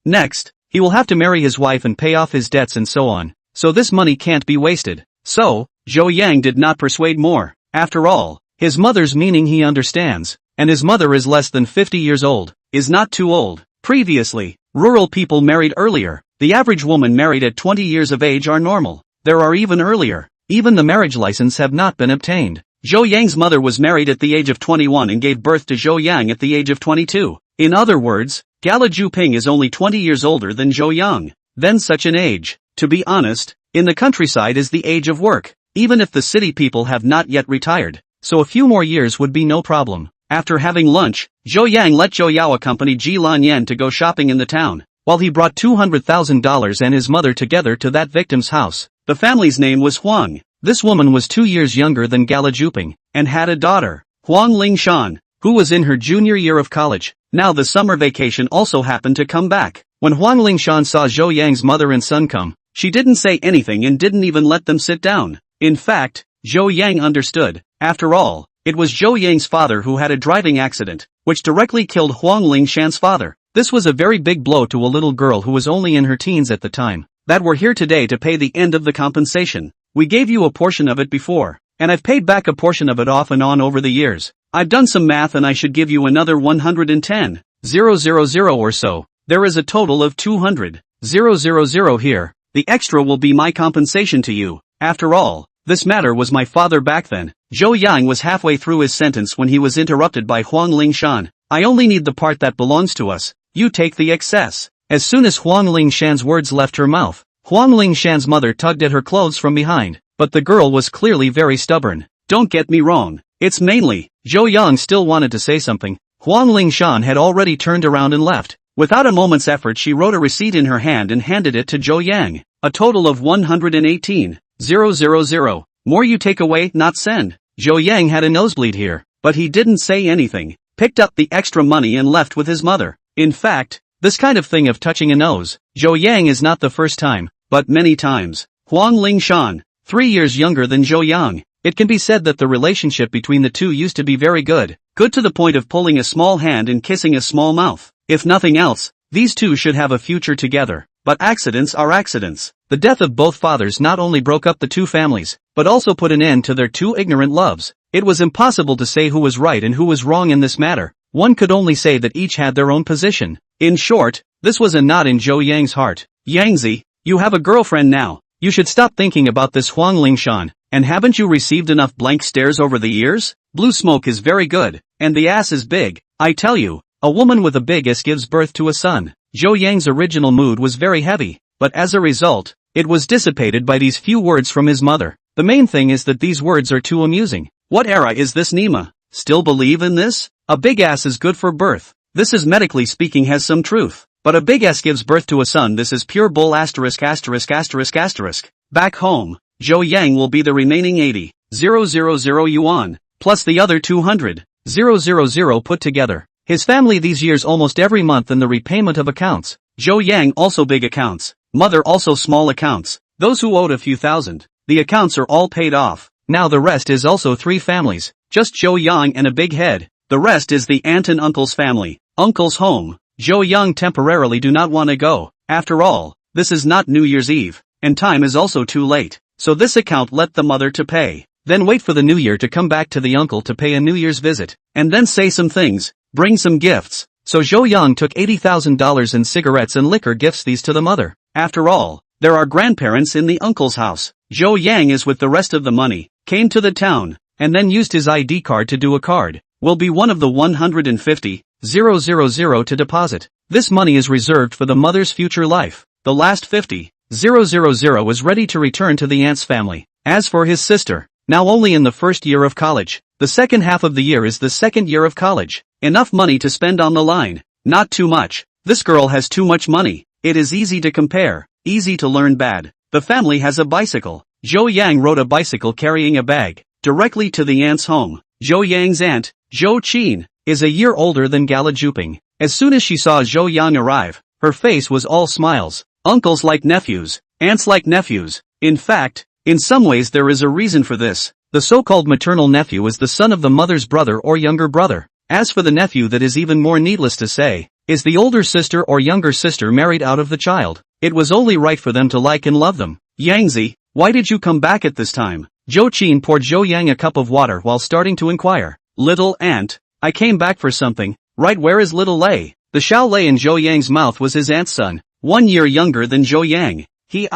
Next, he will have to marry his wife and pay off his debts and so on. So this money can't be wasted. So, Zhou Yang did not persuade more. After all, his mother's meaning he understands, and his mother is less than 50 years old, is not too old. Previously, rural people married earlier. The average woman married at 20 years of age are normal. There are even earlier. Even the marriage license have not been obtained. Zhou Yang's mother was married at the age of 21 and gave birth to Zhou Yang at the age of 22. In other words, Gala Ping is only 20 years older than Zhou Yang. Then such an age, to be honest, in the countryside is the age of work, even if the city people have not yet retired. So a few more years would be no problem. After having lunch, Zhou Yang let Zhou Yao accompany Ji Lanyan to go shopping in the town, while he brought $200,000 and his mother together to that victim's house. The family's name was Huang. This woman was 2 years younger than Gala Ping, and had a daughter, Huang Lingshan, who was in her junior year of college. Now the summer vacation also happened to come back. When Huang Lingshan saw Zhou Yang's mother and son come, she didn't say anything and didn't even let them sit down. In fact, Zhou Yang understood. After all, it was Zhou Yang's father who had a driving accident, which directly killed Huang Lingshan's father. This was a very big blow to a little girl who was only in her teens at the time. That we're here today to pay the end of the compensation. We gave you a portion of it before, and I've paid back a portion of it off and on over the years. I've done some math and I should give you another 110,000 or so. There is a total of 200,000 here. The extra will be my compensation to you. After all, this matter was my father back then. Zhou Yang was halfway through his sentence when he was interrupted by Huang Lingshan. I only need the part that belongs to us. You take the excess. As soon as Huang Lingshan's words left her mouth, Huang Lingshan's mother tugged at her clothes from behind, but the girl was clearly very stubborn. Don't get me wrong, it's mainly. Zhou Yang still wanted to say something. Huang Lingshan had already turned around and left. Without a moment's effort she wrote a receipt in her hand and handed it to Zhou Yang. A total of 118,000. More you take away, not send. Zhou Yang had a nosebleed here, but he didn't say anything, picked up the extra money and left with his mother. In fact, this kind of thing of touching a nose, Zhou Yang is not the first time, but many times. Huang Lingshan, 3 years younger than Zhou Yang. It can be said that the relationship between the two used to be very good to the point of pulling a small hand and kissing a small mouth. If nothing else, these two should have a future together. But accidents are accidents. The death of both fathers not only broke up the two families, but also put an end to their two ignorant loves. It was impossible to say who was right and who was wrong in this matter. One could only say that each had their own position. In short, this was a knot in Zhou Yang's heart. Yangzi, you have a girlfriend now. You should stop thinking about this Huang Lingshan. And haven't you received enough blank stares over the years? Blue smoke is very good, and the ass is big. I tell you, a woman with a big ass gives birth to a son. Zhou Yang's original mood was very heavy, but as a result, it was dissipated by these few words from his mother. The main thing is that these words are too amusing. What era is this, Nima? Still believe in this? A big ass is good for birth. This is medically speaking has some truth. But a big ass gives birth to a son. This is pure bull ********. Back home, Zhou Yang will be the remaining 80,000 yuan, plus the other 200,000 put together. His family these years almost every month in the repayment of accounts. Zhou Yang also big accounts. Mother also small accounts. Those who owed a few thousand. the accounts are all paid off. Now the rest is also 3 families, just Zhou Yang and a big head. The rest is the aunt and uncle's family. Uncle's home. Zhou Yang temporarily do not want to go. After all, this is not New Year's Eve, and time is also too late. So this account let the mother to pay. Then wait for the new year to come back to the uncle to pay a New Year's visit, and then say some things, bring some gifts. So Zhou Yang took $80,000 in cigarettes and liquor gifts these to the mother. After all, there are grandparents in the uncle's house. Zhou Yang is with the rest of the money, came to the town, and then used his ID card to do a card. Will be one of the 150,000 to deposit. This money is reserved for the mother's future life. The last 50,000 is ready to return to the aunt's family. As for his sister, now only in the first year of college. The second half of the year is the second year of college. Enough money to spend on the line. Not too much. This girl has too much money. It is easy to compare. Easy to learn bad. The family has a bicycle. Zhou Yang rode a bicycle carrying a bag, directly to the aunt's home. Zhou Yang's aunt, Zhou Qin, is a year older than Gala Juping. As soon as she saw Zhou Yang arrive, her face was all smiles. Uncles like nephews, aunts like nephews. In fact, in some ways there is a reason for this. The so-called maternal nephew is the son of the mother's brother or younger brother. As for the nephew, that is even more needless to say, is the older sister or younger sister married out of the child. It was only right for them to like and love them. Yangzi, why did you come back at this time? Zhou Qin poured Zhou Yang a cup of water while starting to inquire. Little aunt, I came back for something. Right, where is little Lei? The Xiao Lei in Zhou Yang's mouth was his aunt's son, 1 year younger than Zhou Yang. He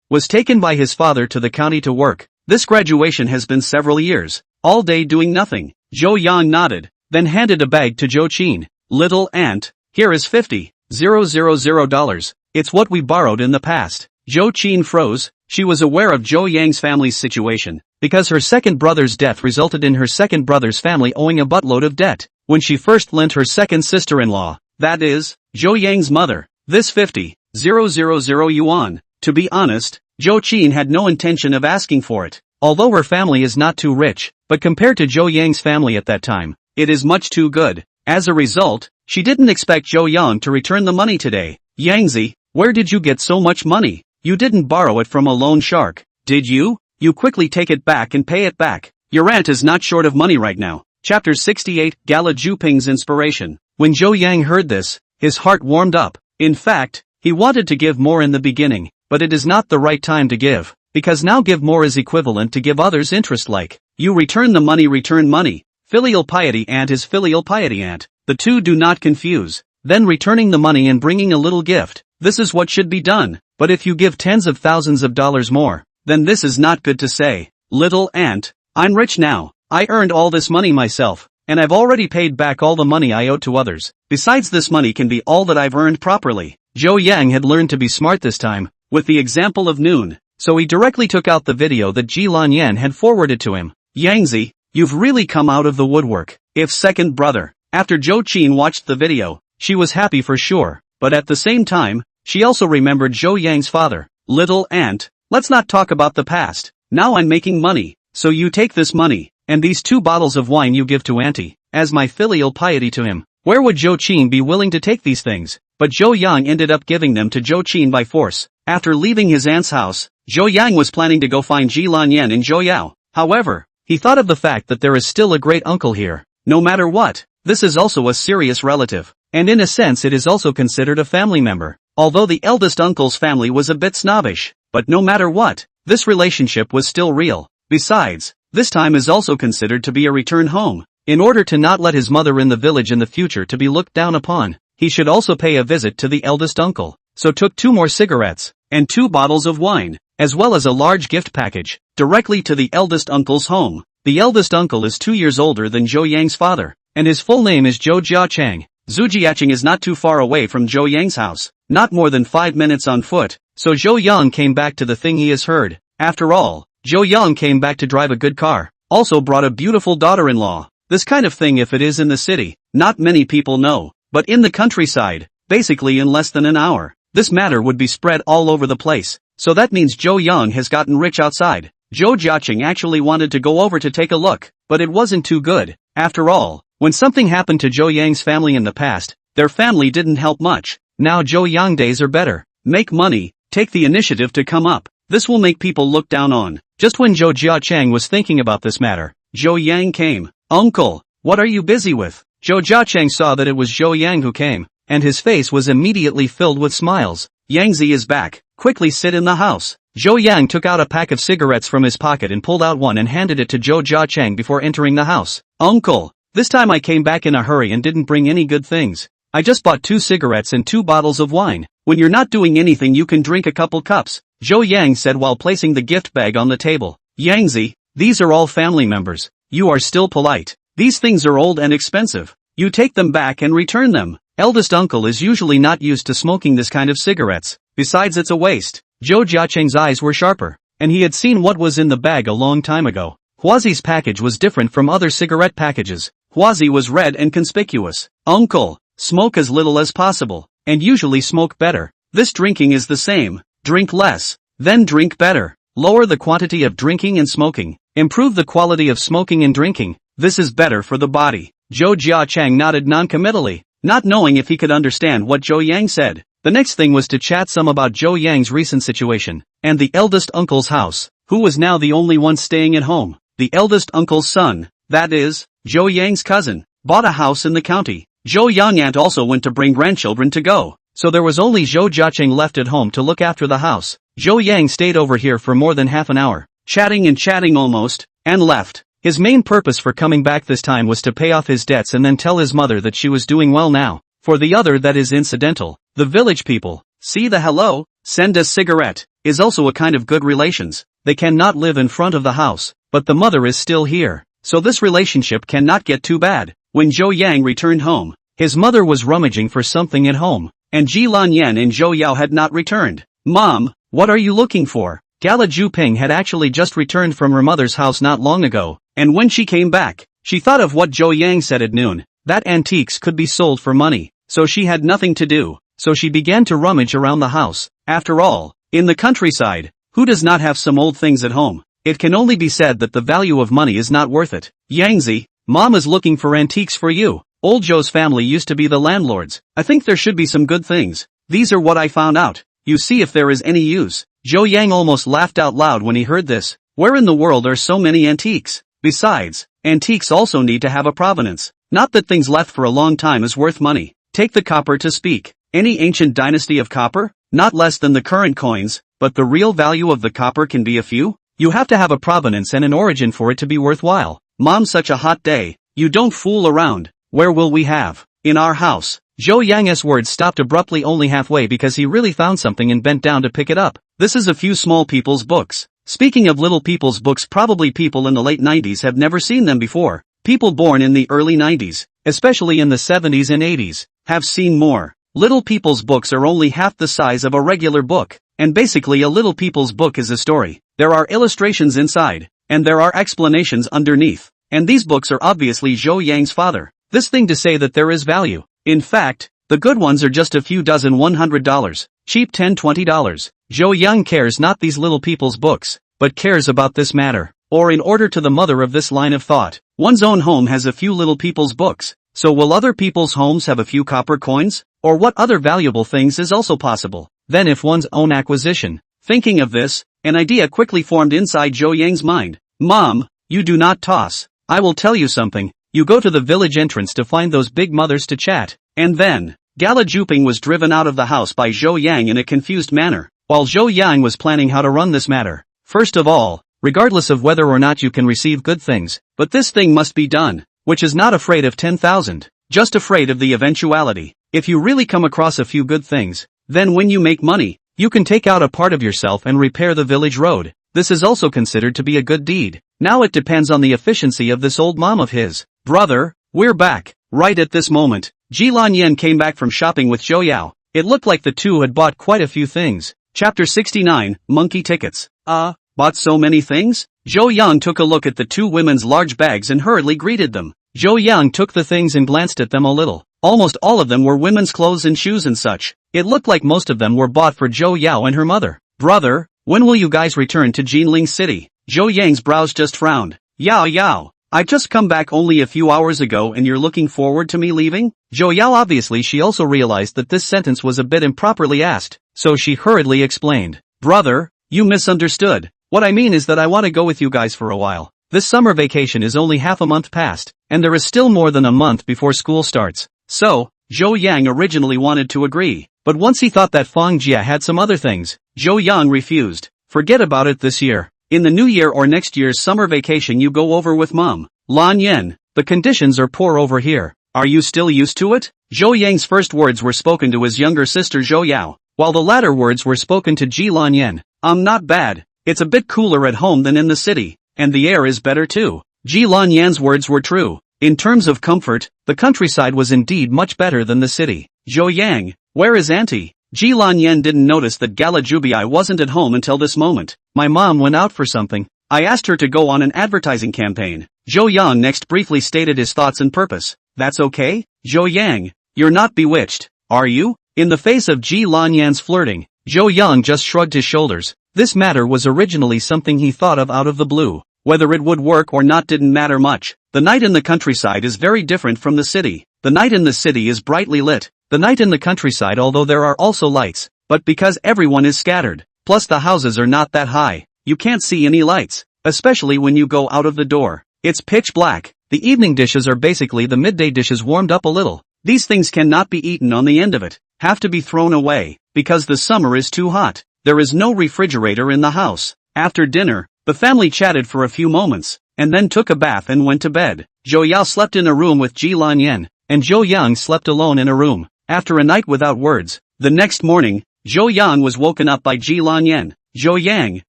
was taken by his father to the county to work. This graduation has been several years, all day doing nothing. Zhou Yang nodded, then handed a bag to Zhou Qin. Little aunt, here is $50,000. It's what we borrowed in the past. Zhou Qin froze. She was aware of Zhou Yang's family's situation, because her second brother's death resulted in her second brother's family owing a buttload of debt. When she first lent her second sister-in-law, that is, Zhou Yang's mother, this 50,000 yuan. To be honest, Zhou Qin had no intention of asking for it, although her family is not too rich, but compared to Zhou Yang's family at that time, it is much too good. As a result, she didn't expect Zhou Yang to return the money today. Yangzi, where did you get so much money? You didn't borrow it from a loan shark, did you? You quickly take it back and pay it back. Your aunt is not short of money right now. Chapter 68, Gala Juping's Inspiration. When Zhou Yang heard this, his heart warmed up. In fact, he wanted to give more in the beginning, but it is not the right time to give, because now give more is equivalent to give others interest like, you return the money, return money. Filial piety aunt is filial piety aunt. The two do not confuse. Then returning the money and bringing a little gift. This is what should be done. But if you give tens of thousands of dollars more, then this is not good to say. Little aunt, I'm rich now. I earned all this money myself, and I've already paid back all the money I owed to others. Besides, this money can be all that I've earned properly. Zhou Yang had learned to be smart this time, with the example of Noon, so he directly took out the video that Ji Lanyan had forwarded to him. Yangzi, you've really come out of the woodwork. If second brother. After Zhou Qin watched the video, she was happy for sure, but at the same time, she also remembered Zhou Yang's father. Little aunt, let's not talk about the past. Now I'm making money, so you take this money, and these 2 bottles of wine you give to auntie, as my filial piety to him. Where would Zhou Qin be willing to take these things? But Zhou Yang ended up giving them to Zhou Qin by force. After leaving his aunt's house, Zhou Yang was planning to go find Ji Lanyan in Zhouyao. However, he thought of the fact that there is still a great uncle here. No matter what, this is also a serious relative, and in a sense it is also considered a family member. Although the eldest uncle's family was a bit snobbish, but no matter what, this relationship was still real. Besides, this time is also considered to be a return home. In order to not let his mother in the village in the future to be looked down upon, he should also pay a visit to the eldest uncle, so took 2 more cigarettes, and 2 bottles of wine, as well as a large gift package, directly to the eldest uncle's home. The eldest uncle is 2 years older than Zhou Yang's father, and his full name is Zhou Jiacheng. Zhu Jiacheng is not too far away from Zhou Yang's house, not more than 5 minutes on foot, so Zhou Yang came back to the thing he has heard. After all, Zhou Yang came back to drive a good car, also brought a beautiful daughter-in-law. This kind of thing, if it is in the city, not many people know, but in the countryside, basically in less than an hour, this matter would be spread all over the place, so that means Zhou Yang has gotten rich outside. Zhou Jiacheng actually wanted to go over to take a look, but it wasn't too good. After all, when something happened to Zhou Yang's family in the past, their family didn't help much. Now Zhou Yang days are better. Make money, take the initiative to come up. This will make people look down on. Just when Zhou Jiacheng was thinking about this matter, Zhou Yang came. "Uncle, what are you busy with?" Zhou Jiacheng saw that it was Zhou Yang who came, and his face was immediately filled with smiles. "Yangzi is back, quickly sit in the house." Zhou Yang took out a pack of cigarettes from his pocket and pulled out one and handed it to Zhou Jiacheng before entering the house. "Uncle, this time I came back in a hurry and didn't bring any good things. I just bought 2 cigarettes and 2 bottles of wine. When you're not doing anything you can drink a couple cups," Zhou Yang said while placing the gift bag on the table. "Yangzi, these are all family members. You are still polite. These things are old and expensive. You take them back and return them. Eldest uncle is usually not used to smoking this kind of cigarettes. Besides it's a waste." Zhou Jiacheng's eyes were sharper, and he had seen what was in the bag a long time ago. Huazi's package was different from other cigarette packages. Huazi was red and conspicuous. "Uncle, smoke as little as possible, and usually smoke better. This drinking is the same. Drink less, then drink better. Lower the quantity of drinking and smoking. Improve the quality of smoking and drinking. This is better for the body." Zhou Jiacheng nodded non-committally, not knowing if he could understand what Zhou Yang said. The next thing was to chat some about Zhou Yang's recent situation, and the eldest uncle's house, who was now the only one staying at home. The eldest uncle's son, that is, Zhou Yang's cousin, bought a house in the county. Zhou Yang aunt also went to bring grandchildren to go, so there was only Zhou Jiacheng left at home to look after the house. Zhou Yang stayed over here for more than half an hour, chatting and chatting almost, and left. His main purpose for coming back this time was to pay off his debts and then tell his mother that she was doing well now. For the other that is incidental. The village people, see the hello, send a cigarette, is also a kind of good relations. They cannot live in front of the house, but the mother is still here, so this relationship cannot get too bad. When Zhou Yang returned home, his mother was rummaging for something at home, and Ji Lanyan and Zhou Yao had not returned. "Mom, what are you looking for?" Gala Juping had actually just returned from her mother's house not long ago, and when she came back, she thought of what Zhou Yang said at noon, that antiques could be sold for money, so she had nothing to do. So she began to rummage around the house. After all, in the countryside, who does not have some old things at home? It can only be said that the value of money is not worth it. "Yangzi, Mom is looking for antiques for you. Old Zhou's family used to be the landlords. I think there should be some good things. These are what I found out. You see if there is any use." Zhou Yang almost laughed out loud when he heard this. Where in the world are so many antiques? Besides, antiques also need to have a provenance. Not that things left for a long time is worth money. Take the copper to speak. Any ancient dynasty of copper? Not less than the current coins, but the real value of the copper can be a few? You have to have a provenance and an origin for it to be worthwhile. "Mom, such a hot day. You don't fool around. Where will we have? In our house." Zhou Yang's words stopped abruptly only halfway because he really found something and bent down to pick it up. This is a few small people's books. Speaking of little people's books, probably people in the late 90s have never seen them before. People born in the early 90s, especially in the 70s and 80s, have seen more. Little people's books are only half the size of a regular book, and basically a little people's book is a story. There are illustrations inside, and there are explanations underneath, and these books are obviously Zhou Yang's father. This thing to say that there is value. In fact, the good ones are just a few dozen $100, cheap $10-20. Zhou Yang cares not these little people's books, but cares about this matter. Or in order to the mother of this line of thought, one's own home has a few little people's books, so will other people's homes have a few copper coins? Or what other valuable things is also possible? Then if one's own acquisition. Thinking of this, an idea quickly formed inside Zhou Yang's mind. "Mom, you do not toss. I will tell you something. You go to the village entrance to find those big mothers to chat." And then, Gala Juping was driven out of the house by Zhou Yang in a confused manner, while Zhou Yang was planning how to run this matter. First of all, regardless of whether or not you can receive good things, but this thing must be done, which is not afraid of 10,000, just afraid of the eventuality. If you really come across a few good things, then when you make money, you can take out a part of yourself and repair the village road. This is also considered to be a good deed. Now it depends on the efficiency of this old mom of his. "Brother, we're back." Right at this moment, Ji Lanyan came back from shopping with Zhou Yao. It looked like the two had bought quite a few things. Chapter 69, Monkey Tickets. Bought so many things? Zhou Yang took a look at the two women's large bags and hurriedly greeted them. Zhou Yang took the things and glanced at them a little. Almost all of them were women's clothes and shoes and such. It looked like most of them were bought for Zhou Yao and her mother. "Brother, when will you guys return to Jinling City?" Zhou Yang's brows just frowned. Yao, I just come back only a few hours ago and you're looking forward to me leaving?" Zhou Yao obviously she also realized that this sentence was a bit improperly asked, so she hurriedly explained. "Brother, you misunderstood. What I mean is that I want to go with you guys for a while. This summer vacation is only half a month past, and there is still more than a month before school starts. So, Zhou Yang originally wanted to agree, but once he thought that Fang Jia had some other things, Zhou Yang refused. Forget about it this year. In the new year or next year's summer vacation you go over with Mom. Lan Yen, the conditions are poor over here. Are you still used to it? Zhou Yang's first words were spoken to his younger sister Zhou Yao, while the latter words were spoken to Ji Lan Yen. Not bad. It's a bit cooler at home than in the city, and the air is better too. Ji Lan Yan's words were true. In terms of comfort, the countryside was indeed much better than the city. Zhou Yang, where is Auntie? Ji Lan Yan didn't notice that Gala Jubai wasn't at home until this moment. My mom went out for something. I asked her to go on an advertising campaign. Zhou Yang next briefly stated his thoughts and purpose. That's okay? Zhou Yang, you're not bewitched, are you? In the face of Ji Lan Yan's flirting, Zhou Yang just shrugged his shoulders. This matter was originally something he thought of out of the blue. Whether it would work or not didn't matter much. The night in the countryside is very different from the city. The night in the city is brightly lit. The night in the countryside, although there are also lights, but because everyone is scattered, plus the houses are not that high, you can't see any lights, especially when you go out of the door. It's pitch black. The evening dishes are basically the midday dishes warmed up a little. These things cannot be eaten on the end of it, have to be thrown away, because the summer is too hot. There is no refrigerator in the house. After dinner, the family chatted for a few moments, and then took a bath and went to bed. Zhou Yao slept in a room with Ji Lan Yan, and Zhou Yang slept alone in a room. After a night without words, the next morning, Zhou Yang was woken up by Ji Lan Yan. Zhou Yang,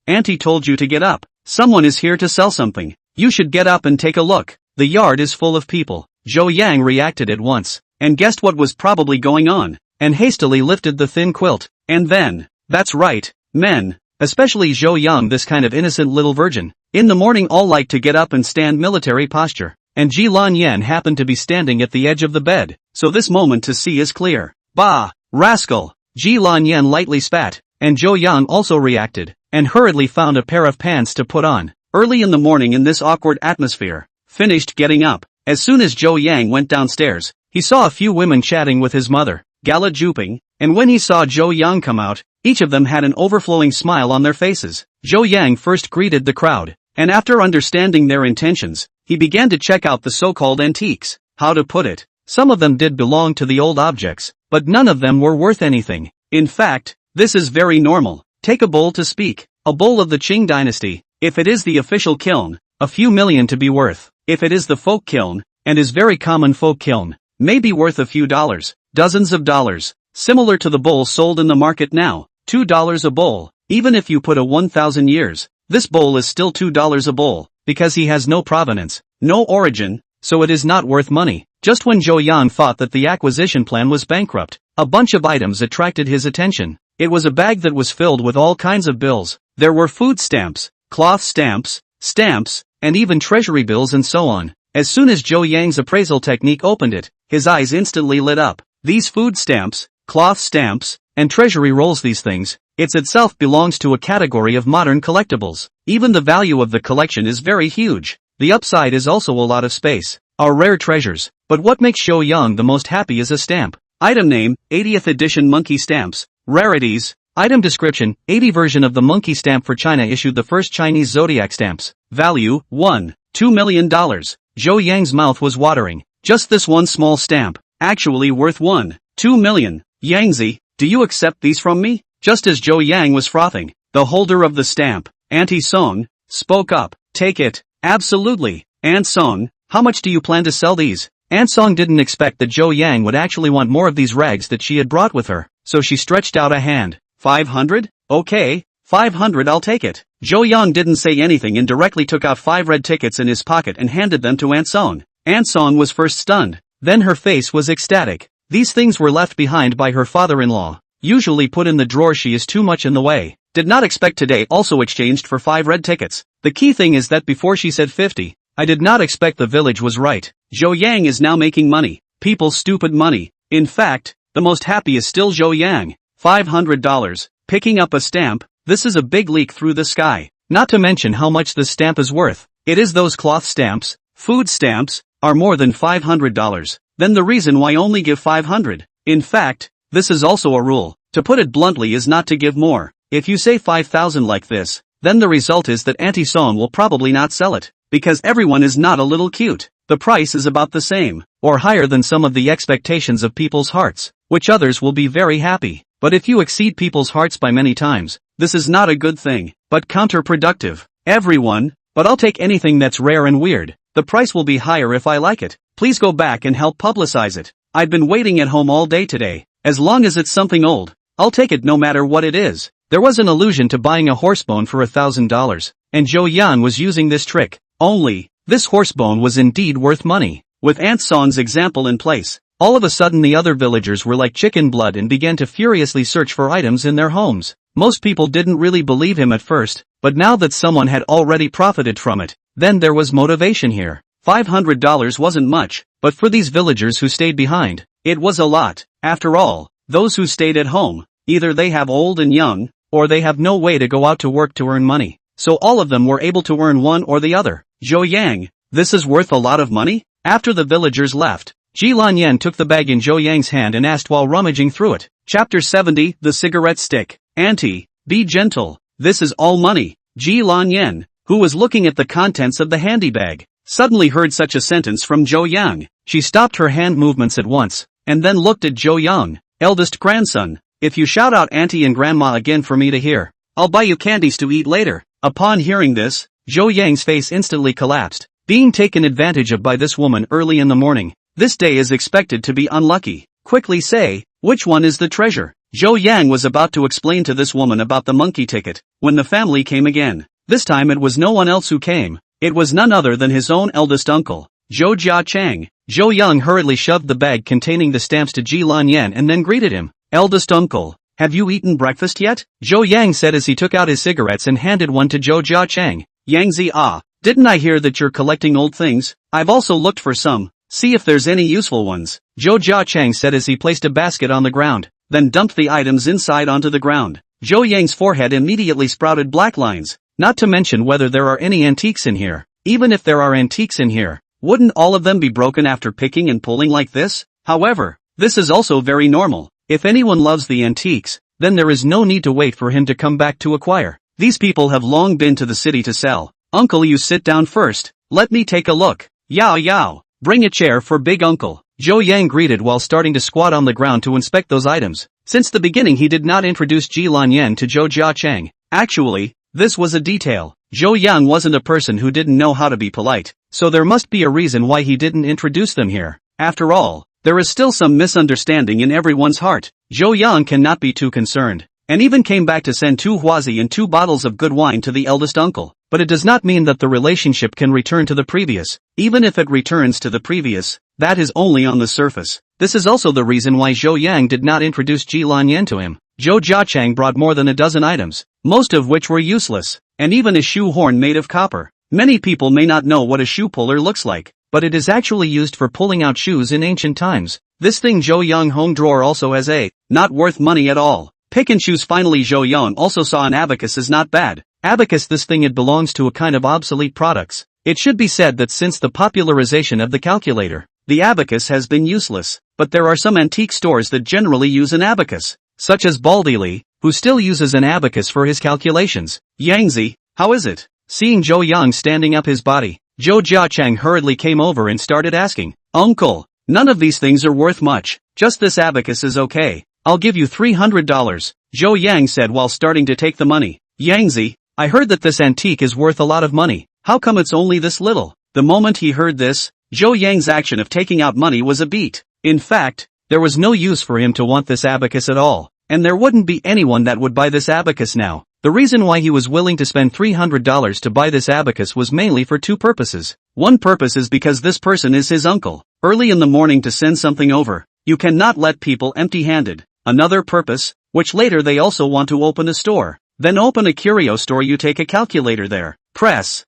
Auntie told you to get up. Someone is here to sell something. You should get up and take a look. The yard is full of people. Zhou Yang reacted at once, and guessed what was probably going on, and hastily lifted the thin quilt. And then, that's right, men, especially Zhou Yang, this kind of innocent little virgin. In the morning all like to get up and stand military posture, and Ji Lan Yan happened to be standing at the edge of the bed, so this moment to see is clear. Bah, rascal! Ji Lan Yan lightly spat, and Zhou Yang also reacted, and hurriedly found a pair of pants to put on. Early in the morning in this awkward atmosphere, finished getting up. As soon as Zhou Yang went downstairs, he saw a few women chatting with his mother, Gala Juping, and when he saw Zhou Yang come out, each of them had an overflowing smile on their faces. Zhou Yang first greeted the crowd, and after understanding their intentions, he began to check out the so-called antiques. How to put it? Some of them did belong to the old objects, but none of them were worth anything. In fact, this is very normal. Take a bowl to speak. A bowl of the Qing dynasty. If it is the official kiln, a few million to be worth. If it is the folk kiln, and is very common folk kiln, may be worth a few dollars, dozens of dollars. Similar to the bowl sold in the market now, $2 a bowl. Even if you put a 1,000 years, this bowl is still $2 a bowl, because he has no provenance, no origin, so it is not worth money. Just when Zhou Yang thought that the acquisition plan was bankrupt, a bunch of items attracted his attention. It was a bag that was filled with all kinds of bills. There were food stamps, cloth stamps, stamps, and even treasury bills and so on. As soon as Zhou Yang's appraisal technique opened it, his eyes instantly lit up. These food stamps, cloth stamps, and treasury rolls, these things, it itself belongs to a category of modern collectibles. Even the value of the collection is very huge. The upside is also a lot of space. Are rare treasures. But what makes Zhou Yang the most happy is a stamp. Item name, 80th edition monkey stamps. Rarities. Item description, 80 version of the monkey stamp for China issued the first Chinese zodiac stamps. Value, $1.2 million. Zhou Yang's mouth was watering. Just this one small stamp, actually worth $1.2 million. Yangzi, do you accept these from me? Just as Zhou Yang was frothing, the holder of the stamp, Auntie Song, spoke up. Take it. Absolutely. Aunt Song, how much do you plan to sell these? Aunt Song didn't expect that Zhou Yang would actually want more of these rags that she had brought with her, so she stretched out a hand. 500? Okay, 500, I'll take it. Zhou Yang didn't say anything and directly took out 5 red tickets in his pocket and handed them to Aunt Song. Aunt Song was first stunned, then her face was ecstatic. These things were left behind by her father-in-law. Usually put in the drawer, she is too much in the way. Did not expect today also exchanged for 5 red tickets. The key thing is that before she said 50, I did not expect the village was right. Zhou Yang is now making money. People's stupid money. In fact, the most happy is still Zhou Yang. $500. Picking up a stamp, this is a big leak through the sky. Not to mention how much this stamp is worth. It is those cloth stamps, food stamps, are more than $500. Then the reason why only give 500. In fact, this is also a rule. To put it bluntly is not to give more. If you say 5,000 like this, then the result is that Auntie Son will probably not sell it, because everyone is not a little cute. The price is about the same, or higher than some of the expectations of people's hearts, which others will be very happy. But if you exceed people's hearts by many times, this is not a good thing, but counterproductive. Everyone, but I'll take anything that's rare and weird. The price will be higher if I like it. Please go back and help publicize it. I've been waiting at home all day today. As long as it's something old, I'll take it no matter what it is. There was an allusion to buying a horsebone for $1,000, and Zhou Yan was using this trick. Only, this horsebone was indeed worth money. With Aunt Son's example in place, all of a sudden the other villagers were like chicken blood and began to furiously search for items in their homes. Most people didn't really believe him at first, but now that someone had already profited from it, then there was motivation here. $500 wasn't much, but for these villagers who stayed behind, it was a lot. After all, those who stayed at home, either they have old and young, or they have no way to go out to work to earn money. So all of them were able to earn one or the other. Zhou Yang, this is worth a lot of money? After the villagers left, Ji Lanyan took the bag in Zhou Yang's hand and asked while rummaging through it. Chapter 70, The Cigarette Stick. Auntie, be gentle. This is all money. Ji Lanyan, who was looking at the contents of the handy bag, suddenly heard such a sentence from Zhou Yang. She stopped her hand movements at once, and then looked at Zhou Yang, eldest grandson. If you shout out Auntie and Grandma again for me to hear, I'll buy you candies to eat later. Upon hearing this, Zhou Yang's face instantly collapsed. Being taken advantage of by this woman early in the morning, this day is expected to be unlucky. Quickly say, which one is the treasure? Zhou Yang was about to explain to this woman about the monkey ticket, when the family came again. This time it was no one else who came. It was none other than his own eldest uncle, Zhou Jiacheng. Zhou Yang hurriedly shoved the bag containing the stamps to Ji Lanyan and then greeted him. Eldest uncle, have you eaten breakfast yet? Zhou Yang said as he took out his cigarettes and handed one to Zhou Jiacheng. Yangzi, didn't I hear that you're collecting old things? I've also looked for some. See if there's any useful ones. Zhou Jiacheng said as he placed a basket on the ground, then dumped the items inside onto the ground. Zhou Yang's forehead immediately sprouted black lines, not to mention whether there are any antiques in here. Even if there are antiques in here, wouldn't all of them be broken after picking and pulling like this? However, this is also very normal. If anyone loves the antiques, then there is no need to wait for him to come back to acquire. These people have long been to the city to sell. Uncle, you sit down first. Let me take a look. Yao Yao. Bring a chair for big uncle. Zhou Yang greeted while starting to squat on the ground to inspect those items. Since the beginning he did not introduce Ji Lanyan to Zhou Jiacheng. Actually, this was a detail. Zhou Yang wasn't a person who didn't know how to be polite, so there must be a reason why he didn't introduce them here. After all, there is still some misunderstanding in everyone's heart. Zhou Yang cannot be too concerned, and even came back to send 2 huazi and 2 bottles of good wine to the eldest uncle. But it does not mean that the relationship can return to the previous. Even if it returns to the previous, that is only on the surface. This is also the reason why Zhou Yang did not introduce Ji Lanyan to him. Zhou Jiacheng brought more than a dozen items, most of which were useless, and even a shoe horn made of copper. Many people may not know what a shoe puller looks like, but it is actually used for pulling out shoes in ancient times. This thing Zhou Yang home drawer also has not worth money at all. Pick and choose. Finally Zhou Yang also saw an abacus is not bad. Abacus, this thing, it belongs to a kind of obsolete products. It should be said that since the popularization of the calculator, the abacus has been useless, but there are some antique stores that generally use an abacus, such as Baldili, who still uses an abacus for his calculations. Yangzi, how is it? Seeing Zhou Yang standing up his body, Zhou Jiacheng hurriedly came over and started asking, Uncle, none of these things are worth much, just this abacus is okay. I'll give you $300. Zhou Yang said while starting to take the money. Yangzi, I heard that this antique is worth a lot of money. How come it's only this little? The moment he heard this, Zhou Yang's action of taking out money was a beat. In fact, there was no use for him to want this abacus at all, and there wouldn't be anyone that would buy this abacus now. The reason why he was willing to spend $300 to buy this abacus was mainly for 2 purposes. One purpose is because this person is his uncle. Early in the morning to send something over, you cannot let people empty-handed. Another purpose, which later they also want to open a store. Then open a curio store, you take a calculator there. Press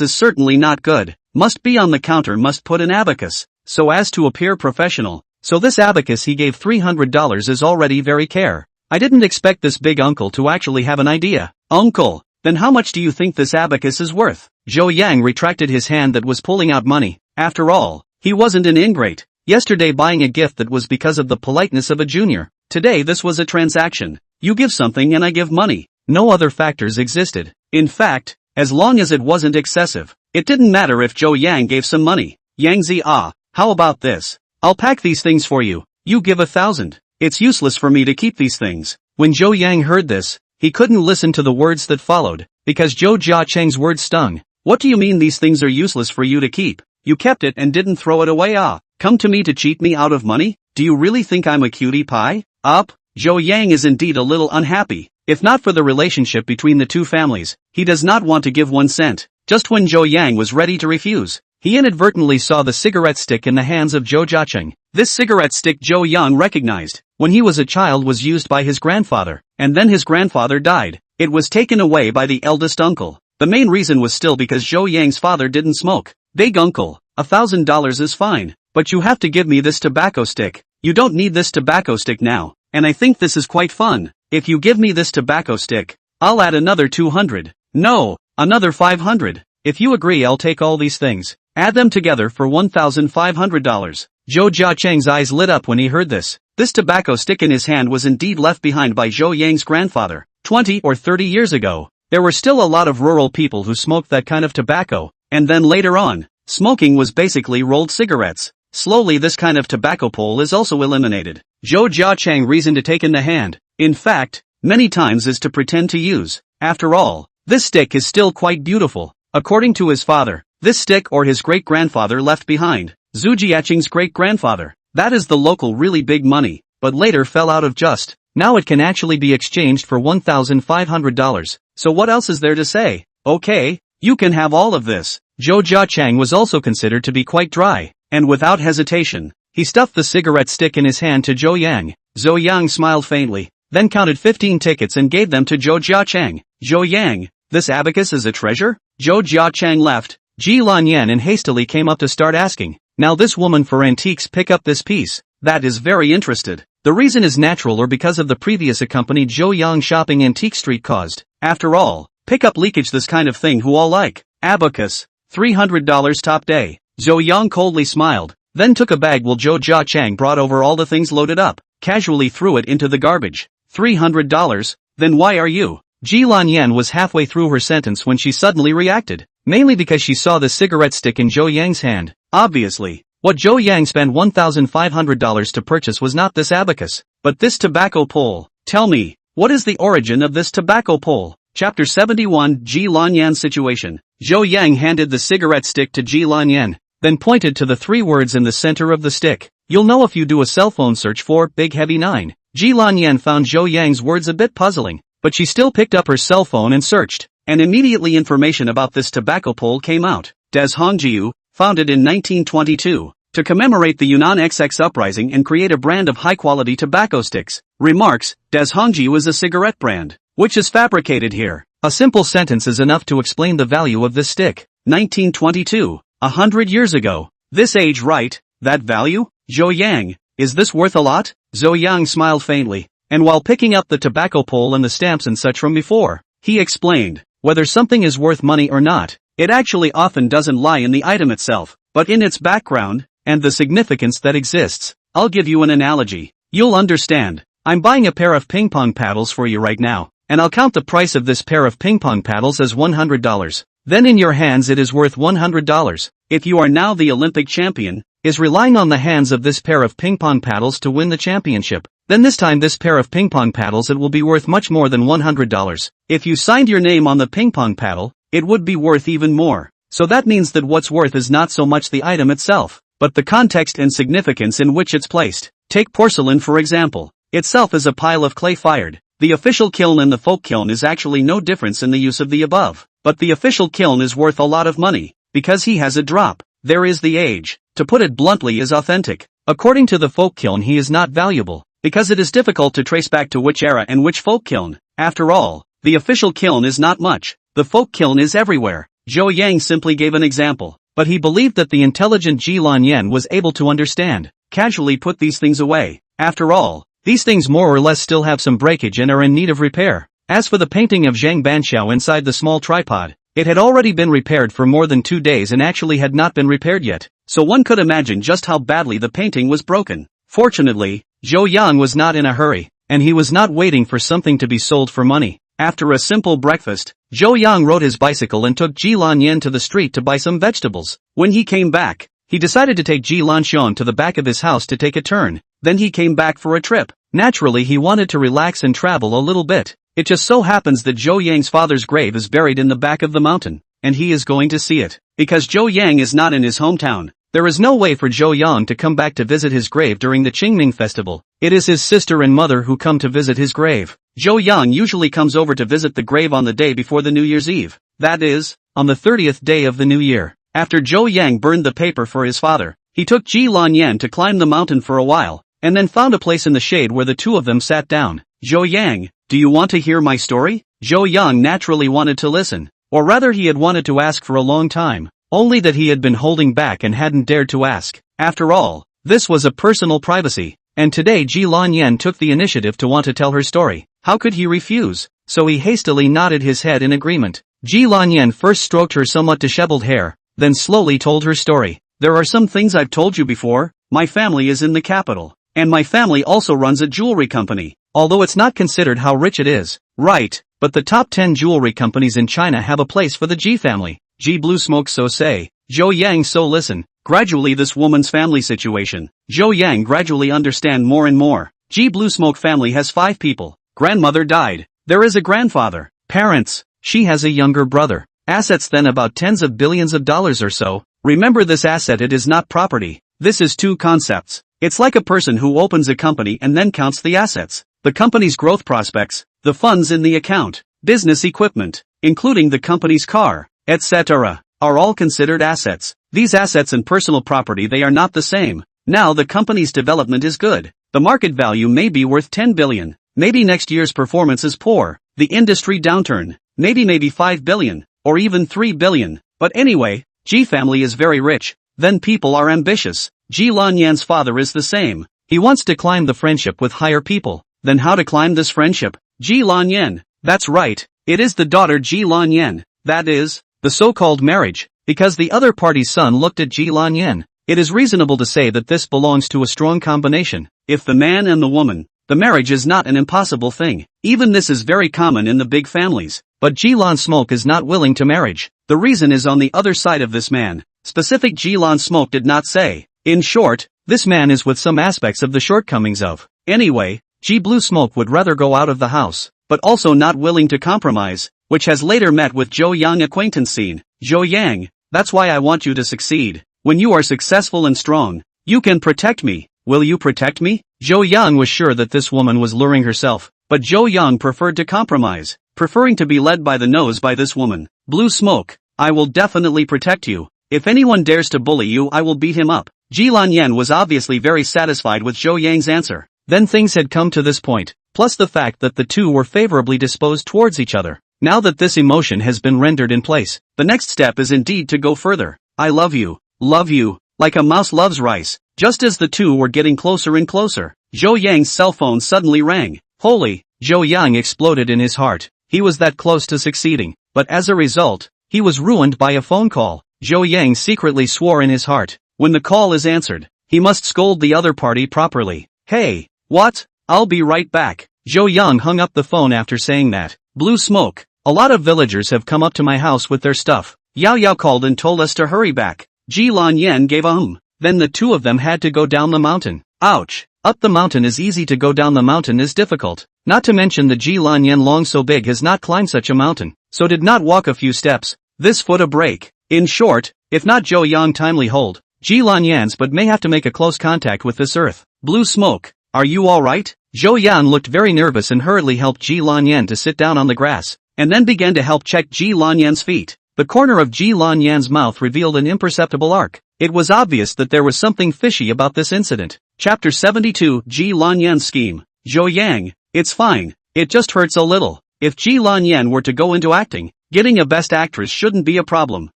is certainly not good. Must be on the counter, must put an abacus, so as to appear professional. So this abacus he gave $300 is already very care. I didn't expect this big uncle to actually have an idea. Uncle, then how much do you think this abacus is worth? Zhou Yang retracted his hand that was pulling out money. After all, he wasn't an ingrate. Yesterday buying a gift that was because of the politeness of a junior. Today this was a transaction. You give something and I give money. no other factors existed. In fact, as long as it wasn't excessive, it didn't matter if Zhou Yang gave some money. Yang Zi, how about this? I'll pack these things for you. You give 1,000. It's useless for me to keep these things. When Zhou Yang heard this, he couldn't listen to the words that followed, because Zhou Jiacheng's words stung. What do you mean these things are useless for you to keep? You kept it and didn't throw it away. Come to me to cheat me out of money? Do you really think I'm a cutie pie? Zhou Yang is indeed a little unhappy. If not for the relationship between the two families, he does not want to give 1 cent. Just when Zhou Yang was ready to refuse, he inadvertently saw the cigarette stick in the hands of Zhou Jiacheng. This cigarette stick Zhou Yang recognized, when he was a child, was used by his grandfather, and then his grandfather died. It was taken away by the eldest uncle. The main reason was still because Zhou Yang's father didn't smoke. Big uncle, $1,000 is fine, but you have to give me this tobacco stick. You don't need this tobacco stick now, and I think this is quite fun. If you give me this tobacco stick, I'll add another 200. No, another 500. If you agree, I'll take all these things, add them together for $1,500. Zhou Jiacheng's eyes lit up when he heard this. This tobacco stick in his hand was indeed left behind by Zhou Yang's grandfather. 20 or 30 years ago, there were still a lot of rural people who smoked that kind of tobacco, and then later on, smoking was basically rolled cigarettes. Slowly this kind of tobacco pole is also eliminated. Zhou Jiacheng reasoned to take in the hand. In fact, many times is to pretend to use. After all, this stick is still quite beautiful. According to his father, this stick or his great-grandfather left behind. Zhu Jiacheng's great-grandfather. That is the local really big money, but later fell out of just. Now it can actually be exchanged for $1,500. So what else is there to say? Okay, you can have all of this. Zhou Jiacheng was also considered to be quite dry, and without hesitation, he stuffed the cigarette stick in his hand to Zhou Yang. Zhou Yang smiled faintly, then counted 15 tickets and gave them to Zhou Jiacheng. Zhou Yang, this abacus is a treasure? Zhou Jiacheng left Ji Lanyan and hastily came up to start asking, now this woman for antiques pick up this piece, that is very interested. The reason is natural or because of the previous accompanied Zhou Yang shopping antique street caused. After all, pick up leakage this kind of thing who all like. Abacus, $300 top day. Zhou Yang coldly smiled, then took a bag while Zhou Jiacheng brought over all the things loaded up, casually threw it into the garbage. $300? Then why are you? Ji Lanyan was halfway through her sentence when she suddenly reacted, mainly because she saw the cigarette stick in Zhou Yang's hand. Obviously, what Zhou Yang spent $1,500 to purchase was not this abacus, but this tobacco pole. Tell me, what is the origin of this tobacco pole? Chapter 71 Ji Lanyan Situation. Zhou Yang handed the cigarette stick to Ji Lanyan, then pointed to the 3 words in the center of the stick. You'll know if you do a cell phone search for Big Heavy 9. Ji Lanyan found Zhou Yang's words a bit puzzling, but she still picked up her cell phone and searched, and immediately information about this tobacco pole came out. Des Hongjiu, founded in 1922, to commemorate the Yunnan XX uprising and create a brand of high-quality tobacco sticks. Remarks, Des Hongjiu is a cigarette brand, which is fabricated here. A simple sentence is enough to explain the value of this stick. 1922, 100 years ago. This age right, that value? Zhou Yang, is this worth a lot? Zhou Yang smiled faintly, and while picking up the tobacco pole and the stamps and such from before, he explained, whether something is worth money or not, it actually often doesn't lie in the item itself, but in its background, and the significance that exists. I'll give you an analogy. You'll understand. I'm buying a pair of ping pong paddles for you right now, and I'll count the price of this pair of ping pong paddles as $100. Then in your hands it is worth $100. If you are now the Olympic champion, is relying on the hands of this pair of ping pong paddles to win the championship, then this time this pair of ping pong paddles it will be worth much more than $100. If you signed your name on the ping pong paddle, it would be worth even more. So that means that what's worth is not so much the item itself, but the context and significance in which it's placed. Take porcelain for example. Itself is a pile of clay fired. The official kiln and the folk kiln is actually no difference in the use of the above. But the official kiln is worth a lot of money, because he has a drop. There is the age, to put it bluntly, is authentic. According to the folk kiln he is not valuable, because it is difficult to trace back to which era and which folk kiln. After all, the official kiln is not much, the folk kiln is everywhere. Zhou Yang simply gave an example, but he believed that the intelligent Ji Lanyan was able to understand, casually put these things away. After all, these things more or less still have some breakage and are in need of repair. As for the painting of Zhang Banxiao inside the small tripod, it had already been repaired for more than 2 days and actually had not been repaired yet, so one could imagine just how badly the painting was broken. Fortunately, Zhou Yang was not in a hurry, and he was not waiting for something to be sold for money. After a simple breakfast, Zhou Yang rode his bicycle and took Ji Lanyan to the street to buy some vegetables. When he came back, he decided to take Ji Lanxian to the back of his house to take a turn. Then he came back for a trip. Naturally, he wanted to relax and travel a little bit. It just so happens that Zhou Yang's father's grave is buried in the back of the mountain, and he is going to see it. Because Zhou Yang is not in his hometown, there is no way for Zhou Yang to come back to visit his grave during the Qingming festival. It is his sister and mother who come to visit his grave. Zhou Yang usually comes over to visit the grave on the day before the New Year's Eve. That is, on the 30th day of the New Year. After Zhou Yang burned the paper for his father, he took Ji Lanyan to climb the mountain for a while, and then found a place in the shade where the two of them sat down. Zhou Yang, do you want to hear my story? Zhou Yang naturally wanted to listen, or rather he had wanted to ask for a long time, only that he had been holding back and hadn't dared to ask. After all, this was a personal privacy, and today Ji Lanyan took the initiative to want to tell her story. How could he refuse? So he hastily nodded his head in agreement. Ji Lanyan first stroked her somewhat disheveled hair, then slowly told her story. There are some things I've told you before. My family is in the capital, and my family also runs a jewelry company, although it's not considered how rich it is. Right, but the top 10 jewelry companies in China have a place for the Ji family. Ji Blue Smoke so say. Zhou Yang so listen. Gradually this woman's family situation. Zhou Yang gradually understand more and more. Ji Blue Smoke family has 5 people. Grandmother died. There is a grandfather. Parents. She has a younger brother. Assets then about tens of billions of dollars or so. Remember this asset, it is not property. This is 2 concepts. It's like a person who opens a company and then counts the assets. The company's growth prospects, the funds in the account, business equipment, including the company's car, etc., are all considered assets. These assets and personal property, they are not the same. Now the company's development is good. The market value may be worth 10 billion. Maybe next year's performance is poor. The industry downturn. Maybe 5 billion. Or even 3 billion. But anyway, Ji family is very rich. Then people are ambitious. Ji Lanyan's father is the same. He wants to climb the friendship with higher people. Then how to climb this friendship? Ji Lanyan. That's right. It is the daughter Ji Lanyan. That is, the so-called marriage. Because the other party's son looked at Ji Lanyan. It is reasonable to say that this belongs to a strong combination. If the man and the woman, the marriage is not an impossible thing. Even this is very common in the big families. But Ji Lan Smoke is not willing to marriage. The reason is on the other side of this man. Specific Ji Lan Smoke did not say. In short, this man is with some aspects of the shortcomings of. Anyway, Ji Blue Smoke would rather go out of the house, but also not willing to compromise, which has later met with Zhou Yang acquaintance scene. Zhou Yang, that's why I want you to succeed. When you are successful and strong, you can protect me. Will you protect me? Zhou Yang was sure that this woman was luring herself, but Zhou Yang preferred to compromise, preferring to be led by the nose by this woman. Blue Smoke, I will definitely protect you. If anyone dares to bully you, I will beat him up. Ji Lanyan was obviously very satisfied with Zhou Yang's answer. Then things had come to this point, plus the fact that the two were favorably disposed towards each other. Now that this emotion has been rendered in place, the next step is indeed to go further. I love you, like a mouse loves rice. Just as the two were getting closer and closer, Zhou Yang's cell phone suddenly rang. Holy, Zhou Yang exploded in his heart. He was that close to succeeding, but as a result, he was ruined by a phone call. Zhou Yang secretly swore in his heart, when the call is answered, he must scold the other party properly. Hey, what? I'll be right back. Zhou Yang hung up the phone after saying that. Blue Smoke, a lot of villagers have come up to my house with their stuff. Yao Yao called and told us to hurry back. Ji Lanyan gave a Then the two of them had to go down the mountain. Ouch. Up the mountain is easy, to go down the mountain is difficult. Not to mention the Ji Lanyan long so big has not climbed such a mountain, so did not walk a few steps. This foot a break. In short, if not Zhou Yang timely hold, Ji Lanyan's but may have to make a close contact with this earth. Blue Smoke, are you alright? Zhou Yan looked very nervous and hurriedly helped Ji Lanyan to sit down on the grass, and then began to help check Ji Lanyan's feet. The corner of Ji Lanyan's mouth revealed an imperceptible arc. It was obvious that there was something fishy about this incident. Chapter 72, Ji Lanyan's scheme. Zhou Yang, it's fine, it just hurts a little. If Ji Lanyan were to go into acting, getting a best actress shouldn't be a problem.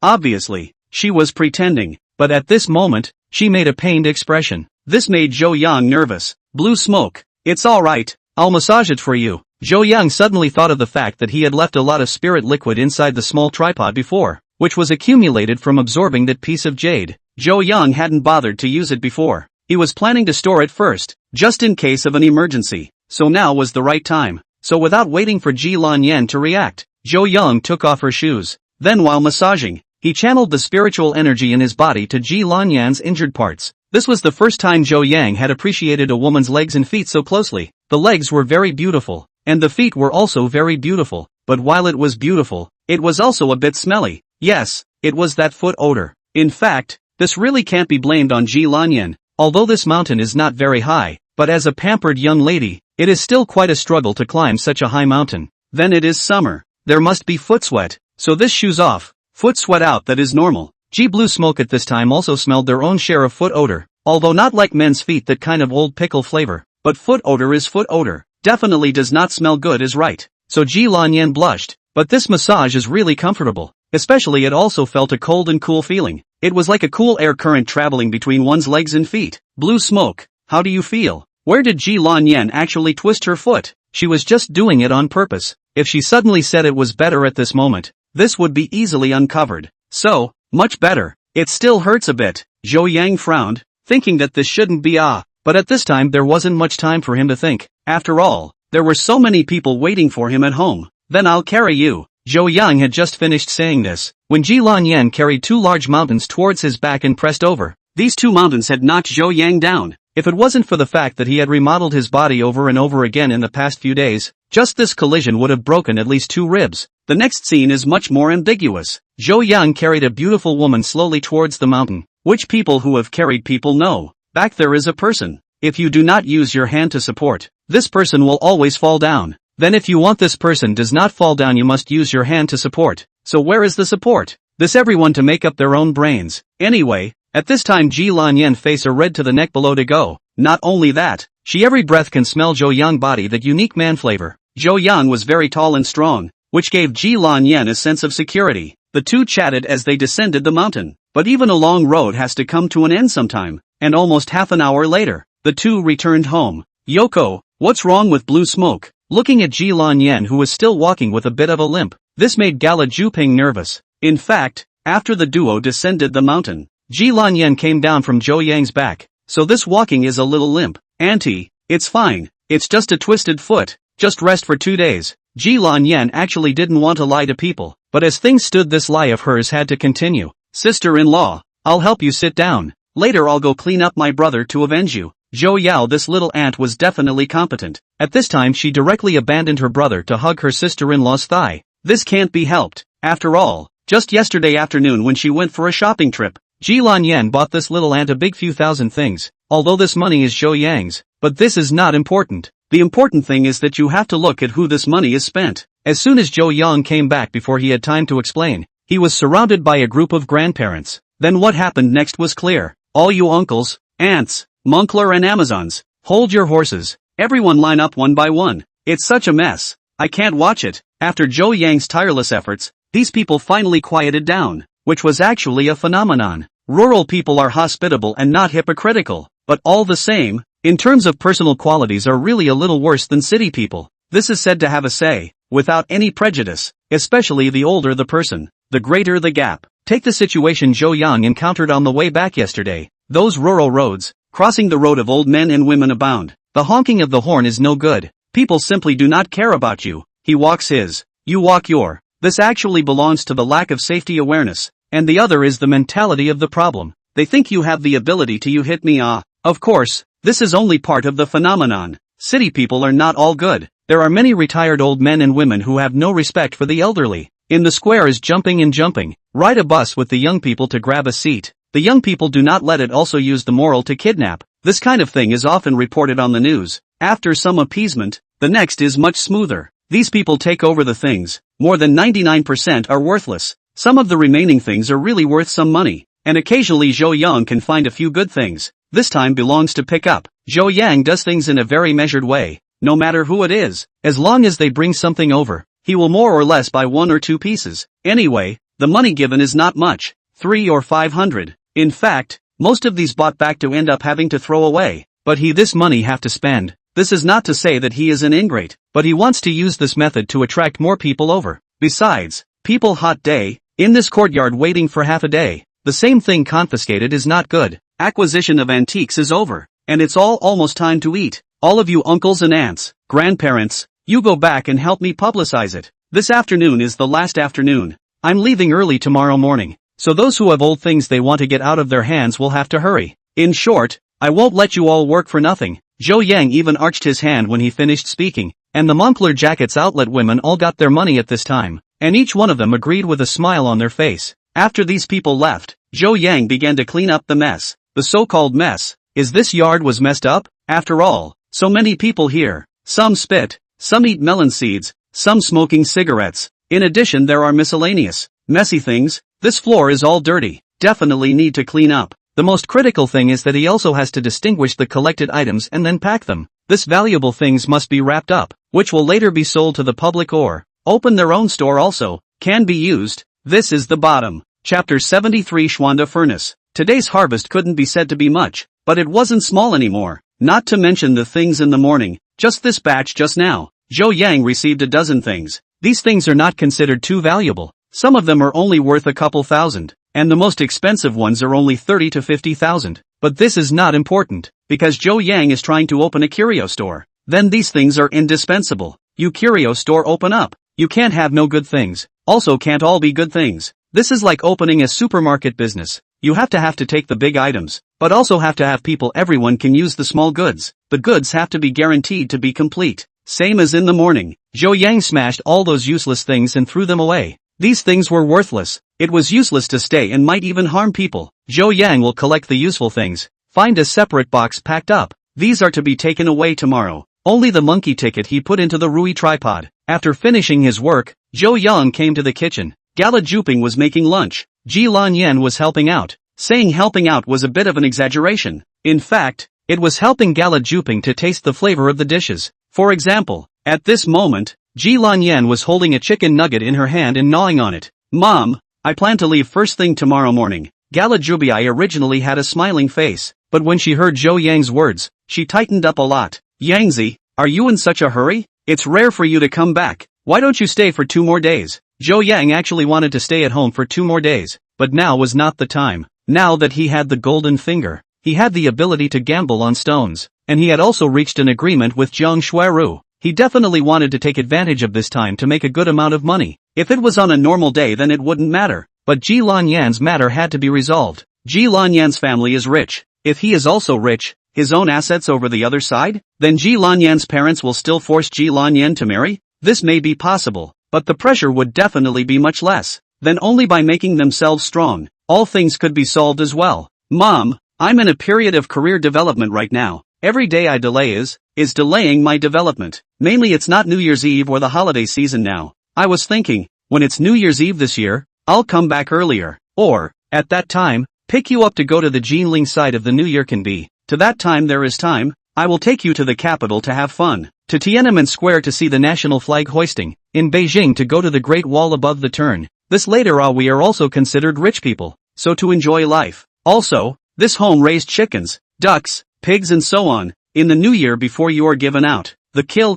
Obviously, she was pretending, but at this moment, she made a pained expression. This made Zhou Yang nervous. Blue Smoke, it's alright, I'll massage it for you. Zhou Yang suddenly thought of the fact that he had left a lot of spirit liquid inside the small tripod before, which was accumulated from absorbing that piece of jade. Zhou Yang hadn't bothered to use it before. He was planning to store it first, just in case of an emergency. So now was the right time. so without waiting for Ji Lanyan to react, Zhou Yang took off her shoes. Then while massaging, he channeled the spiritual energy in his body to Ji Lanyan's injured parts. This was the first time Zhou Yang had appreciated a woman's legs and feet so closely. The legs were very beautiful, and the feet were also very beautiful, but while it was beautiful, it was also a bit smelly. Yes, it was that foot odor. In fact, this really can't be blamed on Ji Lanyan, although this mountain is not very high, but as a pampered young lady, it is still quite a struggle to climb such a high mountain. Then it is summer. There must be foot sweat, so this shoes off, foot sweat out, that is normal. Ji Blue Smoke at this time also smelled their own share of foot odor, although not like men's feet, that kind of old pickle flavor, but foot odor is foot odor. Definitely does not smell good is right. So Ji Lanyan blushed, but this massage is really comfortable, especially it also felt a cold and cool feeling. It was like a cool air current traveling between one's legs and feet. Blue Smoke, how do you feel? Where did Ji Lanyan actually twist her foot? She was just doing it on purpose. If she suddenly said it was better at this moment, this would be easily uncovered. So, much better. It still hurts a bit. Zhou Yang frowned, thinking that this shouldn't be but at this time there wasn't much time for him to think. After all, there were so many people waiting for him at home. Then I'll carry you. Zhou Yang had just finished saying this, when Ji Lanyan carried two large mountains towards his back and pressed over. These two mountains had knocked Zhou Yang down. If it wasn't for the fact that he had remodeled his body over and over again in the past few days, just this collision would have broken at least 2 ribs. The next scene is much more ambiguous. Zhou Yang carried a beautiful woman slowly towards the mountain, which people who have carried people know. Back there is a person. If you do not use your hand to support, this person will always fall down. Then if you want this person does not fall down, you must use your hand to support. So where is the support? This everyone to make up their own brains. Anyway, at this time Ji Lanyan face a red to the neck below to go. Not only that, she every breath can smell Zhou Yang body, that unique man flavor. Zhou Yang was very tall and strong, which gave Ji Lanyan a sense of security. The two chatted as they descended the mountain. But even a long road has to come to an end sometime, and almost half an hour later, the two returned home. Yoko, what's wrong with Blue Smoke? Looking at Ji Lanyan, who was still walking with a bit of a limp, this made Gala Juping nervous. In fact, after the duo descended the mountain, Ji Lanyan came down from Zhou Yang's back, so this walking is a little limp. Auntie, it's fine, it's just a twisted foot, just rest for 2 days. Ji Lanyan actually didn't want to lie to people, but as things stood this lie of hers had to continue. Sister-in-law, I'll help you sit down. Later I'll go clean up my brother to avenge you. Zhou Yao, this little aunt, was definitely competent. At this time she directly abandoned her brother to hug her sister-in-law's thigh. This can't be helped. After all, just yesterday afternoon when she went for a shopping trip, Ji Lanyan bought this little aunt a big few thousand things. Although this money is Zhou Yang's, but this is not important. The important thing is that you have to look at who this money is spent. As soon as Zhou Yang came back, before he had time to explain, he was surrounded by a group of grandparents. Then what happened next was clear. All you uncles, aunts, Moncler and Amazons, hold your horses. Everyone line up one by one. It's such a mess. I can't watch it. After Zhou Yang's tireless efforts, these people finally quieted down, which was actually a phenomenon. Rural people are hospitable and not hypocritical, but all the same, in terms of personal qualities are really a little worse than city people. This is said to have a say, without any prejudice, especially the older the person, the greater the gap. Take the situation Zhou Yang encountered on the way back yesterday. Those rural roads, crossing the road of old men and women abound. The honking of the horn is no good. People simply do not care about you. He walks his, you walk your. This actually belongs to the lack of safety awareness, and the other is the mentality of the problem. They think you have the ability to you hit me Of course, this is only part of the phenomenon. City people are not all good. There are many retired old men and women who have no respect for the elderly. In the square is jumping and jumping. Ride a bus with the young people to grab a seat. The young people do not let it also use the moral to kidnap. This kind of thing is often reported on the news. After some appeasement, the next is much smoother. These people take over the things. More than 99% are worthless. Some of the remaining things are really worth some money. And occasionally Zhou Yang can find a few good things. This time belongs to pick up. Zhou Yang does things in a very measured way. No matter who it is, as long as they bring something over, he will more or less buy 1 or 2 pieces. Anyway, the money given is not much. 3 or 500. In fact, most of these bought back to end up having to throw away. But he this money have to spend. This is not to say that he is an ingrate, but he wants to use this method to attract more people over. Besides, people hot day, in this courtyard waiting for half a day. The same thing confiscated is not good. Acquisition of antiques is over, and it's almost time to eat. All of you uncles and aunts, grandparents, You go back and help me publicize it. This afternoon is the last afternoon. I'm leaving early tomorrow morning, so those who have old things they want to get out of their hands will have to hurry. In short, I won't let you all work for nothing. Zhou Yang even arched his hand when he finished speaking, and the Moncler Jackets outlet women all got their money at this time, and each one of them agreed with a smile on their face. After these people left, Zhou Yang began to clean up the mess. The so-called mess. Is this yard was messed up? After all, so many people here. Some spit, some eat melon seeds, some smoking cigarettes. In addition there are miscellaneous, messy things. This floor is all dirty. Definitely need to clean up. The most critical thing is that he also has to distinguish the collected items and then pack them. This valuable things must be wrapped up, which will later be sold to the public or open their own store also, can be used. This is the bottom. Chapter 73 Shwanda Furnace. Today's harvest couldn't be said to be much, but it wasn't small anymore. Not to mention the things in the morning. Just this batch just now. Zhou Yang received a dozen things. These things are not considered too valuable. Some of them are only worth a couple thousand, and the most expensive ones are only 30 to 50,000. But this is not important, because Zhou Yang is trying to open a curio store. Then these things are indispensable. You curio store open up. You can't have no good things. Also can't all be good things. This is like opening a supermarket business. You have to take the big items, but also have to have people everyone can use the small goods. The goods have to be guaranteed to be complete. Same as in the morning. Zhou Yang smashed all those useless things and threw them away. These things were worthless. It was useless to stay and might even harm people. Zhou Yang will collect the useful things. Find a separate box packed up. These are to be taken away tomorrow. Only the monkey ticket he put into the Rui tripod. After finishing his work, Zhou Yang came to the kitchen. Gala Juping was making lunch. Ji Lan Yen was helping out. Saying helping out was a bit of an exaggeration. In fact, it was helping Gala Juping to taste the flavor of the dishes. For example, at this moment, Ji Lan Yen was holding a chicken nugget in her hand and gnawing on it. Mom, I plan to leave first thing tomorrow morning. Gala Jubai originally had a smiling face, but when she heard Zhou Yang's words, she tightened up a lot. Yangzi, are you in such a hurry? It's rare for you to come back. Why don't you stay for 2 more days? Zhou Yang actually wanted to stay at home for 2 more days, but now was not the time. Now that he had the golden finger, he had the ability to gamble on stones, and he had also reached an agreement with Zhang Shuiru. He definitely wanted to take advantage of this time to make a good amount of money. If it was on a normal day then it wouldn't matter, but Ji Lan Yan's matter had to be resolved. Ji Lan Yan's family is rich. If he is also rich, his own assets over the other side, then Ji Lan Yan's parents will still force Ji Lan Yan to marry? This may be possible, but the pressure would definitely be much less. Then only by making themselves strong, all things could be solved as well. Mom, I'm in a period of career development right now. Every day I delay is delaying my development. Mainly it's not New Year's Eve or the holiday season now. I was thinking, when it's New Year's Eve this year, I'll come back earlier. Or, at that time, pick you up to go to the Jinling side of the New Year can be. To that time there is time. I will take you to the capital to have fun. To Tiananmen Square to see the national flag hoisting. In Beijing to go to the Great Wall above the turn. This later we are also considered rich people. So to enjoy life. Also, this home raised chickens, ducks, pigs and so on. In the new year before you are given out. The kill,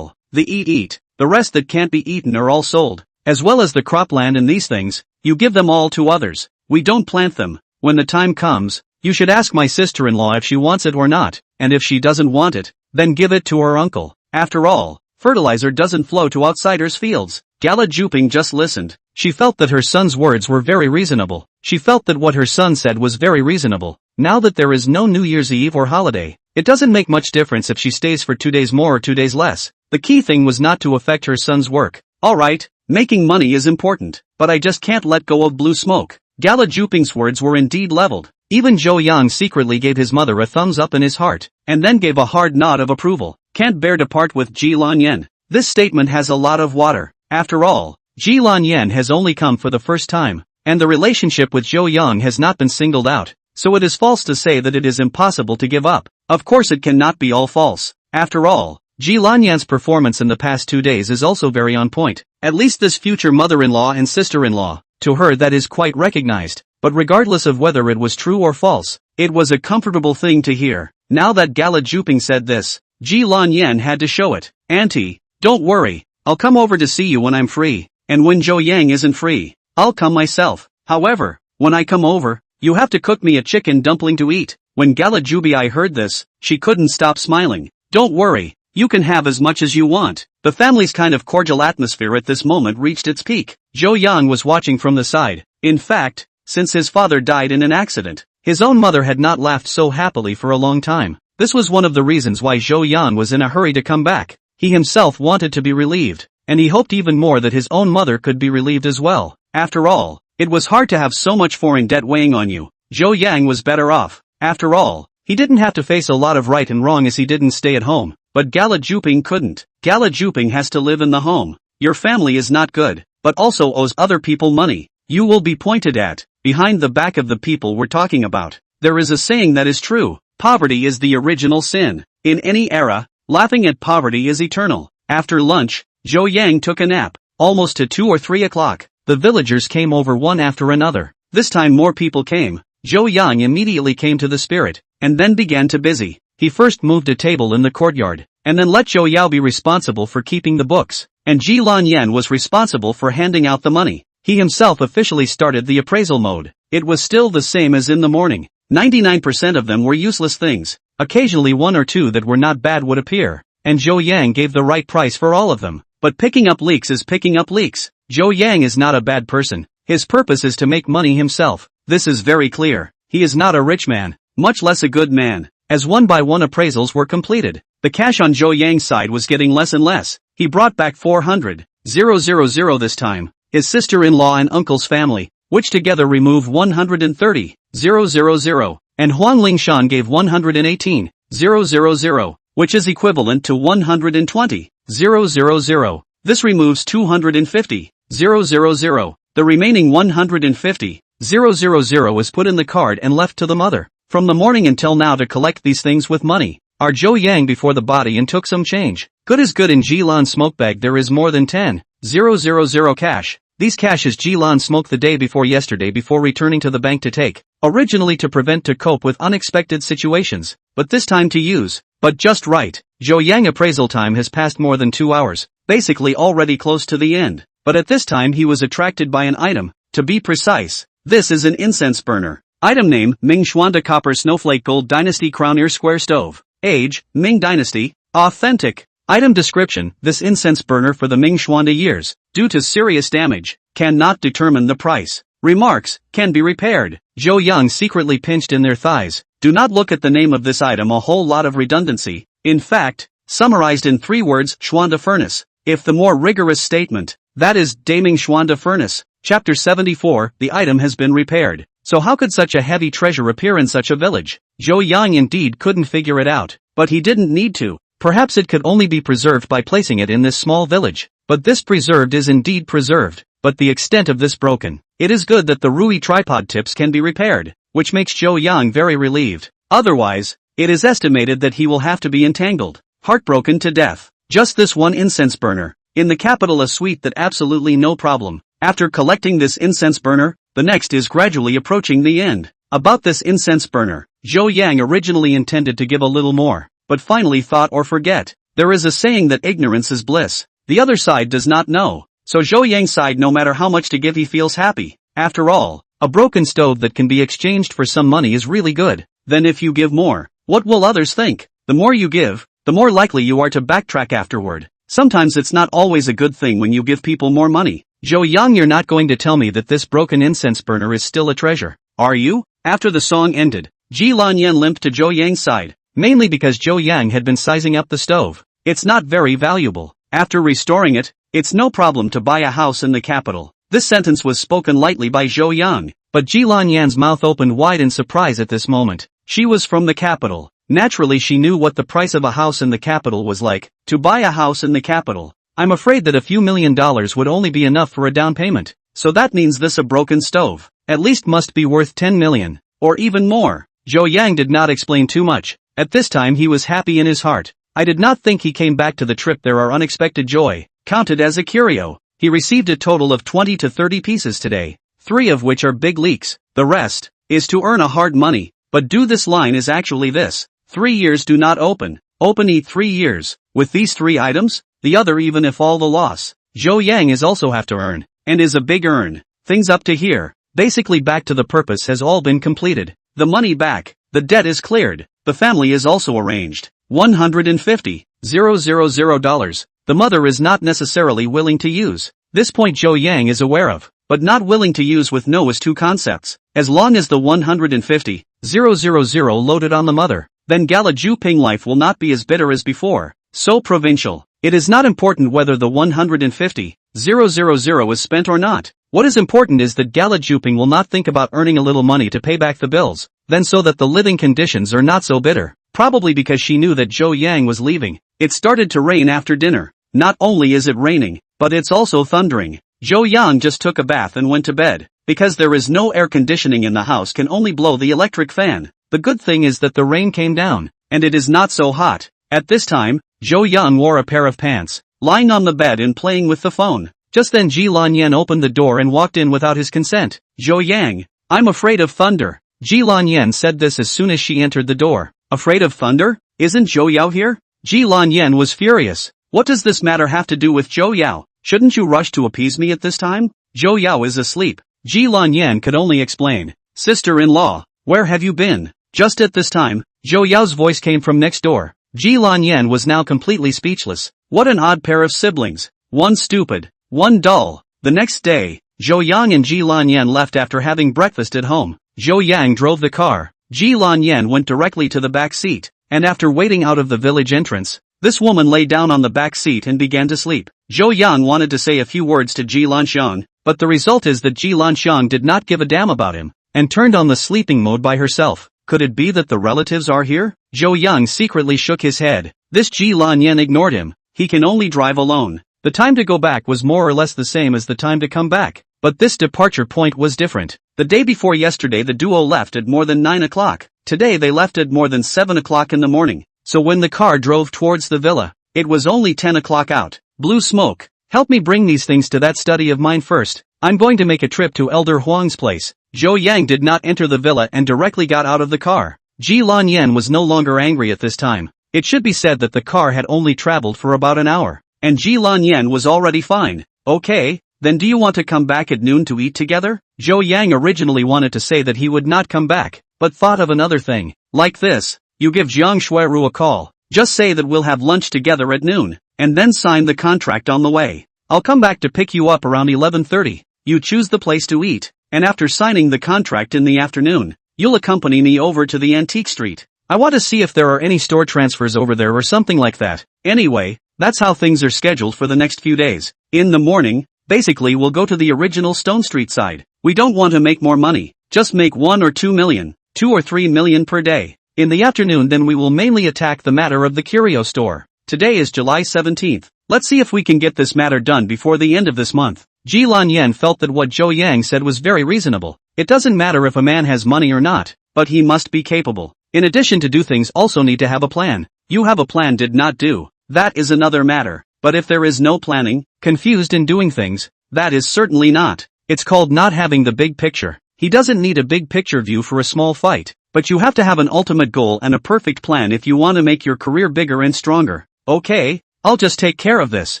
the eat. The rest that can't be eaten are all sold. As well as the cropland and these things, you give them all to others. We don't plant them. When the time comes, you should ask my sister-in-law if she wants it or not, and if she doesn't want it, then give it to her uncle. After all, fertilizer doesn't flow to outsiders' fields. Gala Juping just listened. She felt that her son's words were very reasonable. She felt that what her son said was very reasonable. Now that there is no New Year's Eve or holiday, it doesn't make much difference if she stays for 2 days more or 2 days less. The key thing was not to affect her son's work. Alright, making money is important, but I just can't let go of blue smoke. Gala Juping's words were indeed leveled. Even Zhou Yang secretly gave his mother a thumbs up in his heart, and then gave a hard nod of approval. Can't bear to part with Ji Lan Yan. This statement has a lot of water. After all, Ji Lan Yan has only come for the first time, and the relationship with Zhou Yang has not been singled out, so it is false to say that it is impossible to give up. Of course it cannot be all false. After all, Ji Lan Yan's performance in the past 2 days is also very on point. At least this future mother-in-law and sister-in-law, to her that is quite recognized. But regardless of whether it was true or false, it was a comfortable thing to hear. Now that Gala Juping said this, Ji Lan Yan had to show it. Auntie, don't worry, I'll come over to see you when I'm free, and when Zhou Yang isn't free, I'll come myself. However, when I come over, you have to cook me a chicken dumpling to eat. When Gala Jubai heard this, she couldn't stop smiling. Don't worry, You can have as much as you want. The family's kind of cordial atmosphere at this moment reached its peak. Zhou Yang was watching from the side. In fact, since his father died in an accident, his own mother had not laughed so happily for a long time. This was one of the reasons why Zhou Yan was in a hurry to come back. He himself wanted to be relieved, and he hoped even more that his own mother could be relieved as well. After all, it was hard to have so much foreign debt weighing on you. Zhou Yang was better off. After all, he didn't have to face a lot of right and wrong as he didn't stay at home. But Gala Juping couldn't. Gala Juping has to live in the home. Your family is not good, but also owes other people money. You will be pointed at, behind the back of the people we're talking about. There is a saying that is true. Poverty is the original sin. In any era, laughing at poverty is eternal. After lunch, Zhou Yang took a nap, almost to 2 or 3 o'clock. The villagers came over one after another. This time more people came. Zhou Yang immediately came to the spirit, and then began to busy. He first moved a table in the courtyard, and then let Zhou Yao be responsible for keeping the books, and Ji Lan Yan was responsible for handing out the money. He himself officially started the appraisal mode. It was still the same as in the morning. 99% of them were useless things. Occasionally one or two that were not bad would appear, and Zhou Yang gave the right price for all of them. But picking up leaks is picking up leaks. Zhou Yang is not a bad person. His purpose is to make money himself. This is very clear. He is not a rich man, much less a good man. As one by one appraisals were completed, the cash on Zhou Yang's side was getting less and less. He brought back 400,000 this time. His sister-in-law and uncle's family, which together remove 130,000, and Huang Lingshan gave 118,000, which is equivalent to 120,000. This removes 250,000. The remaining 150,000 is put in the card and left to the mother. From the morning until now to collect these things with money. Are Zhou Yang before the body and took some change. Good is good. In Jilan's smoke bag there is more than 10,000 cash. These cashes Jilan smoked the day before yesterday before returning to the bank to take. Originally to prevent to cope with unexpected situations, but this time to use. But just right. Zhou Yang appraisal time has passed more than 2 hours, basically already close to the end. But at this time he was attracted by an item. To be precise, this is an incense burner. Item name, Ming Xuanda Copper Snowflake Gold Dynasty Crown Ear Square Stove. Age, Ming Dynasty. Authentic. Item description, this incense burner for the Ming Xuanda years, due to serious damage, cannot determine the price. Remarks, can be repaired. Zhou Yang secretly pinched in their thighs. Do not look at the name of this item, a whole lot of redundancy. In fact, summarized in 3 words, Xuanda Furnace. If the more rigorous statement, that is, Daming Xuanda Furnace. Chapter 74, the item has been repaired. So how could such a heavy treasure appear in such a village? Zhou Yang indeed couldn't figure it out, but he didn't need to. Perhaps it could only be preserved by placing it in this small village. But this preserved is indeed preserved, but the extent of this broken. It is good that the Rui tripod tips can be repaired, which makes Zhou Yang very relieved. Otherwise, it is estimated that he will have to be entangled, heartbroken to death. Just this one incense burner. In the capital a suite that absolutely no problem. After collecting this incense burner, the next is gradually approaching the end. About this incense burner, Zhou Yang originally intended to give a little more, but finally thought or forget. There is a saying that ignorance is bliss. The other side does not know. So Zhou Yang's side, no matter how much to give, he feels happy. After all, a broken stove that can be exchanged for some money is really good. Then if you give more, what will others think? The more you give, the more likely you are to backtrack afterward. Sometimes it's not always a good thing when you give people more money. Zhou Yang, you're not going to tell me that this broken incense burner is still a treasure, are you? After the song ended, Ji Lan Yan limped to Zhou Yang's side, mainly because Zhou Yang had been sizing up the stove. It's not very valuable. After restoring it, it's no problem to buy a house in the capital. This sentence was spoken lightly by Zhou Yang, but Ji Lan Yan's mouth opened wide in surprise at this moment. She was from the capital. Naturally she knew what the price of a house in the capital was like. To buy a house in the capital, I'm afraid that a few $1 million would only be enough for a down payment. So that means this a broken stove, at least must be worth 10 million, or even more. Zhou Yang did not explain too much. At this time he was happy in his heart. I did not think he came back to the trip. There are unexpected joy, counted as a curio. He received a total of 20 to 30 pieces today, 3 of which are big leaks. The rest is to earn a hard money. But do this line is actually this. 3 years do not open. Open eat 3 years. With these 3 items, the other even if all the loss. Zhou Yang is also have to earn, and is a big earn. Things up to here, basically back to the purpose, has all been completed. The money back, the debt is cleared, the family is also arranged. 150,000 $000 the mother is not necessarily willing to use. This point Zhou Yang is aware of, but not willing to use with no as two concepts. As long as the 150,000 loaded on the mother, then Gala Juping life will not be as bitter as before. So provincial. It is not important whether the 150,000 is spent or not. What is important is that Gala Juping will not think about earning a little money to pay back the bills, then so that the living conditions are not so bitter. Probably because she knew that Zhou Yang was leaving. It started to rain after dinner. Not only is it raining, but it's also thundering. Zhou Yang just took a bath and went to bed. Because there is no air conditioning in the house, can only blow the electric fan. The good thing is that the rain came down, and it is not so hot. At this time, Zhou Yang wore a pair of pants, lying on the bed and playing with the phone. Just then Ji Lanyan opened the door and walked in without his consent. Zhou Yang, I'm afraid of thunder. Ji Lanyan said this as soon as she entered the door. Afraid of thunder? Isn't Zhou Yao here? Ji Lanyan was furious. What does this matter have to do with Zhou Yao? Shouldn't you rush to appease me at this time? Zhou Yao is asleep. Ji Lanyan could only explain. Sister-in-law, where have you been? Just at this time, Zhou Yao's voice came from next door. Ji Lanyan was now completely speechless. What an odd pair of siblings. One stupid, one dull. The next day, Zhou Yang and Ji Lanyan left after having breakfast at home. Zhou Yang drove the car. Ji Lanyan went directly to the back seat, and after waiting out of the village entrance, this woman lay down on the back seat and began to sleep. Zhou Yang wanted to say a few words to Ji Lanxiang, but the result is that Ji Lanxiang did not give a damn about him, and turned on the sleeping mode by herself. Could it be that the relatives are here? Zhou Yang secretly shook his head. This Ji Lanyan ignored him. He can only drive alone. The time to go back was more or less the same as the time to come back, but this departure point was different. The day before yesterday the duo left at more than 9 o'clock. Today they left at more than 7 o'clock in the morning. So when the car drove towards the villa, it was only 10 o'clock out. Blue smoke. Help me bring these things to that study of mine first. I'm going to make a trip to Elder Huang's place. Zhou Yang did not enter the villa and directly got out of the car. Ji Lanyan was no longer angry at this time. It should be said that the car had only traveled for about an hour, and Ji Lanyan was already fine. Okay, then do you want to come back at noon to eat together? Zhou Yang originally wanted to say that he would not come back, but thought of another thing. Like this, you give Jiang Shuiru a call. Just say that we'll have lunch together at noon, and then sign the contract on the way. I'll come back to pick you up around 11:30. You choose the place to eat, and after signing the contract in the afternoon, you'll accompany me over to the antique street. I want to see if there are any store transfers over there or something like that. Anyway, that's how things are scheduled for the next few days. In the morning, basically we'll go to the original Stone Street side. We don't want to make more money, just make 1 or 2 million, 2 or 3 million per day. In the afternoon then we will mainly attack the matter of the curio store. Today is July 17th. Let's see if we can get this matter done before the end of this month. Ji Lanyan felt that what Zhou Yang said was very reasonable. It doesn't matter if a man has money or not, but he must be capable. In addition to do things also need to have a plan. You have a plan did not do. That is another matter. But if there is no planning, confused in doing things, that is certainly not. It's called not having the big picture. He doesn't need a big picture view for a small fight, but you have to have an ultimate goal and a perfect plan if you want to make your career bigger and stronger. Okay, I'll just take care of this.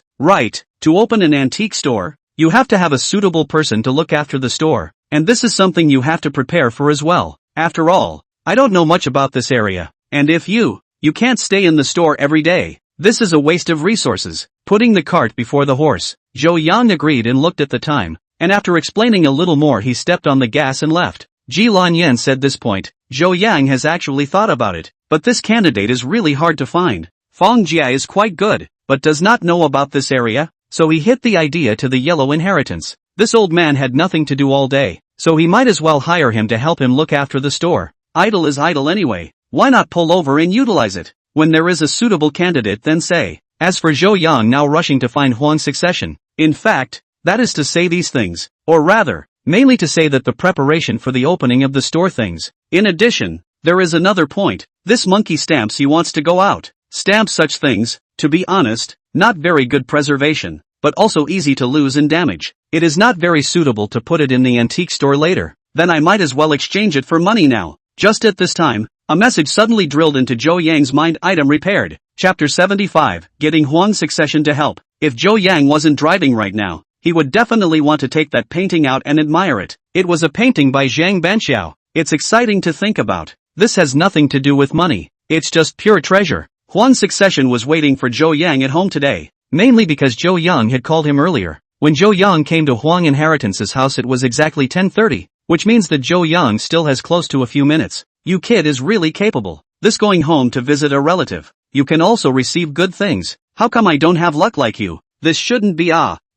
Right, to open an antique store, you have to have a suitable person to look after the store, and this is something you have to prepare for as well. After all, I don't know much about this area, and if you can't stay in the store every day. This is a waste of resources. Putting the cart before the horse. Zhou Yang agreed and looked at the time, and after explaining a little more he stepped on the gas and left. Ji Lanyan said this point, Zhou Yang has actually thought about it, but this candidate is really hard to find. Fang Jia is quite good, but does not know about this area. So he hit the idea to the yellow inheritance. This old man had nothing to do all day, so he might as well hire him to help him look after the store. Idle is idle anyway. Why not pull over and utilize it? When there is a suitable candidate then say. As for Zhou Yang now rushing to find Huang's succession. In fact, that is to say these things, or rather, mainly to say that the preparation for the opening of the store things. In addition, there is another point. This monkey stamps he wants to go out. Stamp such things, to be honest, not very good preservation, but also easy to lose and damage. It is not very suitable to put it in the antique store later. Then I might as well exchange it for money now. Just at this time, a message suddenly drilled into Zhou Yang's mind. Item repaired. Chapter 75, Getting Huang's Succession to Help. If Zhou Yang wasn't driving right now, he would definitely want to take that painting out and admire it. It was a painting by Zhang Banxiao. It's exciting to think about. This has nothing to do with money. It's just pure treasure. Huang's succession was waiting for Zhou Yang at home today, mainly because Zhou Yang had called him earlier. When Zhou Yang came to Huang Inheritance's house it was exactly 10:30, which means that Zhou Yang still has close to a few minutes. You kid is really capable. This going home to visit a relative. You can also receive good things. How come I don't have luck like you? This shouldn't be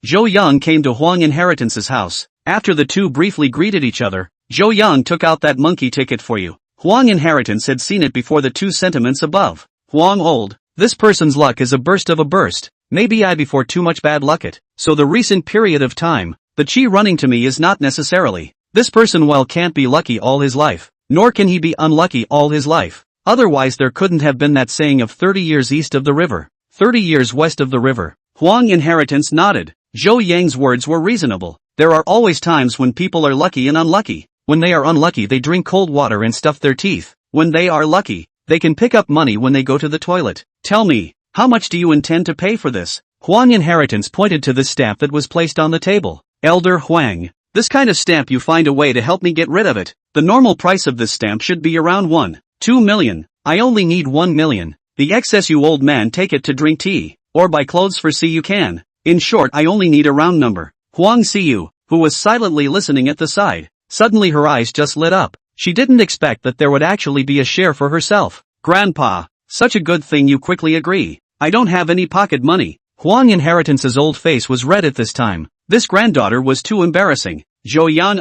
Zhou Yang came to Huang Inheritance's house. After the two briefly greeted each other, Zhou Yang took out that monkey ticket for you. Huang Inheritance had seen it before the two sentiments above. Huang old. This person's luck is a burst. Maybe I before too much bad luck it. So the recent period of time, the chi running to me is not necessarily. This person well can't be lucky all his life, nor can he be unlucky all his life. Otherwise there couldn't have been that saying of 30 years east of the river, 30 years west of the river. Huang Inheritance nodded. Zhou Yang's words were reasonable. There are always times when people are lucky and unlucky. When they are unlucky they drink cold water and stuff their teeth. When they are lucky, they can pick up money when they go to the toilet. Tell me, how much do you intend to pay for this? Huang Inheritance pointed to this stamp that was placed on the table. Elder Huang, this kind of stamp you find a way to help me get rid of it. The normal price of this stamp should be around 1.2 million. I only need 1 million. The excess you old man take it to drink tea, or buy clothes for see you can. In short I only need a round number. Huang Xiu, who was silently listening at the side, suddenly her eyes just lit up. She didn't expect that there would actually be a share for herself. Grandpa, such a good thing you quickly agree. I don't have any pocket money. Huang Inheritance's old face was red at this time. This granddaughter was too embarrassing. Zhou Yan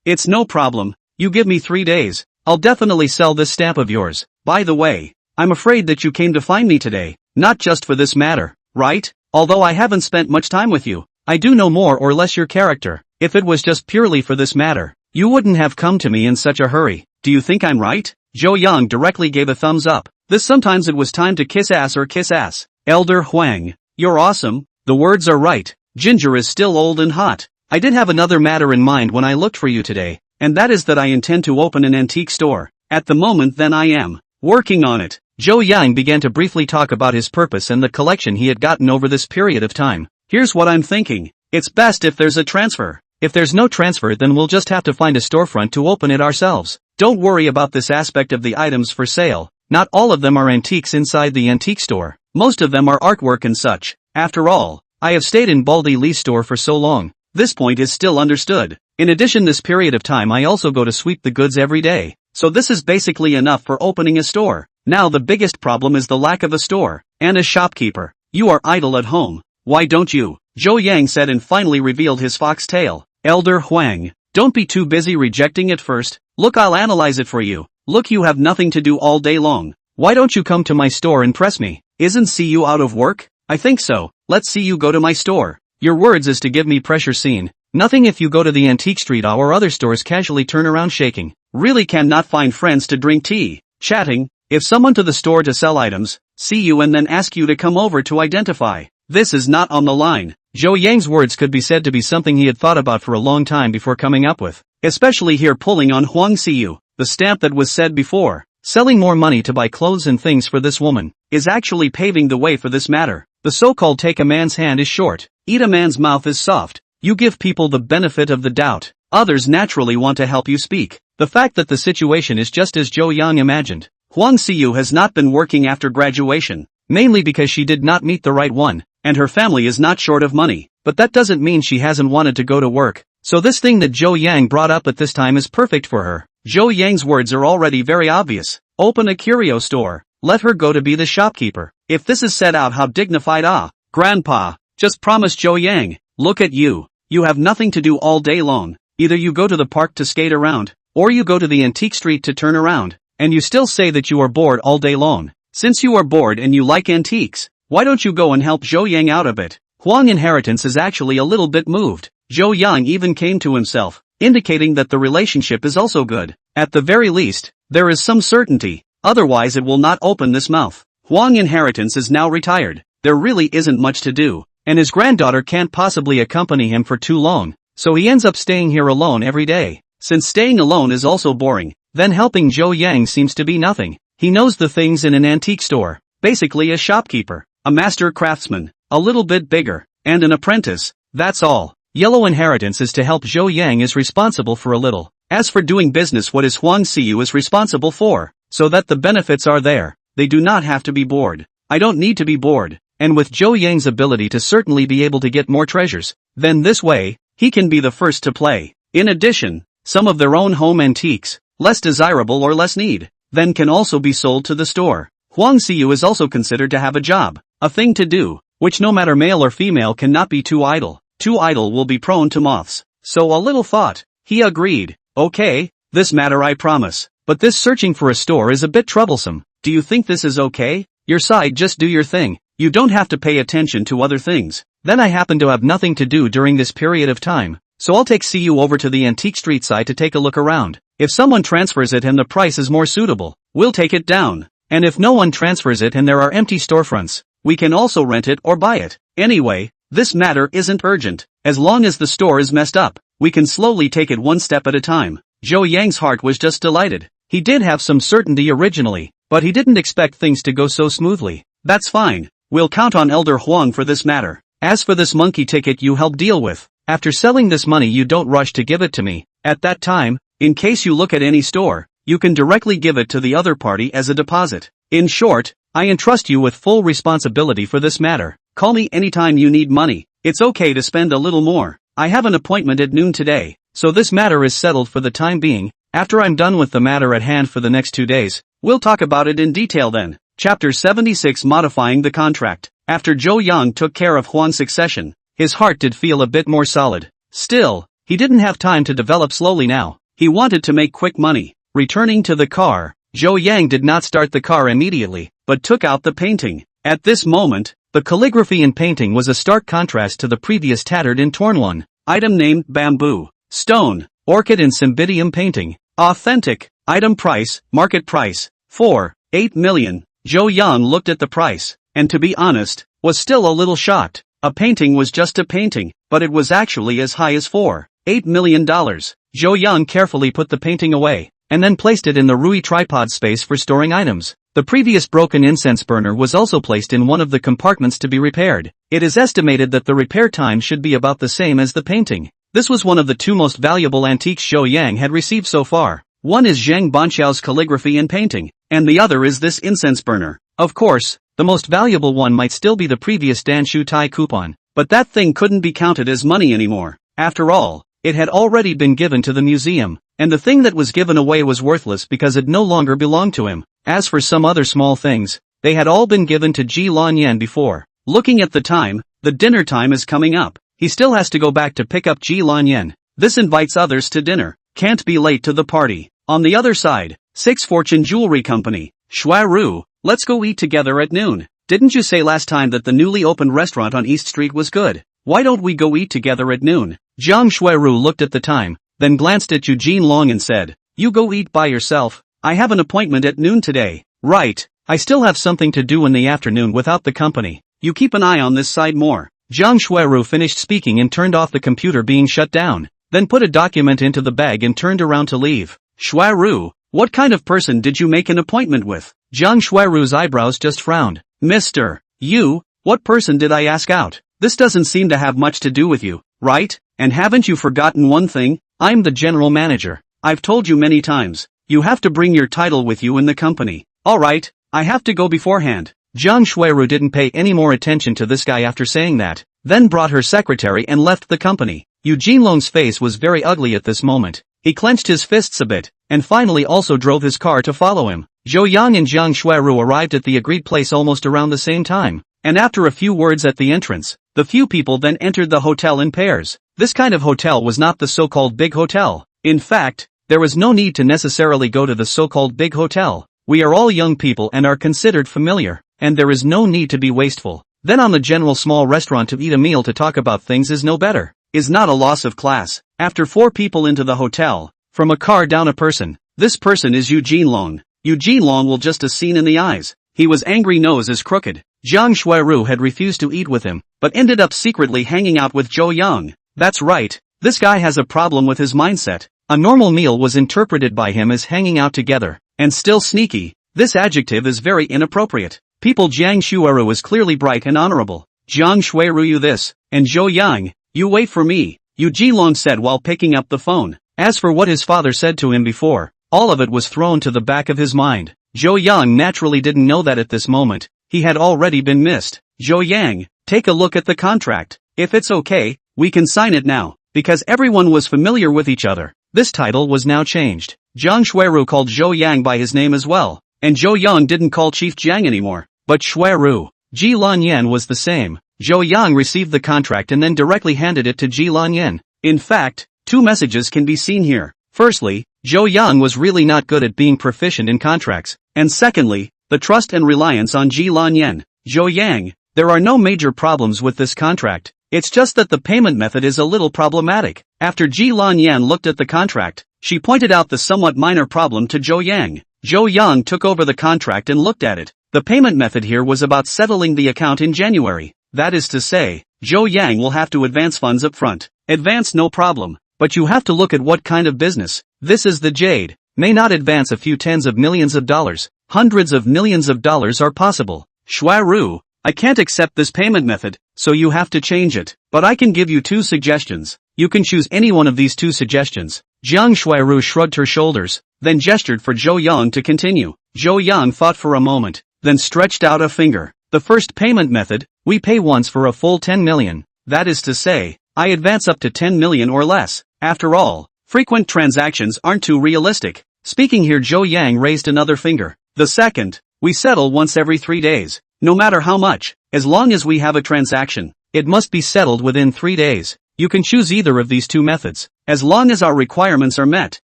it's no problem. You give me 3 days. I'll definitely sell this stamp of yours. By the way, I'm afraid that you came to find me today, not just for this matter, right? Although I haven't spent much time with you, I do know more or less your character. If it was just purely for this matter, you wouldn't have come to me in such a hurry. Do you think I'm right? Zhou Yang directly gave a thumbs up. This sometimes it was time to kiss ass or kiss ass. Elder Huang, you're awesome. The words are right. Ginger is still old and hot. I did have another matter in mind when I looked for you today, and that is that I intend to open an antique store. At the moment then I am working on it. Zhou Yang began to briefly talk about his purpose and the collection he had gotten over this period of time. Here's what I'm thinking. It's best if there's a transfer. If there's no transfer then we'll just have to find a storefront to open it ourselves. Don't worry about this aspect of the items for sale. Not all of them are antiques inside the antique store. Most of them are artwork and such. After all, I have stayed in Baldy Lee's store for so long. This point is still understood. In addition this period of time I also go to sweep the goods every day. So this is basically enough for opening a store. Now the biggest problem is the lack of a store and a shopkeeper. You are idle at home. Why don't you? Zhou Yang said and finally revealed his fox tail. Elder Huang, don't be too busy rejecting it first. Look, I'll analyze it for you. Look, you have nothing to do all day long. Why don't you come to my store and press me? Isn't see you out of work? I think so. Let's see you go to my store. Your words is to give me pressure scene. Nothing if you go to the antique street or other stores casually turn around shaking. Really cannot find friends to drink tea, chatting. If someone to the store to sell items, see you and then ask you to come over to identify. This is not on the line. Zhou Yang's words could be said to be something he had thought about for a long time before coming up with. Especially here pulling on Huang Xiu, the stamp that was said before. Selling more money to buy clothes and things for this woman is actually paving the way for this matter. The so-called take a man's hand is short, eat a man's mouth is soft. You give people the benefit of the doubt. Others naturally want to help you speak. The fact that the situation is just as Zhou Yang imagined. Huang Xiu has not been working after graduation, mainly because she did not meet the right one, and her family is not short of money. But that doesn't mean she hasn't wanted to go to work. So this thing that Zhou Yang brought up at this time is perfect for her. Zhou Yang's words are already very obvious. Open a curio store. Let her go to be the shopkeeper. If this is set out how dignified Grandpa, just promise Zhou Yang. Look at you. You have nothing to do all day long. Either you go to the park to skate around, or you go to the antique street to turn around. And you still say that you are bored all day long. Since you are bored and you like antiques, why don't you go and help Zhou Yang out a bit? Huang Inheritance is actually a little bit moved. Zhou Yang even came to himself, indicating that the relationship is also good. At the very least, there is some certainty, otherwise it will not open this mouth. Huang Inheritance is now retired. There really isn't much to do, and his granddaughter can't possibly accompany him for too long, so he ends up staying here alone every day. Since staying alone is also boring, then helping Zhou Yang seems to be nothing. He knows the things in an antique store, basically a shopkeeper, a master craftsman, a little bit bigger, and an apprentice, that's all. Yellow Inheritance is to help Zhou Yang is responsible for a little. As for doing business, what is Huang Xiu is responsible for, so that the benefits are there. They do not have to be bored. I don't need to be bored. And with Zhou Yang's ability to certainly be able to get more treasures, then this way, he can be the first to play. In addition, some of their own home antiques, less desirable or less need, then can also be sold to the store. Huang Xiu is also considered to have a job, a thing to do, which no matter male or female cannot be too idle. Too idle will be prone to moths. So a little thought. He agreed. Okay, this matter I promise. But this searching for a store is a bit troublesome. Do you think this is okay? Your side, just do your thing. You don't have to pay attention to other things. Then I happen to have nothing to do during this period of time, so I'll take CU over to the antique street side to take a look around. If someone transfers it and the price is more suitable, we'll take it down. And if no one transfers it and there are empty storefronts, we can also rent it or buy it. Anyway, this matter isn't urgent. As long as the store is messed up, we can slowly take it one step at a time. Zhou Yang's heart was just delighted. He did have some certainty originally, but he didn't expect things to go so smoothly. That's fine. We'll count on Elder Huang for this matter. As for this monkey ticket you help deal with, after selling this money you don't rush to give it to me. At that time, in case you look at any store, you can directly give it to the other party as a deposit. In short, I entrust you with full responsibility for this matter. Call me anytime you need money. It's okay to spend a little more. I have an appointment at noon today, so this matter is settled for the time being. After I'm done with the matter at hand for the next 2 days, we'll talk about it in detail then. Chapter 76 Modifying the Contract. After Zhou Yang took care of Huang's succession, his heart did feel a bit more solid. Still, he didn't have time to develop slowly now. He wanted to make quick money. Returning to the car, Zhou Yang did not start the car immediately, but took out the painting. At this moment, the calligraphy in painting was a stark contrast to the previous tattered and torn one. Item named Bamboo, Stone, Orchid and Cymbidium painting. Authentic. Item price, market price, 4.8 million. Zhou Yang looked at the price, and to be honest, was still a little shocked. A painting was just a painting, but it was actually as high as $4.8 million. Zhou Yang carefully put the painting away, and then placed it in the Rui tripod space for storing items. The previous broken incense burner was also placed in one of the compartments to be repaired. It is estimated that the repair time should be about the same as the painting. This was one of the 2 most valuable antiques Zhou Yang had received so far. One is Zhang Banqiao's calligraphy and painting, and the other is this incense burner. Of course, the most valuable one might still be the previous Dan Shu Tai coupon, but that thing couldn't be counted as money anymore. After all, it had already been given to the museum, and the thing that was given away was worthless because it no longer belonged to him. As for some other small things, they had all been given to Ji Lanyan before. Looking at the time, the dinner time is coming up. He still has to go back to pick up Ji Lanyan. This invites others to dinner. Can't be late to the party. On the other side, 6 Fortune Jewelry Company. Shuai, let's go eat together at noon. Didn't you say last time that the newly opened restaurant on East Street was good? Why don't we go eat together at noon? Jiang Shuai looked at the time, then glanced at Eugene Long and said, You go eat by yourself. I have an appointment at noon today. Right, I still have something to do in the afternoon without the company. You keep an eye on this side more. Jiang Shuai finished speaking and turned off the computer being shut down, then put a document into the bag and turned around to leave. Shuai, what kind of person did you make an appointment with? Jiang Shuai's eyebrows just frowned. Mr. You, what person did I ask out? This doesn't seem to have much to do with you, right? And haven't you forgotten one thing? I'm the general manager. I've told you many times. You have to bring your title with you in the company. Alright, I have to go beforehand. Jiang Shuai didn't pay any more attention to this guy after saying that, then brought her secretary and left the company. Eugene Long's face was very ugly at this moment. He clenched his fists a bit, and finally also drove his car to follow him. Zhou Yang and Jiang Shuai arrived at the agreed place almost around the same time, and after a few words at the entrance, the few people then entered the hotel in pairs. This kind of hotel was not the so-called big hotel. In fact, there was no need to necessarily go to the so-called big hotel. We are all young people and are considered familiar, and there is no need to be wasteful. Then on the general small restaurant to eat a meal to talk about things is no better. Is not a loss of class. After 4 people into the hotel, from a car down a person. This person is Eugene Long. Eugene Long will just a scene in the eyes. He was angry, nose is crooked. Jiang Shuai had refused to eat with him, but ended up secretly hanging out with Zhou Yang. That's right, this guy has a problem with his mindset. A normal meal was interpreted by him as hanging out together, and still sneaky. This adjective is very inappropriate. People Jiang Shuai is clearly bright and honorable. Jiang Shuai you this, and Zhou Yang, you wait for me, Eugene Long said while picking up the phone. As for what his father said to him before, all of it was thrown to the back of his mind. Zhou Yang naturally didn't know that at this moment, he had already been missed. Zhou Yang, take a look at the contract. If it's okay, we can sign it now, because everyone was familiar with each other. This title was now changed. Jiang Shuiru called Zhou Yang by his name as well, and Zhou Yang didn't call Chief Jiang anymore, but Shuiru. Ji Lanyan was the same. Zhou Yang received the contract and then directly handed it to Ji Lanyan. In fact, two messages can be seen here. Firstly, Zhou Yang was really not good at being proficient in contracts, and secondly, the trust and reliance on Ji Lanyan. Zhou Yang, there are no major problems with this contract. It's just that the payment method is a little problematic. After Ji Lanyan looked at the contract, she pointed out the somewhat minor problem to Zhou Yang. Zhou Yang took over the contract and looked at it. The payment method here was about settling the account in January. That is to say, Zhou Yang will have to advance funds up front. Advance no problem, but you have to look at what kind of business. This is the Jade. May not advance a few tens of millions of dollars. Hundreds of millions of dollars are possible. Shuiru, I can't accept this payment method, so you have to change it. But I can give you two suggestions. You can choose any one of these two suggestions. Jiang Shuiru shrugged her shoulders, then gestured for Zhou Yang to continue. Zhou Yang thought for a moment, then stretched out a finger. The first payment method, we pay once for a full 10 million. That is to say, I advance up to 10 million or less. After all, frequent transactions aren't too realistic. Speaking here, Zhou Yang raised another finger. The second, we settle once every 3 days. No matter how much, as long as we have a transaction, it must be settled within 3 days. You can choose either of these two methods. As long as our requirements are met,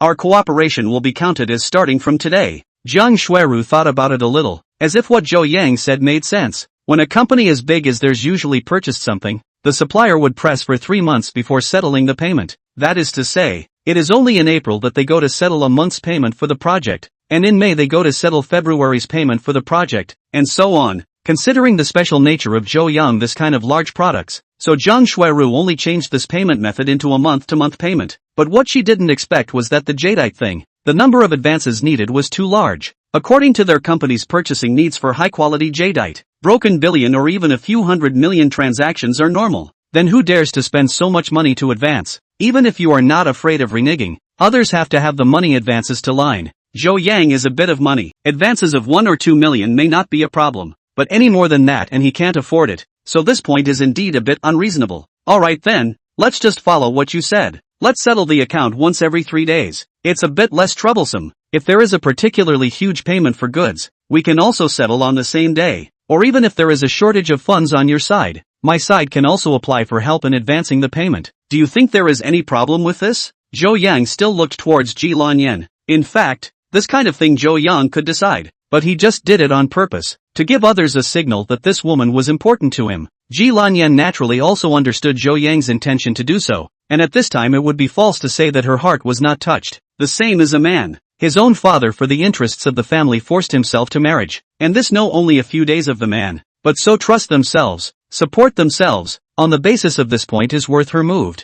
our cooperation will be counted as starting from today. Jiang Shuiru thought about it a little, as if what Zhou Yang said made sense. When a company as big as theirs usually purchased something, the supplier would press for 3 months before settling the payment. That is to say, it is only in April that they go to settle a month's payment for the project, and in May they go to settle February's payment for the project, and so on. Considering the special nature of Zhou Yang, this kind of large products, so Jiang Shuiru only changed this payment method into a month-to-month payment. But what she didn't expect was that the jadeite thing, the number of advances needed was too large. According to their company's purchasing needs for high-quality jadeite, broken billion or even a few 100 million transactions are normal. Then who dares to spend so much money to advance? Even if you are not afraid of reneging, others have to have the money advances to line. Zhou Yang is a bit of money. Advances of 1 or 2 million may not be a problem, but any more than that and he can't afford it, so this point is indeed a bit unreasonable. Alright then, let's just follow what you said. Let's settle the account once every 3 days. It's a bit less troublesome. If there is a particularly huge payment for goods, we can also settle on the same day. Or even if there is a shortage of funds on your side, my side can also apply for help in advancing the payment. Do you think there is any problem with this? Zhou Yang still looked towards Ji Lanyan. In fact, this kind of thing Zhou Yang could decide, but he just did it on purpose, to give others a signal that this woman was important to him. Ji Lanyan naturally also understood Zhou Yang's intention to do so, and at this time it would be false to say that her heart was not touched. The same as a man. His own father, for the interests of the family, forced himself to marriage, and this no only a few days of the man, but so trust themselves, support themselves, on the basis of this point is worth her moved.